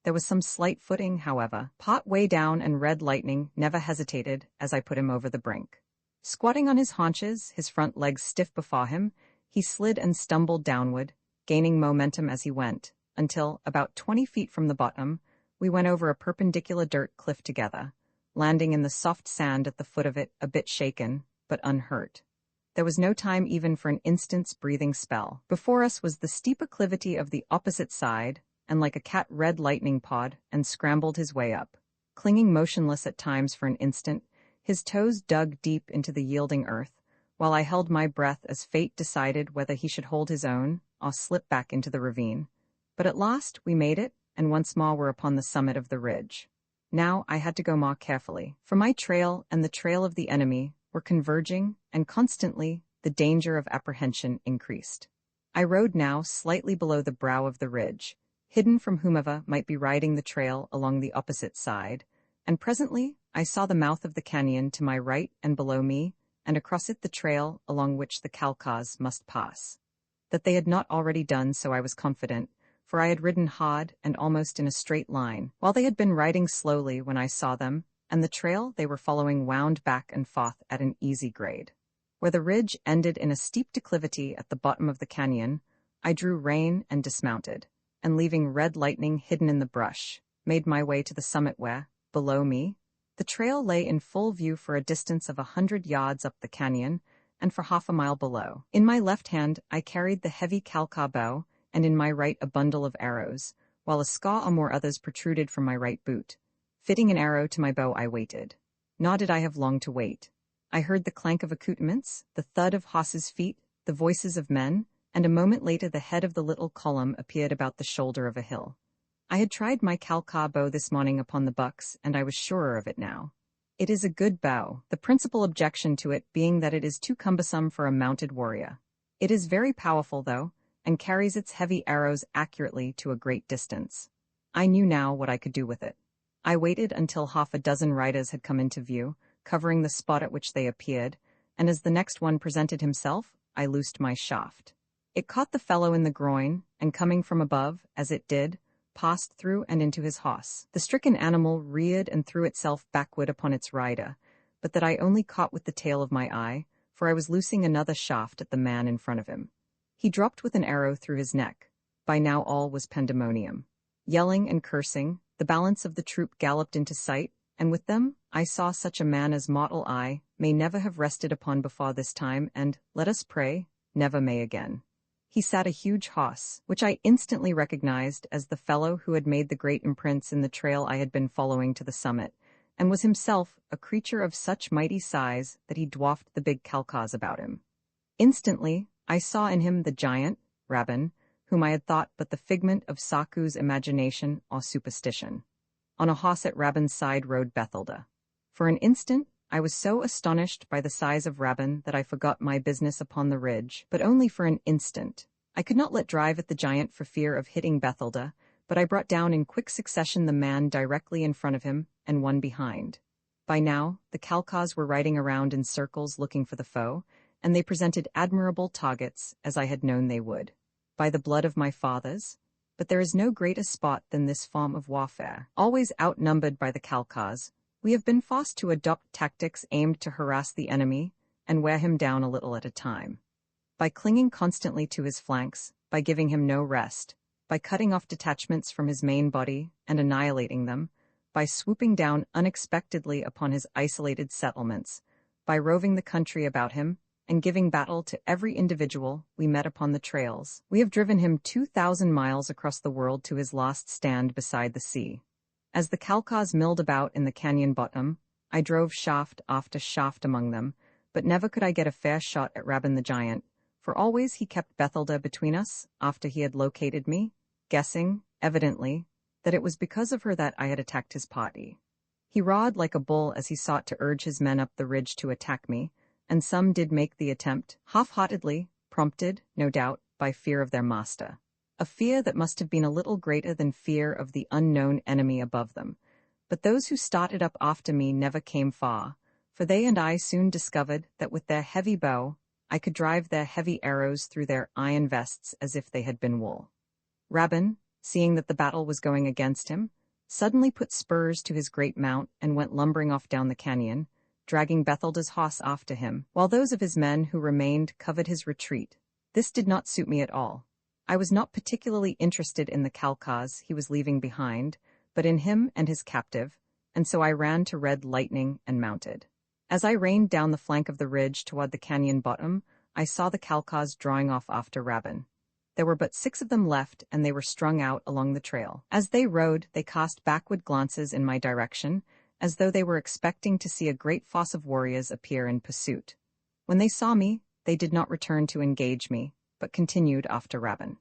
There was some slight footing, however, part way down, and Red Lightning never hesitated as I put him over the brink. Squatting on his haunches, his front legs stiff before him, he slid and stumbled downward, gaining momentum as he went, until, about 20 feet from the bottom, we went over a perpendicular dirt cliff together, landing in the soft sand at the foot of it, a bit shaken, but unhurt. There was no time even for an instant's breathing spell. Before us was the steep acclivity of the opposite side, and like a cat Red Lightning pawed and scrambled his way up. Clinging motionless at times for an instant, his toes dug deep into the yielding earth, while I held my breath as fate decided whether he should hold his own or slip back into the ravine. But at last we made it, and once more were upon the summit of the ridge. Now I had to go more carefully, for my trail and the trail of the enemy were converging, and constantly the danger of apprehension increased. I rode now slightly below the brow of the ridge, hidden from whomever might be riding the trail along the opposite side, and presently I saw the mouth of the canyon to my right and below me, and across it the trail along which the Calcas must pass. That they had not already done so I was confident, for I had ridden hard and almost in a straight line, while they had been riding slowly when I saw them, and the trail they were following wound back and forth at an easy grade. Where the ridge ended in a steep declivity at the bottom of the canyon, I drew rein and dismounted, and leaving Red Lightning hidden in the brush, made my way to the summit where, below me, the trail lay in full view for a distance of 100 yards up the canyon, and for half a mile below. In my left hand I carried the heavy Calca bow, and in my right a bundle of arrows, while a scaw or more others protruded from my right boot. Fitting an arrow to my bow I waited. Nor did I have long to wait. I heard the clank of accoutrements, the thud of horses' feet, the voices of men, and a moment later the head of the little column appeared about the shoulder of a hill. I had tried my Calca bow this morning upon the bucks, and I was surer of it now. It is a good bow, the principal objection to it being that it is too cumbersome for a mounted warrior. It is very powerful, though, and carries its heavy arrows accurately to a great distance. I knew now what I could do with it. I waited until half a dozen riders had come into view, covering the spot at which they appeared, and as the next one presented himself, I loosed my shaft. It caught the fellow in the groin, and coming from above, as it did, passed through and into his horse. The stricken animal reared and threw itself backward upon its rider, but that I only caught with the tail of my eye, for I was loosing another shaft at the man in front of him. He dropped with an arrow through his neck. By now all was pandemonium. Yelling and cursing, the balance of the troop galloped into sight, and with them I saw such a man as mortal eye may never have rested upon before this time, and, let us pray, never may again. He sat a huge horse, which I instantly recognized as the fellow who had made the great imprints in the trail I had been following to the summit, and was himself a creature of such mighty size that he dwarfed the big Kalkas about him. Instantly, I saw in him the giant, Rabban, whom I had thought but the figment of Saku's imagination or superstition. On a horse at Rabban's side rode Bethelda. For an instant, I was so astonished by the size of Rabban that I forgot my business upon the ridge, but only for an instant. I could not let drive at the giant for fear of hitting Bethelda, but I brought down in quick succession the man directly in front of him and one behind. By now, the Kalkas were riding around in circles looking for the foe, and they presented admirable targets, as I had known they would. By the blood of my fathers, but there is no greater spot than this form of warfare. Always outnumbered by the Kalkas, we have been forced to adopt tactics aimed to harass the enemy and wear him down a little at a time. By clinging constantly to his flanks, by giving him no rest, by cutting off detachments from his main body and annihilating them, by swooping down unexpectedly upon his isolated settlements, by roving the country about him, and giving battle to every individual we met upon the trails, we have driven him 2,000 miles across the world to his last stand beside the sea. As the Kalkas milled about in the canyon bottom, I drove shaft after shaft among them, but never could I get a fair shot at Rabban the giant, for always he kept Bethelda between us after he had located me, guessing, evidently, that it was because of her that I had attacked his party. He roared like a bull as he sought to urge his men up the ridge to attack me, and some did make the attempt, half-heartedly, prompted, no doubt, by fear of their master. A fear that must have been a little greater than fear of the unknown enemy above them. But those who started up after me never came far, for they and I soon discovered that with their heavy bow, I could drive their heavy arrows through their iron vests as if they had been wool. Rabban, seeing that the battle was going against him, suddenly put spurs to his great mount and went lumbering off down the canyon, dragging Bethelda's horse after him, while those of his men who remained covered his retreat. This did not suit me at all. I was not particularly interested in the Kalkas he was leaving behind, but in him and his captive, and so I ran to Red Lightning and mounted. As I reined down the flank of the ridge toward the canyon bottom, I saw the Kalkas drawing off after Rabban. There were but 6 of them left, and they were strung out along the trail. As they rode, they cast backward glances in my direction, as though they were expecting to see a great force of warriors appear in pursuit. When they saw me, they did not return to engage me, but continued after Rabban.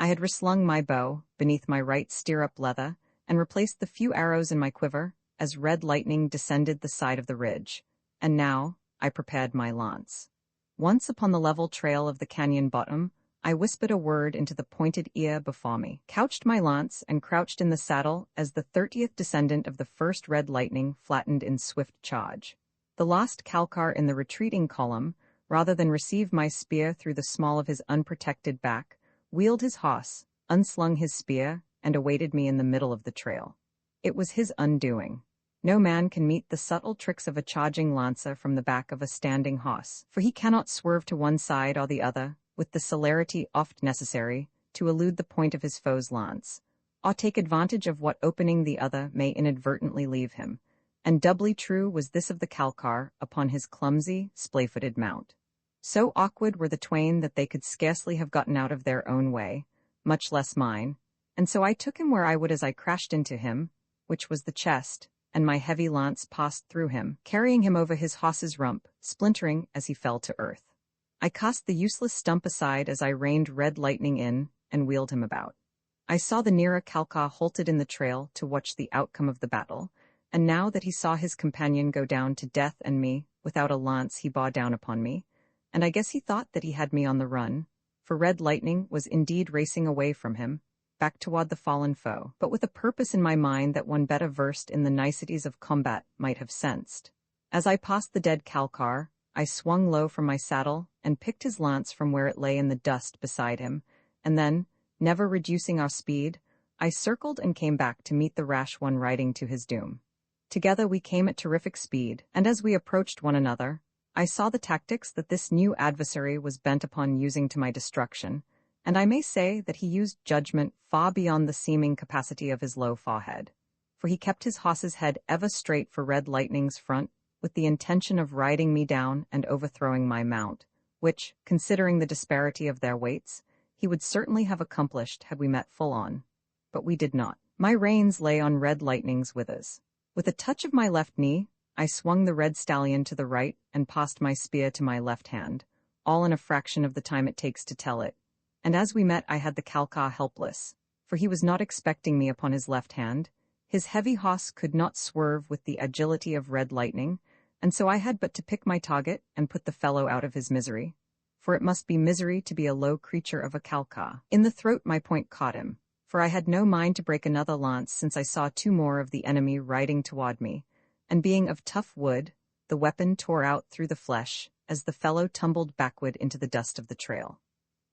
I had reslung my bow beneath my right stirrup leather and replaced the few arrows in my quiver as Red Lightning descended the side of the ridge, and now I prepared my lance. Once upon the level trail of the canyon bottom, I whispered a word into the pointed ear before me, couched my lance, and crouched in the saddle as the 30th descendant of the first Red Lightning flattened in swift charge. The last Kalkar in the retreating column, rather than receive my spear through the small of his unprotected back, wheeled his horse, unslung his spear, and awaited me in the middle of the trail. It was his undoing. No man can meet the subtle tricks of a charging lancer from the back of a standing horse, for he cannot swerve to one side or the other, with the celerity oft necessary, to elude the point of his foe's lance, or take advantage of what opening the other may inadvertently leave him, and doubly true was this of the Kalkar upon his clumsy, splay-footed mount. So awkward were the twain that they could scarcely have gotten out of their own way, much less mine, and so I took him where I would as I crashed into him, which was the chest, and my heavy lance passed through him, carrying him over his horse's rump, splintering as he fell to earth. I cast the useless stump aside as I reined Red Lightning in and wheeled him about. I saw the nearer Kalka halted in the trail to watch the outcome of the battle, and now that he saw his companion go down to death and me, without a lance he bore down upon me, and I guess he thought that he had me on the run, for Red Lightning was indeed racing away from him, back toward the fallen foe, but with a purpose in my mind that one better versed in the niceties of combat might have sensed. As I passed the dead Kalkar, I swung low from my saddle and picked his lance from where it lay in the dust beside him, and then, never reducing our speed, I circled and came back to meet the rash one riding to his doom. Together we came at terrific speed, and as we approached one another, I saw the tactics that this new adversary was bent upon using to my destruction, and I may say that he used judgment far beyond the seeming capacity of his low forehead, for he kept his horse's head ever straight for Red Lightning's front, with the intention of riding me down and overthrowing my mount, which, considering the disparity of their weights, he would certainly have accomplished had we met full on. But we did not. My reins lay on Red Lightning's withers. With a touch of my left knee, I swung the red stallion to the right and passed my spear to my left hand, all in a fraction of the time it takes to tell it. And as we met I had the Kalkar helpless, for he was not expecting me upon his left hand. His heavy horse could not swerve with the agility of Red Lightning, and so I had but to pick my target and put the fellow out of his misery. For it must be misery to be a low creature of a Kalkar. In the throat my point caught him, for I had no mind to break another lance since I saw two more of the enemy riding toward me, and being of tough wood, the weapon tore out through the flesh as the fellow tumbled backward into the dust of the trail.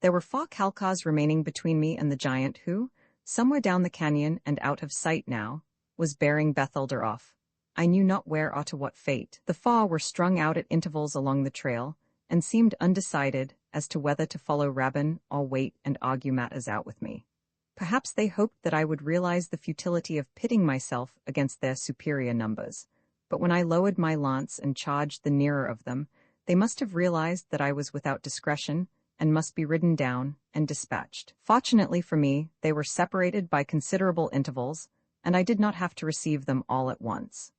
There were 4 Kalkars remaining between me and the giant who, somewhere down the canyon and out of sight now, was bearing Bethelder off. I knew not where or to what fate. The 4 were strung out at intervals along the trail, and seemed undecided as to whether to follow Rabban or wait and argue matters out with me. Perhaps they hoped that I would realize the futility of pitting myself against their superior numbers, but when I lowered my lance and charged the nearer of them, they must have realized that I was without discretion and must be ridden down and dispatched. Fortunately for me, they were separated by considerable intervals, and I did not have to receive them all at once.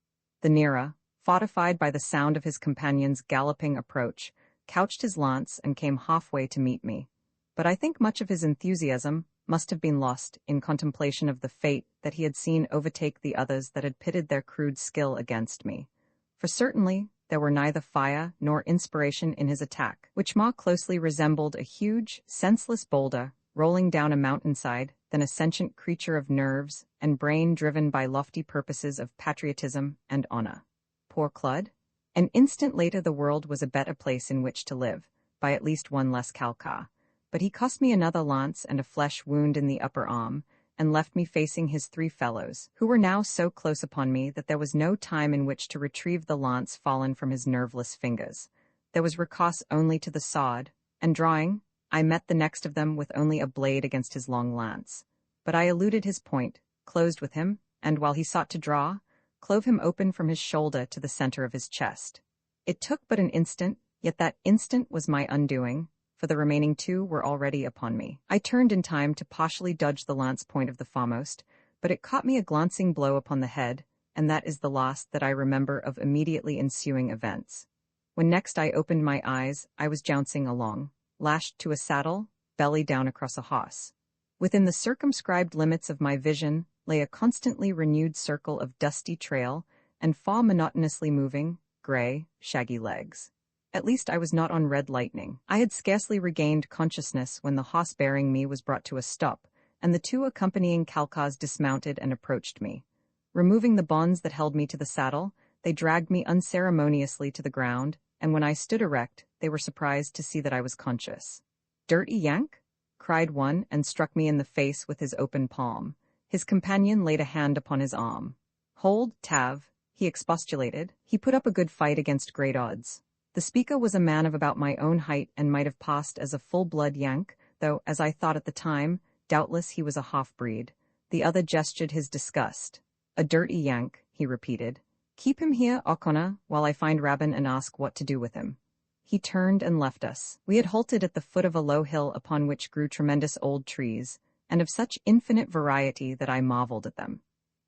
The nearer, fortified by the sound of his companion's galloping approach, couched his lance and came halfway to meet me, but I think much of his enthusiasm must have been lost in contemplation of the fate that he had seen overtake the others that had pitted their crude skill against me, for certainly there were neither fire nor inspiration in his attack, which more closely resembled a huge, senseless boulder rolling down a mountainside than a sentient creature of nerves and brain driven by lofty purposes of patriotism and honor. Poor Clud! An instant later the world was a better place in which to live, by at least one less Kalkar, but he cost me another lance and a flesh wound in the upper arm, and left me facing his 3 fellows, who were now so close upon me that there was no time in which to retrieve the lance fallen from his nerveless fingers. There was recourse only to the sword, and drawing, I met the next of them with only a blade against his long lance. But I eluded his point, closed with him, and while he sought to draw, clove him open from his shoulder to the center of his chest. It took but an instant, yet that instant was my undoing, for the remaining 2 were already upon me. I turned in time to partially dodge the lance point of the foremost, but it caught me a glancing blow upon the head, and that is the last that I remember of immediately ensuing events. When next I opened my eyes, I was jouncing along, lashed to a saddle, belly down across a horse. Within the circumscribed limits of my vision lay a constantly renewed circle of dusty trail and far monotonously moving, gray, shaggy legs. At least I was not on Red Lightning. I had scarcely regained consciousness when the horse bearing me was brought to a stop, and the 2 accompanying Kalkars dismounted and approached me. Removing the bonds that held me to the saddle, they dragged me unceremoniously to the ground, and when I stood erect, they were surprised to see that I was conscious. "Dirty Yank?" cried one, and struck me in the face with his open palm. His companion laid a hand upon his arm. "Hold, Tav," he expostulated. He put up a good fight against great odds. The speaker was a man of about my own height and might have passed as a full-blood Yank, though, as I thought at the time, doubtless he was a half-breed. The other gestured his disgust. "A dirty Yank," he repeated. "Keep him here, O'Connor, while I find Rabban and ask what to do with him." He turned and left us. We had halted at the foot of a low hill upon which grew tremendous old trees, and of such infinite variety that I marveled at them.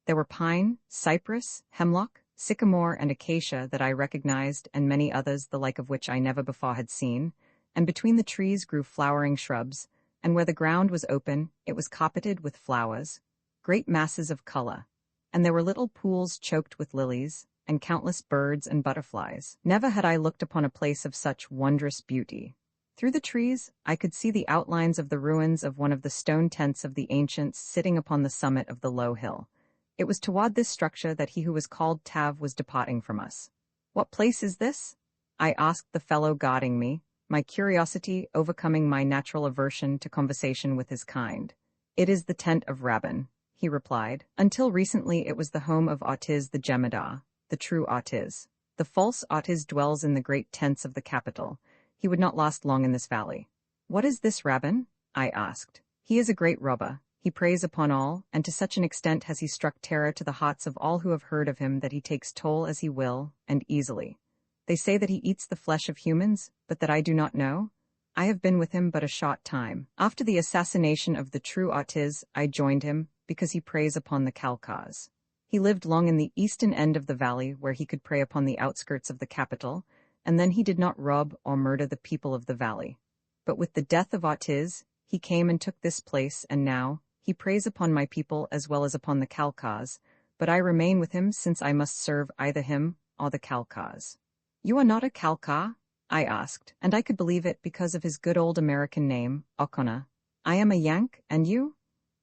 There were pine, cypress, hemlock, sycamore, and acacia that I recognized, and many others the like of which I never before had seen, and between the trees grew flowering shrubs, and where the ground was open, it was carpeted with flowers, great masses of color, and there were little pools choked with lilies, and countless birds and butterflies. Never had I looked upon a place of such wondrous beauty. Through the trees, I could see the outlines of the ruins of one of the stone tents of the ancients sitting upon the summit of the low hill. It was toward this structure that he who was called Tav was departing from us. "What place is this?" I asked the fellow guarding me, my curiosity overcoming my natural aversion to conversation with his kind. "It is the tent of Rabban," he replied. "Until recently it was the home of Artiz the Jemadar, the true Artiz. The false Artiz dwells in the great tents of the capital. He would not last long in this valley." "What is this Rabban?" I asked. "He is a great robber. He preys upon all, and to such an extent has he struck terror to the hearts of all who have heard of him that he takes toll as he will, and easily. They say that he eats the flesh of humans, but that I do not know. I have been with him but a short time. After the assassination of the true Artiz, I joined him, because he preys upon the Khalkhas. He lived long in the eastern end of the valley where he could prey upon the outskirts of the capital, and then he did not rob or murder the people of the valley. But with the death of Artiz, he came and took this place, and now he preys upon my people as well as upon the Khalkhas, but I remain with him since I must serve either him or the Khalkhas." "You are not a Khalkha?" I asked, and I could believe it because of his good old American name, O'Connor. "I am a Yank, and you?"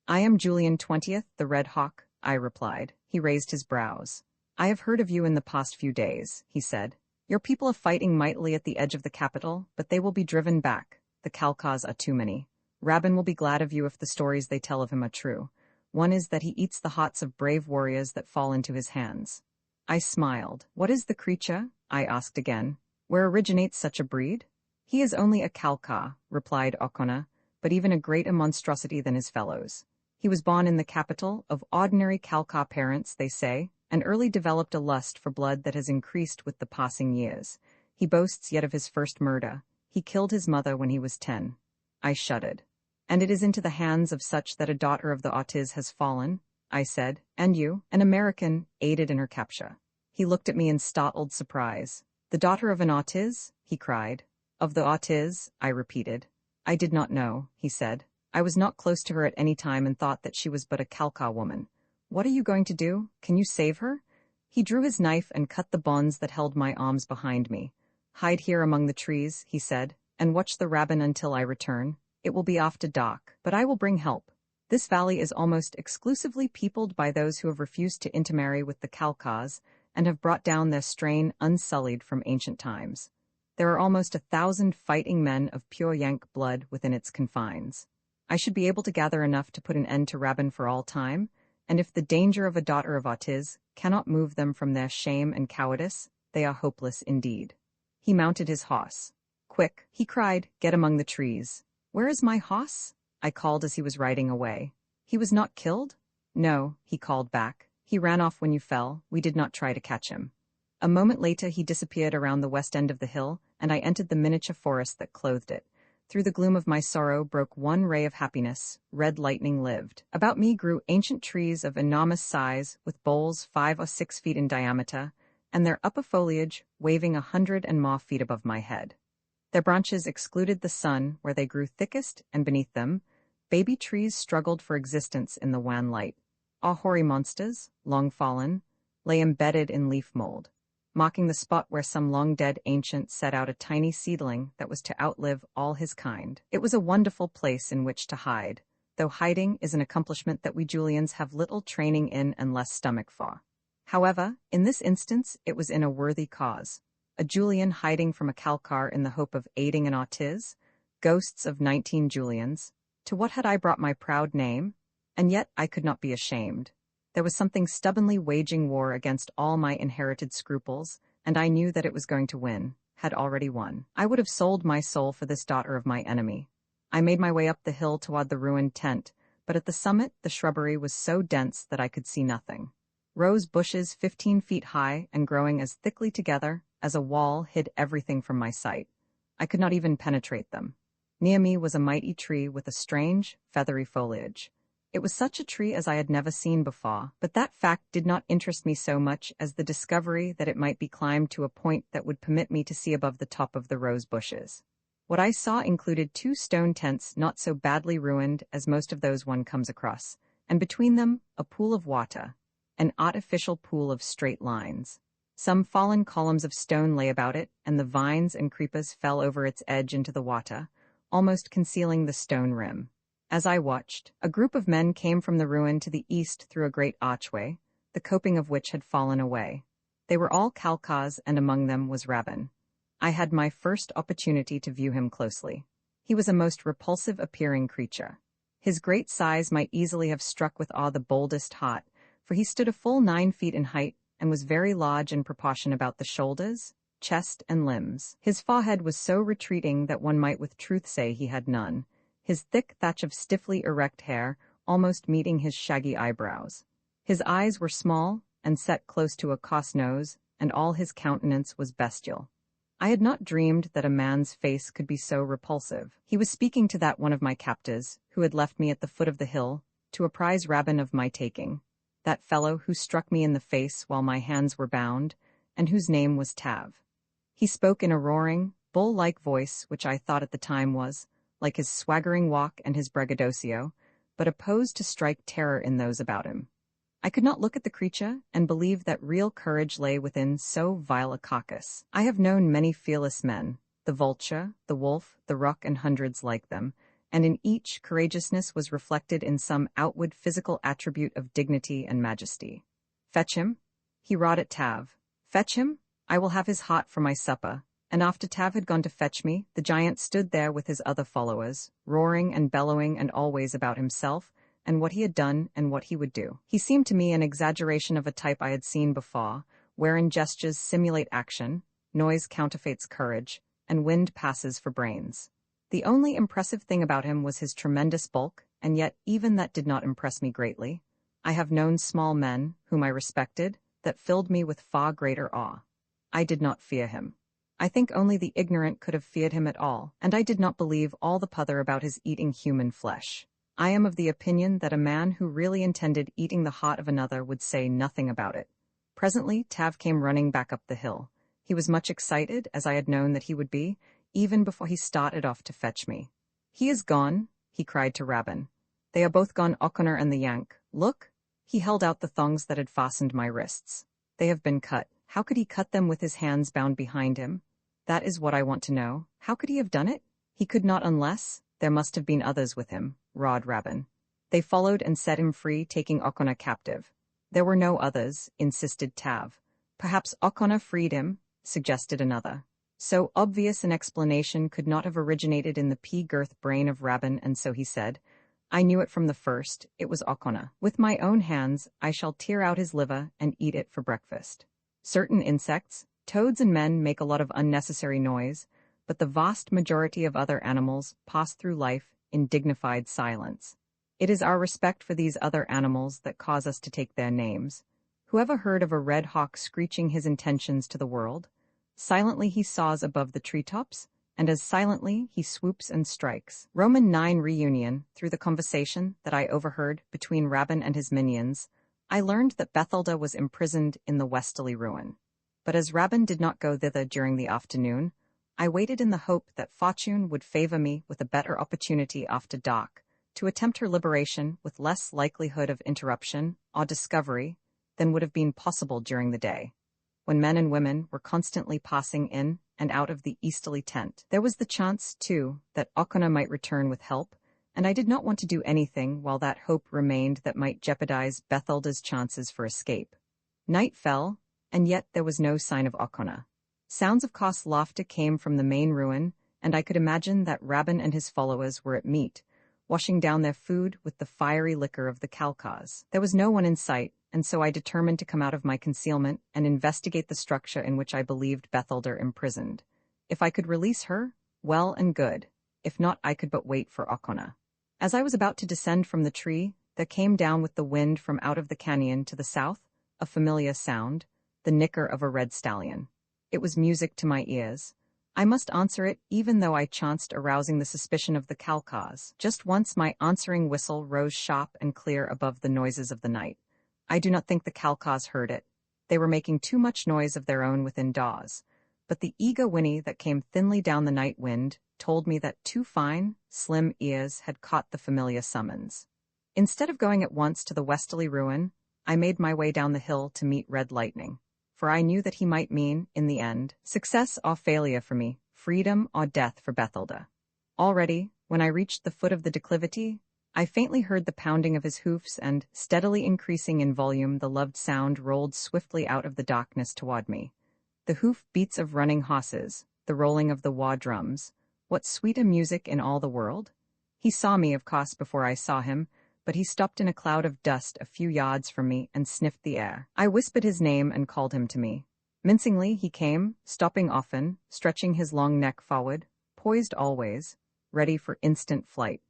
"I am Julian 20th, the Red Hawk," I replied. He raised his brows. "I have heard of you in the past few days," he said. "Your people are fighting mightily at the edge of the capital, but they will be driven back. The Khalkhas are too many. Rabban will be glad of you if the stories they tell of him are true. One is that he eats the hearts of brave warriors that fall into his hands." I smiled. "What is the creature?" I asked again. "Where originates such a breed?" "He is only a Khalkha," replied O'Connor, "but even a greater monstrosity than his fellows. He was born in the capital, of ordinary Khalkha parents, they say, and early developed a lust for blood that has increased with the passing years. He boasts yet of his first murder. He killed his mother when he was 10. I shuddered. "And it is into the hands of such that a daughter of the Artiz has fallen?" I said. "And you, an American, aided in her capture." He looked at me in startled surprise. "The daughter of an Artiz?" he cried. "Of the Artiz," I repeated. "I did not know," he said. "I was not close to her at any time and thought that she was but a Khalkha woman. What are you going to do? Can you save her?" He drew his knife and cut the bonds that held my arms behind me. "Hide here among the trees," he said, "and watch the Rabban until I return. It will be after dark, but I will bring help. This valley is almost exclusively peopled by those who have refused to intermarry with the Khalkhas and have brought down their strain unsullied from ancient times. There are almost 1,000 fighting men of pure Yank blood within its confines. I should be able to gather enough to put an end to Rabban for all time, and if the danger of a daughter of Artiz cannot move them from their shame and cowardice, they are hopeless indeed." He mounted his horse. "Quick," he cried, "get among the trees." "Where is my horse?" I called as he was riding away. "He was not killed?" "No," he called back. "He ran off when you fell. We did not try to catch him." A moment later he disappeared around the west end of the hill, and I entered the miniature forest that clothed it. Through the gloom of my sorrow broke one ray of happiness. Red lightning lived. About me grew ancient trees of enormous size, with boles 5 or 6 feet in diameter, and their upper foliage waving 100 and more feet above my head. Their branches excluded the sun where they grew thickest, and beneath them, baby trees struggled for existence in the wan light. Our hoary monsters, long fallen, lay embedded in leaf mold, marking the spot where some long-dead ancient set out a tiny seedling that was to outlive all his kind. It was a wonderful place in which to hide, though hiding is an accomplishment that we Julians have little training in and less stomach for. However, in this instance, it was in a worthy cause. A Julian hiding from a Khalkhar in the hope of aiding an Artiz, ghosts of 19 Julians. To what had I brought my proud name? And yet I could not be ashamed. There was something stubbornly waging war against all my inherited scruples, and I knew that it was going to win, had already won. I would have sold my soul for this daughter of my enemy. I made my way up the hill toward the ruined tent, but at the summit the shrubbery was so dense that I could see nothing. Rose bushes 15 feet high and growing as thickly together as a wall hid everything from my sight. I could not even penetrate them. Near me was a mighty tree with a strange, feathery foliage. It was such a tree as I had never seen before, but that fact did not interest me so much as the discovery that it might be climbed to a point that would permit me to see above the top of the rose bushes. What I saw included 2 stone tents not so badly ruined as most of those one comes across, and between them, a pool of water, an artificial pool of straight lines. Some fallen columns of stone lay about it, and the vines and creepers fell over its edge into the water, almost concealing the stone rim. As I watched, a group of men came from the ruin to the east through a great archway, the coping of which had fallen away. They were all Kalkas, and among them was Rabban. I had my first opportunity to view him closely. He was a most repulsive-appearing creature. His great size might easily have struck with awe the boldest heart, for he stood a full 9 feet in height and was very large in proportion about the shoulders, chest, and limbs. His forehead was so retreating that one might with truth say he had none, his thick thatch of stiffly erect hair almost meeting his shaggy eyebrows. His eyes were small and set close to a coarse nose, and all his countenance was bestial. I had not dreamed that a man's face could be so repulsive. He was speaking to that one of my captors, who had left me at the foot of the hill, to apprise Rabban of my taking, that fellow who struck me in the face while my hands were bound, and whose name was Tav. He spoke in a roaring, bull-like voice which I thought at the time was, like his swaggering walk and his braggadocio, but opposed to strike terror in those about him. I could not look at the creature and believe that real courage lay within so vile a carcass. I have known many fearless men, the vulture, the wolf, the rook, and hundreds like them, and in each courageousness was reflected in some outward physical attribute of dignity and majesty. "Fetch him," he roared at Tav. "Fetch him, I will have his heart for my supper." And after Tav had gone to fetch me, the giant stood there with his other followers, roaring and bellowing and always about himself, and what he had done and what he would do. He seemed to me an exaggeration of a type I had seen before, wherein gestures simulate action, noise counterfeits courage, and wind passes for brains. The only impressive thing about him was his tremendous bulk, and yet even that did not impress me greatly. I have known small men, whom I respected, that filled me with far greater awe. I did not fear him. I think only the ignorant could have feared him at all, and I did not believe all the pother about his eating human flesh. I am of the opinion that a man who really intended eating the heart of another would say nothing about it. Presently, Tav came running back up the hill. He was much excited, as I had known that he would be, even before he started off to fetch me. "He is gone," he cried to Rabban. "They are both gone, O'Connor and the Yank. Look!" He held out the thongs that had fastened my wrists. "They have been cut." How could he cut them with his hands bound behind him? That is what I want to know. How could he have done it? He could not unless there must have been others with him, roared Rabban. They followed and set him free, taking O'Connor captive. There were no others, insisted Tav. Perhaps O'Connor freed him, suggested another. So obvious an explanation could not have originated in the pea-girth brain of Rabban, and so he said, "I knew it from the first, it was O'Connor. With my own hands I shall tear out his liver and eat it for breakfast." Certain insects, toads and men, make a lot of unnecessary noise, but the vast majority of other animals pass through life in dignified silence. It is our respect for these other animals that cause us to take their names. Whoever heard of a red hawk screeching his intentions to the world? Silently he saws above the treetops, and as silently he swoops and strikes. Roman 9 reunion, through the conversation that I overheard between Rabban and his minions, I learned that Bethelda was imprisoned in the westerly ruin. But as Rabban did not go thither during the afternoon, I waited in the hope that fortune would favor me with a better opportunity after dark, to attempt her liberation with less likelihood of interruption or discovery than would have been possible during the day, when men and women were constantly passing in and out of the easterly tent. There was the chance, too, that O'Connor might return with help, and I did not want to do anything while that hope remained that might jeopardize Bethelda's chances for escape. Night fell, and yet there was no sign of O'Connor. Sounds of coarse laughter came from the main ruin, and I could imagine that Rabban and his followers were at meat, washing down their food with the fiery liquor of the Kalkas. There was no one in sight, and so I determined to come out of my concealment and investigate the structure in which I believed Bethelda imprisoned. If I could release her, well and good. If not, I could but wait for O'Connor. As I was about to descend from the tree, there came down with the wind from out of the canyon to the south a familiar sound, the nicker of a red stallion. It was music to my ears. I must answer it, even though I chanced arousing the suspicion of the Kalkas. Just once my answering whistle rose sharp and clear above the noises of the night. I do not think the Kalkas heard it. They were making too much noise of their own within doors. But the eager whinny that came thinly down the night wind told me that 2 fine, slim ears had caught the familiar summons. Instead of going at once to the westerly ruin, I made my way down the hill to meet Red Lightning. for I knew that he might mean, in the end, success or failure for me, freedom or death for Bethelda. Already, when I reached the foot of the declivity, I faintly heard the pounding of his hoofs and, steadily increasing in volume, the loved sound rolled swiftly out of the darkness toward me. The hoof beats of running horses, the rolling of the war drums. What sweeter music in all the world? He saw me, of course, before I saw him, but he stopped in a cloud of dust a few yards from me and sniffed the air. I whispered his name and called him to me. Mincingly he came, stopping often, stretching his long neck forward, poised always, ready for instant flight.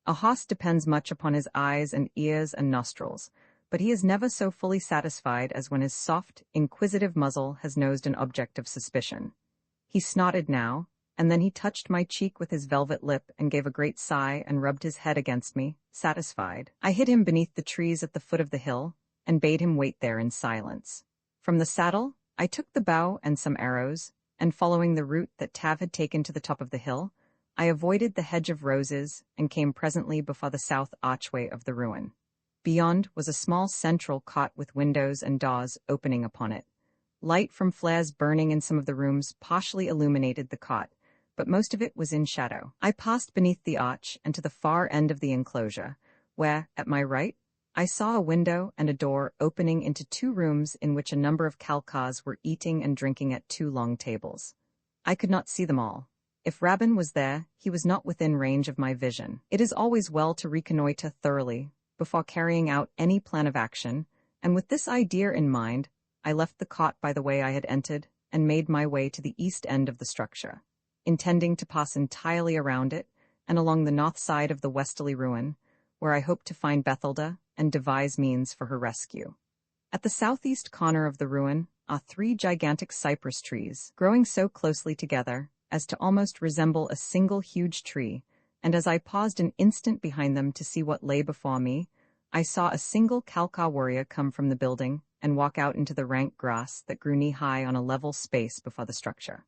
A horse depends much upon his eyes and ears and nostrils, but he is never so fully satisfied as when his soft, inquisitive muzzle has nosed an object of suspicion. He snorted now, and then he touched my cheek with his velvet lip and gave a great sigh and rubbed his head against me, satisfied. I hid him beneath the trees at the foot of the hill and bade him wait there in silence. From the saddle, I took the bow and some arrows, and following the route that Tav had taken to the top of the hill, I avoided the hedge of roses and came presently before the south archway of the ruin. Beyond was a small central cot with windows and doors opening upon it. Light from flares burning in some of the rooms partially illuminated the cot, but most of it was in shadow. I passed beneath the arch and to the far end of the enclosure, where, at my right, I saw a window and a door opening into two rooms in which a number of Kalkas were eating and drinking at two long tables. I could not see them all. If Rabban was there, he was not within range of my vision. It is always well to reconnoiter thoroughly before carrying out any plan of action, and with this idea in mind, I left the cot by the way I had entered and made my way to the east end of the structure, intending to pass entirely around it and along the north side of the westerly ruin, where I hoped to find Bethelda and devise means for her rescue. At the southeast corner of the ruin are three gigantic cypress trees, growing so closely together as to almost resemble a single huge tree, and as I paused an instant behind them to see what lay before me, I saw a single Kalka warrior come from the building and walk out into the rank grass that grew knee-high on a level space before the structure.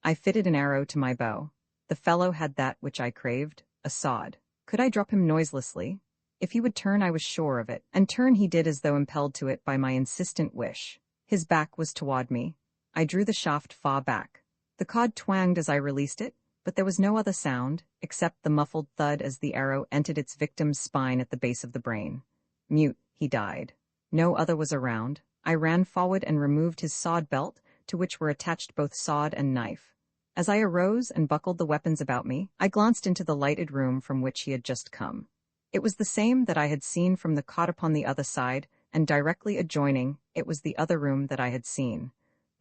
I fitted an arrow to my bow. The fellow had that which I craved, a sword. Could I drop him noiselessly? If he would turn, I was sure of it, and turn he did as though impelled to it by my insistent wish. His back was toward me. I drew the shaft far back. The cord twanged as I released it, but there was no other sound, except the muffled thud as the arrow entered its victim's spine at the base of the brain. Mute, he died. No other was around. I ran forward and removed his sword belt, to which were attached both sword and knife. As I arose and buckled the weapons about me, I glanced into the lighted room from which he had just come. It was the same that I had seen from the cot upon the other side, and directly adjoining, it was the other room that I had seen.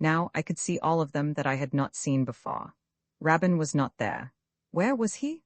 Now I could see all of them that I had not seen before. Rabban was not there. Where was he?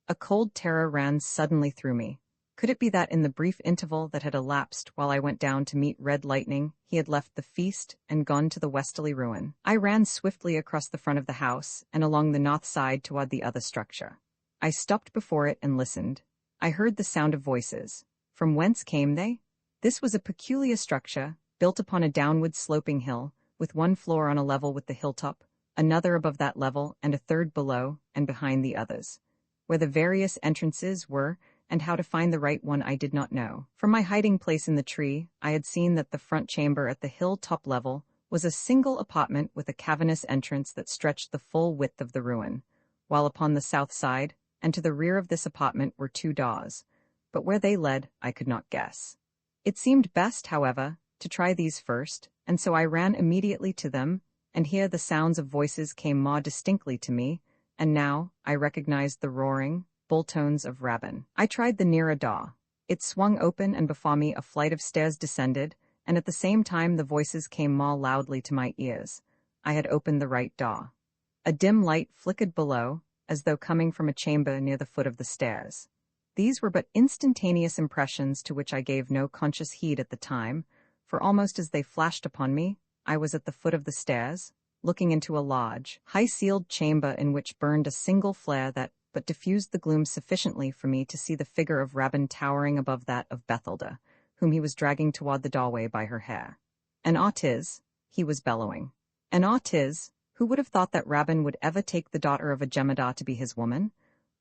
A cold terror ran suddenly through me. Could it be that in the brief interval that had elapsed while I went down to meet Red Lightning, he had left the feast and gone to the westerly ruin? I ran swiftly across the front of the house and along the north side toward the other structure. I stopped before it and listened. I heard the sound of voices. From whence came they? This was a peculiar structure, built upon a downward sloping hill, with one floor on a level with the hilltop, another above that level, and a third below and behind the others. Where the various entrances were, and how to find the right one I did not know. From my hiding place in the tree, I had seen that the front chamber at the hill-top level was a single apartment with a cavernous entrance that stretched the full width of the ruin, while upon the south side, and to the rear of this apartment were two doors, but where they led I could not guess. It seemed best, however, to try these first, and so I ran immediately to them, and here the sounds of voices came more distinctly to me, and now I recognized the roaring, bull tones of Rabban. I tried the nearer door. It swung open, and before me a flight of stairs descended, and at the same time the voices came more loudly to my ears. I had opened the right door. A dim light flickered below, as though coming from a chamber near the foot of the stairs. These were but instantaneous impressions to which I gave no conscious heed at the time, for almost as they flashed upon me, I was at the foot of the stairs, looking into a large, high-ceiled chamber in which burned a single flare that but diffused the gloom sufficiently for me to see the figure of Rabban towering above that of Bethelda, whom he was dragging toward the doorway by her hair. "An aughtiz," he was bellowing. "An aughtiz, who would have thought that Rabban would ever take the daughter of a Jemadar to be his woman?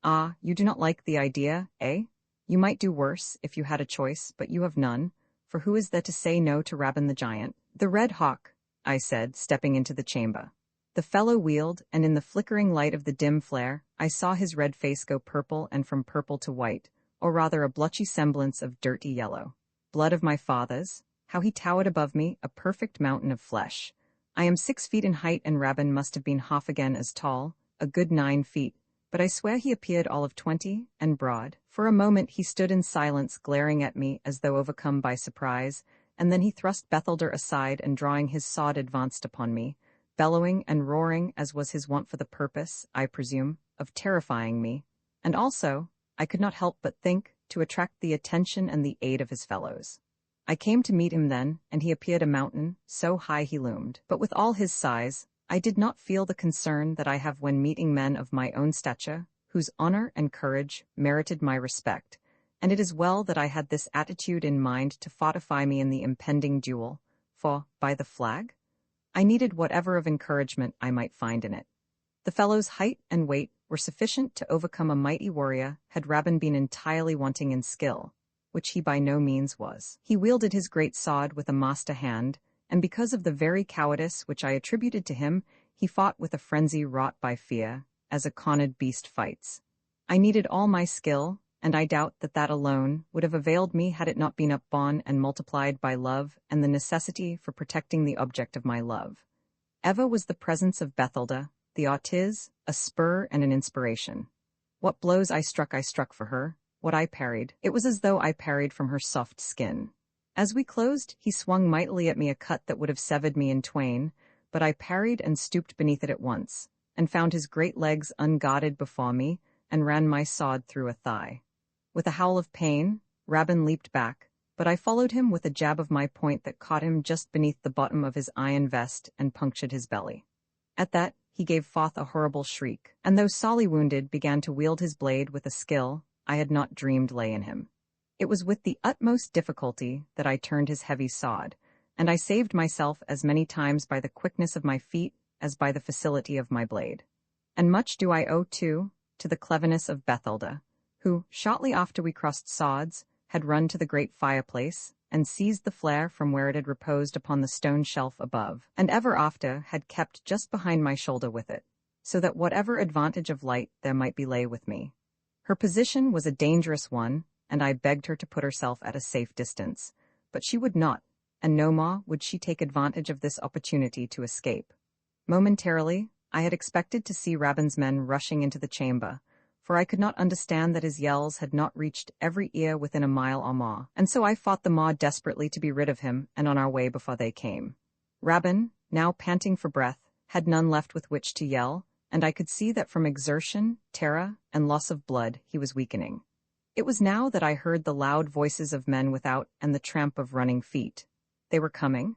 Ah, you do not like the idea, eh? You might do worse, if you had a choice, but you have none, for who is there to say no to Rabban the giant? The Red Hawk, I said, stepping into the chamber. The fellow wheeled, and in the flickering light of the dim flare, I saw his red face go purple and from purple to white, or rather a blotchy semblance of dirty yellow. Blood of my fathers, how he towered above me, a perfect mountain of flesh. I am 6 feet in height and Rabban must have been half again as tall, a good 9 feet, but I swear he appeared all of 20, and broad. For a moment he stood in silence glaring at me as though overcome by surprise, and then he thrust Bethelder aside and drawing his sword advanced upon me, bellowing and roaring as was his wont for the purpose, I presume, of terrifying me, and also, I could not help but think, to attract the attention and the aid of his fellows. I came to meet him then, and he appeared a mountain, so high he loomed. But with all his size, I did not feel the concern that I have when meeting men of my own stature, whose honor and courage merited my respect, and it is well that I had this attitude in mind to fortify me in the impending duel, for, by the flag, I needed whatever of encouragement I might find in it. The fellow's height and weight were sufficient to overcome a mighty warrior had Rabban been entirely wanting in skill, which he by no means was. He wielded his great sword with a master hand, and because of the very cowardice which I attributed to him, he fought with a frenzy wrought by fear, as a cornered beast fights. I needed all my skill, and I doubt that that alone would have availed me had it not been upborne and multiplied by love and the necessity for protecting the object of my love. Ever was the presence of Bethelda, the autis, a spur and an inspiration. What blows I struck for her, what I parried, it was as though I parried from her soft skin. As we closed, he swung mightily at me a cut that would have severed me in twain, but I parried and stooped beneath it at once, and found his great legs unguarded before me, and ran my sword through a thigh. With a howl of pain, Rabban leaped back, but I followed him with a jab of my point that caught him just beneath the bottom of his iron vest and punctured his belly. At that, he gave forth a horrible shriek, and though sorely wounded, began to wield his blade with a skill I had not dreamed lay in him. It was with the utmost difficulty that I turned his heavy sword, and I saved myself as many times by the quickness of my feet as by the facility of my blade. And much do I owe, too, to the cleverness of Bethelda, who, shortly after we crossed swords, had run to the great fireplace, and seized the flare from where it had reposed upon the stone shelf above, and ever after had kept just behind my shoulder with it, so that whatever advantage of light there might be lay with me. Her position was a dangerous one, and I begged her to put herself at a safe distance, but she would not, and no more would she take advantage of this opportunity to escape. Momentarily, I had expected to see Rabban's men rushing into the chamber, for I could not understand that his yells had not reached every ear within a mile or more, and so I fought the more desperately to be rid of him and on our way before they came. Rabban, now panting for breath, had none left with which to yell, and I could see that from exertion, terror, and loss of blood he was weakening. It was now that I heard the loud voices of men without and the tramp of running feet. They were coming.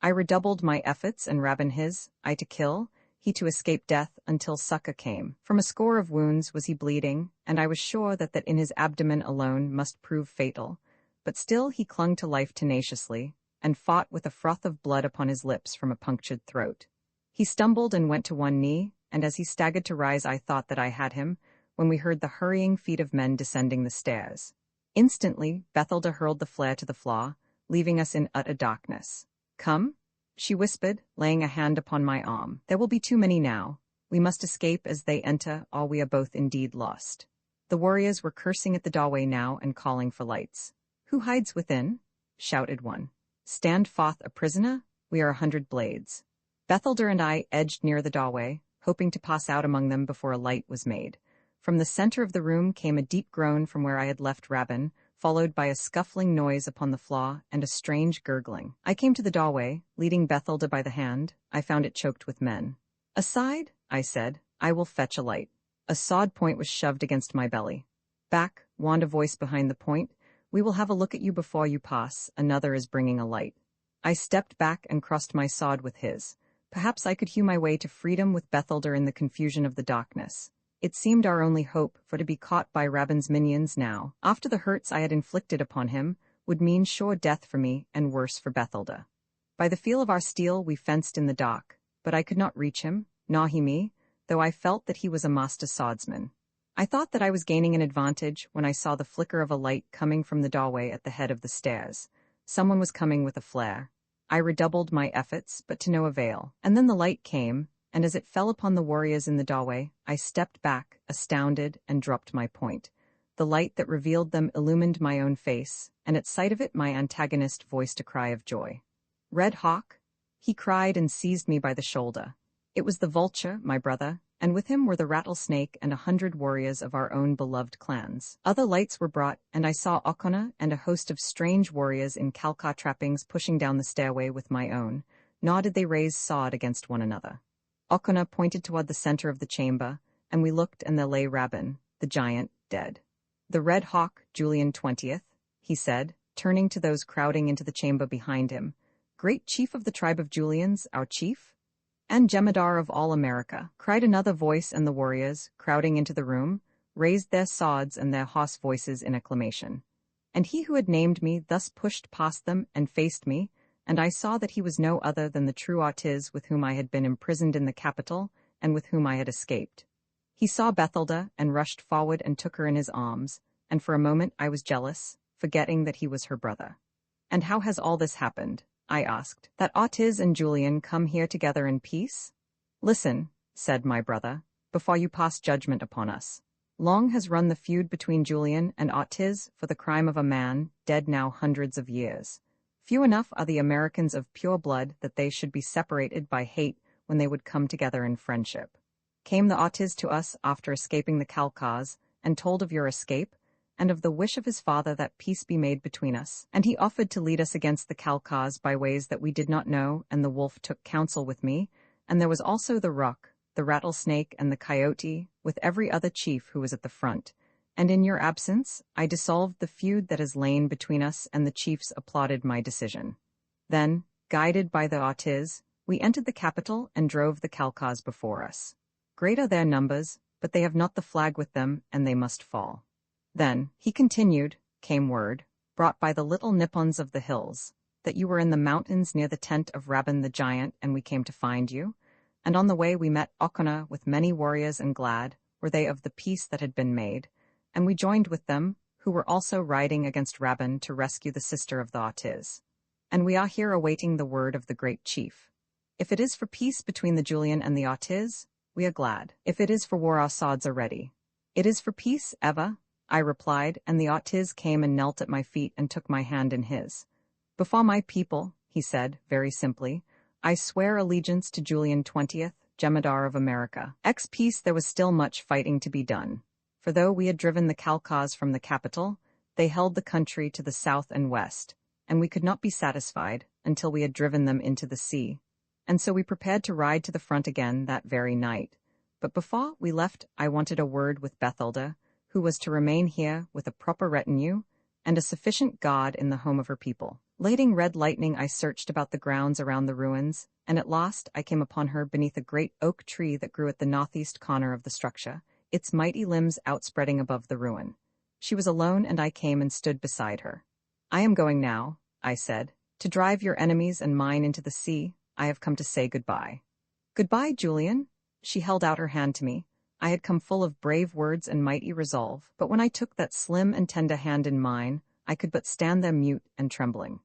I redoubled my efforts, and Rabban his, I to kill, he to escape death, until succor came. From a score of wounds was he bleeding, and I was sure that in his abdomen alone must prove fatal, but still he clung to life tenaciously, and fought with a froth of blood upon his lips from a punctured throat. He stumbled and went to one knee, and as he staggered to rise I thought that I had him, when we heard the hurrying feet of men descending the stairs. Instantly, Bethelda hurled the flare to the floor, leaving us in utter darkness. "Come," she whispered, laying a hand upon my arm. "There will be too many now. We must escape as they enter, or we are both indeed lost." The warriors were cursing at the doorway now and calling for lights. "Who hides within?" shouted one. "Stand forth a prisoner? We are 100 blades." Bethelder and I edged near the doorway, hoping to pass out among them before a light was made. From the center of the room came a deep groan from where I had left Rabban, followed by a scuffling noise upon the floor and a strange gurgling. I came to the doorway, leading Bethelda by the hand. I found it choked with men. "Aside," I said, "I will fetch a light." A sword point was shoved against my belly. "Back," warned a voice behind the point. "We will have a look at you before you pass. Another is bringing a light." I stepped back and crossed my sword with his. Perhaps I could hew my way to freedom with Bethelder in the confusion of the darkness. It seemed our only hope, for to be caught by Rabban's minions now, after the hurts I had inflicted upon him, would mean sure death for me and worse for Bethelda. By the feel of our steel we fenced in the dark, but I could not reach him, nor he me, though I felt that he was a master swordsman. I thought that I was gaining an advantage when I saw the flicker of a light coming from the doorway at the head of the stairs. Someone was coming with a flare. I redoubled my efforts, but to no avail. And then the light came, and as it fell upon the warriors in the doorway, I stepped back, astounded, and dropped my point. The light that revealed them illumined my own face, and at sight of it my antagonist voiced a cry of joy. "Red Hawk?" he cried and seized me by the shoulder. It was the vulture, my brother, and with him were the rattlesnake and 100 warriors of our own beloved clans. Other lights were brought, and I saw Okona and a host of strange warriors in Kalka trappings pushing down the stairway with my own, nor did they raise sword against one another. Okona pointed toward the center of the chamber, and we looked, and there lay Rabban, the giant, dead. "The Red Hawk, Julian 20th, he said, turning to those crowding into the chamber behind him. "Great chief of the tribe of Julians, our chief?" "And Jemadar of all America," cried another voice, and the warriors, crowding into the room, raised their swords and their hoarse voices in acclamation. And he who had named me thus pushed past them and faced me, and I saw that he was no other than the true Ortiz with whom I had been imprisoned in the capital and with whom I had escaped. He saw Bethelda and rushed forward and took her in his arms, and for a moment I was jealous, forgetting that he was her brother. "And how has all this happened?" I asked. "That Ortiz and Julian come here together in peace?" "Listen," said my brother, "before you pass judgment upon us. Long has run the feud between Julian and Ortiz for the crime of a man, dead now hundreds of years. Few enough are the Americans of pure blood that they should be separated by hate when they would come together in friendship. Came the Ortiz to us after escaping the Kalkas, and told of your escape, and of the wish of his father that peace be made between us. And he offered to lead us against the Kalkas by ways that we did not know, and the wolf took counsel with me, and there was also the rook, the rattlesnake, and the coyote, with every other chief who was at the front. And in your absence, I dissolved the feud that has lain between us, and the chiefs applauded my decision. Then, guided by the Ortiz, we entered the capital and drove the Kalkas before us. Great are their numbers, but they have not the flag with them, and they must fall. Then, he continued, came word, brought by the little Nippons of the hills, that you were in the mountains near the tent of Rabban the giant, and we came to find you. And on the way we met Okona with many warriors, and glad were they of the peace that had been made, and we joined with them, who were also riding against Rabban to rescue the sister of the Ortiz. And we are here awaiting the word of the great chief. If it is for peace between the Julian and the Ortiz, we are glad. If it is for war, our swords are ready. It is for peace, Eva, I replied, and the Ortiz came and knelt at my feet and took my hand in his. Before my people, he said, very simply, I swear allegiance to Julian 20th, Jemadar of America. Ex peace there was still much fighting to be done. For though we had driven the Kalkas from the capital, they held the country to the south and west, and we could not be satisfied until we had driven them into the sea. And so we prepared to ride to the front again that very night. But before we left, I wanted a word with Bethelda, who was to remain here with a proper retinue and a sufficient guard in the home of her people. Lighting red lightning, I searched about the grounds around the ruins, and at last I came upon her beneath a great oak tree that grew at the northeast corner of the structure, its mighty limbs outspreading above the ruin. She was alone, and I came and stood beside her. I am going now, I said, to drive your enemies and mine into the sea. I have come to say goodbye. Goodbye, Julian. She held out her hand to me. I had come full of brave words and mighty resolve, but when I took that slim and tender hand in mine, I could but stand there mute and trembling.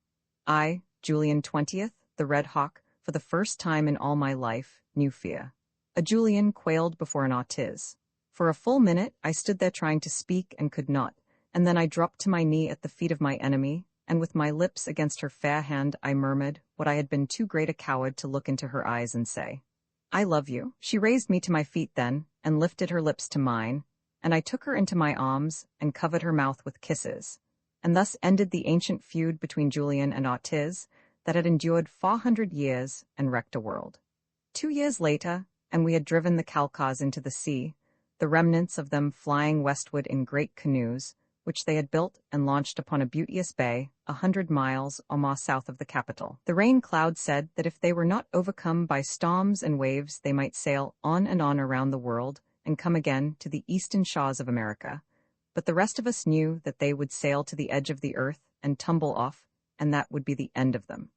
I, Julian 20th, the Red Hawk, for the first time in all my life, knew fear. A Julian quailed before an Ortiz. For a full minute, I stood there trying to speak and could not, and then I dropped to my knee at the feet of my enemy, and with my lips against her fair hand I murmured what I had been too great a coward to look into her eyes and say. I love you. She raised me to my feet then, and lifted her lips to mine, and I took her into my arms and covered her mouth with kisses, and thus ended the ancient feud between Julian and Ortiz that had endured 400 years and wrecked a world. 2 years later, and we had driven the Kalkas into the sea, the remnants of them flying westward in great canoes, which they had built and launched upon a beauteous bay 100 miles or more south of the capital. The rain cloud said that if they were not overcome by storms and waves, they might sail on and on around the world and come again to the eastern shores of America. But the rest of us knew that they would sail to the edge of the earth and tumble off, and that would be the end of them.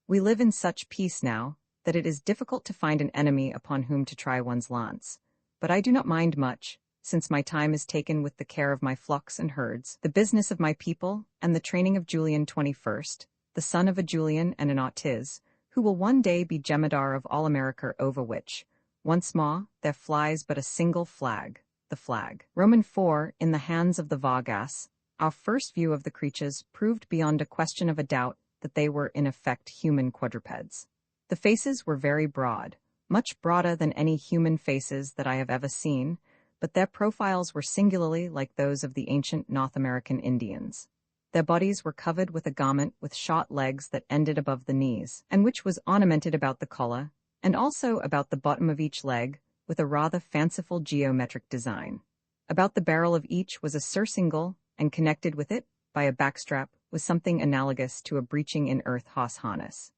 We live in such peace now that it is difficult to find an enemy upon whom to try one's lance. But I do not mind much, since my time is taken with the care of my flocks and herds, the business of my people, and the training of Julian 21st, the son of a Julian and an Otiz, who will one day be Jemadar of all America over which, once more, there flies but a single flag, the flag. Roman 4, in the hands of the Vargas, our first view of the creatures proved beyond a question of a doubt that they were in effect human quadrupeds. The faces were very broad, much broader than any human faces that I have ever seen, but their profiles were singularly like those of the ancient North American Indians. Their bodies were covered with a garment with short legs that ended above the knees, and which was ornamented about the collar, and also about the bottom of each leg, with a rather fanciful geometric design. About the barrel of each was a surcingle, and connected with it, by a backstrap, was something analogous to a breeching-in-earth horse harness.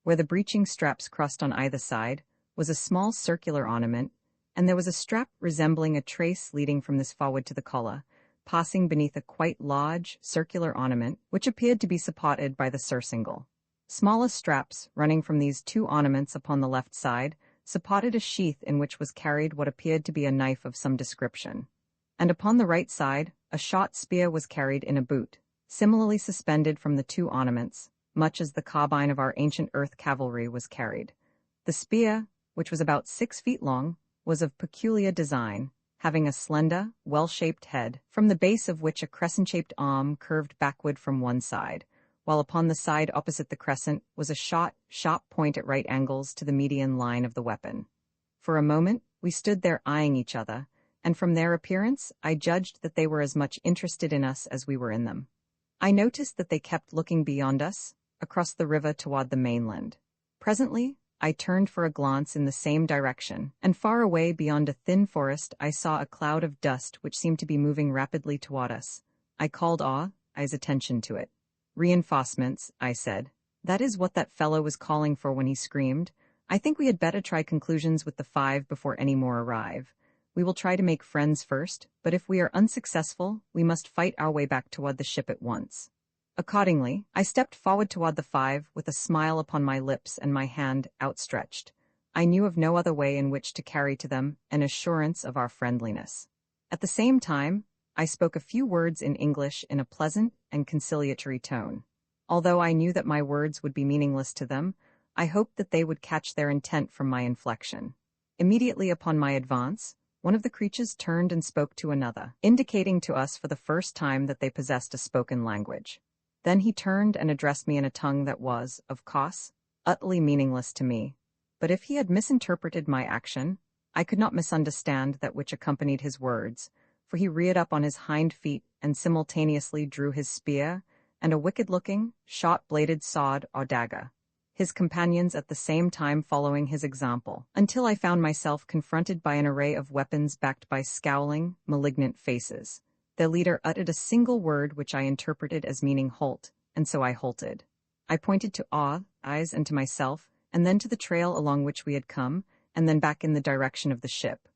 Where the breeching straps crossed on either side was a small circular ornament, and there was a strap resembling a trace leading from this forward to the collar, passing beneath a quite large, circular ornament, which appeared to be supported by the surcingle. Smaller straps, running from these two ornaments upon the left side, supported a sheath in which was carried what appeared to be a knife of some description. And upon the right side, a short spear was carried in a boot, similarly suspended from the two ornaments, much as the carbine of our ancient earth cavalry was carried. The spear, which was about 6 feet long, was of peculiar design, having a slender, well-shaped head, from the base of which a crescent-shaped arm curved backward from one side, while upon the side opposite the crescent was a short, sharp point at right angles to the median line of the weapon. For a moment, we stood there eyeing each other, and from their appearance, I judged that they were as much interested in us as we were in them. I noticed that they kept looking beyond us, across the river toward the mainland. Presently, I turned for a glance in the same direction, and far away beyond a thin forest I saw a cloud of dust which seemed to be moving rapidly toward us. I called Eyes' attention to it. "Reinforcements," I said. "That is what that fellow was calling for when he screamed. I think we had better try conclusions with the 5 before any more arrive. We will try to make friends first, but if we are unsuccessful, we must fight our way back toward the ship at once." Accordingly, I stepped forward toward the 5 with a smile upon my lips and my hand outstretched. I knew of no other way in which to carry to them an assurance of our friendliness. At the same time, I spoke a few words in English in a pleasant and conciliatory tone. Although I knew that my words would be meaningless to them, I hoped that they would catch their intent from my inflection. Immediately upon my advance, one of the creatures turned and spoke to another, indicating to us for the first time that they possessed a spoken language. Then he turned and addressed me in a tongue that was, of course, utterly meaningless to me. But if he had misinterpreted my action, I could not misunderstand that which accompanied his words, for he reared up on his hind feet and simultaneously drew his spear and a wicked-looking, short-bladed sword or dagger, his companions at the same time following his example, until I found myself confronted by an array of weapons backed by scowling, malignant faces. Their leader uttered a single word which I interpreted as meaning halt, and so I halted. I pointed to Eyes and to myself, and then to the trail along which we had come, and then back in the direction of the ship.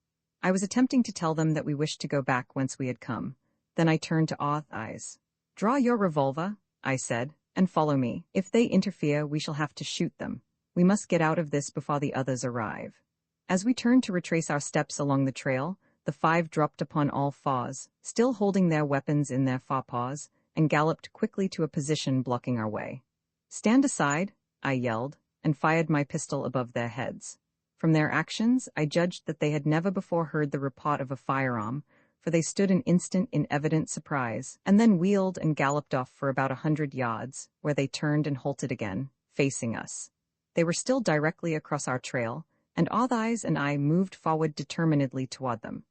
I was attempting to tell them that we wished to go back whence we had come. Then I turned to Eyes. "Draw your revolver," I said, "and follow me. If they interfere, we shall have to shoot them. We must get out of this before the others arrive." As we turned to retrace our steps along the trail, the 5 dropped upon all fours, still holding their weapons in their forepaws, and galloped quickly to a position blocking our way. "Stand aside," I yelled, and fired my pistol above their heads. From their actions, I judged that they had never before heard the report of a firearm, for they stood an instant in evident surprise, and then wheeled and galloped off for about 100 yards, where they turned and halted again, facing us. They were still directly across our trail, and Eyes and I moved forward determinedly toward them.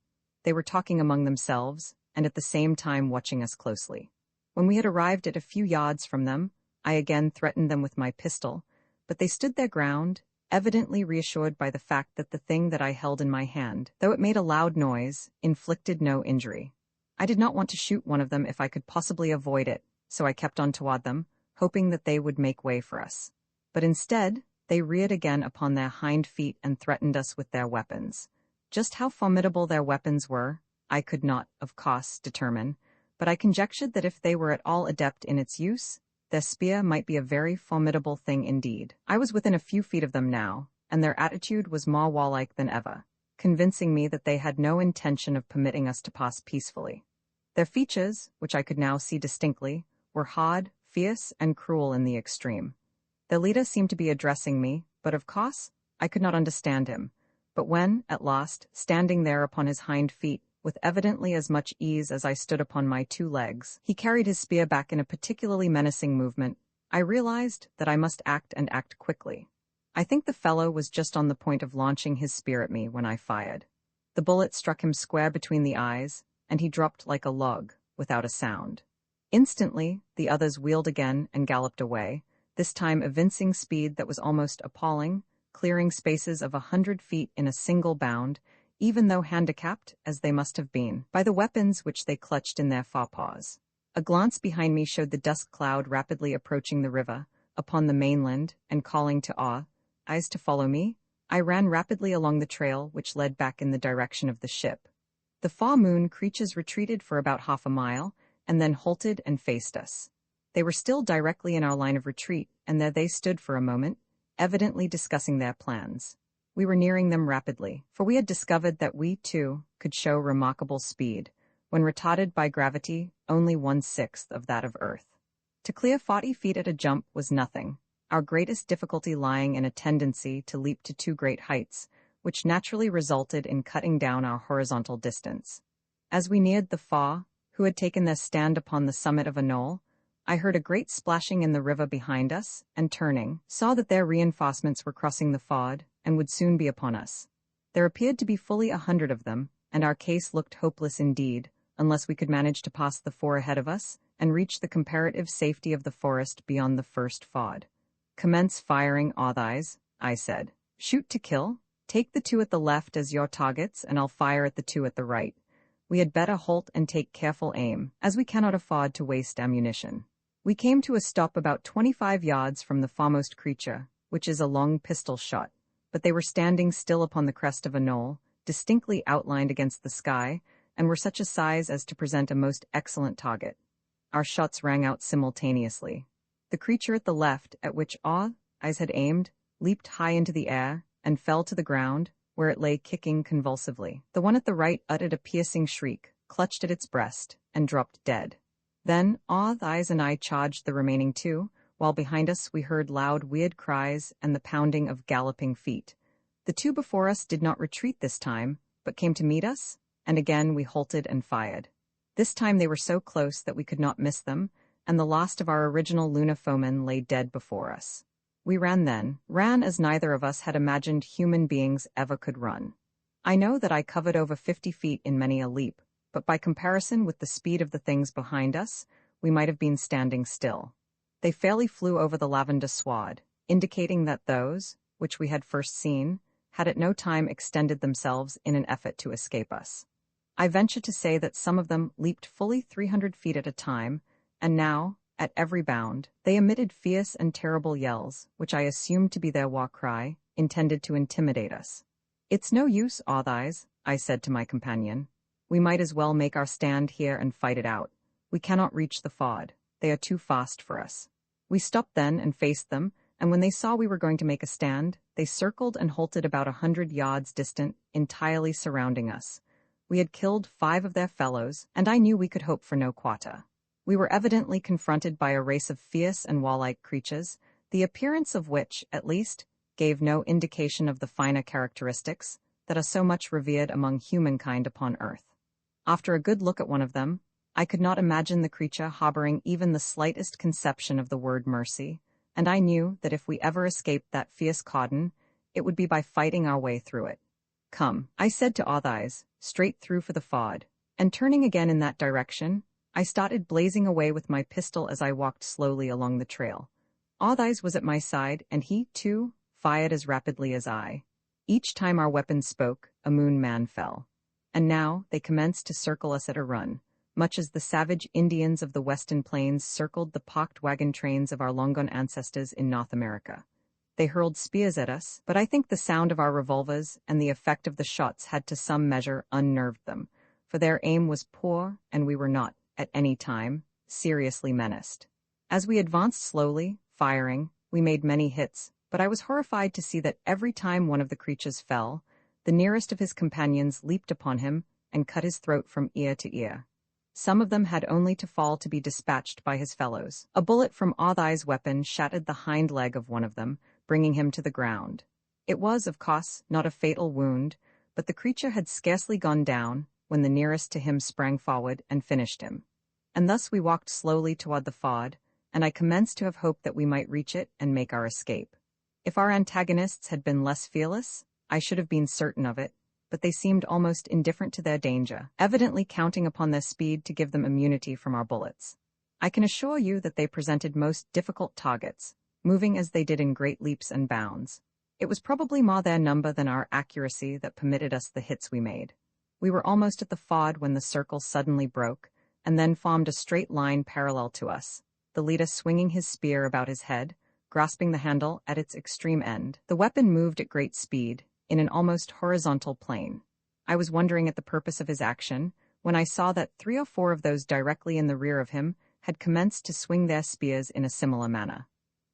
They were talking among themselves, and at the same time watching us closely. When we had arrived at a few yards from them, I again threatened them with my pistol, but they stood their ground, evidently reassured by the fact that the thing that I held in my hand, though it made a loud noise, inflicted no injury. I did not want to shoot one of them if I could possibly avoid it, so I kept on toward them, hoping that they would make way for us. But instead, they reared again upon their hind feet and threatened us with their weapons. Just how formidable their weapons were, I could not, of course, determine, but I conjectured that if they were at all adept in its use, their spear might be a very formidable thing indeed. I was within a few feet of them now, and their attitude was more warlike than ever, convincing me that they had no intention of permitting us to pass peacefully. Their features, which I could now see distinctly, were hard, fierce and cruel in the extreme. Their leader seemed to be addressing me, but of course, I could not understand him. But when, at last, standing there upon his hind feet, with evidently as much ease as I stood upon my 2 legs, he carried his spear back in a particularly menacing movement, I realized that I must act and act quickly. I think the fellow was just on the point of launching his spear at me when I fired. The bullet struck him square between the eyes, and he dropped like a log, without a sound. Instantly, the others wheeled again and galloped away, this time evincing speed that was almost appalling, clearing spaces of 100 feet in a single bound, even though handicapped, as they must have been, by the weapons which they clutched in their forepaws. A glance behind me showed the dust cloud rapidly approaching the river, upon the mainland, and calling to eyes to follow me, I ran rapidly along the trail which led back in the direction of the ship. The far moon creatures retreated for about half a mile, and then halted and faced us. They were still directly in our line of retreat, and there they stood for a moment, evidently discussing their plans. We were nearing them rapidly, for we had discovered that we, too, could show remarkable speed, when retarded by gravity only 1/6 of that of Earth. To clear 40 feet at a jump was nothing, our greatest difficulty lying in a tendency to leap to too great heights, which naturally resulted in cutting down our horizontal distance. As we neared the Fa, who had taken their stand upon the summit of a knoll, I heard a great splashing in the river behind us, and turning, saw that their reinforcements were crossing the ford, and would soon be upon us. There appeared to be fully 100 of them, and our case looked hopeless indeed, unless we could manage to pass the 4 ahead of us, and reach the comparative safety of the forest beyond the first ford. "Commence firing, Eyes," I said. "Shoot to kill. Take the 2 at the left as your targets, and I'll fire at the 2 at the right. We had better halt and take careful aim, as we cannot afford to waste ammunition." We came to a stop about 25 yards from the foremost creature, which is a long pistol shot, but they were standing still upon the crest of a knoll, distinctly outlined against the sky, and were such a size as to present a most excellent target. Our shots rang out simultaneously. The creature at the left, at which Eyes had aimed, leaped high into the air, and fell to the ground, where it lay kicking convulsively. The one at the right uttered a piercing shriek, clutched at its breast, and dropped dead. Then Eyes and I charged the remaining 2, while behind us we heard loud weird cries and the pounding of galloping feet. The 2 before us did not retreat this time, but came to meet us, and again we halted and fired. This time they were so close that we could not miss them, and the last of our original Luna foemen lay dead before us. We ran as neither of us had imagined human beings ever could run. I know that I covered over 50 feet in many a leap, but by comparison with the speed of the things behind us, we might have been standing still. They fairly flew over the lavender sward, indicating that those, which we had first seen, had at no time extended themselves in an effort to escape us. I venture to say that some of them leaped fully 300 feet at a time, and now, at every bound, they emitted fierce and terrible yells, which I assumed to be their war cry, intended to intimidate us. "It's no use, Eyes," I said to my companion. "We might as well make our stand here and fight it out. We cannot reach the ford. They are too fast for us." We stopped then and faced them, and when they saw we were going to make a stand, they circled and halted about 100 yards distant, entirely surrounding us. We had killed 5 of their fellows, and I knew we could hope for no quarter. We were evidently confronted by a race of fierce and warlike creatures, the appearance of which, at least, gave no indication of the finer characteristics that are so much revered among humankind upon earth. After a good look at one of them, I could not imagine the creature harboring even the slightest conception of the word mercy, and I knew that if we ever escaped that fierce cordon, it would be by fighting our way through it. "Come," I said to Eyes, "straight through for the ford," and turning again in that direction, I started blazing away with my pistol as I walked slowly along the trail. Eyes was at my side, and he, too, fired as rapidly as I. Each time our weapons spoke, a moon man fell. And now they commenced to circle us at a run, much as the savage Indians of the Western Plains circled the pocked wagon trains of our long-gone ancestors in North America. They hurled spears at us, but I think the sound of our revolvers and the effect of the shots had to some measure unnerved them, for their aim was poor and we were not, at any time, seriously menaced. As we advanced slowly, firing, we made many hits, but I was horrified to see that every time one of the creatures fell, the nearest of his companions leaped upon him and cut his throat from ear to ear. Some of them had only to fall to be dispatched by his fellows. A bullet from Othai's weapon shattered the hind leg of one of them, bringing him to the ground. It was, of course, not a fatal wound, but the creature had scarcely gone down when the nearest to him sprang forward and finished him. And thus we walked slowly toward the ford, and I commenced to have hoped that we might reach it and make our escape. If our antagonists had been less fearless, I should have been certain of it, but they seemed almost indifferent to their danger, evidently counting upon their speed to give them immunity from our bullets. I can assure you that they presented most difficult targets, moving as they did in great leaps and bounds. It was probably more their number than our accuracy that permitted us the hits we made. We were almost at the ford when the circle suddenly broke, and then formed a straight line parallel to us, the leader swinging his spear about his head, grasping the handle at its extreme end. The weapon moved at great speed, in an almost horizontal plane. I was wondering at the purpose of his action, when I saw that 3 or 4 of those directly in the rear of him had commenced to swing their spears in a similar manner.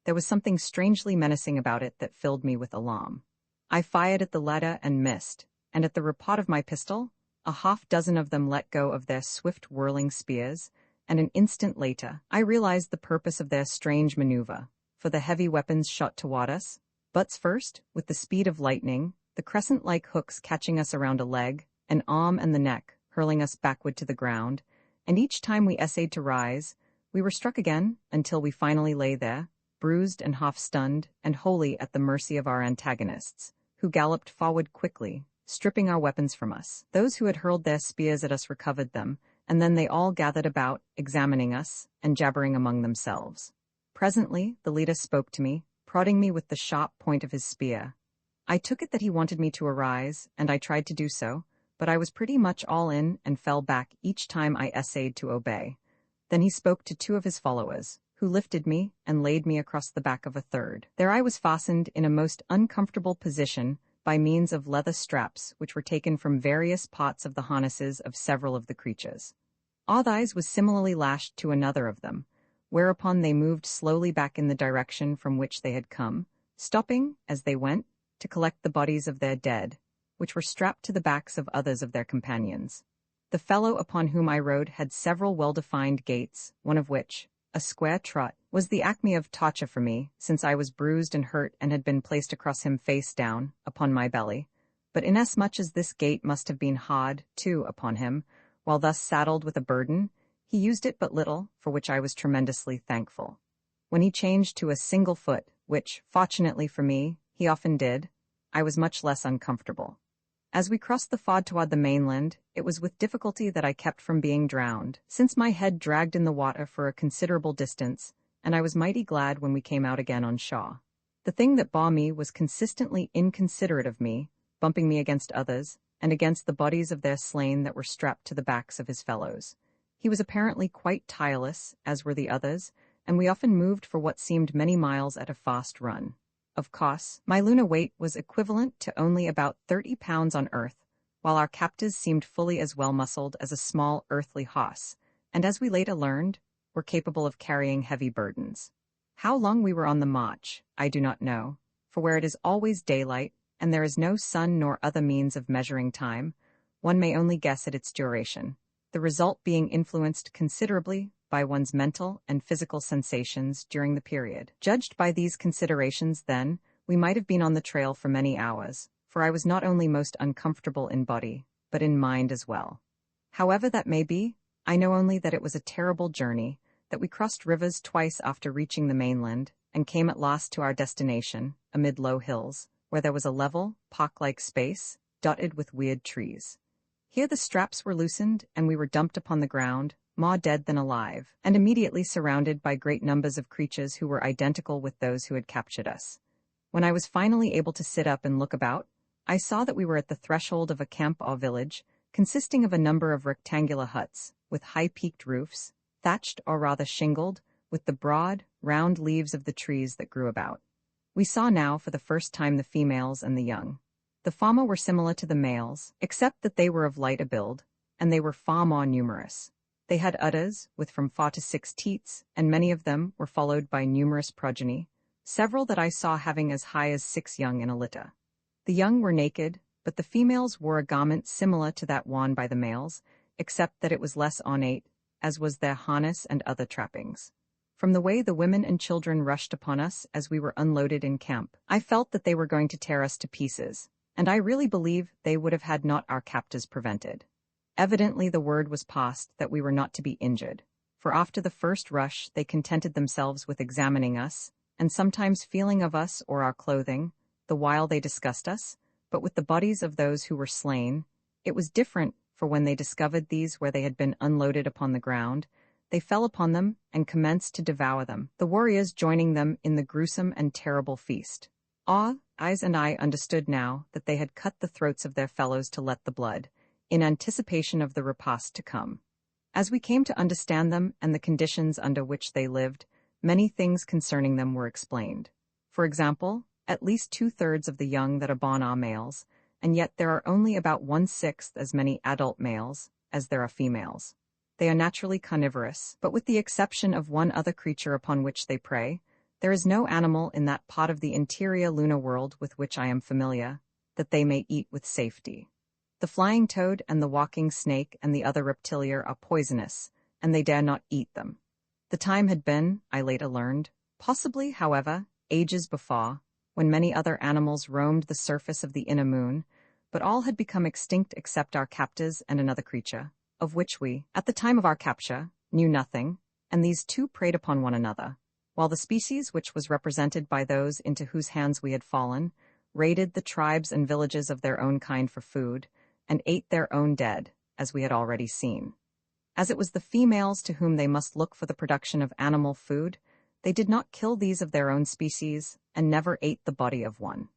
There was something strangely menacing about it that filled me with alarm. I fired at the latter and missed, and at the report of my pistol, a half-dozen of them let go of their swift whirling spears, and an instant later, I realized the purpose of their strange maneuver, for the heavy weapons shot toward us, butts first, with the speed of lightning, the crescent-like hooks catching us around a leg, an arm and the neck, hurling us backward to the ground, and each time we essayed to rise, we were struck again until we finally lay there, bruised and half-stunned, and wholly at the mercy of our antagonists, who galloped forward quickly, stripping our weapons from us. Those who had hurled their spears at us recovered them, and then they all gathered about, examining us, and jabbering among themselves. Presently, the leader spoke to me, prodding me with the sharp point of his spear. I took it that he wanted me to arise, and I tried to do so, but I was pretty much all in and fell back each time I essayed to obey. Then he spoke to 2 of his followers, who lifted me and laid me across the back of a third. There I was fastened in a most uncomfortable position by means of leather straps which were taken from various parts of the harnesses of several of the creatures. Othai's was similarly lashed to another of them, whereupon they moved slowly back in the direction from which they had come, stopping, as they went, to collect the bodies of their dead, which were strapped to the backs of others of their companions. The fellow upon whom I rode had several well-defined gaits, one of which, a square trot, was the acme of torture for me, since I was bruised and hurt and had been placed across him face down, upon my belly. But inasmuch as this gait must have been hard, too, upon him, while thus saddled with a burden, he used it but little, for which I was tremendously thankful. When he changed to a single foot, which, fortunately for me, he often did, I was much less uncomfortable. As we crossed the ford toward the mainland, it was with difficulty that I kept from being drowned, since my head dragged in the water for a considerable distance, and I was mighty glad when we came out again on shore. The thing that bore me was consistently inconsiderate of me, bumping me against others, and against the bodies of their slain that were strapped to the backs of his fellows. He was apparently quite tireless, as were the others, and we often moved for what seemed many miles at a fast run. Of course, my lunar weight was equivalent to only about 30 pounds on Earth, while our captors seemed fully as well-muscled as a small earthly horse, and as we later learned, were capable of carrying heavy burdens. How long we were on the march, I do not know, for where it is always daylight, and there is no sun nor other means of measuring time, one may only guess at its duration, the result being influenced considerably by one's mental and physical sensations during the period. Judged by these considerations, then, we might have been on the trail for many hours, for I was not only most uncomfortable in body, but in mind as well. However that may be, I know only that it was a terrible journey, that we crossed rivers twice after reaching the mainland, and came at last to our destination, amid low hills, where there was a level, park-like space, dotted with weird trees. Here the straps were loosened, and we were dumped upon the ground, more dead than alive, and immediately surrounded by great numbers of creatures who were identical with those who had captured us. When I was finally able to sit up and look about, I saw that we were at the threshold of a camp or village, consisting of a number of rectangular huts, with high-peaked roofs, thatched or rather shingled, with the broad, round leaves of the trees that grew about. We saw now for the first time the females and the young. The former were similar to the males, except that they were of lighter build, and they were far more numerous. They had udders, with from 4 to 6 teats, and many of them were followed by numerous progeny, several that I saw having as high as 6 young in a litter. The young were naked, but the females wore a garment similar to that worn by the males, except that it was less ornate as was their harness and other trappings. From the way the women and children rushed upon us as we were unloaded in camp, I felt that they were going to tear us to pieces, and I really believe they would have had not our captors prevented. Evidently the word was passed that we were not to be injured, for after the first rush they contented themselves with examining us, and sometimes feeling of us or our clothing, the while they discussed us, but with the bodies of those who were slain, it was different, for when they discovered these where they had been unloaded upon the ground, they fell upon them and commenced to devour them, the warriors joining them in the gruesome and terrible feast. Eyes and I understood now that they had cut the throats of their fellows to let the blood, in anticipation of the repast to come. As we came to understand them and the conditions under which they lived, many things concerning them were explained. For example, at least 2/3 of the young that are born are males, and yet there are only about 1/6 as many adult males as there are females. They are naturally carnivorous, but with the exception of one other creature upon which they prey, there is no animal in that part of the interior lunar world with which I am familiar that they may eat with safety. The flying toad and the walking snake and the other reptilia are poisonous, and they dare not eat them. The time had been, I later learned, possibly, however, ages before, when many other animals roamed the surface of the inner moon, but all had become extinct except our captors and another creature, of which we, at the time of our capture, knew nothing, and these two preyed upon one another, while the species which was represented by those into whose hands we had fallen, raided the tribes and villages of their own kind for food, and ate their own dead, as we had already seen. As it was the females to whom they must look for the production of animal food, they did not kill these of their own species, and never ate the body of one.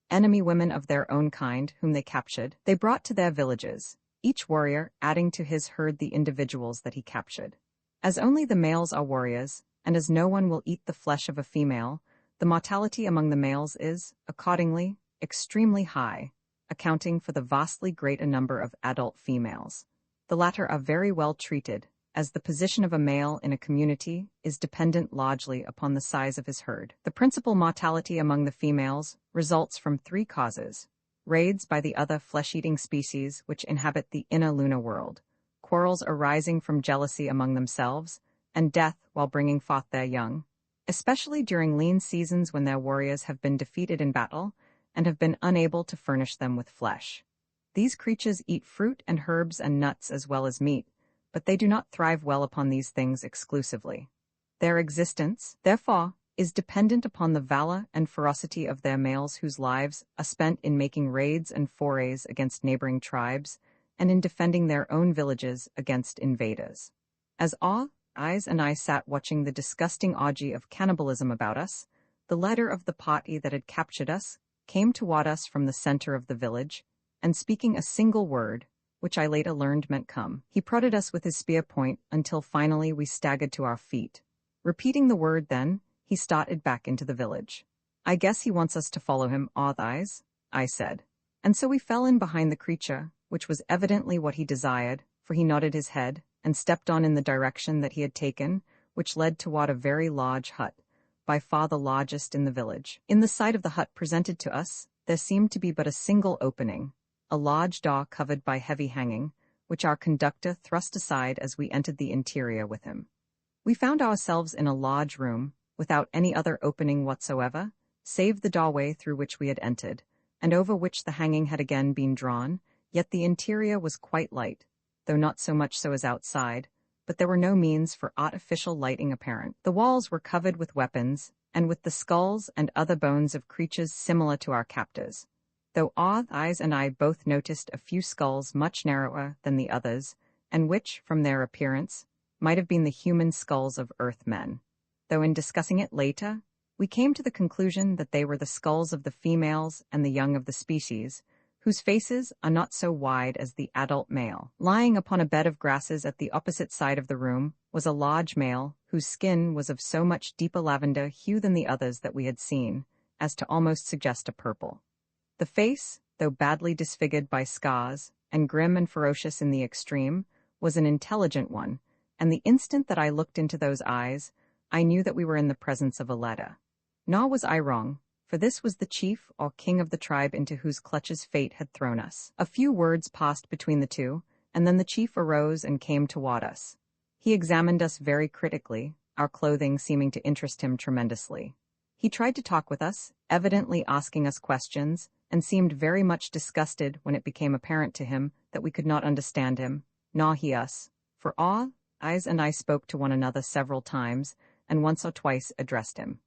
Enemy women of their own kind, whom they captured, they brought to their villages, each warrior adding to his herd the individuals that he captured. As only the males are warriors, and as no one will eat the flesh of a female, the mortality among the males is, accordingly, extremely high, accounting for the vastly greater number of adult females. The latter are very well treated, as the position of a male in a community is dependent largely upon the size of his herd. The principal mortality among the females results from 3 causes: raids by the other flesh-eating species which inhabit the inner lunar world, quarrels arising from jealousy among themselves, and death while bringing forth their young, especially during lean seasons when their warriors have been defeated in battle and have been unable to furnish them with flesh. These creatures eat fruit and herbs and nuts as well as meat, but they do not thrive well upon these things exclusively. Their existence, therefore, is dependent upon the valor and ferocity of their males whose lives are spent in making raids and forays against neighboring tribes and in defending their own villages against invaders. As Eyes and I sat watching the disgusting orgy of cannibalism about us, the leader of the party that had captured us came toward us from the center of the village, and speaking a single word, which I later learned meant come, he prodded us with his spear point until finally we staggered to our feet. Repeating the word then, he started back into the village. "I guess he wants us to follow him, Eyes," I said. And so we fell in behind the creature, which was evidently what he desired, for he nodded his head, and stepped on in the direction that he had taken, which led toward a very large hut, by far the largest in the village. In the side of the hut presented to us, there seemed to be but a single opening, a large door covered by heavy hanging, which our conductor thrust aside as we entered the interior with him. We found ourselves in a large room, without any other opening whatsoever, save the doorway through which we had entered, and over which the hanging had again been drawn, yet the interior was quite light, though not so much so as outside, but there were no means for artificial lighting apparent. The walls were covered with weapons, and with the skulls and other bones of creatures similar to our captors, though Eyes and I both noticed a few skulls much narrower than the others, and which, from their appearance, might have been the human skulls of Earth men, though in discussing it later, we came to the conclusion that they were the skulls of the females and the young of the species, whose faces are not so wide as the adult male. Lying upon a bed of grasses at the opposite side of the room was a large male whose skin was of so much deeper lavender hue than the others that we had seen, as to almost suggest a purple. The face, though badly disfigured by scars, and grim and ferocious in the extreme, was an intelligent one, and the instant that I looked into those eyes, I knew that we were in the presence of a letter. Nor was I wrong, for this was the chief or king of the tribe into whose clutches fate had thrown us. A few words passed between the two, and then the chief arose and came toward us. He examined us very critically, our clothing seeming to interest him tremendously. He tried to talk with us, evidently asking us questions, and seemed very much disgusted when it became apparent to him that we could not understand him, nor he us. For eyes and I spoke to one another several times, and once or twice addressed him.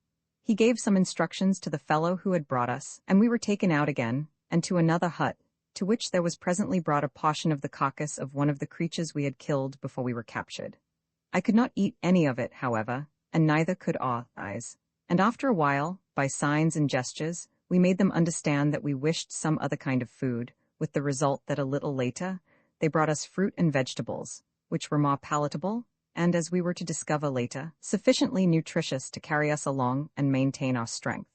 He gave some instructions to the fellow who had brought us, and we were taken out again, and to another hut, to which there was presently brought a portion of the carcass of one of the creatures we had killed before we were captured. I could not eat any of it, however, and neither could eyes. And after a while, by signs and gestures, we made them understand that we wished some other kind of food, with the result that a little later, they brought us fruit and vegetables, which were more palatable, and, as we were to discover later, sufficiently nutritious to carry us along and maintain our strength.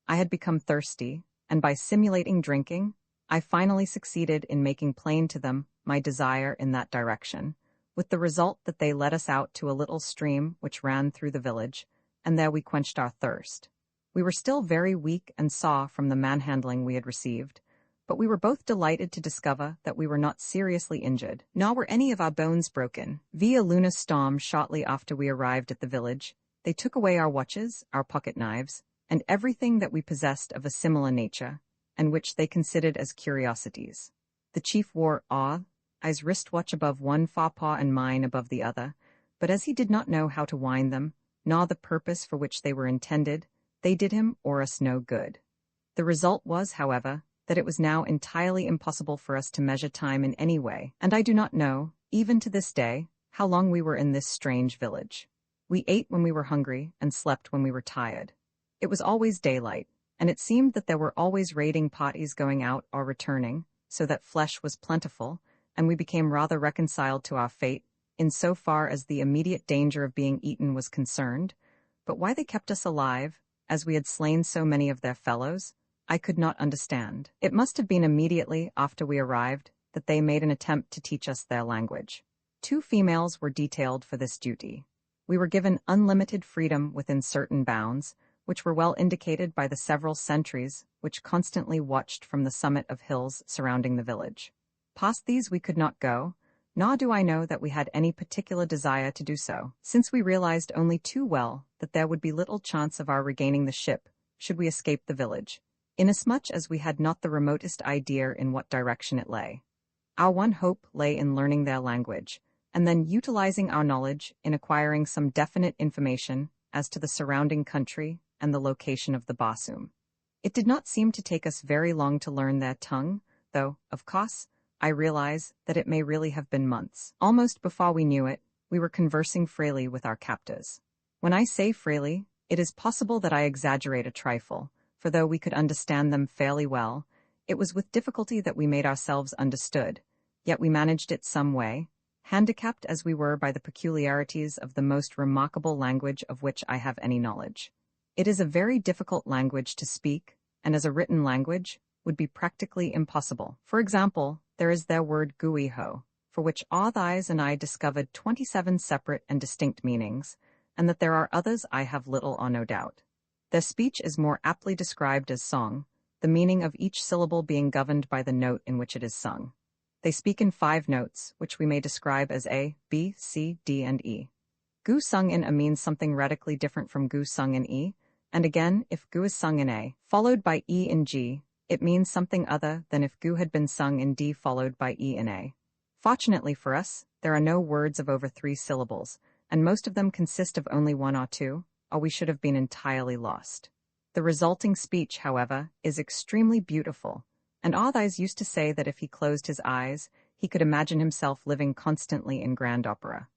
I had become thirsty, and by simulating drinking, I finally succeeded in making plain to them my desire in that direction, with the result that they led us out to a little stream which ran through the village, and there we quenched our thirst. We were still very weak and sore from the manhandling we had received, but we were both delighted to discover that we were not seriously injured, nor were any of our bones broken. Via Luna storm shortly after we arrived at the village, they took away our watches, our pocket knives, and everything that we possessed of a similar nature, and which they considered as curiosities. The chief wore his wristwatch above one forepaw and mine above the other, but as he did not know how to wind them, nor the purpose for which they were intended, they did him or us no good. The result was, however, that it was now entirely impossible for us to measure time in any way, and I do not know, even to this day, how long we were in this strange village. We ate when we were hungry and slept when we were tired. It was always daylight, and it seemed that there were always raiding parties going out or returning, so that flesh was plentiful, and we became rather reconciled to our fate, in so far as the immediate danger of being eaten was concerned, but why they kept us alive, as we had slain so many of their fellows, I could not understand. It must have been immediately after we arrived that they made an attempt to teach us their language. 2 females were detailed for this duty. We were given unlimited freedom within certain bounds, which were well indicated by the several sentries which constantly watched from the summit of hills surrounding the village. Past these we could not go, nor do I know that we had any particular desire to do so, since we realized only too well that there would be little chance of our regaining the ship should we escape the village, inasmuch as we had not the remotest idea in what direction it lay. Our one hope lay in learning their language, and then utilizing our knowledge in acquiring some definite information as to the surrounding country and the location of the Basum. It did not seem to take us very long to learn their tongue, though, of course, I realize that it may really have been months. Almost before we knew it, we were conversing freely with our captors. When I say freely, it is possible that I exaggerate a trifle, for though we could understand them fairly well, it was with difficulty that we made ourselves understood, yet we managed it some way, handicapped as we were by the peculiarities of the most remarkable language of which I have any knowledge. It is a very difficult language to speak, and as a written language, would be practically impossible. For example, there is their word guiho, for which eyes and I discovered 27 separate and distinct meanings, and that there are others I have little or no doubt. Their speech is more aptly described as song, the meaning of each syllable being governed by the note in which it is sung. They speak in 5 notes, which we may describe as A, B, C, D, and E. Gu sung in A means something radically different from gu sung in E, and again, if gu is sung in A, followed by E in G, it means something other than if gu had been sung in D followed by E in A. Fortunately for us, there are no words of over 3 syllables, and most of them consist of only 1 or 2, or we should have been entirely lost. The resulting speech, however, is extremely beautiful, and Arthais used to say that if he closed his eyes, he could imagine himself living constantly in grand opera.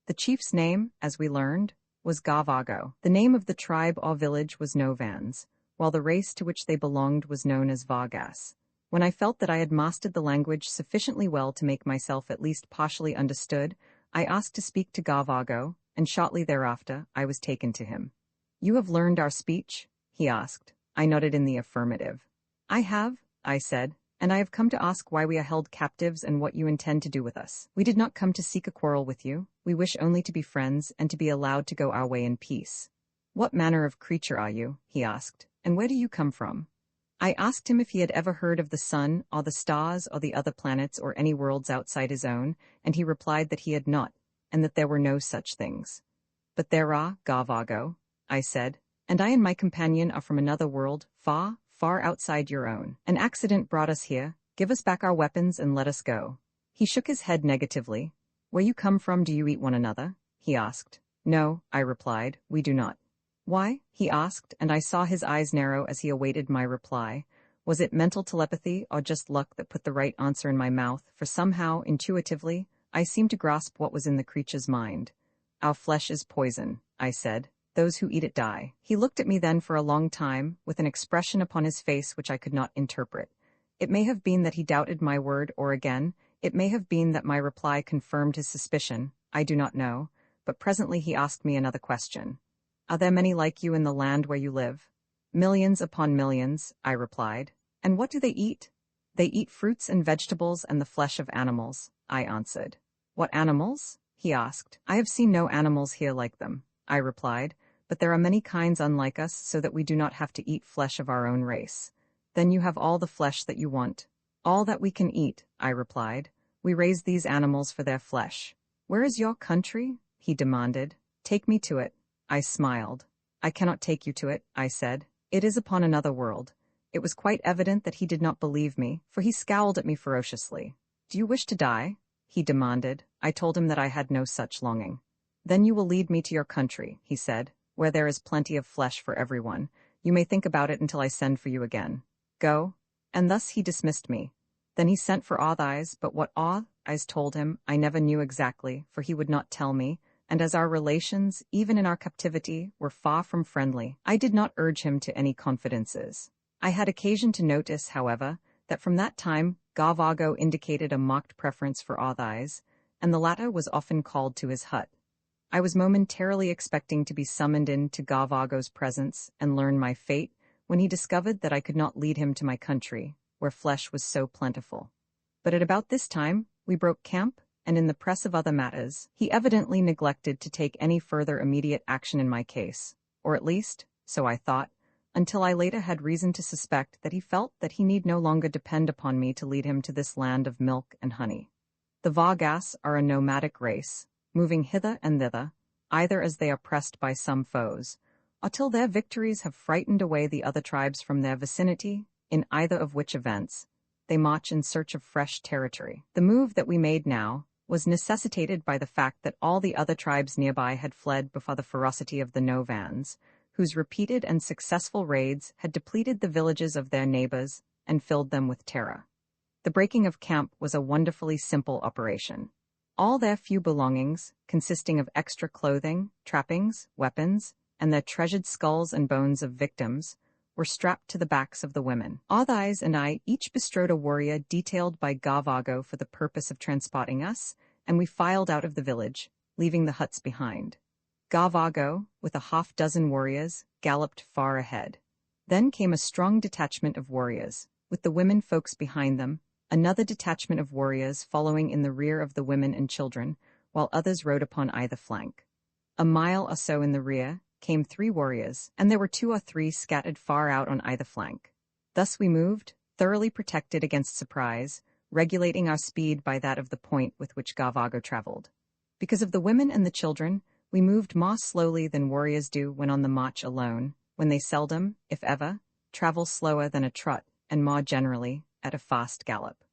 The chief's name, as we learned, was Gavago. The name of the tribe or village was Novans, while the race to which they belonged was known as Vargas. When I felt that I had mastered the language sufficiently well to make myself at least partially understood, I asked to speak to Gavago, and shortly thereafter I was taken to him. "You have learned our speech?" he asked. I nodded in the affirmative. "I have," I said, "and I have come to ask why we are held captives and what you intend to do with us. We did not come to seek a quarrel with you, we wish only to be friends and to be allowed to go our way in peace." "What manner of creature are you?" he asked, "and where do you come from?" I asked him if he had ever heard of the sun, or the stars, or the other planets, or any worlds outside his own, and he replied that he had not, and that there were no such things. But there are, Gavago, I said, and I and my companion are from another world, far, far outside your own. An accident brought us here. Give us back our weapons and let us go. He shook his head negatively. Where you come from, do you eat one another? He asked. No, I replied, we do not. Why? He asked, and I saw his eyes narrow as he awaited my reply. Was it mental telepathy or just luck that put the right answer in my mouth, for somehow, intuitively, I seemed to grasp what was in the creature's mind. Our flesh is poison, I said. Those who eat it die. He looked at me then for a long time, with an expression upon his face which I could not interpret. It may have been that he doubted my word, or again, it may have been that my reply confirmed his suspicion, I do not know, but presently he asked me another question. Are there many like you in the land where you live? Millions upon millions, I replied. And what do they eat? They eat fruits and vegetables and the flesh of animals, I answered. What animals? He asked. I have seen no animals here like them, I replied, but there are many kinds unlike us so that we do not have to eat flesh of our own race. Then you have all the flesh that you want. All that we can eat, I replied. We raise these animals for their flesh. Where is your country? He demanded. Take me to it. I smiled. I cannot take you to it, I said. It is upon another world. It was quite evident that he did not believe me, for he scowled at me ferociously. Do you wish to die? He demanded. I told him that I had no such longing. Then you will lead me to your country, he said, where there is plenty of flesh for everyone. You may think about it until I send for you again. Go. And thus he dismissed me. Then he sent for Eyes, but what Eyes told him I never knew exactly, for he would not tell me, and as our relations, even in our captivity, were far from friendly, I did not urge him to any confidences. I had occasion to notice, however, that from that time Gavago indicated a mocked preference for Eyes, and the latter was often called to his hut. I was momentarily expecting to be summoned into Gavago's presence and learn my fate, when he discovered that I could not lead him to my country, where flesh was so plentiful. But at about this time, we broke camp, and in the press of other matters, he evidently neglected to take any further immediate action in my case, or at least, so I thought, until I later had reason to suspect that he felt that he need no longer depend upon me to lead him to this land of milk and honey. The Vagas are a nomadic race, moving hither and thither, either as they are pressed by some foes, or till their victories have frightened away the other tribes from their vicinity, in either of which events, they march in search of fresh territory. The move that we made now was necessitated by the fact that all the other tribes nearby had fled before the ferocity of the Novans, whose repeated and successful raids had depleted the villages of their neighbors and filled them with terror. The breaking of camp was a wonderfully simple operation. All their few belongings, consisting of extra clothing, trappings, weapons, and their treasured skulls and bones of victims, were strapped to the backs of the women. Eyes and I each bestrode a warrior detailed by Gavago for the purpose of transporting us, and we filed out of the village, leaving the huts behind. Gavago, with a half-dozen warriors, galloped far ahead. Then came a strong detachment of warriors, with the women folks behind them, another detachment of warriors following in the rear of the women and children, while others rode upon either flank. A mile or so in the rear came 3 warriors, and there were 2 or 3 scattered far out on either flank. Thus we moved, thoroughly protected against surprise, regulating our speed by that of the point with which Gavago traveled. Because of the women and the children, we moved more slowly than warriors do when on the march alone, when they seldom, if ever, travel slower than a trot, and more generally, at a fast gallop.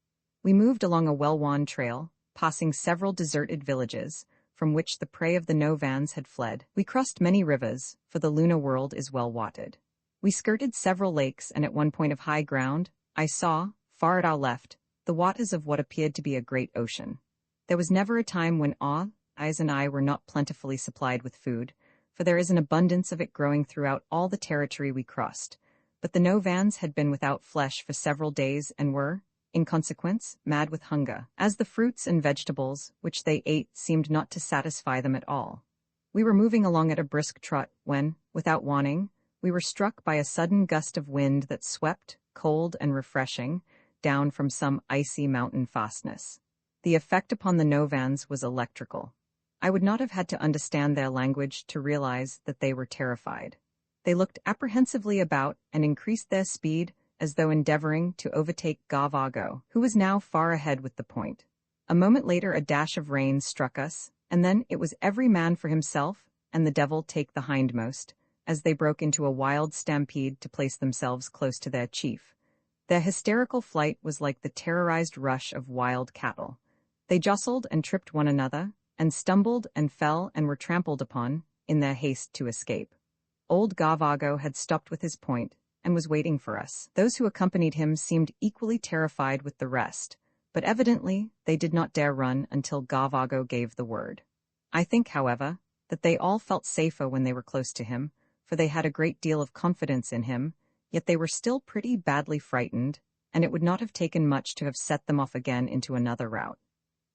We moved along a well-worn trail, passing several deserted villages, from which the prey of the Novans had fled. We crossed many rivers, for the lunar world is well watered. We skirted several lakes, and at one point of high ground, I saw, far at our left, the waters of what appeared to be a great ocean. There was never a time when Eyes and I were not plentifully supplied with food, for there is an abundance of it growing throughout all the territory we crossed. But the Novans had been without flesh for several days and were, in consequence, mad with hunger, as the fruits and vegetables which they ate seemed not to satisfy them at all. We were moving along at a brisk trot when, without warning, we were struck by a sudden gust of wind that swept, cold and refreshing, down from some icy mountain fastness. The effect upon the Novans was electrical. I would not have had to understand their language to realize that they were terrified. They looked apprehensively about and increased their speed as though endeavoring to overtake Gavago, who was now far ahead with the point. A moment later a dash of rain struck us, and then it was every man for himself, and the devil take the hindmost, as they broke into a wild stampede to place themselves close to their chief. Their hysterical flight was like the terrorized rush of wild cattle. They jostled and tripped one another, and stumbled and fell and were trampled upon, in their haste to escape. Old Gavago had stopped with his point, and was waiting for us. Those who accompanied him seemed equally terrified with the rest, but evidently they did not dare run until Gavago gave the word. I think, however, that they all felt safer when they were close to him, for they had a great deal of confidence in him, yet they were still pretty badly frightened, and it would not have taken much to have set them off again into another route.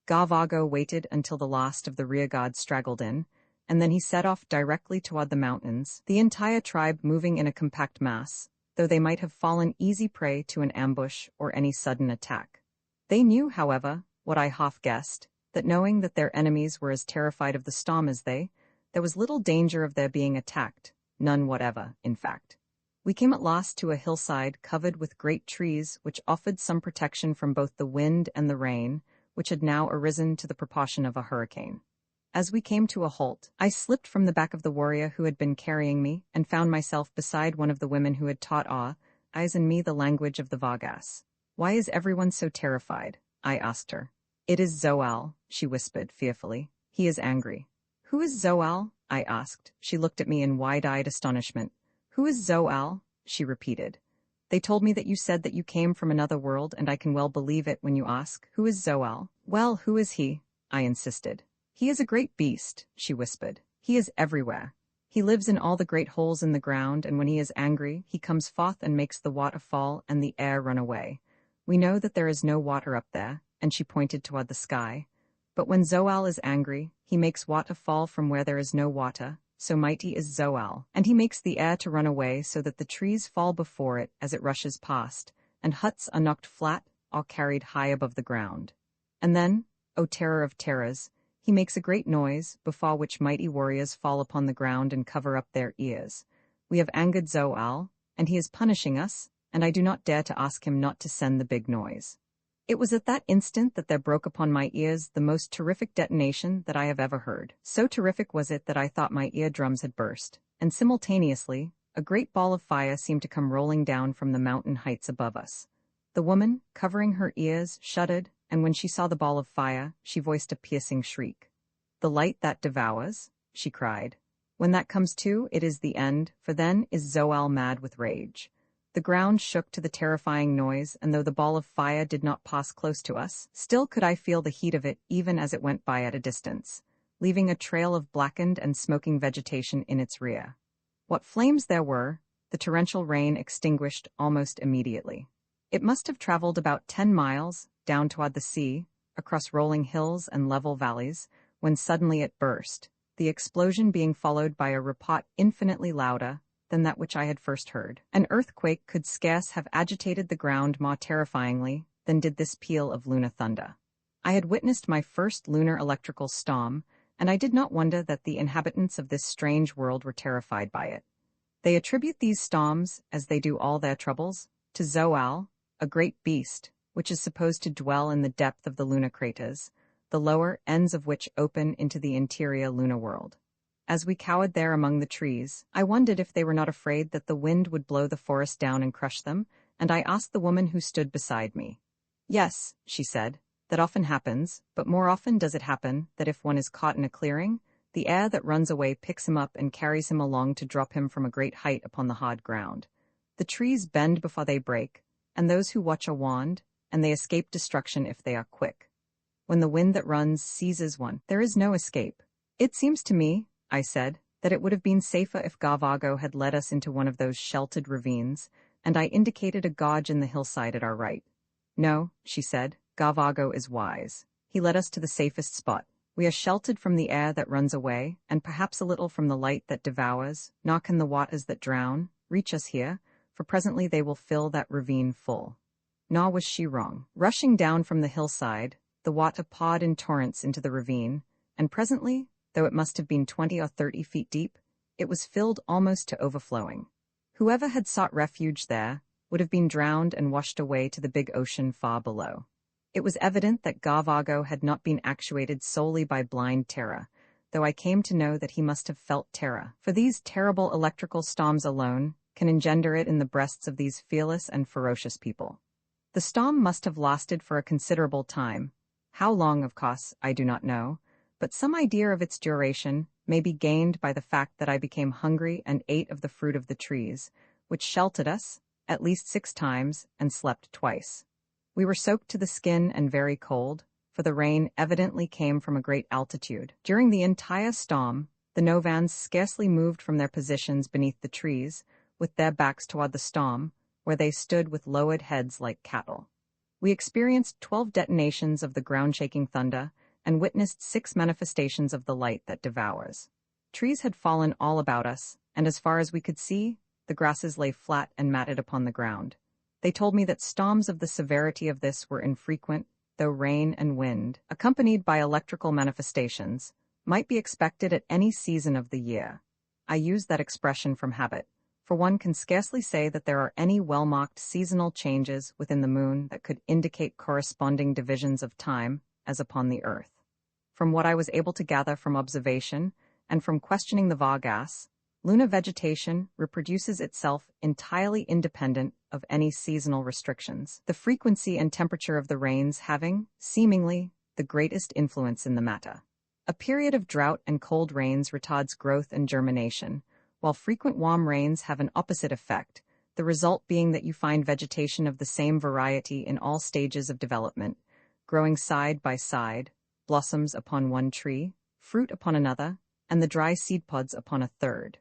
Gavago waited until the last of the rearguard straggled in, and then he set off directly toward the mountains, the entire tribe moving in a compact mass, though they might have fallen easy prey to an ambush or any sudden attack. They knew, however, what I half guessed, that knowing that their enemies were as terrified of the storm as they, there was little danger of their being attacked, none whatever, in fact. We came at last to a hillside covered with great trees which offered some protection from both the wind and the rain, which had now arisen to the proportion of a hurricane. As we came to a halt, I slipped from the back of the warrior who had been carrying me and found myself beside one of the women who had taught eyes and me the language of the Vagas. "Why is everyone so terrified?" I asked her. "It is Zoal," she whispered fearfully. "He is angry." "Who is Zoal?" I asked. She looked at me in wide-eyed astonishment. "Who is Zoal?" she repeated. "They told me that you said that you came from another world, and I can well believe it when you ask, 'Who is Zoal?'" "Well, who is he?" I insisted. "He is a great beast," she whispered. "He is everywhere. He lives in all the great holes in the ground, and when he is angry, he comes forth and makes the water fall and the air run away. We know that there is no water up there," and she pointed toward the sky. "But when Zoal is angry, he makes water fall from where there is no water, so mighty is Zoal, and he makes the air to run away so that the trees fall before it as it rushes past, and huts are knocked flat or carried high above the ground. And then, O terror of terrors, he makes a great noise, before which mighty warriors fall upon the ground and cover up their ears. We have angered Zoal, and he is punishing us, and I do not dare to ask him not to send the big noise." It was at that instant that there broke upon my ears the most terrific detonation that I have ever heard. So terrific was it that I thought my eardrums had burst, and simultaneously, a great ball of fire seemed to come rolling down from the mountain heights above us. The woman, covering her ears, shuddered, and when she saw the ball of fire, she voiced a piercing shriek. "The light that devours," she cried. "When that comes too, it is the end, for then is Zoal mad with rage." The ground shook to the terrifying noise, and though the ball of fire did not pass close to us, still could I feel the heat of it even as it went by at a distance, leaving a trail of blackened and smoking vegetation in its rear. What flames there were, the torrential rain extinguished almost immediately. It must have traveled about 10 miles, down toward the sea, across rolling hills and level valleys, when suddenly it burst, the explosion being followed by a report infinitely louder than that which I had first heard. An earthquake could scarce have agitated the ground more terrifyingly than did this peal of lunar thunder. I had witnessed my first lunar electrical storm, and I did not wonder that the inhabitants of this strange world were terrified by it. They attribute these storms, as they do all their troubles, to Zoal, a great beast, which is supposed to dwell in the depth of the lunar craters, the lower ends of which open into the interior lunar world. As we cowered there among the trees, I wondered if they were not afraid that the wind would blow the forest down and crush them, and I asked the woman who stood beside me. "Yes," she said, "that often happens, but more often does it happen that if one is caught in a clearing, the air that runs away picks him up and carries him along to drop him from a great height upon the hard ground. The trees bend before they break, and those who watch are warned, and they escape destruction if they are quick. When the wind that runs seizes one, there is no escape. It seems to me," I said, "that it would have been safer if Gavago had led us into one of those sheltered ravines," and I indicated a gorge in the hillside at our right. "No," she said, "Gavago is wise. He led us to the safest spot. We are sheltered from the air that runs away, and perhaps a little from the light that devours, nor can the waters that drown reach us here, for presently they will fill that ravine full." Nor was she wrong. Rushing down from the hillside, the water poured in torrents into the ravine, and presently, though it must have been 20 or 30 feet deep, it was filled almost to overflowing. Whoever had sought refuge there would have been drowned and washed away to the big ocean far below. It was evident that Gavago had not been actuated solely by blind terror, though I came to know that he must have felt terror, for these terrible electrical storms alone can engender it in the breasts of these fearless and ferocious people. The storm must have lasted for a considerable time. How long, of course, I do not know, but some idea of its duration may be gained by the fact that I became hungry and ate of the fruit of the trees, which sheltered us, at least 6 times, and slept twice. We were soaked to the skin and very cold, for the rain evidently came from a great altitude. During the entire storm, the Novans scarcely moved from their positions beneath the trees, with their backs toward the storm, where they stood with lowered heads like cattle. We experienced 12 detonations of the ground-shaking thunder, and witnessed 6 manifestations of the light that devours. Trees had fallen all about us, and as far as we could see, the grasses lay flat and matted upon the ground. They told me that storms of the severity of this were infrequent, though rain and wind, accompanied by electrical manifestations, might be expected at any season of the year. I use that expression from habit, for one can scarcely say that there are any well-marked seasonal changes within the moon that could indicate corresponding divisions of time as upon the earth. From what I was able to gather from observation and from questioning the Vargas, lunar vegetation reproduces itself entirely independent of any seasonal restrictions, the frequency and temperature of the rains having, seemingly, the greatest influence in the matter. A period of drought and cold rains retards growth and germination, while frequent warm rains have an opposite effect, the result being that you find vegetation of the same variety in all stages of development, growing side by side, blossoms upon one tree, fruit upon another, and the dry seed pods upon a third.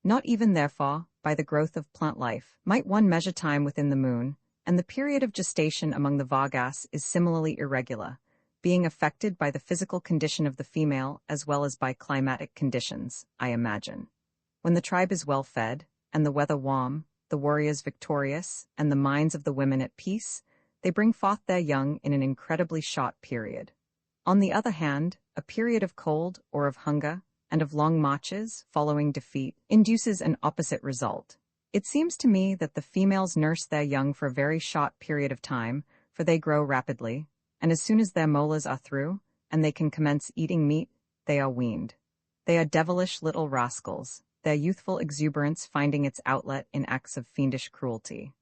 Not even, therefore, by the growth of plant life, might one measure time within the moon, and the period of gestation among the Vargas is similarly irregular, being affected by the physical condition of the female as well as by climatic conditions, I imagine. When the tribe is well fed, and the weather warm, the warriors victorious, and the minds of the women at peace, they bring forth their young in an incredibly short period. On the other hand, a period of cold or of hunger, and of long marches, following defeat, induces an opposite result. It seems to me that the females nurse their young for a very short period of time, for they grow rapidly, and as soon as their molars are through, and they can commence eating meat, they are weaned. They are devilish little rascals, their youthful exuberance finding its outlet in acts of fiendish cruelty.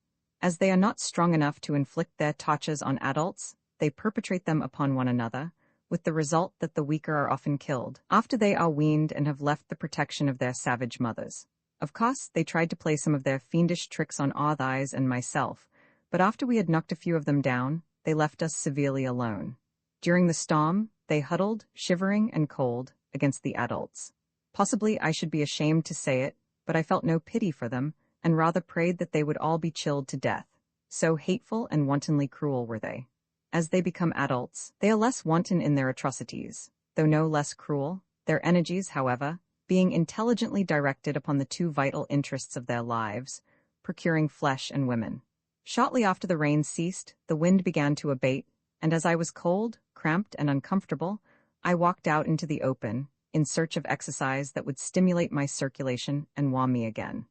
As they are not strong enough to inflict their tortures on adults, they perpetrate them upon one another, with the result that the weaker are often killed, after they are weaned and have left the protection of their savage mothers. Of course, they tried to play some of their fiendish tricks on our thighs and myself, but after we had knocked a few of them down, they left us severely alone. During the storm, they huddled, shivering and cold, against the adults. Possibly I should be ashamed to say it, but I felt no pity for them, and rather prayed that they would all be chilled to death. So hateful and wantonly cruel were they. As they become adults, they are less wanton in their atrocities, though no less cruel, their energies, however, being intelligently directed upon the 2 vital interests of their lives, procuring flesh and women. Shortly after the rain ceased, the wind began to abate, and as I was cold, cramped, and uncomfortable, I walked out into the open, in search of exercise that would stimulate my circulation and warm me again.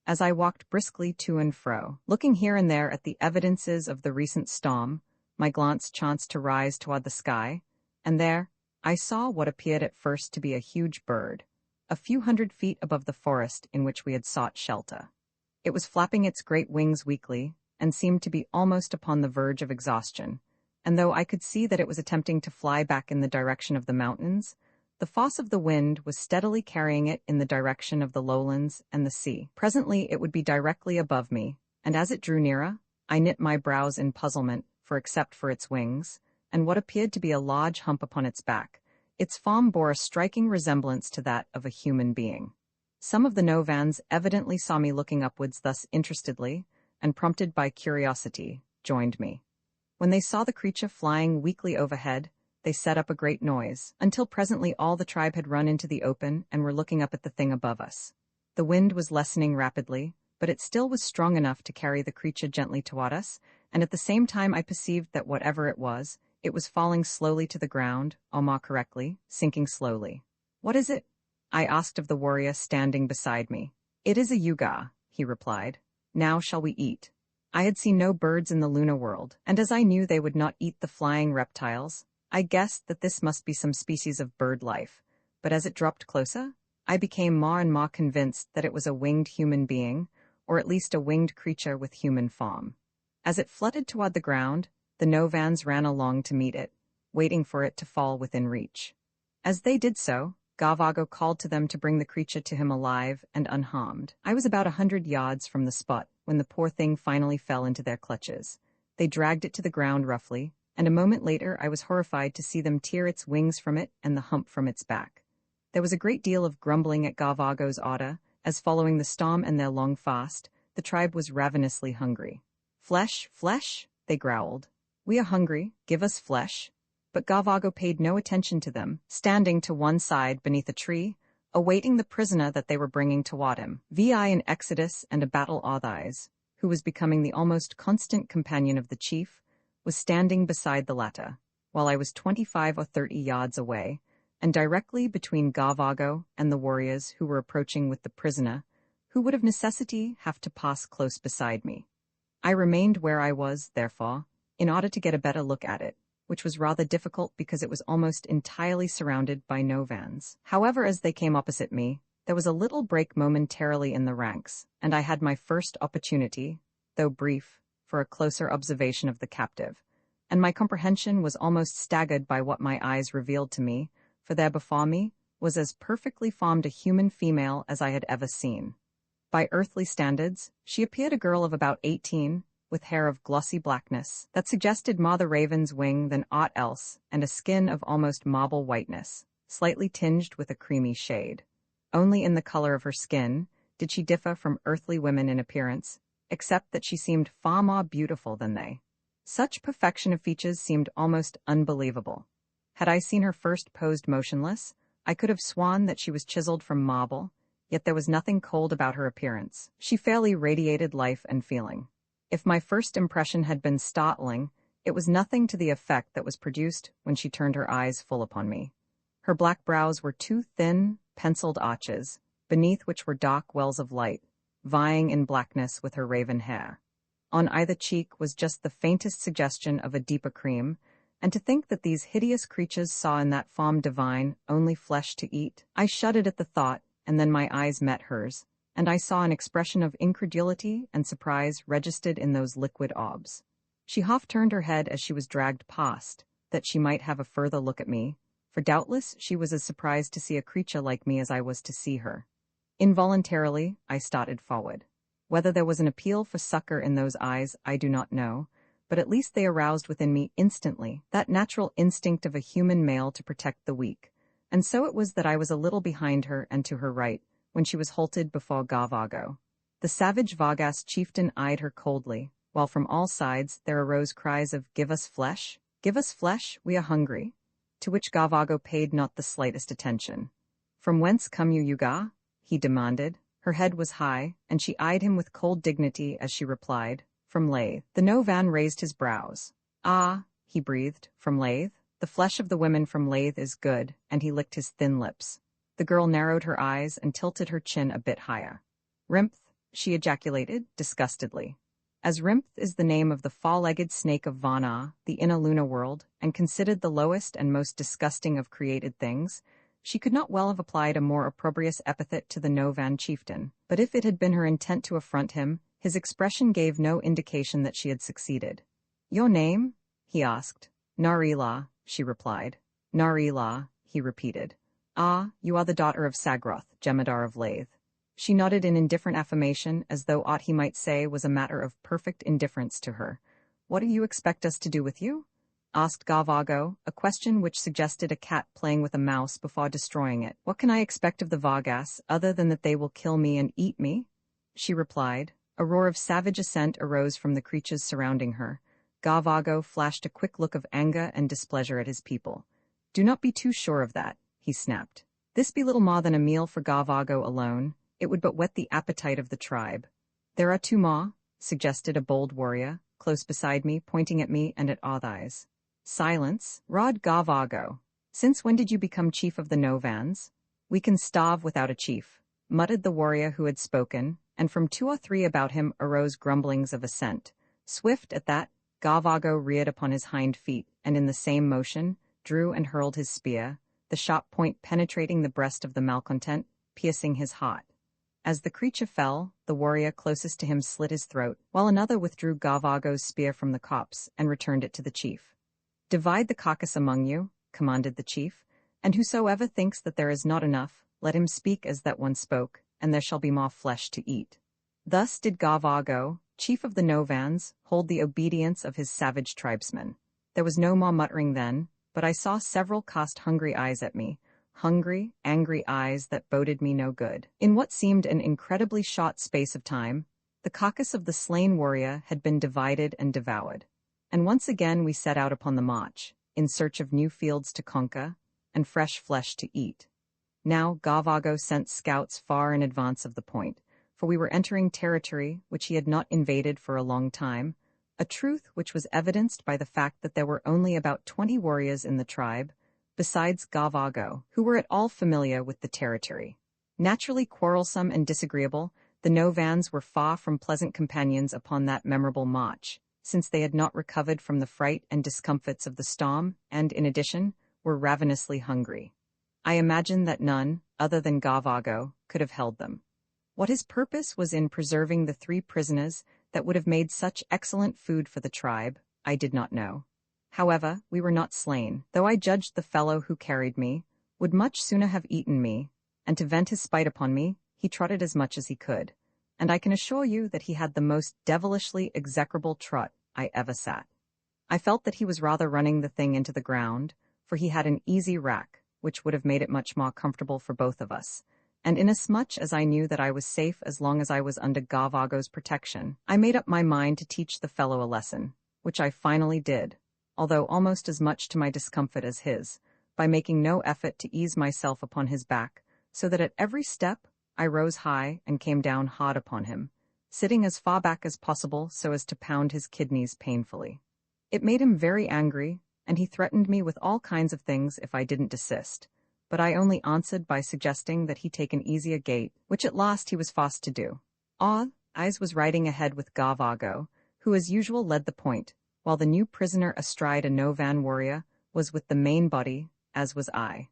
As I walked briskly to and fro, looking here and there at the evidences of the recent storm, my glance chanced to rise toward the sky, and there I saw what appeared at first to be a huge bird, a few hundred feet above the forest in which we had sought shelter. It was flapping its great wings weakly, and seemed to be almost upon the verge of exhaustion, and though I could see that it was attempting to fly back in the direction of the mountains, the force of the wind was steadily carrying it in the direction of the lowlands and the sea. Presently it would be directly above me, and as it drew nearer, I knit my brows in puzzlement, for except for its wings, and what appeared to be a large hump upon its back, its form bore a striking resemblance to that of a human being. Some of the Novans evidently saw me looking upwards thus interestedly, and prompted by curiosity, joined me. When they saw the creature flying weakly overhead, they set up a great noise, until presently all the tribe had run into the open and were looking up at the thing above us. The wind was lessening rapidly, but it still was strong enough to carry the creature gently toward us, and at the same time I perceived that whatever it was falling slowly to the ground, or more correctly, sinking slowly. "What is it?" I asked of the warrior standing beside me. "It is a yuga," he replied. "Now shall we eat?" I had seen no birds in the Luna world, and as I knew they would not eat the flying reptiles, I guessed that this must be some species of bird life. But as it dropped closer, I became more and more convinced that it was a winged human being, or at least a winged creature with human form. As it fluttered toward the ground, the Novans ran along to meet it, waiting for it to fall within reach. As they did so, Gavago called to them to bring the creature to him alive and unharmed. I was about 100 yards from the spot when the poor thing finally fell into their clutches. They dragged it to the ground roughly, and a moment later I was horrified to see them tear its wings from it and the hump from its back. There was a great deal of grumbling at Gavago's order, as following the storm and their long fast, the tribe was ravenously hungry. "Flesh, flesh," they growled. "We are hungry, give us flesh." But Gavago paid no attention to them, standing to one side beneath a tree, awaiting the prisoner that they were bringing toward him. Vi in Exodus and a battle Arthais, who was becoming the almost constant companion of the chief, was standing beside the latter, while I was 25 or 30 yards away, and directly between Gavago and the warriors who were approaching with the prisoner, who would of necessity have to pass close beside me. I remained where I was, therefore, in order to get a better look at it, which was rather difficult because it was almost entirely surrounded by Novans. However, as they came opposite me, there was a little break momentarily in the ranks, and I had my first opportunity, though brief, for a closer observation of the captive, and my comprehension was almost staggered by what my eyes revealed to me, for there before me was as perfectly formed a human female as I had ever seen. By earthly standards, she appeared a girl of about 18, with hair of glossy blackness that suggested more the raven's wing than aught else, and a skin of almost marble whiteness, slightly tinged with a creamy shade. Only in the color of her skin did she differ from earthly women in appearance, except that she seemed far more beautiful than they. Such perfection of features seemed almost unbelievable. Had I seen her first posed motionless, I could have sworn that she was chiseled from marble, yet there was nothing cold about her appearance. She fairly radiated life and feeling. If my first impression had been startling, it was nothing to the effect that was produced when she turned her eyes full upon me. Her black brows were two thin, penciled arches, beneath which were dark wells of light, vying in blackness with her raven hair. On either cheek was just the faintest suggestion of a deeper cream, and to think that these hideous creatures saw in that form divine only flesh to eat. I shuddered at the thought, and then my eyes met hers, and I saw an expression of incredulity and surprise registered in those liquid orbs. She half turned her head as she was dragged past, that she might have a further look at me, for doubtless she was as surprised to see a creature like me as I was to see her. Involuntarily, I started forward. Whether there was an appeal for succor in those eyes, I do not know, but at least they aroused within me instantly that natural instinct of a human male to protect the weak, and so it was that I was a little behind her and to her right, when she was halted before Gavago. The savage Vargas chieftain eyed her coldly, while from all sides there arose cries of "Give us flesh! Give us flesh! We are hungry!" to which Gavago paid not the slightest attention. "From whence come you, Yuga?" he demanded. Her head was high, and she eyed him with cold dignity as she replied, "From Lathe." The Novan raised his brows. "Ah," he breathed, "from Lathe? The flesh of the women from Lathe is good," and he licked his thin lips. The girl narrowed her eyes and tilted her chin a bit higher. "Rimph," she ejaculated, disgustedly. As Rimph is the name of the four-legged snake of Vana, the inner Luna world, and considered the lowest and most disgusting of created things, she could not well have applied a more opprobrious epithet to the Novan chieftain, but if it had been her intent to affront him, his expression gave no indication that she had succeeded. "Your name?" he asked. "Narila," she replied. "Narila," he repeated. "Ah, you are the daughter of Sagroth, Jemadar of Lathe." She nodded in indifferent affirmation, as though aught he might say was a matter of perfect indifference to her. "What do you expect us to do with you?" asked Gavago, a question which suggested a cat playing with a mouse before destroying it. "What can I expect of the Vargas, other than that they will kill me and eat me?" she replied. A roar of savage assent arose from the creatures surrounding her. Gavago flashed a quick look of anger and displeasure at his people. "Do not be too sure of that," he snapped. "This be little more than a meal for Gavago alone. It would but whet the appetite of the tribe." "There are two more," suggested a bold warrior, close beside me, pointing at me and at Arthais. "Silence," roared Gavago. "Since when did you become chief of the Novans?" "We can starve without a chief," muttered the warrior who had spoken, and from two or three about him arose grumblings of assent, Swift at that, Gavago reared upon his hind feet, and in the same motion, drew and hurled his spear, the sharp point penetrating the breast of the malcontent, piercing his heart. As the creature fell, the warrior closest to him slit his throat, while another withdrew Gavago's spear from the copse and returned it to the chief. "Divide the carcass among you," commanded the chief, "and whosoever thinks that there is not enough, let him speak as that one spoke, and there shall be more flesh to eat." Thus did Gavago, chief of the Novans, hold the obedience of his savage tribesmen. There was no more muttering then, but I saw several cast hungry eyes at me, hungry, angry eyes that boded me no good. In what seemed an incredibly short space of time, the carcass of the slain warrior had been divided and devoured. And once again we set out upon the march, in search of new fields to conquer, and fresh flesh to eat. Now Gavago sent scouts far in advance of the point, for we were entering territory which he had not invaded for a long time, a truth which was evidenced by the fact that there were only about 20 warriors in the tribe, besides Gavago, who were at all familiar with the territory. Naturally quarrelsome and disagreeable, the Novans were far from pleasant companions upon that memorable march, since they had not recovered from the fright and discomforts of the storm, and, in addition, were ravenously hungry. I imagine that none, other than Gavago, could have held them. What his purpose was in preserving the 3 prisoners that would have made such excellent food for the tribe, I did not know. However, we were not slain, though I judged the fellow who carried me would much sooner have eaten me, and to vent his spite upon me, he trotted as much as he could, and I can assure you that he had the most devilishly execrable trot I ever sat. I felt that he was rather running the thing into the ground, for he had an easy rack, which would have made it much more comfortable for both of us, and inasmuch as I knew that I was safe as long as I was under Gavago's protection, I made up my mind to teach the fellow a lesson, which I finally did, although almost as much to my discomfort as his, by making no effort to ease myself upon his back, so that at every step I rose high and came down hard upon him, sitting as far back as possible so as to pound his kidneys painfully. It made him very angry, and he threatened me with all kinds of things if I didn't desist, but I only answered by suggesting that he take an easier gait, which at last he was forced to do. I was riding ahead with Gavago, who as usual led the point, while the new prisoner astride a Novan warrior was with the main body, as was I.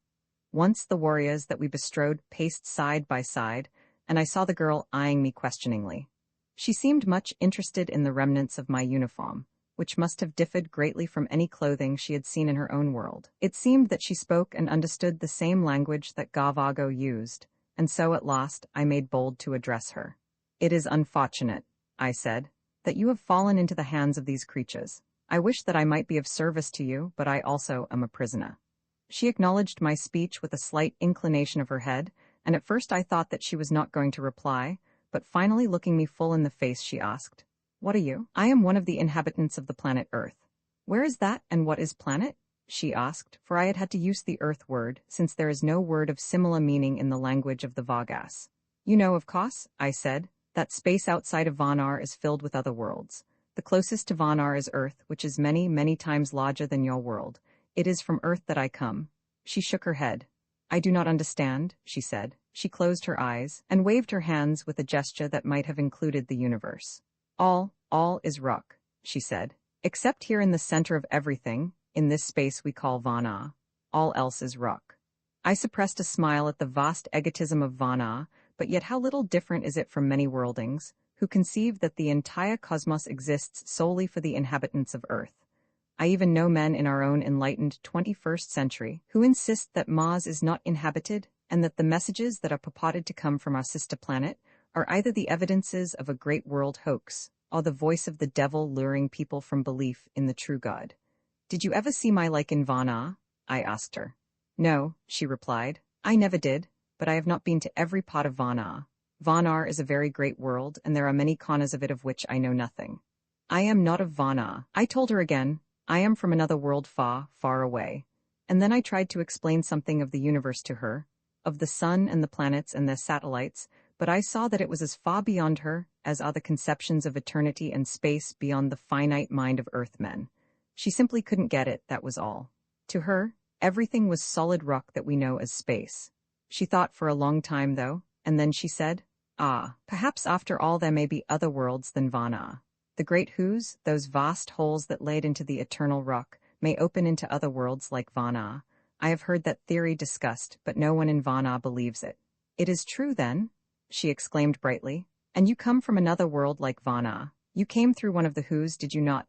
Once the warriors that we bestrode paced side by side, and I saw the girl eyeing me questioningly. She seemed much interested in the remnants of my uniform, which must have differed greatly from any clothing she had seen in her own world. It seemed that she spoke and understood the same language that Gavago used, and so at last I made bold to address her. "It is unfortunate," I said, "that you have fallen into the hands of these creatures. I wish that I might be of service to you, but I also am a prisoner." She acknowledged my speech with a slight inclination of her head, and at first I thought that she was not going to reply, but finally looking me full in the face she asked, "What are you?" "I am one of the inhabitants of the planet Earth." "Where is that, and what is planet?" she asked, for I had had to use the Earth word, since there is no word of similar meaning in the language of the Vagas. "You know, of course," I said, "that space outside of Vanar is filled with other worlds. The closest to Vanar is Earth, which is many, many times larger than your world. It is from Earth that I come." She shook her head. "I do not understand," she said. She closed her eyes, and waved her hands with a gesture that might have included the universe. All is rock," she said. "Except here in the center of everything, in this space we call Vana. All else is rock." I suppressed a smile at the vast egotism of Vana, but yet how little different is it from many worldlings, who conceive that the entire cosmos exists solely for the inhabitants of Earth. I even know men in our own enlightened 21st century who insist that Mars is not inhabited, and that the messages that are purported to come from our sister planet are either the evidences of a great world hoax, or the voice of the devil luring people from belief in the true God. "Did you ever see my like in Vana?" I asked her. "No," she replied. "I never did, but I have not been to every part of Vanar. Vanar is a very great world, and there are many corners of it of which I know nothing." "I am not of Vanar," I told her again. "I am from another world far, far away." And then I tried to explain something of the universe to her, of the sun and the planets and their satellites, but I saw that it was as far beyond her as are the conceptions of eternity and space beyond the finite mind of Earthmen. She simply couldn't get it, that was all. To her, everything was solid rock that we know as space. She thought for a long time, though, and then she said, "Perhaps after all there may be other worlds than Vana." The great whos, those vast holes that lead into the eternal rock, may open into other worlds like Vana. I have heard that theory discussed, but no one in Vana believes it. It is true, then? She exclaimed brightly. And you come from another world like Vana. You came through one of the whos, did you not?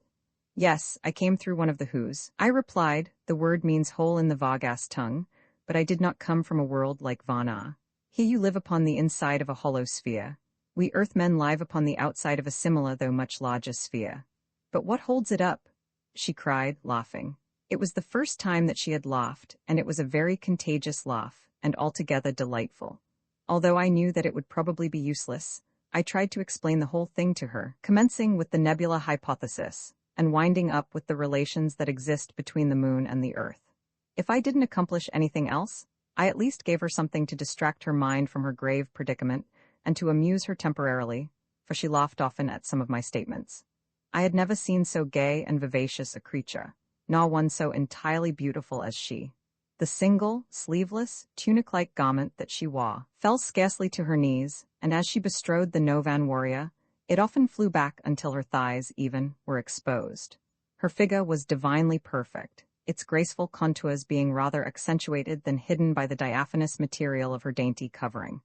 Yes, I came through one of the whos. I replied, the word means hole in the Vagas tongue, but I did not come from a world like Vana. Here you live upon the inside of a hollow sphere. We Earthmen live upon the outside of a similar though much larger sphere. But what holds it up? She cried, laughing. It was the first time that she had laughed, and it was a very contagious laugh, and altogether delightful. Although I knew that it would probably be useless, I tried to explain the whole thing to her, commencing with the nebula hypothesis, and winding up with the relations that exist between the moon and the earth. If I didn't accomplish anything else, I at least gave her something to distract her mind from her grave predicament, and to amuse her temporarily, for she laughed often at some of my statements. I had never seen so gay and vivacious a creature, nor one so entirely beautiful as she. The single, sleeveless, tunic-like garment that she wore fell scarcely to her knees, and as she bestrode the Novan warrior, it often flew back until her thighs, even, were exposed. Her figure was divinely perfect, its graceful contours being rather accentuated than hidden by the diaphanous material of her dainty covering.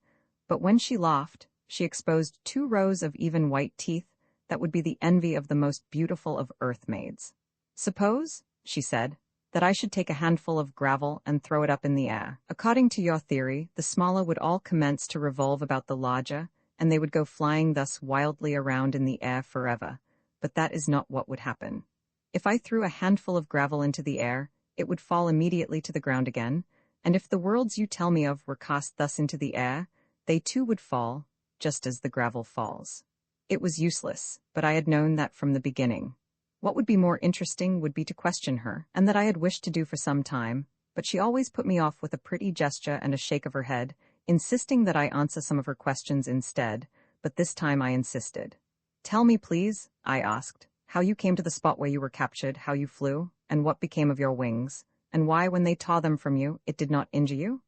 But when she laughed, she exposed 2 rows of even white teeth that would be the envy of the most beautiful of earth maids. Suppose, she said, that I should take a handful of gravel and throw it up in the air. According to your theory, the smaller would all commence to revolve about the larger, and they would go flying thus wildly around in the air forever. But that is not what would happen. If I threw a handful of gravel into the air, it would fall immediately to the ground again, and if the worlds you tell me of were cast thus into the air, they too would fall, just as the gravel falls. It was useless, but I had known that from the beginning. What would be more interesting would be to question her, and that I had wished to do for some time, but she always put me off with a pretty gesture and a shake of her head, insisting that I answer some of her questions instead, but this time I insisted. Tell me, please, I asked, how you came to the spot where you were captured, how you flew, and what became of your wings, and why, when they tore them from you, it did not injure you?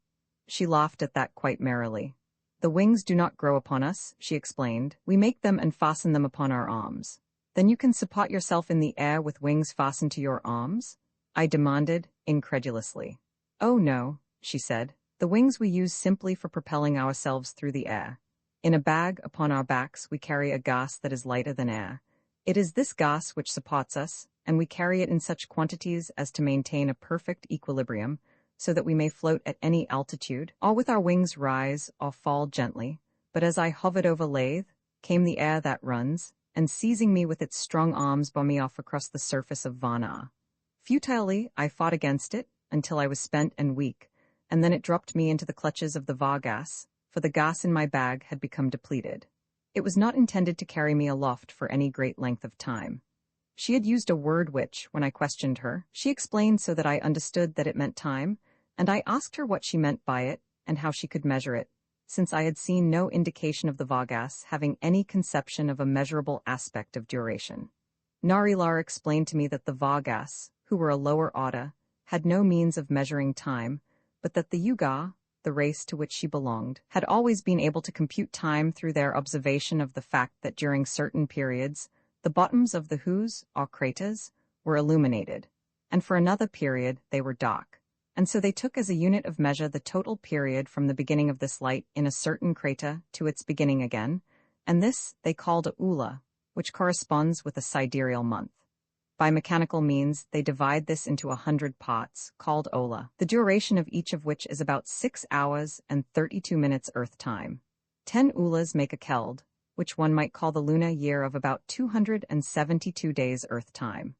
She laughed at that quite merrily. The wings do not grow upon us, she explained. We make them and fasten them upon our arms. Then you can support yourself in the air with wings fastened to your arms? I demanded, incredulously. Oh no, she said. The wings we use simply for propelling ourselves through the air. In a bag upon our backs we carry a gas that is lighter than air. It is this gas which supports us, and we carry it in such quantities as to maintain a perfect equilibrium, so that we may float at any altitude, or with our wings rise or fall gently. But as I hovered over Lathe, came the air that runs, and seizing me with its strong arms bore me off across the surface of Vana. Futilely, I fought against it, until I was spent and weak, and then it dropped me into the clutches of the Vargas, for the gas in my bag had become depleted. It was not intended to carry me aloft for any great length of time. She had used a word which, when I questioned her, she explained so that I understood that it meant time, and I asked her what she meant by it, and how she could measure it, since I had seen no indication of the Vargas having any conception of a measurable aspect of duration. Narilar explained to me that the Vargas, who were a lower order, had no means of measuring time, but that the Yuga, the race to which she belonged, had always been able to compute time through their observation of the fact that during certain periods, the bottoms of the whos, or craters, were illuminated, and for another period they were dark. And so they took as a unit of measure the total period from the beginning of this light in a certain crater to its beginning again, and this they called a ula, which corresponds with a sidereal month. By mechanical means, they divide this into 100 parts, called ola, the duration of each of which is about 6 hours and 32 minutes Earth time. 10 ulas make a keld, which one might call the lunar year of about 272 days Earth time.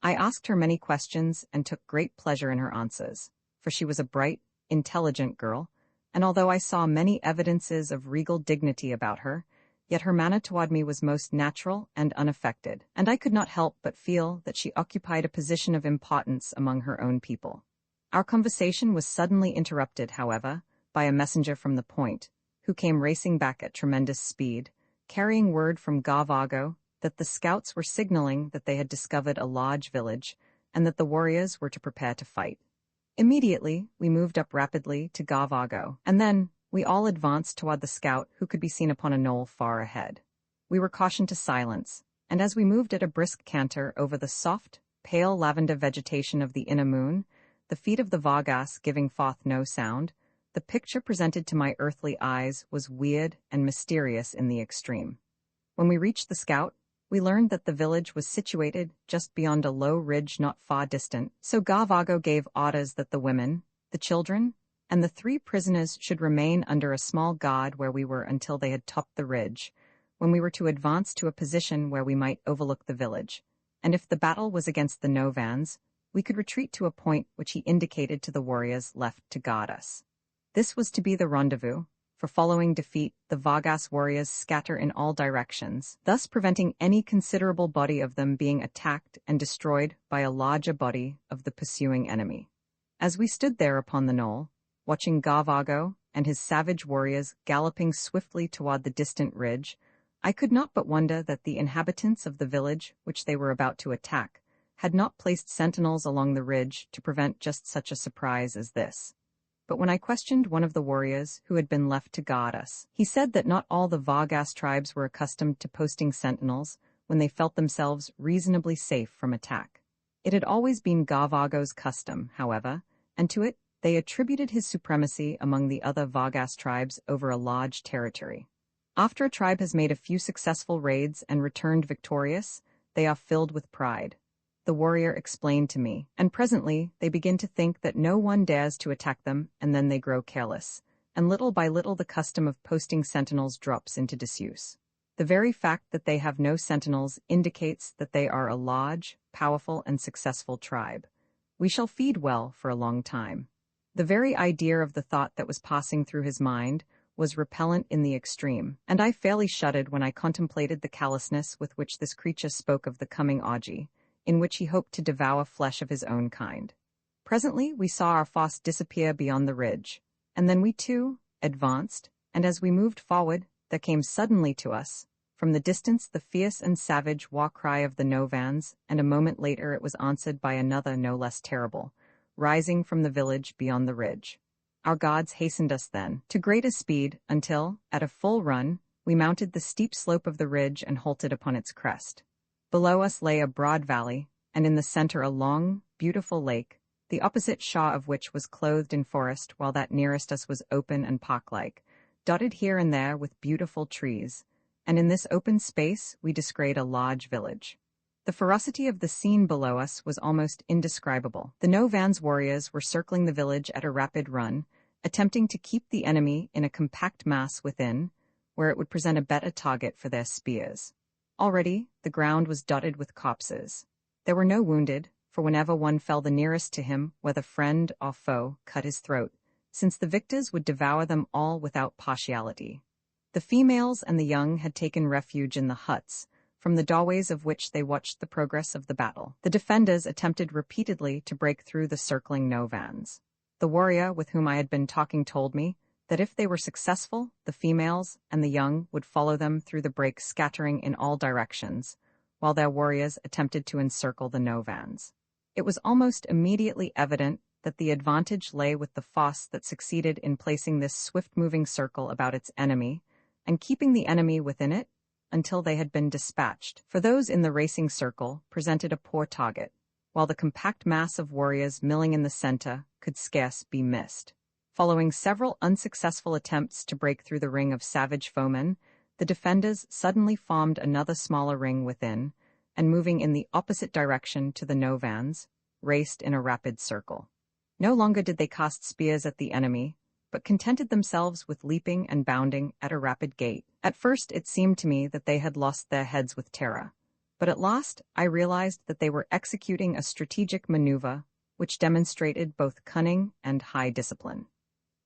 I asked her many questions and took great pleasure in her answers, for she was a bright, intelligent girl, and although I saw many evidences of regal dignity about her, yet her manner toward me was most natural and unaffected, and I could not help but feel that she occupied a position of importance among her own people. Our conversation was suddenly interrupted, however, by a messenger from the point, who came racing back at tremendous speed, carrying word from Gavago that the scouts were signaling that they had discovered a large village, and that the warriors were to prepare to fight. Immediately, we moved up rapidly to Gavago, and then we all advanced toward the scout who could be seen upon a knoll far ahead. We were cautioned to silence, and as we moved at a brisk canter over the soft, pale lavender vegetation of the inner moon, the feet of the Vargas giving forth no sound, the picture presented to my earthly eyes was weird and mysterious in the extreme. When we reached the Scout, we learned that the village was situated just beyond a low ridge not far distant, so Garvago gave orders that the women, the children, and the 3 prisoners should remain under a small guard where we were until they had topped the ridge, when we were to advance to a position where we might overlook the village, and if the battle was against the Novans, we could retreat to a point which he indicated to the warriors left to guard us. This was to be the rendezvous, for following defeat, the Vargas warriors scatter in all directions, thus preventing any considerable body of them being attacked and destroyed by a larger body of the pursuing enemy. As we stood there upon the knoll, watching Garvago and his savage warriors galloping swiftly toward the distant ridge, I could not but wonder that the inhabitants of the village which they were about to attack had not placed sentinels along the ridge to prevent just such a surprise as this. But when I questioned one of the warriors who had been left to guard us, he said that not all the Vargas tribes were accustomed to posting sentinels when they felt themselves reasonably safe from attack. It had always been Garvago's custom, however, and to it they attributed his supremacy among the other Vargas tribes over a large territory. After a tribe has made a few successful raids and returned victorious, they are filled with pride, the warrior explained to me, and presently they begin to think that no one dares to attack them, and then they grow careless, and little by little the custom of posting sentinels drops into disuse. The very fact that they have no sentinels indicates that they are a large, powerful, and successful tribe. We shall feed well for a long time. The very idea of the thought that was passing through his mind was repellent in the extreme, and I fairly shuddered when I contemplated the callousness with which this creature spoke of the coming orgy, in which he hoped to devour flesh of his own kind. Presently we saw our fosse disappear beyond the ridge, and then we too advanced, and as we moved forward, there came suddenly to us, from the distance, the fierce and savage war-cry of the Novans, and a moment later it was answered by another no less terrible, rising from the village beyond the ridge. Our gods hastened us then to greater speed until, at a full run, we mounted the steep slope of the ridge and halted upon its crest. Below us lay a broad valley, and in the center a long, beautiful lake, the opposite shore of which was clothed in forest, while that nearest us was open and park-like, dotted here and there with beautiful trees, and in this open space we descried a large village. The ferocity of the scene below us was almost indescribable. The Novans warriors were circling the village at a rapid run, attempting to keep the enemy in a compact mass within, where it would present a better target for their spears. Already, the ground was dotted with corpses. There were no wounded, for whenever one fell the nearest to him, whether friend or foe, cut his throat, since the victors would devour them all without partiality. The females and the young had taken refuge in the huts, from the doorways of which they watched the progress of the battle. The defenders attempted repeatedly to break through the circling Novans. The warrior with whom I had been talking told me that if they were successful, the females and the young would follow them through the break, scattering in all directions, while their warriors attempted to encircle the Novans. It was almost immediately evident that the advantage lay with the fosse that succeeded in placing this swift-moving circle about its enemy, and keeping the enemy within it until they had been dispatched, for those in the racing circle presented a poor target, while the compact mass of warriors milling in the center could scarce be missed. Following several unsuccessful attempts to break through the ring of savage foemen, the defenders suddenly formed another smaller ring within, and moving in the opposite direction to the Novans, raced in a rapid circle. No longer did they cast spears at the enemy, but contented themselves with leaping and bounding at a rapid gait. At first it seemed to me that they had lost their heads with terror, but at last I realized that they were executing a strategic maneuver which demonstrated both cunning and high discipline.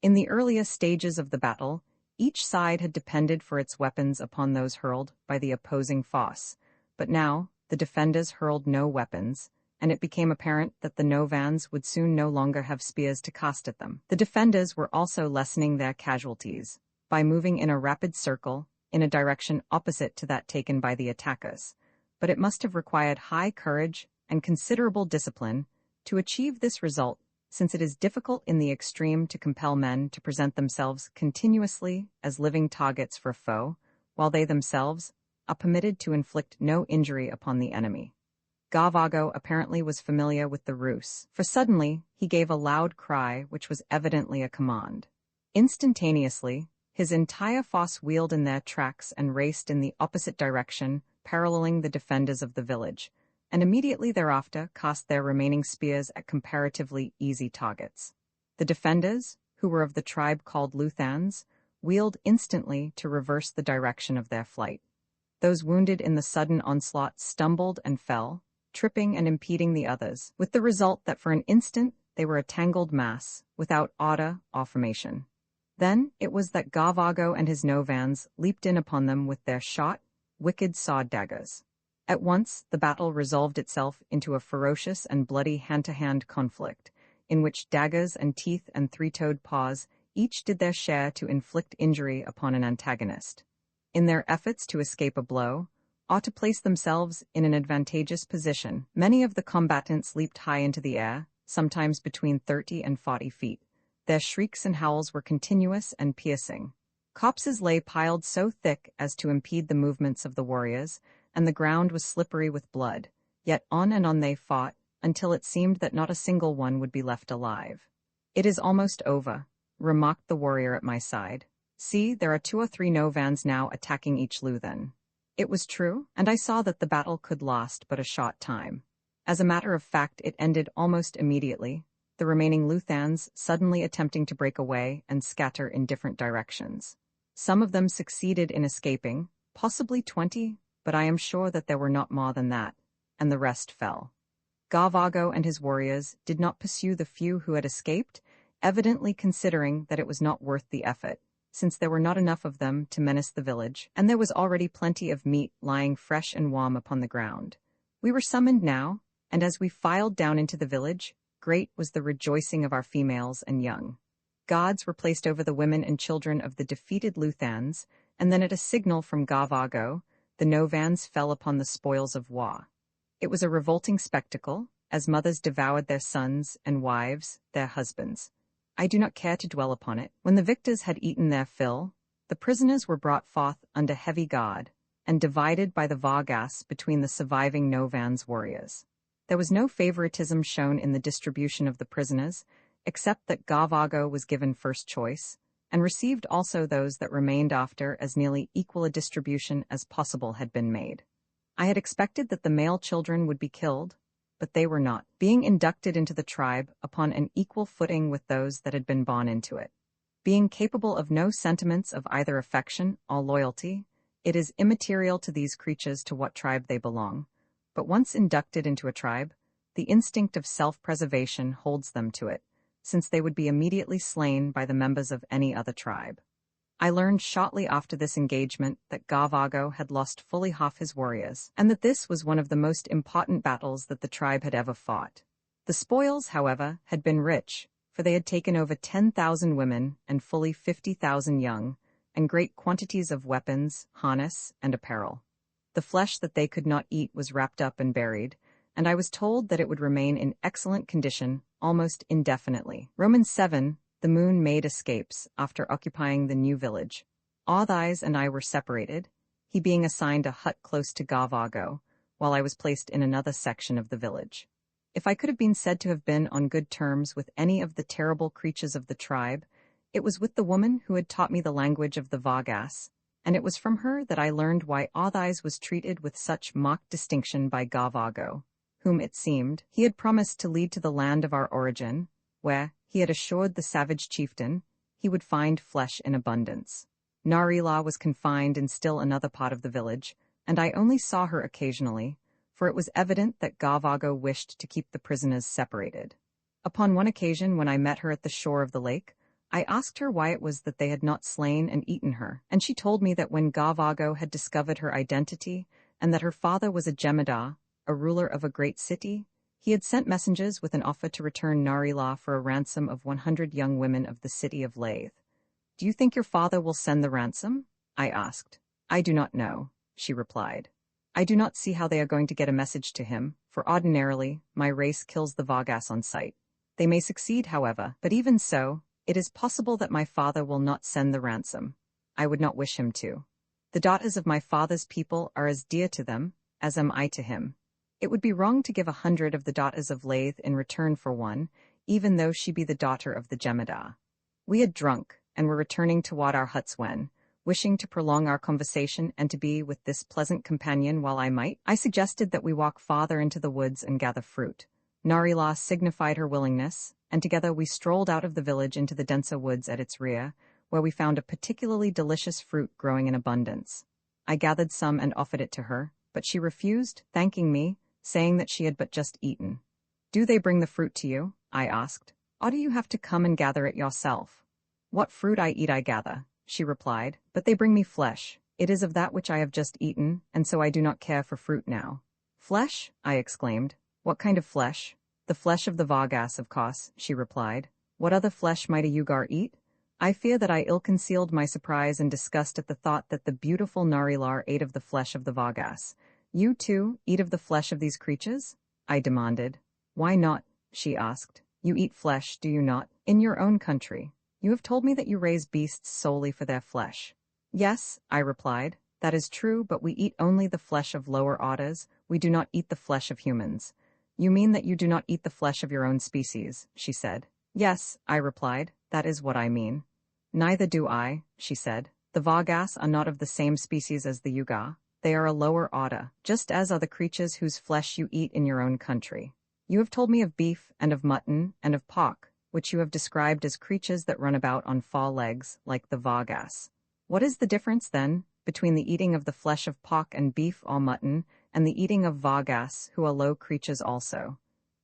In the earliest stages of the battle, each side had depended for its weapons upon those hurled by the opposing fosse, but now the defenders hurled no weapons, and it became apparent that the Novans would soon no longer have spears to cast at them. The defenders were also lessening their casualties by moving in a rapid circle in a direction opposite to that taken by the attackers, but it must have required high courage and considerable discipline to achieve this result, since it is difficult in the extreme to compel men to present themselves continuously as living targets for a foe, while they themselves, are permitted to inflict no injury upon the enemy. Gavago apparently was familiar with the ruse, for suddenly he gave a loud cry which was evidently a command. Instantaneously, his entire force wheeled in their tracks and raced in the opposite direction, paralleling the defenders of the village, and immediately thereafter cast their remaining spears at comparatively easy targets. The defenders, who were of the tribe called Luthans, wheeled instantly to reverse the direction of their flight. Those wounded in the sudden onslaught stumbled and fell, tripping and impeding the others, with the result that for an instant they were a tangled mass, without order or formation. Then it was that Gavago and his Novans leaped in upon them with their short, wicked sword daggers. At once the battle resolved itself into a ferocious and bloody hand-to-hand conflict, in which daggers and teeth and three-toed paws each did their share to inflict injury upon an antagonist. In their efforts to escape a blow, or to place themselves in an advantageous position, many of the combatants leaped high into the air, sometimes between 30 and 40 feet. Their shrieks and howls were continuous and piercing. Corpses lay piled so thick as to impede the movements of the warriors, and the ground was slippery with blood, yet on and on they fought, until it seemed that not a single one would be left alive. "It is almost over," remarked the warrior at my side. "See, there are 2 or 3 Novans now attacking each Luthan." It was true, and I saw that the battle could last but a short time. As a matter of fact, it ended almost immediately, the remaining Luthans suddenly attempting to break away and scatter in different directions. Some of them succeeded in escaping, possibly 20, but I am sure that there were not more than that, and the rest fell. Gavago and his warriors did not pursue the few who had escaped, evidently considering that it was not worth the effort, since there were not enough of them to menace the village, and there was already plenty of meat lying fresh and warm upon the ground. We were summoned now, and as we filed down into the village, great was the rejoicing of our females and young. Guards were placed over the women and children of the defeated Luthans, and then at a signal from Gavago, the Novans fell upon the spoils of war. It was a revolting spectacle, as mothers devoured their sons and wives, their husbands. I do not care to dwell upon it. When the victors had eaten their fill, the prisoners were brought forth under heavy guard, and divided by the Vargas between the surviving Novans warriors. There was no favoritism shown in the distribution of the prisoners, except that Gavago was given first choice, and received also those that remained after as nearly equal a distribution as possible had been made. I had expected that the male children would be killed, but they were not, being inducted into the tribe upon an equal footing with those that had been born into it. Being capable of no sentiments of either affection or loyalty, it is immaterial to these creatures to what tribe they belong, but once inducted into a tribe, the instinct of self-preservation holds them to it, since they would be immediately slain by the members of any other tribe. I learned shortly after this engagement that Gavago had lost fully half his warriors, and that this was one of the most important battles that the tribe had ever fought. The spoils, however, had been rich, for they had taken over 10,000 women and fully 50,000 young, and great quantities of weapons, harness, and apparel. The flesh that they could not eat was wrapped up and buried, and I was told that it would remain in excellent condition almost indefinitely. Romans 7. The moon made escapes after occupying the new village. Authais and I were separated, he being assigned a hut close to Gavago, while I was placed in another section of the village. If I could have been said to have been on good terms with any of the terrible creatures of the tribe, it was with the woman who had taught me the language of the Vargas, and it was from her that I learned why Authais was treated with such mock distinction by Gavago, whom, it seemed, he had promised to lead to the land of our origin, where, he had assured the savage chieftain, he would find flesh in abundance. Narila was confined in still another part of the village, and I only saw her occasionally, for it was evident that Gavago wished to keep the prisoners separated. Upon one occasion when I met her at the shore of the lake, I asked her why it was that they had not slain and eaten her, and she told me that when Gavago had discovered her identity, and that her father was a Jemadar, a ruler of a great city, he had sent messengers with an offer to return Narila for a ransom of 100 young women of the city of Lathe. "Do you think your father will send the ransom?" I asked. "I do not know," she replied. "I do not see how they are going to get a message to him, for ordinarily, my race kills the Vargas on sight. They may succeed, however, but even so, it is possible that my father will not send the ransom. I would not wish him to." The daughters of my father's people are as dear to them as am I to him. It would be wrong to give 100 of the daughters of Lathe in return for one, even though she be the daughter of the Jemadar. We had drunk, and were returning toward our huts when, wishing to prolong our conversation and to be with this pleasant companion while I might, I suggested that we walk farther into the woods and gather fruit. Narila signified her willingness, and together we strolled out of the village into the denser woods at its rear, where we found a particularly delicious fruit growing in abundance. I gathered some and offered it to her, but she refused, thanking me, saying that she had but just eaten. "Do they bring the fruit to you?" I asked. "Or do you have to come and gather it yourself?" "What fruit I eat I gather," she replied, "but they bring me flesh. It is of that which I have just eaten, and so I do not care for fruit now." "Flesh?" I exclaimed. "What kind of flesh?" "The flesh of the Vargas, of course," she replied. "What other flesh might a Ugar eat?" I fear that I ill-concealed my surprise and disgust at the thought that the beautiful Narilar ate of the flesh of the Vargas. "You, too, eat of the flesh of these creatures?" I demanded. "Why not?" she asked. "You eat flesh, do you not, in your own country? You have told me that you raise beasts solely for their flesh." "Yes," I replied, "that is true, but we eat only the flesh of lower orders, we do not eat the flesh of humans." "You mean that you do not eat the flesh of your own species," she said. "Yes," I replied, "that is what I mean." "Neither do I," she said. "The Vargas are not of the same species as the Yuga. They are a lower order, just as are the creatures whose flesh you eat in your own country. You have told me of beef, and of mutton, and of pork, which you have described as creatures that run about on four legs, like the Vargas. What is the difference, then, between the eating of the flesh of pork and beef or mutton, and the eating of Vargas, who are low creatures also?"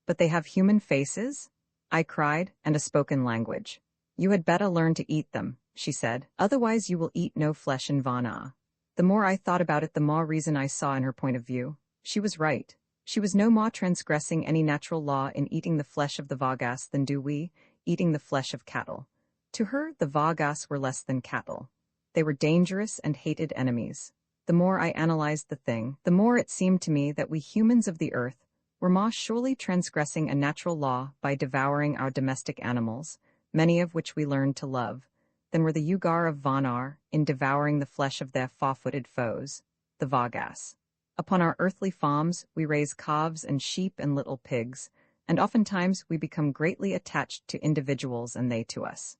"But they have human faces?" I cried, "and a spoken language." "You had better learn to eat them," she said, "otherwise you will eat no flesh in Varna." The more I thought about it, the more reason I saw in her point of view. She was right. She was no more transgressing any natural law in eating the flesh of the Vargas than do we, eating the flesh of cattle. To her, the Vargas were less than cattle. They were dangerous and hated enemies. The more I analyzed the thing, the more it seemed to me that we humans of the earth were more surely transgressing a natural law by devouring our domestic animals, many of which we learned to love, than were the Ugar of Vanar in devouring the flesh of their four-footed foes, the Vargas. Upon our earthly farms we raise calves and sheep and little pigs, and oftentimes we become greatly attached to individuals and they to us.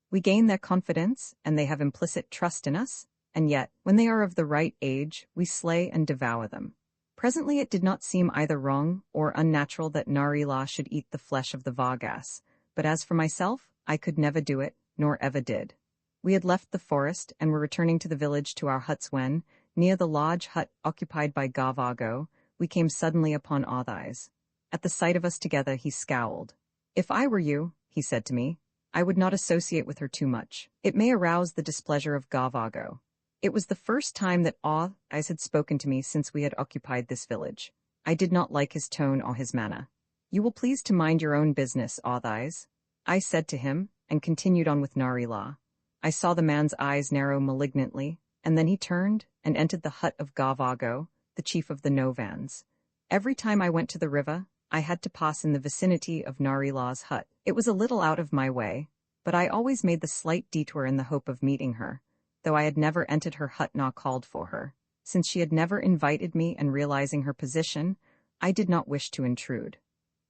We gain their confidence, and they have implicit trust in us, and yet, when they are of the right age, we slay and devour them. Presently it did not seem either wrong or unnatural that Narila should eat the flesh of the Vargas, but as for myself, I could never do it, nor ever did. We had left the forest and were returning to the village to our huts when, near the large hut occupied by Gavago, we came suddenly upon Arthais. At the sight of us together he scowled. "If I were you," he said to me, "I would not associate with her too much. It may arouse the displeasure of Gavago." It was the first time that Arthais had spoken to me since we had occupied this village. I did not like his tone or his manner. "You will please to mind your own business, Arthais," I said to him, and continued on with Narila. I saw the man's eyes narrow malignantly, and then he turned and entered the hut of Gavago, the chief of the Novans. Every time I went to the river, I had to pass in the vicinity of Narila's hut. It was a little out of my way, but I always made the slight detour in the hope of meeting her, though I had never entered her hut nor called for her. Since she had never invited me, and realizing her position, I did not wish to intrude.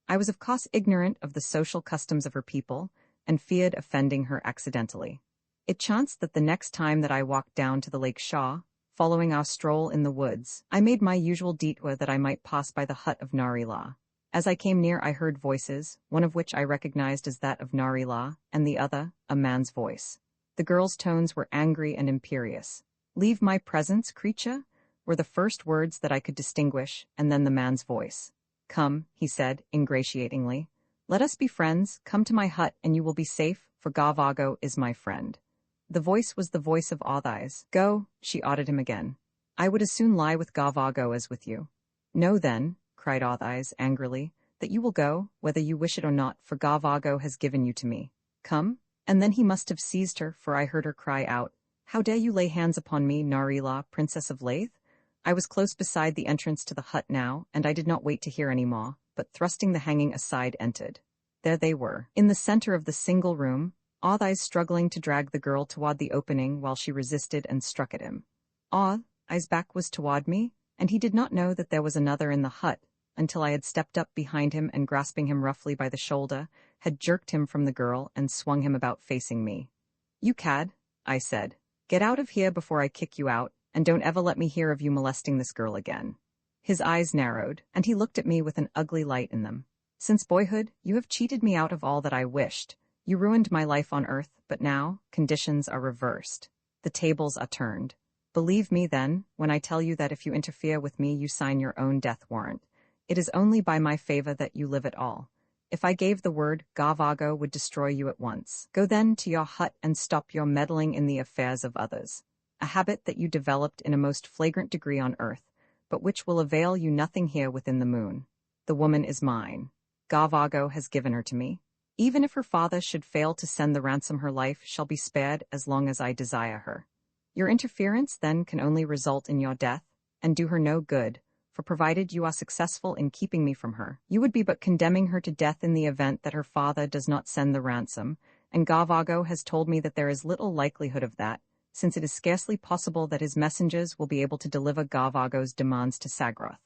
I was of course ignorant of the social customs of her people, and feared offending her accidentally. It chanced that the next time that I walked down to the Lake Shaw, following our stroll in the woods, I made my usual detour that I might pass by the hut of Narila. As I came near I heard voices, one of which I recognized as that of Narila, and the other, a man's voice. The girl's tones were angry and imperious. "Leave my presence, creature," were the first words that I could distinguish, and then the man's voice. "Come," he said, ingratiatingly. "Let us be friends, come to my hut and you will be safe, for Gavago is my friend." The voice was the voice of Arthais. "Go," she ordered him again. "I would as soon lie with Gavago as with you." "Know then," cried Arthais angrily, "that you will go, whether you wish it or not, for Gavago has given you to me. Come." And then he must have seized her, for I heard her cry out, "How dare you lay hands upon me, Narila, Princess of Lathe?" I was close beside the entrance to the hut now, and I did not wait to hear any more, but thrusting the hanging aside entered. There they were, in the center of the single room, Arthais struggling to drag the girl toward the opening while she resisted and struck at him. I's back was toward me, and he did not know that there was another in the hut, until I had stepped up behind him and grasping him roughly by the shoulder, had jerked him from the girl and swung him about facing me. "You cad," I said. "Get out of here before I kick you out, and don't ever let me hear of you molesting this girl again." His eyes narrowed, and he looked at me with an ugly light in them. "Since boyhood, you have cheated me out of all that I wished. You ruined my life on earth, but now, conditions are reversed. The tables are turned. Believe me, then, when I tell you that if you interfere with me you sign your own death warrant. It is only by my favor that you live at all. If I gave the word, Gavago would destroy you at once. Go then to your hut and stop your meddling in the affairs of others, a habit that you developed in a most flagrant degree on earth, but which will avail you nothing here within the moon. The woman is mine. Gavago has given her to me. Even if her father should fail to send the ransom, her life shall be spared as long as I desire her. Your interference then can only result in your death, and do her no good, for provided you are successful in keeping me from her, you would be but condemning her to death in the event that her father does not send the ransom, and Gavago has told me that there is little likelihood of that, since it is scarcely possible that his messengers will be able to deliver Gavago's demands to Sagroth.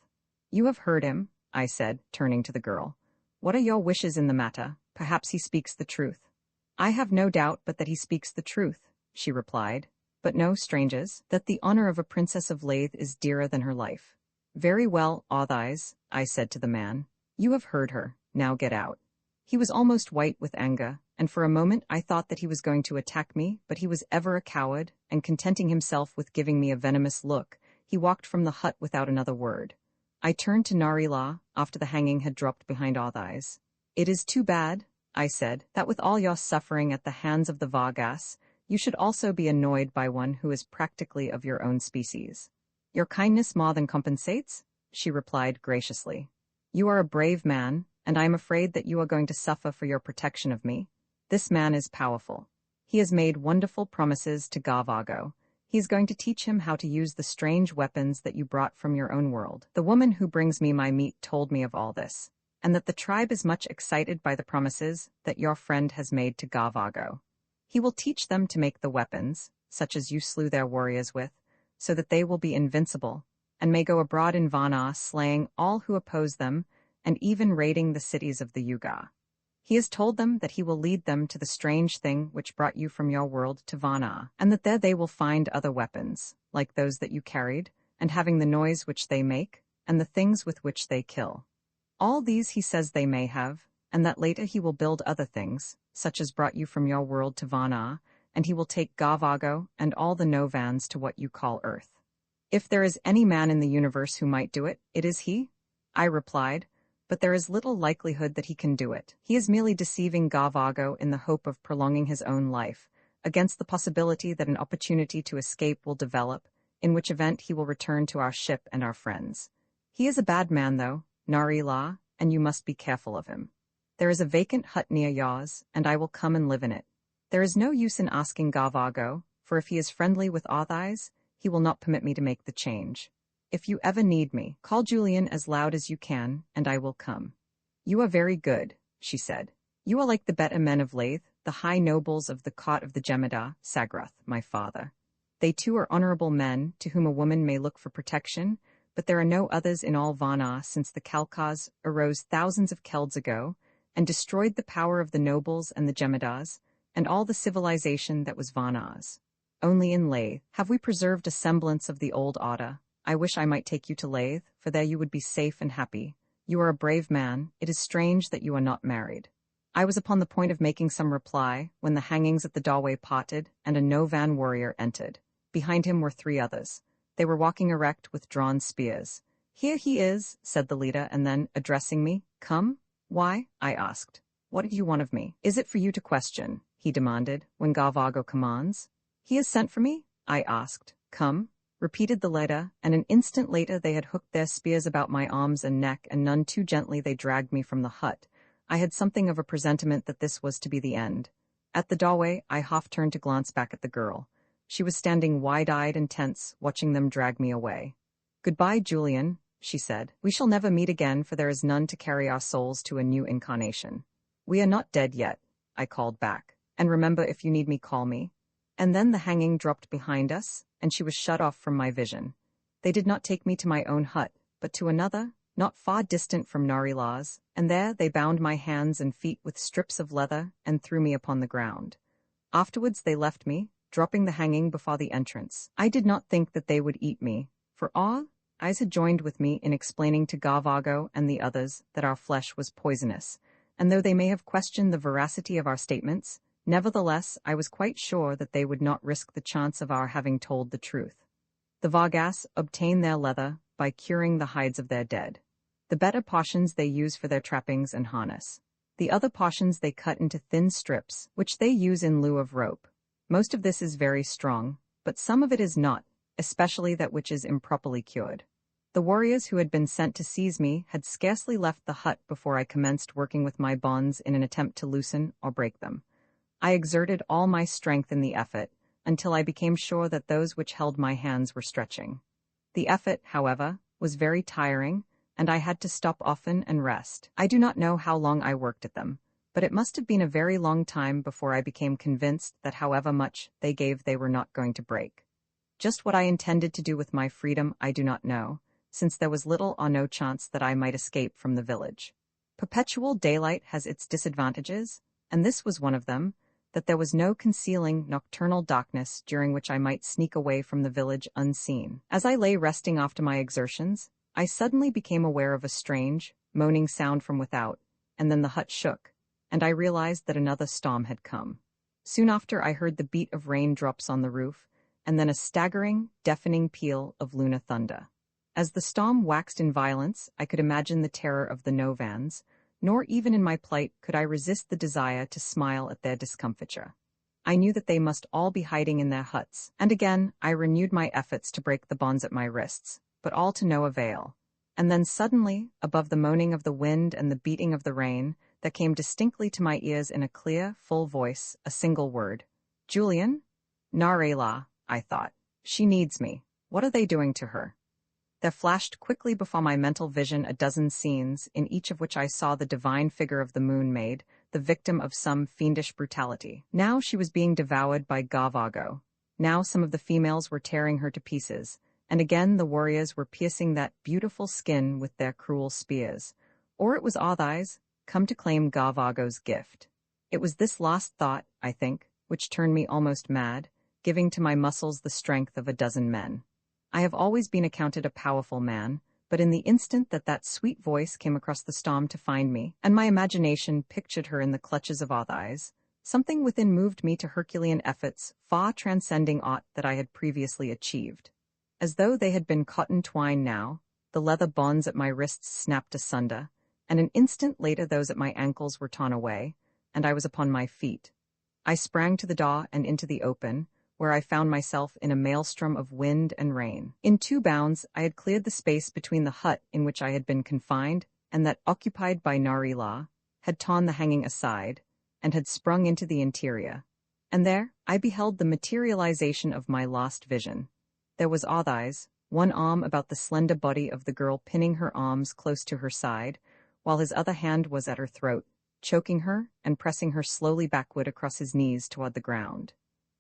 You have heard him, I said, turning to the girl. What are your wishes in the matter? Perhaps he speaks the truth. I have no doubt but that he speaks the truth, she replied. But know, strangers, that the honor of a princess of Lathe is dearer than her life. Very well, Authise, I said to the man. You have heard her, now get out. He was almost white with anger, and for a moment I thought that he was going to attack me, but he was ever a coward, and contenting himself with giving me a venomous look, he walked from the hut without another word. I turned to Narila, after the hanging had dropped behind Authise. It is too bad, I said, that with all your suffering at the hands of the Vargas, you should also be annoyed by one who is practically of your own species. Your kindness more than compensates, she replied graciously. You are a brave man, and I am afraid that you are going to suffer for your protection of me. This man is powerful. He has made wonderful promises to Gavago. He is going to teach him how to use the strange weapons that you brought from your own world. The woman who brings me my meat told me of all this, and that the tribe is much excited by the promises that your friend has made to Gavago. He will teach them to make the weapons, such as you slew their warriors with, so that they will be invincible, and may go abroad in Vana slaying all who oppose them, and even raiding the cities of the Yuga. He has told them that he will lead them to the strange thing which brought you from your world to Vana, and that there they will find other weapons, like those that you carried, and having the noise which they make, and the things with which they kill. All these he says they may have, and that later he will build other things, such as brought you from your world to Vana, and he will take Gavago and all the Novans to what you call Earth. If there is any man in the universe who might do it, it is he, I replied, but there is little likelihood that he can do it. He is merely deceiving Gavago in the hope of prolonging his own life, against the possibility that an opportunity to escape will develop, in which event he will return to our ship and our friends. He is a bad man, though, Narila, and you must be careful of him. There is a vacant hut near yours, and I will come and live in it. There is no use in asking Gavago, for if he is friendly with Authise, he will not permit me to make the change. If you ever need me, call Julian as loud as you can, and I will come. You are very good, she said. You are like the better men of Lathe, the high nobles of the court of the Jemada, Sagroth, my father. They too are honorable men, to whom a woman may look for protection, but there are no others in all Vana since the Kalkas arose thousands of Kelds ago, and destroyed the power of the nobles and the Jemadas, and all the civilization that was Vana's. Only in Lathe have we preserved a semblance of the old order. I wish I might take you to Lathe, for there you would be safe and happy. You are a brave man. It is strange that you are not married. I was upon the point of making some reply, when the hangings at the doorway parted, and a Novan warrior entered. Behind him were 3 others. They were walking erect with drawn spears. Here he is, said the leader, and then, addressing me, Come? Why? I asked. What do you want of me? Is it for you to question? He demanded, when Gavago commands. He has sent for me? I asked. Come? Repeated the leader, and an instant later they had hooked their spears about my arms and neck, and none too gently they dragged me from the hut. I had something of a presentiment that this was to be the end. At the doorway, I half turned to glance back at the girl. She was standing wide-eyed and tense, watching them drag me away. Goodbye, Julian, she said. We shall never meet again, for there is none to carry our souls to a new incarnation. We are not dead yet, I called back. And remember, if you need me, call me. And then the hanging dropped behind us, and she was shut off from my vision. They did not take me to my own hut, but to another, not far distant from Narila's, and there they bound my hands and feet with strips of leather and threw me upon the ground. Afterwards they left me, dropping the hanging before the entrance. I did not think that they would eat me, for eyes had joined with me in explaining to Garvago and the others that our flesh was poisonous, and though they may have questioned the veracity of our statements, nevertheless I was quite sure that they would not risk the chance of our having told the truth. The Vargas obtain their leather by curing the hides of their dead. The better portions they use for their trappings and harness. The other portions they cut into thin strips, which they use in lieu of rope. Most of this is very strong, but some of it is not, especially that which is improperly cured. The warriors who had been sent to seize me had scarcely left the hut before I commenced working with my bonds in an attempt to loosen or break them. I exerted all my strength in the effort, until I became sure that those which held my hands were stretching. The effort, however, was very tiring, and I had to stop often and rest. I do not know how long I worked at them, but it must have been a very long time before I became convinced that however much they gave they were not going to break. Just what I intended to do with my freedom I do not know, since there was little or no chance that I might escape from the village. Perpetual daylight has its disadvantages, and this was one of them, that there was no concealing nocturnal darkness during which I might sneak away from the village unseen. As I lay resting after my exertions, I suddenly became aware of a strange, moaning sound from without, and then the hut shook, and I realized that another storm had come. Soon after I heard the beat of raindrops on the roof, and then a staggering, deafening peal of Luna thunder. As the storm waxed in violence, I could imagine the terror of the Novans, nor even in my plight could I resist the desire to smile at their discomfiture. I knew that they must all be hiding in their huts, and again I renewed my efforts to break the bonds at my wrists, but all to no avail. And then suddenly, above the moaning of the wind and the beating of the rain, there came distinctly to my ears in a clear, full voice, a single word. "Julian?" "Narela," I thought. "She needs me. What are they doing to her?" There flashed quickly before my mental vision a dozen scenes, in each of which I saw the divine figure of the moon Maid, the victim of some fiendish brutality. Now she was being devoured by Garvago. Now some of the females were tearing her to pieces, and again the warriors were piercing that beautiful skin with their cruel spears. Or it was Arthais, come to claim Garvago's gift. It was this last thought, I think, which turned me almost mad, giving to my muscles the strength of a dozen men. I have always been accounted a powerful man, but in the instant that that sweet voice came across the storm to find me, and my imagination pictured her in the clutches of Arthais, something within moved me to Herculean efforts far transcending aught that I had previously achieved. As though they had been cotton twine now, the leather bonds at my wrists snapped asunder, and an instant later those at my ankles were torn away, and I was upon my feet. I sprang to the door and into the open, where I found myself in a maelstrom of wind and rain. In 2 bounds, I had cleared the space between the hut in which I had been confined and that occupied by Narila, had torn the hanging aside, and had sprung into the interior. And there, I beheld the materialization of my lost vision. There was Arthais, one arm about the slender body of the girl pinning her arms close to her side, while his other hand was at her throat, choking her and pressing her slowly backward across his knees toward the ground.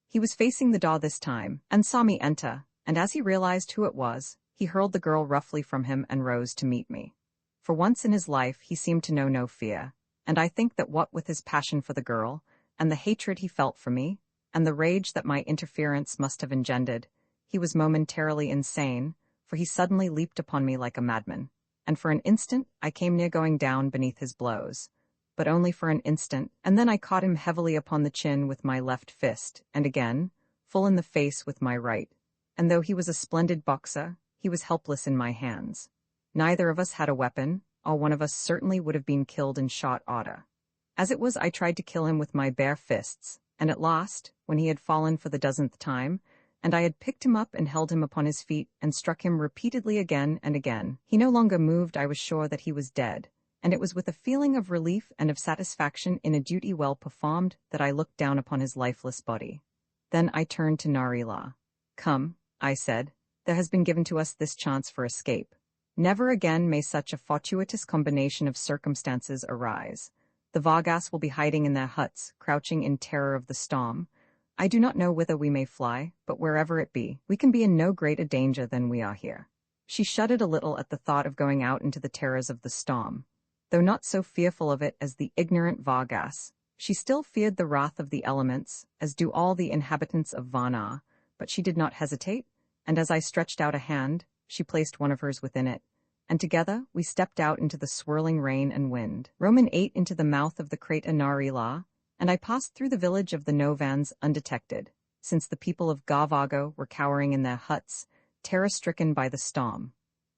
He was facing the door this time, and saw me enter, and as he realized who it was, he hurled the girl roughly from him and rose to meet me. For once in his life he seemed to know no fear, and I think that what with his passion for the girl, and the hatred he felt for me, and the rage that my interference must have engendered, he was momentarily insane, for he suddenly leaped upon me like a madman, and for an instant I came near going down beneath his blows. But only for an instant, and then I caught him heavily upon the chin with my left fist, and again, full in the face with my right, and though he was a splendid boxer, he was helpless in my hands. Neither of us had a weapon, or one of us certainly would have been killed in short order. As it was, I tried to kill him with my bare fists, and at last, when he had fallen for the 10th time, and I had picked him up and held him upon his feet and struck him repeatedly again and again, he no longer moved. I was sure that he was dead, and it was with a feeling of relief and of satisfaction in a duty well performed that I looked down upon his lifeless body. Then I turned to Narila. "Come," I said, "there has been given to us this chance for escape. Never again may such a fortuitous combination of circumstances arise. The Vargas will be hiding in their huts, crouching in terror of the storm. I do not know whither we may fly, but wherever it be, we can be in no greater danger than we are here. She shuddered a little at the thought of going out into the terrors of the storm. Though not so fearful of it as the ignorant Vargas, she still feared the wrath of the elements, as do all the inhabitants of Varna, but she did not hesitate, and as I stretched out a hand, she placed one of hers within it, and together we stepped out into the swirling rain and wind. Roman 8 into the mouth of the crater Narila, and I passed through the village of the Novans undetected, since the people of Gavago were cowering in their huts, terror-stricken by the storm.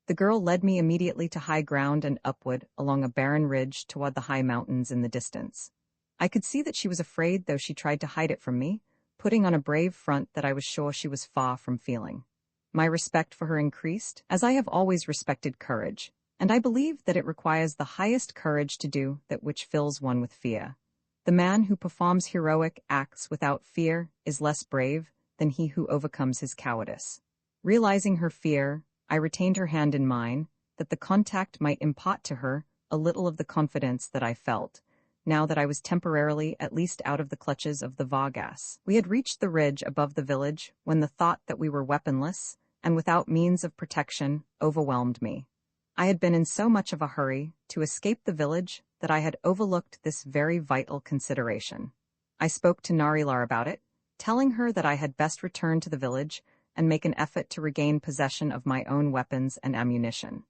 The girl led me immediately to high ground and upward along a barren ridge toward the high mountains in the distance. I could see that she was afraid, though she tried to hide it from me, putting on a brave front that I was sure she was far from feeling. My respect for her increased, as I have always respected courage, and I believe that it requires the highest courage to do that which fills one with fear. The man who performs heroic acts without fear is less brave than he who overcomes his cowardice. Realizing her fear, I retained her hand in mine, that the contact might impart to her a little of the confidence that I felt, now that I was temporarily at least out of the clutches of the Vargas. We had reached the ridge above the village when the thought that we were weaponless and without means of protection overwhelmed me. I had been in so much of a hurry to escape the village that I had overlooked this very vital consideration. I spoke to Narilar about it, telling her that I had best return to the village and make an effort to regain possession of my own weapons and ammunition.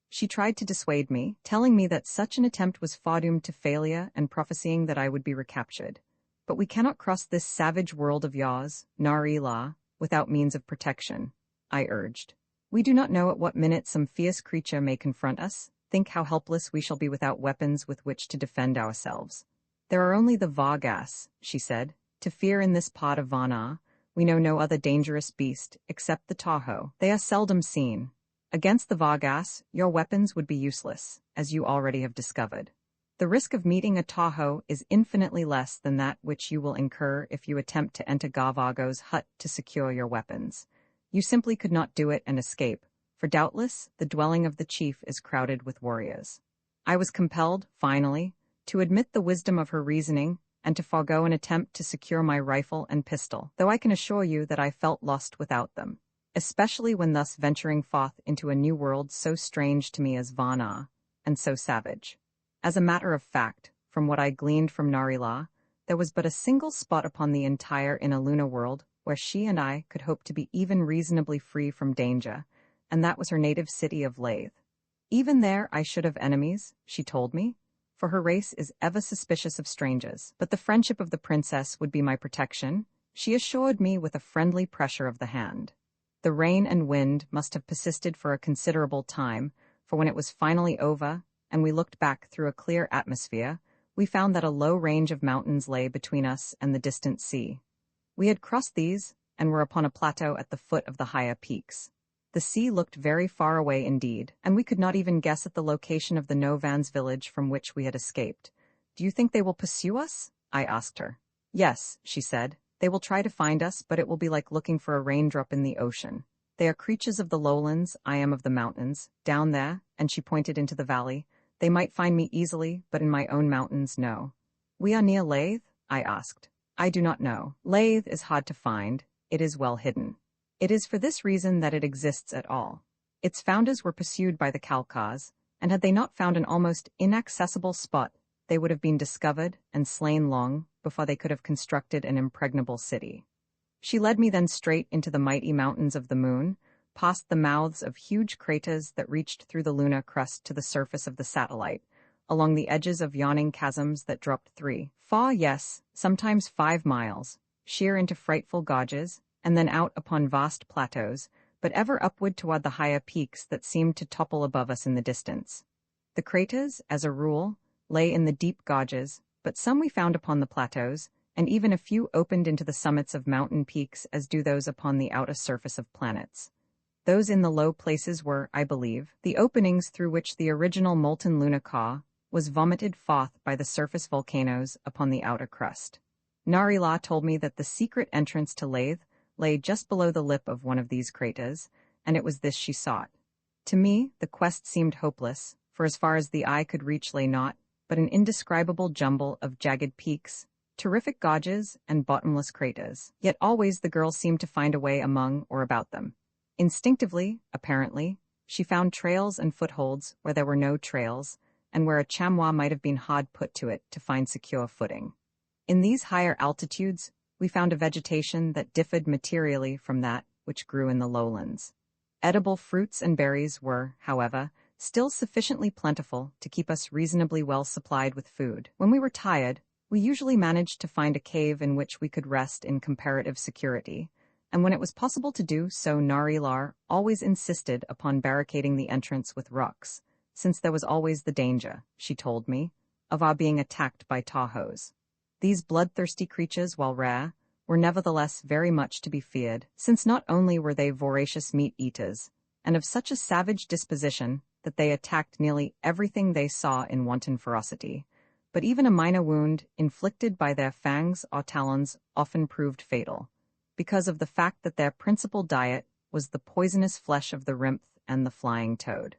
She tried to dissuade me, telling me that such an attempt was foredoomed to failure and prophesying that I would be recaptured. But we cannot cross this savage world of yours, Narilar, without means of protection, I urged. We do not know at what minute some fierce creature may confront us. Think how helpless we shall be without weapons with which to defend ourselves. There are only the Vargas, she said, to fear in this part of Varna. We know no other dangerous beast except the Tahoe. They are seldom seen. Against the Vargas, your weapons would be useless, as you already have discovered. The risk of meeting a Tahoe is infinitely less than that which you will incur if you attempt to enter Gavago's hut to secure your weapons. You simply could not do it and escape, for doubtless the dwelling of the chief is crowded with warriors. I was compelled, finally, to admit the wisdom of her reasoning and to forego an attempt to secure my rifle and pistol, though I can assure you that I felt lost without them, especially when thus venturing forth into a new world so strange to me as Varna, and so savage. As a matter of fact, from what I gleaned from Narila, there was but a single spot upon the entire Inaluna world where she and I could hope to be even reasonably free from danger, and that was her native city of Lathe. Even there I should have enemies, she told me, for her race is ever suspicious of strangers, but the friendship of the princess would be my protection, she assured me with a friendly pressure of the hand. The rain and wind must have persisted for a considerable time, for when it was finally over, and we looked back through a clear atmosphere, we found that a low range of mountains lay between us and the distant sea. We had crossed these, and were upon a plateau at the foot of the higher peaks. The sea looked very far away indeed, and we could not even guess at the location of the Novans village from which we had escaped. Do you think they will pursue us? I asked her. Yes, she said. They will try to find us, but it will be like looking for a raindrop in the ocean. They are creatures of the lowlands, I am of the mountains. Down there, and she pointed into the valley, they might find me easily, but in my own mountains, no. We are near Lathe? I asked. I do not know. Lathe is hard to find. It is well hidden. It is for this reason that it exists at all. Its founders were pursued by the Khalkhas, and had they not found an almost inaccessible spot, they would have been discovered and slain long before they could have constructed an impregnable city. She led me then straight into the mighty mountains of the moon, past the mouths of huge craters that reached through the lunar crust to the surface of the satellite, along the edges of yawning chasms that dropped sometimes 5 miles, sheer into frightful gorges, and then out upon vast plateaus, but ever upward toward the higher peaks that seemed to topple above us in the distance. The craters, as a rule, lay in the deep gorges, but some we found upon the plateaus, and even a few opened into the summits of mountain peaks as do those upon the outer surface of planets. Those in the low places were, I believe, the openings through which the original molten lunacar was vomited forth by the surface volcanoes upon the outer crust. Narila told me that the secret entrance to Lathe lay just below the lip of one of these craters, and it was this she sought. To me, the quest seemed hopeless, for as far as the eye could reach lay naught but an indescribable jumble of jagged peaks, terrific gouges and bottomless craters. Yet always the girl seemed to find a way among or about them. Instinctively, apparently, she found trails and footholds where there were no trails, and where a chamois might have been hard put to it to find secure footing. In these higher altitudes, we found a vegetation that differed materially from that which grew in the lowlands. Edible fruits and berries were, however, still sufficiently plentiful to keep us reasonably well supplied with food. When we were tired, we usually managed to find a cave in which we could rest in comparative security, and when it was possible to do so, Narilar always insisted upon barricading the entrance with rocks, since there was always the danger, she told me, of our being attacked by Tahos. These bloodthirsty creatures, while rare, were nevertheless very much to be feared, since not only were they voracious meat-eaters, and of such a savage disposition that they attacked nearly everything they saw in wanton ferocity, but even a minor wound inflicted by their fangs or talons often proved fatal, because of the fact that their principal diet was the poisonous flesh of the rymph and the flying toad.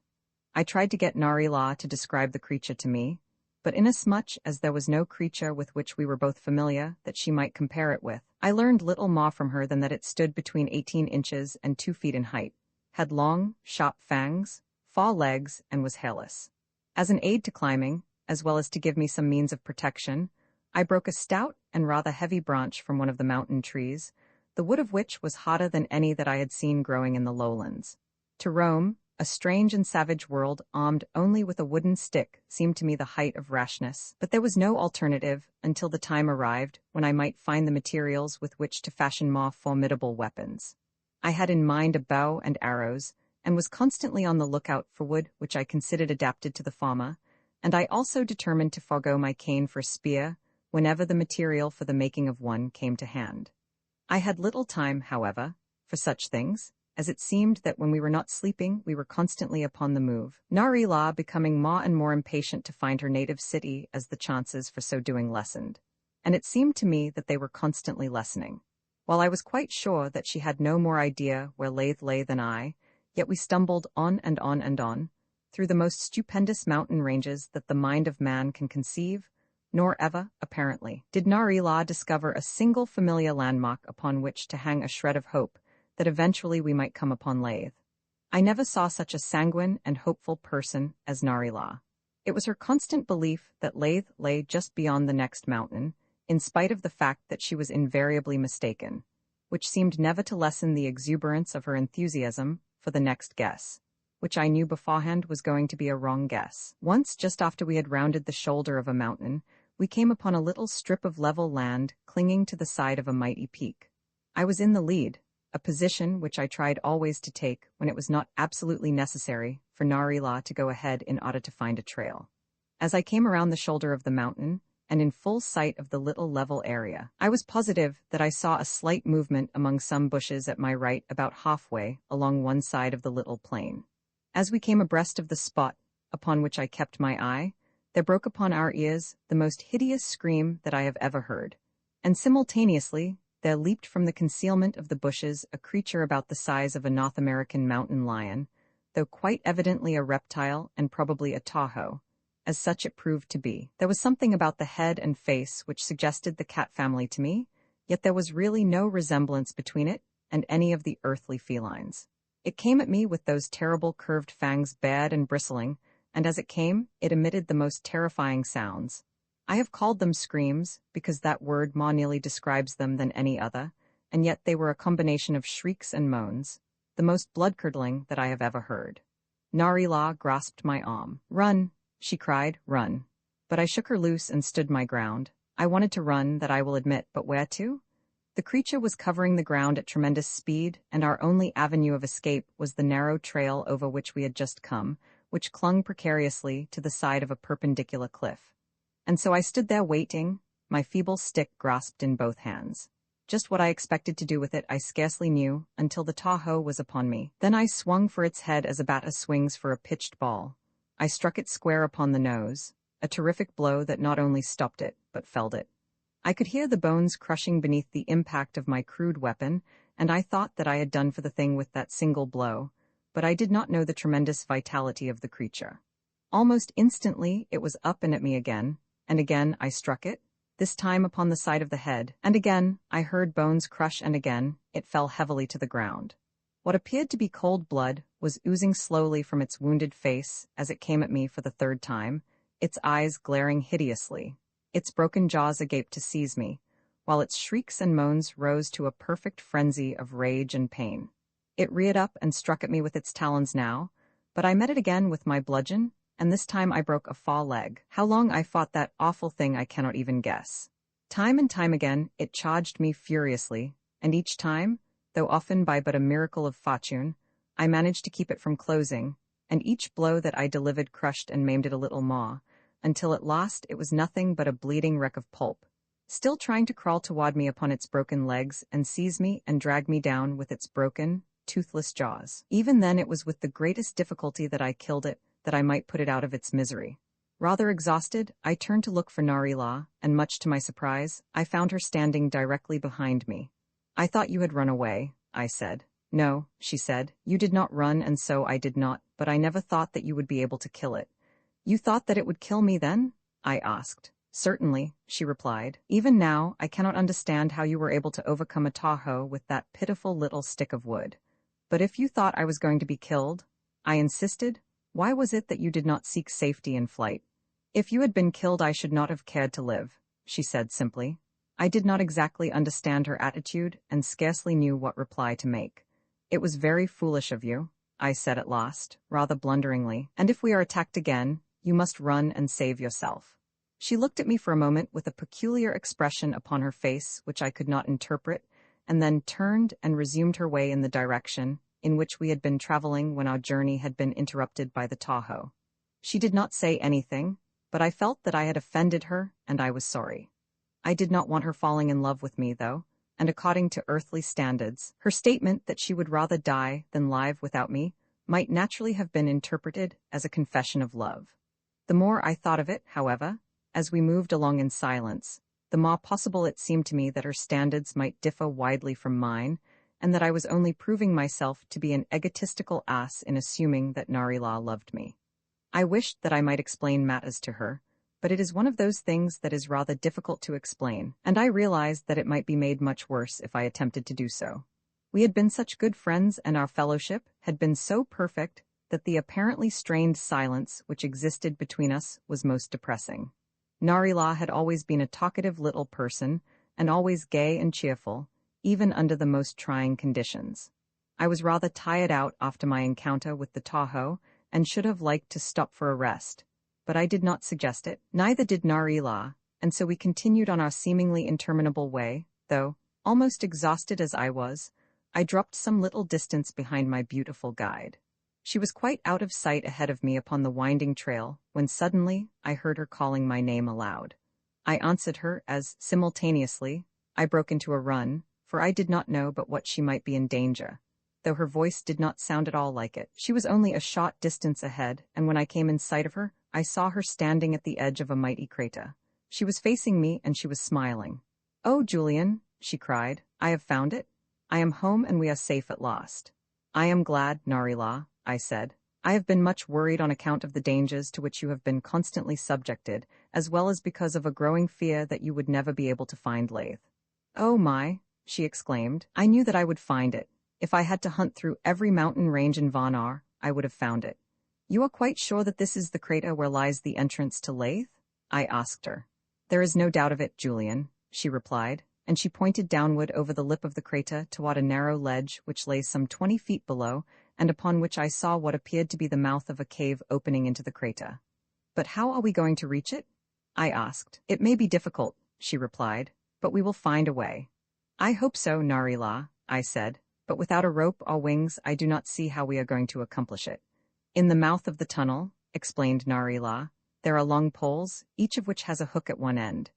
I tried to get Narilar to describe the creature to me, but inasmuch as there was no creature with which we were both familiar that she might compare it with, I learned little more from her than that it stood between 18 inches and 2 feet in height, had long, sharp fangs, 4 legs, and was hairless. As an aid to climbing, as well as to give me some means of protection, I broke a stout and rather heavy branch from one of the mountain trees, the wood of which was hotter than any that I had seen growing in the lowlands. To roam, a strange and savage world armed only with a wooden stick seemed to me the height of rashness, but there was no alternative until the time arrived when I might find the materials with which to fashion more formidable weapons. I had in mind a bow and arrows, and was constantly on the lookout for wood which I considered adapted to the farmer, and I also determined to forego my cane for a spear whenever the material for the making of one came to hand. I had little time, however, for such things, as it seemed that when we were not sleeping we were constantly upon the move, Narilar becoming more and more impatient to find her native city as the chances for so doing lessened, and it seemed to me that they were constantly lessening. While I was quite sure that she had no more idea where Lathe lay than I, yet we stumbled on and on and on, through the most stupendous mountain ranges that the mind of man can conceive, nor ever, apparently, did Narilar discover a single familiar landmark upon which to hang a shred of hope that eventually we might come upon Lathe. I never saw such a sanguine and hopeful person as Narilar. It was her constant belief that Lathe lay just beyond the next mountain, in spite of the fact that she was invariably mistaken, which seemed never to lessen the exuberance of her enthusiasm for the next guess, which I knew beforehand was going to be a wrong guess. Once, just after we had rounded the shoulder of a mountain, we came upon a little strip of level land clinging to the side of a mighty peak. I was in the lead, a position which I tried always to take when it was not absolutely necessary for Narilar to go ahead in order to find a trail. As I came around the shoulder of the mountain, and in full sight of the little level area, I was positive that I saw a slight movement among some bushes at my right about halfway along one side of the little plain. As we came abreast of the spot upon which I kept my eye, there broke upon our ears the most hideous scream that I have ever heard, and simultaneously there leaped from the concealment of the bushes a creature about the size of a North American mountain lion, though quite evidently a reptile and probably a Tahoe. As such it proved to be. There was something about the head and face which suggested the cat family to me, yet there was really no resemblance between it and any of the earthly felines. It came at me with those terrible curved fangs bared and bristling, and as it came, it emitted the most terrifying sounds. I have called them screams, because that word more nearly describes them than any other, and yet they were a combination of shrieks and moans, the most blood-curdling that I have ever heard. Narilar grasped my arm. "Run!" she cried, "run." But I shook her loose and stood my ground. I wanted to run, that I will admit, but where to? The creature was covering the ground at tremendous speed, and our only avenue of escape was the narrow trail over which we had just come, which clung precariously to the side of a perpendicular cliff. And so I stood there waiting, my feeble stick grasped in both hands. Just what I expected to do with it I scarcely knew, until the Tahoe was upon me. Then I swung for its head as a batter swings for a pitched ball. I struck it square upon the nose, a terrific blow that not only stopped it, but felled it. I could hear the bones crushing beneath the impact of my crude weapon, and I thought that I had done for the thing with that single blow, but I did not know the tremendous vitality of the creature. Almost instantly it was up and at me again, and again I struck it, this time upon the side of the head, and again I heard bones crush and again it fell heavily to the ground. What appeared to be cold blood was oozing slowly from its wounded face as it came at me for the third time, its eyes glaring hideously, its broken jaws agape to seize me, while its shrieks and moans rose to a perfect frenzy of rage and pain. It reared up and struck at me with its talons now, but I met it again with my bludgeon, and this time I broke a fore leg. How long I fought that awful thing I cannot even guess. Time and time again it charged me furiously, and each time, though often by but a miracle of fortune, I managed to keep it from closing, and each blow that I delivered crushed and maimed it a little more, until at last it was nothing but a bleeding wreck of pulp, still trying to crawl toward me upon its broken legs and seize me and drag me down with its broken, toothless jaws. Even then it was with the greatest difficulty that I killed it, that I might put it out of its misery. Rather exhausted, I turned to look for Narila, and much to my surprise, I found her standing directly behind me. "I thought you had run away," I said. "No," she said, "you did not run and so I did not, but I never thought that you would be able to kill it." "You thought that it would kill me then?" I asked. "Certainly," she replied. "Even now, I cannot understand how you were able to overcome a Tahoe with that pitiful little stick of wood. But if you thought I was going to be killed," I insisted, "why was it that you did not seek safety in flight?" "If you had been killed I should not have cared to live," she said simply. I did not exactly understand her attitude and scarcely knew what reply to make. "It was very foolish of you," I said at last, rather blunderingly, "and if we are attacked again, you must run and save yourself." She looked at me for a moment with a peculiar expression upon her face which I could not interpret, and then turned and resumed her way in the direction in which we had been traveling when our journey had been interrupted by the Tahoe. She did not say anything, but I felt that I had offended her, and I was sorry. I did not want her falling in love with me, though, and according to earthly standards, her statement that she would rather die than live without me might naturally have been interpreted as a confession of love. The more I thought of it, however, as we moved along in silence, the more possible it seemed to me that her standards might differ widely from mine, and that I was only proving myself to be an egotistical ass in assuming that Narila loved me. I wished that I might explain matters to her, but it is one of those things that is rather difficult to explain, and I realized that it might be made much worse if I attempted to do so. We had been such good friends and our fellowship had been so perfect that the apparently strained silence which existed between us was most depressing. Narila had always been a talkative little person, and always gay and cheerful, even under the most trying conditions. I was rather tired out after my encounter with the Tahoe, and should have liked to stop for a rest, but I did not suggest it, neither did Narila, and so we continued on our seemingly interminable way, though, almost exhausted as I was, I dropped some little distance behind my beautiful guide. She was quite out of sight ahead of me upon the winding trail, when suddenly I heard her calling my name aloud. I answered her as, simultaneously, I broke into a run, for I did not know but what she might be in danger, though her voice did not sound at all like it. She was only a short distance ahead, and when I came in sight of her, I saw her standing at the edge of a mighty crater. She was facing me and she was smiling. "Oh, Julian," she cried, "I have found it. I am home and we are safe at last." "I am glad, Narila," I said. "I have been much worried on account of the dangers to which you have been constantly subjected, as well as because of a growing fear that you would never be able to find Lathe." "Oh my," she exclaimed, "I knew that I would find it. If I had to hunt through every mountain range in Vonar, I would have found it." "You are quite sure that this is the crater where lies the entrance to Lathe?" I asked her. "There is no doubt of it, Julian," she replied, and she pointed downward over the lip of the crater toward a narrow ledge which lay some 20 feet below, and upon which I saw what appeared to be the mouth of a cave opening into the crater. "But how are we going to reach it?" I asked. "It may be difficult," she replied, "but we will find a way." "I hope so, Narila," I said, "but without a rope or wings I do not see how we are going to accomplish it." "In the mouth of the tunnel," explained Narila, "there are long poles, each of which has a hook at one end.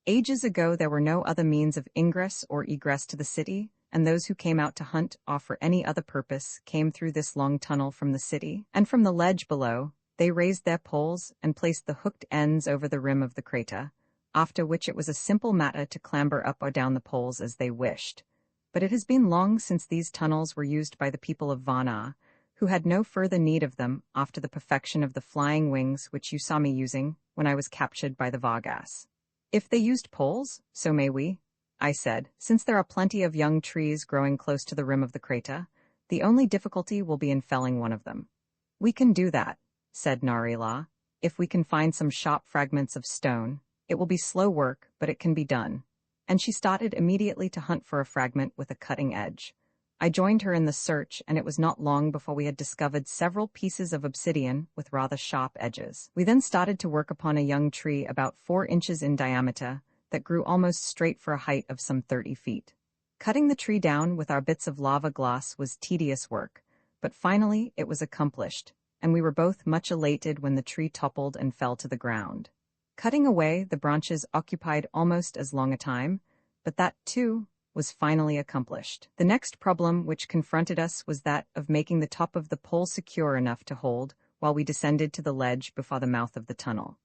Ages ago there were no other means of ingress or egress to the city, and those who came out to hunt or for any other purpose came through this long tunnel from the city, and from the ledge below, they raised their poles and placed the hooked ends over the rim of the crater, after which it was a simple matter to clamber up or down the poles as they wished. But it has been long since these tunnels were used by the people of Vana, who had no further need of them after the perfection of the flying wings which you saw me using when I was captured by the Vargas. If they used poles, so may we, I said. Since there are plenty of young trees growing close to the rim of the crater, the only difficulty will be in felling one of them. We can do that, said Narila. If we can find some sharp fragments of stone, it will be slow work, but it can be done. And she started immediately to hunt for a fragment with a cutting edge. I joined her in the search, and it was not long before we had discovered several pieces of obsidian with rather sharp edges. We then started to work upon a young tree about 4 inches in diameter that grew almost straight for a height of some 30 feet. Cutting the tree down with our bits of lava glass was tedious work, but finally it was accomplished, and we were both much elated when the tree toppled and fell to the ground. Cutting away the branches occupied almost as long a time, but that, too, was finally accomplished. The next problem which confronted us was that of making the top of the pole secure enough to hold while we descended to the ledge before the mouth of the tunnel.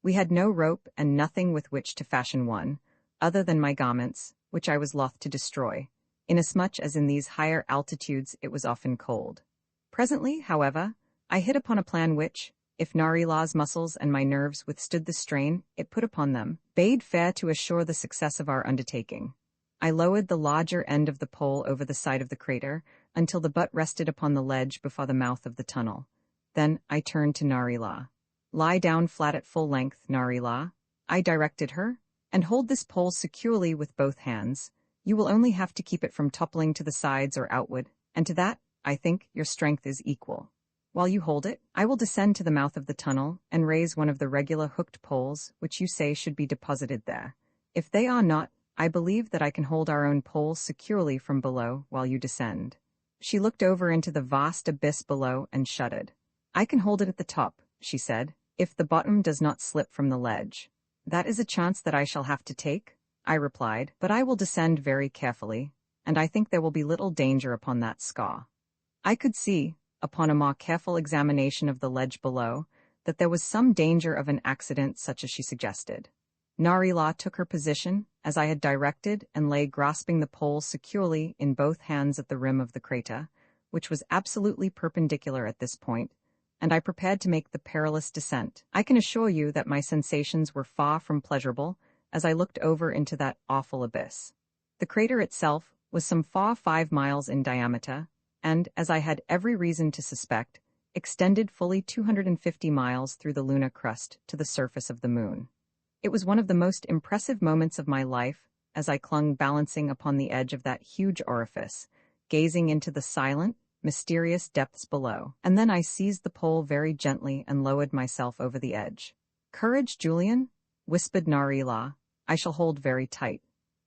We had no rope and nothing with which to fashion one, other than my garments, which I was loth to destroy, inasmuch as in these higher altitudes it was often cold. Presently, however, I hit upon a plan which, if Narila's muscles and my nerves withstood the strain it put upon them, bade fair to assure the success of our undertaking. I lowered the larger end of the pole over the side of the crater until the butt rested upon the ledge before the mouth of the tunnel. Then I turned to Narila. Lie down flat at full length, Narila, I directed her, and hold this pole securely with both hands. You will only have to keep it from toppling to the sides or outward, and to that, I think, your strength is equal. While you hold it, I will descend to the mouth of the tunnel and raise one of the regular hooked poles which you say should be deposited there. If they are not, I believe that I can hold our own pole securely from below while you descend. She looked over into the vast abyss below and shuddered. I can hold it at the top, she said, if the bottom does not slip from the ledge. That is a chance that I shall have to take, I replied, but I will descend very carefully, and I think there will be little danger upon that scar. I could see, upon a more careful examination of the ledge below, that there was some danger of an accident such as she suggested. Narila took her position, as I had directed, and lay grasping the pole securely in both hands at the rim of the crater, which was absolutely perpendicular at this point, and I prepared to make the perilous descent. I can assure you that my sensations were far from pleasurable as I looked over into that awful abyss. The crater itself was some 5 miles in diameter, and, as I had every reason to suspect, extended fully 250 miles through the lunar crust to the surface of the moon. It was one of the most impressive moments of my life as I clung balancing upon the edge of that huge orifice, gazing into the silent, mysterious depths below. And then I seized the pole very gently and lowered myself over the edge. "Courage, Julian," whispered Narila. "I shall hold very tight."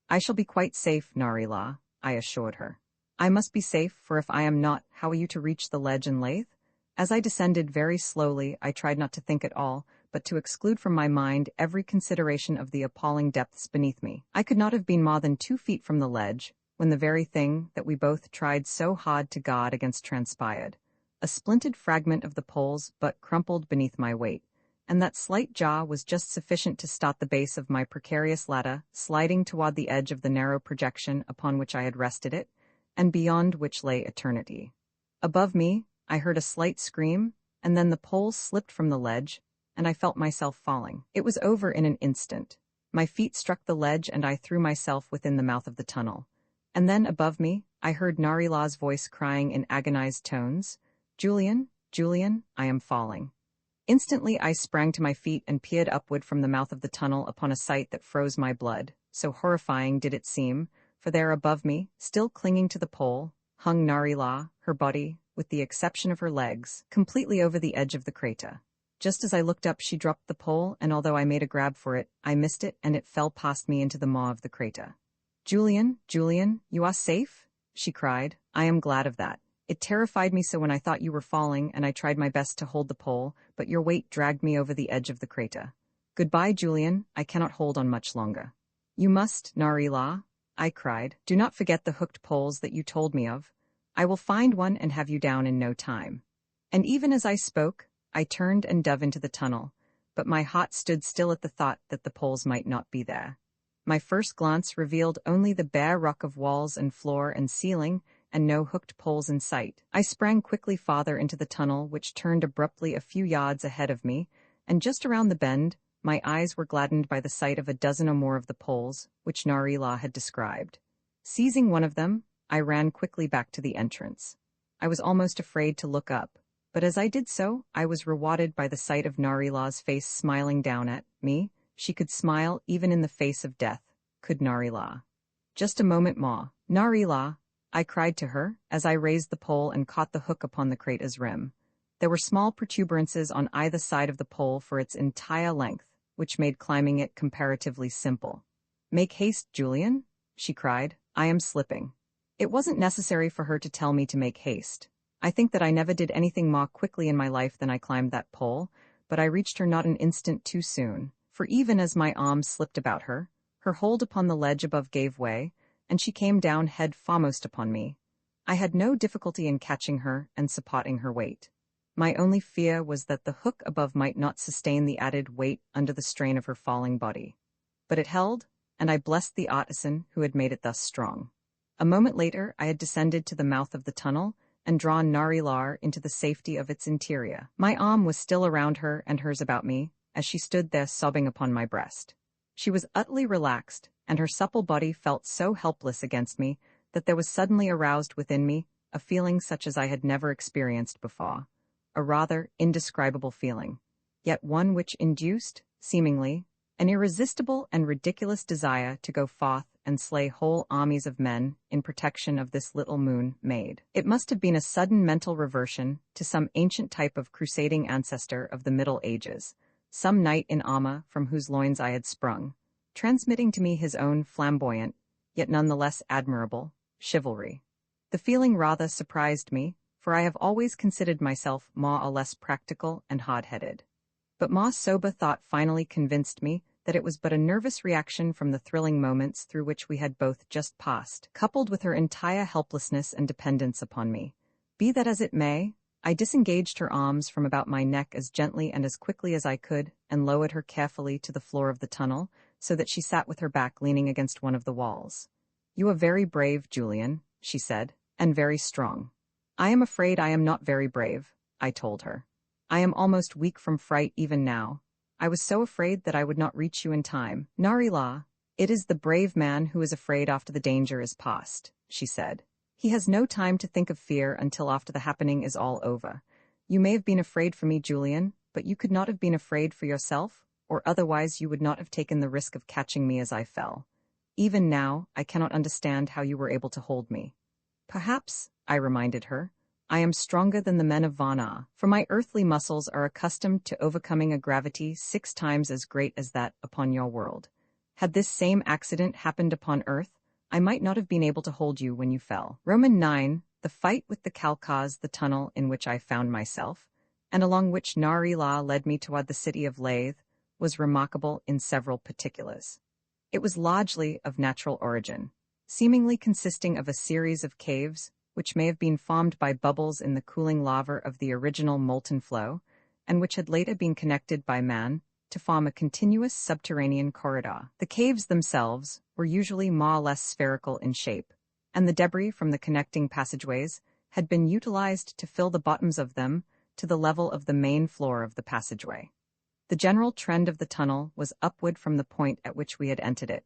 "I shall be quite safe, Narila," I assured her. "I must be safe, for if I am not, how are you to reach the ledge and lathe?" As I descended very slowly, I tried not to think at all, but to exclude from my mind every consideration of the appalling depths beneath me. I could not have been more than 2 feet from the ledge, when the very thing that we both tried so hard to guard against transpired. A splintered fragment of the pole's butt crumpled beneath my weight, and that slight jar was just sufficient to start the base of my precarious ladder sliding toward the edge of the narrow projection upon which I had rested it, and beyond which lay eternity. Above me, I heard a slight scream, and then the pole slipped from the ledge, and I felt myself falling. It was over in an instant. My feet struck the ledge and I threw myself within the mouth of the tunnel. And then above me, I heard Narila's voice crying in agonized tones, "Julian, Julian, I am falling." Instantly I sprang to my feet and peered upward from the mouth of the tunnel upon a sight that froze my blood, so horrifying did it seem, for there above me, still clinging to the pole, hung Narila, her body, with the exception of her legs, completely over the edge of the crater. Just as I looked up she dropped the pole, and although I made a grab for it, I missed it and it fell past me into the maw of the crater. "Julian, Julian, you are safe?" she cried. "I am glad of that. It terrified me so when I thought you were falling, and I tried my best to hold the pole, but your weight dragged me over the edge of the crater. Goodbye, Julian, I cannot hold on much longer." "You must, Narila," I cried. "Do not forget the hooked poles that you told me of. I will find one and have you down in no time." And even as I spoke, I turned and dove into the tunnel, but my heart stood still at the thought that the poles might not be there. My first glance revealed only the bare rock of walls and floor and ceiling, and no hooked poles in sight. I sprang quickly farther into the tunnel, which turned abruptly a few yards ahead of me, and just around the bend, my eyes were gladdened by the sight of a dozen or more of the poles, which Narila had described. Seizing one of them, I ran quickly back to the entrance. I was almost afraid to look up, but as I did so, I was rewarded by the sight of Narila's face smiling down at me. She could smile even in the face of death, could Narila. Just a moment, Ma. Narila, I cried to her, as I raised the pole and caught the hook upon the crater's rim. There were small protuberances on either side of the pole for its entire length, which made climbing it comparatively simple. Make haste, Julian, she cried. I am slipping. It wasn't necessary for her to tell me to make haste. I think that I never did anything more quickly in my life than I climbed that pole, but I reached her not an instant too soon, for even as my arms slipped about her, her hold upon the ledge above gave way, and she came down head foremost upon me. I had no difficulty in catching her and supporting her weight. My only fear was that the hook above might not sustain the added weight under the strain of her falling body. But it held, and I blessed the artisan who had made it thus strong. A moment later, I had descended to the mouth of the tunnel and drawn Narilar into the safety of its interior. My arm was still around her and hers about me, as she stood there sobbing upon my breast. She was utterly relaxed, and her supple body felt so helpless against me that there was suddenly aroused within me a feeling such as I had never experienced before, a rather indescribable feeling, yet one which induced, seemingly, an irresistible and ridiculous desire to go forth and slay whole armies of men in protection of this little moon Maid. It must have been a sudden mental reversion to some ancient type of crusading ancestor of the Middle Ages, some knight in armor from whose loins I had sprung, transmitting to me his own flamboyant, yet nonetheless admirable, chivalry. The feeling rather surprised me, for I have always considered myself more or less practical and hard-headed. But Ma sober thought finally convinced me that it was but a nervous reaction from the thrilling moments through which we had both just passed, coupled with her entire helplessness and dependence upon me. Be that as it may, I disengaged her arms from about my neck as gently and as quickly as I could, and lowered her carefully to the floor of the tunnel, so that she sat with her back leaning against one of the walls. You are very brave, Julian, she said, and very strong. I am afraid I am not very brave, I told her. I am almost weak from fright even now. I was so afraid that I would not reach you in time. Narila, it is the brave man who is afraid after the danger is past, she said. He has no time to think of fear until after the happening is all over. You may have been afraid for me, Julian, but you could not have been afraid for yourself, or otherwise you would not have taken the risk of catching me as I fell. Even now, I cannot understand how you were able to hold me. Perhaps, I reminded her, I am stronger than the men of Vana, for my earthly muscles are accustomed to overcoming a gravity 6 times as great as that upon your world. Had this same accident happened upon Earth, I might not have been able to hold you when you fell. Roman 9, the fight with the Kalkas, the tunnel in which I found myself, and along which Narila led me toward the city of Lathe, was remarkable in several particulars. It was largely of natural origin, seemingly consisting of a series of caves, which may have been formed by bubbles in the cooling lava of the original molten flow, and which had later been connected by man to form a continuous subterranean corridor. The caves themselves were usually more or less spherical in shape, and the debris from the connecting passageways had been utilized to fill the bottoms of them to the level of the main floor of the passageway. The general trend of the tunnel was upward from the point at which we had entered it,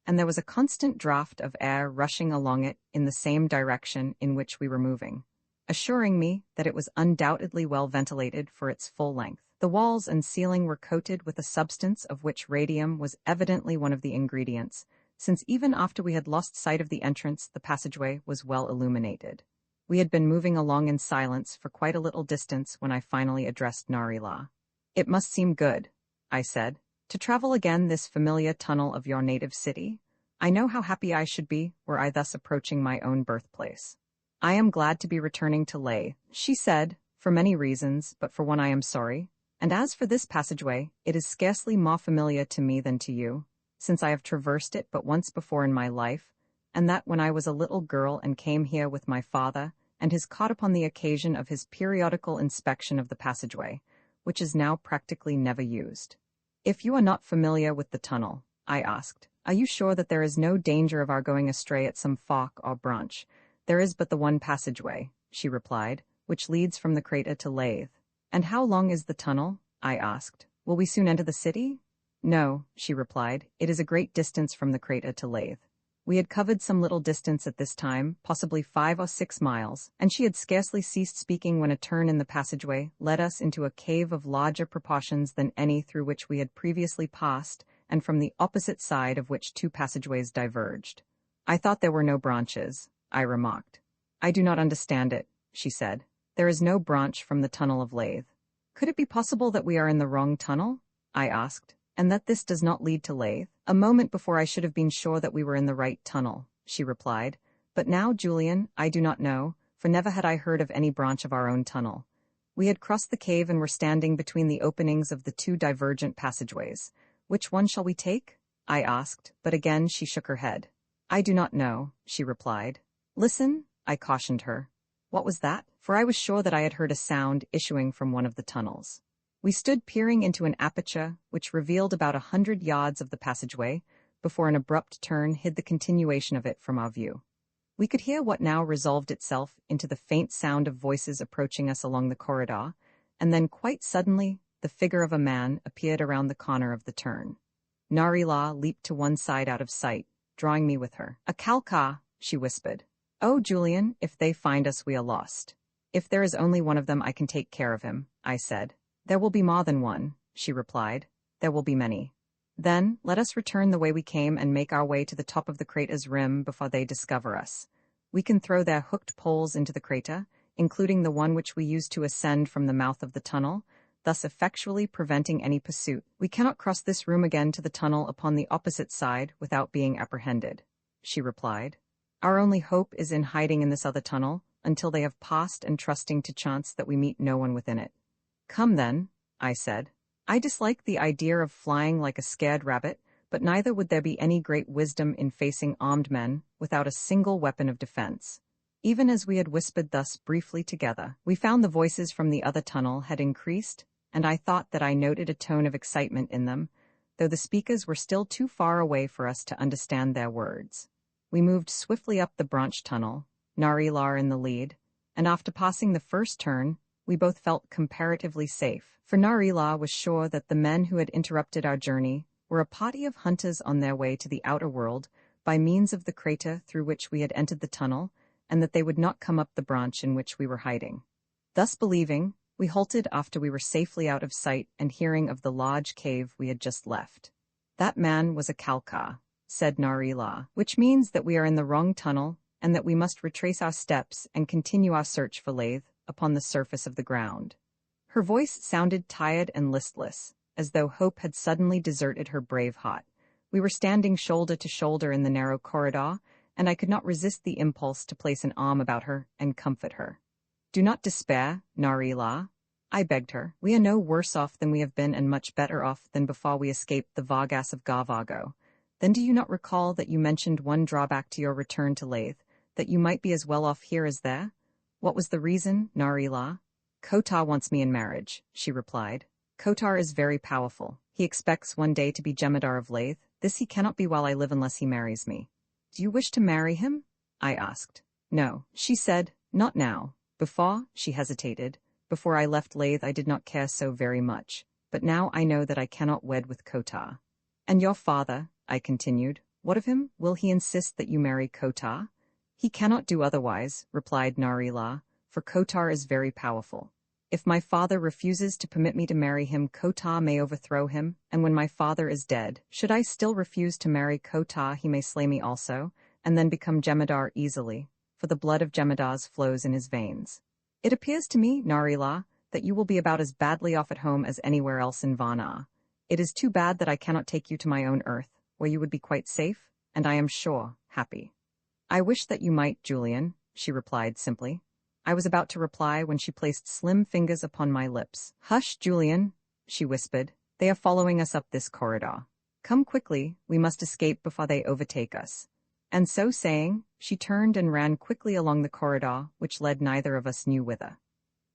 and there was a constant draught of air rushing along it in the same direction in which we were moving, assuring me that it was undoubtedly well ventilated for its full length. The walls and ceiling were coated with a substance of which radium was evidently one of the ingredients, since even after we had lost sight of the entrance, the passageway was well illuminated. We had been moving along in silence for quite a little distance when I finally addressed Narila. It must seem good, I said, to travel again this familiar tunnel of your native city. I know how happy I should be were I thus approaching my own birthplace. I am glad to be returning to Leh, she said, for many reasons, but for one I am sorry. And as for this passageway, it is scarcely more familiar to me than to you, since I have traversed it but once before in my life, and that when I was a little girl and came here with my father, and his caught upon the occasion of his periodical inspection of the passageway, which is now practically never used. If you are not familiar with the tunnel, I asked, are you sure that there is no danger of our going astray at some fork or branch? There is but the one passageway, she replied, which leads from the crater to Lathe. And how long is the tunnel? I asked. Will we soon enter the city? No, she replied, it is a great distance from the crater to Lathe. We had covered some little distance at this time, possibly 5 or 6 miles, and she had scarcely ceased speaking when a turn in the passageway led us into a cave of larger proportions than any through which we had previously passed, and from the opposite side of which 2 passageways diverged. I thought there were no branches, I remarked. I do not understand it, she said. There is no branch from the tunnel of Lathe. Could it be possible that we are in the wrong tunnel? I asked. And that this does not lead to Lathe? A moment before I should have been sure that we were in the right tunnel, she replied. But now, Julian, I do not know, for never had I heard of any branch of our own tunnel. We had crossed the cave and were standing between the openings of the 2 divergent passageways. Which one shall we take? I asked, but again she shook her head. I do not know, she replied. Listen, I cautioned her. What was that? For I was sure that I had heard a sound issuing from one of the tunnels. We stood peering into an aperture which revealed about 100 yards of the passageway, before an abrupt turn hid the continuation of it from our view. We could hear what now resolved itself into the faint sound of voices approaching us along the corridor, and then quite suddenly the figure of a man appeared around the corner of the turn. Narila leaped to one side out of sight, drawing me with her. A Kalka, she whispered. Oh, Julian, if they find us we are lost. If there is only one of them I can take care of him, I said. There will be more than one, she replied. There will be many. Then, let us return the way we came and make our way to the top of the crater's rim before they discover us. We can throw their hooked poles into the crater, including the one which we used to ascend from the mouth of the tunnel, thus effectually preventing any pursuit. We cannot cross this room again to the tunnel upon the opposite side without being apprehended, she replied. Our only hope is in hiding in this other tunnel until they have passed and trusting to chance that we meet no one within it. Come then, I said. I dislike the idea of flying like a scared rabbit, but neither would there be any great wisdom in facing armed men without a single weapon of defense. Even as we had whispered thus briefly together, we found the voices from the other tunnel had increased, and I thought that I noted a tone of excitement in them, though the speakers were still too far away for us to understand their words. We moved swiftly up the branch tunnel, Narilar in the lead, and after passing the first turn, we both felt comparatively safe, for Narila was sure that the men who had interrupted our journey were a party of hunters on their way to the outer world by means of the crater through which we had entered the tunnel, and that they would not come up the branch in which we were hiding. Thus believing, we halted after we were safely out of sight and hearing of the large cave we had just left. That man was a Kalka, said Narila, which means that we are in the wrong tunnel and that we must retrace our steps and continue our search for Lathe upon the surface of the ground. Her voice sounded tired and listless, as though hope had suddenly deserted her brave heart. We were standing shoulder to shoulder in the narrow corridor, and I could not resist the impulse to place an arm about her and comfort her. Do not despair, Narila, I begged her. We are no worse off than we have been and much better off than before we escaped the Vargas of Garvago. Then do you not recall that you mentioned one drawback to your return to Lathe, that you might be as well off here as there? What was the reason, Narila? Kotar wants me in marriage, she replied. Kotar is very powerful. He expects one day to be Jemadar of Lathe. This he cannot be while I live unless he marries me. Do you wish to marry him? I asked. No, she said, not now. Before, she hesitated. Before I left Lathe I did not care so very much, but now I know that I cannot wed with Kotar. And your father, I continued, what of him? Will he insist that you marry Kotar? He cannot do otherwise, replied Narila, for Kotar is very powerful. If my father refuses to permit me to marry him, Kotar may overthrow him, and when my father is dead, should I still refuse to marry Kotar, he may slay me also, and then become Jemadar easily, for the blood of Jemadars flows in his veins. It appears to me, Narila, that you will be about as badly off at home as anywhere else in Vana. It is too bad that I cannot take you to my own earth, where you would be quite safe, and I am sure, happy. I wish that you might, Julian, she replied simply. I was about to reply when she placed slim fingers upon my lips. Hush, Julian, she whispered. They are following us up this corridor. Come quickly, we must escape before they overtake us. And so saying, she turned and ran quickly along the corridor, which led neither of us knew whither.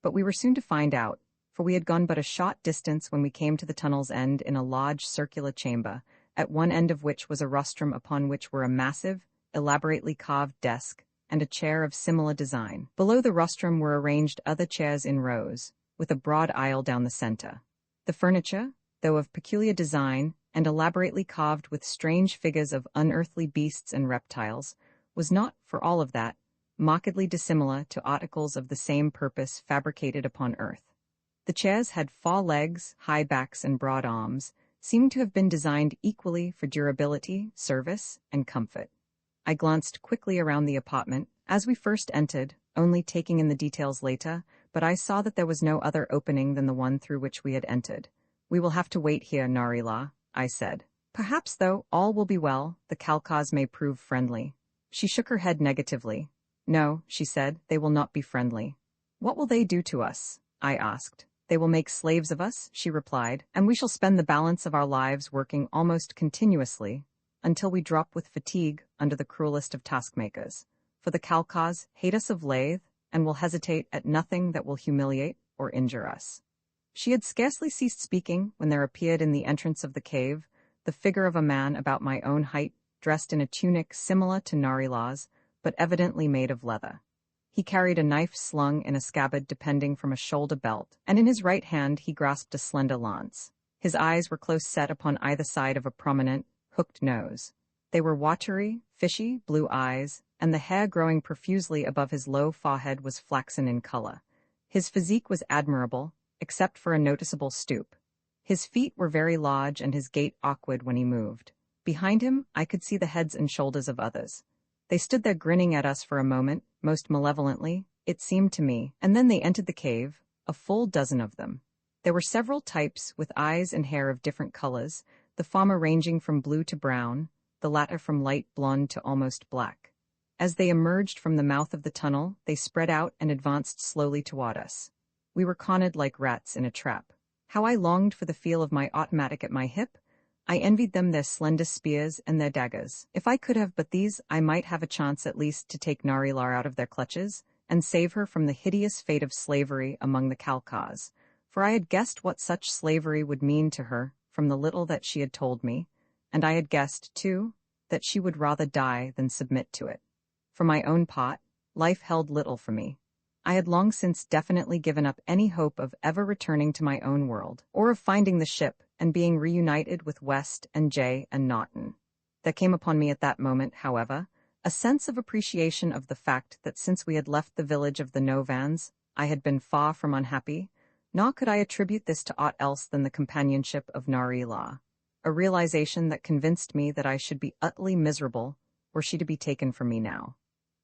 But we were soon to find out, for we had gone but a short distance when we came to the tunnel's end in a large circular chamber, at one end of which was a rostrum upon which were a massive, elaborately carved desk, and a chair of similar design. Below the rostrum were arranged other chairs in rows, with a broad aisle down the center. The furniture, though of peculiar design, and elaborately carved with strange figures of unearthly beasts and reptiles, was not, for all of that, markedly dissimilar to articles of the same purpose fabricated upon earth. The chairs had 4 legs, high backs, and broad arms, seemed to have been designed equally for durability, service, and comfort. I glanced quickly around the apartment, as we first entered, only taking in the details later, but I saw that there was no other opening than the one through which we had entered. "We will have to wait here, Narila," I said. "Perhaps, though, all will be well. The Kalkas may prove friendly." She shook her head negatively. "No," she said, "they will not be friendly." "What will they do to us?" I asked. "They will make slaves of us," she replied, "and we shall spend the balance of our lives working almost continuously, until we drop with fatigue under the cruelest of taskmakers. For the Kalkas hate us of Lathe, and will hesitate at nothing that will humiliate or injure us." She had scarcely ceased speaking when there appeared in the entrance of the cave the figure of a man about my own height, dressed in a tunic similar to Narila's, but evidently made of leather. He carried a knife slung in a scabbard depending from a shoulder belt, and in his right hand he grasped a slender lance. His eyes were close set upon either side of a prominent, hooked nose. They were watery, fishy, blue eyes, and the hair growing profusely above his low forehead was flaxen in color. His physique was admirable, except for a noticeable stoop. His feet were very large and his gait awkward when he moved. Behind him, I could see the heads and shoulders of others. They stood there grinning at us for a moment, most malevolently, it seemed to me, and then they entered the cave, a full dozen of them. There were several types with eyes and hair of different colors, the former ranging from blue to brown, the latter from light blonde to almost black. As they emerged from the mouth of the tunnel, they spread out and advanced slowly toward us. We were cornered like rats in a trap. How I longed for the feel of my automatic at my hip! I envied them their slender spears and their daggers. If I could have but these, I might have a chance at least to take Narilar out of their clutches, and save her from the hideous fate of slavery among the Kalkas, for I had guessed what such slavery would mean to her, from the little that she had told me, and I had guessed, too, that she would rather die than submit to it. For my own part, life held little for me. I had long since definitely given up any hope of ever returning to my own world, or of finding the ship and being reunited with West and Jay and Naughton. There came upon me at that moment, however, a sense of appreciation of the fact that since we had left the village of the Novans, I had been far from unhappy, nor could I attribute this to aught else than the companionship of Nari-La, a realization that convinced me that I should be utterly miserable were she to be taken from me now.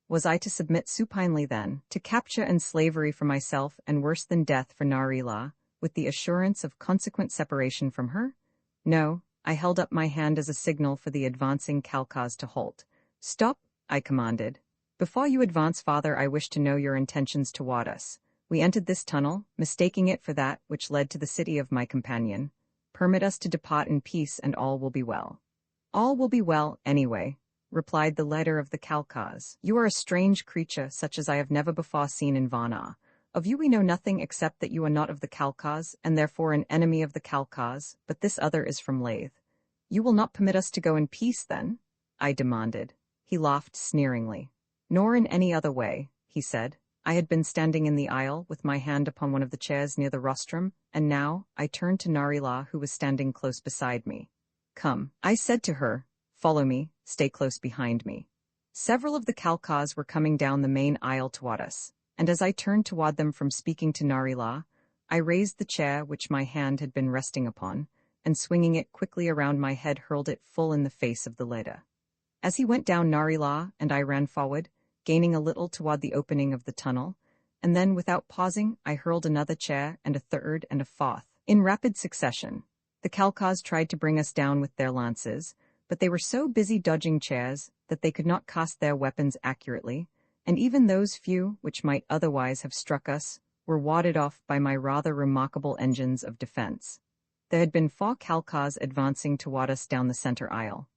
Was I to submit supinely then, to capture and slavery for myself and worse than death for Nari-La, with the assurance of consequent separation from her? No, I held up my hand as a signal for the advancing Kalkas to halt. "Stop," I commanded. "Before you advance, Father, I wish to know your intentions toward us. We entered this tunnel, mistaking it for that which led to the city of my companion. Permit us to depart in peace and all will be well." "All will be well, anyway," replied the leader of the Kalkas. "You are a strange creature, such as I have never before seen in Vana. Of you we know nothing except that you are not of the Kalkas, and therefore an enemy of the Kalkas, but this other is from Lathe. You will not permit us to go in peace, then?" I demanded. He laughed sneeringly. "Nor in any other way," he said. I had been standing in the aisle, with my hand upon one of the chairs near the rostrum, and now I turned to Nari-La, who was standing close beside me. "Come," I said to her. "Follow me, stay close behind me." Several of the Kalkas were coming down the main aisle toward us, and as I turned toward them from speaking to Nari-La, I raised the chair which my hand had been resting upon, and swinging it quickly around my head hurled it full in the face of the leader. As he went down, Nari-La and I ran forward, gaining a little toward the opening of the tunnel, and then, without pausing, I hurled another chair and a third and a fourth, in rapid succession. The Kalkas tried to bring us down with their lances, but they were so busy dodging chairs that they could not cast their weapons accurately, and even those few which might otherwise have struck us were warded off by my rather remarkable engines of defense. There had been 4 Kalkas advancing toward us down the center aisle.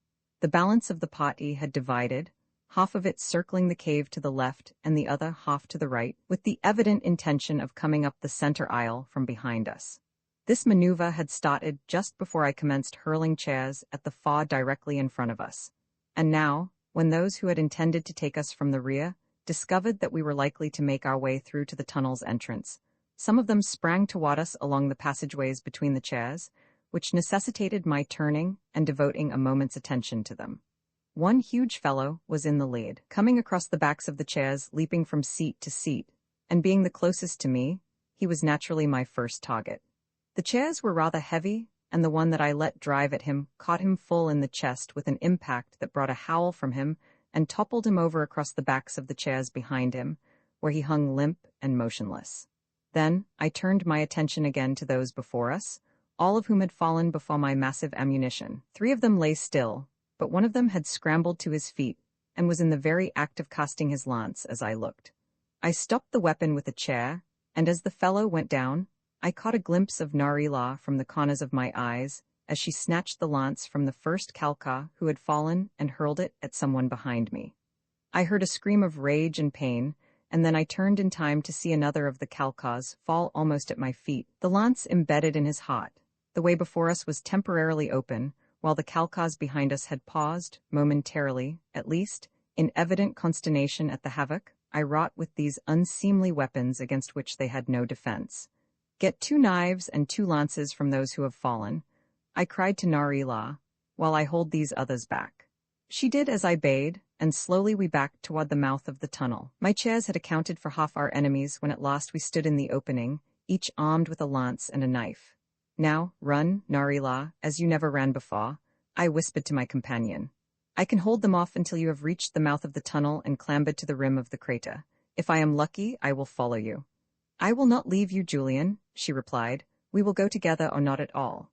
The balance of the party had divided, half of it circling the cave to the left and the other half to the right, with the evident intention of coming up the center aisle from behind us. This maneuver had started just before I commenced hurling chairs at the far directly in front of us. And now, when those who had intended to take us from the rear discovered that we were likely to make our way through to the tunnel's entrance, some of them sprang toward us along the passageways between the chairs, which necessitated my turning and devoting a moment's attention to them. One huge fellow was in the lead, coming across the backs of the chairs, leaping from seat to seat, and being the closest to me, he was naturally my first target. The chairs were rather heavy, and the one that I let drive at him caught him full in the chest with an impact that brought a howl from him and toppled him over across the backs of the chairs behind him, where he hung limp and motionless. Then I turned my attention again to those before us, all of whom had fallen before my massive ammunition. 3 of them lay still, but one of them had scrambled to his feet and was in the very act of casting his lance as I looked. I stopped the weapon with a chair, and as the fellow went down, I caught a glimpse of Narila from the corners of my eyes as she snatched the lance from the first Kalka who had fallen and hurled it at someone behind me. I heard a scream of rage and pain, and then I turned in time to see another of the Kalkas fall almost at my feet, the lance embedded in his heart. The way before us was temporarily open, while the Kalkas behind us had paused, momentarily, at least, in evident consternation at the havoc I wrought with these unseemly weapons against which they had no defense. "Get 2 knives and 2 lances from those who have fallen," I cried to Narila, "while I hold these others back." She did as I bade, and slowly we backed toward the mouth of the tunnel. My chairs had accounted for half our enemies when at last we stood in the opening, each armed with a lance and a knife. "Now, run, Narila, as you never ran before," I whispered to my companion. "I can hold them off until you have reached the mouth of the tunnel and clambered to the rim of the crater. If I am lucky, I will follow you." "I will not leave you, Julian," she replied. "We will go together or not at all."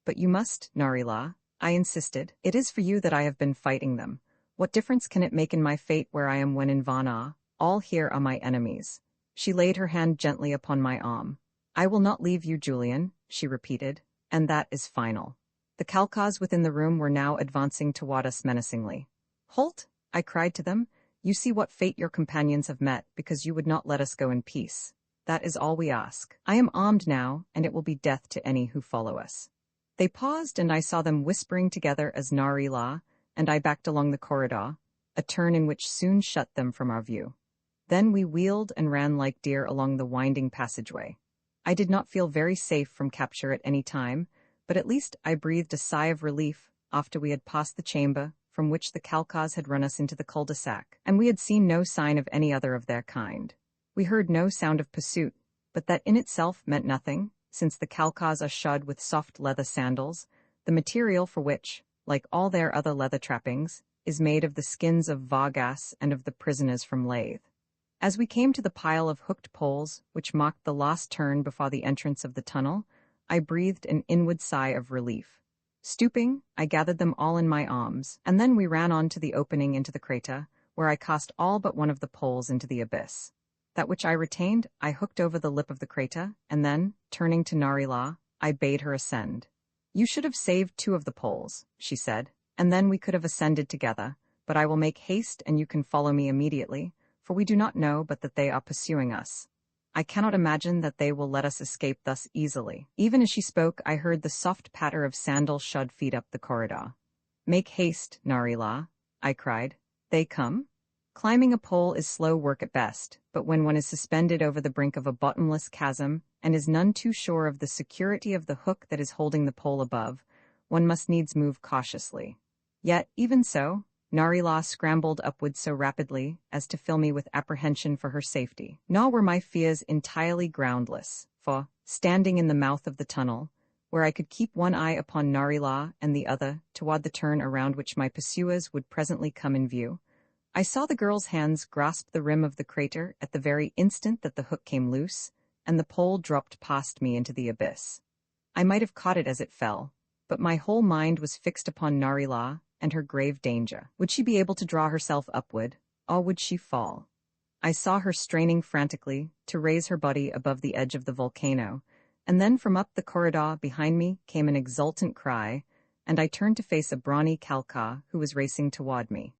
"But you must, Narila," I insisted. "It is for you that I have been fighting them. What difference can it make in my fate where I am when in Vana? All here are my enemies." She laid her hand gently upon my arm. "I will not leave you, Julian," she repeated, "and that is final." The Kalkas within the room were now advancing toward us menacingly. "Halt!" I cried to them. "You see what fate your companions have met because you would not let us go in peace. That is all we ask. I am armed now, and it will be death to any who follow us." They paused, and I saw them whispering together as Narila and I backed along the corridor, a turn in which soon shut them from our view. Then we wheeled and ran like deer along the winding passageway. I did not feel very safe from capture at any time, but at least I breathed a sigh of relief after we had passed the chamber from which the Kalkas had run us into the cul-de-sac, and we had seen no sign of any other of their kind. We heard no sound of pursuit, but that in itself meant nothing, since the Kalkas are shod with soft leather sandals, the material for which, like all their other leather trappings, is made of the skins of Vargas and of the prisoners from Lathe. As we came to the pile of hooked poles, which marked the last turn before the entrance of the tunnel, I breathed an inward sigh of relief. Stooping, I gathered them all in my arms, and then we ran on to the opening into the crater, where I cast all but one of the poles into the abyss. That which I retained, I hooked over the lip of the crater, and then, turning to Narila, I bade her ascend. "You should have saved 2 of the poles," she said, "and then we could have ascended together, but I will make haste and you can follow me immediately, for we do not know but that they are pursuing us. I cannot imagine that they will let us escape thus easily." Even as she spoke, I heard the soft patter of sandal-shod feet up the corridor. "Make haste, Narila," I cried. "They come?" Climbing a pole is slow work at best, but when one is suspended over the brink of a bottomless chasm and is none too sure of the security of the hook that is holding the pole above, one must needs move cautiously. Yet, even so, Narila scrambled upward so rapidly as to fill me with apprehension for her safety. Nor were my fears entirely groundless, for, standing in the mouth of the tunnel, where I could keep one eye upon Narila and the other toward the turn around which my pursuers would presently come in view, I saw the girl's hands grasp the rim of the crater at the very instant that the hook came loose, and the pole dropped past me into the abyss. I might have caught it as it fell, but my whole mind was fixed upon Narila and her grave danger. Would she be able to draw herself upward, or would she fall? I saw her straining frantically to raise her body above the edge of the volcano, and then from up the corridor behind me came an exultant cry, and I turned to face a brawny Kalka who was racing toward me.